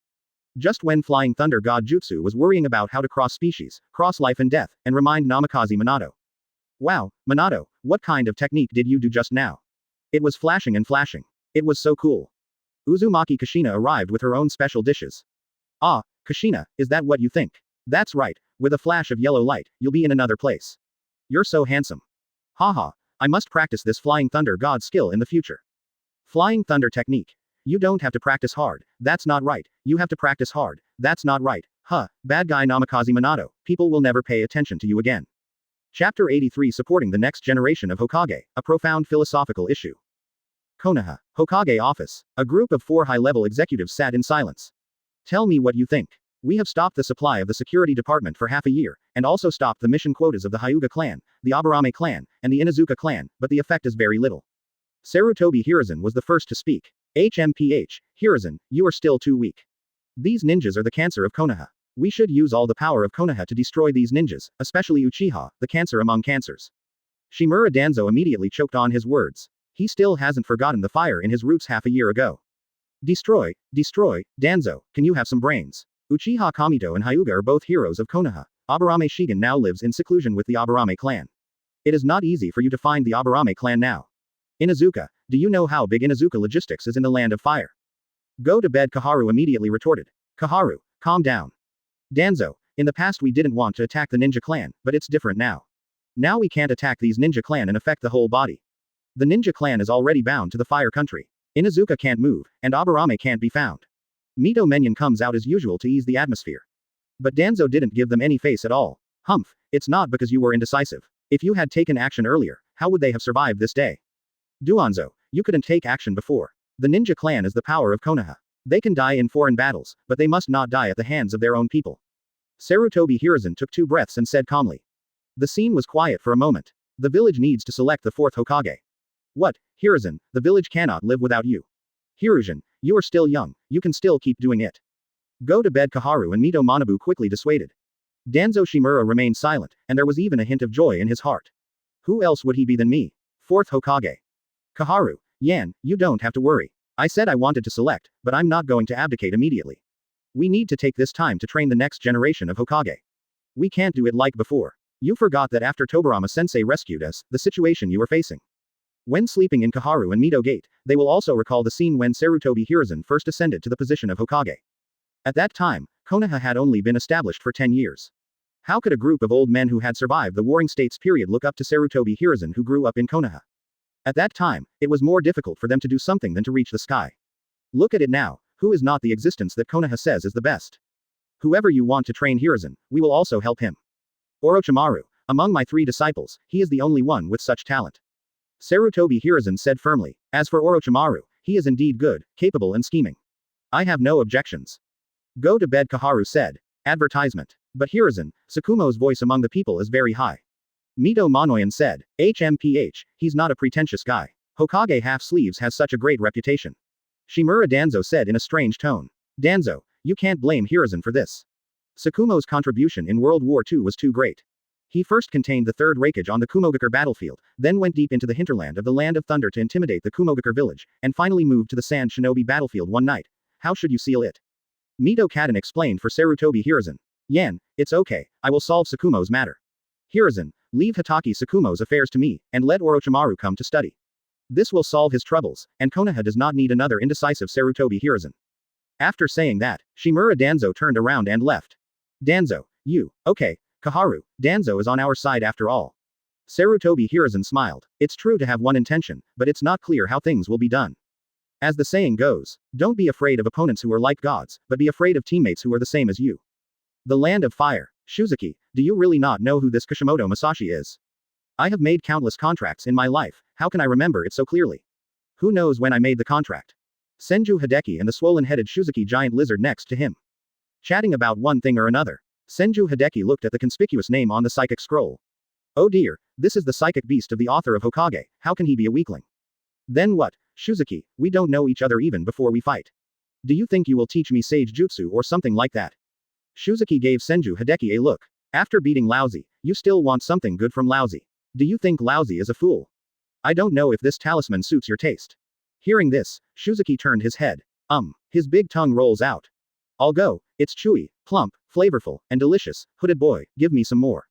Just when Flying Thunder God Jutsu was worrying about how to cross species, cross life and death, and remind Namikaze Minato. Wow, Minato, what kind of technique did you do just now? It was flashing and flashing. It was so cool. Uzumaki Kushina arrived with her own special dishes. Ah, Kushina, is that what you think? That's right, with a flash of yellow light, you'll be in another place. You're so handsome. Haha, I must practice this Flying Thunder God skill in the future. Flying Thunder technique. You don't have to practice hard, that's not right, you have to practice hard, that's not right, bad guy Namikaze Minato, people will never pay attention to you again. Chapter 83 Supporting the Next Generation of Hokage, a profound philosophical issue. Konoha, Hokage office. A group of 4 high-level executives sat in silence. Tell me what you think. We have stopped the supply of the security department for half a year, and also stopped the mission quotas of the Hyuga clan, the Aburame clan, and the Inuzuka clan, but the effect is very little. Sarutobi Hiruzen was the first to speak. HMPH, Hiruzen, you are still too weak. These ninjas are the cancer of Konoha. We should use all the power of Konoha to destroy these ninjas, especially Uchiha, the cancer among cancers. Shimura Danzo immediately choked on his words. He still hasn't forgotten the fire in his roots half a year ago. Destroy, Danzo, can you have some brains? Uchiha Kamito and Hyuga are both heroes of Konoha. Aburame Shigen now lives in seclusion with the Aburame clan. It is not easy for you to find the Aburame clan now. Inuzuka, do you know how big Inuzuka logistics is in the land of fire? Go to bed, Kaharu immediately retorted. Kaharu, calm down. Danzo, in the past we didn't want to attack the ninja clan, but it's different now. Now we can't attack these ninja clan and affect the whole body. The ninja clan is already bound to the fire country. Inuzuka can't move, and Aburame can't be found. Mito Menyon comes out as usual to ease the atmosphere. But Danzo didn't give them any face at all. Humph, it's not because you were indecisive. If you had taken action earlier, how would they have survived this day? Duanzo, you couldn't take action before. The ninja clan is the power of Konoha. They can die in foreign battles, but they must not die at the hands of their own people. Sarutobi Hiruzen took 2 breaths and said calmly. The scene was quiet for a moment. The village needs to select the 4th Hokage. What, Hiruzen, the village cannot live without you. Hiruzen, you are still young, you can still keep doing it. Go to bed, Kaharu and Mito Manabu quickly dissuaded. Danzo Shimura remained silent, and there was even a hint of joy in his heart. Who else would he be than me? 4th Hokage. Kaharu, Yan, you don't have to worry. I said I wanted to select, but I'm not going to abdicate immediately. We need to take this time to train the next generation of Hokage. We can't do it like before. You forgot that after Tobirama-sensei rescued us, the situation you were facing. When sleeping in Kaharu and Mito Gate, they will also recall the scene when Sarutobi Hiruzen first ascended to the position of Hokage. At that time, Konoha had only been established for 10 years. How could a group of old men who had survived the Warring States period look up to Sarutobi Hiruzen who grew up in Konoha? At that time, it was more difficult for them to do something than to reach the sky. Look at it now, who is not the existence that Konoha says is the best? Whoever you want to train Hiruzen, we will also help him. Orochimaru, among my 3 disciples, he is the only one with such talent. Sarutobi Hiruzen said firmly. As for Orochimaru, he is indeed good, capable and scheming. I have no objections. Go to bed, Kaharu said. Advertisement. But Hiruzen, Sakumo's voice among the people is very high. Mito Manoyan said. HMPH, he's not a pretentious guy. Hokage half-sleeves has such a great reputation. Shimura Danzo said in a strange tone. Danzo, you can't blame Hiruzen for this. Sakumo's contribution in World War II was too great. He first contained the 3rd Raikage on the Kumogakure battlefield, then went deep into the hinterland of the Land of Thunder to intimidate the Kumogakure village, and finally moved to the Sand Shinobi battlefield one night. How should you seal it? Mito Kaden explained for Sarutobi Hiruzen. Yan, it's okay, I will solve Sakumo's matter. Hiruzen, leave Hitaki Sakumo's affairs to me, and let Orochimaru come to study. This will solve his troubles, and Konoha does not need another indecisive Sarutobi Hiruzen. After saying that, Shimura Danzo turned around and left. Danzo, you, okay, Kaharu, Danzo is on our side after all. Sarutobi Hiruzen smiled. It's true to have one intention, but it's not clear how things will be done. As the saying goes, don't be afraid of opponents who are like gods, but be afraid of teammates who are the same as you. The Land of Fire. Shuzuki, do you really not know who this Kishimoto Masashi is? I have made countless contracts in my life, how can I remember it so clearly? Who knows when I made the contract? Senju Hideki and the swollen-headed Shuzuki giant lizard next to him. Chatting about one thing or another. Senju Hideki looked at the conspicuous name on the psychic scroll. Oh dear, this is the psychic beast of the author of Hokage, how can he be a weakling? Then what, Shuzuki, we don't know each other even before we fight. Do you think you will teach me sage jutsu or something like that? Shuzuki gave Senju Hideki a look. After beating Lousy, you still want something good from Lousy. Do you think Lousy is a fool? I don't know if this talisman suits your taste. Hearing this, Shuzuki turned his head. His big tongue rolls out. I'll go, it's chewy, plump, flavorful, and delicious, hooded boy, give me some more.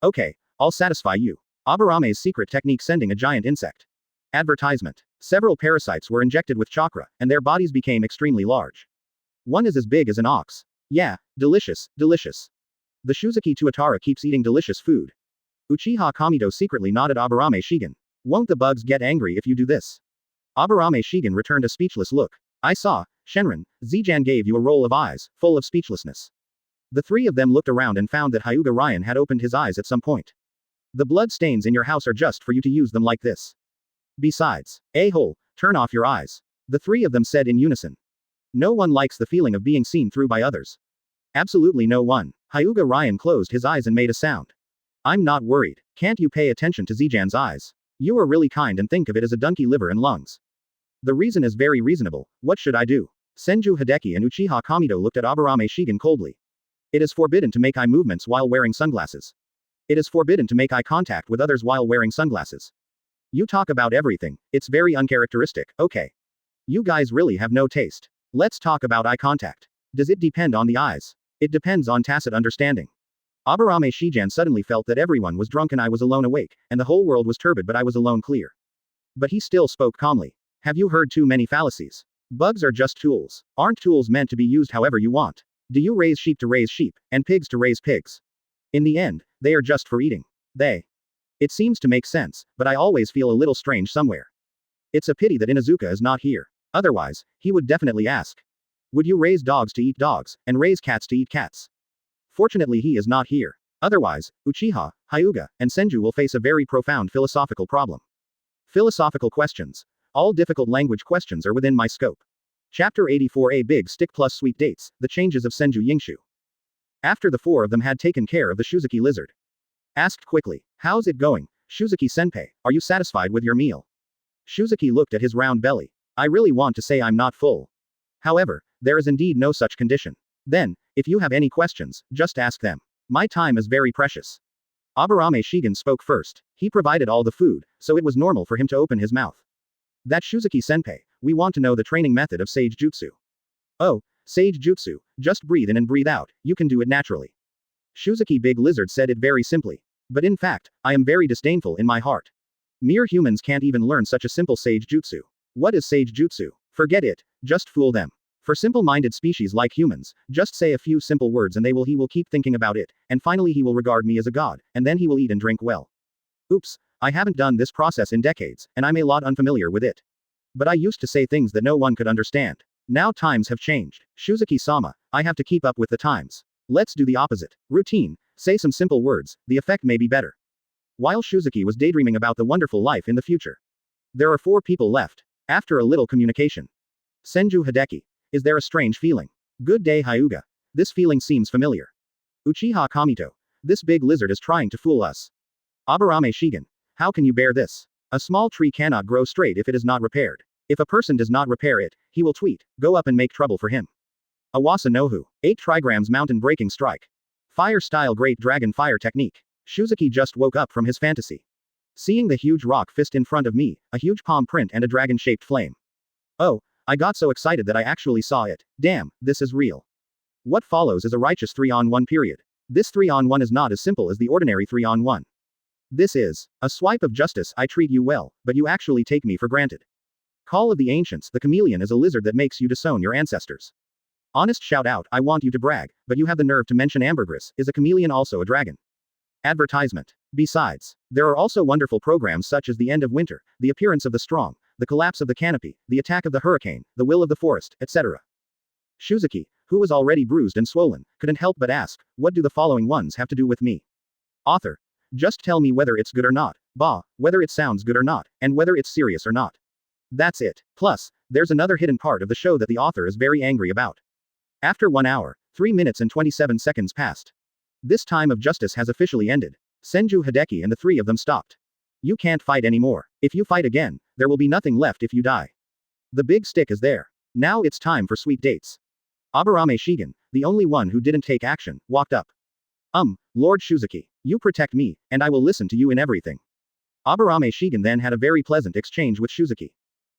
Okay, I'll satisfy you. Aburame's secret technique sending a giant insect. Advertisement. Several parasites were injected with chakra, and their bodies became extremely large. One is as big as an ox. Yeah, delicious, delicious. The Shuzuki Tuatara keeps eating delicious food. Uchiha Kamito secretly nodded Aburame Shigen. Won't the bugs get angry if you do this? Aburame Shigen returned a speechless look. I saw, Shenron, Zijan gave you a roll of eyes, full of speechlessness. The 3 of them looked around and found that Hyuga Ryan had opened his eyes at some point. The blood stains in your house are just for you to use them like this. Besides, a-hole, turn off your eyes. The 3 of them said in unison. No one likes the feeling of being seen through by others. Absolutely no one. Hyuga Ryan closed his eyes and made a sound. I'm not worried. Can't you pay attention to Zijan's eyes? You are really kind and think of it as a donkey liver and lungs. The reason is very reasonable. What should I do? Senju Hideki and Uchiha Kamito looked at Aburame Shigen coldly. It is forbidden to make eye movements while wearing sunglasses. It is forbidden to make eye contact with others while wearing sunglasses. You talk about everything, it's very uncharacteristic, okay. You guys really have no taste. Let's talk about eye contact. Does it depend on the eyes? It depends on tacit understanding. Aburame Shigen suddenly felt that everyone was drunk and I was alone awake, and the whole world was turbid but I was alone clear. But he still spoke calmly. Have you heard too many fallacies? Bugs are just tools. Aren't tools meant to be used however you want? Do you raise sheep to raise sheep, and pigs to raise pigs? In the end, they are just for eating. It seems to make sense, but I always feel a little strange somewhere. It's a pity that Inuzuka is not here. Otherwise, he would definitely ask. Would you raise dogs to eat dogs, and raise cats to eat cats? Fortunately he is not here. Otherwise, Uchiha, Hyuga, and Senju will face a very profound philosophical problem. Philosophical questions. All difficult language questions are within my scope. Chapter 84A Big Stick plus Sweet Dates, The Changes of Senju Yingshu. After the four of them had taken care of the Shuzuki lizard. Asked quickly, how's it going, Shuzuki-senpai, are you satisfied with your meal? Shuzuki looked at his round belly. I really want to say I'm not full. However, there is indeed no such condition. Then, if you have any questions, just ask them. My time is very precious. Aburame Shigen spoke first. He provided all the food, so it was normal for him to open his mouth. That Shuzuki-senpai, we want to know the training method of Sage Jutsu. Oh, Sage Jutsu, just breathe in and breathe out, you can do it naturally. Shuzuki Big Lizard said it very simply. But in fact, I am very disdainful in my heart. Mere humans can't even learn such a simple Sage Jutsu. What is Sage Jutsu? Forget it, just fool them. For simple-minded species like humans, just say a few simple words and he will keep thinking about it, and finally he will regard me as a god, and then he will eat and drink well. Oops, I haven't done this process in decades, and I'm a lot unfamiliar with it. But I used to say things that no one could understand. Now times have changed. Shuzuki-sama, I have to keep up with the times. Let's do the opposite. Routine, say some simple words, the effect may be better. While Shuzuki was daydreaming about the wonderful life in the future. There are 4 people left. After a little communication. Senju Hideki. Is there a strange feeling? Good day Hyuga. This feeling seems familiar. Uchiha Kamito. This big lizard is trying to fool us. Aburame Shigen. How can you bear this? A small tree cannot grow straight if it is not repaired. If a person does not repair it, he will tweet, go up and make trouble for him. Awasa Nohu. 8 trigrams mountain breaking strike. Fire style great dragon fire technique. Shuzuki just woke up from his fantasy. Seeing the huge rock fist in front of me, a huge palm print and a dragon-shaped flame. Oh, I got so excited that I actually saw it. Damn, this is real. What follows is a righteous 3-on-1 period. This 3-on-1 is not as simple as the ordinary 3-on-1. This is a swipe of justice. I treat you well, but you actually take me for granted. Call of the Ancients. The chameleon is a lizard that makes you disown your ancestors. Honest shout out. I want you to brag, but you have the nerve to mention ambergris. Is a chameleon also a dragon? Advertisement. Besides, there are also wonderful programs such as The End of Winter, The Appearance of the Strong, The Collapse of the Canopy, The Attack of the Hurricane, The Will of the Forest, etc. Shuzuki, who was already bruised and swollen, couldn't help but ask, what do the following ones have to do with me? Author. Just tell me whether it's good or not, whether it sounds good or not, and whether it's serious or not. That's it. Plus, there's another hidden part of the show that the author is very angry about. After 1 hour, 3 minutes and 27 seconds passed. This time of justice has officially ended. Senju Hideki and the 3 of them stopped. You can't fight anymore. If you fight again, there will be nothing left if you die. The big stick is there. Now it's time for sweet dates. Aburame Shigen, the only one who didn't take action, walked up. Lord Shuzuki, you protect me, and I will listen to you in everything. Aburame Shigen then had a very pleasant exchange with Shuzuki.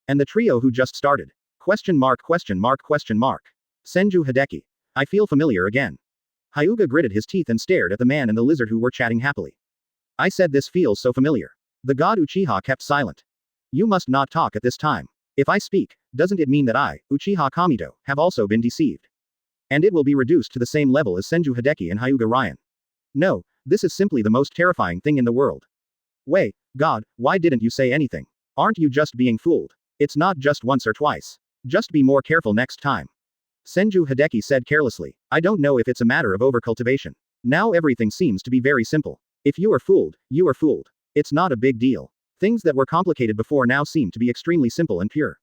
And the trio who just started. Question mark. Senju Hideki. I feel familiar again. Hyuga gritted his teeth and stared at the man and the lizard who were chatting happily. I said this feels so familiar. The god Uchiha kept silent. You must not talk at this time. If I speak, doesn't it mean that I, Uchiha Kamito, have also been deceived? And it will be reduced to the same level as Senju Hideki and Hyuga Ryan. No, this is simply the most terrifying thing in the world. Wait, God, why didn't you say anything? Aren't you just being fooled? It's not just once or twice. Just be more careful next time. Senju Hideki said carelessly, I don't know if it's a matter of overcultivation. Now everything seems to be very simple. If you are fooled, you are fooled. It's not a big deal. Things that were complicated before now seem to be extremely simple and pure.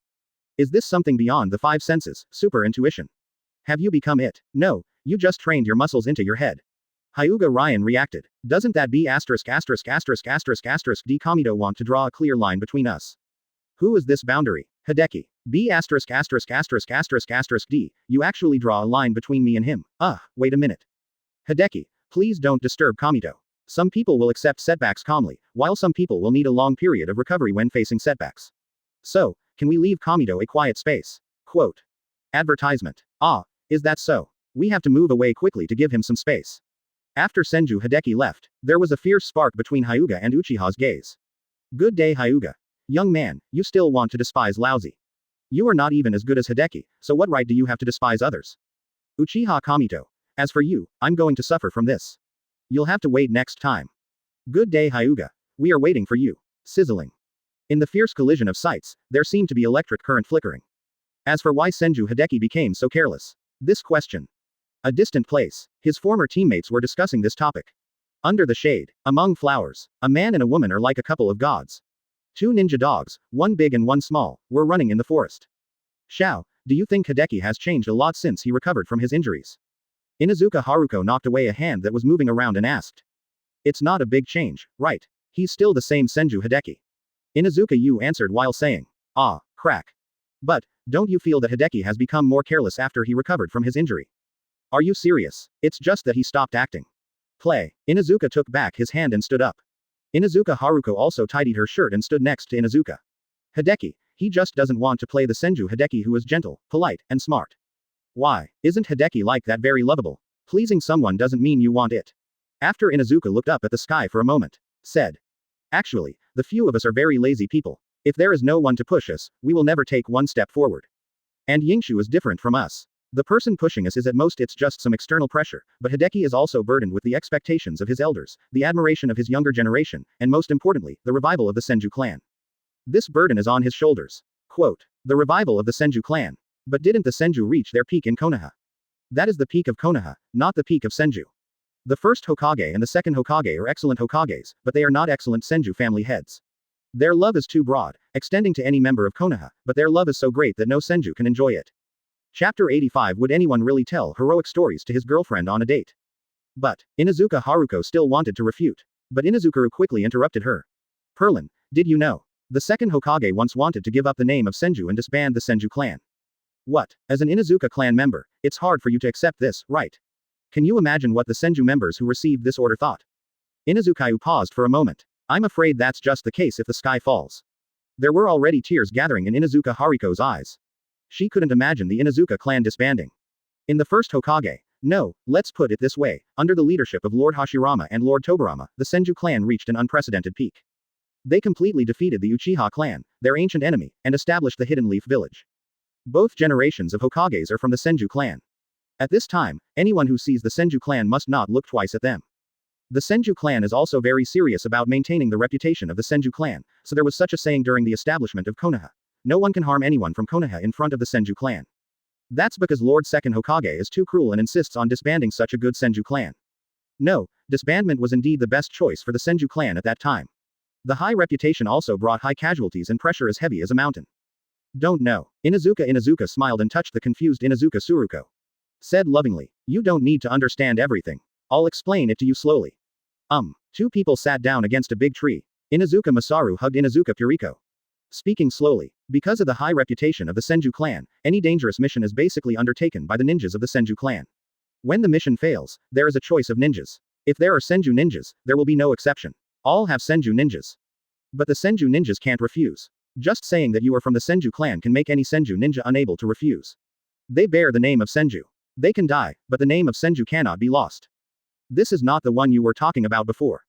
Is this something beyond the 5 senses, super intuition? Have you become it? No, You just trained your muscles into your head. Hyuga Ryan reacted. Doesn't that be ********** D Kamido want to draw a clear line between us? Who is this boundary? Hideki. B********** D, you actually draw a line between me and him. Wait a minute. Hideki, please don't disturb Kamido. Some people will accept setbacks calmly, while some people will need a long period of recovery when facing setbacks. So, can we leave Kamido a quiet space? Quote. Advertisement. Is that so? We have to move away quickly to give him some space. After Senju Hideki left, there was a fierce spark between Hyuga and Uchiha's gaze. Good day Hyuga. Young man, you still want to despise lousy. You are not even as good as Hideki, so what right do you have to despise others? Uchiha Kamito. As for you, I'm going to suffer from this. You'll have to wait next time. Good day Hyuga. We are waiting for you. Sizzling. In the fierce collision of sights, there seemed to be electric current flickering. As for why Senju Hideki became so careless. This question. A distant place, his former teammates were discussing this topic. Under the shade, among flowers, a man and a woman are like a couple of gods. Two ninja dogs, one big and one small, were running in the forest. Xiao, do you think Hideki has changed a lot since he recovered from his injuries? Inuzuka Haruko knocked away a hand that was moving around and asked. It's not a big change, right? He's still the same Senju Hideki. Inuzuka Yu answered while saying, crack. But, don't you feel that Hideki has become more careless after he recovered from his injury? Are you serious? It's just that he stopped acting. Play. Inuzuka took back his hand and stood up. Inuzuka Haruko also tidied her shirt and stood next to Inuzuka. Hideki, he just doesn't want to play the Senju Hideki who is gentle, polite, and smart. Why, isn't Hideki like that very lovable? Pleasing someone doesn't mean you want it. After Inuzuka looked up at the sky for a moment, said. Actually, the few of us are very lazy people. If there is no one to push us, we will never take one step forward. And Yingshu is different from us. The person pushing us is at most it's just some external pressure, but Hideki is also burdened with the expectations of his elders, the admiration of his younger generation, and most importantly, the revival of the Senju clan. This burden is on his shoulders. Quote. The revival of the Senju clan. But didn't the Senju reach their peak in Konoha? That is the peak of Konoha, not the peak of Senju. The first Hokage and the second Hokage are excellent Hokages, but they are not excellent Senju family heads. Their love is too broad, extending to any member of Konoha, but their love is so great that no Senju can enjoy it. Chapter 85. Would anyone really tell heroic stories to his girlfriend on a date? But, Inuzuka Haruko still wanted to refute. But Inuzukaru quickly interrupted her. Perlin, did you know? The second Hokage once wanted to give up the name of Senju and disband the Senju clan. What? As an Inuzuka clan member, it's hard for you to accept this, right? Can you imagine what the Senju members who received this order thought? Inuzukayu paused for a moment. I'm afraid that's just the case if the sky falls. There were already tears gathering in Inuzuka Haruko's eyes. She couldn't imagine the Inuzuka clan disbanding. In the first Hokage, no, let's put it this way, under the leadership of Lord Hashirama and Lord Tobarama, the Senju clan reached an unprecedented peak. They completely defeated the Uchiha clan, their ancient enemy, and established the Hidden Leaf village. Both generations of Hokages are from the Senju clan. At this time, anyone who sees the Senju clan must not look twice at them. The Senju clan is also very serious about maintaining the reputation of the Senju clan, so there was such a saying during the establishment of Konoha. No one can harm anyone from Konoha in front of the Senju clan. That's because Lord Second Hokage is too cruel and insists on disbanding such a good Senju clan. No, disbandment was indeed the best choice for the Senju clan at that time. The high reputation also brought high casualties and pressure as heavy as a mountain. Don't know. Inuzuka smiled and touched the confused Inuzuka Tsuruko. Said lovingly, you don't need to understand everything. I'll explain it to you slowly. Two people sat down against a big tree. Inuzuka Masaru hugged Inuzuka Puriko. Speaking slowly, because of the high reputation of the Senju clan, any dangerous mission is basically undertaken by the ninjas of the Senju clan. When the mission fails, there is a choice of ninjas. If there are Senju ninjas, there will be no exception. All have Senju ninjas. But the Senju ninjas can't refuse. Just saying that you are from the Senju clan can make any Senju ninja unable to refuse. They bear the name of Senju. They can die, but the name of Senju cannot be lost. This is not the one you were talking about before.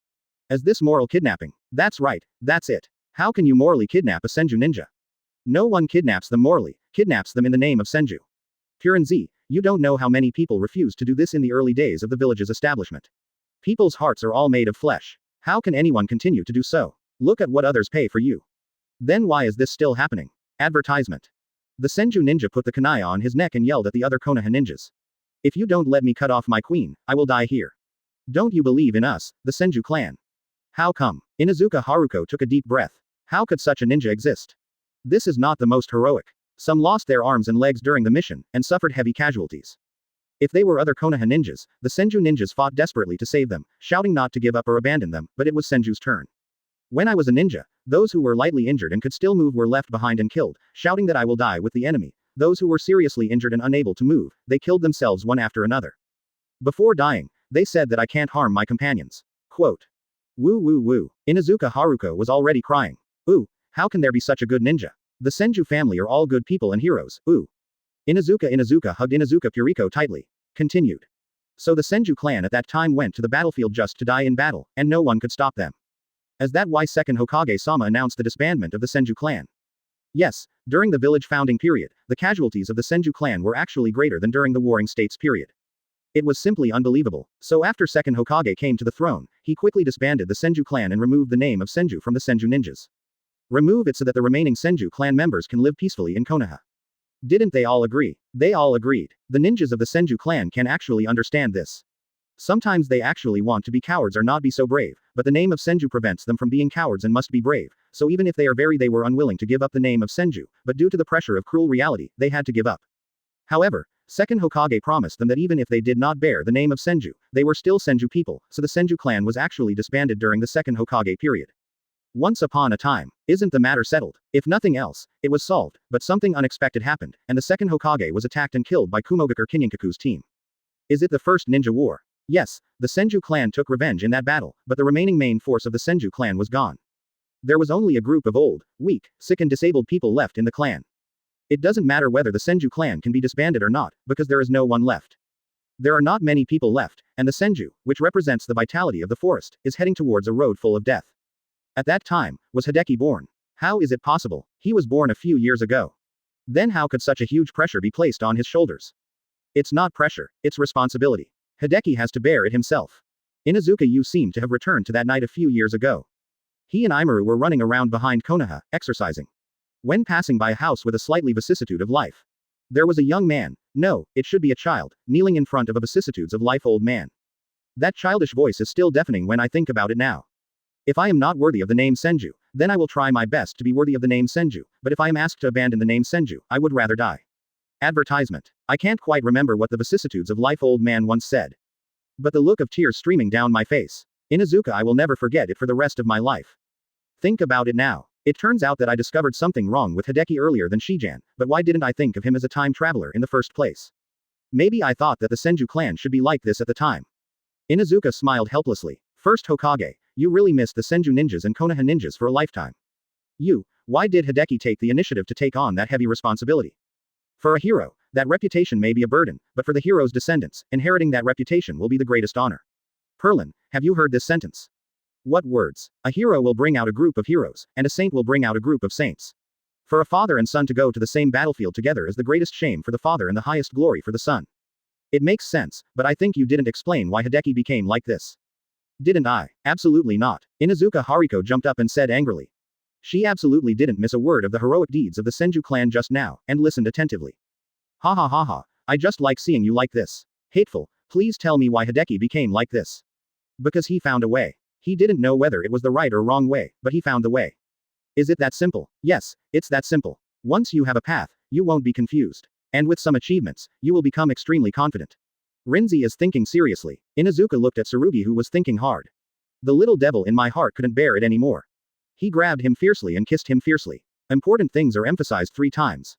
As this moral kidnapping. That's right, that's it. How can you morally kidnap a Senju ninja? No one kidnaps them morally, kidnaps them in the name of Senju. Purenzi, you don't know how many people refused to do this in the early days of the village's establishment. People's hearts are all made of flesh. How can anyone continue to do so? Look at what others pay for you. Then why is this still happening? Advertisement. The Senju ninja put the kunai on his neck and yelled at the other Konoha ninjas. If you don't let me cut off my queen, I will die here. Don't you believe in us, the Senju clan? How come? Inuzuka Haruko took a deep breath. How could such a ninja exist? This is not the most heroic. Some lost their arms and legs during the mission, and suffered heavy casualties. If they were other Konoha ninjas, the Senju ninjas fought desperately to save them, shouting not to give up or abandon them, but it was Senju's turn. When I was a ninja, those who were lightly injured and could still move were left behind and killed, shouting that I will die with the enemy. Those who were seriously injured and unable to move, they killed themselves one after another. Before dying, they said that I can't harm my companions. Quote. Woo woo woo. Inuzuka Haruko was already crying. Ooh, how can there be such a good ninja? The Senju family are all good people and heroes, ooh. Inuzuka hugged Inuzuka Puriko tightly. Continued. So the Senju clan at that time went to the battlefield just to die in battle, and no one could stop them. As that why second Hokage-sama announced the disbandment of the Senju clan. Yes, during the village founding period, the casualties of the Senju clan were actually greater than during the Warring States period. It was simply unbelievable. So after second Hokage came to the throne, he quickly disbanded the Senju clan and removed the name of Senju from the Senju ninjas. Remove it so that the remaining Senju clan members can live peacefully in Konoha. Didn't they all agree? They all agreed. The ninjas of the Senju clan can actually understand this. Sometimes they actually want to be cowards or not be so brave, but the name of Senju prevents them from being cowards and must be brave, so even if they were unwilling to give up the name of Senju, but due to the pressure of cruel reality, they had to give up. However, second Hokage promised them that even if they did not bear the name of Senju, they were still Senju people, so the Senju clan was actually disbanded during the second Hokage period. Once upon a time, isn't the matter settled? If nothing else, it was solved, but something unexpected happened, and the second Hokage was attacked and killed by Kumogakure Kinyankaku's team. Is it the first ninja war? Yes, the Senju clan took revenge in that battle, but the remaining main force of the Senju clan was gone. There was only a group of old, weak, sick and disabled people left in the clan. It doesn't matter whether the Senju clan can be disbanded or not, because there is no one left. There are not many people left, and the Senju, which represents the vitality of the forest, is heading towards a road full of death. At that time, was Hideki born? How is it possible? He was born a few years ago. Then how could such a huge pressure be placed on his shoulders? It's not pressure, it's responsibility. Hideki has to bear it himself. Inuzuka you seem to have returned to that night a few years ago. He and Imaru were running around behind Konoha, exercising. When passing by a house with a slightly vicissitude of life. There was a young man, no, it should be a child, kneeling in front of a vicissitudes of life old man. That childish voice is still deafening when I think about it now. If I am not worthy of the name Senju, then I will try my best to be worthy of the name Senju, but if I am asked to abandon the name Senju, I would rather die. Advertisement. I can't quite remember what the vicissitudes of life old man once said. But the look of tears streaming down my face. Inuzuka I will never forget it for the rest of my life. Think about it now. It turns out that I discovered something wrong with Hideki earlier than Shijan, but why didn't I think of him as a time traveler in the first place? Maybe I thought that the Senju clan should be like this at the time. Inuzuka smiled helplessly. First Hokage, you really missed the Senju ninjas and Konoha ninjas for a lifetime. Why did Hideki take the initiative to take on that heavy responsibility? For a hero, that reputation may be a burden, but for the hero's descendants, inheriting that reputation will be the greatest honor. Perlin, have you heard this sentence? What words? A hero will bring out a group of heroes, and a saint will bring out a group of saints. For a father and son to go to the same battlefield together is the greatest shame for the father and the highest glory for the son. It makes sense, but I think you didn't explain why Hideki became like this. Didn't I? Absolutely not. Inuzuka Haruko jumped up and said angrily. She absolutely didn't miss a word of the heroic deeds of the Senju clan just now, and listened attentively. Ha ha ha ha, I just like seeing you like this. Hateful, please tell me why Hideki became like this. Because he found a way. He didn't know whether it was the right or wrong way, but he found the way. Is it that simple? Yes, it's that simple. Once you have a path, you won't be confused. And with some achievements, you will become extremely confident. Rinzi is thinking seriously. Inuzuka looked at Tsurugi who was thinking hard. The little devil in my heart couldn't bear it anymore. He grabbed him fiercely and kissed him fiercely. Important things are emphasized 3 times.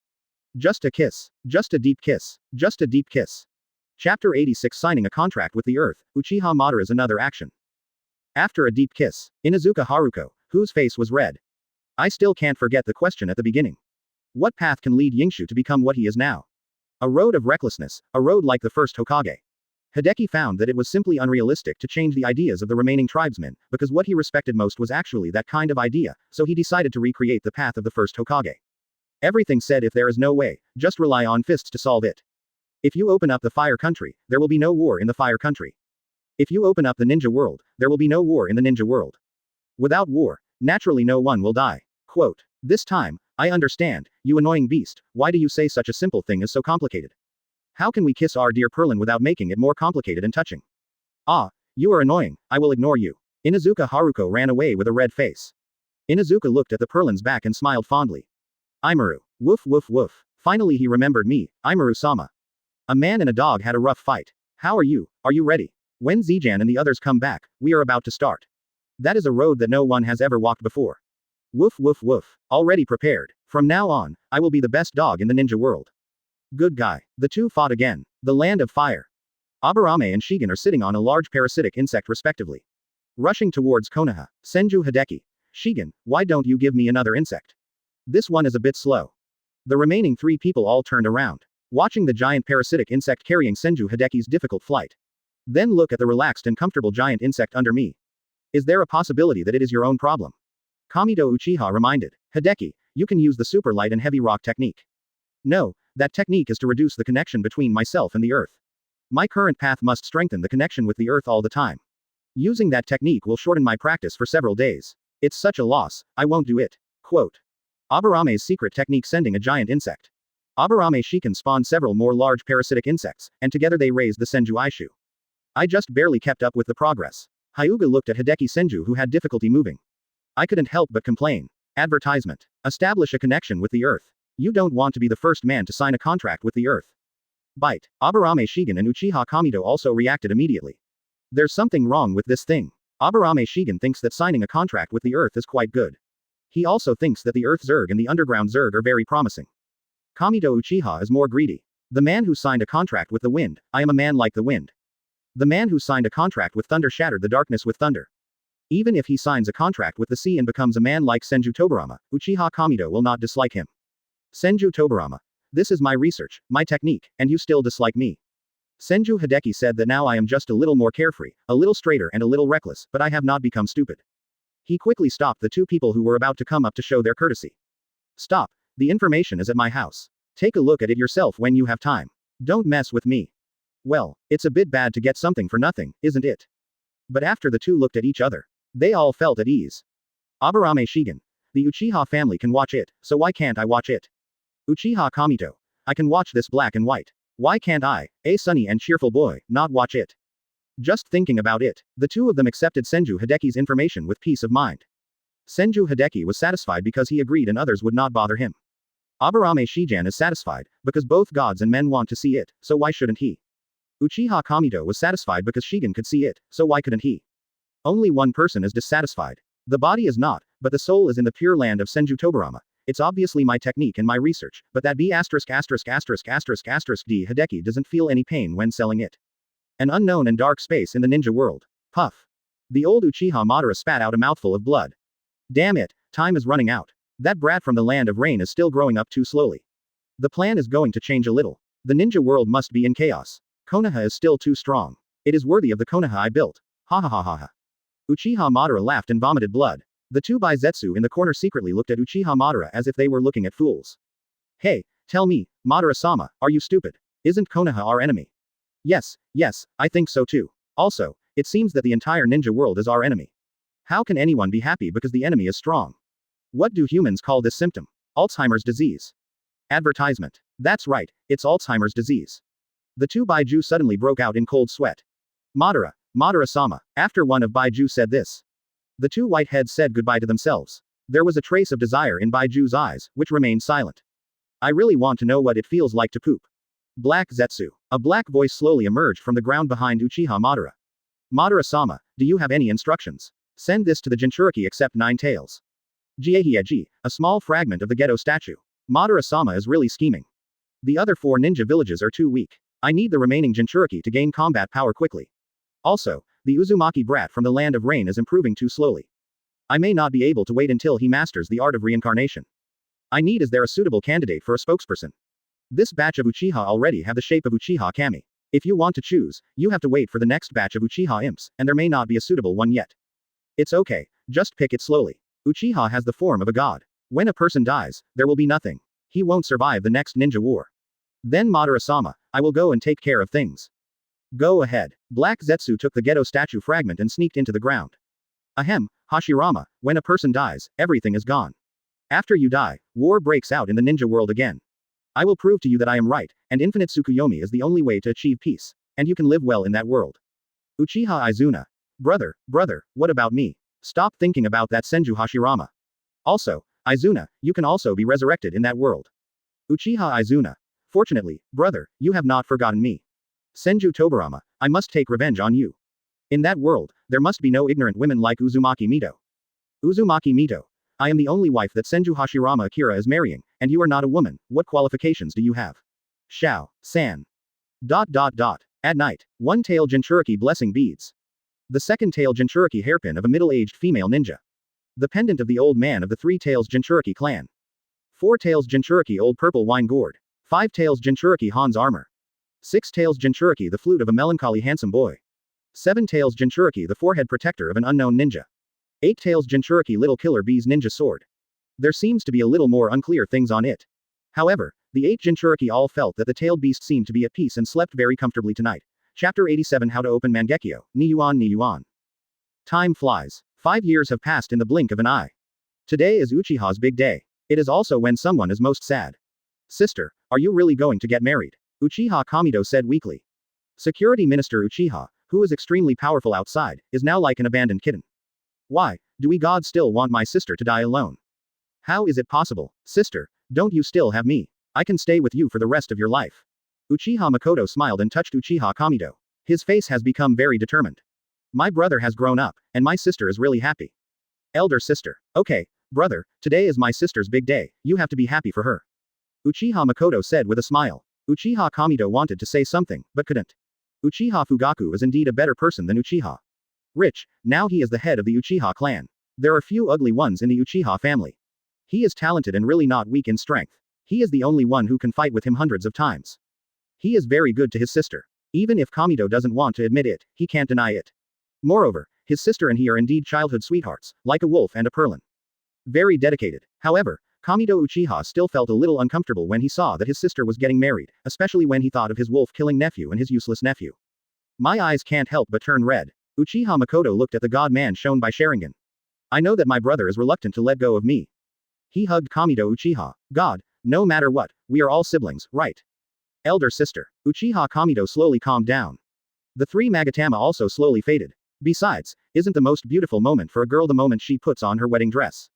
Just a kiss. Just a deep kiss. Just a deep kiss. Chapter 86 Signing a contract with the earth, Uchiha Madara's another action. After a deep kiss, Inuzuka Haruko, whose face was red. I still can't forget the question at the beginning. What path can lead Yingshu to become what he is now? A road of recklessness, a road like the first Hokage. Hideki found that it was simply unrealistic to change the ideas of the remaining tribesmen, because what he respected most was actually that kind of idea, so he decided to recreate the path of the first Hokage. Everything said if there is no way, just rely on fists to solve it. If you open up the fire country, there will be no war in the fire country. If you open up the ninja world, there will be no war in the ninja world. Without war, naturally no one will die. Quote. This time, I understand, you annoying beast, why do you say such a simple thing is so complicated? How can we kiss our dear Perlin without making it more complicated and touching? Ah, you are annoying, I will ignore you. Inuzuka Haruko ran away with a red face. Inuzuka looked at the Perlin's back and smiled fondly. Imaru. Woof woof woof. Finally he remembered me, Imaru-sama. A man and a dog had a rough fight. How are you? Are you ready? When Zijan and the others come back, we are about to start. That is a road that no one has ever walked before. Woof woof woof. Already prepared. From now on, I will be the best dog in the ninja world. Good guy. The two fought again. The land of fire. Aburame and Shigen are sitting on a large parasitic insect respectively. Rushing towards Konoha. Senju Hideki. Shigen, why don't you give me another insect? This one is a bit slow. The remaining three people all turned around, watching the giant parasitic insect carrying Senju Hideki's difficult flight. Then look at the relaxed and comfortable giant insect under me. Is there a possibility that it is your own problem? Kamito Uchiha reminded. Hideki, you can use the super light and heavy rock technique. No, that technique is to reduce the connection between myself and the earth. My current path must strengthen the connection with the earth all the time. Using that technique will shorten my practice for several days. It's such a loss, I won't do it. Quote. Aburame's secret technique sending a giant insect. Aburame Shiken spawned several more large parasitic insects, and together they raised the Senju Aishu. I just barely kept up with the progress. Hyuga looked at Hideki Senju who had difficulty moving. I couldn't help but complain. Advertisement. Establish a connection with the earth. You don't want to be the first man to sign a contract with the earth. Bite. Aburame Shigen and Uchiha Kamito also reacted immediately. There's something wrong with this thing. Aburame Shigen thinks that signing a contract with the earth is quite good. He also thinks that the earth Zerg and the underground Zerg are very promising. Kamito Uchiha is more greedy. The man who signed a contract with the wind, I am a man like the wind. The man who signed a contract with thunder shattered the darkness with thunder. Even if he signs a contract with the sea and becomes a man like Senju Tobarama, Uchiha Kamito will not dislike him. Senju Tobarama. This is my research, my technique, and you still dislike me. Senju Hideki said that now I am just a little more carefree, a little straighter and a little reckless, but I have not become stupid. He quickly stopped the two people who were about to come up to show their courtesy. Stop. The information is at my house. Take a look at it yourself when you have time. Don't mess with me. Well, it's a bit bad to get something for nothing, isn't it? But after the two looked at each other, they all felt at ease. Aburame Shigen. The Uchiha family can watch it, so why can't I watch it? Uchiha Kamito. I can watch this black and white. Why can't I, a sunny and cheerful boy, not watch it? Just thinking about it, the two of them accepted Senju Hideki's information with peace of mind. Senju Hideki was satisfied because he agreed and others would not bother him. Aburame Shijan is satisfied, because both gods and men want to see it, so why shouldn't he? Uchiha Kamito was satisfied because Shigen could see it, so why couldn't he? Only one person is dissatisfied. The body is not, but the soul is in the pure land of Senju Tobarama. It's obviously my technique and my research, but that D Hideki doesn't feel any pain when selling it. An unknown and dark space in the ninja world. Puff. The old Uchiha Madara spat out a mouthful of blood. Damn it, time is running out. That brat from the land of rain is still growing up too slowly. The plan is going to change a little. The ninja world must be in chaos. Konoha is still too strong. It is worthy of the Konoha I built. Ha ha ha ha ha. Uchiha Madara laughed and vomited blood. The two by Zetsu in the corner secretly looked at Uchiha Madara as if they were looking at fools. Hey, tell me, Madara-sama, are you stupid? Isn't Konoha our enemy? Yes, I think so too. Also, it seems that the entire ninja world is our enemy. How can anyone be happy because the enemy is strong? What do humans call this symptom? Alzheimer's disease. Advertisement. That's right, it's Alzheimer's disease. The two Baiju suddenly broke out in cold sweat. Madara-sama. After one of Baiju said this, the two whiteheads said goodbye to themselves. There was a trace of desire in Baiju's eyes, which remained silent. I really want to know what it feels like to poop. Black Zetsu. A black voice slowly emerged from the ground behind Uchiha Madara. Madara-sama, do you have any instructions? Send this to the Jinchuriki except 9 tails. Jiehieji, a small fragment of the ghetto statue. Madara-sama is really scheming. The other 4 ninja villages are too weak. I need the remaining Jinchuriki to gain combat power quickly. Also, the Uzumaki brat from the land of rain is improving too slowly. I may not be able to wait until he masters the art of reincarnation. Is there a suitable candidate for a spokesperson? This batch of Uchiha already have the shape of Uchiha Kami. If you want to choose, you have to wait for the next batch of Uchiha imps, and there may not be a suitable one yet. It's okay, just pick it slowly. Uchiha has the form of a god. When a person dies, there will be nothing. He won't survive the next ninja war. Then Madara-sama, I will go and take care of things. Go ahead. Black Zetsu took the ghetto statue fragment and sneaked into the ground. Ahem, Hashirama, when a person dies, everything is gone. After you die, war breaks out in the ninja world again. I will prove to you that I am right, and infinite Tsukuyomi is the only way to achieve peace, and you can live well in that world. Uchiha Izuna. Brother, what about me? Stop thinking about that Senju Hashirama. Also, Izuna, you can also be resurrected in that world. Uchiha Izuna. Fortunately, brother, you have not forgotten me. Senju Tobarama, I must take revenge on you. In that world, there must be no ignorant women like Uzumaki Mito. Uzumaki Mito. I am the only wife that Senju Hashirama Akira is marrying, and you are not a woman. What qualifications do you have? Shao, San. ... At night, one tail Jinchuriki blessing beads. The second tail Jinchuriki hairpin of a middle-aged female ninja. The pendant of the old man of the three tails Jinchuriki clan. Four tails Jinchuriki old purple wine gourd. Five tails Jinchuriki Han's armor. Six tails Jinchuriki the flute of a melancholy handsome boy. Seven tails Jinchuriki the forehead protector of an unknown ninja. Eight tails Jinchuriki little killer bee's ninja sword. There seems to be a little more unclear things on it. However, the 8 Jinchuriki all felt that the tailed beast seemed to be at peace and slept very comfortably tonight. Chapter 87 How to Open Mangekyo, Niyuan. Time flies. 5 years have passed in the blink of an eye. Today is Uchiha's big day. It is also when someone is most sad. Sister, are you really going to get married? Uchiha Kamido said weakly. Security Minister Uchiha, who is extremely powerful outside, is now like an abandoned kitten. Why, do we gods still want my sister to die alone? How is it possible? Sister, don't you still have me? I can stay with you for the rest of your life. Uchiha Makoto smiled and touched Uchiha Kamido. His face has become very determined. My brother has grown up, and my sister is really happy. Elder sister. Okay, brother, today is my sister's big day, you have to be happy for her. Uchiha Makoto said with a smile. Uchiha Kamido wanted to say something, but couldn't. Uchiha Fugaku is indeed a better person than Uchiha. Rich, now he is the head of the Uchiha clan. There are few ugly ones in the Uchiha family. He is talented and really not weak in strength. He is the only one who can fight with him hundreds of times. He is very good to his sister. Even if Kamido doesn't want to admit it, he can't deny it. Moreover, his sister and he are indeed childhood sweethearts, like a wolf and a perlin. Very dedicated. However, Kamido Uchiha still felt a little uncomfortable when he saw that his sister was getting married, especially when he thought of his wolf-killing nephew and his useless nephew. My eyes can't help but turn red. Uchiha Makoto looked at the god man shown by Sharingan. I know that my brother is reluctant to let go of me. He hugged Kamido Uchiha. God, no matter what, we are all siblings, right? Elder sister. Uchiha Kamido slowly calmed down. The 3 Magatama also slowly faded. Besides, isn't the most beautiful moment for a girl the moment she puts on her wedding dress?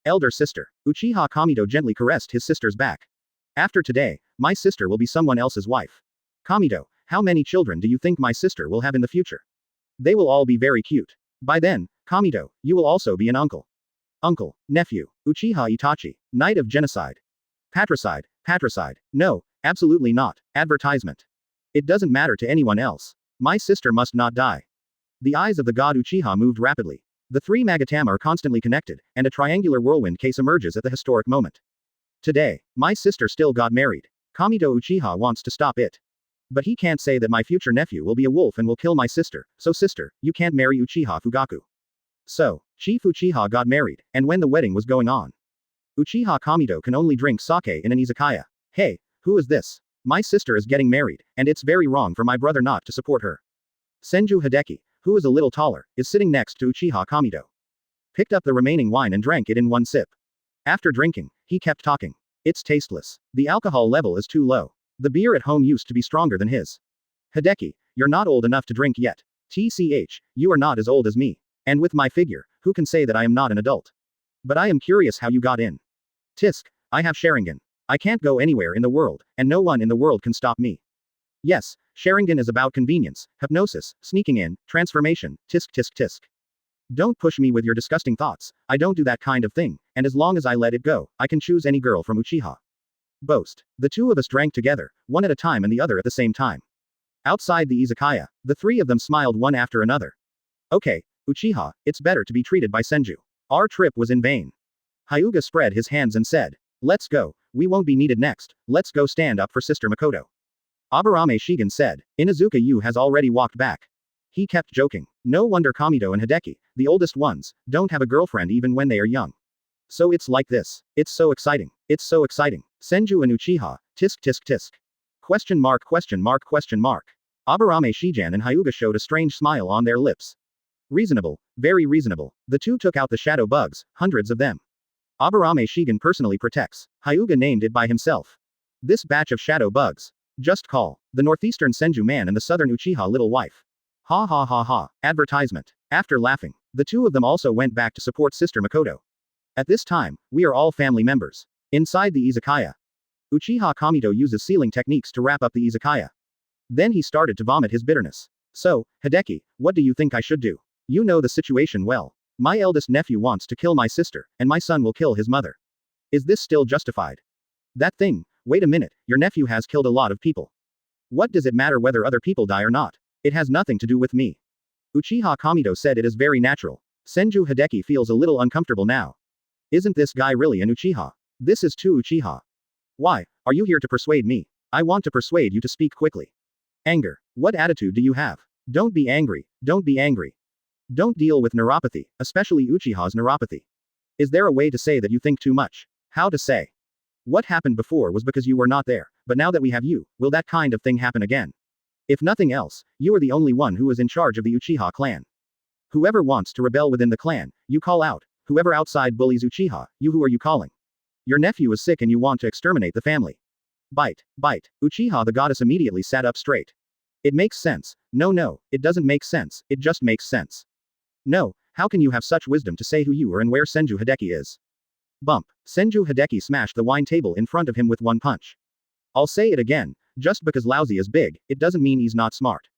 Elder sister. Uchiha Kamido gently caressed his sister's back. After today, my sister will be someone else's wife. Kamido, how many children do you think my sister will have in the future? They will all be very cute. By then, Kamido, you will also be an uncle. Uncle, nephew, Uchiha Itachi, Knight of Genocide. Patricide. No, absolutely not. Advertisement. It doesn't matter to anyone else. My sister must not die. The eyes of the god Uchiha moved rapidly. The 3 Magatama are constantly connected, and a triangular whirlwind case emerges at the historic moment. Today, my sister still got married. Kamido Uchiha wants to stop it. But he can't say that my future nephew will be a wolf and will kill my sister, so sister, you can't marry Uchiha Fugaku. So, Chief Uchiha got married, and when the wedding was going on, Uchiha Kamido can only drink sake in an izakaya. Hey, who is this? My sister is getting married, and it's very wrong for my brother not to support her. Senju Hideki, who is a little taller, is sitting next to Uchiha Kamido. Picked up the remaining wine and drank it in one sip. After drinking, he kept talking. It's tasteless. The alcohol level is too low. The beer at home used to be stronger than his. Hideki, you're not old enough to drink yet. TCH, you are not as old as me. And with my figure, who can say that I am not an adult? But I am curious how you got in. Tisk, I have Sharingan. I can't go anywhere in the world, and no one in the world can stop me. Yes, Sharingan is about convenience, hypnosis, sneaking in, transformation, tisk. Don't push me with your disgusting thoughts, I don't do that kind of thing, and as long as I let it go, I can choose any girl from Uchiha. Boast. The 2 of us drank together, one at a time and the other at the same time. Outside the izakaya, the 3 of them smiled one after another. Okay, Uchiha, it's better to be treated by Senju. Our trip was in vain. Hyuga spread his hands and said, let's go, we won't be needed next, let's go stand up for Sister Makoto. Aburame Shigen said, Inuzuka Yu has already walked back. He kept joking. No wonder Kamido and Hideki, the oldest ones, don't have a girlfriend even when they are young. So it's like this. It's so exciting. Senju and Uchiha, tisk. Question mark. Aburame Shigen and Hyuga showed a strange smile on their lips. Reasonable, very reasonable. The 2 took out the shadow bugs, hundreds of them. Aburame Shigen personally protects. Hyuga named it by himself. This batch of shadow bugs. Just call. The northeastern Senju man and the southern Uchiha little wife. Ha. Advertisement. After laughing, the 2 of them also went back to support Sister Makoto. At this time, we are all family members. Inside the izakaya. Uchiha Kamito uses sealing techniques to wrap up the izakaya. Then he started to vomit his bitterness. So, Hideki, what do you think I should do? You know the situation well. My eldest nephew wants to kill my sister, and my son will kill his mother. Is this still justified? That thing, wait a minute, your nephew has killed a lot of people. What does it matter whether other people die or not? It has nothing to do with me. Uchiha Kamito said it is very natural. Senju Hideki feels a little uncomfortable now. Isn't this guy really an Uchiha? This is too Uchiha. Why, are you here to persuade me? I want to persuade you to speak quickly. Anger. What attitude do you have? Don't be angry, don't be angry. Don't deal with neuropathy, especially Uchiha's neuropathy. Is there a way to say that you think too much? How to say? What happened before was because you were not there, but now that we have you, will that kind of thing happen again? If nothing else, you are the only one who is in charge of the Uchiha clan. Whoever wants to rebel within the clan, you call out. Whoever outside bullies Uchiha, who are you calling? Your nephew is sick and you want to exterminate the family. Bite, bite. Uchiha the goddess immediately sat up straight. It makes sense. No, it doesn't make sense, it just makes sense. No, how can you have such wisdom to say who you are and where Senju Hideki is? Bump. Senju Hideki smashed the wine table in front of him with one punch. I'll say it again, just because lousy is big, it doesn't mean he's not smart.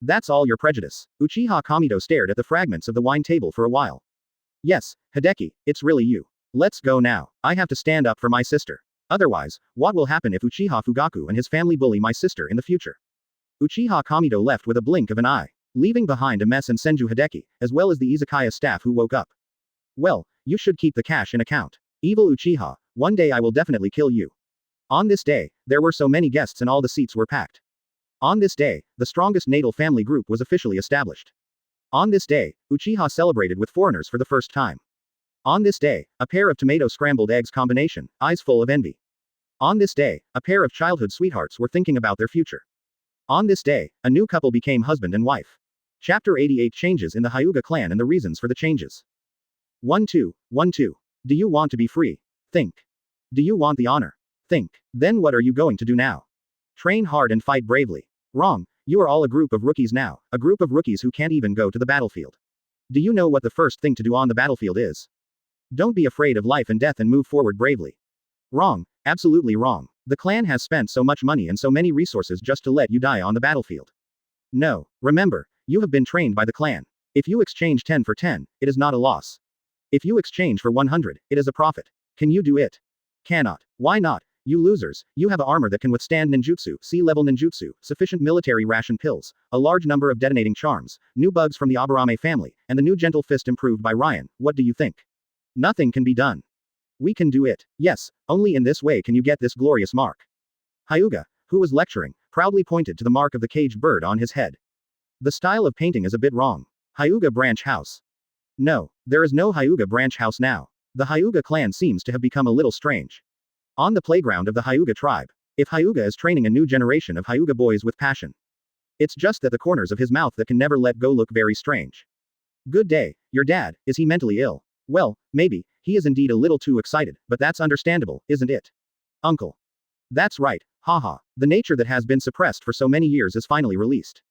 That's all your prejudice. Uchiha Kamito stared at the fragments of the wine table for a while. Yes, Hideki, it's really you. Let's go now. I have to stand up for my sister. Otherwise, what will happen if Uchiha Fugaku and his family bully my sister in the future? Uchiha Kamito left with a blink of an eye, leaving behind a mess and Senju Hideki, as well as the izakaya staff who woke up. Well, you should keep the cash in account. Evil Uchiha, one day I will definitely kill you. On this day, there were so many guests and all the seats were packed. On this day, the strongest natal family group was officially established. On this day, Uchiha celebrated with foreigners for the first time. On this day, a pair of tomato scrambled eggs combination, eyes full of envy. On this day, a pair of childhood sweethearts were thinking about their future. On this day, a new couple became husband and wife. Chapter 88 Changes in the Hyuga clan and the reasons for the changes. 1-2. Do you want to be free? Think. Do you want the honor? Think. Then what are you going to do now? Train hard and fight bravely. Wrong, you are all a group of rookies now, a group of rookies who can't even go to the battlefield. Do you know what the first thing to do on the battlefield is? Don't be afraid of life and death and move forward bravely. Wrong, absolutely wrong. The clan has spent so much money and so many resources just to let you die on the battlefield. No, remember, you have been trained by the clan. If you exchange 10 for 10, it is not a loss. If you exchange for 100, it is a profit. Can you do it? Cannot. Why not? You losers, you have armor that can withstand ninjutsu, sea-level ninjutsu, sufficient military ration pills, a large number of detonating charms, new bugs from the Aburame family, and the new gentle fist improved by Ryan. What do you think? Nothing can be done. We can do it. Yes, only in this way can you get this glorious mark. Hyuga, who was lecturing, proudly pointed to the mark of the caged bird on his head. The style of painting is a bit wrong. Hyuga branch house. No, there is no Hyuga branch house now. The Hyuga clan seems to have become a little strange. On the playground of the Hyuga tribe. If Hyuga is training a new generation of Hyuga boys with passion. It's just that the corners of his mouth that can never let go look very strange. Good day, your dad, is he mentally ill? Well, maybe, he is indeed a little too excited, but that's understandable, isn't it? Uncle. That's right, haha, the nature that has been suppressed for so many years is finally released.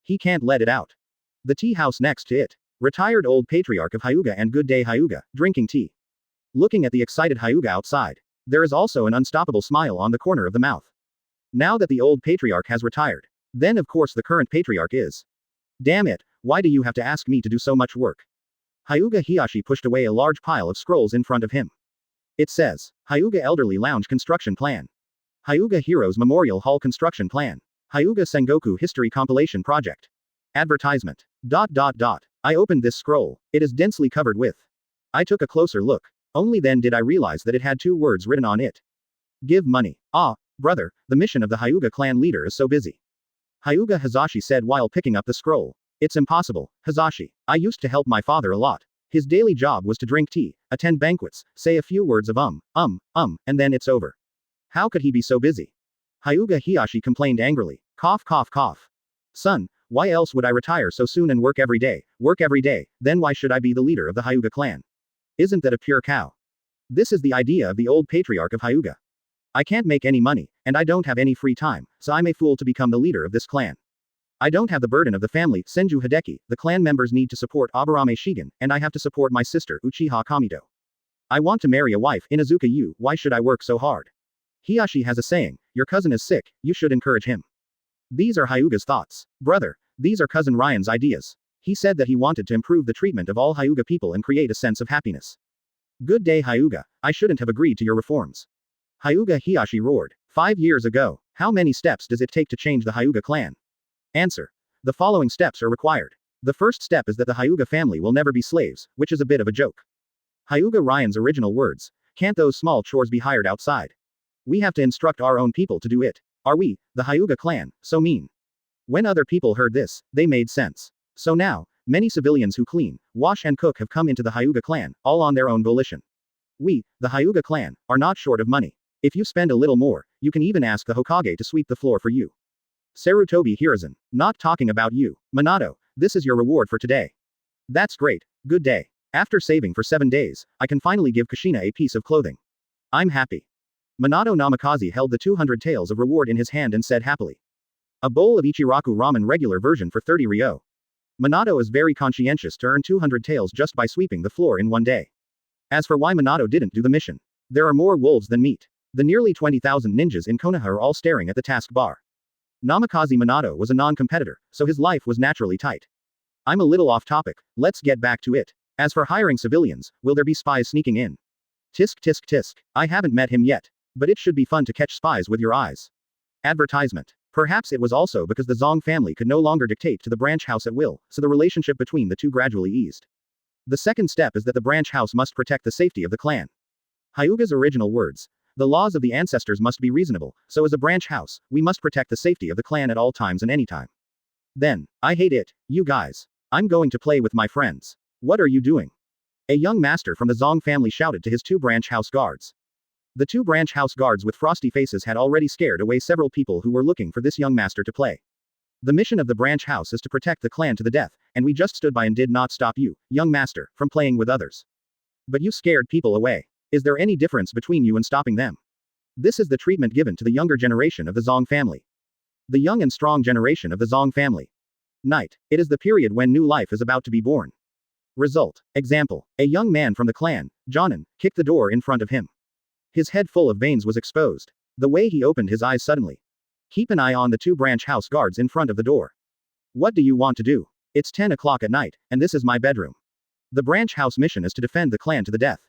He can't let it out. The tea house next to it. Retired old patriarch of Hyuga and good day Hyuga, drinking tea. Looking at the excited Hyuga outside. There is also an unstoppable smile on the corner of the mouth. Now that the old patriarch has retired. Then of course the current patriarch is. Damn it, why do you have to ask me to do so much work? Hyuga Hiyashi pushed away a large pile of scrolls in front of him. It says, Hyuga Elderly Lounge Construction Plan. Hyuga Heroes Memorial Hall Construction Plan. Hyuga Sengoku History Compilation Project. Advertisement. I opened this scroll. It is densely covered with. I took a closer look. Only then did I realize that it had two words written on it. Give money. Ah, brother, the mission of the Hyuga clan leader is so busy. Hyuga Hazashi said while picking up the scroll. It's impossible, Hazashi. I used to help my father a lot. His daily job was to drink tea, attend banquets, say a few words of and then it's over. How could he be so busy? Hyuga Hiyashi complained angrily. Cough, cough, cough. Son, why else would I retire so soon and work every day, then why should I be the leader of the Hyuga clan? Isn't that a pure cow? This is the idea of the old patriarch of Hyuga. I can't make any money, and I don't have any free time, so I'm a fool to become the leader of this clan. I don't have the burden of the family, Senju Hideki, the clan members need to support Aburame Shigen, and I have to support my sister, Uchiha Kamito. I want to marry a wife, Inazuka Yu, why should I work so hard? Hiyashi has a saying, your cousin is sick, you should encourage him. These are Hyuga's thoughts. Brother, these are cousin Ryan's ideas. He said that he wanted to improve the treatment of all Hyuga people and create a sense of happiness. Good day Hyuga, I shouldn't have agreed to your reforms. Hyuga Hiyashi roared. 5 years ago, how many steps does it take to change the Hyuga clan? Answer. The following steps are required. The first step is that the Hyuga family will never be slaves, which is a bit of a joke. Hyuga Ryan's original words. Can't those small chores be hired outside? We have to instruct our own people to do it. Are we, the Hyuga clan, so mean? When other people heard this, they made sense. So now, many civilians who clean, wash and cook have come into the Hyuga clan, all on their own volition. We, the Hyuga clan, are not short of money. If you spend a little more, you can even ask the Hokage to sweep the floor for you. Sarutobi Hiruzen. Not talking about you. Minato, this is your reward for today. That's great, good day. After saving for 7 days, I can finally give Kushina a piece of clothing. I'm happy. Minato Namikaze held the 200 taels of reward in his hand and said happily. A bowl of Ichiraku ramen regular version for 30 ryo. Minato is very conscientious to earn 200 taels just by sweeping the floor in 1 day. As for why Minato didn't do the mission. There are more wolves than meat. The nearly 20,000 ninjas in Konoha are all staring at the task bar. Namikaze Minato was a non-competitor, so his life was naturally tight. I'm a little off topic, let's get back to it. As for hiring civilians, will there be spies sneaking in? Tisk tisk tisk. I haven't met him yet. But it should be fun to catch spies with your eyes. Advertisement. Perhaps it was also because the Zong family could no longer dictate to the branch house at will, so the relationship between the two gradually eased. The second step is that the branch house must protect the safety of the clan. Hyuga's original words. The laws of the ancestors must be reasonable, so as a branch house, we must protect the safety of the clan at all times and anytime. Then, I hate it, you guys. I'm going to play with my friends. What are you doing? A young master from the Zong family shouted to his 2 branch house guards. The 2 branch house guards with frosty faces had already scared away several people who were looking for this young master to play. The mission of the branch house is to protect the clan to the death, and we just stood by and did not stop you, young master, from playing with others. But you scared people away. Is there any difference between you and stopping them? This is the treatment given to the younger generation of the Zong family. The young and strong generation of the Zong family. Night. It is the period when new life is about to be born. Result. Example. A young man from the clan, Jonin, kicked the door in front of him. His head full of veins was exposed. The way he opened his eyes suddenly. Keep an eye on the 2 branch house guards in front of the door. What do you want to do? It's 10 o'clock at night, and this is my bedroom. The branch house mission is to defend the clan to the death.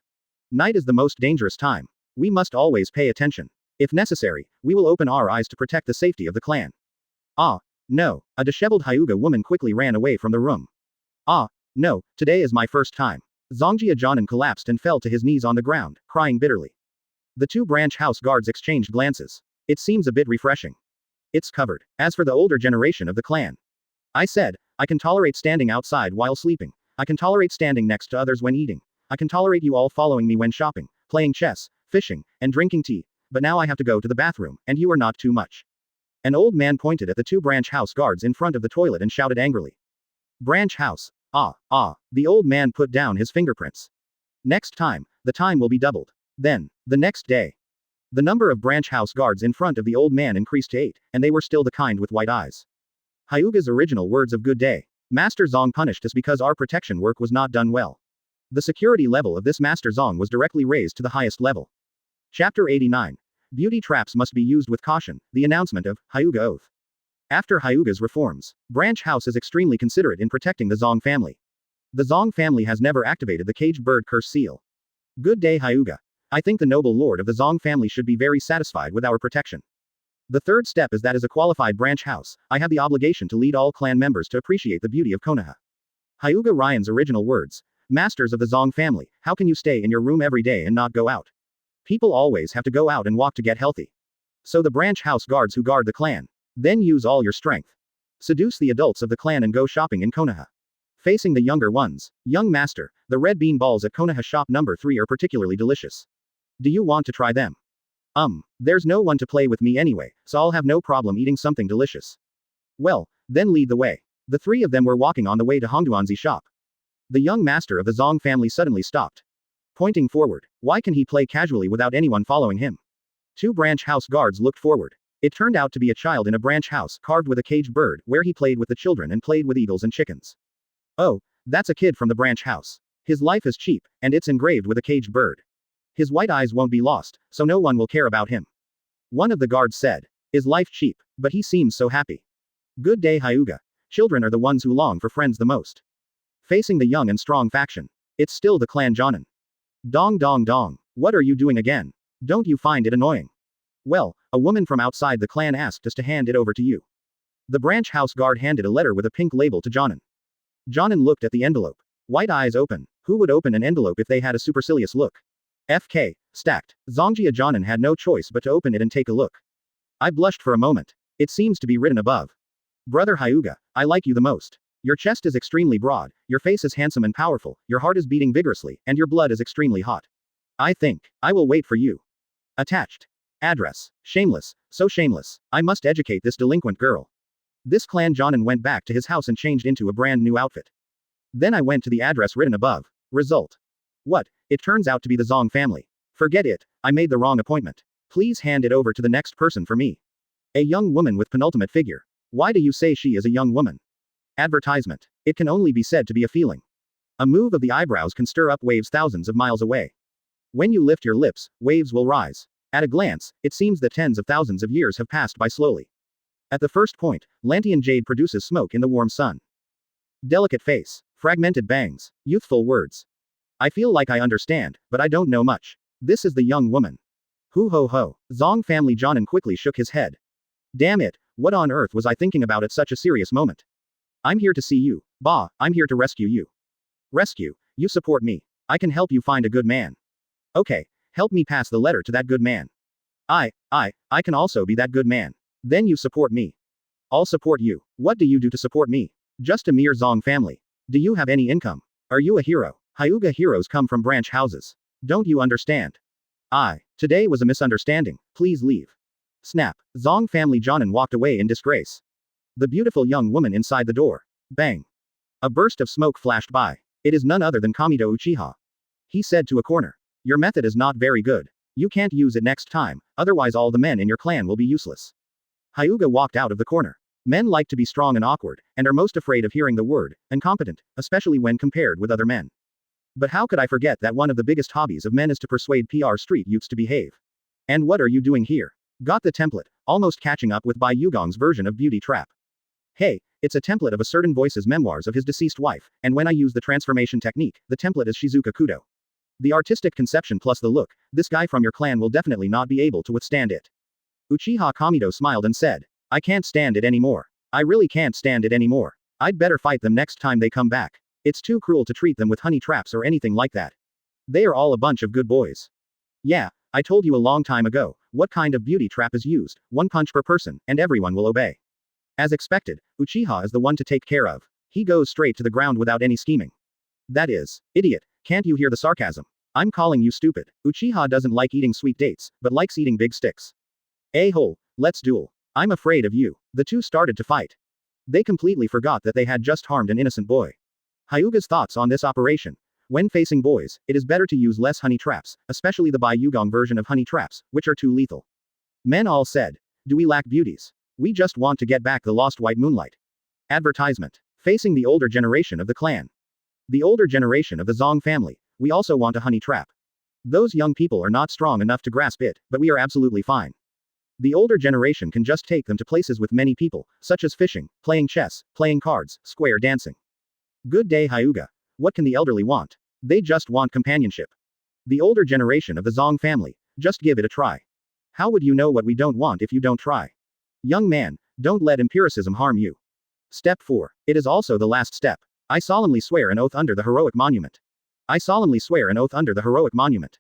Night is the most dangerous time. We must always pay attention. If necessary, we will open our eyes to protect the safety of the clan. Ah, no. A disheveled Hyuga woman quickly ran away from the room. Ah, no, today is my first time. Zongjia Jonin collapsed and fell to his knees on the ground, crying bitterly. The 2 branch house guards exchanged glances. It seems a bit refreshing. It's covered. As for the older generation of the clan. I said, I can tolerate standing outside while sleeping. I can tolerate standing next to others when eating. I can tolerate you all following me when shopping, playing chess, fishing, and drinking tea. But now I have to go to the bathroom, and you are not too much. An old man pointed at the 2 branch house guards in front of the toilet and shouted angrily. Branch house. Ah. The old man put down his fingerprints. Next time, the time will be doubled. Then, the next day. The number of branch house guards in front of the old man increased to 8, and they were still the kind with white eyes. Hyuga's original words of good day. Master Zong punished us because our protection work was not done well. The security level of this Master Zong was directly raised to the highest level. Chapter 89. Beauty traps must be used with caution, the announcement of Hyuga Oath. After Hyuga's reforms, Branch House is extremely considerate in protecting the Zong family. The Zong family has never activated the caged bird curse seal. Good day Hyuga. I think the noble lord of the Zong family should be very satisfied with our protection. The third step is that as a qualified branch house, I have the obligation to lead all clan members to appreciate the beauty of Konoha. Hyuga Ryan's original words. Masters of the Zong family, how can you stay in your room every day and not go out? People always have to go out and walk to get healthy. So the branch house guards who guard the clan. Then use all your strength. Seduce the adults of the clan and go shopping in Konoha. Facing the younger ones. Young master, the red bean balls at Konoha shop number 3 are particularly delicious. Do you want to try them? There's no one to play with me anyway, so I'll have no problem eating something delicious. Well, then lead the way. The 3 of them were walking on the way to Hongduanzi shop. The young master of the Zong family suddenly stopped. Pointing forward. Why can he play casually without anyone following him? 2 branch house guards looked forward. It turned out to be a child in a branch house carved with a caged bird, where he played with the children and played with eagles and chickens. Oh, that's a kid from the branch house. His life is cheap, and it's engraved with a caged bird. His white eyes won't be lost, so no one will care about him. One of the guards said. Is life cheap? But he seems so happy. Good day, Hyuga. Children are the ones who long for friends the most. Facing the young and strong faction. It's still the clan Jonin. Dong dong dong. What are you doing again? Don't you find it annoying? Well, a woman from outside the clan asked us to hand it over to you. The branch house guard handed a letter with a pink label to Jonin. Jonin looked at the envelope. White eyes open. Who would open an envelope if they had a supercilious look? FK, stacked. Zongjia Jonin had no choice but to open it and take a look. I blushed for a moment. It seems to be written above. Brother Hyuga, I like you the most. Your chest is extremely broad, your face is handsome and powerful, your heart is beating vigorously, and your blood is extremely hot. I think, I will wait for you. Attached. Address. Shameless, so shameless. I must educate this delinquent girl. This clan Jonin went back to his house and changed into a brand new outfit. Then I went to the address written above. Result. What? It turns out to be the Zong family. Forget it, I made the wrong appointment. Please hand it over to the next person for me. A young woman with penultimate figure. Why do you say she is a young woman? Advertisement. It can only be said to be a feeling. A move of the eyebrows can stir up waves thousands of miles away. When you lift your lips, waves will rise. At a glance, it seems that tens of thousands of years have passed by slowly. At the first point, Lantian jade produces smoke in the warm sun. Delicate face. Fragmented bangs. Youthful words. I feel like I understand, but I don't know much. This is the young woman. Hoo ho ho. Zong family Jonin quickly shook his head. Damn it, what on earth was I thinking about at such a serious moment? I'm here to see you. Bah, I'm here to rescue you. Rescue, you support me. I can help you find a good man. Okay, help me pass the letter to that good man. I can also be that good man. Then you support me. I'll support you. What do you do to support me? Just a mere Zong family. Do you have any income? Are you a hero? Hyuga heroes come from branch houses. Don't you understand? Today was a misunderstanding. Please leave. Snap. Zong family Jonin walked away in disgrace. The beautiful young woman inside the door. Bang. A burst of smoke flashed by. It is none other than Kamito Uchiha. He said to a corner. Your method is not very good. You can't use it next time, otherwise all the men in your clan will be useless. Hyuga walked out of the corner. Men like to be strong and awkward, and are most afraid of hearing the word, incompetent, especially when compared with other men. But how could I forget that one of the biggest hobbies of men is to persuade PR street youths to behave? And what are you doing here? Got the template, almost catching up with Bai Yugong's version of Beauty Trap. Hey, it's a template of a certain voice's memoirs of his deceased wife, and when I use the transformation technique, the template is Shizuka Kudo. The artistic conception plus the look, this guy from your clan will definitely not be able to withstand it. Uchiha Kamito smiled and said, I can't stand it anymore. I really can't stand it anymore. I'd better fight them next time they come back. It's too cruel to treat them with honey traps or anything like that. They are all a bunch of good boys. Yeah, I told you a long time ago, what kind of beauty trap is used, one punch per person, and everyone will obey. As expected, Uchiha is the one to take care of. He goes straight to the ground without any scheming. That is, idiot, can't you hear the sarcasm? I'm calling you stupid. Uchiha doesn't like eating sweet dates, but likes eating big sticks. A-hole, let's duel. I'm afraid of you. The two started to fight. They completely forgot that they had just harmed an innocent boy. Hyuga's thoughts on this operation. When facing boys, it is better to use less honey traps, especially the Bai Yugong version of honey traps, which are too lethal. Men all said, do we lack beauties? We just want to get back the lost white moonlight. Advertisement. Facing the older generation of the clan. The older generation of the Zong family, we also want a honey trap. Those young people are not strong enough to grasp it, but we are absolutely fine. The older generation can just take them to places with many people, such as fishing, playing chess, playing cards, square dancing. Good day, Hyuga. What can the elderly want? They just want companionship. The older generation of the Zong family, just give it a try. How would you know what we don't want if you don't try? Young man, don't let empiricism harm you. Step 4. It is also the last step. I solemnly swear an oath under the heroic monument. I solemnly swear an oath under the heroic monument. ...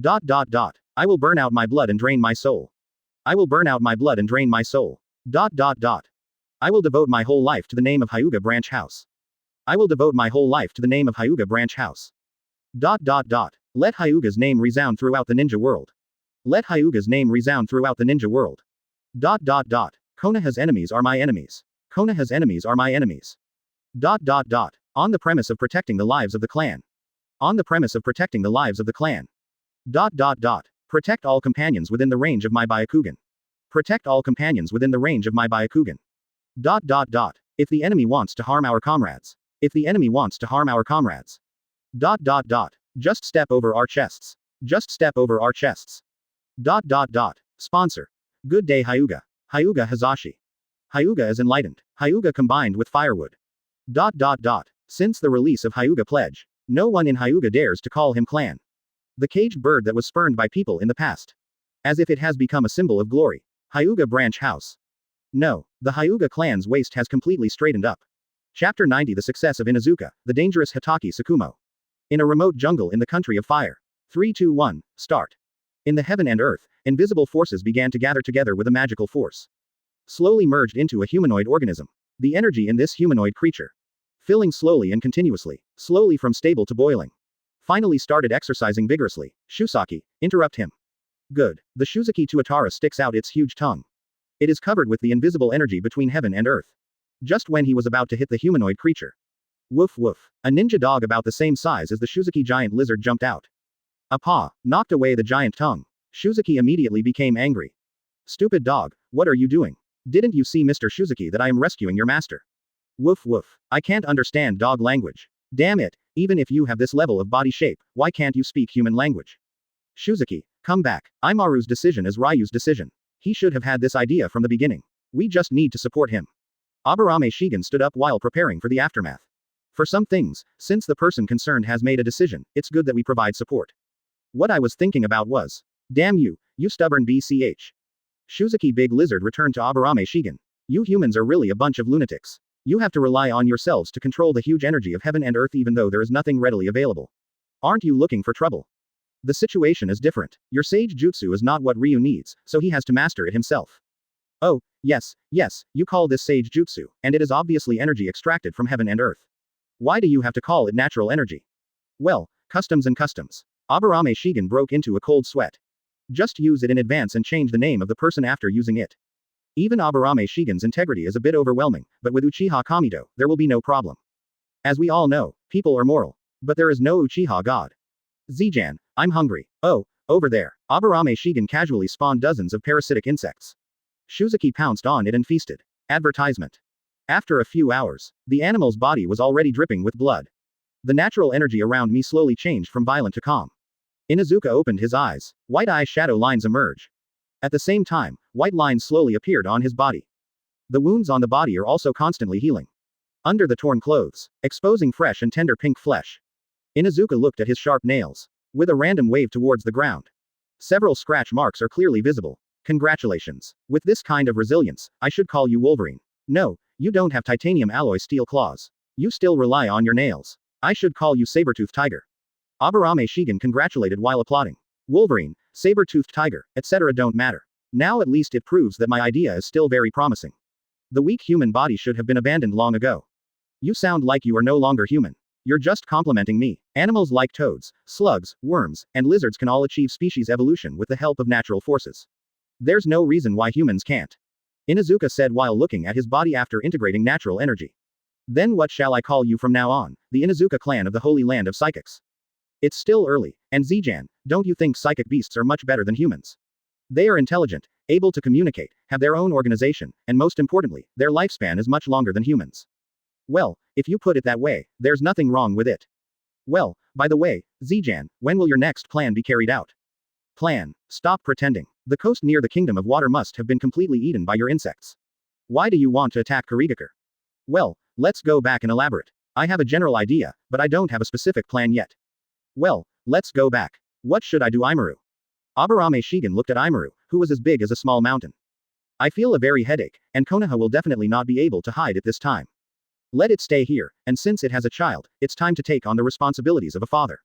I will burn out my blood and drain my soul. I will burn out my blood and drain my soul. ... I will devote my whole life to the name of Hyuga Branch House. I will devote my whole life to the name of Hyuga Branch House. ... Let Hyuga's name resound throughout the ninja world. Let Hyuga's name resound throughout the ninja world. ... Konoha's enemies are my enemies. Konoha's enemies are my enemies. ... On the premise of protecting the lives of the clan. On the premise of protecting the lives of the clan. ... Protect all companions within the range of my Byakugan. Protect all companions within the range of my Byakugan. ... If the enemy wants to harm our comrades. If the enemy wants to harm our comrades. ... Just step over our chests. Just step over our chests. ... Sponsor. Good day Hyuga. Hyuga Hazashi. Hyuga is enlightened. Hyuga combined with firewood. Since the release of Hyuga Pledge, no one in Hyuga dares to call him clan. The caged bird that was spurned by people in the past. As if it has become a symbol of glory. Hyuga Branch House. No, the Hyuga clan's waist has completely straightened up. Chapter 90 The Success of Inuzuka, the dangerous Hitaki Tsukumo. In a remote jungle in the country of fire. 3, 2, 1, start. In the heaven and earth, invisible forces began to gather together with a magical force. Slowly merged into a humanoid organism. The energy in this humanoid creature. Filling slowly and continuously, slowly from stable to boiling. Finally started exercising vigorously. Shusaki, interrupt him. Good. The Shuzaki Tuatara sticks out its huge tongue. It is covered with the invisible energy between heaven and earth. Just when he was about to hit the humanoid creature. Woof woof. A ninja dog about the same size as the Shuzaki giant lizard jumped out. A paw knocked away the giant tongue. Shuzaki immediately became angry. Stupid dog, what are you doing? Didn't you see Mr. Shuzaki that I am rescuing your master? Woof woof. I can't understand dog language. Damn it, even if you have this level of body shape, why can't you speak human language? Shuzaki, come back. Imaru's decision is Ryu's decision. He should have had this idea from the beginning. We just need to support him. Aburame Shigen stood up while preparing for the aftermath. For some things, since the person concerned has made a decision, it's good that we provide support. What I was thinking about was. Damn you, you stubborn BCH. Shuzaki Big Lizard returned to Aburame Shigen. You humans are really a bunch of lunatics. You have to rely on yourselves to control the huge energy of heaven and earth even though there is nothing readily available. Aren't you looking for trouble? The situation is different. Your sage jutsu is not what Ryu needs, so he has to master it himself. Oh, yes, you call this sage jutsu, and it is obviously energy extracted from heaven and earth. Why do you have to call it natural energy? Well, customs and customs. Aburame Shigen broke into a cold sweat. Just use it in advance and change the name of the person after using it. Even Aburame Shigen's integrity is a bit overwhelming, but with Uchiha Kamido, there will be no problem. As we all know, people are moral. But there is no Uchiha god. Zijan, I'm hungry. Oh, over there. Aburame Shigen casually spawned dozens of parasitic insects. Shuzaki pounced on it and feasted. Advertisement. After a few hours, the animal's body was already dripping with blood. The natural energy around me slowly changed from violent to calm. Inuzuka opened his eyes. White eye shadow lines emerge. At the same time, white lines slowly appeared on his body. The wounds on the body are also constantly healing. Under the torn clothes, exposing fresh and tender pink flesh. Inuzuka looked at his sharp nails. With a random wave towards the ground. Several scratch marks are clearly visible. Congratulations. With this kind of resilience, I should call you Wolverine. No, you don't have titanium alloy steel claws. You still rely on your nails. I should call you Saber-toothed Tiger. Aburame Shigen congratulated while applauding. Wolverine, saber-toothed tiger, etc. don't matter. Now at least it proves that my idea is still very promising. The weak human body should have been abandoned long ago. You sound like you are no longer human. You're just complimenting me. Animals like toads, slugs, worms, and lizards can all achieve species evolution with the help of natural forces. There's no reason why humans can't. Inuzuka said while looking at his body after integrating natural energy. Then what shall I call you from now on? The Inuzuka clan of the Holy Land of Psychics. It's still early, and Zijan, don't you think psychic beasts are much better than humans? They are intelligent, able to communicate, have their own organization, and most importantly, their lifespan is much longer than humans. Well, if you put it that way, there's nothing wrong with it. Well, by the way, Zijan, when will your next plan be carried out? Plan. Stop pretending. The coast near the Kingdom of Water must have been completely eaten by your insects. Why do you want to attack Kurigakure? Well, let's go back and elaborate. I have a general idea, but I don't have a specific plan yet. Well, let's go back. What should I do, Imaru? Aburame Shigen looked at Imaru, who was as big as a small mountain. I feel a very headache, and Konoha will definitely not be able to hide it this time. Let it stay here, and since it has a child, it's time to take on the responsibilities of a father.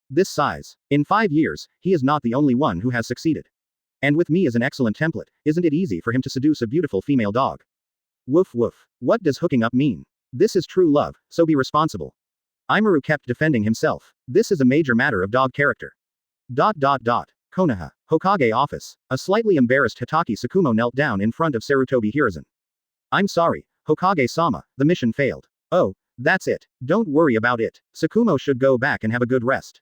This size. In 5 years, he is not the only one who has succeeded. And with me as an excellent template, isn't it easy for him to seduce a beautiful female dog? Woof woof. What does hooking up mean? This is true love, so be responsible. Imaru kept defending himself. This is a major matter of dog character. Konoha. Hokage office. A slightly embarrassed Hitaki Tsukumo knelt down in front of Sarutobi Hiruzen. I'm sorry, Hokage-sama, the mission failed. Oh, that's it. Don't worry about it. Tsukumo should go back and have a good rest.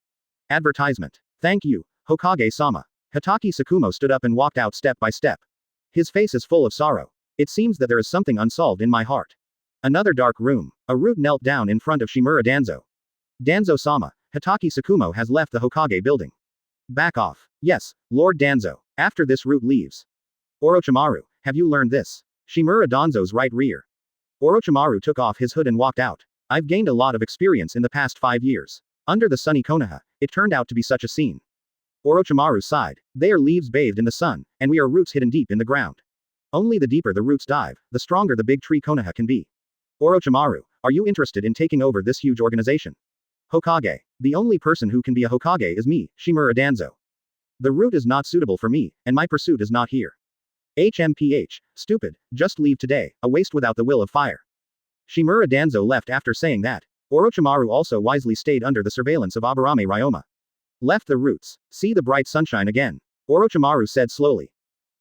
Advertisement. Thank you, Hokage-sama. Hitaki Tsukumo stood up and walked out step by step. His face is full of sorrow. It seems that there is something unsolved in my heart. Another dark room. A root knelt down in front of Shimura Danzo. Danzo-sama, Hitaki Tsukumo has left the Hokage building. Back off. Yes, Lord Danzo. After this root leaves. Orochimaru, have you learned this? Shimura Danzo's right rear. Orochimaru took off his hood and walked out. I've gained a lot of experience in the past 5 years. Under the sunny Konoha, it turned out to be such a scene. Orochimaru sighed. They are leaves bathed in the sun, and we are roots hidden deep in the ground. Only the deeper the roots dive, the stronger the big tree Konoha can be. Orochimaru, are you interested in taking over this huge organization? Hokage. The only person who can be a Hokage is me, Shimura Danzo. The route is not suitable for me, and my pursuit is not here. HMPH, stupid, just leave today, a waste without the will of fire. Shimura Danzo left after saying that. Orochimaru also wisely stayed under the surveillance of Aburame Ryoma. Left the roots, see the bright sunshine again. Orochimaru said slowly.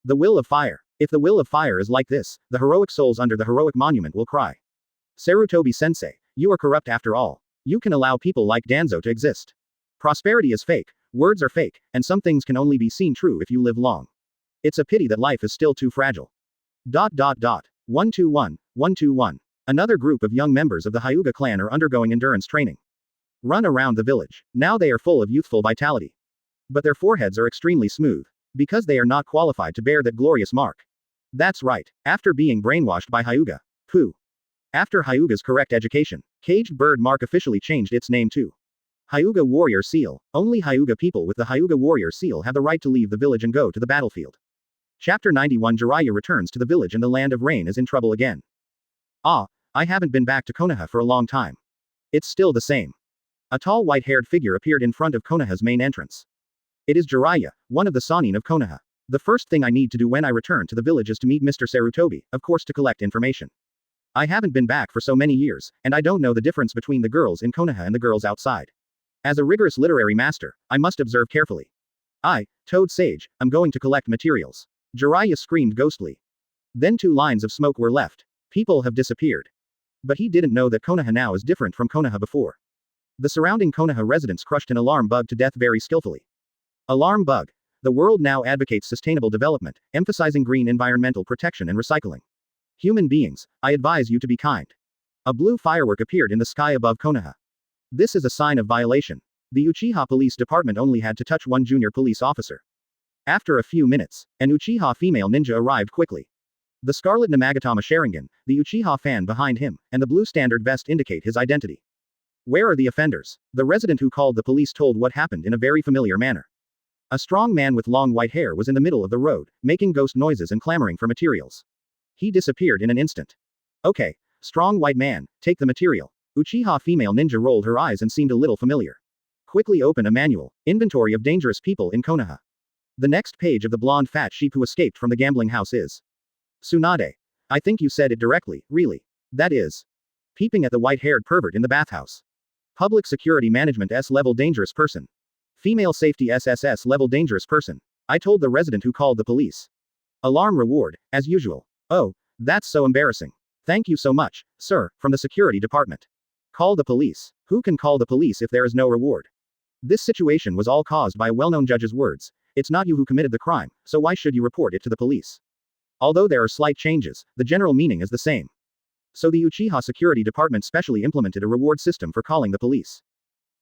The will of fire. If the will of fire is like this, the heroic souls under the heroic monument will cry. Sarutobi sensei, you are corrupt after all. You can allow people like Danzo to exist. Prosperity is fake, words are fake, and some things can only be seen true if you live long. It's a pity that life is still too fragile. 121, 121. Another group of young members of the Hyuga clan are undergoing endurance training. Run around the village. Now they are full of youthful vitality. But their foreheads are extremely smooth. Because they are not qualified to bear that glorious mark. That's right. After being brainwashed by Hyuga. Pooh. After Hyuga's correct education, Caged Bird Mark officially changed its name to Hyuga Warrior Seal. Only Hyuga people with the Hyuga Warrior Seal have the right to leave the village and go to the battlefield. Chapter 91 Jiraiya returns to the village and the land of rain is in trouble again. Ah, I haven't been back to Konoha for a long time. It's still the same. A tall white-haired figure appeared in front of Konoha's main entrance. It is Jiraiya, one of the Sannin of Konoha. The first thing I need to do when I return to the village is to meet Mr. Sarutobi, of course to collect information. I haven't been back for so many years, and I don't know the difference between the girls in Konoha and the girls outside. As a rigorous literary master, I must observe carefully. I, Toad Sage, am going to collect materials. Jiraiya screamed ghostly. Then 2 lines of smoke were left. People have disappeared. But he didn't know that Konoha now is different from Konoha before. The surrounding Konoha residents crushed an alarm bug to death very skillfully. Alarm bug. The world now advocates sustainable development, emphasizing green environmental protection and recycling. Human beings, I advise you to be kind. A blue firework appeared in the sky above Konoha. This is a sign of violation. The Uchiha Police Department only had to touch 1 junior police officer. After a few minutes, an Uchiha female ninja arrived quickly. The scarlet Namagatama Sharingan, the Uchiha fan behind him, and the blue standard vest indicate his identity. Where are the offenders? The resident who called the police told what happened in a very familiar manner. A strong man with long white hair was in the middle of the road, making ghost noises and clamoring for materials. He disappeared in an instant. Okay, strong white man, take the material. Uchiha female ninja rolled her eyes and seemed a little familiar. Quickly open a manual, inventory of dangerous people in Konoha. The next page of the blonde fat sheep who escaped from the gambling house is Tsunade. I think you said it directly, really. That is. Peeping at the white-haired pervert in the bathhouse. Public Security Management S-level dangerous person. Female Safety SSS level dangerous person. I told the resident who called the police. Alarm reward, as usual. Oh, that's so embarrassing. Thank you so much, sir, from the security department. Call the police. Who can call the police if there is no reward? This situation was all caused by a well-known judge's words. It's not you who committed the crime, so why should you report it to the police? Although there are slight changes, the general meaning is the same. So the Uchiha Security Department specially implemented a reward system for calling the police.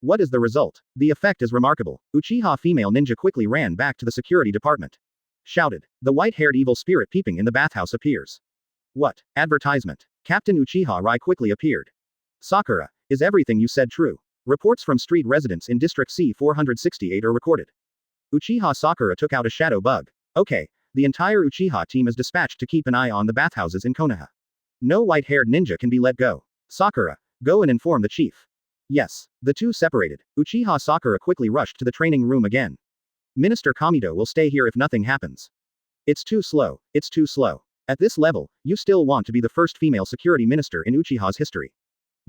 What is the result? The effect is remarkable. Uchiha female ninja quickly ran back to the security department. Shouted. The white-haired evil spirit peeping in the bathhouse appears. What? Advertisement. Captain Uchiha Rai quickly appeared. Sakura, is everything you said true? Reports from street residents in District C-468 are recorded. Uchiha Sakura took out a shadow bug. Okay, the entire Uchiha team is dispatched to keep an eye on the bathhouses in Konoha. No white-haired ninja can be let go. Sakura, go and inform the chief. Yes. The two separated. Uchiha Sakura quickly rushed to the training room again. Minister Kamido will stay here if nothing happens. It's too slow. It's too slow. At this level, you still want to be the first female security minister in Uchiha's history.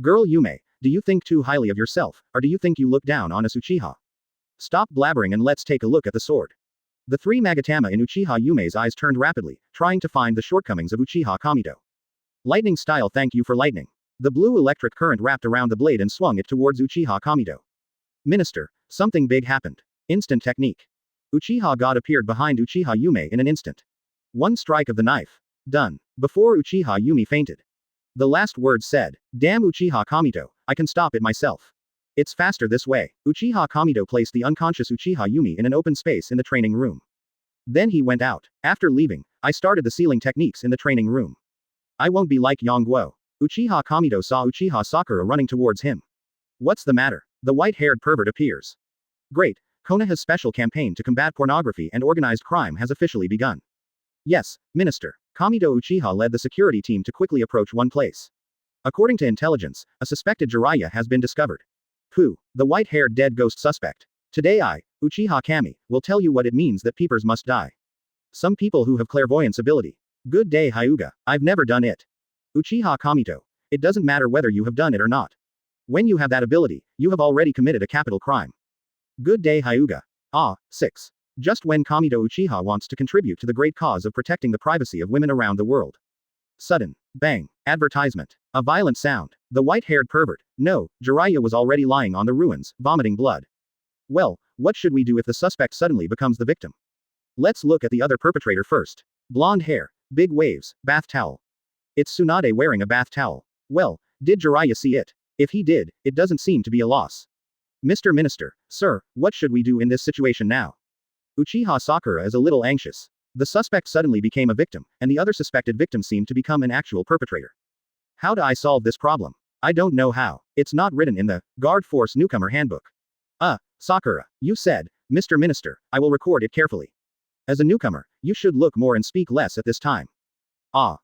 Girl Yume, do you think too highly of yourself, or do you think you look down on us Uchiha? Stop blabbering and let's take a look at the sword. The 3 Magatama in Uchiha Yume's eyes turned rapidly, trying to find the shortcomings of Uchiha Kamido. Lightning style, thank you for lightning. The blue electric current wrapped around the blade and swung it towards Uchiha Kamido. Minister, something big happened. Instant technique. Uchiha God appeared behind Uchiha Yume in an instant. One strike of the knife. Done. Before Uchiha Yumi fainted. The last word said, damn Uchiha Kamido, I can stop it myself. It's faster this way. Uchiha Kamido placed the unconscious Uchiha Yumi in an open space in the training room. Then he went out. After leaving, I started the sealing techniques in the training room. I won't be like Yongguo. Uchiha Kamido saw Uchiha Sakura running towards him. What's the matter? The white-haired pervert appears. Great, Konoha's special campaign to combat pornography and organized crime has officially begun. Yes, Minister. Kamido Uchiha led the security team to quickly approach one place. According to intelligence, a suspected Jiraiya has been discovered. Pooh, the white-haired dead ghost suspect. Today I, Uchiha Kami, will tell you what it means that peepers must die. Some people who have clairvoyance ability. Good day Hyuga, I've never done it. Uchiha Kamito. It doesn't matter whether you have done it or not. When you have that ability, you have already committed a capital crime. Good day Hyuga. 6. Just when Kamito Uchiha wants to contribute to the great cause of protecting the privacy of women around the world. Sudden. Bang. Advertisement. A violent sound. The white-haired pervert. No, Jiraiya was already lying on the ruins, vomiting blood. Well, what should we do if the suspect suddenly becomes the victim? Let's look at the other perpetrator first. Blonde hair. Big waves. Bath towel. It's Tsunade wearing a bath towel. Well, did Jiraiya see it? If he did, it doesn't seem to be a loss. Mr. Minister, sir, what should we do in this situation now? Uchiha Sakura is a little anxious. The suspect suddenly became a victim, and the other suspected victim seemed to become an actual perpetrator. How do I solve this problem? I don't know how. It's not written in the Guard Force Newcomer Handbook. Sakura, you said, Mr. Minister, I will record it carefully. As a newcomer, you should look more and speak less at this time.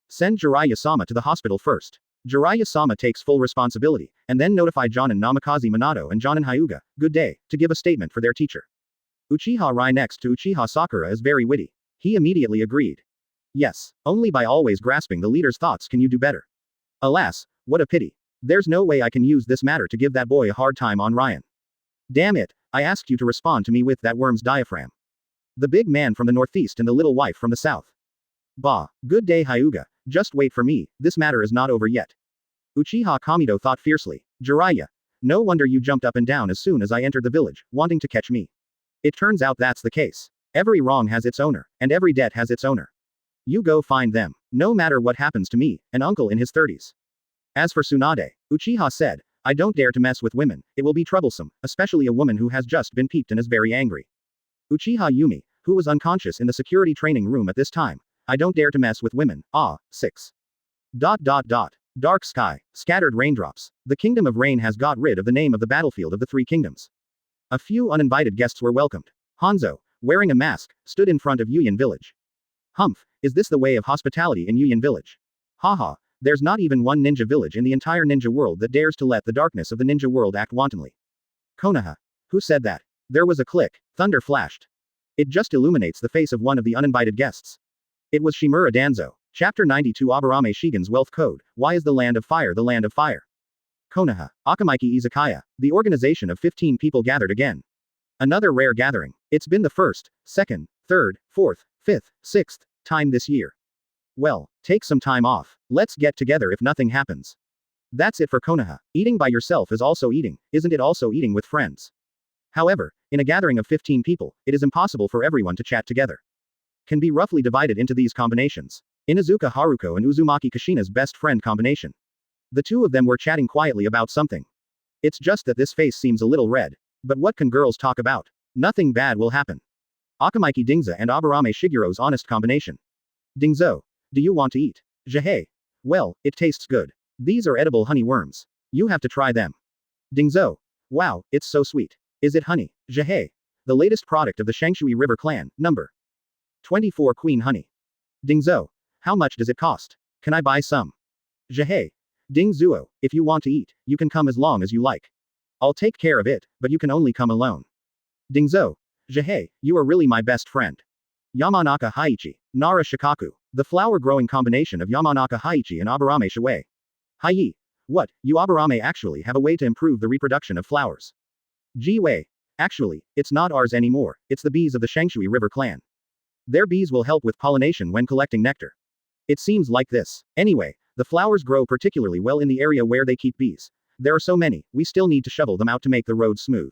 Send Jiraiya-sama to the hospital first. Jiraiya-sama takes full responsibility, and then notify Jonin Namikaze Minato and Jonin Hyuga, good day, to give a statement for their teacher. Uchiha Rai next to Uchiha Sakura is very witty. He immediately agreed. Yes, only by always grasping the leader's thoughts can you do better. Alas, what a pity. There's no way I can use this matter to give that boy a hard time on Ryan. Damn it, I asked you to respond to me with that worm's diaphragm. The big man from the northeast and the little wife from the south. Bah, good day Hyuga, just wait for me, this matter is not over yet. Uchiha Kamido thought fiercely. Jiraiya. No wonder you jumped up and down as soon as I entered the village, wanting to catch me. It turns out that's the case. Every wrong has its owner, and every debt has its owner. You go find them. No matter what happens to me, an uncle in his 30s. As for Tsunade, Uchiha said, I don't dare to mess with women, it will be troublesome, especially a woman who has just been peeped and is very angry. Uchiha Yumi, who was unconscious in the security training room at this time, I don't dare to mess with women, 6. Dark sky, scattered raindrops. The Kingdom of Rain has got rid of the name of the battlefield of the Three Kingdoms. A few uninvited guests were welcomed. Hanzo, wearing a mask, stood in front of Yuyan Village. Humph, is this the way of hospitality in Yuyan Village? Haha, there's not even one ninja village in the entire ninja world that dares to let the darkness of the ninja world act wantonly. Konoha. Who said that? There was a click, thunder flashed. It just illuminates the face of one of the uninvited guests. It was Shimura Danzo. Chapter 92 Aburame Shigen's Wealth Code, Why is the Land of Fire the Land of Fire? Konoha, Akamaiki Izakaya, the organization of 15 people gathered again. Another rare gathering. It's been the first, second, third, fourth, fifth, sixth time this year. Well, take some time off. Let's get together if nothing happens. That's it for Konoha. Eating by yourself is also eating, isn't it also eating with friends? However, in a gathering of 15 people, it is impossible for everyone to chat together. Can be roughly divided into these combinations. Inuzuka Haruko and Uzumaki Kushina's best friend combination. The two of them were chatting quietly about something. It's just that this face seems a little red. But what can girls talk about? Nothing bad will happen. Akamaiki Dingza and Aburame Shigero's honest combination. Dingzo. Do you want to eat? Jahei. Well, it tastes good. These are edible honey worms. You have to try them. Dingzo. Wow, it's so sweet. Is it honey? Jahei. The latest product of the Shangshui River clan, number 24 Queen Honey. Dingzo. How much does it cost? Can I buy some? Jahei. Dingzuo, if you want to eat, you can come as long as you like. I'll take care of it, but you can only come alone. Dingzo. Jahei, you are really my best friend. Yamanaka Haichi. Nara Shikaku. The flower-growing combination of Yamanaka Haichi and Aburame Shuei. Hai. What, you Aburame actually have a way to improve the reproduction of flowers. Ji-wei. Actually, it's not ours anymore, it's the bees of the Shangshui River clan. Their bees will help with pollination when collecting nectar. It seems like this. Anyway, the flowers grow particularly well in the area where they keep bees. There are so many, we still need to shovel them out to make the road smooth.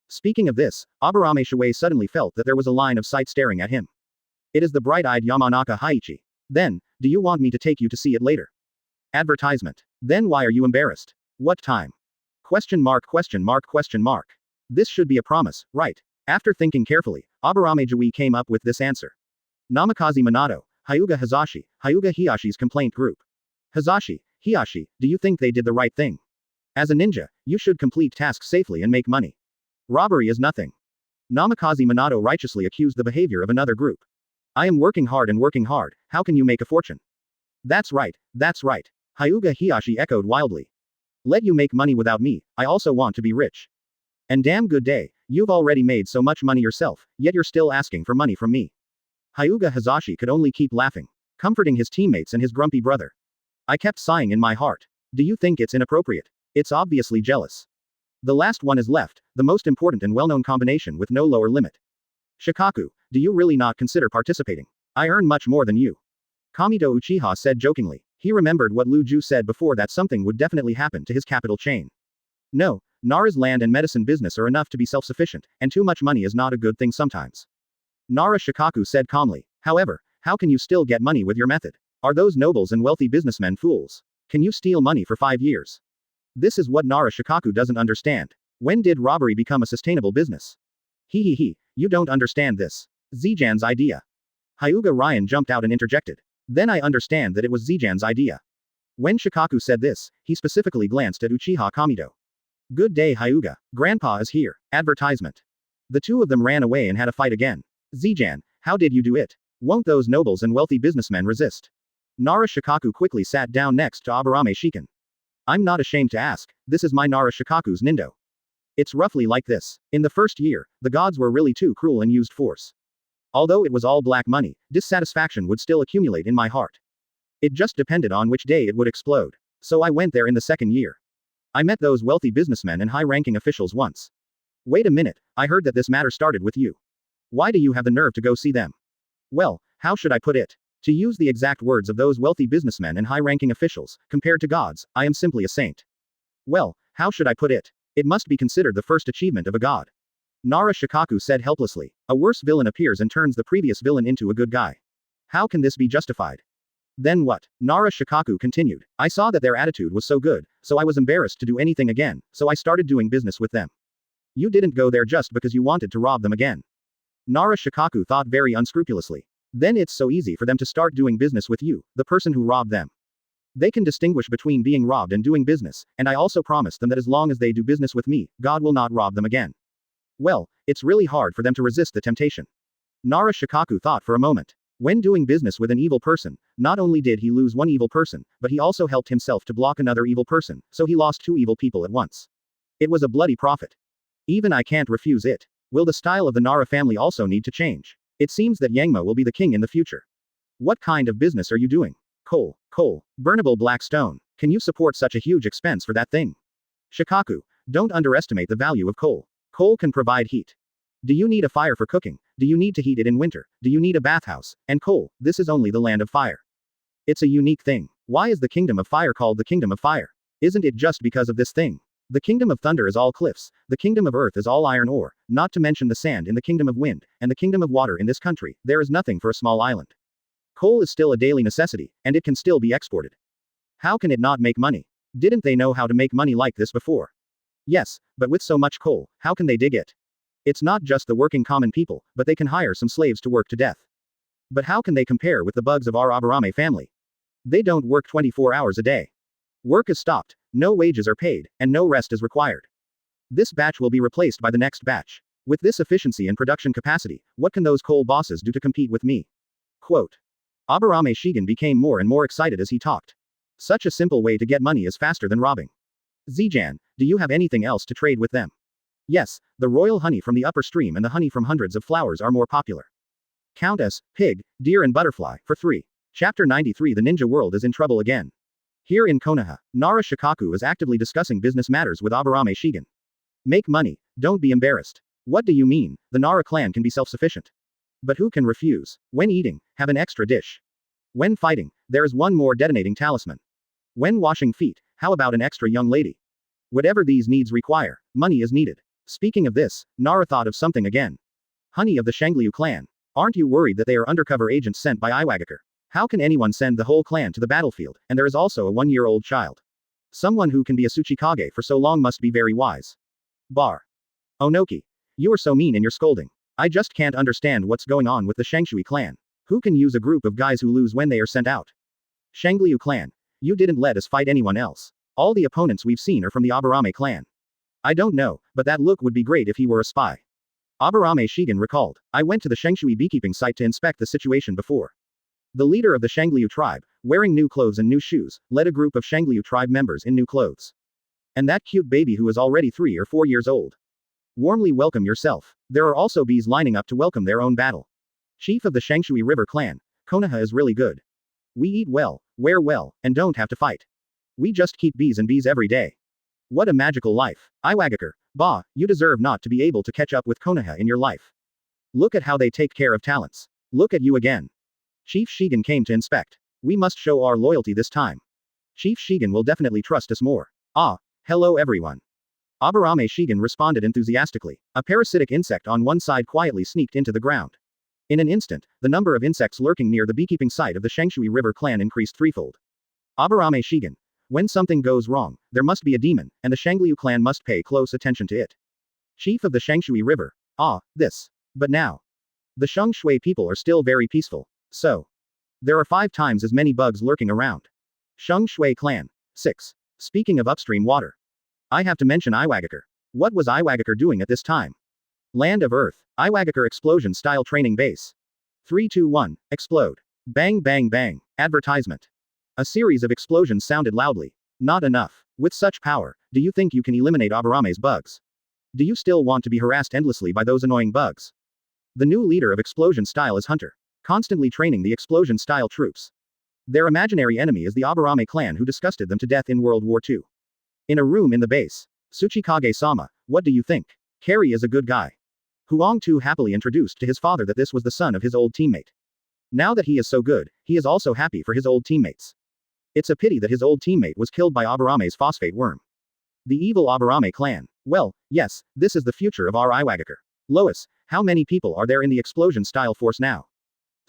Speaking of this, Aburame Shuei suddenly felt that there was a line of sight staring at him. It is the bright-eyed Yamanaka Haichi. Then, do you want me to take you to see it later? Advertisement. Then why are you embarrassed? What time? Question mark. This should be a promise, right? After thinking carefully, Aburame Jui came up with this answer. Namikaze Minato, Hyuga Hazashi, Hyuga Hiyashi's complaint group. Hazashi, Hiyashi, do you think they did the right thing? As a ninja, you should complete tasks safely and make money. Robbery is nothing. Namikaze Minato righteously accused the behavior of another group. I am working hard and working hard, how can you make a fortune? That's right, that's right. Hyuga Hiyashi echoed wildly. Let you make money without me, I also want to be rich. And damn good day, you've already made so much money yourself, yet you're still asking for money from me. Hyuga Hazashi could only keep laughing, comforting his teammates and his grumpy brother. I kept sighing in my heart. Do you think it's inappropriate? It's obviously jealous. The last one is left, the most important and well-known combination with no lower limit. Shikaku, do you really not consider participating? I earn much more than you. Kamito Uchiha said jokingly. He remembered what Lu Ju said before that something would definitely happen to his capital chain. No, Nara's land and medicine business are enough to be self-sufficient, and too much money is not a good thing sometimes. Nara Shikaku said calmly. However, how can you still get money with your method? Are those nobles and wealthy businessmen fools? Can you steal money for 5 years? This is what Nara Shikaku doesn't understand. When did robbery become a sustainable business? He, you don't understand this. Zijan's idea. Hyuga Ryan jumped out and interjected. Then I understand that it was Zijan's idea. When Shikaku said this, he specifically glanced at Uchiha Kamito. Good day Hyuga. Grandpa is here. Advertisement. The two of them ran away and had a fight again. Zijan, how did you do it? Won't those nobles and wealthy businessmen resist? Nara Shikaku quickly sat down next to Aburame Shiken. I'm not ashamed to ask, this is my Nara Shikaku's Nindo. It's roughly like this. In the first year, the gods were really too cruel and used force. Although it was all black money, dissatisfaction would still accumulate in my heart. It just depended on which day it would explode. So I went there in the second year. I met those wealthy businessmen and high-ranking officials once. Wait a minute, I heard that this matter started with you. Why do you have the nerve to go see them? Well, how should I put it? To use the exact words of those wealthy businessmen and high-ranking officials, compared to gods, I am simply a saint. Well, how should I put it? It must be considered the first achievement of a god. Nara Shikaku said helplessly. A worse villain appears and turns the previous villain into a good guy. How can this be justified? Then what? Nara Shikaku continued. I saw that their attitude was so good, so I was embarrassed to do anything again, so I started doing business with them. You didn't go there just because you wanted to rob them again. Nara Shikaku thought very unscrupulously. Then it's so easy for them to start doing business with you, the person who robbed them. They can distinguish between being robbed and doing business, and I also promised them that as long as they do business with me, God will not rob them again. Well, it's really hard for them to resist the temptation. Nara Shikaku thought for a moment. When doing business with an evil person, not only did he lose one evil person, but he also helped himself to block another evil person, so he lost two evil people at once. It was a bloody profit. Even I can't refuse it. Will the style of the Nara family also need to change? It seems that Yangmo will be the king in the future. What kind of business are you doing? Coal, burnable black stone. Can you support such a huge expense for that thing? Shikaku, don't underestimate the value of coal. Coal can provide heat. Do you need a fire for cooking? Do you need to heat it in winter? Do you need a bathhouse? And coal, this is only the land of fire. It's a unique thing. Why is the kingdom of fire called the kingdom of fire? Isn't it just because of this thing? The kingdom of thunder is all cliffs, the kingdom of earth is all iron ore, not to mention the sand in the kingdom of wind, and the kingdom of water in this country, there is nothing for a small island. Coal is still a daily necessity, and it can still be exported. How can it not make money? Didn't they know how to make money like this before? Yes, but with so much coal, how can they dig it? It's not just the working common people, but they can hire some slaves to work to death. But how can they compare with the bugs of our Aburame family? They don't work 24 hours a day. Work is stopped, no wages are paid, and no rest is required. This batch will be replaced by the next batch. With this efficiency and production capacity, what can those coal bosses do to compete with me? Quote. Aburame Shigen became more and more excited as he talked. Such a simple way to get money is faster than robbing. Zijan, do you have anything else to trade with them? Yes, the royal honey from the upper stream and the honey from hundreds of flowers are more popular. Countess, pig, deer and butterfly, for 3. Chapter 93 The Ninja World is in trouble again. Here in Konoha, Nara Shikaku is actively discussing business matters with Aburame Shigen. Make money, don't be embarrassed. What do you mean? The Nara clan can be self-sufficient. But who can refuse? When eating, have an extra dish. When fighting, there is one more detonating talisman. When washing feet, how about an extra young lady? Whatever these needs require, money is needed. Speaking of this, Nara thought of something again. Honey of the Shangliu clan. Aren't you worried that they are undercover agents sent by Iwagakure? How can anyone send the whole clan to the battlefield, and there is also a 1-year-old child? Someone who can be a Tsuchikage for so long must be very wise. Bar. Onoki. You are so mean in your scolding. I just can't understand what's going on with the Shangshui clan. Who can use a group of guys who lose when they are sent out? Shangliu clan. You didn't let us fight anyone else. All the opponents we've seen are from the Aburame clan. I don't know, but that look would be great if he were a spy. Aburame Shigen recalled. I went to the Shengshui beekeeping site to inspect the situation before. The leader of the Shangliu tribe, wearing new clothes and new shoes, led a group of Shangliu tribe members in new clothes. And that cute baby who is already 3 or 4 years old. Warmly welcome yourself. There are also bees lining up to welcome their own battle. Chief of the Shengshui River clan, Konoha is really good. We eat well, wear well, and don't have to fight. We just keep bees and bees every day. What a magical life. Iwagakure, bah, you deserve not to be able to catch up with Konoha in your life. Look at how they take care of talents. Look at you again. Chief Shigen came to inspect. We must show our loyalty this time. Chief Shigen will definitely trust us more. Ah, hello everyone. Aburame Shigen responded enthusiastically. A parasitic insect on one side quietly sneaked into the ground. In an instant, the number of insects lurking near the beekeeping site of the Shengshui River clan increased threefold. Aburame Shigen. When something goes wrong, there must be a demon, and the Shangliu clan must pay close attention to it. Chief of the Shengshui River. Ah, this. But now. The Sheng Shui people are still very peaceful. So. There are 5 times as many bugs lurking around. Sheng Shui clan. 6. Speaking of upstream water. I have to mention Iwagakure. What was Iwagakure doing at this time? Land of Earth. Iwagakure explosion style training base. 3 2 1, explode. Bang bang bang. Advertisement. A series of explosions sounded loudly. Not enough. With such power, do you think you can eliminate Aburame's bugs? Do you still want to be harassed endlessly by those annoying bugs? The new leader of explosion style is Hunter. Constantly training the explosion style troops. Their imaginary enemy is the Aburame clan who disgusted them to death in World War II. In a room in the base. Tsuchikage-sama, what do you think? Carrie is a good guy. Huang Tu happily introduced to his father that this was the son of his old teammate. Now that he is so good, he is also happy for his old teammates. It's a pity that his old teammate was killed by Aburame's phosphate worm. The evil Aburame clan. Well, yes, this is the future of our Iwagakure. Lois, how many people are there in the explosion style force now?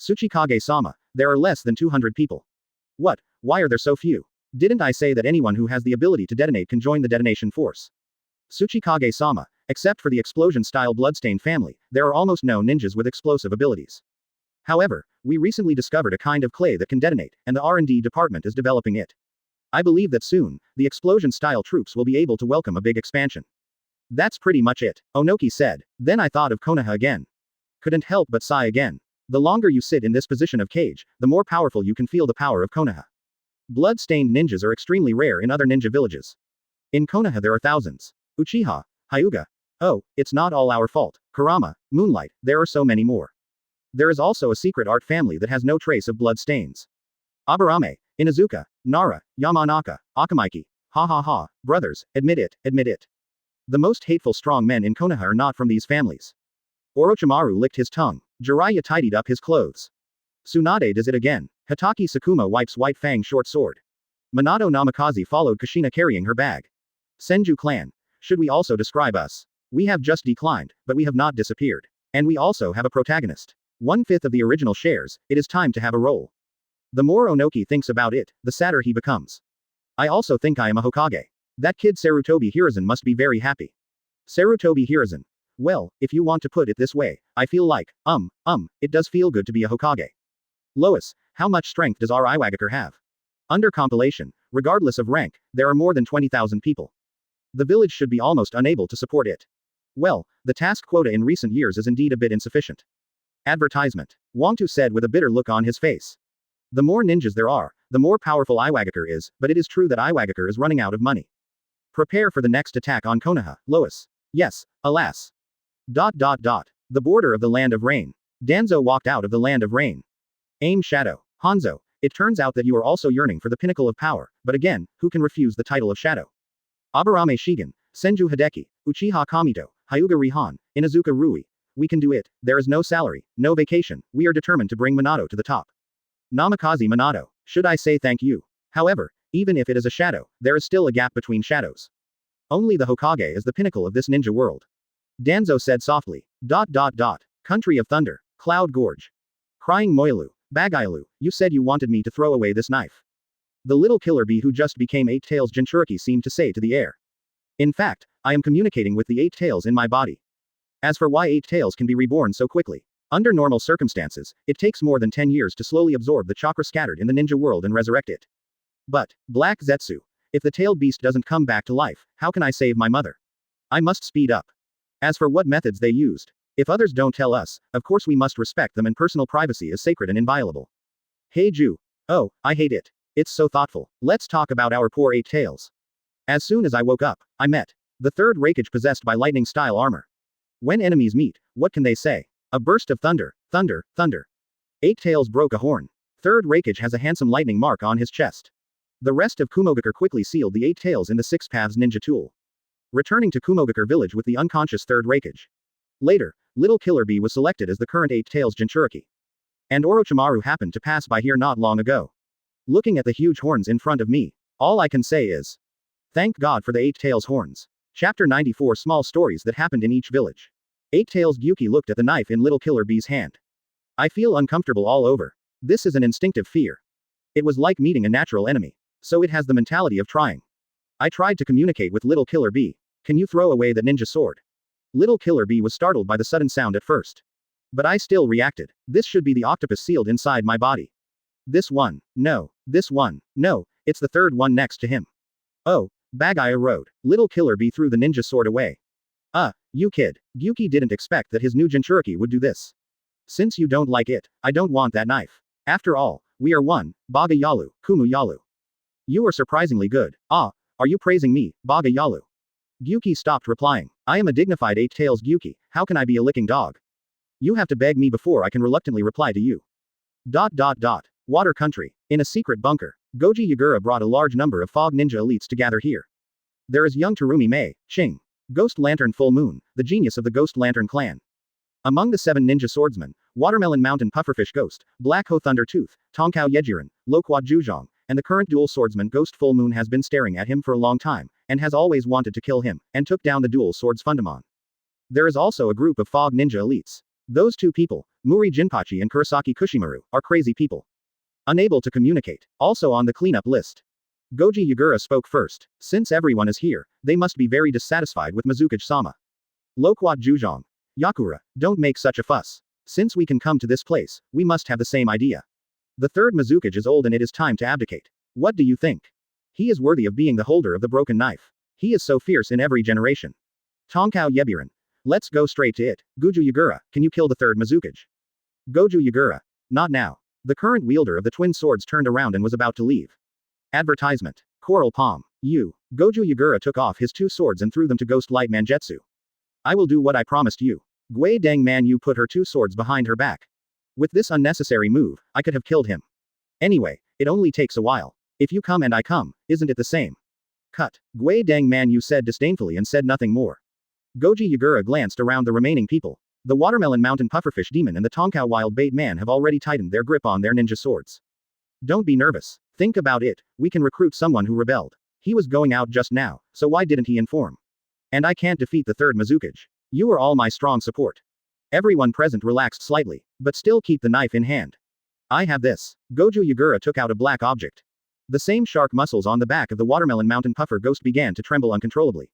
Tsuchikage-sama, there are less than 200 people. What, why are there so few? Didn't I say that anyone who has the ability to detonate can join the detonation force? Tsuchikage-sama, except for the explosion-style bloodstained family, there are almost no ninjas with explosive abilities. However, we recently discovered a kind of clay that can detonate, and the R&D department is developing it. I believe that soon, the explosion-style troops will be able to welcome a big expansion. That's pretty much it, Onoki said. Then I thought of Konoha again. Couldn't help but sigh again. The longer you sit in this position of cage, the more powerful you can feel the power of Konoha. Blood-stained ninjas are extremely rare in other ninja villages. In Konoha there are thousands. Uchiha, Hyuga. Oh, it's not all our fault. Kurama, Moonlight, there are so many more. There is also a secret art family that has no trace of blood stains. Aburame, Inazuka, Nara, Yamanaka, Akamaiki. Ha ha ha, brothers, admit it, admit it. The most hateful strong men in Konoha are not from these families. Orochimaru licked his tongue. Jiraiya tidied up his clothes. Tsunade does it again. Hataki Sakuma wipes White Fang short sword. Minato Namikaze followed Kushina carrying her bag. Senju clan. Should we also describe us? We have just declined, but we have not disappeared. And we also have a protagonist. 1/5 of the original shares, it is time to have a role. The more Onoki thinks about it, the sadder he becomes. I also think I am a Hokage. That kid Sarutobi Hiruzen must be very happy. Sarutobi Hiruzen. Well, if you want to put it this way, I feel like, it does feel good to be a Hokage. Lois, how much strength does our Iwagakure have? Under compilation, regardless of rank, there are more than 20,000 people. The village should be almost unable to support it. Well, the task quota in recent years is indeed a bit insufficient. Advertisement. Wangtu said with a bitter look on his face. The more ninjas there are, the more powerful Iwagakure is, but it is true that Iwagakure is running out of money. Prepare for the next attack on Konoha, Lois. Yes, alas. The border of the Land of Rain. Danzo walked out of the Land of Rain. Aim Shadow. Hanzo, it turns out that you are also yearning for the pinnacle of power, but again, who can refuse the title of Shadow? Aburame Shigen, Senju Hideki, Uchiha Kamito, Hyuga Rihan, Inazuka Rui. We can do it, there is no salary, no vacation, we are determined to bring Minato to the top. Namikaze Minato, should I say thank you? However, even if it is a shadow, there is still a gap between shadows. Only the Hokage is the pinnacle of this ninja world. Danzo said softly. Country of Thunder, Cloud Gorge. Crying Moilu, Bagailu, you said you wanted me to throw away this knife. The little killer bee who just became 8 Tails Jinchuriki seemed to say to the air. In fact, I am communicating with the 8 tails in my body. As for why 8 tails can be reborn so quickly, Under normal circumstances, it takes more than 10 years to slowly absorb the chakra scattered in the ninja world and resurrect it. But, Black Zetsu, if the tailed beast doesn't come back to life, how can I save my mother? I must speed up. As for what methods they used, if others don't tell us, of course we must respect them and personal privacy is sacred and inviolable. Hey Ju. Oh, I hate it. It's so thoughtful. Let's talk about our poor Eight Tails. As soon as I woke up, I met the third Raikage possessed by lightning-style armor. When enemies meet, what can they say? A burst of thunder, thunder, thunder. Eight Tails broke a horn. Third Raikage has a handsome lightning mark on his chest. The rest of Kumogakure quickly sealed the Eight Tails in the Six Paths ninja tool. Returning to Kumogakure village with the unconscious third Raikage. Later, Little Killer Bee was selected as the current Eight Tails Jinchuriki. And Orochimaru happened to pass by here not long ago. Looking at the huge horns in front of me, all I can say is, thank God for the Eight Tails horns. Chapter 94 Small stories that happened in each village. Eight Tails Gyuki looked at the knife in Little Killer Bee's hand. I feel uncomfortable all over. This is an instinctive fear. It was like meeting a natural enemy. So it has the mentality of trying. I tried to communicate with Little Killer Bee. Can you throw away that ninja sword? Little Killer Bee was startled by the sudden sound at first. But I still reacted. This should be the octopus sealed inside my body. This one. No. This one. No. It's the third one next to him. Oh. Bagaya Road. Little Killer Bee threw the ninja sword away. You kid. Gyuki didn't expect that his new Jinchuriki would do this. Since you don't like it, I don't want that knife. After all, we are one. Baga Yalu, Kumu Yalu. You are surprisingly good. Are you praising me, Baga Yalu? Gyuki stopped replying. I am a dignified Eight Tails Gyuki, how can I be a licking dog? You have to beg me before I can reluctantly reply to you. Water country. In a secret bunker, Goji Yagura brought a large number of fog ninja elites to gather here. There is young Terumi Mei, Ching. Ghost Lantern Full Moon, the genius of the Ghost Lantern clan. Among the 7 ninja swordsmen, Watermelon Mountain Pufferfish Ghost, Black Ho Thunder Tooth, Tonkao Yejiren, Loquat Zhuzhong, and the current dual swordsman Ghost Full Moon has been staring at him for a long time, and has always wanted to kill him, and took down the dual swords Fundamon. There is also a group of fog ninja elites. Those 2 people, Muri Jinpachi and Kurosaki Kushimaru, are crazy people. Unable to communicate. Also on the cleanup list. Goji Yagura spoke first. Since everyone is here, they must be very dissatisfied with Mizukage-sama. Loquat Zhuzhong. Yakura, don't make such a fuss. Since we can come to this place, we must have the same idea. The third Mizukage is old and it is time to abdicate. What do you think? He is worthy of being the holder of the broken knife. He is so fierce in every generation. Tonkao Yebiran. Let's go straight to it. Goju Yagura, can you kill the third Mizukage? Goju Yagura. Not now. The current wielder of the twin swords turned around and was about to leave. Advertisement. Coral Palm. Goju Yagura took off his 2 swords and threw them to Ghost Light Mangetsu. I will do what I promised you. Gui Deng Man Yu put her 2 swords behind her back. With this unnecessary move, I could have killed him. Anyway, it only takes a while. If you come and I come, isn't it the same? Cut. Gui Deng Man Yu said disdainfully and said nothing more. Goji Yagura glanced around the remaining people. The Watermelon Mountain Pufferfish Demon and the Tonkao Wild Bait Man have already tightened their grip on their ninja swords. Don't be nervous. Think about it, we can recruit someone who rebelled. He was going out just now, so why didn't he inform? And I can't defeat the third Mizukage. You are all my strong support. Everyone present relaxed slightly, but still keep the knife in hand. I have this. Goju Yagura took out a black object. The same shark muscles on the back of the Watermelon Mountain Puffer Ghost began to tremble uncontrollably.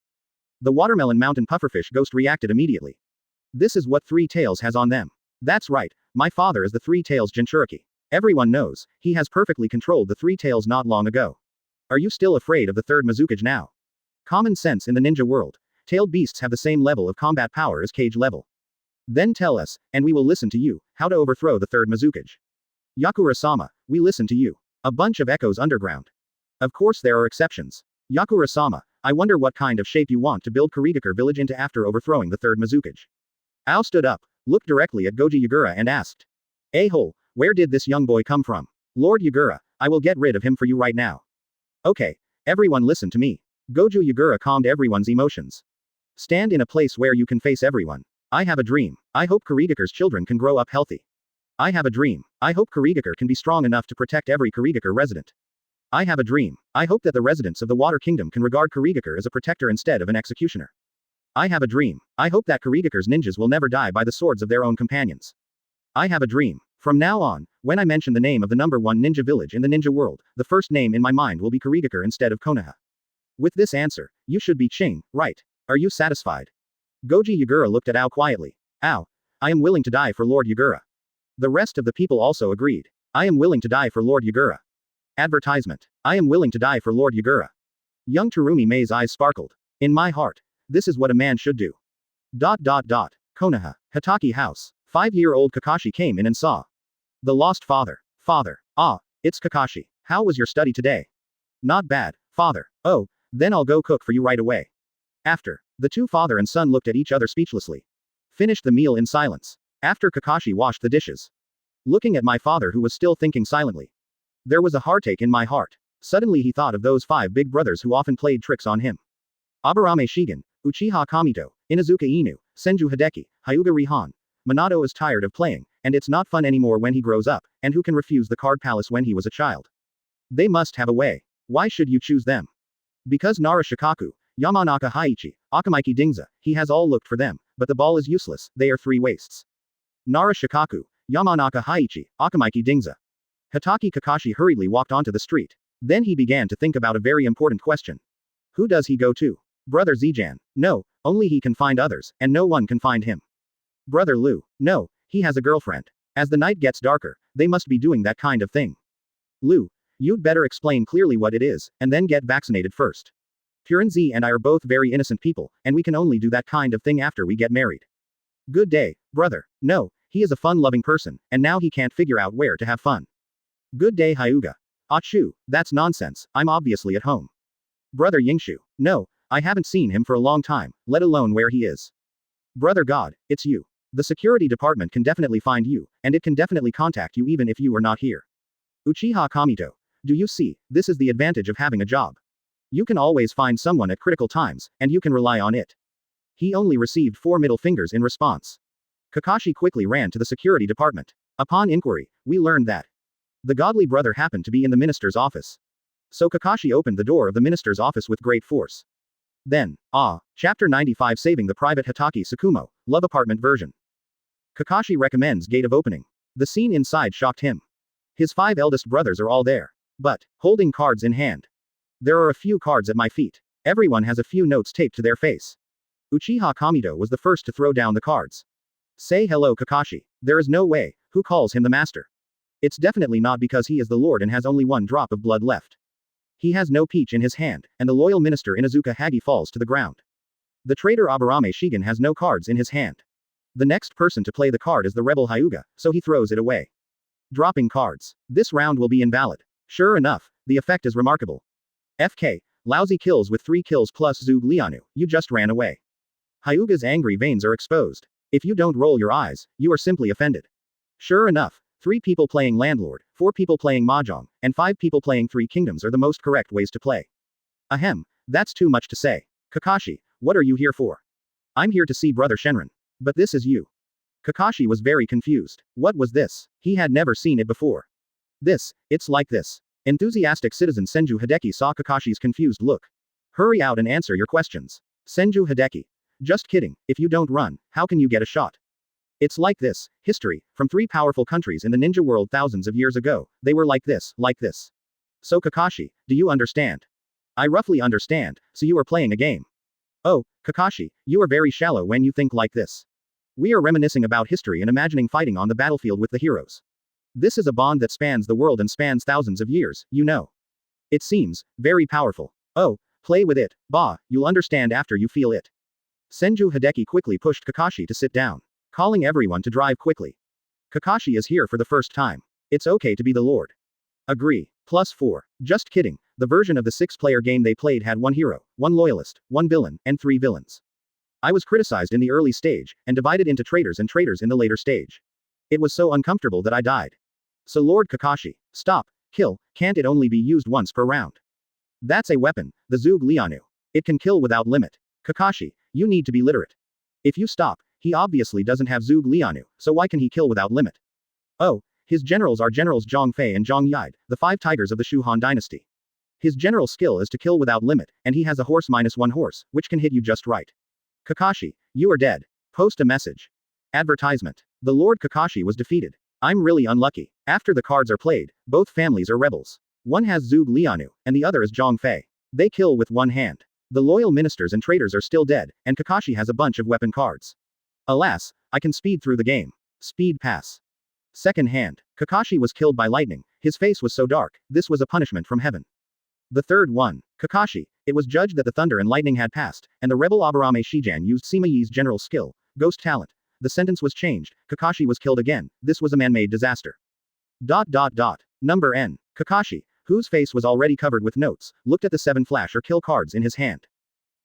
The Watermelon Mountain Pufferfish Ghost reacted immediately. This is what Three Tails has on them. That's right, my father is the Three Tails Jinchuriki. Everyone knows, he has perfectly controlled the Three Tails not long ago. Are you still afraid of the third Mizukage now? Common sense in the ninja world. Tailed beasts have the same level of combat power as cage level. Then tell us, and we will listen to you, how to overthrow the third Mizukage. Yakura-sama, we listen to you. A bunch of echoes underground. Of course there are exceptions. Yakura-sama, I wonder what kind of shape you want to build Kurigakure village into after overthrowing the third Mizukage. Ao stood up, looked directly at Goji Yagura and asked. A-hole, where did this young boy come from? Lord Yagura, I will get rid of him for you right now. Okay, everyone listen to me. Goju Yagura calmed everyone's emotions. Stand in a place where you can face everyone. I have a dream. I hope Kurigakure's children can grow up healthy. I have a dream. I hope Kurigakure can be strong enough to protect every Kurigakure resident. I have a dream. I hope that the residents of the Water Kingdom can regard Kurigakure as a protector instead of an executioner. I have a dream. I hope that Kurigakure's ninjas will never die by the swords of their own companions. I have a dream. From now on, when I mention the name of the number 1 ninja village in the ninja world, the first name in my mind will be Kurigakure instead of Konoha. With this answer, you should be Ching, right? Are you satisfied? Goji Yagura looked at Ao quietly. Ao, I am willing to die for Lord Yagura. The rest of the people also agreed. I am willing to die for Lord Yagura. Advertisement. I am willing to die for Lord Yagura. Young Terumi Mei's eyes sparkled. In my heart. This is what a man should do. Konoha. Hitaki House. 5-year-old Kakashi came in and saw. The lost father. Father. Ah, it's Kakashi. How was your study today? Not bad, father. Oh, then I'll go cook for you right away. After, the two father and son looked at each other speechlessly. Finished the meal in silence. After Kakashi washed the dishes. Looking at my father who was still thinking silently. There was a heartache in my heart. Suddenly he thought of those 5 big brothers who often played tricks on him. Aburame Shigen, Uchiha Kamito, Inuzuka Inu, Senju Hideki, Hyuga Rihan. Minato is tired of playing, and it's not fun anymore when he grows up, and who can refuse the card palace when he was a child? They must have a way. Why should you choose them? Because Nara Shikaku, Yamanaka Haichi, Akamaiki Dingza, he has all looked for them, but the ball is useless, they are 3 wastes. Nara Shikaku, Yamanaka Haichi, Akamaiki Dingza. Hitaki Kakashi hurriedly walked onto the street. Then he began to think about a very important question. Who does he go to? Brother Zijan. No, only he can find others, and no one can find him. Brother Lu. No, he has a girlfriend. As the night gets darker, they must be doing that kind of thing. Lu, you'd better explain clearly what it is, and then get vaccinated first. Purinzi and I are both very innocent people, and we can only do that kind of thing after we get married. Good day, brother. No, he is a fun-loving person, and now he can't figure out where to have fun. Good day, Hyuga. Achoo, that's nonsense, I'm obviously at home. Brother Yingshu. No, I haven't seen him for a long time, let alone where he is. Brother God, it's you. The security department can definitely find you, and it can definitely contact you even if you are not here. Uchiha Kamito. Do you see, this is the advantage of having a job. You can always find someone at critical times, and you can rely on it. He only received 4 middle fingers in response. Kakashi quickly ran to the security department. Upon inquiry, we learned that the godly brother happened to be in the minister's office. So Kakashi opened the door of the minister's office with great force. Then, Chapter 95 Saving the Private Hitaki Tsukumo, Love Apartment version. Kakashi recommends gate of opening. The scene inside shocked him. His 5 eldest brothers are all there. But, holding cards in hand. There are a few cards at my feet. Everyone has a few notes taped to their face. Uchiha Kamito was the first to throw down the cards. Say hello Kakashi. There is no way, who calls him the master? It's definitely not because he is the lord and has only 1 drop of blood left. He has no peach in his hand, and the loyal minister Inuzuka Hagi falls to the ground. The traitor Aburame Shigen has no cards in his hand. The next person to play the card is the rebel Hyuga, so he throws it away. Dropping cards. This round will be invalid. Sure enough, the effect is remarkable. FK, lousy kills with 3 kills plus Zug Lianu, you just ran away. Hyuga's angry veins are exposed. If you don't roll your eyes, you are simply offended. Sure enough, 3 people playing Landlord, 4 people playing Mahjong, and 5 people playing 3 Kingdoms are the most correct ways to play. Ahem, that's too much to say. Kakashi, what are you here for? I'm here to see Brother Shenron. But this is you. Kakashi was very confused. What was this? He had never seen it before. It's like this. Enthusiastic citizen Senju Hideki saw Kakashi's confused look. Hurry out and answer your questions. Senju Hideki. Just kidding, if you don't run, how can you get a shot? It's like this. History, from 3 powerful countries in the ninja world thousands of years ago, they were like this. So Kakashi, do you understand? I roughly understand, so you are playing a game. Oh, Kakashi, you are very shallow when you think like this. We are reminiscing about history and imagining fighting on the battlefield with the heroes. This is a bond that spans the world and spans thousands of years, you know. It seems very powerful. Oh, play with it, you'll understand after you feel it. Senju Hideki quickly pushed Kakashi to sit down, calling everyone to drive quickly. Kakashi is here for the first time. It's okay to be the lord. Agree. +4. Just kidding, the version of the 6-player game they played had 1 hero, 1 loyalist, 1 villain, and 3 villains. I was criticized in the early stage, and divided into traitors and traitors in the later stage. It was so uncomfortable that I died. So Lord Kakashi, stop, kill, can't it only be used once per round? That's a weapon, the Zug Lianu. It can kill without limit. Kakashi, you need to be literate. If you stop, he obviously doesn't have Zug Lianu, so why can he kill without limit? Oh, his generals are Generals Zhang Fei and Zhang Yide, the 5 tigers of the Shu Han dynasty. His general skill is to kill without limit, and he has a horse -1 horse, which can hit you just right. Kakashi, you are dead. Post a message. Advertisement. The Lord Kakashi was defeated. I'm really unlucky. After the cards are played, both families are rebels. One has Zug Lianu, and the other is Zhang Fei. They kill with 1 hand. The loyal ministers and traitors are still dead, and Kakashi has a bunch of weapon cards. Alas, I can speed through the game. Speed pass. Second hand. Kakashi was killed by lightning. His face was so dark, this was a punishment from heaven. The third one. Kakashi. It was judged that the thunder and lightning had passed, and the rebel Aburame Shijan used Sima Yi's general skill, ghost talent. The sentence was changed. Kakashi was killed again. This was a man-made disaster. Number N. Kakashi, whose face was already covered with notes, looked at the 7 flash or kill cards in his hand.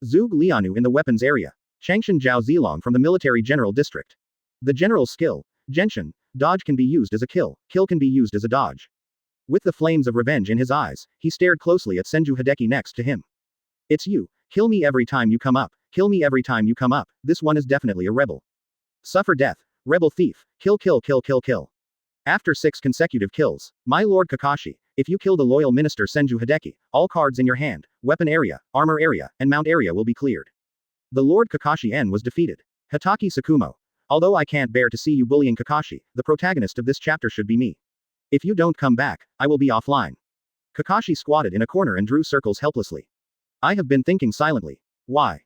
Zhuge Lianu in the weapons area. Changshan Zhao Zilong from the military general district. The general skill, Genshin, dodge can be used as a kill can be used as a dodge. With the flames of revenge in his eyes, he stared closely at Senju Hideki next to him. It's you. Kill me every time you come up. Kill me every time you come up. This one is definitely a rebel. Suffer death. Rebel thief. Kill. After 6 consecutive kills, my lord Kakashi, if you kill the loyal minister Senju Hideki, all cards in your hand, weapon area, armor area, and mount area will be cleared. The Lord Kakashi N was defeated. Hitaki Tsukumo. Although I can't bear to see you bullying Kakashi, the protagonist of this chapter should be me. If you don't come back, I will be offline. Kakashi squatted in a corner and drew circles helplessly. I have been thinking silently. Why?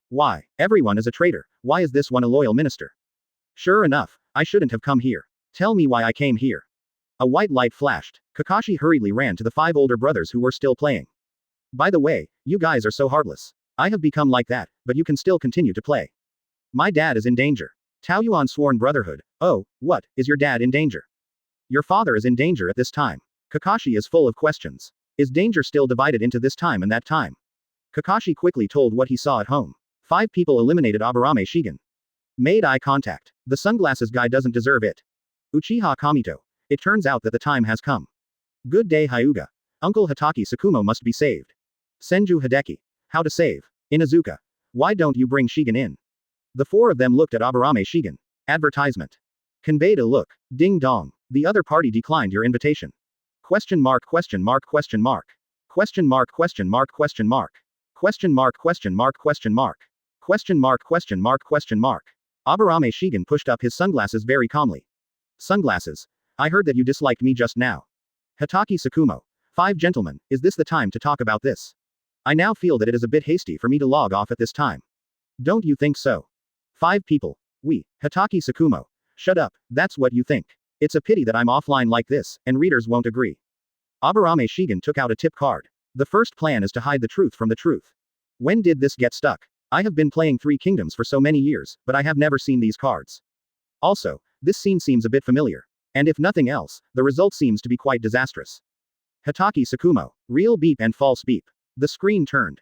Everyone is a traitor. Why is this one a loyal minister? Sure enough, I shouldn't have come here. Tell me why I came here. A white light flashed. Kakashi hurriedly ran to the 5 older brothers who were still playing. By the way, you guys are so heartless. I have become like that, but you can still continue to play. My dad is in danger. Taoyuan sworn brotherhood. Oh, what, is your dad in danger? Your father is in danger at this time. Kakashi is full of questions. Is danger still divided into this time and that time? Kakashi quickly told what he saw at home. 5 people eliminated Aburame Shigen. Made eye contact. The sunglasses guy doesn't deserve it. Uchiha Kamito. It turns out that the time has come. Good day Hyuga. Uncle Hitaki Tsukumo must be saved. Senju Hideki. How to save? Inuzuka. Why don't you bring Shigen in? The 4 of them looked at Aburame Shigen. Advertisement. Conveyed a look. Ding dong. The other party declined your invitation. Question mark. Question mark. Question mark. Question mark. Question mark. Question mark. Question mark. Question mark. Question mark. Question mark. Question mark. Question mark. Aburame Shigen pushed up his sunglasses very calmly. Sunglasses. I heard that you disliked me just now. Hitaki Tsukumo. 5 gentlemen, is this the time to talk about this? I now feel that it is a bit hasty for me to log off at this time. Don't you think so? 5 people. Hitaki Tsukumo. Shut up, that's what you think. It's a pity that I'm offline like this, and readers won't agree. Aburame Shigen took out a tip card. The first plan is to hide the truth from the truth. When did this get stuck? I have been playing 3 Kingdoms for so many years, but I have never seen these cards. Also, this scene seems a bit familiar. And if nothing else, the result seems to be quite disastrous. Hitaki Tsukumo. Real beep and false beep. The screen turned.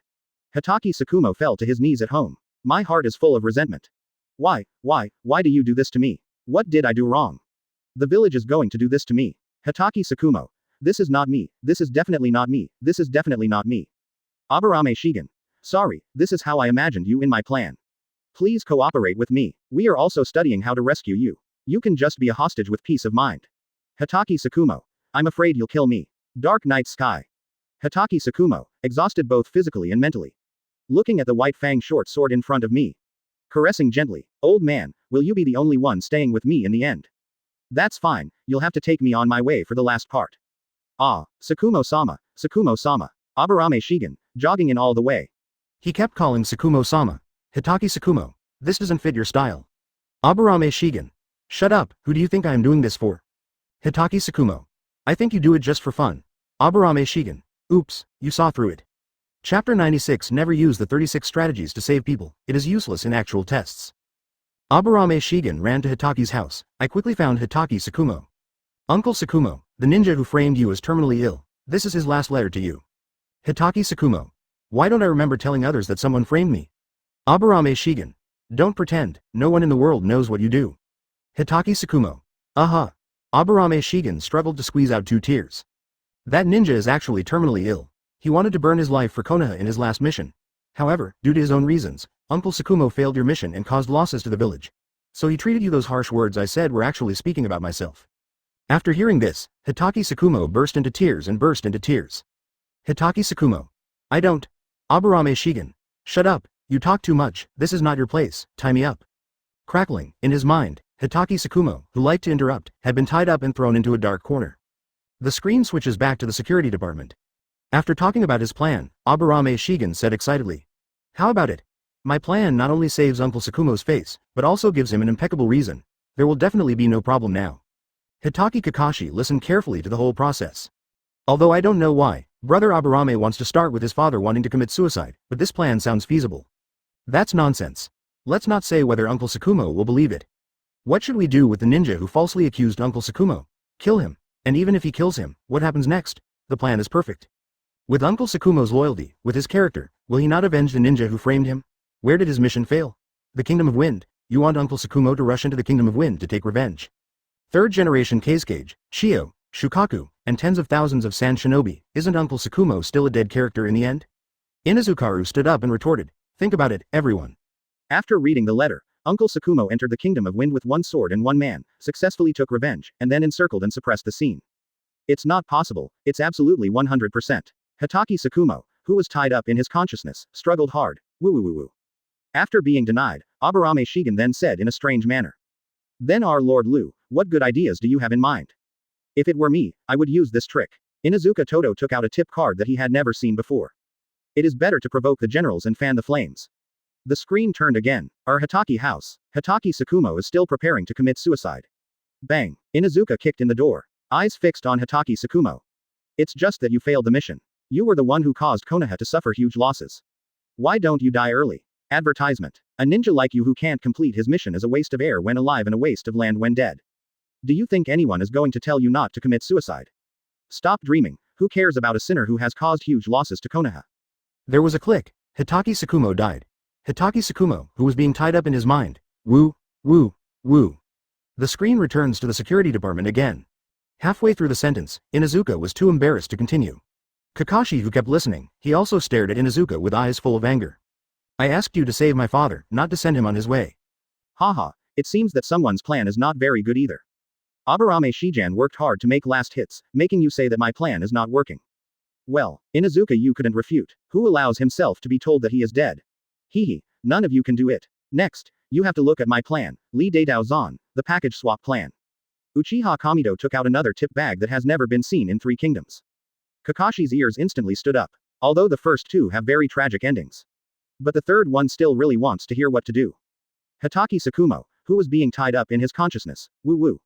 Hitaki Tsukumo fell to his knees at home. My heart is full of resentment. Why do you do this to me? What did I do wrong? The village is going to do this to me. Hitaki Tsukumo. This is not me. This is definitely not me. This is definitely not me. Aburame Shigen. Sorry, this is how I imagined you in my plan. Please cooperate with me. We are also studying how to rescue you. You can just be a hostage with peace of mind. Hitaki Tsukumo. I'm afraid you'll kill me. Dark night sky. Hitaki Tsukumo, exhausted both physically and mentally. Looking at the white fang short sword in front of me. Caressing gently. Old man, will you be the only one staying with me in the end? That's fine, you'll have to take me on my way for the last part. Ah, Tsukumo-sama, Tsukumo-sama. Aburame Shigen, jogging in all the way. He kept calling Tsukumo-sama. Hitaki Tsukumo. This doesn't fit your style. Aburame Shigen. Shut up, who do you think I am doing this for? Hitaki Tsukumo. I think you do it just for fun. Aburame Shigen. Oops, you saw through it. Chapter 96. Never use the 36 strategies to save people, it is useless in actual tests. Aburame Shigen ran to Hitaki's house. I quickly found Hitaki Tsukumo. Uncle Tsukumo, the ninja who framed you is terminally ill. This is his last letter to you. Hitaki Tsukumo. Why don't I remember telling others that someone framed me? Aburame Shigen. Don't pretend, no one in the world knows what you do. Hitaki Tsukumo. Aburame Shigen struggled to squeeze out 2 tears. That ninja is actually terminally ill. He wanted to burn his life for Konoha in his last mission. However, due to his own reasons, Uncle Tsukumo failed your mission and caused losses to the village. So he treated you. Those harsh words I said were actually speaking about myself. After hearing this, Hitaki Tsukumo burst into tears. Hitaki Tsukumo. I don't. Aburame Shigen. Shut up, you talk too much, this is not your place, tie me up. Crackling, in his mind, Hitaki Tsukumo, who liked to interrupt, had been tied up and thrown into a dark corner. The screen switches back to the security department. After talking about his plan, Aburame Shigen said excitedly. How about it? My plan not only saves Uncle Tsukumo's face, but also gives him an impeccable reason. There will definitely be no problem now. Hitaki Kakashi listened carefully to the whole process. Although I don't know why, Brother Aburame wants to start with his father wanting to commit suicide, but this plan sounds feasible. That's nonsense. Let's not say whether Uncle Tsukumo will believe it. What should we do with the ninja who falsely accused Uncle Tsukumo? Kill him. And even if he kills him, what happens next? The plan is perfect. With Uncle Tsukumo's loyalty, with his character, will he not avenge the ninja who framed him? Where did his mission fail? The Kingdom of Wind. You want Uncle Tsukumo to rush into the Kingdom of Wind to take revenge. Third generation Kazekage, Shio, Shukaku, and tens of thousands of Sand Shinobi, isn't Uncle Tsukumo still a dead character in the end? Inazukaru stood up and retorted, think about it, everyone. After reading the letter, Uncle Tsukumo entered the Kingdom of Wind with one sword and one man, successfully took revenge, and then encircled and suppressed the scene. It's not possible, it's absolutely 100%. Hitaki Tsukumo, who was tied up in his consciousness, struggled hard. Woo woo woo woo. After being denied, Aburame Shigen then said in a strange manner. Then our Lord Lu, what good ideas do you have in mind? If it were me, I would use this trick. Inazuka Todo took out a tip card that he had never seen before. It is better to provoke the generals and fan the flames. The screen turned again. Our Hitaki house. Hitaki Tsukumo is still preparing to commit suicide. Bang. Inazuka kicked in the door. Eyes fixed on Hitaki Tsukumo. It's just that you failed the mission. You were the one who caused Konoha to suffer huge losses. Why don't you die early? Advertisement. A ninja like you who can't complete his mission is a waste of air when alive and a waste of land when dead. Do you think anyone is going to tell you not to commit suicide? Stop dreaming. Who cares about a sinner who has caused huge losses to Konoha? There was a click. Hitaki Tsukumo died. Hitaki Tsukumo, who was being tied up in his mind. Woo, woo, woo. The screen returns to the security department again. Halfway through the sentence, Inazuka was too embarrassed to continue. Kakashi, who kept listening, he also stared at Inazuka with eyes full of anger. I asked you to save my father, not to send him on his way. Haha, it seems that someone's plan is not very good either. Aburame Shijan worked hard to make last hits, making you say that my plan is not working. Well, Inazuka you couldn't refute. Who allows himself to be told that he is dead? Hehe, none of you can do it. Next, you have to look at my plan, Li Deidao Zan, the package swap plan. Uchiha Kamido took out another tip bag that has never been seen in Three Kingdoms. Kakashi's ears instantly stood up. Although the first two have very tragic endings. But the third one still really wants to hear what to do. Hitaki Tsukumo, who was being tied up in his consciousness. Woo woo.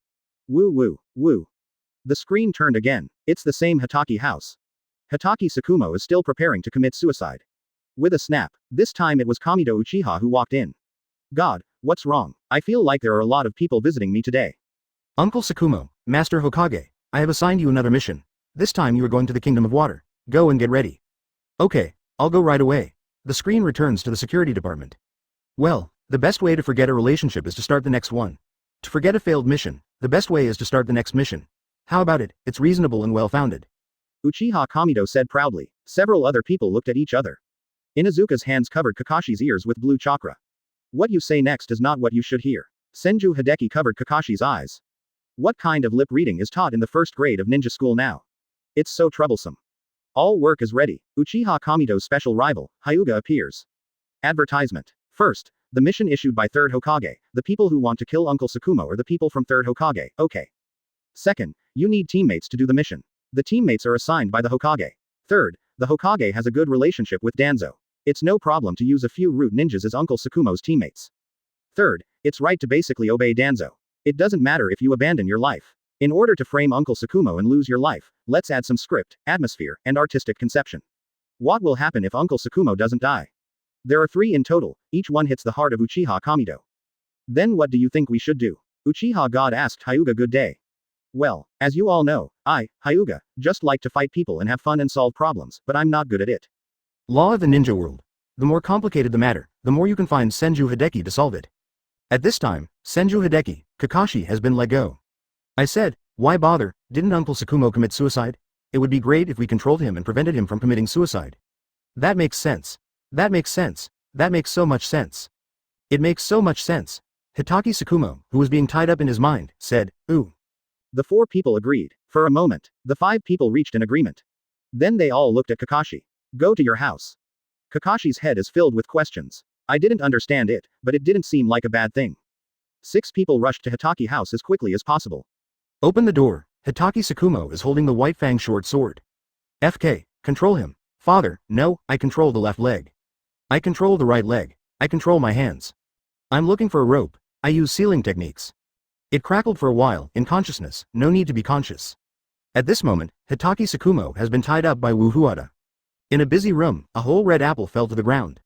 Woo woo, woo. The screen turned again. It's the same Hitaki house. Hitaki Tsukumo is still preparing to commit suicide. With a snap, this time it was Kamido Uchiha who walked in. God, what's wrong? I feel like there are a lot of people visiting me today. Uncle Tsukumo, Master Hokage, I have assigned you another mission. This time you are going to the Kingdom of Water. Go and get ready. Okay, I'll go right away. The screen returns to the security department. Well, the best way to forget a relationship is to start the next one. To forget a failed mission, the best way is to start the next mission. How about it? It's reasonable and well-founded. Uchiha Kamido said proudly. Several other people looked at each other. Inazuka's hands covered Kakashi's ears with blue chakra. What you say next is not what you should hear. Senju Hideki covered Kakashi's eyes. What kind of lip reading is taught in the first grade of ninja school now? It's so troublesome. All work is ready. Uchiha Kamido's special rival, Hyuga appears. Advertisement. First, the mission issued by 3rd Hokage, the people who want to kill Uncle Tsukumo are the people from 3rd Hokage, okay. Second, you need teammates to do the mission. The teammates are assigned by the Hokage. Third, the Hokage has a good relationship with Danzo. It's no problem to use a few root ninjas as Uncle Tsukumo's teammates. Third, it's right to basically obey Danzo. It doesn't matter if you abandon your life. In order to frame Uncle Tsukumo and lose your life, let's add some script, atmosphere, and artistic conception. What will happen if Uncle Tsukumo doesn't die? There are 3 in total, each one hits the heart of Uchiha Kamido. Then what do you think we should do? Uchiha God asked Hyuga good day. Well, as you all know, I, Hyuga, just like to fight people and have fun and solve problems, but I'm not good at it. Law of the Ninja World. The more complicated the matter, the more you can find Senju Hideki to solve it. At this time, Senju Hideki, Kakashi has been let go. I said, why bother? Didn't Uncle Tsukumo commit suicide? It would be great if we controlled him and prevented him from committing suicide. That makes sense. That makes sense. That makes so much sense. It makes so much sense. Hitaki Tsukumo, who was being tied up in his mind, said, ooh. The 4 people agreed. For a moment, the 5 people reached an agreement. Then they all looked at Kakashi. Go to your house. Kakashi's head is filled with questions. I didn't understand it, but it didn't seem like a bad thing. 6 people rushed to Hitaki house as quickly as possible. Open the door. Hitaki Tsukumo is holding the White Fang short sword. FK, control him. Father, no, I control the left leg. I control the right leg. I control my hands. I'm looking for a rope. I use sealing techniques. It crackled for a while, in consciousness, no need to be conscious. At this moment, Hitaki Tsukumo has been tied up by Wu Huada. In a busy room, a whole red apple fell to the ground.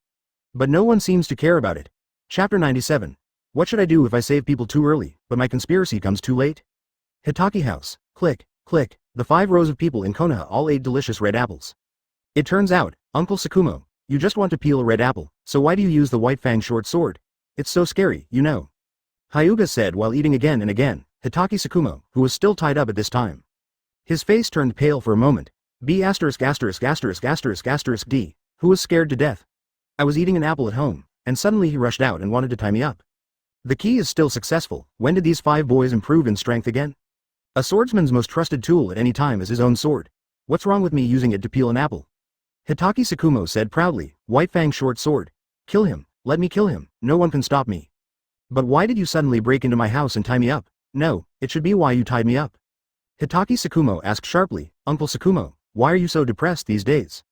But no one seems to care about it. Chapter 97. What should I do if I save people too early, but my conspiracy comes too late? Hitaki House. Click, click, the 5 rows of people in Konoha all ate delicious red apples. It turns out, Uncle Tsukumo, you just want to peel a red apple, so why do you use the white fang short sword? It's so scary, you know. Hyuga said while eating again and again, Hitaki Tsukumo, who was still tied up at this time. His face turned pale for a moment. B*****************, D, who was scared to death. I was eating an apple at home, and suddenly he rushed out and wanted to tie me up. The key is still successful. When did these 5 boys improve in strength again? A swordsman's most trusted tool at any time is his own sword. What's wrong with me using it to peel an apple? Hitaki Tsukumo said proudly, White Fang short sword. Kill him, let me kill him, no one can stop me. But why did you suddenly break into my house and tie me up? No, it should be why you tied me up. Hitaki Tsukumo asked sharply, Uncle Tsukumo, why are you so depressed these days?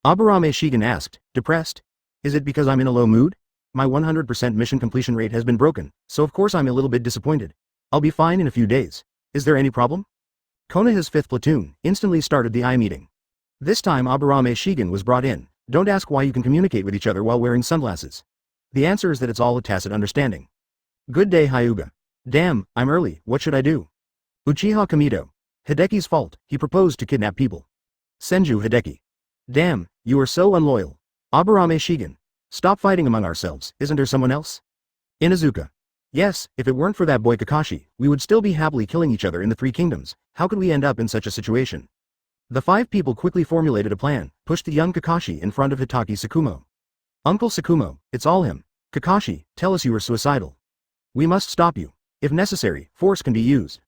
Aburame Shigen asked, depressed? Is it because I'm in a low mood? My 100% mission completion rate has been broken, so of course I'm a little bit disappointed. I'll be fine in a few days. Is there any problem? Konoha's 5th platoon instantly started the eye meeting. This time Aburame Shigen was brought in. Don't ask why you can communicate with each other while wearing sunglasses. The answer is that it's all a tacit understanding. Good day Hyuga. Damn, I'm early, what should I do? Uchiha Kamido. Hideki's fault, he proposed to kidnap people. Senju Hideki. Damn, you are so unloyal. Aburame Shigen. Stop fighting among ourselves, isn't there someone else? Inuzuka. Yes, if it weren't for that boy Kakashi, we would still be happily killing each other in the 3 kingdoms. How could we end up in such a situation? The 5 people quickly formulated a plan, pushed the young Kakashi in front of Hitaki Tsukumo. Uncle Tsukumo, it's all him. Kakashi, tell us you are suicidal. We must stop you. If necessary, force can be used.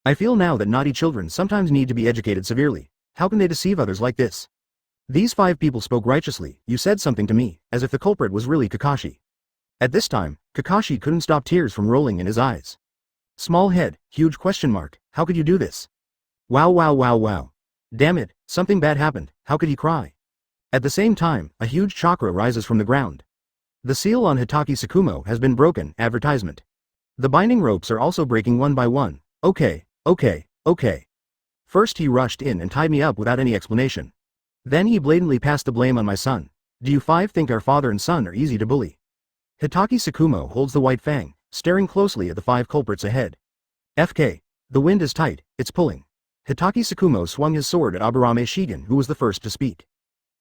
I feel now that naughty children sometimes need to be educated severely. How can they deceive others like this? These 5 people spoke righteously. You said something to me, as if the culprit was really Kakashi. At this time, Kakashi couldn't stop tears from rolling in his eyes. Small head, huge question mark, how could you do this? Wow wow wow wow. Damn it, something bad happened, how could he cry? At the same time, a huge chakra rises from the ground. The seal on Hitaki Tsukumo has been broken, advertisement. The binding ropes are also breaking one by one. Okay. First he rushed in and tied me up without any explanation. Then he blatantly passed the blame on my son. Do you 5 think our father and son are easy to bully? Hitaki Tsukumo holds the white fang, staring closely at the 5 culprits ahead. FK. The wind is tight, it's pulling. Hitaki Tsukumo swung his sword at Aburame Shigen, who was the first to speak.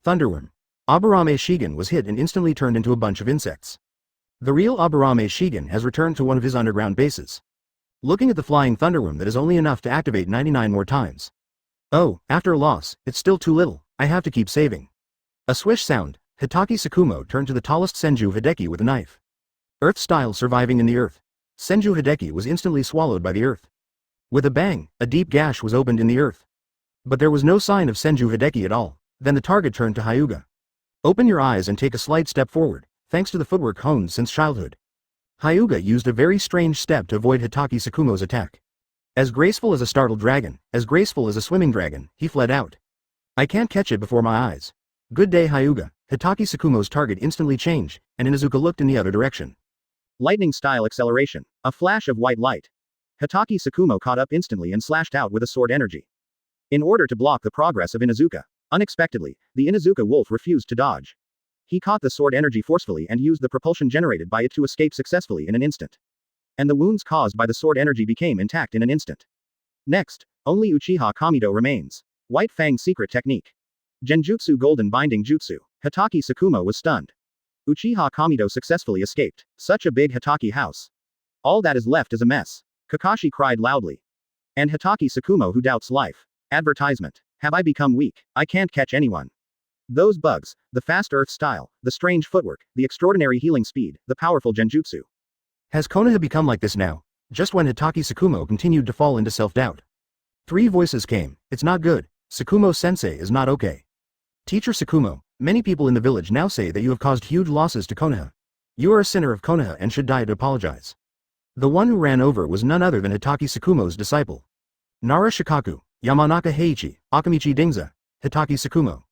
Thunderworm. Aburame Shigen was hit and instantly turned into a bunch of insects. The real Aburame Shigen has returned to one of his underground bases. Looking at the flying thunderworm that is only enough to activate 99 more times. Oh, after a loss, it's still too little, I have to keep saving. A swish sound, Hitaki Tsukumo turned to the tallest Senju Hideki with a knife. Earth style surviving in the earth. Senju Hideki was instantly swallowed by the earth. With a bang, a deep gash was opened in the earth. But there was no sign of Senju Hideki at all. Then the target turned to Hyuga. Open your eyes and take a slight step forward, thanks to the footwork honed since childhood. Hyuga used a very strange step to avoid Hitaki Tsukumo's attack. As graceful as a startled dragon, as graceful as a swimming dragon, he fled out. I can't catch it before my eyes. Good day Hyuga. Hitaki Tsukumo's target instantly changed, and Inuzuka looked in the other direction. Lightning-style acceleration. A flash of white light. Hitaki Tsukumo caught up instantly and slashed out with a sword energy. In order to block the progress of Inuzuka. Unexpectedly, the Inuzuka wolf refused to dodge. He caught the sword energy forcefully and used the propulsion generated by it to escape successfully in an instant. And the wounds caused by the sword energy became intact in an instant. Next, only Uchiha Kamido remains. White Fang secret technique. Genjutsu Golden Binding Jutsu. Hitaki Tsukumo was stunned. Uchiha Kamido successfully escaped. Such a big Hitaki house. All that is left is a mess. Kakashi cried loudly. And Hitaki Tsukumo who doubts life. Advertisement. Have I become weak? I can't catch anyone. Those bugs, the fast earth style, the strange footwork, the extraordinary healing speed, the powerful genjutsu. Has Konoha become like this now? Just when Hitaki Tsukumo continued to fall into self-doubt. 3 voices came. It's not good. Tsukumo-sensei is not okay. Teacher Tsukumo, many people in the village now say that you have caused huge losses to Konoha. You are a sinner of Konoha and should die to apologize. The one who ran over was none other than Hitaki Tsukumo's disciple. Nara Shikaku, Yamanaka Heiichi, Akamichi Dingza, Hitaki Tsukumo.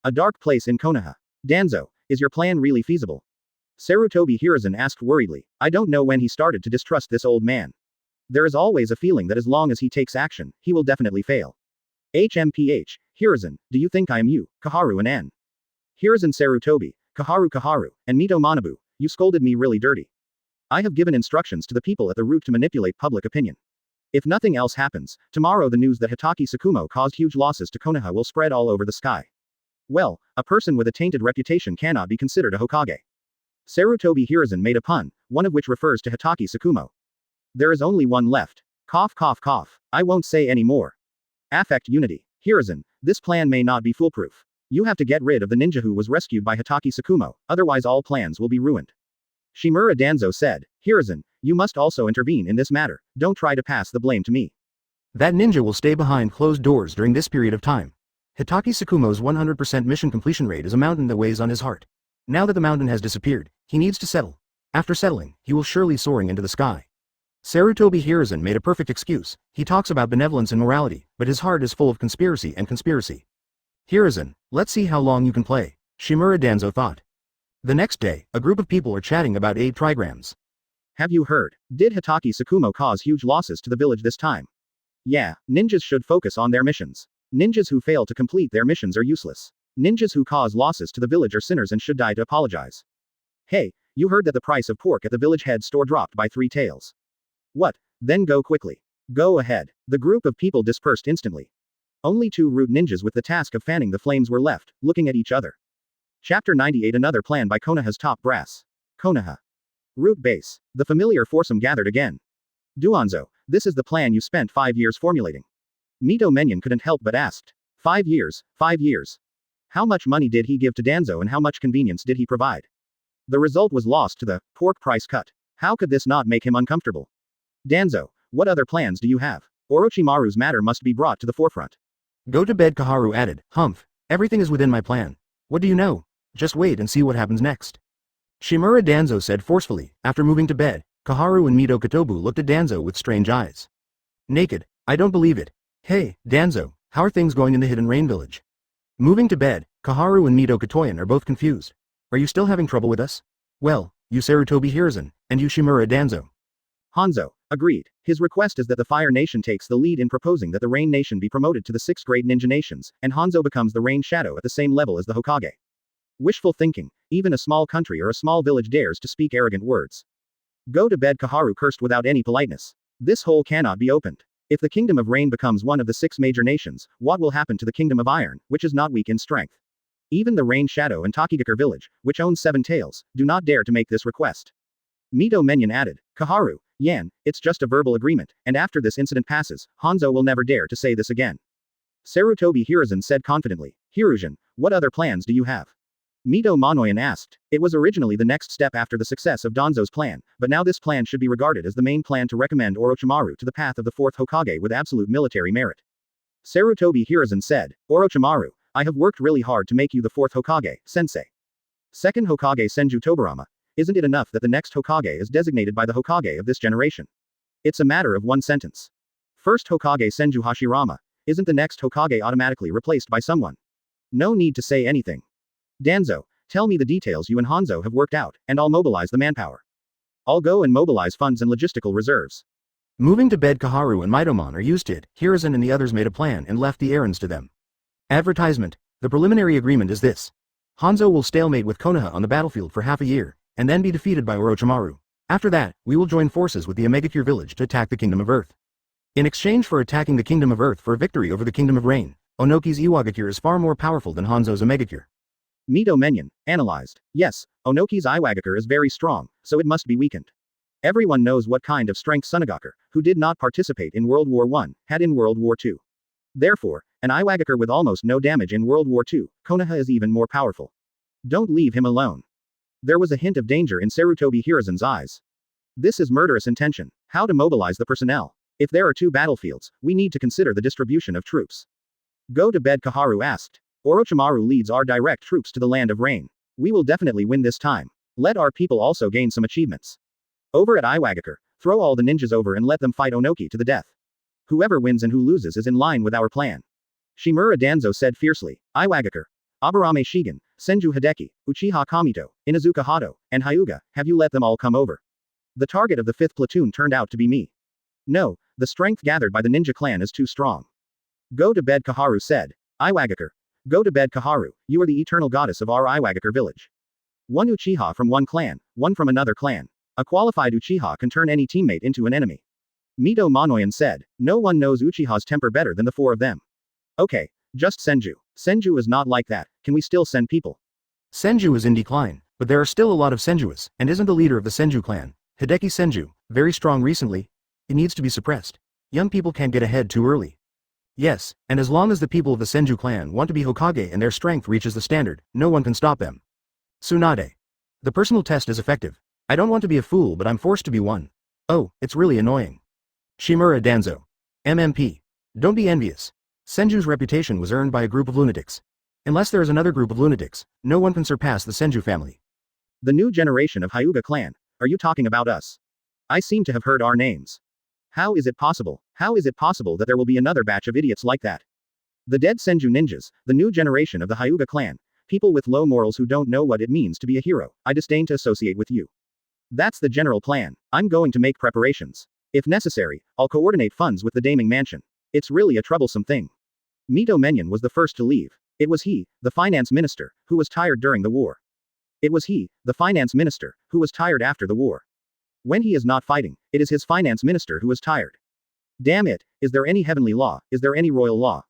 A dark place in Konoha. Danzo, is your plan really feasible? Sarutobi Hiruzen asked worriedly. I don't know when he started to distrust this old man. There is always a feeling that as long as he takes action, he will definitely fail. HMPH, Hiruzen, do you think I am you, Kaharu and N? Hiruzen Sarutobi, Kaharu, and Mito Manabu, you scolded me really dirty. I have given instructions to the people at the root to manipulate public opinion. If nothing else happens, tomorrow the news that Hitaki Tsukumo caused huge losses to Konoha will spread all over the sky. Well, a person with a tainted reputation cannot be considered a Hokage. Sarutobi Hiruzen made a pun, one of which refers to Hitaki Tsukumo. There is only one left. Cough. I won't say any more. Affect unity. Hiruzen, this plan may not be foolproof. You have to get rid of the ninja who was rescued by Hitaki Tsukumo, otherwise all plans will be ruined. Shimura Danzo said, Hiruzen, you must also intervene in this matter, don't try to pass the blame to me. That ninja will stay behind closed doors during this period of time. Hitaki Tsukumo's 100% mission completion rate is a mountain that weighs on his heart. Now that the mountain has disappeared, he needs to settle. After settling, he will surely soaring into the sky. Sarutobi Hiruzen made a perfect excuse. He talks about benevolence and morality, but his heart is full of conspiracy and conspiracy. Hiruzen, let's see how long you can play, Shimura Danzo thought. The next day, a group of people are chatting about 8 trigrams. Have you heard? Did Hitaki Tsukumo cause huge losses to the village this time? Yeah, ninjas should focus on their missions. Ninjas who fail to complete their missions are useless. Ninjas who cause losses to the village are sinners and should die to apologize. Hey, you heard that the price of pork at the village head store dropped by 3 taels. What? Then go quickly. Go ahead. The group of people dispersed instantly. Only 2 root ninjas with the task of fanning the flames were left, looking at each other. Chapter 98 Another plan by Konoha's top brass. Konoha. Root base. The familiar foursome gathered again. Duanzo, this is the plan you spent 5 years formulating. Mito Menyon couldn't help but asked. 5 years, 5 years. How much money did he give to Danzo and how much convenience did he provide? The result was lost to the pork price cut. How could this not make him uncomfortable? Danzo, what other plans do you have? Orochimaru's matter must be brought to the forefront. Go to bed, Kaharu added. Humph. Everything is within my plan. What do you know? Just wait and see what happens next. Shimura Danzo said forcefully. After moving to bed, Kaharu and Mito Kotobu looked at Danzo with strange eyes. Naked. I don't believe it. Hey, Danzo, how are things going in the Hidden Rain Village? Moving to bed, Kaharu and Mito Kotoyan are both confused. Are you still having trouble with us? Well, you Sarutobi Hiruzen, and you Shimura Danzo. Hanzo, agreed. His request is that the Fire Nation takes the lead in proposing that the Rain Nation be promoted to the 6th grade ninja nations, and Hanzo becomes the Rain Shadow at the same level as the Hokage. Wishful thinking. Even a small country or a small village dares to speak arrogant words. Go to bed, Kaharu cursed without any politeness. This hole cannot be opened. If the Kingdom of Rain becomes one of the 6 major nations, what will happen to the Kingdom of Iron, which is not weak in strength? Even the Rain Shadow and Takigakure village, which owns 7 tails, do not dare to make this request. Mito Menyon added, Kaharu, Yan, it's just a verbal agreement, and after this incident passes, Hanzo will never dare to say this again. Sarutobi Hiruzen said confidently, Hiruzen, what other plans do you have? Mito Monoyan asked. It was originally the next step after the success of Danzo's plan, but now this plan should be regarded as the main plan to recommend Orochimaru to the path of the 4th Hokage with absolute military merit. Sarutobi Hiruzen said, Orochimaru, I have worked really hard to make you the 4th Hokage, sensei. 2nd Hokage Senju Tobarama. Isn't it enough that the next Hokage is designated by the Hokage of this generation? It's a matter of one sentence. 1st Hokage Senju Hashirama. Isn't the next Hokage automatically replaced by someone? No need to say anything. Danzo, tell me the details you and Hanzo have worked out, and I'll mobilize the manpower. I'll go and mobilize funds and logistical reserves. Moving to bed, Kaharu and Mitomon are used to it. Hiruzen and the others made a plan and left the errands to them. Advertisement. The preliminary agreement is this. Hanzo will stalemate with Konoha on the battlefield for half a year, and then be defeated by Orochimaru. After that, we will join forces with the Omegakure village to attack the Kingdom of Earth. In exchange for attacking the Kingdom of Earth for a victory over the Kingdom of Rain, Onoki's Iwagakure is far more powerful than Hanzo's Omegakure. Mito Menyon, analyzed. Yes, Onoki's Iwagakure is very strong, so it must be weakened. Everyone knows what kind of strength Sunagakure, who did not participate in World War I, had in World War II. Therefore, an Iwagakure with almost no damage in World War II, Konoha is even more powerful. Don't leave him alone. There was a hint of danger in Sarutobi Hiruzen's eyes. This is murderous intention. How to mobilize the personnel? If there are 2 battlefields, we need to consider the distribution of troops. Go to bed, Kaharu asked. Orochimaru leads our direct troops to the land of rain. We will definitely win this time. Let our people also gain some achievements. Over at Iwagakure, throw all the ninjas over and let them fight Onoki to the death. Whoever wins and who loses is in line with our plan. Shimura Danzo said fiercely. Iwagakure. Aburame Shigen, Senju Hideki, Uchiha Kamito, Inuzuka Hado, and Hyuga, have you let them all come over? The target of the 5th platoon turned out to be me. No, the strength gathered by the ninja clan is too strong. Go to bed, Kaharu said. Iwagakure. Go to bed, Kaharu, you are the eternal goddess of our Iwagakure village. One Uchiha from one clan, one from another clan. A qualified Uchiha can turn any teammate into an enemy. Mito Monoyan said, no one knows Uchiha's temper better than the 4 of them. Okay, just Senju. Senju is not like that, can we still send people? Senju is in decline, but there are still a lot of Senjuas, and isn't the leader of the Senju clan, Hideki Senju, very strong recently? It needs to be suppressed. Young people can't get ahead too early. Yes, and as long as the people of the Senju clan want to be Hokage and their strength reaches the standard, no one can stop them. Tsunade. The personal test is effective. I don't want to be a fool, but I'm forced to be one. Oh, it's really annoying. Shimura Danzo. MMP. Don't be envious. Senju's reputation was earned by a group of lunatics. Unless there is another group of lunatics, no one can surpass the Senju family. The new generation of Hyuga clan. Are you talking about us? I seem to have heard our names. How is it possible? How is it possible that there will be another batch of idiots like that? The dead Senju ninjas, the new generation of the Hyuga clan, people with low morals who don't know what it means to be a hero, I disdain to associate with you. That's the general plan. I'm going to make preparations. If necessary, I'll coordinate funds with the Daming Mansion. It's really a troublesome thing. Mito Menyon was the first to leave. It was he, the finance minister, who was tired during the war. It was he, the finance minister, who was tired after the war. When he is not fighting, it is his finance minister who is tired. Damn it, is there any heavenly law, is there any royal law?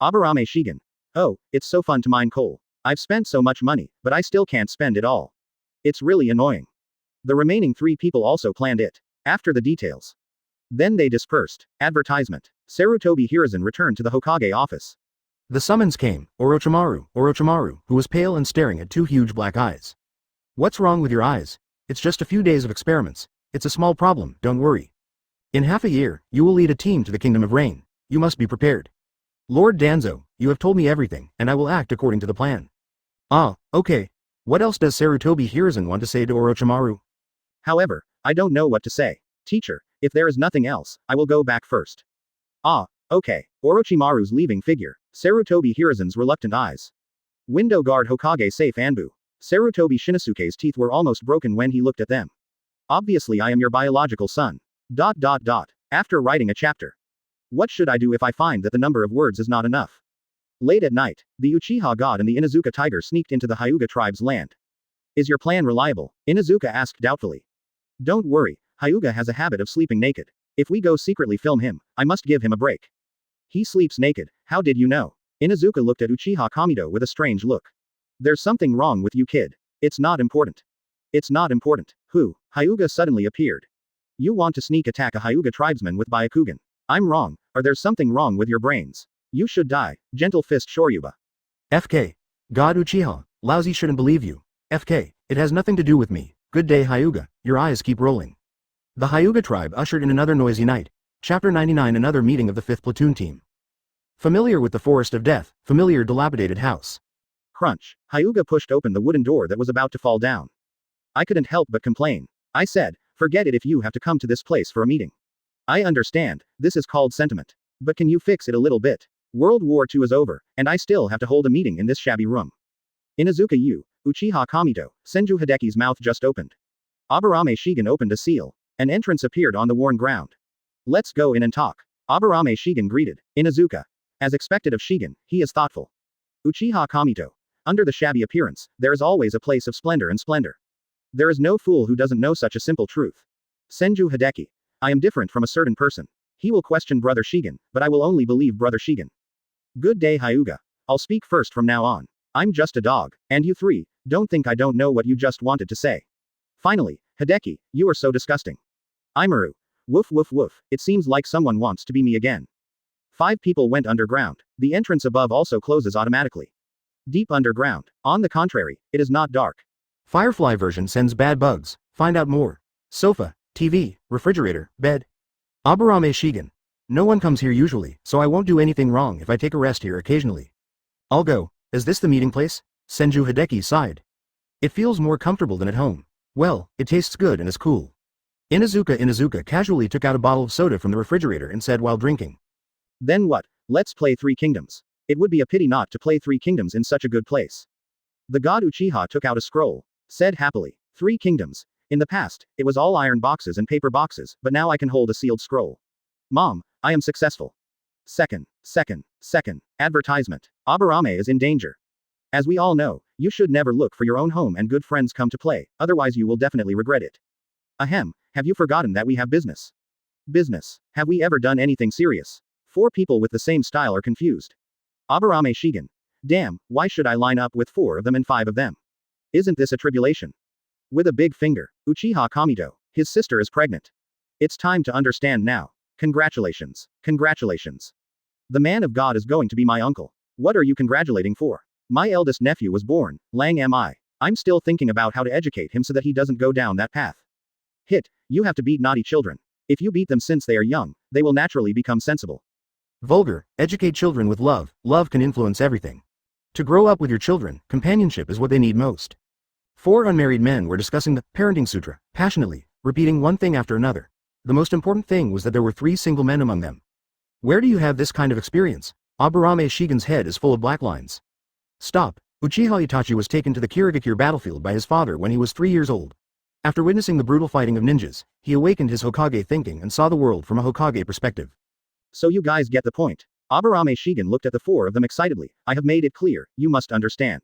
Aburame Shigen. Oh, it's so fun to mine coal. I've spent so much money, but I still can't spend it all. It's really annoying. The remaining 3 people also planned it. After the details. Then they dispersed. Advertisement. Sarutobi Hiruzen returned to the Hokage office. The summons came, Orochimaru, who was pale and staring at 2 huge black eyes. What's wrong with your eyes? It's just a few days of experiments. It's a small problem, don't worry. In half a year, you will lead a team to the Kingdom of Rain. You must be prepared. Lord Danzo, you have told me everything, and I will act according to the plan. Ah, okay. What else does Sarutobi Hiruzen want to say to Orochimaru? However, I don't know what to say. Teacher, if there is nothing else, I will go back first. Ah, okay. Orochimaru's leaving figure. Sarutobi Hiruzen's reluctant eyes. Window guard Hokage safe Anbu. Sarutobi Shinosuke's teeth were almost broken when he looked at them. Obviously I am your biological son. ... After writing a chapter. What should I do if I find that the number of words is not enough? Late at night, the Uchiha god and the Inuzuka tiger sneaked into the Hyuga tribe's land. Is your plan reliable? Inuzuka asked doubtfully. Don't worry, Hyuga has a habit of sleeping naked. If we go secretly film him, I must give him a break. He sleeps naked, how did you know? Inuzuka looked at Uchiha Kamito with a strange look. There's something wrong with you, kid. It's not important. It's not important. Who? Hyuga suddenly appeared. You want to sneak attack a Hyuga tribesman with Byakugan. I'm wrong, or there's something wrong with your brains. You should die, gentle fist Shoryuba. FK. God Uchiha, lousy shouldn't believe you. FK, it has nothing to do with me. Good day Hyuga, your eyes keep rolling. The Hyuga tribe ushered in another noisy night. Chapter 99 Another meeting of the 5th platoon team. Familiar with the forest of death, familiar dilapidated house. Crunch. Hyuga pushed open the wooden door that was about to fall down. I couldn't help but complain. I said, forget it if you have to come to this place for a meeting. I understand, this is called sentiment. But can you fix it a little bit? World War II is over, and I still have to hold a meeting in this shabby room. Inuzuka Uchiha Kamito, Senju Hideki's mouth just opened. Aburame Shigen opened a seal. An entrance appeared on the worn ground. Let's go in and talk. Aburame Shigen greeted Inuzuka. As expected of Shigen, he is thoughtful. Uchiha Kamito. Under the shabby appearance, there is always a place of splendor and splendor. There is no fool who doesn't know such a simple truth. Senju Hideki. I am different from a certain person. He will question Brother Shigen, but I will only believe Brother Shigen. Good day Hyuga. I'll speak first from now on. I'm just a dog, and you 3, don't think I don't know what you just wanted to say. Finally, Hideki, you are so disgusting. Imaru. Woof woof woof, it seems like someone wants to be me again. 5 people went underground. The entrance above also closes automatically. Deep underground. On the contrary, it is not dark. Firefly version sends bad bugs. Find out more. Sofa, TV, refrigerator, bed. Aburame Shigen. No one comes here usually, so I won't do anything wrong if I take a rest here occasionally. I'll go. Is this the meeting place? Senju Hideki sighed. It feels more comfortable than at home. Well, it tastes good and is cool. Inuzuka casually took out a bottle of soda from the refrigerator and said while drinking. Then what? Let's play 3 Kingdoms. It would be a pity not to play 3 Kingdoms in such a good place. The god Uchiha took out a scroll. Said happily. 3 kingdoms. In the past, it was all iron boxes and paper boxes, but now I can hold a sealed scroll. Mom, I am successful. Second. Advertisement. Aburame is in danger. As we all know, you should never look for your own home and good friends come to play, otherwise you will definitely regret it. Ahem, have you forgotten that we have business? Business. Have we ever done anything serious? 4 people with the same style are confused. Aburame Shigen. Damn, why should I line up with 4 of them and 5 of them? Isn't this a tribulation? With a big finger, Uchiha Kamito, his sister is pregnant. It's time to understand now. Congratulations. The man of God is going to be my uncle. What are you congratulating for? My eldest nephew was born, Lang am I. I'm still thinking about how to educate him so that he doesn't go down that path. Hit, you have to beat naughty children. If you beat them since they are young, they will naturally become sensible. Vulgar, educate children with love, love can influence everything. To grow up with your children, companionship is what they need most. 4 unmarried men were discussing the parenting sutra, passionately, repeating one thing after another. The most important thing was that there were 3 single men among them. Where do you have this kind of experience? Aburame Shigen's head is full of black lines. Stop. Uchiha Itachi was taken to the Kirigakure battlefield by his father when he was 3 years old. After witnessing the brutal fighting of ninjas, he awakened his Hokage thinking and saw the world from a Hokage perspective. So you guys get the point. Aburame Shigen looked at the 4 of them excitedly. I have made it clear, you must understand.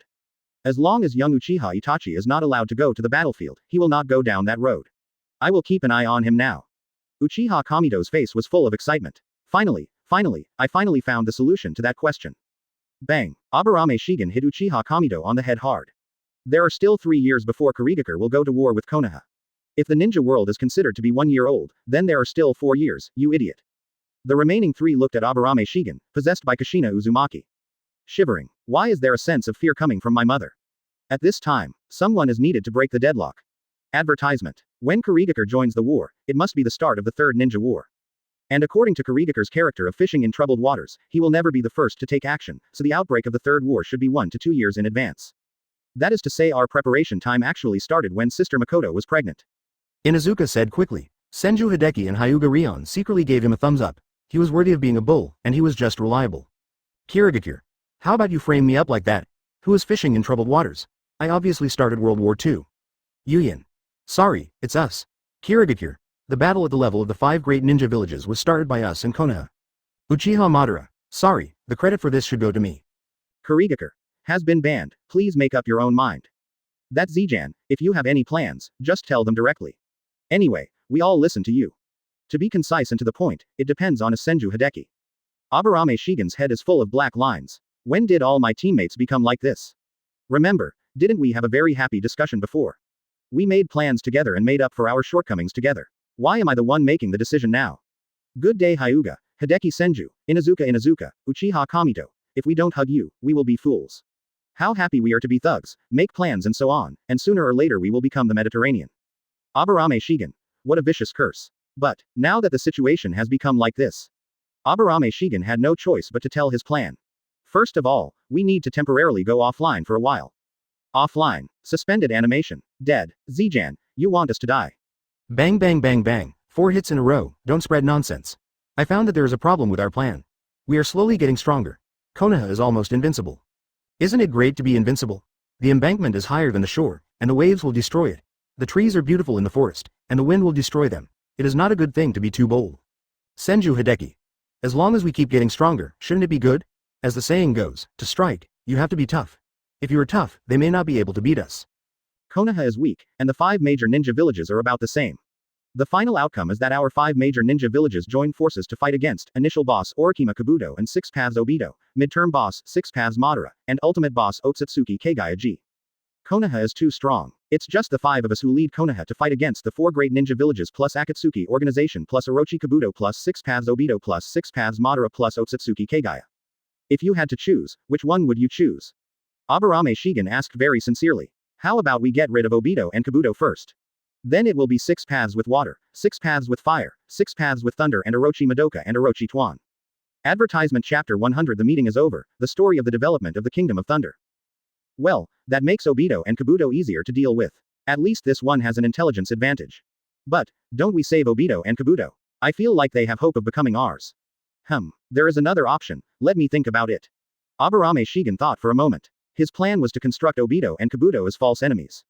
As long as young Uchiha Itachi is not allowed to go to the battlefield, he will not go down that road. I will keep an eye on him now. Uchiha Kamito's face was full of excitement. Finally, I finally found the solution to that question. Bang! Aburame Shigen hit Uchiha Kamito on the head hard. There are still 3 years before Kirigakure will go to war with Konoha. If the ninja world is considered to be 1 year old, then there are still 4 years, you idiot. The remaining 3 looked at Aburame Shigen, possessed by Kushina Uzumaki. Shivering. Why is there a sense of fear coming from my mother? At this time, someone is needed to break the deadlock. Advertisement. When Kirigakure joins the war, it must be the start of the Third Ninja War. And according to Kirigakure's character of fishing in troubled waters, he will never be the first to take action, so the outbreak of the Third War should be 1 to 2 years in advance. That is to say our preparation time actually started when Sister Makoto was pregnant. Inuzuka said quickly. Senju Hideki and Hyuga Rion secretly gave him a thumbs up. He was worthy of being a bull, and he was just reliable. Kirigakure. How about you frame me up like that? Who is fishing in troubled waters? I obviously started World War II. Yuyin. Sorry, it's us. Kirigakure. The battle at the level of the 5 great ninja villages was started by us and Konoha. Uchiha Madara. Sorry, the credit for this should go to me. Kirigakure. Has been banned, please make up your own mind. That's Zijan, if you have any plans, just tell them directly. Anyway, we all listen to you. To be concise and to the point, it depends on a Senju Hideki. Aburame Shigen's head is full of black lines. When did all my teammates become like this? Remember, didn't we have a very happy discussion before? We made plans together and made up for our shortcomings together. Why am I the one making the decision now? Good day Hyuga, Hideki Senju, Inuzuka, Uchiha Kamito. If we don't hug you, we will be fools. How happy we are to be thugs, make plans and so on, and sooner or later we will become the Mediterranean. Aburame Shigen. What a vicious curse. But, now that the situation has become like this, Aburame Shigen had no choice but to tell his plan. First of all, we need to temporarily go offline for a while. Offline. Suspended animation. Dead. Zijan, you want us to die. Bang bang bang bang. 4 hits in a row, don't spread nonsense. I found that there is a problem with our plan. We are slowly getting stronger. Konoha is almost invincible. Isn't it great to be invincible? The embankment is higher than the shore, and the waves will destroy it. The trees are beautiful in the forest, and the wind will destroy them. It is not a good thing to be too bold. Senju Hideki. As long as we keep getting stronger, shouldn't it be good? As the saying goes, to strike, you have to be tough. If you are tough, they may not be able to beat us. Konoha is weak, and the 5 major ninja villages are about the same. The final outcome is that our 5 major ninja villages join forces to fight against initial boss Orikima Kabuto and 6 paths Obito, midterm boss 6 paths Madara, and ultimate boss Ōtsutsuki Kagaya-ji. Konoha is too strong. It's just the 5 of us who lead Konoha to fight against the 4 great ninja villages plus Akatsuki organization plus Orochi Kabuto plus 6 paths Obito plus 6 paths Madara plus Ōtsutsuki Kagaya. If you had to choose, which one would you choose? Aburame Shigen asked very sincerely. How about we get rid of Obito and Kabuto first? Then it will be 6 paths with water, 6 paths with fire, 6 paths with thunder and Orochi Madoka and Orochi Tuan. Advertisement Chapter 100. The meeting is over, the story of the development of the Kingdom of Thunder. Well, that makes Obito and Kabuto easier to deal with. At least this one has an intelligence advantage. But, don't we save Obito and Kabuto? I feel like they have hope of becoming ours. There is another option, let me think about it. Aburame Shigen thought for a moment. His plan was to construct Obito and Kabuto as false enemies.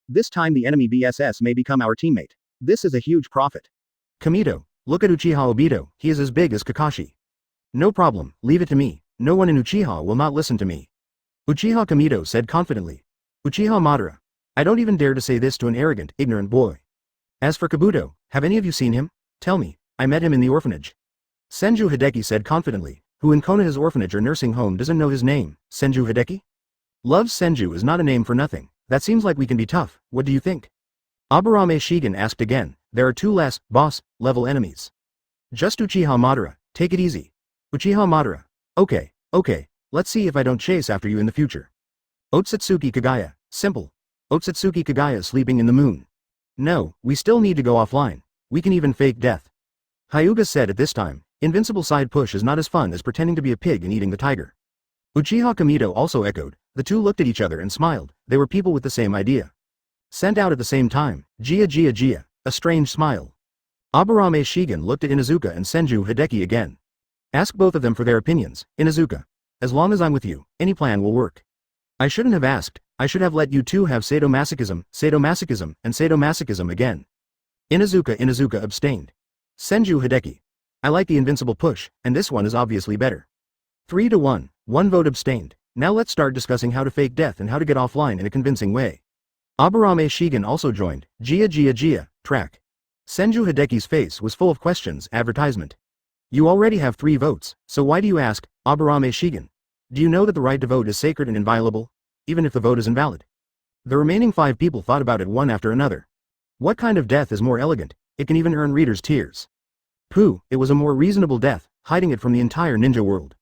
This time the enemy BSS may become our teammate. This is a huge profit. Kamito, look at Uchiha Obito, he is as big as Kakashi. No problem, leave it to me, no one in Uchiha will not listen to me. Uchiha Kamito said confidently. Uchiha Madara. I don't even dare to say this to an arrogant, ignorant boy. As for Kabuto, have any of you seen him? Tell me, I met him in the orphanage. Senju Hideki said confidently, who in Konoha's orphanage or nursing home doesn't know his name, Senju Hideki? Loves Senju is not a name for nothing, that seems like we can be tough, what do you think? Aburame Shigen asked again, there are two less, boss, level enemies. Just Uchiha Madara, take it easy. Uchiha Madara. Okay, let's see if I don't chase after you in the future. Ōtsutsuki Kagaya, simple. Ōtsutsuki Kagaya sleeping in the moon. No, we still need to go offline, we can even fake death. Hyuga said at this time, invincible side push is not as fun as pretending to be a pig and eating the tiger. Uchiha Kamito also echoed, the two looked at each other and smiled, they were people with the same idea. Sent out at the same time, Gia, a strange smile. Aburame Shigen looked at Inuzuka and Senju Hideki again. Ask both of them for their opinions, Inuzuka. As long as I'm with you, any plan will work. I shouldn't have asked, I should have let you two have sadomasochism, and sadomasochism again. Inuzuka abstained. Senju Hideki. I like the invincible push, and this one is obviously better. 3-1, one vote abstained. Now let's start discussing how to fake death and how to get offline in a convincing way. Aburame Shigen also joined, Gia, track. Senju Hideki's face was full of questions, advertisement. You already have 3 votes, so why do you ask, Aburame Shigen? Do you know that the right to vote is sacred and inviolable, even if the vote is invalid? The remaining 5 people thought about it one after another. What kind of death is more elegant? It can even earn readers' tears. Pooh, it was a more reasonable death, hiding it from the entire ninja world.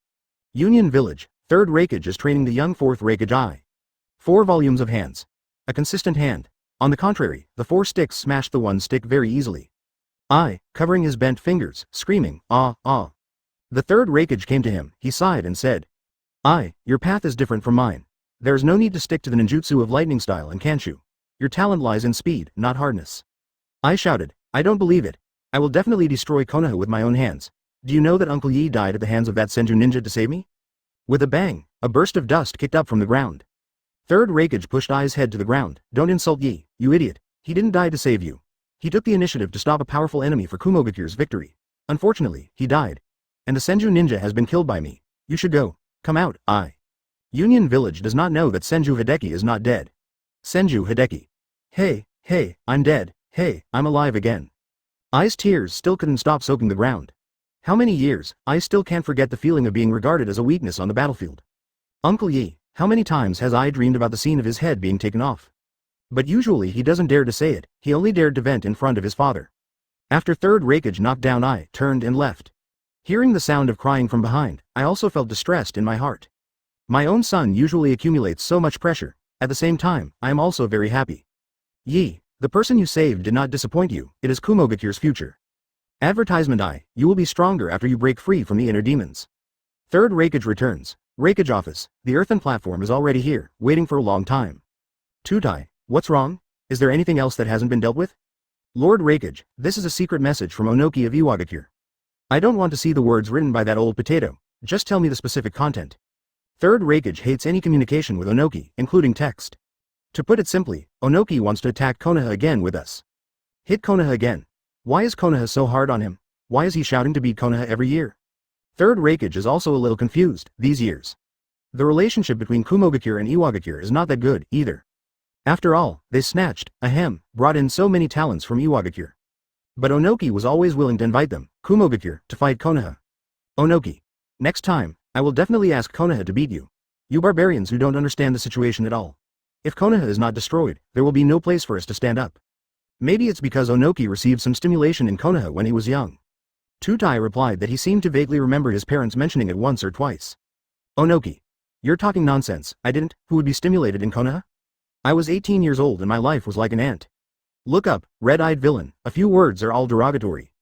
Union Village, 3rd Raikage is training the young 4th Raikage I. 4 volumes of hands. A consistent hand. On the contrary, the 4 sticks smashed the 1 stick very easily. I, covering his bent fingers, screaming, ah. The 3rd Raikage came to him, he sighed and said. Your path is different from mine. There is no need to stick to the ninjutsu of lightning style and kanshu. Your talent lies in speed, not hardness. I shouted, I don't believe it. I will definitely destroy Konoha with my own hands. Do you know that Uncle Yi died at the hands of that Senju ninja to save me? With a bang, a burst of dust kicked up from the ground. 3rd Raikage pushed I's head to the ground. Don't insult Yi, you idiot. He didn't die to save you. He took the initiative to stop a powerful enemy for Kumogakure's victory. Unfortunately, he died. And the Senju ninja has been killed by me. You should go. Come out, I. Union Village does not know that Senju Hideki is not dead. Senju Hideki. Hey, I'm dead. Hey, I'm alive again. I's tears still couldn't stop soaking the ground. How many years, I still can't forget the feeling of being regarded as a weakness on the battlefield. Uncle Yi, how many times has I dreamed about the scene of his head being taken off? But usually he doesn't dare to say it, he only dared to vent in front of his father. After 3rd Raikage knocked down I turned and left. Hearing the sound of crying from behind, I also felt distressed in my heart. My own son usually accumulates so much pressure, at the same time, I am also very happy. Yi, the person you saved did not disappoint you, it is Kumogakure's future. Advertisement you will be stronger after you break free from the inner demons. 3rd Raikage returns. Raikage office, the earthen platform is already here, waiting for a long time. Tutai, what's wrong? Is there anything else that hasn't been dealt with? Lord Raikage, this is a secret message from Onoki of Iwagakure. I don't want to see the words written by that old potato, just tell me the specific content. 3rd Raikage hates any communication with Onoki, including text. To put it simply, Onoki wants to attack Konoha again with us. Hit Konoha again. Why is Konoha so hard on him? Why is he shouting to beat Konoha every year? 3rd Raikage is also a little confused, these years. The relationship between Kumogakure and Iwagakure is not that good, either. After all, they brought in so many talents from Iwagakure. But Onoki was always willing to invite them, Kumogakure, to fight Konoha. Onoki. Next time, I will definitely ask Konoha to beat you. You barbarians who don't understand the situation at all. If Konoha is not destroyed, there will be no place for us to stand up. Maybe it's because Onoki received some stimulation in Konoha when he was young. Tutai replied that he seemed to vaguely remember his parents mentioning it once or twice. Onoki. You're talking nonsense, I didn't, who would be stimulated in Konoha? I was 18 years old and my life was like an ant. Look up, red-eyed villain, a few words are all derogatory.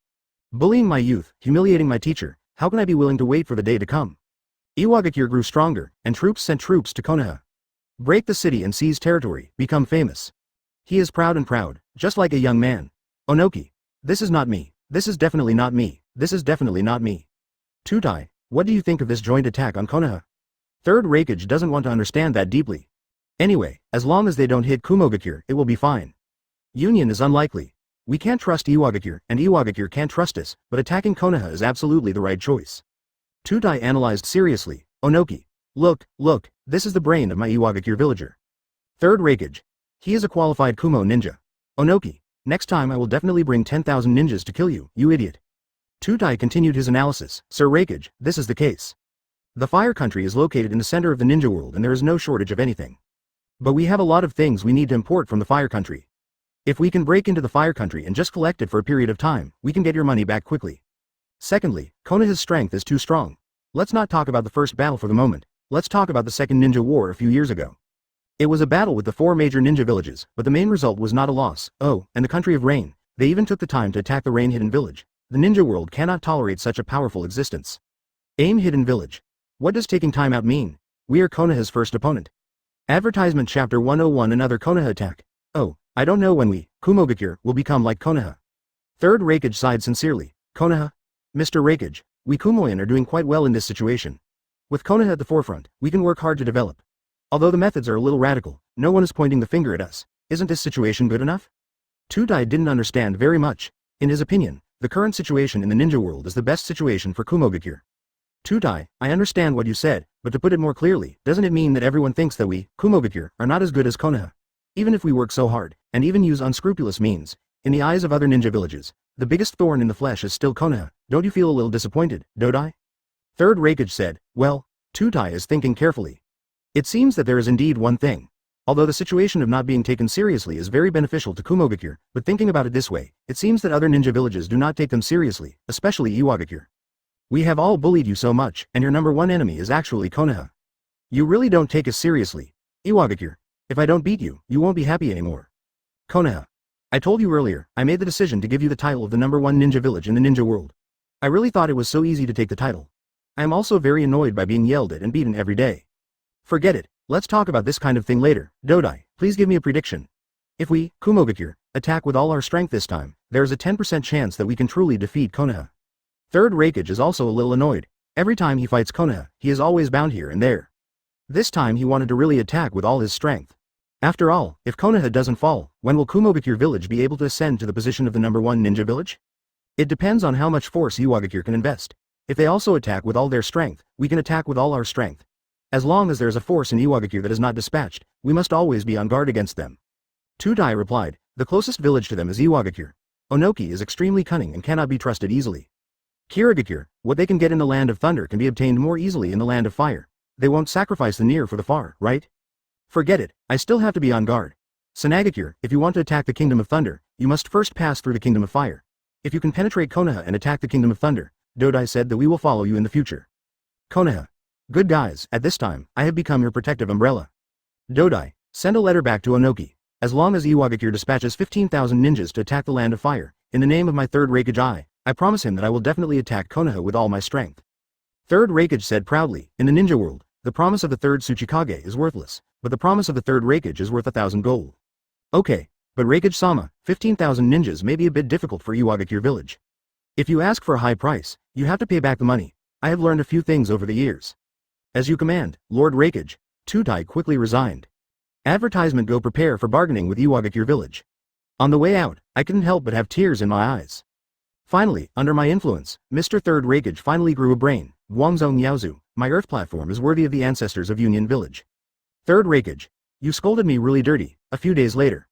Bullying my youth, humiliating my teacher, how can I be willing to wait for the day to come? Iwagakure grew stronger, and troops sent troops to Konoha. Break the city and seize territory, become famous. He is proud, just like a young man. Onoki. This is not me, this is definitely not me, this is definitely not me. Tutai, what do you think of this joint attack on Konoha? Third Raikage doesn't want to understand that deeply. Anyway, as long as they don't hit Kumogakure, it will be fine. Union is unlikely. We can't trust Iwagakure, and Iwagakure can't trust us, but attacking Konoha is absolutely the right choice. Tutai analyzed seriously. Onoki. Look, this is the brain of my Iwagakure villager. Third Raikage. He is a qualified Kumo ninja. Onoki. Next time I will definitely bring 10,000 ninjas to kill you, you idiot. Tutai continued his analysis. Sir Raikage, this is the case. The Fire Country is located in the center of the ninja world and there is no shortage of anything. But we have a lot of things we need to import from the Fire Country. If we can break into the Fire Country and just collect it for a period of time, we can get your money back quickly. Secondly, Konoha's strength is too strong. Let's not talk about the first battle for the moment. Let's talk about the second ninja war a few years ago. It was a battle with the 4 major ninja villages, but the main result was not a loss. Oh, and the country of rain. They even took the time to attack the rain hidden village. The ninja world cannot tolerate such a powerful existence. Aim hidden village. What does taking time out mean? We are Konoha's first opponent. Advertisement Chapter 101 Another Konoha attack. Oh, I don't know when we, Kumogakure, will become like Konoha. Third Raikage sighed sincerely. Konoha? Mr. Raikage, we Kumoyan are doing quite well in this situation. With Konoha at the forefront, we can work hard to develop. Although the methods are a little radical, no one is pointing the finger at us. Isn't this situation good enough? Tutai didn't understand very much. In his opinion, the current situation in the ninja world is the best situation for Kumogakure. Tutai, I understand what you said, but to put it more clearly, doesn't it mean that everyone thinks that we, Kumogakure, are not as good as Konoha? Even if we work so hard, and even use unscrupulous means, in the eyes of other ninja villages, the biggest thorn in the flesh is still Konoha. Don't you feel a little disappointed, Dodai? Third Raikage said, well, Tutai is thinking carefully. It seems that there is indeed one thing. Although the situation of not being taken seriously is very beneficial to Kumogakure, but thinking about it this way, it seems that other ninja villages do not take them seriously, especially Iwagakure. We have all bullied you so much, and your number one enemy is actually Konoha. You really don't take us seriously. Iwagakure, if I don't beat you, you won't be happy anymore. Konoha. I told you earlier, I made the decision to give you the title of the number one ninja village in the ninja world. I really thought it was so easy to take the title. I am also very annoyed by being yelled at and beaten every day. Forget it, let's talk about this kind of thing later. Dodai, please give me a prediction. If we, Kumogakure, attack with all our strength this time, there is a 10% chance that we can truly defeat Konoha. Third Raikage is also a little annoyed. Every time he fights Konoha, he is always bound here and there. This time he wanted to really attack with all his strength. After all, if Konoha doesn't fall, when will Kumogakure village be able to ascend to the position of the number one ninja village? It depends on how much force Iwagakure can invest. If they also attack with all their strength, we can attack with all our strength. As long as there is a force in Iwagakure that is not dispatched, we must always be on guard against them. Tutai replied, the closest village to them is Iwagakure. Onoki is extremely cunning and cannot be trusted easily. Kirigakure, what they can get in the land of thunder can be obtained more easily in the land of fire. They won't sacrifice the near for the far, right? Forget it, I still have to be on guard. Sanagakure, if you want to attack the Kingdom of Thunder, you must first pass through the Kingdom of Fire. If you can penetrate Konoha and attack the Kingdom of Thunder, Dodai said that we will follow you in the future. Konoha. Good guys, at this time, I have become your protective umbrella. Dodai, send a letter back to Onoki. As long as Iwagakure dispatches 15,000 ninjas to attack the Land of Fire, in the name of my third Raikage I promise him that I will definitely attack Konoha with all my strength. Third Raikage said proudly, in the ninja world, the promise of the third Tsuchikage is worthless, but the promise of the third Raikage is worth 1,000 gold. Okay, but Raikage-sama, 15,000 ninjas may be a bit difficult for Iwagakure village. If you ask for a high price, you have to pay back the money. I have learned a few things over the years. As you command, Lord Raikage. Tutai quickly resigned. Advertisement Go prepare for bargaining with Iwagakure village. On the way out, I couldn't help but have tears in my eyes. Finally, under my influence, Mr. Third Raikage finally grew a brain. Guangzhou Yaozu, my earth platform is worthy of the ancestors of Union Village. Third Raikage. You scolded me really dirty. A few days later.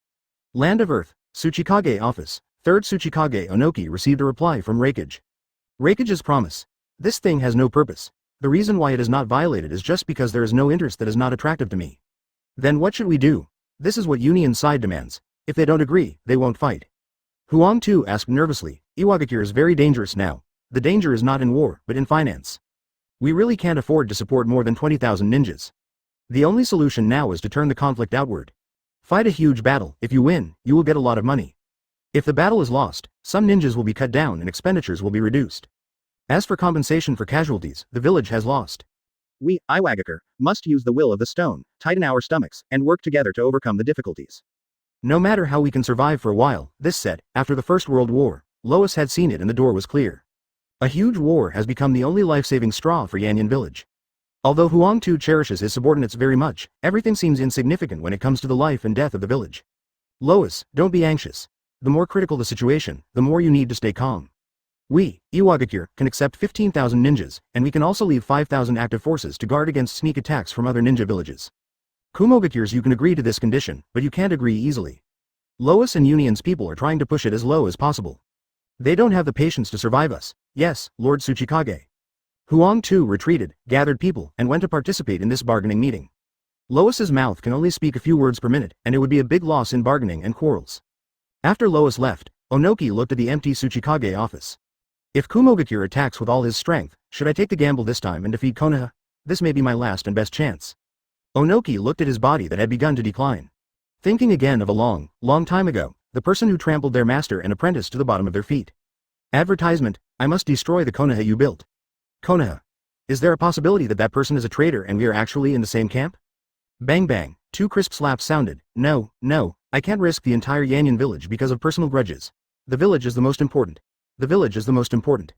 Land of Earth, Tsuchikage office. Third Tsuchikage Onoki received a reply from Raikage. Raikage's promise. This thing has no purpose. The reason why it is not violated is just because there is no interest that is not attractive to me. Then what should we do? This is what Union side demands. If they don't agree, they won't fight. Huang Tu asked nervously, Iwagakure is very dangerous now. The danger is not in war, but in finance. We really can't afford to support more than 20,000 ninjas. The only solution now is to turn the conflict outward. Fight a huge battle. If you win, you will get a lot of money. If the battle is lost, some ninjas will be cut down and expenditures will be reduced. As for compensation for casualties, the village has lost. We, Iwagakure, must use the will of the stone, tighten our stomachs, and work together to overcome the difficulties. No matter how we can survive for a while, this said, after the First World War, Lois had seen it and the door was clear. A huge war has become the only life-saving straw for Yanyan village. Although Huang Tu cherishes his subordinates very much, everything seems insignificant when it comes to the life and death of the village. Lois, don't be anxious. The more critical the situation, the more you need to stay calm. We, Iwagakure, can accept 15,000 ninjas, and we can also leave 5,000 active forces to guard against sneak attacks from other ninja villages. Kumogakures, you can agree to this condition, but you can't agree easily. Lois and Union's people are trying to push it as low as possible. They don't have the patience to survive us. Yes, Lord Tsuchikage. Huang Tu retreated, gathered people, and went to participate in this bargaining meeting. Lois's mouth can only speak a few words per minute, and it would be a big loss in bargaining and quarrels. After Lois left, Onoki looked at the empty Tsuchikage office. If Kumogakure attacks with all his strength, should I take the gamble this time and defeat Konoha? This may be my last and best chance. Onoki looked at his body that had begun to decline. Thinking again of a long, long time ago, the person who trampled their master and apprentice to the bottom of their feet. Advertisement, I must destroy the Konoha you built. Konoha. Is there a possibility that that person is a traitor and we are actually in the same camp? Bang bang, 2 crisp slaps sounded. No, I can't risk the entire Yanyan village because of personal grudges. The village is the most important. The village is the most important.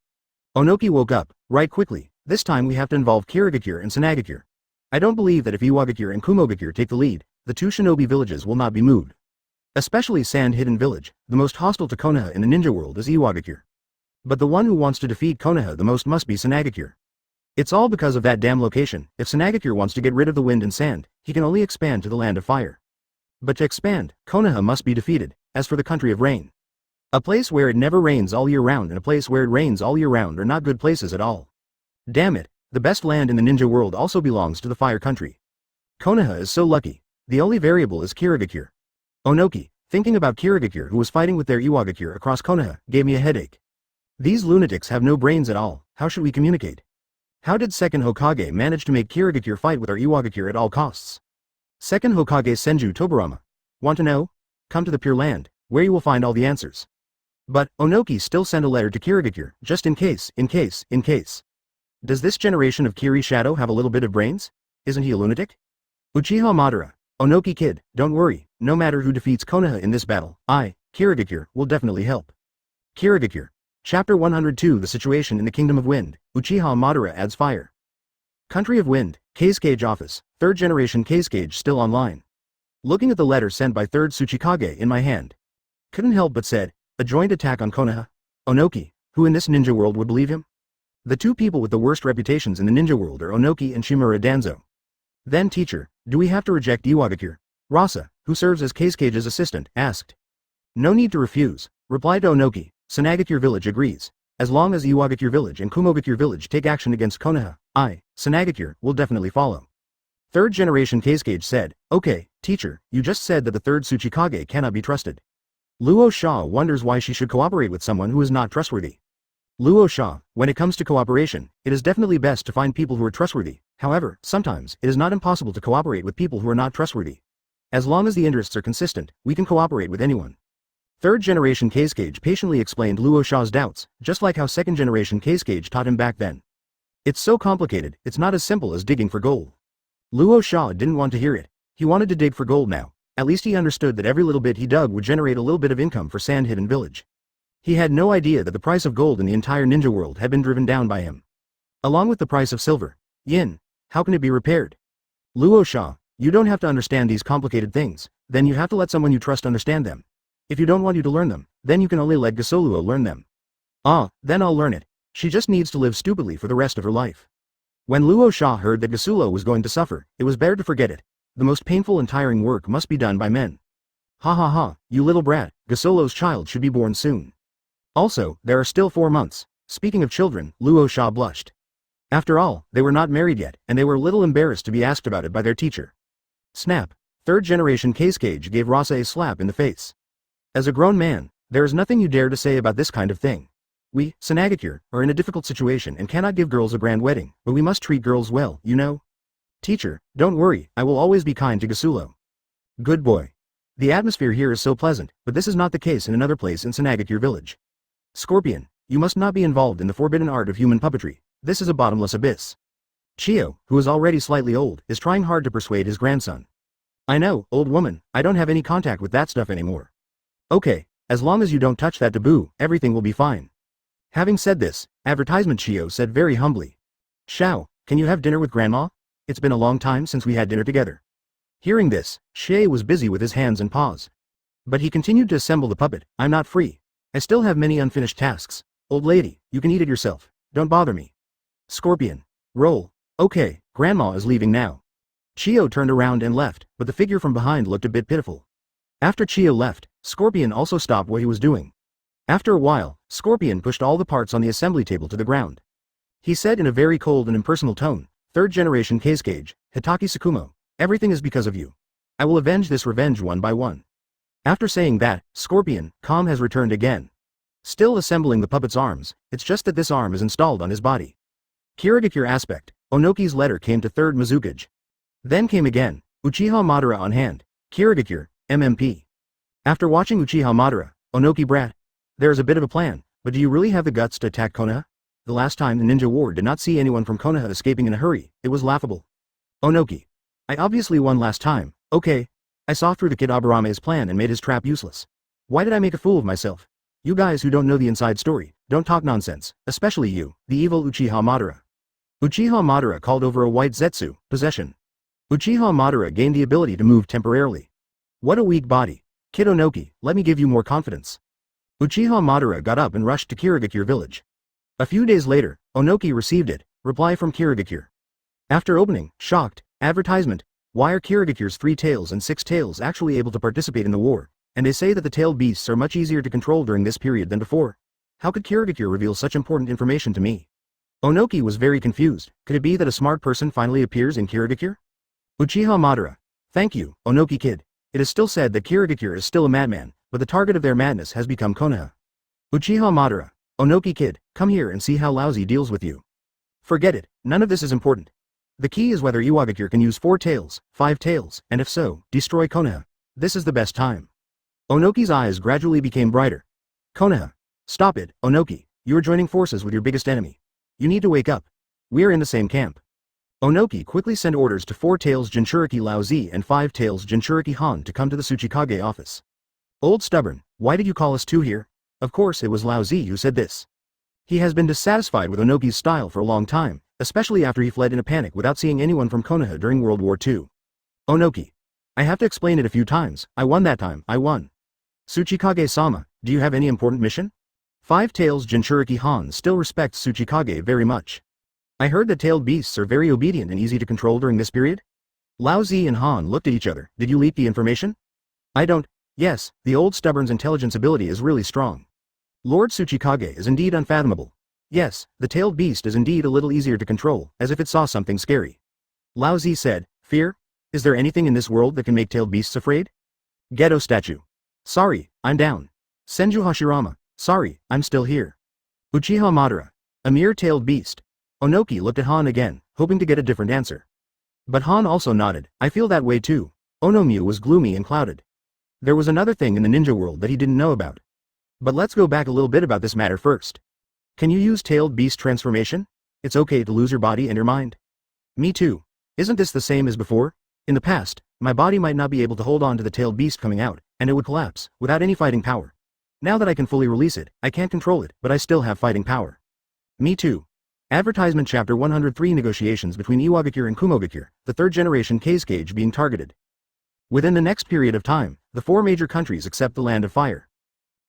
Onoki woke up, right quickly. This time we have to involve Kirigakure and Sanagakure. I don't believe that if Iwagakure and Kumogakure take the lead, the 2 shinobi villages will not be moved. Especially Sand Hidden Village, the most hostile to Konoha in the ninja world is Iwagakure. But the one who wants to defeat Konoha the most must be Sanagakure. It's all because of that damn location. If Sanagakure wants to get rid of the wind and sand, he can only expand to the land of fire. But to expand, Konoha must be defeated. As for the country of rain, a place where it never rains all year round and a place where it rains all year round are not good places at all. Damn it, the best land in the ninja world also belongs to the fire country. Konoha is so lucky. The only variable is Kirigakure. Onoki, thinking about Kirigakure who was fighting with their Iwagakure across Konoha, gave me a headache. These lunatics have no brains at all. How should we communicate? How did Second Hokage manage to make Kirigakure fight with our Iwagakure at all costs? Second Hokage Senju Tobarama. Want to know? Come to the Pure Land, where you will find all the answers. But, Onoki still sent a letter to Kirigakure, just in case. Does this generation of Kiri Shadow have a little bit of brains? Isn't he a lunatic? Uchiha Madara. Onoki kid, don't worry, no matter who defeats Konoha in this battle, Kirigakure, will definitely help. Kirigakure. Chapter 102 The Situation in the Kingdom of Wind, Uchiha Madara adds fire. Country of Wind, Case Cage Office, 3rd generation Case Cage still online. Looking at the letter sent by 3rd Tsuchikage in my hand. Couldn't help but said, a joint attack on Konoha? Onoki, who in this ninja world would believe him? The 2 people with the worst reputations in the ninja world are Onoki and Shimura Danzo. Then teacher, do we have to reject Iwagakure? Rasa, who serves as Case Cage's assistant, asked. No need to refuse, replied Onoki. Sanagakure village agrees. As long as Iwagakure village and Kumogakure village take action against Konoha, Sanagakure, will definitely follow. 3rd generation Case Cage said, okay, teacher, you just said that the 3rd Tsuchikage cannot be trusted. Luo Sha wonders why she should cooperate with someone who is not trustworthy. Luo Sha, when it comes to cooperation, it is definitely best to find people who are trustworthy. However, sometimes, it is not impossible to cooperate with people who are not trustworthy. As long as the interests are consistent, we can cooperate with anyone. 3rd generation Case Cage patiently explained Luo Sha's doubts, just like how 2nd generation Case Cage taught him back then. It's so complicated, it's not as simple as digging for gold. Luo Sha didn't want to hear it. He wanted to dig for gold now. At least he understood that every little bit he dug would generate a little bit of income for Sand Hidden Village. He had no idea that the price of gold in the entire ninja world had been driven down by him. Along with the price of silver. Yin. How can it be repaired? Luo Sha, you don't have to understand these complicated things, then you have to let someone you trust understand them. If you don't want you to learn them, then you can only let Gasoluo learn them. Then I'll learn it. She just needs to live stupidly for the rest of her life. When Luo Sha heard that Gasulo was going to suffer, it was better to forget it. The most painful and tiring work must be done by men. Ha, you little brat, Gasulo's child should be born soon. Also, there are still 4 months. Speaking of children, Luo Sha blushed. After all, they were not married yet, and they were a little embarrassed to be asked about it by their teacher. Snap. 3rd generation Case Cage gave Rasa a slap in the face. As a grown man, there is nothing you dare to say about this kind of thing. We, Sanagakure, are in a difficult situation and cannot give girls a grand wedding, but we must treat girls well, you know? Teacher, don't worry, I will always be kind to Gasulo. Good boy. The atmosphere here is so pleasant, but this is not the case in another place in Sanagakure village. Scorpion, you must not be involved in the forbidden art of human puppetry. This is a bottomless abyss. Chio, who is already slightly old, is trying hard to persuade his grandson. I know, old woman, I don't have any contact with that stuff anymore. Okay, as long as you don't touch that taboo, everything will be fine. Having said this, advertisement Chio said very humbly. Shao, can you have dinner with grandma? It's been a long time since we had dinner together. Hearing this, Shie was busy with his hands and paws. But he continued to assemble the puppet. I'm not free. I still have many unfinished tasks. Old lady, you can eat it yourself. Don't bother me. Scorpion. Roll. Okay, Grandma is leaving now. Chio turned around and left, but the figure from behind looked a bit pitiful. After Chio left, Scorpion also stopped what he was doing. After a while, Scorpion pushed all the parts on the assembly table to the ground. He said in a very cold and impersonal tone, Third generation Kazekage, Hitaki Tsukumo, everything is because of you. I will avenge this revenge one by one. After saying that, Scorpion, calm has returned again. Still assembling the puppet's arms, it's just that this arm is installed on his body. Kirigakure aspect, Onoki's letter came to third Mizukage. Then came again, Uchiha Madara on hand, Kirigakure, MMP. After watching Uchiha Madara, Onoki brat. There is a bit of a plan, but do you really have the guts to attack Konoha? The last time the Ninja War did not see anyone from Konoha escaping in a hurry, it was laughable. Onoki. I obviously won last time, okay. I saw through the kid Abarame's plan and made his trap useless. Why did I make a fool of myself? You guys who don't know the inside story, don't talk nonsense, especially you, the evil Uchiha Madara. Uchiha Madara called over a white Zetsu, possession. Uchiha Madara gained the ability to move temporarily. What a weak body. Kid Onoki, let me give you more confidence. Uchiha Madara got up and rushed to Kirigakure village. A few days later, Onoki received it, reply from Kirigakure. After opening, shocked, advertisement, why are Kirigakure's 3 tails and 6 tails actually able to participate in the war, and they say that the tailed beasts are much easier to control during this period than before. How could Kirigakure reveal such important information to me? Onoki was very confused. Could it be that a smart person finally appears in Kirigakure? Uchiha Madara. Thank you, Onoki kid. It is still said that Kirigakure is still a madman, but the target of their madness has become Konoha. Uchiha Madara. Onoki kid, come here and see how lousy deals with you. Forget it, none of this is important. The key is whether Iwagakure can use 4 tails, 5 tails, and if so, destroy Konoha. This is the best time. Onoki's eyes gradually became brighter. Konoha. Stop it, Onoki, you are joining forces with your biggest enemy. You need to wake up. We're in the same camp. Onoki quickly sent orders to 4 tails Jinchuriki Laozi and 5 tails Jinchuriki Han to come to the Tsuchikage office. Old stubborn, why did you call us 2 here? Of course it was Laozi who said this. He has been dissatisfied with Onoki's style for a long time, especially after he fled in a panic without seeing anyone from Konoha during World War II. Onoki. I have to explain it a few times, I won that time, I won. Tsuchikage-sama, do you have any important mission? 5 tails Jinchuriki Han still respects Tsuchikage very much. I heard that tailed beasts are very obedient and easy to control during this period? Laozi and Han looked at each other. Did you leak the information? I don't. Yes, the old stubborn's intelligence ability is really strong. Lord Tsuchikage is indeed unfathomable. Yes, the tailed beast is indeed a little easier to control, as if it saw something scary. Laozi said, fear? Is there anything in this world that can make tailed beasts afraid? Ghetto statue. Sorry, I'm down. Senju Hashirama. Sorry, I'm still here. Uchiha Madara. A mere tailed beast. Onoki looked at Han again, hoping to get a different answer. But Han also nodded. I feel that way too. Onomyu was gloomy and clouded. There was another thing in the ninja world that he didn't know about. But let's go back a little bit about this matter first. Can you use tailed beast transformation? It's okay to lose your body and your mind. Me too. Isn't this the same as before? In the past, my body might not be able to hold on to the tailed beast coming out, and it would collapse, without any fighting power. Now that I can fully release it, I can't control it, but I still have fighting power. Me too. Advertisement Chapter 103 Negotiations between Iwagakure and Kumogakure, the 3rd generation Kazekage being targeted. Within the next period of time, the 4 major countries accept the Land of Fire.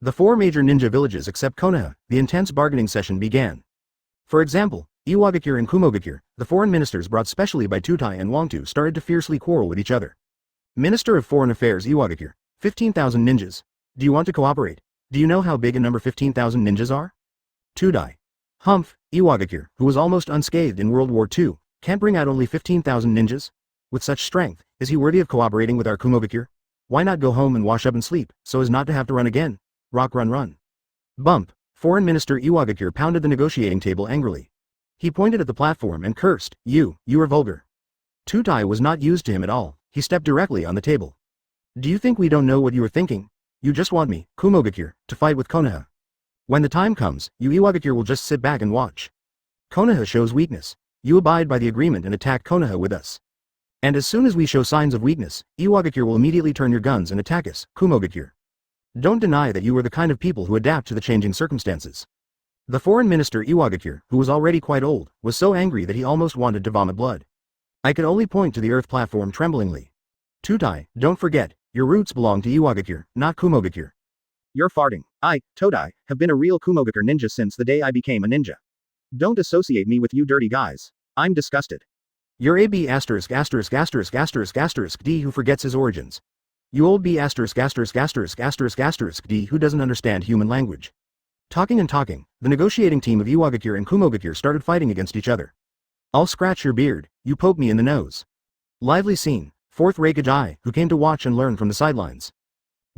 The 4 major ninja villages except Konoha, the intense bargaining session began. For example, Iwagakure and Kumogakure, the foreign ministers brought specially by Tutai and Wangtu started to fiercely quarrel with each other. Minister of Foreign Affairs Iwagakure, 15,000 ninjas. Do you want to cooperate? Do you know how big a number 15,000 ninjas are? Tudai. Humph, Iwagakure, who was almost unscathed in World War II, can't bring out only 15,000 ninjas? With such strength, is he worthy of cooperating with our Kumogakure? Why not go home and wash up and sleep, so as not to have to run again? Rock run run. Bump. Foreign Minister Iwagakure pounded the negotiating table angrily. He pointed at the platform and cursed, you are vulgar. Tutai was not used to him at all, he stepped directly on the table. Do you think we don't know what you are thinking? You just want me, Kumogakure, to fight with Konoha. When the time comes, you Iwagakure will just sit back and watch. Konoha shows weakness. You abide by the agreement and attack Konoha with us. And as soon as we show signs of weakness, Iwagakure will immediately turn your guns and attack us, Kumogakure. Don't deny that you are the kind of people who adapt to the changing circumstances. The foreign minister Iwagakure, who was already quite old, was so angry that he almost wanted to vomit blood. I could only point to the earth platform tremblingly. Tutai, don't forget, your roots belong to Iwagakure, not Kumogakure. You're farting. I, Todai, have been a real Kumogakure ninja since the day I became a ninja. Don't associate me with you dirty guys. I'm disgusted. You're a B**************** D who forgets his origins. You old B*********** D who doesn't understand human language. Talking and talking, the negotiating team of Iwagakure and Kumogakure started fighting against each other. I'll scratch your beard, you poke me in the nose. Lively scene, 4th Reikage I, who came to watch and learn from the sidelines.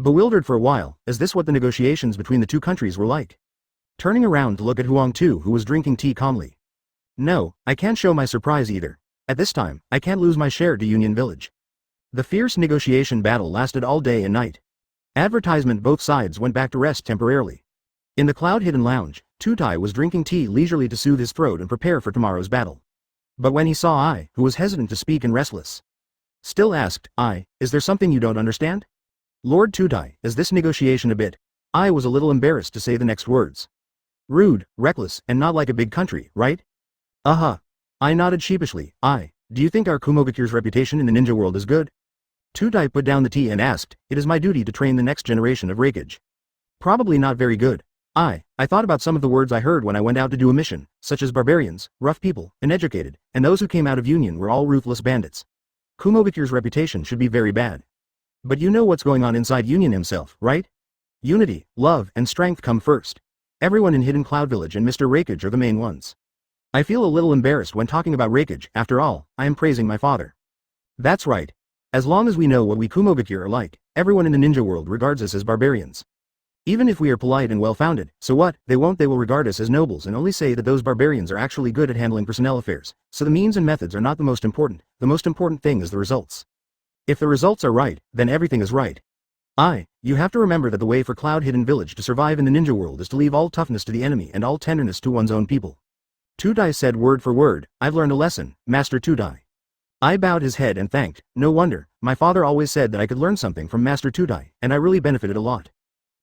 Bewildered for a while, is this what the negotiations between the two countries were like? Turning around to look at Huang Tu who was drinking tea calmly. No, I can't show my surprise either. At this time, I can't lose my share to Union Village. The fierce negotiation battle lasted all day and night. Advertisement both sides went back to rest temporarily. In the cloud-hidden lounge, Tutai was drinking tea leisurely to soothe his throat and prepare for tomorrow's battle. But when he saw I, who was hesitant to speak and restless, still asked, is there something you don't understand? Lord Tutai, is this negotiation a bit? I was a little embarrassed to say the next words. Rude, reckless, and not like a big country, right? I nodded sheepishly. Do you think our Kumogakure's reputation in the ninja world is good? Tutai put down the tea and asked, it is my duty to train the next generation of Reikage. Probably not very good. I thought about some of the words I heard when I went out to do a mission, such as barbarians, rough people, uneducated, and those who came out of Union were all ruthless bandits. Kumogakure's reputation should be very bad. But you know what's going on inside Union himself, right? Unity, love, and strength come first. Everyone in Hidden Cloud Village and Mr. Reikage are the main ones. I feel a little embarrassed when talking about Reikage. After all, I am praising my father. That's right. As long as we know what we Kumogakure are like, everyone in the ninja world regards us as barbarians. Even if we are polite and well-founded, so what, they will regard us as nobles and only say that those barbarians are actually good at handling personnel affairs, so the means and methods are not the most important thing is the results. If the results are right, then everything is right. You have to remember that the way for Cloud Hidden Village to survive in the ninja world is to leave all toughness to the enemy and all tenderness to one's own people. Tutai said word for word, I've learned a lesson, Master Tutai. I bowed his head and thanked, no wonder, my father always said that I could learn something from Master Tutai, and I really benefited a lot.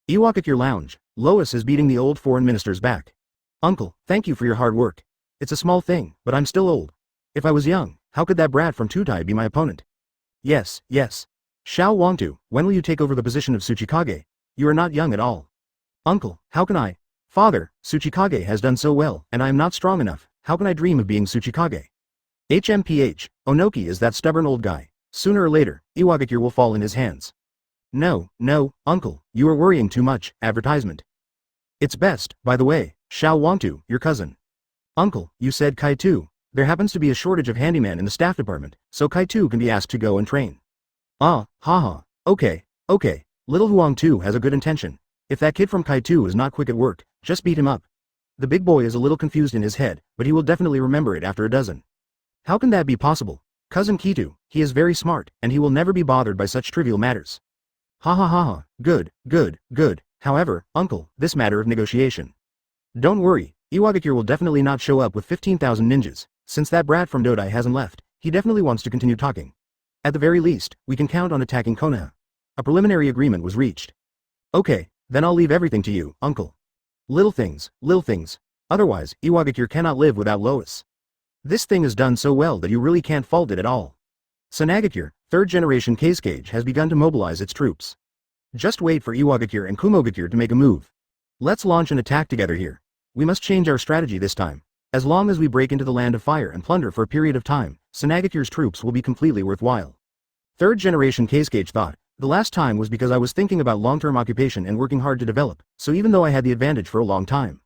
Iwagakure Lounge, Lois is beating the old foreign minister's back. Uncle, thank you for your hard work. It's a small thing, but I'm still old. If I was young, how could that brat from Tutai be my opponent? Yes. Xiao Wangtu, when will you take over the position of Tsuchikage? You are not young at all. Uncle, how can I? Father, Tsuchikage has done so well, and I am not strong enough. How can I dream of being Tsuchikage? HMPH, Onoki is that stubborn old guy. Sooner or later, Iwagakure will fall in his hands. No, uncle, you are worrying too much. Advertisement. It's best, by the way, Xiao Wangtu, your cousin. Uncle, you said Kaito. There happens to be a shortage of handyman in the staff department, so Kaito can be asked to go and train. Okay. Little Huang Tu has a good intention. If that kid from Kaito is not quick at work, just beat him up. The big boy is a little confused in his head, but he will definitely remember it after a dozen. How can that be possible? Cousin Kitu, he is very smart, and he will never be bothered by such trivial matters. Good. However, uncle, this matter of negotiation. Don't worry, Iwagakure will definitely not show up with 15,000 ninjas. Since that brat from Dodai hasn't left, he definitely wants to continue talking. At the very least, we can count on attacking Konoha. A preliminary agreement was reached. Okay, then I'll leave everything to you, uncle. Little things. Otherwise, Iwagakure cannot live without Lois. This thing is done so well that you really can't fault it at all. Sanagakure, 3rd generation Kazekage has begun to mobilize its troops. Just wait for Iwagakure and Kumogakure to make a move. Let's launch an attack together here. We must change our strategy this time. As long as we break into the land of fire and plunder for a period of time, Sanagakure's troops will be completely worthwhile. 3rd generation Kazekage thought, the last time was because I was thinking about long-term occupation and working hard to develop, so even though I had the advantage for a long time.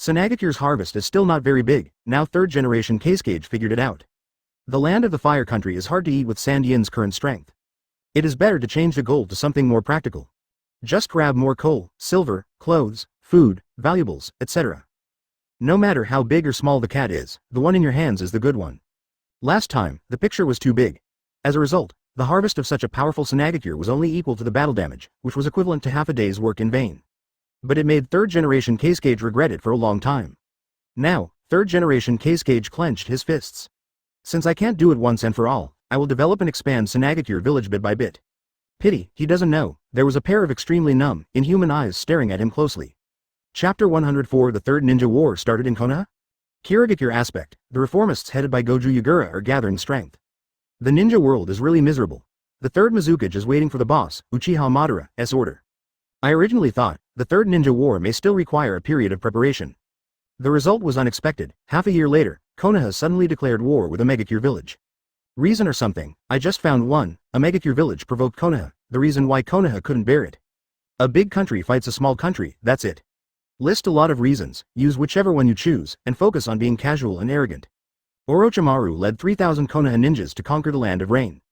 Sanagakure's harvest is still not very big, now 3rd generation Kazekage figured it out. The land of the fire country is hard to eat with Sandyen's current strength. It is better to change the goal to something more practical. Just grab more coal, silver, clothes, food, valuables, etc. No matter how big or small the cat is, the one in your hands is the good one. Last time, the picture was too big. As a result, the harvest of such a powerful Sanagakure was only equal to the battle damage, which was equivalent to half a day's work in vain. But it made 3rd generation Kazekage regret it for a long time. Now, 3rd generation Kazekage clenched his fists. Since I can't do it once and for all, I will develop and expand Sanagakure village bit by bit. Pity, he doesn't know, there was a pair of extremely numb, inhuman eyes staring at him closely. Chapter 104 The Third Ninja War started in Konoha? Kirigakure aspect, the reformists headed by Goju Yagura are gathering strength. The ninja world is really miserable. The third Mizukage is waiting for the boss, Uchiha Madara's order. I originally thought, the third ninja war may still require a period of preparation. The result was unexpected. Half a year later, Konoha suddenly declared war with a Megacure village. Reason or something, I just found one. A Megacure village provoked Konoha, the reason why Konoha couldn't bear it. A big country fights a small country, that's it. List a lot of reasons, use whichever one you choose, and focus on being casual and arrogant. Orochimaru led 3,000 Konoha ninjas to conquer the land of rain.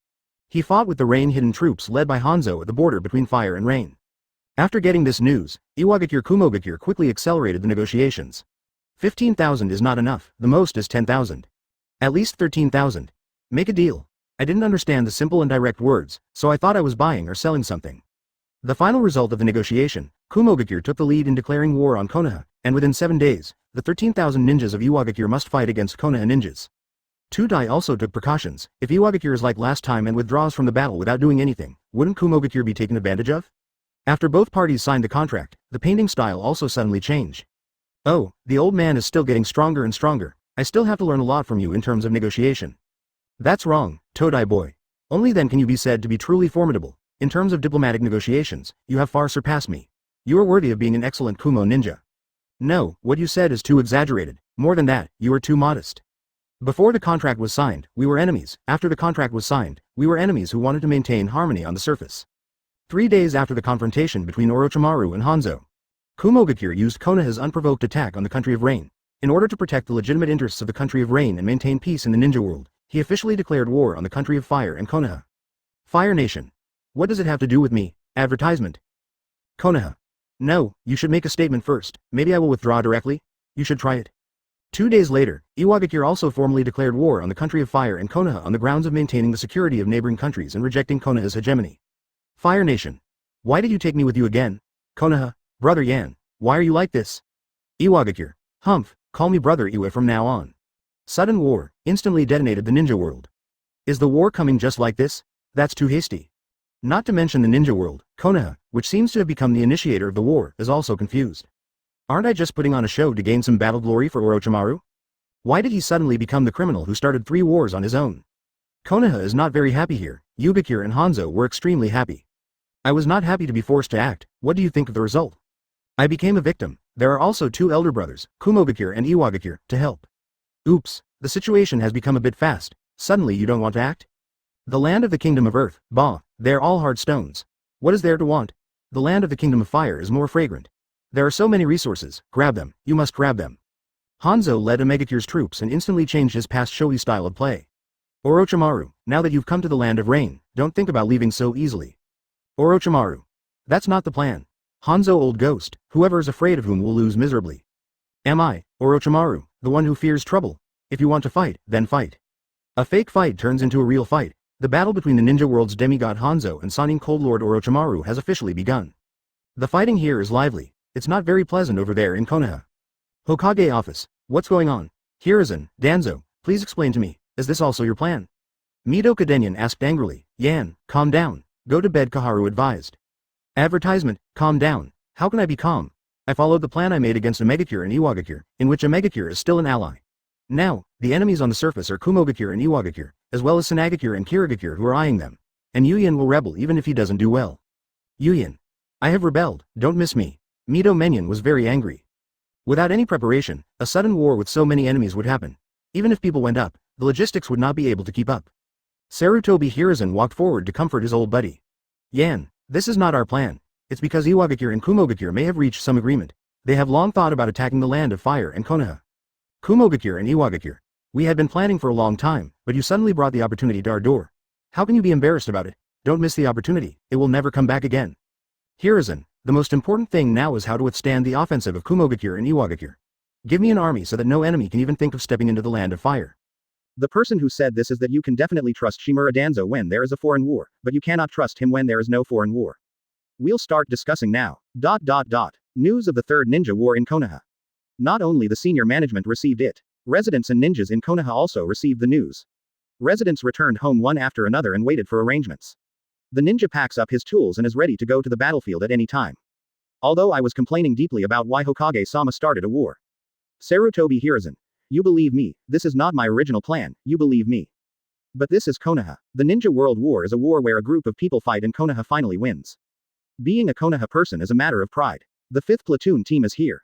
He fought with the rain-hidden troops led by Hanzo at the border between fire and rain. After getting this news, Iwagakure Kumogakure quickly accelerated the negotiations. 15,000 is not enough, the most is 10,000. At least 13,000. Make a deal. I didn't understand the simple and direct words, so I thought I was buying or selling something. The final result of the negotiation, Kumogakure took the lead in declaring war on Konoha, and within 7 days, the 13,000 ninjas of Iwagakure must fight against Konoha ninjas. Tudai also took precautions. If Iwagakure is like last time and withdraws from the battle without doing anything, wouldn't Kumogakure be taken advantage of? After both parties signed the contract, the painting style also suddenly changed. Oh, the old man is still getting stronger and stronger. I still have to learn a lot from you in terms of negotiation. That's wrong, Todai boy. Only then can you be said to be truly formidable. In terms of diplomatic negotiations, you have far surpassed me. You are worthy of being an excellent Kumo ninja. No, what you said is too exaggerated. More than that, you are too modest. Before the contract was signed, we were enemies. After the contract was signed, we were enemies who wanted to maintain harmony on the surface. 3 days after the confrontation between Orochimaru and Hanzo, Kumogakure used Konoha's unprovoked attack on the Country of Rain. In order to protect the legitimate interests of the Country of Rain and maintain peace in the ninja world, he officially declared war on the Country of Fire and Konoha. Fire Nation. What does it have to do with me? Advertisement. Konoha. No, you should make a statement first. Maybe I will withdraw directly? You should try it. 2 days later, Iwagakure also formally declared war on the Country of Fire and Konoha on the grounds of maintaining the security of neighboring countries and rejecting Konoha's hegemony. Fire Nation. Why did you take me with you again? Konoha, Brother Yan, why are you like this? Iwagakure. Humph, call me Brother Iwa from now on. Sudden war, instantly detonated the ninja world. Is the war coming just like this? That's too hasty. Not to mention the ninja world, Konoha, which seems to have become the initiator of the war, is also confused. Aren't I just putting on a show to gain some battle glory for Orochimaru? Why did he suddenly become the criminal who started 3 wars on his own? Konoha is not very happy here. Iwagakure and Hanzo were extremely happy. I was not happy to be forced to act. What do you think of the result? I became a victim. There are also 2 elder brothers, Kumogakure and Iwagakure, to help. Oops, the situation has become a bit fast. Suddenly you don't want to act? The land of the Kingdom of Earth, bah, they're all hard stones. What is there to want? The land of the Kingdom of Fire is more fragrant. There are so many resources, grab them, you must grab them. Hanzo led Omegakure's troops and instantly changed his past showy style of play. Orochimaru, now that you've come to the land of rain, don't think about leaving so easily. Orochimaru. That's not the plan. Hanzo old ghost, whoever is afraid of whom will lose miserably. Am I, Orochimaru, the one who fears trouble? If you want to fight, then fight. A fake fight turns into a real fight. The battle between the ninja world's demigod Hanzo and Sannin Cold Lord Orochimaru has officially begun. The fighting here is lively. It's not very pleasant over there in Konoha. Hokage office. What's going on? Hiruzen, Danzo, please explain to me, is this also your plan? Midouka Denyan asked angrily. Yan, calm down. Go to bed, Kaharu advised. Advertisement, calm down. How can I be calm? I followed the plan I made against Omegakure and Iwagakure, in which Omegakure is still an ally. Now, the enemies on the surface are Kumogakure and Iwagakure, as well as Sanagakure and Kirigakure who are eyeing them. And Yuyan will rebel even if he doesn't do well. Yuyan. I have rebelled, don't miss me. Mido Menyon was very angry. Without any preparation, a sudden war with so many enemies would happen. Even if people went up, the logistics would not be able to keep up. Sarutobi Hiruzen walked forward to comfort his old buddy. Yan, this is not our plan. It's because Iwagakure and Kumogakure may have reached some agreement. They have long thought about attacking the land of fire and Konoha. Kumogakure and Iwagakure. We had been planning for a long time, but you suddenly brought the opportunity to our door. How can you be embarrassed about it? Don't miss the opportunity, it will never come back again. Hiruzen, the most important thing now is how to withstand the offensive of Kumogakure and Iwagakure. Give me an army so that no enemy can even think of stepping into the land of fire. The person who said this is that you can definitely trust Shimura Danzo when there is a foreign war, but you cannot trust him when there is no foreign war. We'll start discussing now. News of the third ninja war in Konoha. Not only the senior management received it, residents and ninjas in Konoha also received the news. Residents returned home one after another and waited for arrangements. The ninja packs up his tools and is ready to go to the battlefield at any time. Although I was complaining deeply about why Hokage-sama started a war. Sarutobi Hiruzen. You believe me, this is not my original plan, you believe me. But this is Konoha. The Ninja World War is a war where a group of people fight and Konoha finally wins. Being a Konoha person is a matter of pride. The 5th platoon team is here.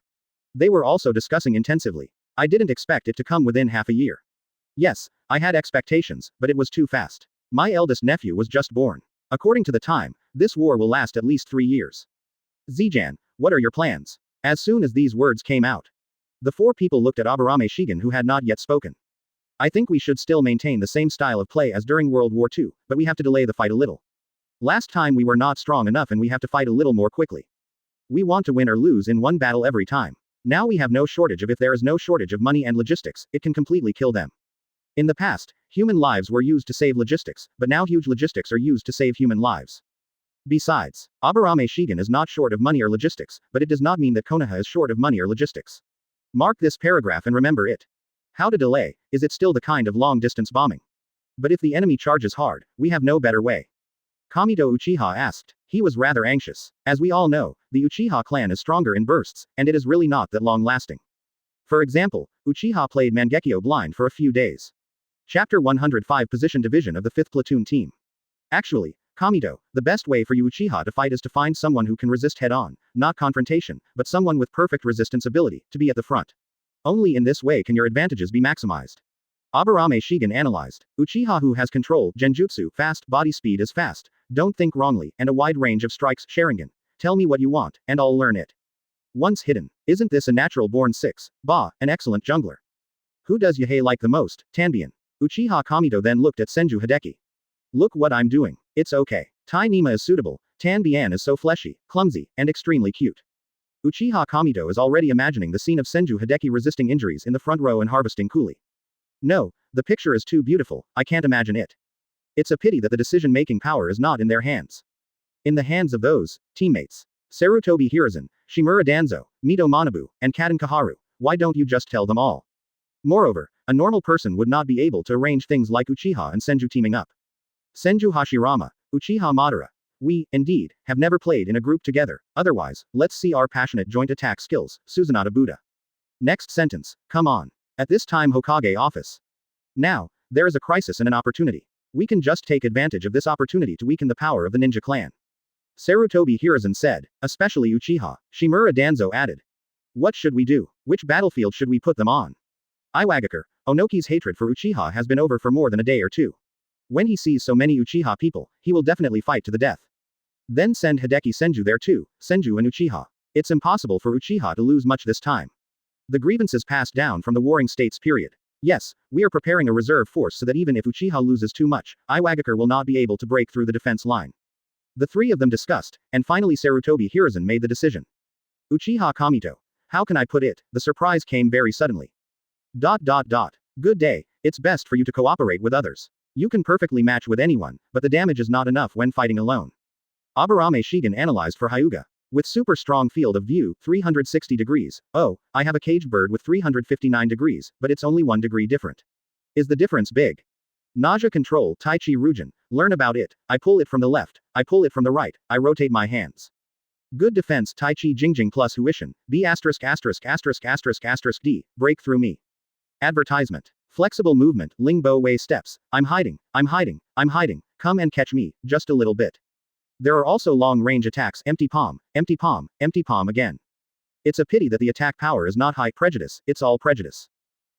They were also discussing intensively. I didn't expect it to come within half a year. Yes, I had expectations, but it was too fast. My eldest nephew was just born. According to the time, this war will last at least 3 years. Zijan, what are your plans? As soon as these words came out, the 4 people looked at Aburame Shigen, who had not yet spoken. I think we should still maintain the same style of play as during World War II, but we have to delay the fight a little. Last time we were not strong enough and we have to fight a little more quickly. We want to win or lose in one battle every time. Now we have no shortage of if there is no shortage of money and logistics, it can completely kill them. In the past, human lives were used to save logistics, but now huge logistics are used to save human lives. Besides, Aburame Shigen is not short of money or logistics, but it does not mean that Konoha is short of money or logistics. Mark this paragraph and remember it. How to delay, is it still the kind of long-distance bombing? But if the enemy charges hard, we have no better way. Kamito Uchiha asked. He was rather anxious. As we all know, the Uchiha clan is stronger in bursts, and it is really not that long-lasting. For example, Uchiha played Mangekyo blind for a few days. Chapter 105 Position Division of the 5th Platoon Team. Actually, Kamito, the best way for you Uchiha to fight is to find someone who can resist head-on, not confrontation, but someone with perfect resistance ability, to be at the front. Only in this way can your advantages be maximized. Aburame Shigen analyzed. Uchiha who has control, genjutsu, fast, body speed is fast, don't think wrongly, and a wide range of strikes, Sharingan. Tell me what you want, and I'll learn it. Once hidden, isn't this a natural born 6, an excellent jungler? Who does Yahei like the most, Tanbian? Uchiha Kamito then looked at Senju Hideki. Look what I'm doing, it's okay. Tai Nima is suitable, Tanbian is so fleshy, clumsy, and extremely cute. Uchiha Kamito is already imagining the scene of Senju Hideki resisting injuries in the front row and harvesting coolie. No, the picture is too beautiful, I can't imagine it. It's a pity that the decision-making power is not in their hands. In the hands of those teammates. Sarutobi Hiruzen, Shimura Danzo, Mito Manabu, and Kaden Kaharu, why don't you just tell them all? Moreover, a normal person would not be able to arrange things like Uchiha and Senju teaming up. Senju Hashirama, Uchiha Madara. We, indeed, have never played in a group together, otherwise, let's see our passionate joint attack skills, Suzunata Buddha. Next sentence, come on. At this time Hokage office. Now, there is a crisis and an opportunity. We can just take advantage of this opportunity to weaken the power of the ninja clan. Sarutobi Hiruzen said, especially Uchiha. Shimura Danzo added. What should we do? Which battlefield should we put them on? Iwagakure, Onoki's hatred for Uchiha has been over for more than a day or two. When he sees so many Uchiha people, he will definitely fight to the death. Then send Hideki Senju there too, Senju and Uchiha. It's impossible for Uchiha to lose much this time. The grievances passed down from the Warring States period. Yes, we are preparing a reserve force so that even if Uchiha loses too much, Iwagakure will not be able to break through the defense line. The 3 of them discussed, and finally Sarutobi Hiruzen made the decision. Uchiha Kamito. How can I put it? The surprise came very suddenly. Good day, it's best for you to cooperate with others. You can perfectly match with anyone, but the damage is not enough when fighting alone. Aburame Shigen analyzed for Hyuga. With super strong field of view, 360 degrees, oh, I have a caged bird with 359 degrees, but it's only 1 degree different. Is the difference big? Nausea control, Tai Chi Rujin, learn about it, I pull it from the left, I pull it from the right, I rotate my hands. Good defense Tai Chi Jingjing plus Huishin, B********** D, break through me. Advertisement. Flexible movement, Ling Bo Wei steps, I'm hiding, come and catch me, just a little bit. There are also long-range attacks, empty palm again. It's a pity that the attack power is not high prejudice, it's all prejudice.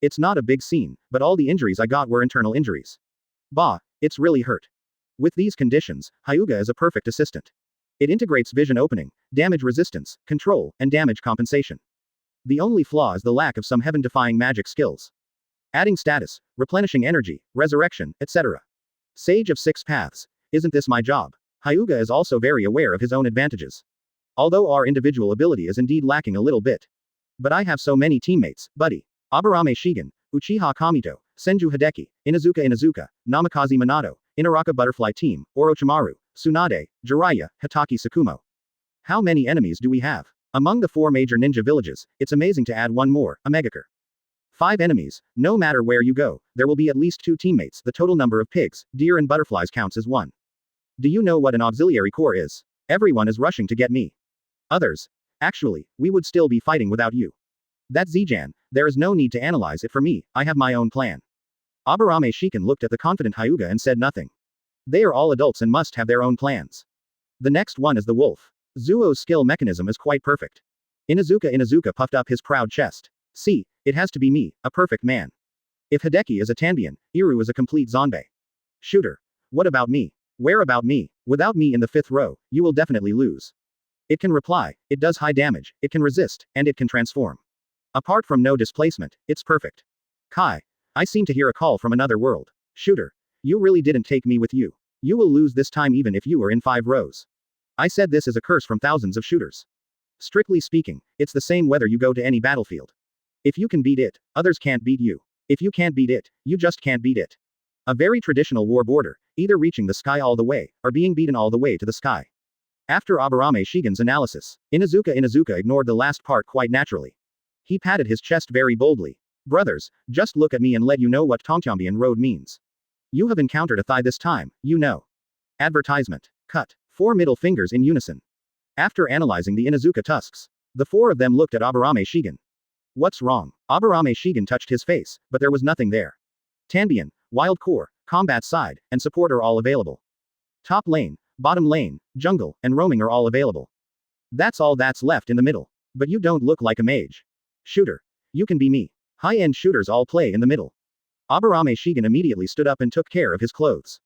It's not a big scene, but all the injuries I got were internal injuries. It's really hurt. With these conditions, Hyuga is a perfect assistant. It integrates vision opening, damage resistance, control, and damage compensation. The only flaw is the lack of some heaven-defying magic skills. Adding status, replenishing energy, resurrection, etc. Sage of 6 paths. Isn't this my job? Hyuga is also very aware of his own advantages. Although our individual ability is indeed lacking a little bit. But I have so many teammates, buddy. Aburame Shigen, Uchiha Kamito, Senju Hideki, Inuzuka, Namikaze Minato, Inaraka Butterfly Team, Orochimaru, Tsunade, Jiraiya, Hitaki Sakumo. How many enemies do we have? Among the 4 major ninja villages, it's amazing to add one more, Amegakure. 5 enemies, no matter where you go, there will be at least 2 teammates, the total number of pigs, deer and butterflies counts as 1. Do you know what an auxiliary corps is? Everyone is rushing to get me. Others. Actually, we would still be fighting without you. That Zijan, there is no need to analyze it for me, I have my own plan. Aburame Shiken looked at the confident Hyuga and said nothing. They are all adults and must have their own plans. The next one is the wolf. Zuo's skill mechanism is quite perfect. Inuzuka puffed up his proud chest. See, it has to be me, a perfect man. If Hideki is a Tanbian, Iru is a complete Zanbei. Shooter. What about me? Where about me? Without me in the 5th row, you will definitely lose. It can reply, it does high damage, it can resist, and it can transform. Apart from no displacement, it's perfect. Kai. I seem to hear a call from another world. Shooter. You really didn't take me with you. You will lose this time even if you are in 5 rows. I said this as a curse from thousands of shooters. Strictly speaking, it's the same whether you go to any battlefield. If you can beat it, others can't beat you. If you can't beat it, you just can't beat it. A very traditional war border, either reaching the sky all the way, or being beaten all the way to the sky. After Aburame Shigen's analysis, Inuzuka ignored the last part quite naturally. He patted his chest very boldly. Brothers, just look at me and let you know what Tongtianbian Road means. You have encountered a thigh this time, you know. Advertisement. Cut. 4 middle fingers in unison. After analyzing the Inuzuka tusks, the 4 of them looked at Aburame Shigen. What's wrong? Aburame Shigen touched his face, but there was nothing there. Tanbian, Wild Core, Combat Side, and Support are all available. Top lane, bottom lane, jungle, and roaming are all available. That's all that's left in the middle. But you don't look like a mage. Shooter. You can be me. High-end shooters all play in the middle. Aburame Shigen immediately stood up and took care of his clothes.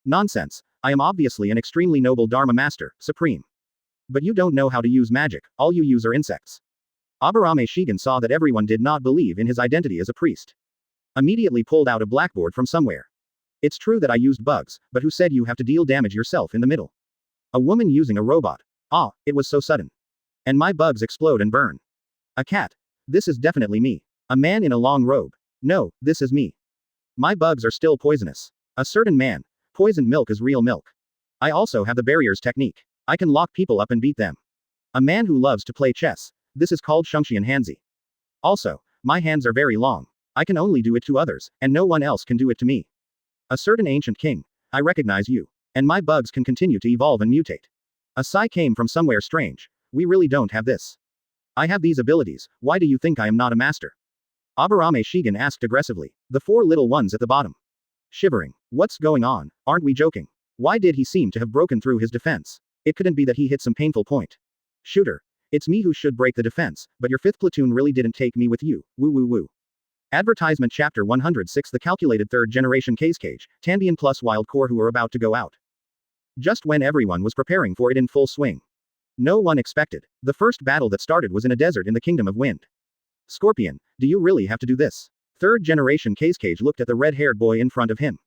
Nonsense. I am obviously an extremely noble Dharma Master, Supreme. But you don't know how to use magic, all you use are insects. Aburame Shigen saw that everyone did not believe in his identity as a priest. Immediately pulled out a blackboard from somewhere. It's true that I used bugs, but who said you have to deal damage yourself in the middle? A woman using a robot. Ah, it was so sudden. And my bugs explode and burn. A cat. This is definitely me. A man in a long robe. No, this is me. My bugs are still poisonous. A certain man. Poisoned milk is real milk. I also have the barriers technique. I can lock people up and beat them. A man who loves to play chess. This is called Shungshian Hanzi. Also, my hands are very long. I can only do it to others, and no one else can do it to me. A certain ancient king. I recognize you. And my bugs can continue to evolve and mutate. A sigh came from somewhere strange. We really don't have this. I have these abilities, why do you think I am not a master? Aburame Shigen asked aggressively. The 4 little ones at the bottom. Shivering. What's going on? Aren't we joking? Why did he seem to have broken through his defense? It couldn't be that he hit some painful point. Shooter. It's me who should break the defense, but your 5th platoon really didn't take me with you. Woo woo woo. Advertisement Chapter 106 The calculated 3rd generation case cage, Tanbian plus Wild Core who are about to go out. Just when everyone was preparing for it in full swing. No one expected. The first battle that started was in a desert in the Kingdom of Wind. Scorpion, do you really have to do this? 3rd generation case cage looked at the red-haired boy in front of him.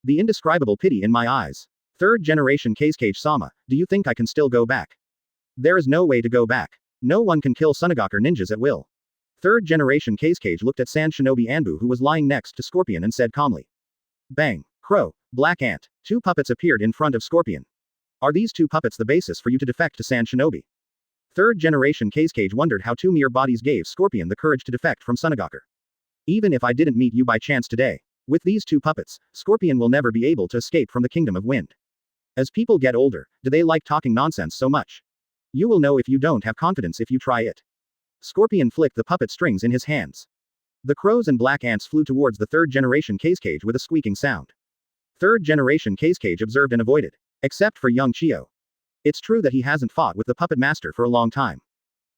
The indescribable pity in my eyes. 3rd generation case cage Sama, do you think I can still go back? There is no way to go back. No one can kill Sunagakur ninjas at will. 3rd generation case cage looked at Sand Shinobi Anbu who was lying next to Scorpion and said calmly. Bang. Crow. Black Ant. 2 puppets appeared in front of Scorpion. Are these 2 puppets the basis for you to defect to Sand Shinobi? 3rd generation case cage wondered how 2 mere bodies gave Scorpion the courage to defect from Sunagakur. Even if I didn't meet you by chance today, with these 2 puppets, Scorpion will never be able to escape from the Kingdom of Wind. As people get older, do they like talking nonsense so much? You will know if you don't have confidence if you try it. Scorpion flicked the puppet strings in his hands. The crows and black ants flew towards the 3rd generation case cage with a squeaking sound. 3rd generation case cage observed and avoided. Except for young Chio. It's true that he hasn't fought with the puppet master for a long time.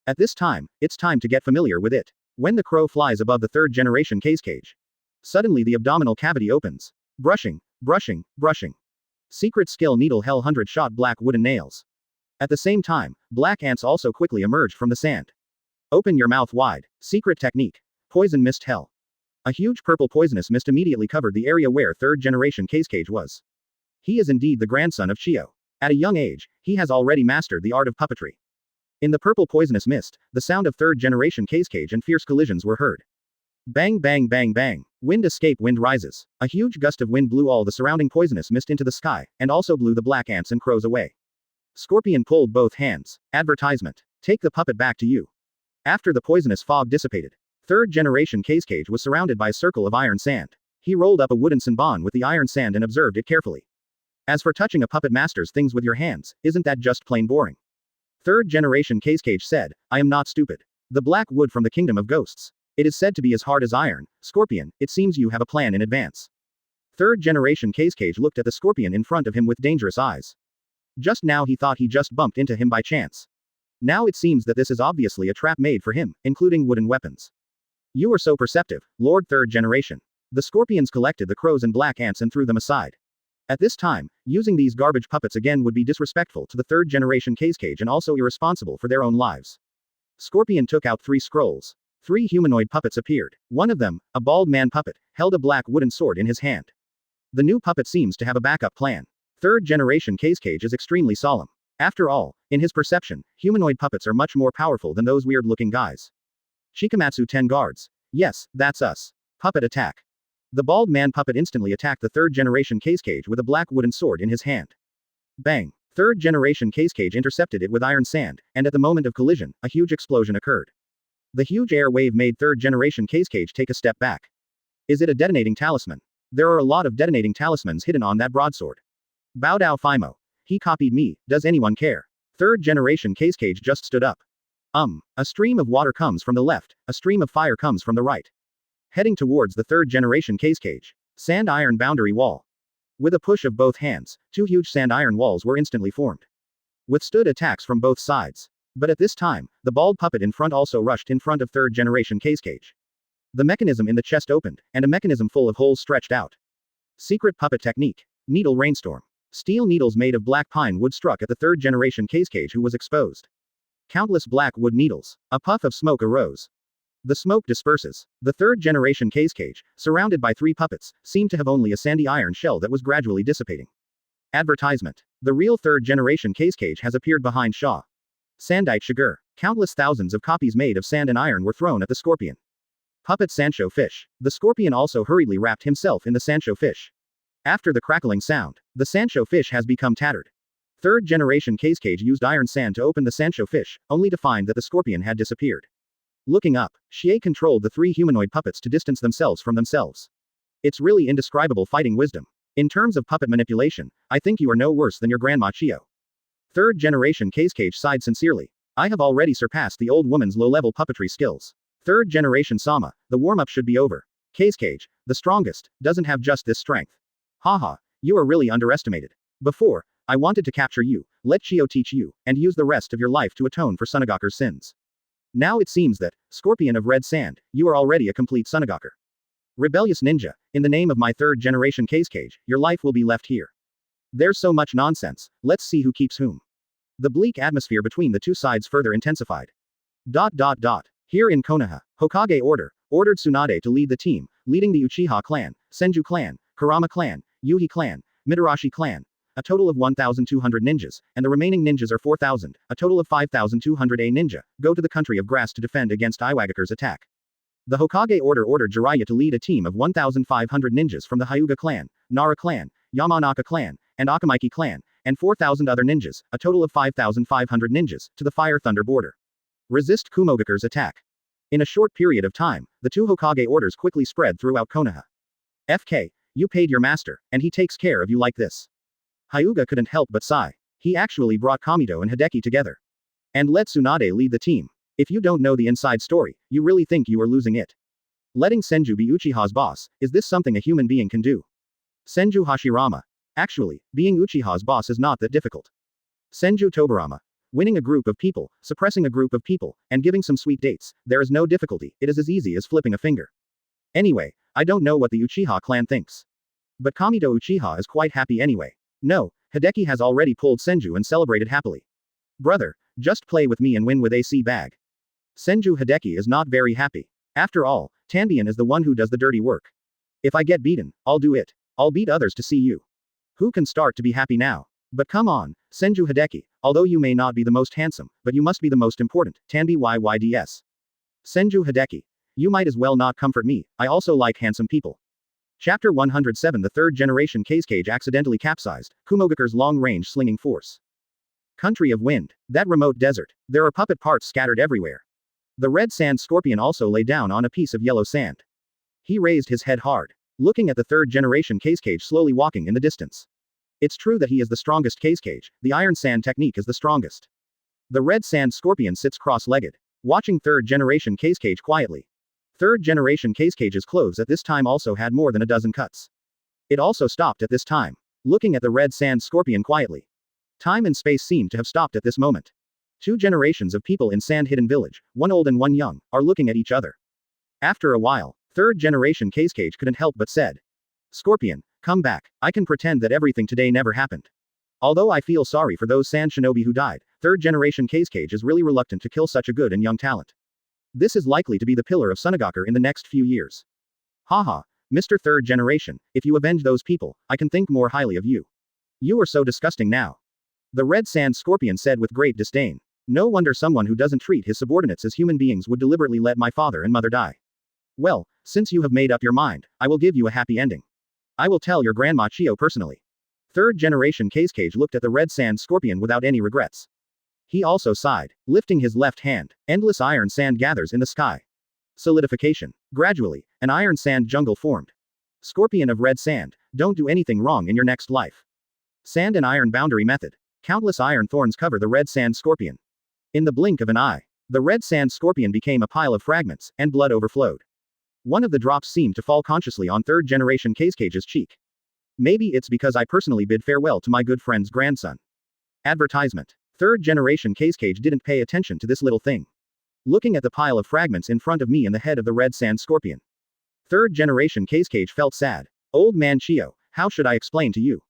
At this time, it's time to get familiar with it. When the crow flies above the 3rd generation case cage. Suddenly the abdominal cavity opens. Brushing, brushing, brushing. Secret skill needle hell 100 shot black wooden nails. At the same time, black ants also quickly emerged from the sand. Open your mouth wide. Secret technique. Poison mist hell. A huge purple poisonous mist immediately covered the area where 3rd generation case cage was. He is indeed the grandson of Chio. At a young age, he has already mastered the art of puppetry. In the purple poisonous mist, the sound of 3rd generation case cage and fierce collisions were heard. Bang bang bang bang. Wind escape wind rises. A huge gust of wind blew all the surrounding poisonous mist into the sky, and also blew the black ants and crows away. Scorpion pulled both hands. Advertisement. Take the puppet back to you. After the poisonous fog dissipated, 3rd generation case cage was surrounded by a circle of iron sand. He rolled up a wooden sanban with the iron sand and observed it carefully. As for touching a puppet master's things with your hands, isn't that just plain boring? 3rd generation case cage said, I am not stupid. The black wood from the Kingdom of Ghosts. It is said to be as hard as iron. Scorpion, it seems you have a plan in advance. Third generation Cage looked at the scorpion in front of him with dangerous eyes. Just now he thought he just bumped into him by chance. Now it seems that this is obviously a trap made for him, including wooden weapons. You are so perceptive, Lord Third Generation. The scorpions collected the crows and black ants and threw them aside. At this time, using these garbage puppets again would be disrespectful to the third generation Cage and also irresponsible for their own lives. Scorpion took out 3 scrolls. 3 humanoid puppets appeared. One of them, a bald man puppet, held a black wooden sword in his hand. The new puppet seems to have a backup plan. Third generation Cage is extremely solemn. After all, in his perception, humanoid puppets are much more powerful than those weird-looking guys. Shikamatsu 10 guards. Yes, that's us. Puppet attack. The bald man puppet instantly attacked the third generation Cage with a black wooden sword in his hand. Bang. Third generation Cage intercepted it with iron sand, and at the moment of collision, a huge explosion occurred. The huge air wave made third generation Cage take a step back. Is it a detonating talisman? There are a lot of detonating talismans hidden on that broadsword. Bao Dao Fimo. He copied me, does anyone care? Third generation Cage just stood up. A stream of water comes from the left, a stream of fire comes from the right. Heading towards the third generation Cage. Sand iron boundary wall. With a push of both hands, 2 huge sand iron walls were instantly formed. Withstood attacks from both sides. But at this time, the bald puppet in front also rushed in front of third generation Cage. The mechanism in the chest opened, and a mechanism full of holes stretched out. Secret puppet technique. Needle rainstorm. Steel needles made of black pine wood struck at the third generation Cage who was exposed. Countless black wood needles. A puff of smoke arose. The smoke disperses. The third generation Cage, surrounded by 3 puppets, seemed to have only a sandy iron shell that was gradually dissipating. Advertisement. The real third generation Cage has appeared behind Shaw. Sandite Shigur. Countless thousands of copies made of sand and iron were thrown at the scorpion. Puppet Sancho fish. The scorpion also hurriedly wrapped himself in the Sancho fish. After the crackling sound, the Sancho fish has become tattered. Third generation Cage used iron sand to open the Sancho fish, only to find that the scorpion had disappeared. Looking up, Xie controlled the 3 humanoid puppets to distance themselves from themselves. It's really indescribable fighting wisdom. In terms of puppet manipulation, I think you are no worse than your grandma Chio. Third generation Cage sighed sincerely. I have already surpassed the old woman's low-level puppetry skills. Third generation Sama, the warm-up should be over. Cage, the strongest, doesn't have just this strength. Haha, you are really underestimated. Before, I wanted to capture you, let Chio teach you, and use the rest of your life to atone for Sunogaku's sins. Now it seems that, Scorpion of Red Sand, you are already a complete Sunogaku. Rebellious ninja, in the name of my third generation Cage, your life will be left here. There's so much nonsense, let's see who keeps whom. The bleak atmosphere between the 2 sides further intensified. Here in Konoha, Hokage ordered Tsunade to lead the team, leading the Uchiha clan, Senju clan, Kurama clan, Yuhi clan, Mitarashi clan. A total of 1,200 ninjas, and the remaining ninjas are 4,000, a total of 5,200 A ninja, go to the country of grass to defend against Iwagaku's attack. The Hokage ordered Jiraiya to lead a team of 1,500 ninjas from the Hyuga clan, Nara clan, Yamanaka clan, and Akamaiki clan, and 4,000 other ninjas, a total of 5,500 ninjas, to the Fire Thunder border. Resist Kumogaku's attack. In a short period of time, the 2 Hokage orders quickly spread throughout Konoha. FK, you paid your master, and he takes care of you like this. Hyuga couldn't help but sigh. He actually brought Kamito and Hideki together. And let Tsunade lead the team. If you don't know the inside story, you really think you are losing it. Letting Senju be Uchiha's boss, is this something a human being can do? Senju Hashirama. Actually, being Uchiha's boss is not that difficult. Senju Tobarama. Winning a group of people, suppressing a group of people, and giving some sweet dates, there is no difficulty, it is as easy as flipping a finger. Anyway, I don't know what the Uchiha clan thinks. But Kamito Uchiha is quite happy anyway. No, Hideki has already pulled Senju and celebrated happily. Brother, just play with me and win with AC bag. Senju Hideki is not very happy. After all, Tanbian is the one who does the dirty work. If I get beaten, I'll do it. I'll beat others to see you. Who can start to be happy now? But come on, Senju Hideki, although you may not be the most handsome, but you must be the most important, Tanbi YYDS. Senju Hideki. You might as well not comfort me, I also like handsome people. Chapter 107 The third generation Cage accidentally capsized, Kumogaku's long-range slinging force. Country of Wind. That remote desert. There are puppet parts scattered everywhere. The red sand scorpion also lay down on a piece of yellow sand. He raised his head hard, looking at the third generation Cage slowly walking in the distance. It's true that he is the strongest Cage, the iron sand technique is the strongest. The red sand scorpion sits cross-legged, watching third generation Cage quietly. Third generation case cage's clothes at this time also had more than a dozen cuts. It also stopped at this time, looking at the red sand scorpion quietly. Time and space seemed to have stopped at this moment. 2 generations of people in Sand Hidden Village, one old and one young, are looking at each other. After a while, third generation case cage couldn't help but said, "Scorpion, come back. I can pretend that everything today never happened. Although I feel sorry for those sand shinobi who died, third generation case cage is really reluctant to kill such a good and young talent. This is likely to be the pillar of Sunagaku in the next few years. Haha, Mr. Third Generation, if you avenge those people, I can think more highly of you. You are so disgusting now." The red sand scorpion said with great disdain. No wonder someone who doesn't treat his subordinates as human beings would deliberately let my father and mother die. Well, since you have made up your mind, I will give you a happy ending. I will tell your grandma Chio personally. Third generation case cage looked at the red sand scorpion without any regrets. He also sighed, lifting his left hand. Endless iron sand gathers in the sky. Solidification. Gradually, an iron sand jungle formed. Scorpion of red sand, don't do anything wrong in your next life. Sand and iron boundary method. Countless iron thorns cover the red sand scorpion. In the blink of an eye, the red sand scorpion became a pile of fragments, and blood overflowed. One of the drops seemed to fall consciously on third generation case cage's cheek. Maybe it's because I personally bid farewell to my good friend's grandson. Advertisement. Third generation case cage didn't pay attention to this little thing. Looking at the pile of fragments in front of me and the head of the red sand scorpion. Third generation case cage felt sad. Old man Chio, how should I explain to you?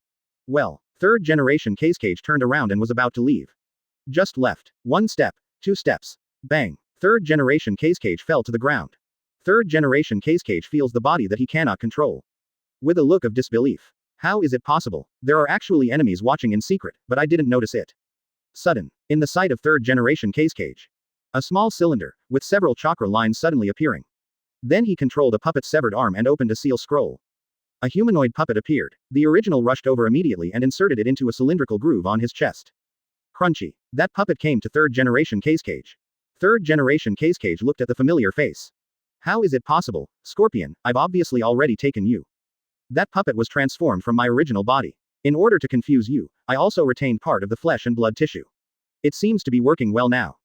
Well, third generation case cage turned around and was about to leave. Just left. 1 step, 2 steps. Bang. Third generation case cage fell to the ground. Third generation case cage feels the body that he cannot control. With a look of disbelief. How is it possible? There are actually enemies watching in secret, but I didn't notice it. Sudden. In the sight of third generation case cage. A small cylinder, with several chakra lines suddenly appearing. Then he controlled a puppet's severed arm and opened a seal scroll. A humanoid puppet appeared. The original rushed over immediately and inserted it into a cylindrical groove on his chest. Crunchy. That puppet came to third generation case cage. Third generation case cage looked at the familiar face. How is it possible, Scorpion? I've obviously already taken you. That puppet was transformed from my original body. In order to confuse you, I also retained part of the flesh and blood tissue. It seems to be working well now.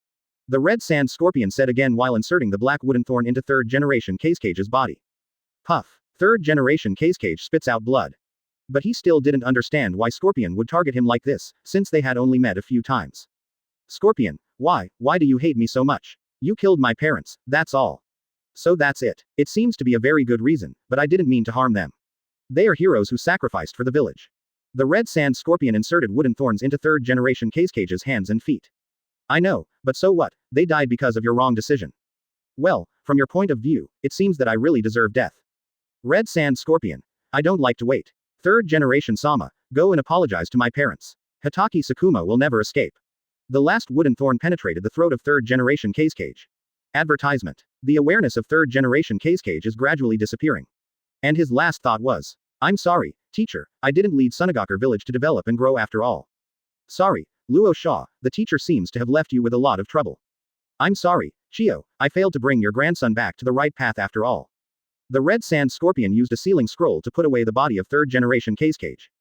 The red sand scorpion said again while inserting the black wooden thorn into third generation case cage's body. Puff. Third generation case cage spits out blood. But he still didn't understand why Scorpion would target him like this, since they had only met a few times. Scorpion, why do you hate me so much? You killed my parents, that's all. So that's it. It seems to be a very good reason, but I didn't mean to harm them. They are heroes who sacrificed for the village. The red sand scorpion inserted wooden thorns into third generation case cage's hands and feet. I know, but so what? They died because of your wrong decision. Well, from your point of view, it seems that I really deserve death. Red sand scorpion. I don't like to wait. Third generation Sama, go and apologize to my parents. Hitaki Sakuma will never escape. The last wooden thorn penetrated the throat of third generation case cage. Advertisement. The awareness of third generation case cage is gradually disappearing. And his last thought was, I'm sorry, teacher, I didn't lead Sunagaku village to develop and grow after all. Sorry, Luo Shaw, the teacher seems to have left you with a lot of trouble. I'm sorry, Chio, I failed to bring your grandson back to the right path after all. The red sand scorpion used a sealing scroll to put away the body of third generation case cage.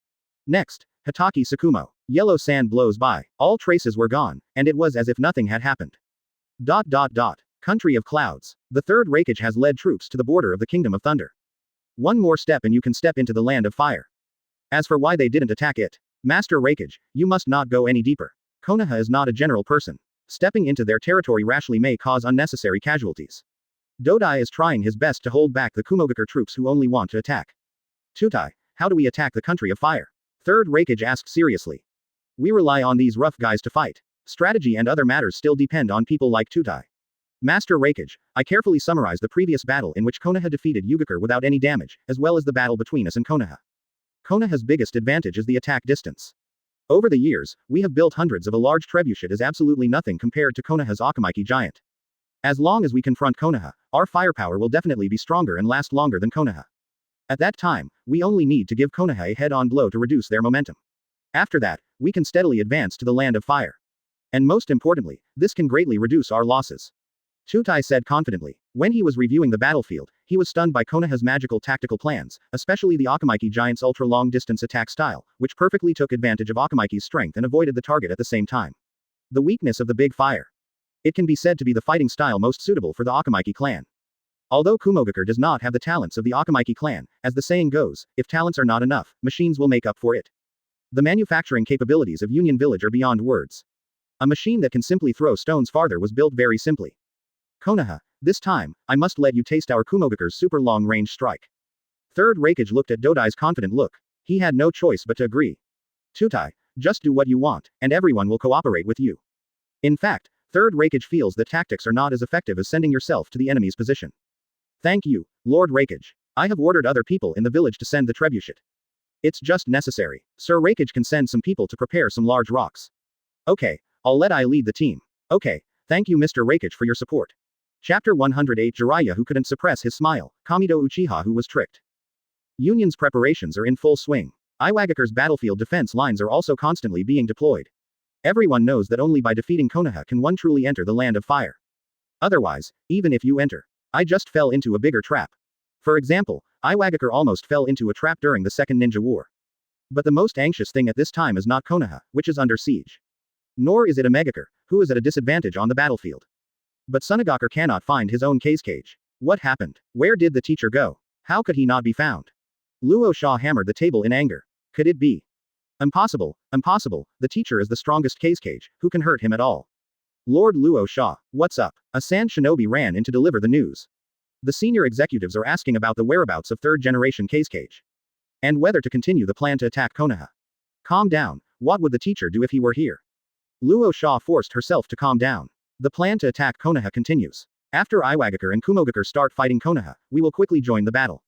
Next, Hitaki Sakumo. Yellow sand blows by, all traces were gone, and it was as if nothing had happened. ... Country of clouds. The third Raikage has led troops to the border of the Kingdom of Thunder. One more step and you can step into the land of fire. As for why they didn't attack it, Master Raikage, you must not go any deeper. Konoha is not a general person. Stepping into their territory rashly may cause unnecessary casualties. Dodai is trying his best to hold back the Kumogakur troops who only want to attack. Tutai, how do we attack the country of fire? Third Raikage asked seriously. We rely on these rough guys to fight. Strategy and other matters still depend on people like Tutai. Master Raikage, I carefully summarize the previous battle in which Konoha defeated Yugakur without any damage, as well as the battle between us and Konoha. Konoha's biggest advantage is the attack distance. Over the years, we have built hundreds of a large trebuchet as absolutely nothing compared to Konoha's Akamaiki giant. As long as we confront Konoha, our firepower will definitely be stronger and last longer than Konoha. At that time, we only need to give Konoha a head-on blow to reduce their momentum. After that, we can steadily advance to the land of fire. And most importantly, this can greatly reduce our losses. Tutai said confidently. When he was reviewing the battlefield, he was stunned by Konoha's magical tactical plans, especially the Akamaiki giant's ultra-long distance attack style, which perfectly took advantage of Akamaiki's strength and avoided the target at the same time. The weakness of the big fire. It can be said to be the fighting style most suitable for the Akamaiki clan. Although Kumogakure does not have the talents of the Akamiki clan, as the saying goes, if talents are not enough, machines will make up for it. The manufacturing capabilities of Union Village are beyond words. A machine that can simply throw stones farther was built very simply. Konoha, this time, I must let you taste our Kumogakure's super long-range strike. Third Raikage looked at Dodai's confident look. He had no choice but to agree. Tutai, just do what you want, and everyone will cooperate with you. In fact, Third Raikage feels that tactics are not as effective as sending yourself to the enemy's position. Thank you, Lord Raikage. I have ordered other people in the village to send the trebuchet. It's just necessary. Sir Raikage can send some people to prepare some large rocks. Okay, I'll let I lead the team. Okay, thank you Mr. Raikage for your support. Chapter 108 Jiraiya who couldn't suppress his smile, Kamido Uchiha who was tricked. Union's preparations are in full swing. Iwagakure's battlefield defense lines are also constantly being deployed. Everyone knows that only by defeating Konoha can one truly enter the land of fire. Otherwise, even if you enter, I just fell into a bigger trap. For example, Iwagakure almost fell into a trap during the Second Ninja War. But the most anxious thing at this time is not Konoha, which is under siege. Nor is it Megakure, who is at a disadvantage on the battlefield. But Sunagakure cannot find his own cage. What happened? Where did the teacher go? How could he not be found? Luo Sha hammered the table in anger. Could it be? Impossible, impossible, the teacher is the strongest cage, who can hurt him at all? Lord Luo Sha, what's up? A sand shinobi ran in to deliver the news. The senior executives are asking about the whereabouts of third-generation cage. And whether to continue the plan to attack Konoha. Calm down, what would the teacher do if he were here? Luo Sha forced herself to calm down. The plan to attack Konoha continues. After Iwagakure and Kumogakure start fighting Konoha, we will quickly join the battle.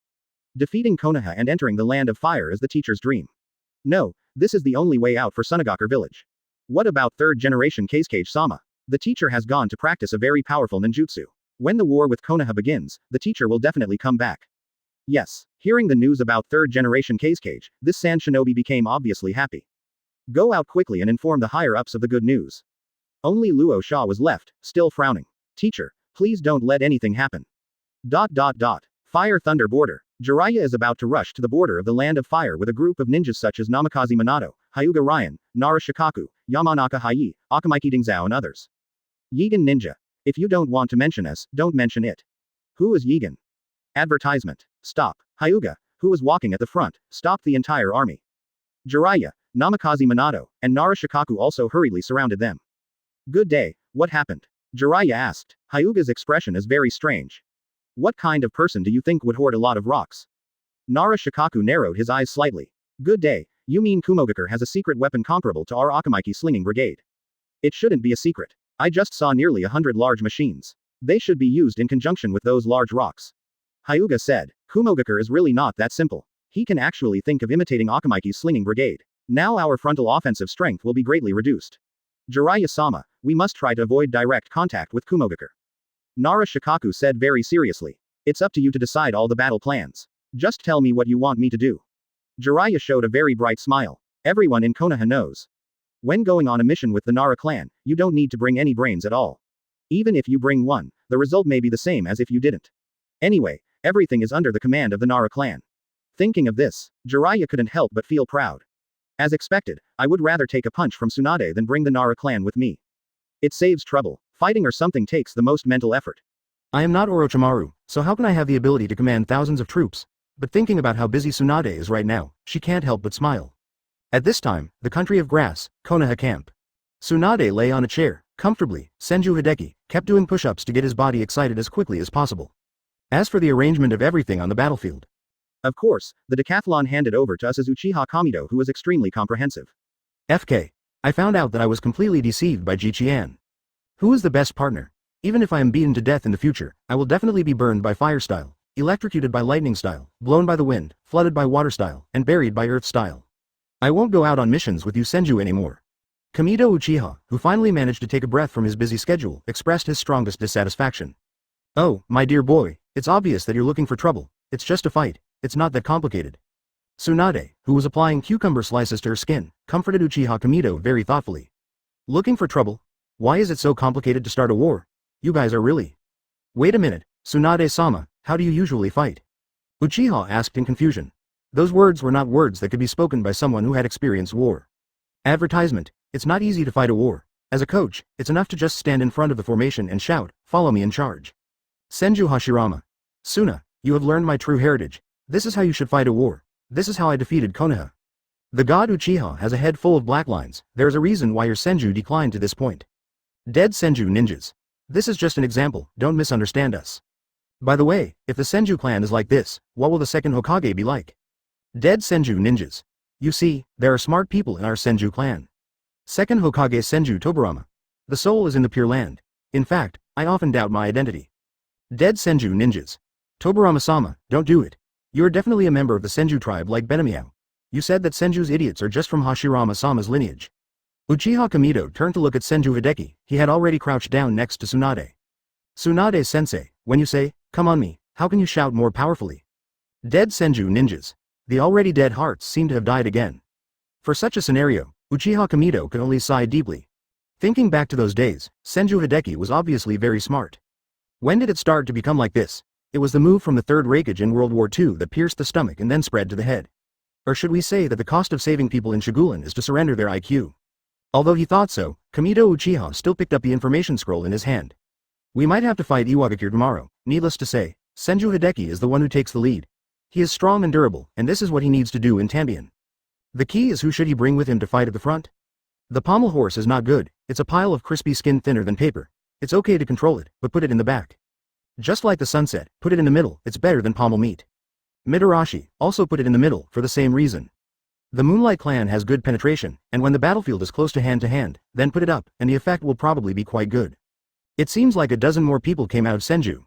Defeating Konoha and entering the land of fire is the teacher's dream. No, this is the only way out for Sunagakure village. What about third-generation Cage-Sama? The teacher has gone to practice a very powerful ninjutsu. When the war with Konoha begins, the teacher will definitely come back. Yes, hearing the news about third-generation Cage, this sand shinobi became obviously happy. Go out quickly and inform the higher-ups of the good news. Only Luo Sha was left, still frowning. Teacher, please don't let anything happen. Fire Thunder Border. Jiraiya is about to rush to the border of the Land of Fire with a group of ninjas such as Namikaze Minato, Hyuga Ryan, Nara Shikaku, Yamanaka Hayi, Akamiki Dingzao and others. Yigan Ninja. If you don't want to mention us, don't mention it. Who is Yigan? Advertisement. Stop. Hyuga, who was walking at the front, stopped the entire army. Jiraiya, Namikaze Minato, and Nara Shikaku also hurriedly surrounded them. Good day, what happened? Jiraiya asked. Hyuga's expression is very strange. What kind of person do you think would hoard a lot of rocks? Nara Shikaku narrowed his eyes slightly. Good day, you mean Kumogakure has a secret weapon comparable to our Akamiki slinging brigade? It shouldn't be a secret. I just saw nearly 100 large machines. They should be used in conjunction with those large rocks. Hyuga said. Kumogakure is really not that simple. He can actually think of imitating Akamiki's slinging brigade. Now our frontal offensive strength will be greatly reduced. Jiraiya-sama, we must try to avoid direct contact with Kumogakure. Nara Shikaku said very seriously. It's up to you to decide all the battle plans. Just tell me what you want me to do. Jiraiya showed a very bright smile. Everyone in Konoha knows. When going on a mission with the Nara clan, you don't need to bring any brains at all. Even if you bring one, the result may be the same as if you didn't. Anyway, everything is under the command of the Nara clan. Thinking of this, Jiraiya couldn't help but feel proud. As expected, I would rather take a punch from Tsunade than bring the Nara clan with me. It saves trouble. Fighting or something takes the most mental effort. I am not Orochimaru, so how can I have the ability to command thousands of troops? But thinking about how busy Tsunade is right now, she can't help but smile. At this time, the country of grass, Konoha camp. Tsunade lay on a chair, comfortably. Senju Hideki kept doing push-ups to get his body excited as quickly as possible. As for the arrangement of everything on the battlefield. Of course, the decathlon handed over to us as Uchiha Kamido who was extremely comprehensive. FK. I found out that I was completely deceived by Jichian. Who is the best partner? Even if I am beaten to death in the future, I will definitely be burned by fire style, electrocuted by lightning style, blown by the wind, flooded by water style, and buried by earth style. I won't go out on missions with you Senju anymore. Kamido Uchiha, who finally managed to take a breath from his busy schedule, expressed his strongest dissatisfaction. Oh, my dear boy, it's obvious that you're looking for trouble. It's just a fight. It's not that complicated. Tsunade, who was applying cucumber slices to her skin, comforted Uchiha Kamido very thoughtfully. Looking for trouble? Why is it so complicated to start a war? You guys are really... Wait a minute, Tsunade-sama, how do you usually fight? Uchiha asked in confusion. Those words were not words that could be spoken by someone who had experienced war. Advertisement, it's not easy to fight a war. As a coach, it's enough to just stand in front of the formation and shout, follow me in charge. Senju Hashirama. Suna, you have learned my true heritage. This is how you should fight a war. This is how I defeated Konoha. The god Uchiha has a head full of black lines. There is a reason why your Senju declined to this point. Dead Senju ninjas. This is just an example, don't misunderstand us. By the way, if the Senju clan is like this, what will the second Hokage be like? Dead Senju ninjas. You see, there are smart people in our Senju clan. Second Hokage Senju Tobirama. The soul is in the Pure Land. In fact, I often doubt my identity. Dead Senju ninjas. Tobirama-sama, don't do it. You are definitely a member of the Senju tribe like Benamiao. You said that Senju's idiots are just from Hashirama-sama's lineage. Uchiha Kamido turned to look at Senju Hideki. He had already crouched down next to Tsunade. Tsunade-sensei, when you say, come on me, how can you shout more powerfully? Dead Senju ninjas. The already dead hearts seem to have died again. For such a scenario, Uchiha Kamido could only sigh deeply. Thinking back to those days, Senju Hideki was obviously very smart. When did it start to become like this? It was the move from the Third Reikage in World War II that pierced the stomach and then spread to the head. Or should we say that the cost of saving people in Shigolan is to surrender their IQ? Although he thought so, Kamido Uchiha still picked up the information scroll in his hand. We might have to fight Iwagakure tomorrow. Needless to say, Senju Hideki is the one who takes the lead. He is strong and durable, and this is what he needs to do in Tambion. The key is who should he bring with him to fight at the front? The pommel horse is not good, it's a pile of crispy skin thinner than paper. It's okay to control it, but put it in the back. Just like the sunset, put it in the middle, it's better than pommel meat. Mitarashi, also put it in the middle, for the same reason. The Moonlight Clan has good penetration, and when the battlefield is close to hand, then put it up, and the effect will probably be quite good. It seems like a dozen more people came out of Senju.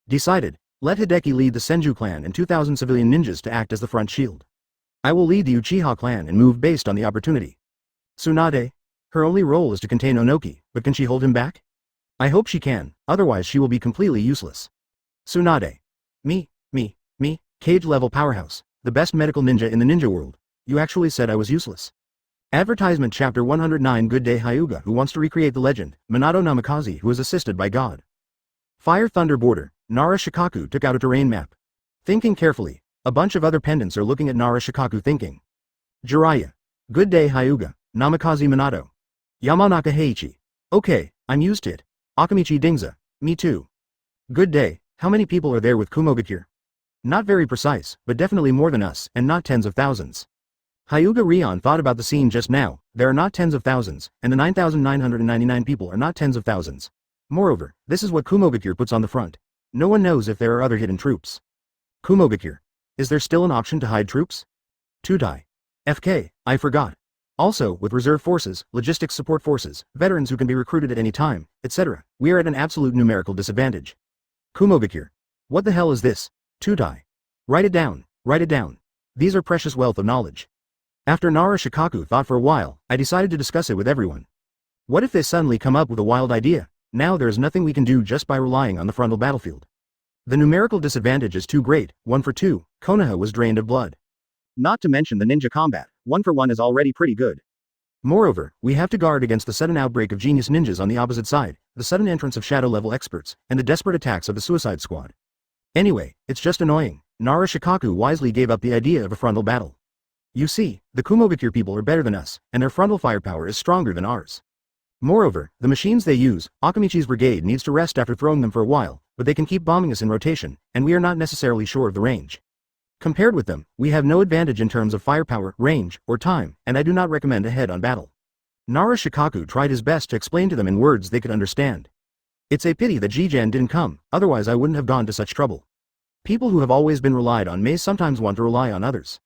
Decided, let Hideki lead the Senju clan and 2,000 civilian ninjas to act as the front shield. I will lead the Uchiha clan and move based on the opportunity. Tsunade? Her only role is to contain Onoki, but can she hold him back? I hope she can, otherwise she will be completely useless. Tsunade. Me, cage-level powerhouse, the best medical ninja in the ninja world. You actually said I was useless. Advertisement Chapter 109 Good Day Hyuga who wants to recreate the legend, Minato Namikaze who is assisted by God. Fire Thunder Border, Nara Shikaku took out a terrain map. Thinking carefully, a bunch of other pendants are looking at Nara Shikaku thinking. Jiraiya. Good Day Hyuga, Namikaze Minato. Yamanaka Heiichi. Okay, I'm used to it. Akamichi Dingza. Me too. Good day, how many people are there with Kumogakure? Not very precise, but definitely more than us, and not tens of thousands. Hyuga Rion thought about the scene just now, there are not tens of thousands, and the 9,999 people are not tens of thousands. Moreover, this is what Kumogakure puts on the front. No one knows if there are other hidden troops. Kumogakure. Is there still an option to hide troops? Tudai. FK, I forgot. Also, with reserve forces, logistics support forces, veterans who can be recruited at any time, etc., we are at an absolute numerical disadvantage. Kumogakure. What the hell is this? Tudai. Write it down, write it down. These are precious wealth of knowledge. After Nara Shikaku thought for a while, I decided to discuss it with everyone. What if they suddenly come up with a wild idea? Now there is nothing we can do just by relying on the frontal battlefield. The numerical disadvantage is too great, 1 for 2, Konoha was drained of blood. Not to mention the ninja combat, 1 for 1 is already pretty good. Moreover, we have to guard against the sudden outbreak of genius ninjas on the opposite side, the sudden entrance of shadow-level experts, and the desperate attacks of the Suicide Squad. Anyway, it's just annoying. Nara Shikaku wisely gave up the idea of a frontal battle. You see, the Kumogakure people are better than us, and their frontal firepower is stronger than ours. Moreover, the machines they use, Akamichi's brigade needs to rest after throwing them for a while, but they can keep bombing us in rotation, and we are not necessarily sure of the range. Compared with them, we have no advantage in terms of firepower, range, or time, and I do not recommend a head-on battle. Nara Shikaku tried his best to explain to them in words they could understand. It's a pity that Jijan didn't come, otherwise I wouldn't have gone to such trouble. People who have always been relied on may sometimes want to rely on others.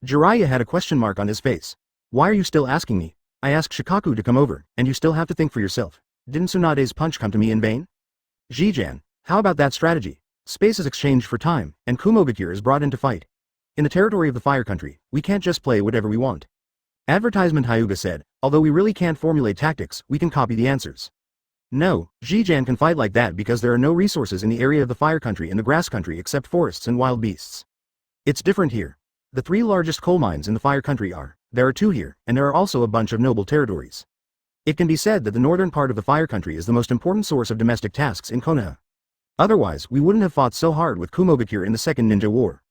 Jiraiya had a question mark on his face. Why are you still asking me? I asked Shikaku to come over, and you still have to think for yourself. Didn't Tsunade's punch come to me in vain? Jijan, how about that strategy? Space is exchanged for time, and Kumogakure is brought in to fight. In the territory of the Fire Country, we can't just play whatever we want. Advertisement Hyuga said, although we really can't formulate tactics, we can copy the answers. No, Jijan can fight like that because there are no resources in the area of the Fire Country and the Grass Country except forests and wild beasts. It's different here. The 3 largest coal mines in the Fire Country are, there are 2 here, and there are also a bunch of noble territories. It can be said that the northern part of the Fire Country is the most important source of domestic tasks in Konoha. Otherwise, we wouldn't have fought so hard with Kumogakure in the Second Ninja War.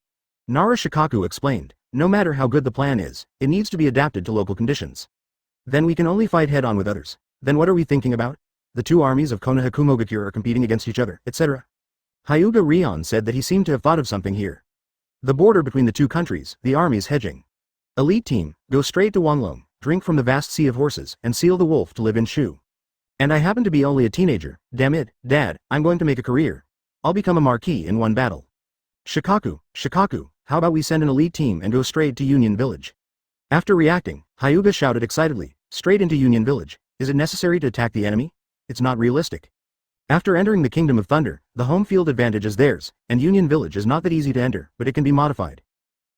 Nara Shikaku explained, no matter how good the plan is, it needs to be adapted to local conditions. Then we can only fight head-on with others. Then what are we thinking about? The 2 armies of Konoha Kumogakure are competing against each other, etc. Hyuga Rion said that he seemed to have thought of something here. The border between the two countries, the armies hedging. Elite team, go straight to Wanglong, drink from the vast sea of horses, and seal the wolf to live in Shu. And I happen to be only a teenager, damn it, Dad, I'm going to make a career. I'll become a marquis in one battle. Shikaku, how about we send an elite team and go straight to Union Village? After reacting, Hyuga shouted excitedly, straight into Union Village. Is it necessary to attack the enemy? It's not realistic. After entering the Kingdom of Thunder, the home field advantage is theirs, and Union Village is not that easy to enter, but it can be modified.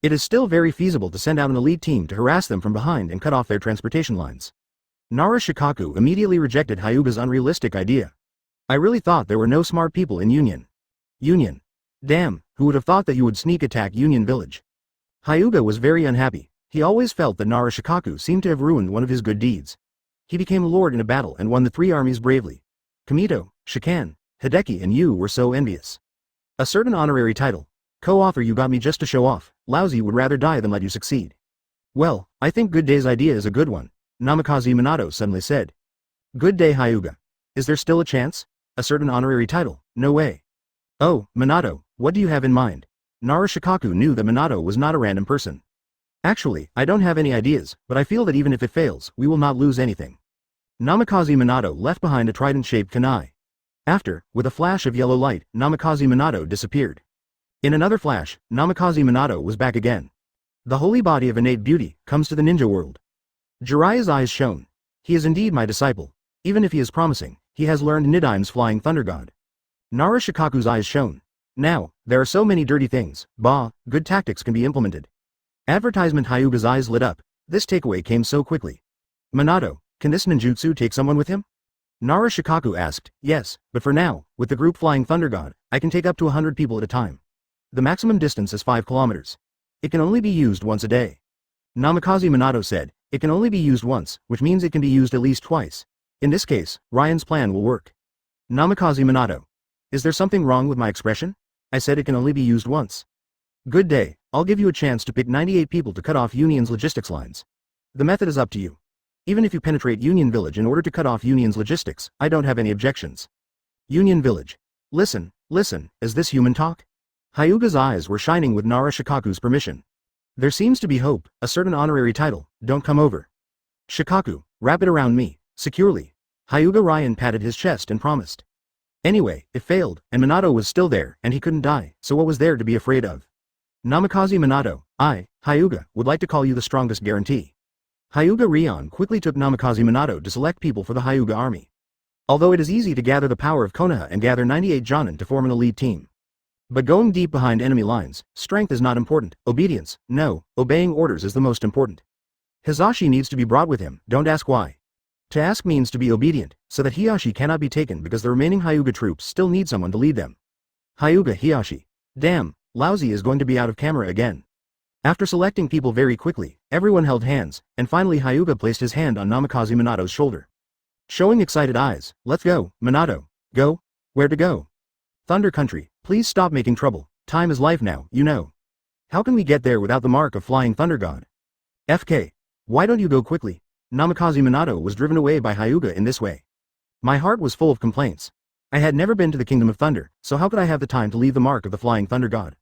It is still very feasible to send out an elite team to harass them from behind and cut off their transportation lines. Nara Shikaku immediately rejected Hyuga's unrealistic idea. I really thought there were no smart people in Union. Union. Damn, who would have thought that you would sneak attack Union Village? Hyuga was very unhappy. He always felt that Nara Shikaku seemed to have ruined one of his good deeds. He became lord in a battle and won the three armies bravely. Kamito, Shikan, Hideki and you were so envious. A certain honorary title. Co-author you got me just to show off, Lousy would rather die than let you succeed. Well, I think Good Day's idea is a good one, Namikaze Minato suddenly said. Good Day Hyuga. Is there still a chance? A certain honorary title, no way. Oh, Minato, what do you have in mind? Nara Shikaku knew that Minato was not a random person. Actually, I don't have any ideas, but I feel that even if it fails, we will not lose anything. Namikaze Minato left behind a trident-shaped kunai. After, with a flash of yellow light, Namikaze Minato disappeared. In another flash, Namikaze Minato was back again. The holy body of innate beauty comes to the ninja world. Jiraiya's eyes shone. He is indeed my disciple. Even if he is promising, he has learned Nidaim's flying thunder god. Nara Shikaku's eyes shone. Now, there are so many dirty things, good tactics can be implemented. Advertisement Hyuga's eyes lit up. This takeaway came so quickly. Minato, can this ninjutsu take someone with him? Nara Shikaku asked, yes, but for now, with the group flying thunder god, I can take up to 100 people at a time. The maximum distance is 5 kilometers. It can only be used once a day. Namikaze Minato said, it can only be used once, which means it can be used at least twice. In this case, Ryan's plan will work. Namikaze Minato. Is there something wrong with my expression? I said it can only be used once. Good day, I'll give you a chance to pick 98 people to cut off Union's logistics lines. The method is up to you. Even if you penetrate Union Village in order to cut off Union's logistics, I don't have any objections. Union Village. Listen, is this human talk? Hyuga's eyes were shining with Nara Shikaku's permission. There seems to be hope, a certain honorary title, don't come over. Shikaku, wrap it around me, securely. Hyuga Ryan patted his chest and promised. Anyway, it failed, and Minato was still there, and he couldn't die, so what was there to be afraid of? Namikaze Minato, I, Hyuga, would like to call you the strongest guarantee. Hyuga Rion quickly took Namikaze Minato to select people for the Hyuga army. Although it is easy to gather the power of Konoha and gather 98 Jonin to form an elite team. But going deep behind enemy lines, strength is not important, obedience, no, obeying orders is the most important. Hisashi needs to be brought with him, don't ask why. To ask means to be obedient, so that Hiyashi cannot be taken because the remaining Hyuga troops still need someone to lead them. Hyuga Hiyashi. Damn, Lousy is going to be out of camera again. After selecting people very quickly, everyone held hands, and finally Hyuga placed his hand on Namikaze Minato's shoulder. Showing excited eyes, let's go, Minato. Go? Where to go? Thunder Country, please stop making trouble, time is life now, you know. How can we get there without the mark of Flying Thunder God? FK. Why don't you go quickly? Namikaze Minato was driven away by Hyuga in this way. My heart was full of complaints. I had never been to the Kingdom of Thunder, so how could I have the time to leave the mark of the Flying Thunder God?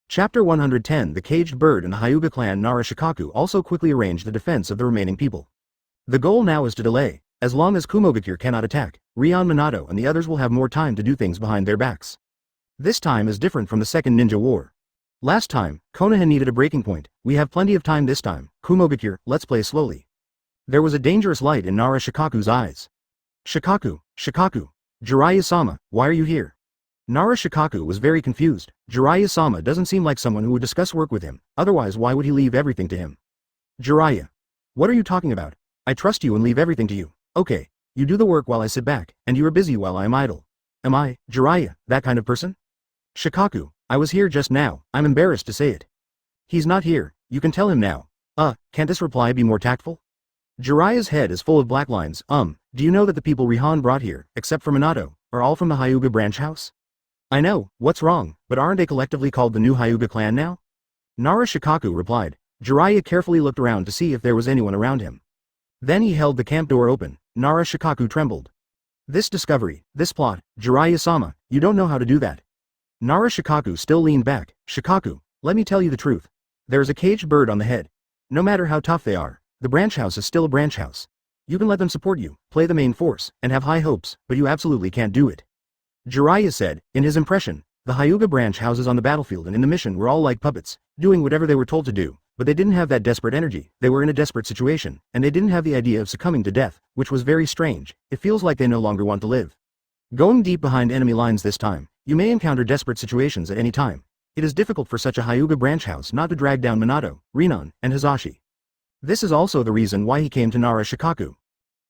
Chapter 110 The Caged Bird and the Hyuga clan Nara Shikaku also quickly arranged the defense of the remaining people. The goal now is to delay. As long as Kumogakure cannot attack, Rion Minato and the others will have more time to do things behind their backs. This time is different from the second ninja war. Last time, Konoha needed a breaking point, we have plenty of time this time, Kumogakure, let's play slowly. There was a dangerous light in Nara Shikaku's eyes. Shikaku, Jiraiya-sama, why are you here? Nara Shikaku was very confused. Jiraiya-sama doesn't seem like someone who would discuss work with him, otherwise why would he leave everything to him? Jiraiya. What are you talking about? I trust you and leave everything to you. Okay, you do the work while I sit back, and you are busy while I am idle. Am I, Jiraiya, that kind of person? Shikaku, I was here just now, I'm embarrassed to say it. He's not here, you can tell him now. Can't this reply be more tactful? Jiraiya's head is full of black lines, do you know that the people Rihan brought here, except for Minato, are all from the Hyuga branch house? I know, what's wrong, but aren't they collectively called the new Hyuga clan now? Nara Shikaku replied. Jiraiya carefully looked around to see if there was anyone around him. Then he held the camp door open. Nara Shikaku trembled. This discovery, this plot, Jiraiya-sama, you don't know how to do that. Nara Shikaku still leaned back. Shikaku, let me tell you the truth. There is a caged bird on the head. No matter how tough they are, the branch house is still a branch house. You can let them support you, play the main force, and have high hopes, but you absolutely can't do it. Jiraiya said, in his impression, the Hyuga branch houses on the battlefield and in the mission were all like puppets, doing whatever they were told to do, but they didn't have that desperate energy, they were in a desperate situation, and they didn't have the idea of succumbing to death, which was very strange. It feels like they no longer want to live. Going deep behind enemy lines this time, you may encounter desperate situations at any time. It is difficult for such a Hyuga branch house not to drag down Minato, Rinon, and Hizashi. This is also the reason why he came to Nara Shikaku.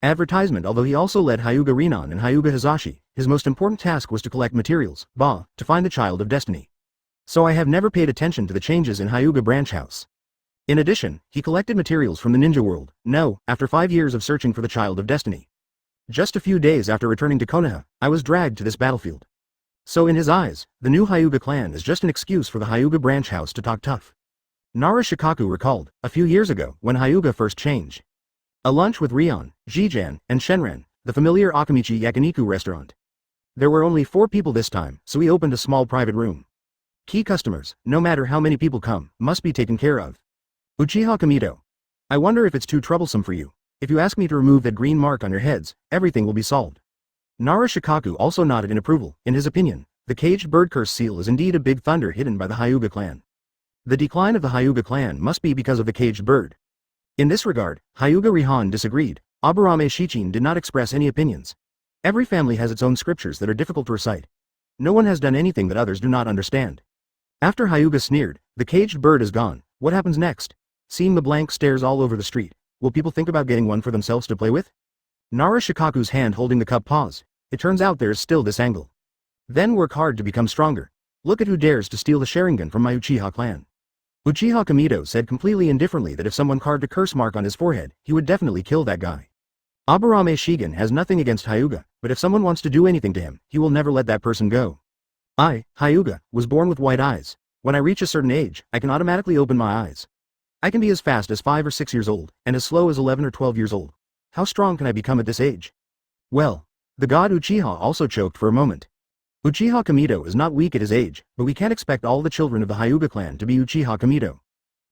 Advertisement. Although he also led Hyuga Rinon and Hyuga Hizashi, his most important task was to collect materials, to find the Child of Destiny. So I have never paid attention to the changes in Hyuga branch house. In addition, he collected materials from the Ninja World, after 5 years of searching for the Child of Destiny. Just a few days after returning to Konoha, I was dragged to this battlefield. So in his eyes, the new Hyuga clan is just an excuse for the Hyuga branch house to talk tough. Nara Shikaku recalled, a few years ago, when Hyuga first changed. A lunch with Rion, Jijan, and Shenren, the familiar Akamichi Yakiniku restaurant. There were only 4 people this time, so he opened a small private room. Key customers, no matter how many people come, must be taken care of. Uchiha Kamito. I wonder if it's too troublesome for you. If you ask me to remove that green mark on your heads, everything will be solved. Nara Shikaku also nodded in approval. In his opinion, the caged bird curse seal is indeed a big thunder hidden by the Hyuga clan. The decline of the Hyuga clan must be because of the caged bird. In this regard, Hyuga Rihan disagreed. Aburame Shichin did not express any opinions. Every family has its own scriptures that are difficult to recite. No one has done anything that others do not understand. After Hyuga sneered, the caged bird is gone. What happens next? Seeing the blank stares all over the street, will people think about getting one for themselves to play with? Nara Shikaku's hand holding the cup paused. It turns out there is still this angle. Then work hard to become stronger. Look at who dares to steal the Sharingan from my Uchiha clan. Uchiha Kamito said completely indifferently that if someone carved a curse mark on his forehead, he would definitely kill that guy. Aburame Shigen has nothing against Hyuga, but if someone wants to do anything to him, he will never let that person go. I, Hyuga, was born with white eyes. When I reach a certain age, I can automatically open my eyes. I can be as fast as 5 or 6 years old, and as slow as 11 or 12 years old. How strong can I become at this age? Well, the god Uchiha also choked for a moment. Uchiha Kamito is not weak at his age, but we can't expect all the children of the Hyuga clan to be Uchiha Kamito.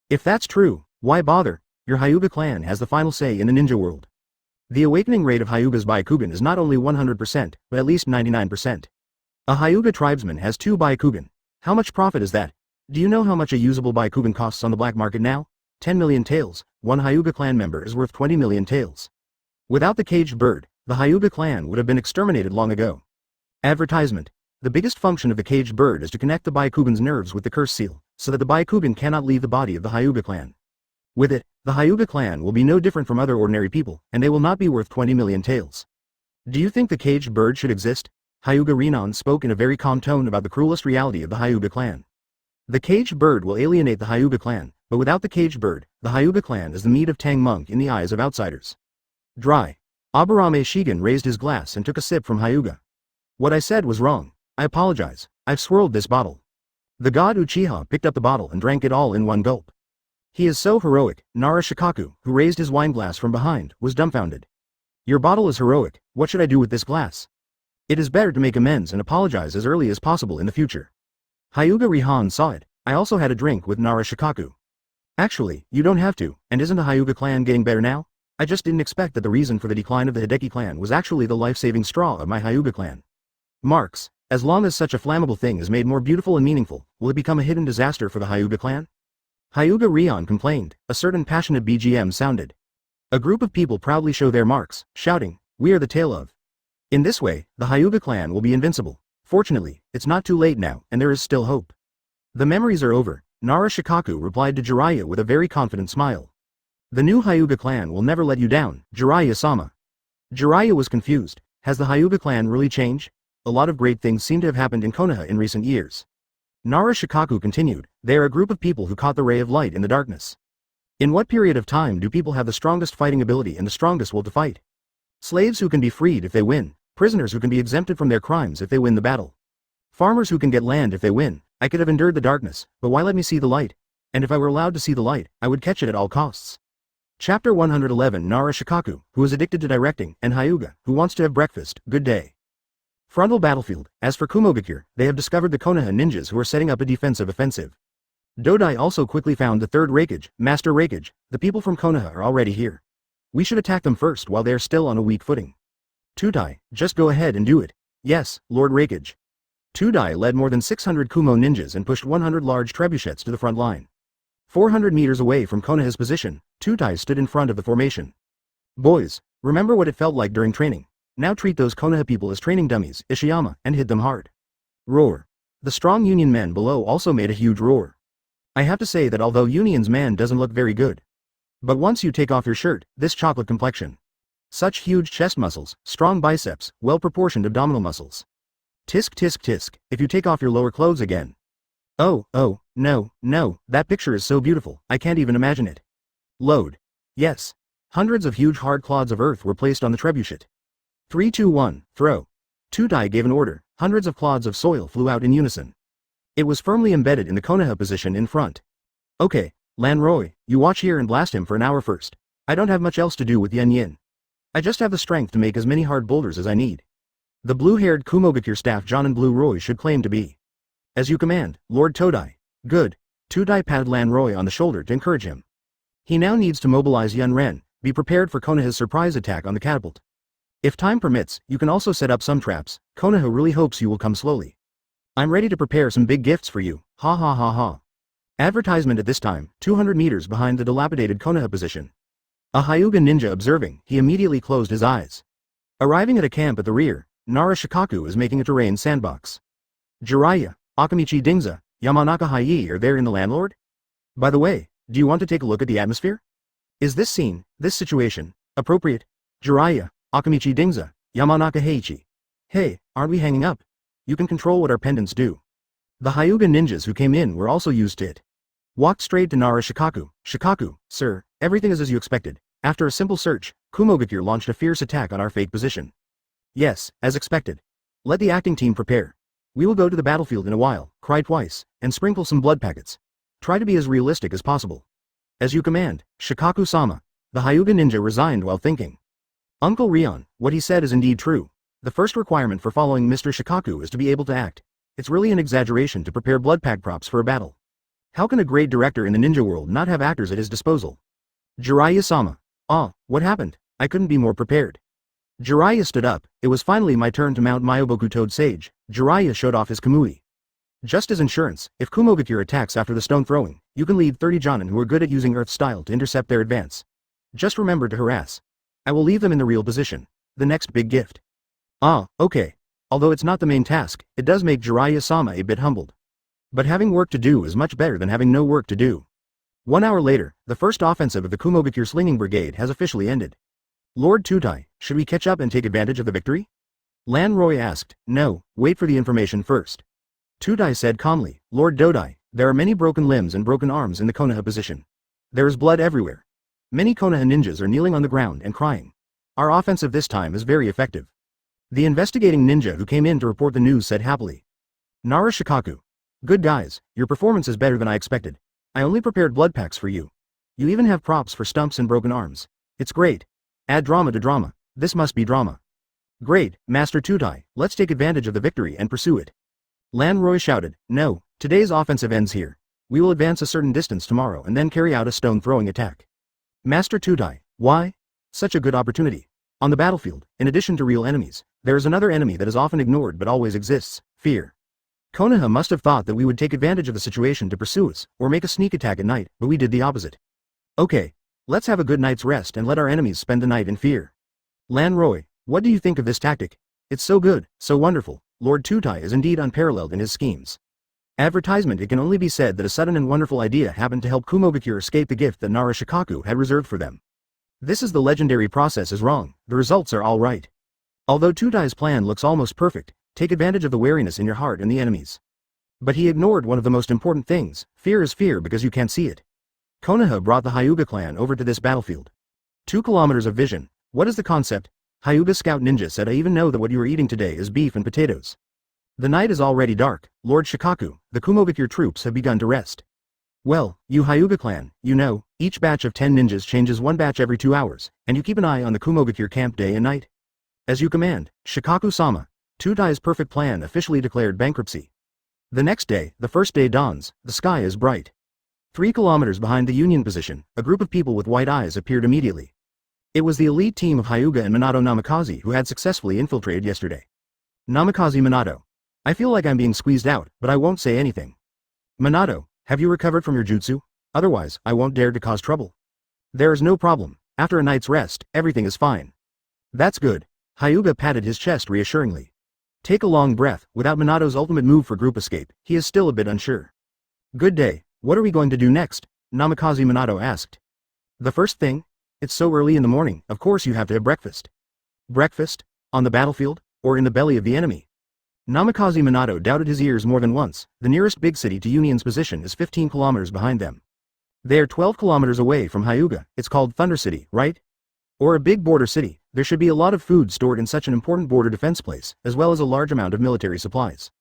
If that's true, why bother? Your Hyuga clan has the final say in the ninja world. The awakening rate of Hyuga's Byakugan is not only 100%, but at least 99%. A Hyuga tribesman has 2 Byakugan. How much profit is that? Do you know how much a usable Byakugan costs on the black market now? 10 million taels. One Hyuga clan member is worth 20 million taels. Without the caged bird, the Hyuga clan would have been exterminated long ago. Advertisement. The biggest function of the caged bird is to connect the Byakugan's nerves with the curse seal, so that the Byakugan cannot leave the body of the Hyuga clan. With it, the Hyuga clan will be no different from other ordinary people, and they will not be worth 20 million taels. Do you think the caged bird should exist? Hyuga Rinon spoke in a very calm tone about the cruelest reality of the Hyuga clan. The caged bird will alienate the Hyuga clan, but without the caged bird, the Hyuga clan is the meat of Tang Monk in the eyes of outsiders. Dry. Aburame Shigen raised his glass and took a sip from Hyuga. What I said was wrong. I apologize. I've swirled this bottle. The god Uchiha picked up the bottle and drank it all in one gulp. He is so heroic. Nara Shikaku, who raised his wine glass from behind, was dumbfounded. Your bottle is heroic. What should I do with this glass? It is better to make amends and apologize as early as possible in the future. Hyuga Rihan saw it. I also had a drink with Nara Shikaku. Actually, you don't have to, and isn't the Hyuga clan getting better now? I just didn't expect that the reason for the decline of the Hideki clan was actually the life-saving straw of my Hyuga clan. Marks. As long as such a flammable thing is made more beautiful and meaningful, will it become a hidden disaster for the Hyuga clan? Hyuga Rion complained. A certain passionate BGM sounded. A group of people proudly show their marks, shouting, "We are the tale of." In this way, the Hyuga clan will be invincible. Fortunately, it's not too late now, and there is still hope. The memories are over, Nara Shikaku replied to Jiraiya with a very confident smile. The new Hyuga clan will never let you down, Jiraiya-sama. Jiraiya was confused. Has the Hyuga clan really changed? A lot of great things seem to have happened in Konoha in recent years. Nara Shikaku continued, they are a group of people who caught the ray of light in the darkness. In what period of time do people have the strongest fighting ability and the strongest will to fight? Slaves who can be freed if they win, prisoners who can be exempted from their crimes if they win the battle. Farmers who can get land if they win. I could have endured the darkness, but why let me see the light? And if I were allowed to see the light, I would catch it at all costs. Chapter 111 Nara Shikaku, who is addicted to directing, and Hyuga, who wants to have breakfast, good day. Frontal battlefield. As for Kumogakure, they have discovered the Konoha ninjas who are setting up a defensive offensive. Dodai also quickly found the third Raikage, Master Raikage. The people from Konoha are already here. We should attack them first while they are still on a weak footing. Tudai, just go ahead and do it. Yes, Lord Raikage. Tudai led more than 600 Kumo ninjas and pushed 100 large trebuchets to the front line. 400 meters away from Konoha's position, Tudai stood in front of the formation. Boys, remember what it felt like during training. Now treat those Konoha people as training dummies, Ishiyama, and hit them hard. Roar. The strong Union men below also made a huge roar. I have to say that although Union's man doesn't look very good. But once you take off your shirt, this chocolate complexion. Such huge chest muscles, strong biceps, well-proportioned abdominal muscles. Tisk tisk tisk, if you take off your lower clothes again. Oh, no, that picture is so beautiful, I can't even imagine it. Load. Yes. Hundreds of huge hard clods of earth were placed on the trebuchet. 3, 2, 1, throw. Tudai gave an order, hundreds of clods of soil flew out in unison. It was firmly embedded in the Konoha position in front. Okay, Lan Roy, you watch here and blast him for an hour first. I don't have much else to do with Yen Yin. I just have the strength to make as many hard boulders as I need. The blue-haired Kumogakure staff Jonin Blue Roy should claim to be. As you command, Lord Todai. Good. Tudai patted Lan Roy on the shoulder to encourage him. He now needs to mobilize Yun Ren, be prepared for Konoha's surprise attack on the catapult. If time permits, you can also set up some traps. Konoha really hopes you will come slowly. I'm ready to prepare some big gifts for you, ha ha ha ha. Advertisement at this time, 200 meters behind the dilapidated Konoha position. A Hyuga ninja observing, he immediately closed his eyes. Arriving at a camp at the rear, Nara Shikaku is making a terrain sandbox. Jiraiya, Akamichi Dingza, Yamanaka Hayi are there in the landlord? By the way, do you want to take a look at the atmosphere? Is this scene, this situation, appropriate? Jiraiya, Akamichi Dingza, Yamanaka Heiichi. Hey, aren't we hanging up? You can control what our pendants do. The Hyuga ninjas who came in were also used to it. Walked straight to Nara Shikaku. Shikaku, sir, everything is as you expected. After a simple search, Kumogakure launched a fierce attack on our fake position. Yes, as expected. Let the acting team prepare. We will go to the battlefield in a while, cry twice, and sprinkle some blood packets. Try to be as realistic as possible. As you command, Shikaku-sama. The Hyuga ninja resigned while thinking. Uncle Rion, what he said is indeed true. The first requirement for following Mr. Shikaku is to be able to act. It's really an exaggeration to prepare blood pack props for a battle. How can a great director in the ninja world not have actors at his disposal? Jiraiya-sama. Ah, what happened? I couldn't be more prepared. Jiraiya stood up. It was finally my turn to mount Myoboku Toad Sage. Jiraiya showed off his Kamui. Just as insurance, if Kumogakure attacks after the stone throwing, you can lead 30 Jonin who are good at using Earth style to intercept their advance. Just remember to harass. I will leave them in the real position. The next big gift. Ah, okay. Although it's not the main task, it does make Jiraiya-sama a bit humbled. But having work to do is much better than having no work to do. 1 hour later, the first offensive of the Kumogakure Slinging Brigade has officially ended. Lord Tudai, should we catch up and take advantage of the victory? Lan Roy asked. No, wait for the information first. Tudai said calmly, Lord Dodai, there are many broken limbs and broken arms in the Konoha position. There is blood everywhere. Many Konoha ninjas are kneeling on the ground and crying. Our offensive this time is very effective. The investigating ninja who came in to report the news said happily. Nara Shikaku. Good guys, your performance is better than I expected. I only prepared blood packs for you. You even have props for stumps and broken arms. It's great. Add drama to drama. This must be drama. Great, Master Tudai, let's take advantage of the victory and pursue it. Lan Roy shouted, no, today's offensive ends here. We will advance a certain distance tomorrow and then carry out a stone-throwing attack. Master Tudai, why? Such a good opportunity. On the battlefield, in addition to real enemies, there is another enemy that is often ignored but always exists, fear. Konoha must have thought that we would take advantage of the situation to pursue us, or make a sneak attack at night, but we did the opposite. Okay. Let's have a good night's rest and let our enemies spend the night in fear. Lan Roy, what do you think of this tactic? It's so good, so wonderful. Lord Tudai is indeed unparalleled in his schemes. Advertisement. It can only be said that a sudden and wonderful idea happened to help Kumogakure escape the gift that Nara Shikaku had reserved for them. This is the legendary process is wrong, the results are all right. Although Tudai's plan looks almost perfect, take advantage of the wariness in your heart and the enemies. But he ignored one of the most important things. Fear is fear because you can't see it. Konoha brought the Hyuga clan over to this battlefield. 2 kilometers of vision. What is the concept? Hyuga Scout Ninja said, I even know that what you are eating today is beef and potatoes. The night is already dark. Lord Shikaku, the Kumogakure troops have begun to rest. Well, you Hyuga clan, you know, each batch of 10 ninjas changes one batch every 2 hours, and you keep an eye on the Kumogakure camp day and night. As you command, Shikaku-sama. Tudai's perfect plan officially declared bankruptcy. The next day, the first day dawns, the sky is bright. 3 kilometers behind the Union position, a group of people with white eyes appeared immediately. It was the elite team of Hyuga and Minato Namikaze who had successfully infiltrated yesterday. Namikaze Minato. I feel like I'm being squeezed out, but I won't say anything. Minato, have you recovered from your jutsu? Otherwise, I won't dare to cause trouble. There is no problem. After a night's rest, everything is fine. That's good. Hyuga patted his chest reassuringly. Take a long breath. Without Minato's ultimate move for group escape, he is still a bit unsure. Good day. What are we going to do next? Namikaze Minato asked. The first thing? It's so early in the morning, of course you have to have breakfast. Breakfast? On the battlefield? Or in the belly of the enemy? Namikaze Minato doubted his ears more than once. The nearest big city to Union's position is 15 kilometers behind them. They are 12 kilometers away from Hyuga. It's called Thunder City, right? Or a big border city. There should be a lot of food stored in such an important border defense place, as well as a large amount of military supplies.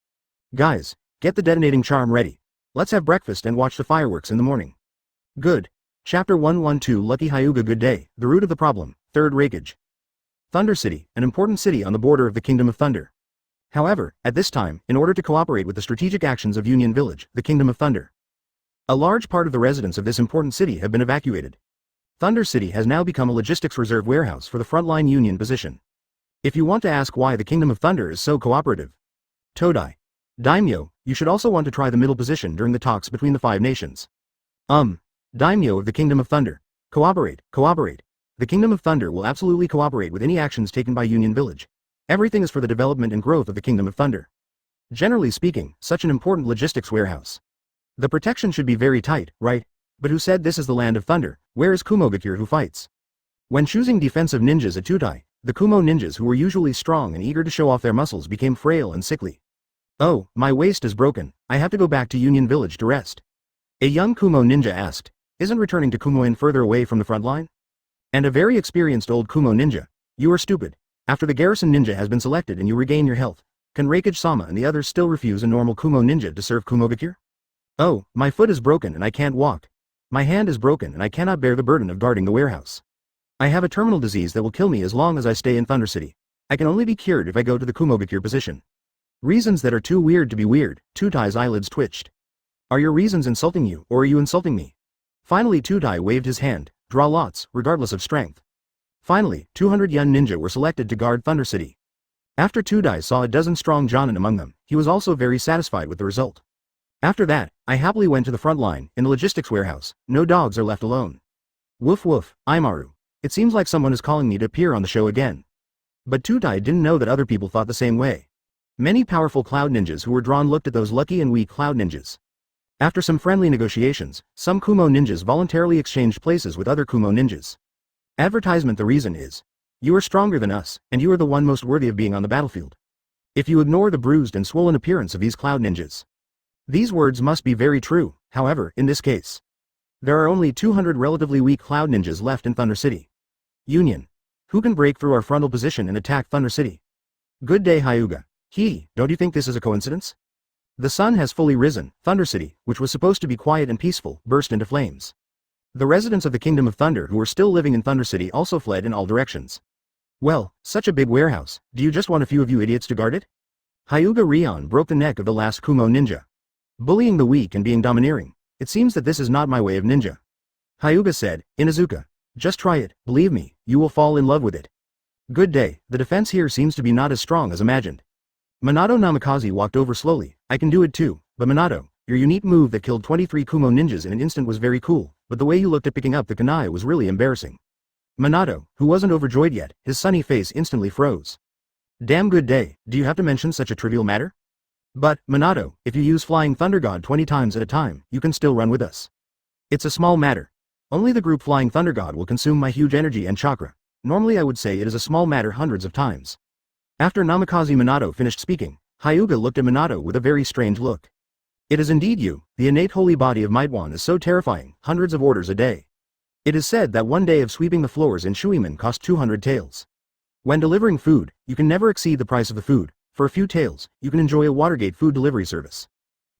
Guys, get the detonating charm ready. Let's have breakfast and watch the fireworks in the morning. Good. Chapter 112 Lucky Hyuga. Good day, the root of the problem, third Reikage. Thunder City, an important city on the border of the Kingdom of Thunder. However, at this time, in order to cooperate with the strategic actions of Union Village, the Kingdom of Thunder, a large part of the residents of this important city have been evacuated. Thunder City has now become a logistics reserve warehouse for the frontline Union position. If you want to ask why the Kingdom of Thunder is so cooperative, Todai, Daimyo, you should also want to try the middle position during the talks between the 5 nations. Daimyo of the Kingdom of Thunder. Cooperate. The Kingdom of Thunder will absolutely cooperate with any actions taken by Union Village. Everything is for the development and growth of the Kingdom of Thunder. Generally speaking, such an important logistics warehouse. The protection should be very tight, right? But who said this is the land of thunder? Where is Kumogakure who fights? When choosing defensive ninjas at Tudai, the Kumo ninjas who were usually strong and eager to show off their muscles became frail and sickly. Oh, my waist is broken. I have to go back to Union Village to rest. A young Kumo ninja asked. Isn't returning to Kumoin further away from the front line? And a very experienced old Kumo ninja. You are stupid. After the garrison ninja has been selected and you regain your health, can Reikage-sama and the others still refuse a normal Kumo ninja to serve Kumogakure? Oh, my foot is broken and I can't walk. My hand is broken and I cannot bear the burden of guarding the warehouse. I have a terminal disease that will kill me as long as I stay in Thunder City. I can only be cured if I go to the Kumogakure position. Reasons that are too weird to be weird. Tudai's eyelids twitched. Are your reasons insulting you, or are you insulting me? Finally Tudai waved his hand. Draw lots, regardless of strength. Finally, 200 young ninja were selected to guard Thunder City. After Tudai saw a dozen strong jonin among them, he was also very satisfied with the result. After that, I happily went to the front line, in the logistics warehouse. No dogs are left alone. Woof woof, Aimaru. It seems like someone is calling me to appear on the show again. But Tudai didn't know that other people thought the same way. Many powerful cloud ninjas who were drawn looked at those lucky and weak cloud ninjas. After some friendly negotiations, some Kumo ninjas voluntarily exchanged places with other Kumo ninjas. Advertisement. The reason is, you are stronger than us, and you are the one most worthy of being on the battlefield. If you ignore the bruised and swollen appearance of these cloud ninjas. These words must be very true, however, in this case. There are only 200 relatively weak cloud ninjas left in Thunder City. Union. Who can break through our frontal position and attack Thunder City? Good day Hyuga. Don't you think this is a coincidence? The sun has fully risen. Thunder City, which was supposed to be quiet and peaceful, burst into flames. The residents of the Kingdom of Thunder who were still living in Thunder City also fled in all directions. Well, such a big warehouse, do you just want a few of you idiots to guard it? Hyuga Rion broke the neck of the last Kumo ninja. Bullying the weak and being domineering. It seems that this is not my way of ninja. Hyuga said, Inazuka. Just try it, believe me, you will fall in love with it. Good day, the defense here seems to be not as strong as imagined. Minato Namikaze walked over slowly. I can do it too, but Minato, your unique move that killed 23 Kumo ninjas in an instant was very cool, but the way you looked at picking up the kunai was really embarrassing. Minato, who wasn't overjoyed yet, his sunny face instantly froze. Damn good day, do you have to mention such a trivial matter? But, Minato, if you use Flying Thunder God 20 times at a time, you can still run with us. It's a small matter. Only the group Flying Thunder God will consume my huge energy and chakra. Normally I would say it is a small matter hundreds of times. After Namikaze Minato finished speaking, Hyuga looked at Minato with a very strange look. It is indeed you, the innate holy body of Might-Wan is so terrifying, hundreds of orders a day. It is said that one day of sweeping the floors in Shuiman cost 200 taels. When delivering food, you can never exceed the price of the food. For a few taels, you can enjoy a Watergate food delivery service.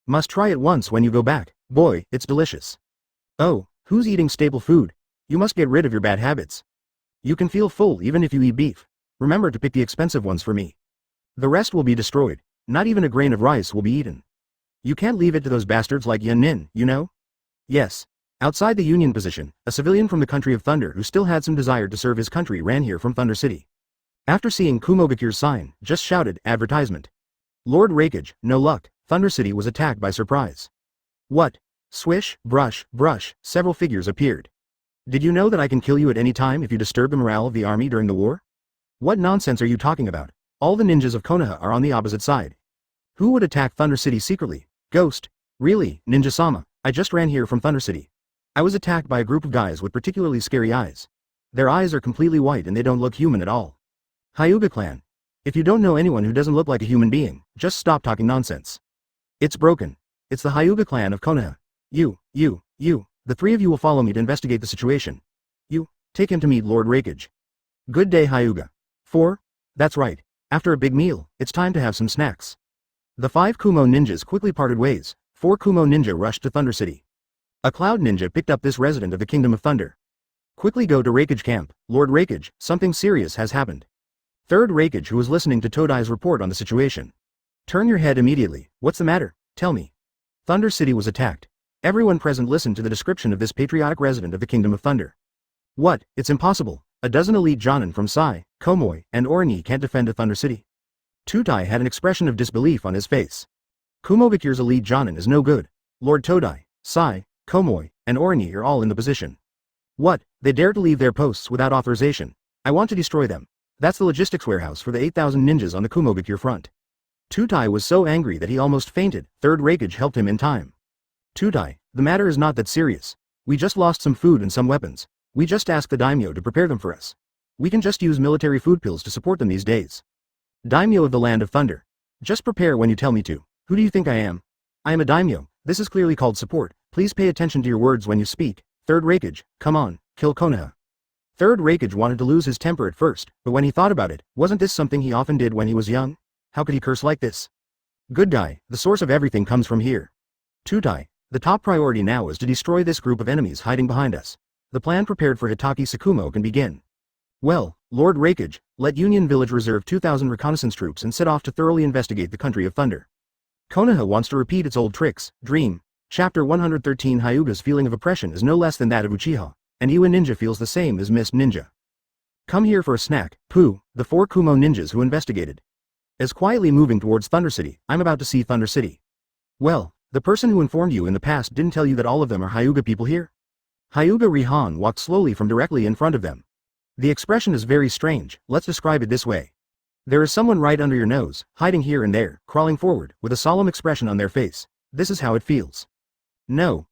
Must try it once when you go back. Boy, it's delicious. Oh, who's eating staple food? You must get rid of your bad habits. You can feel full even if you eat beef. Remember to pick the expensive ones for me. The rest will be destroyed. Not even a grain of rice will be eaten. You can't leave it to those bastards like Yan Nin, you know? Yes. Outside the Union position, a civilian from the country of Thunder who still had some desire to serve his country ran here from Thunder City. After seeing Kumogakure's sign, just shouted, advertisement. Lord Raikage, no luck, Thunder City was attacked by surprise. What? Swish, brush, brush, several figures appeared. Did you know that I can kill you at any time if you disturb the morale of the army during the war? What nonsense are you talking about? All the ninjas of Konoha are on the opposite side. Who would attack Thunder City secretly? Ghost. Really, Ninja-sama, I just ran here from Thunder City. I was attacked by a group of guys with particularly scary eyes. Their eyes are completely white and they don't look human at all. Hyuga clan. If you don't know anyone who doesn't look like a human being, just stop talking nonsense. It's broken. It's the Hyuga clan of Konoha. You, the three of you will follow me to investigate the situation. You, take him to meet Lord Raikage. Good day Hyuga. 4? That's right. After a big meal, it's time to have some snacks. The 5 Kumo ninjas quickly parted ways. 4 Kumo ninja rushed to Thunder City. A Cloud ninja picked up this resident of the Kingdom of Thunder. Quickly go to Raikage camp. Lord Raikage, something serious has happened. 3rd Raikage who was listening to Todai's report on the situation. Turn your head immediately. What's the matter? Tell me. Thunder City was attacked. Everyone present listened to the description of this patriotic resident of the Kingdom of Thunder. What? It's impossible. A dozen elite Jonin from Sai, Komoi, and Orani can't defend a Thunder City. Todai had an expression of disbelief on his face. Kumogakure's elite Jonin is no good. Lord Todai, Sai, Komoi, and Orani are all in the position. What? They dare to leave their posts without authorization. I want to destroy them. That's the logistics warehouse for the 8,000 ninjas on the Kumogakure front. Todai was so angry that he almost fainted. 3rd Raikage helped him in time. Todai, the matter is not that serious. We just lost some food and some weapons. We just asked the daimyo to prepare them for us. We can just use military food pills to support them these days. Daimyo of the Land of Thunder. Just prepare when you tell me to. Who do you think I am? I am a daimyo. This is clearly called support. Please pay attention to your words when you speak. 3rd Raikage, come on, kill Konoha. 3rd Raikage wanted to lose his temper at first, but when he thought about it, wasn't this something he often did when he was young? How could he curse like this? Good guy, the source of everything comes from here. Todai, the top priority now is to destroy this group of enemies hiding behind us. The plan prepared for Hitaki Sakumo can begin. Well, Lord Raikage, let Union Village reserve 2,000 reconnaissance troops and set off to thoroughly investigate the country of Thunder. Konoha wants to repeat its old tricks. Dream. Chapter 113 Hyuga's feeling of oppression is no less than that of Uchiha, and Iwa Ninja feels the same as Mist Ninja. Come here for a snack, Pooh, the 4 Kumo ninjas who investigated. As quietly moving towards Thunder City, I'm about to see Thunder City. Well, the person who informed you in the past didn't tell you that all of them are Hyuga people here? Hyuga Rihan walked slowly from directly in front of them. The expression is very strange, let's describe it this way. There is someone right under your nose, hiding here and there, crawling forward, with a solemn expression on their face. This is how it feels. No,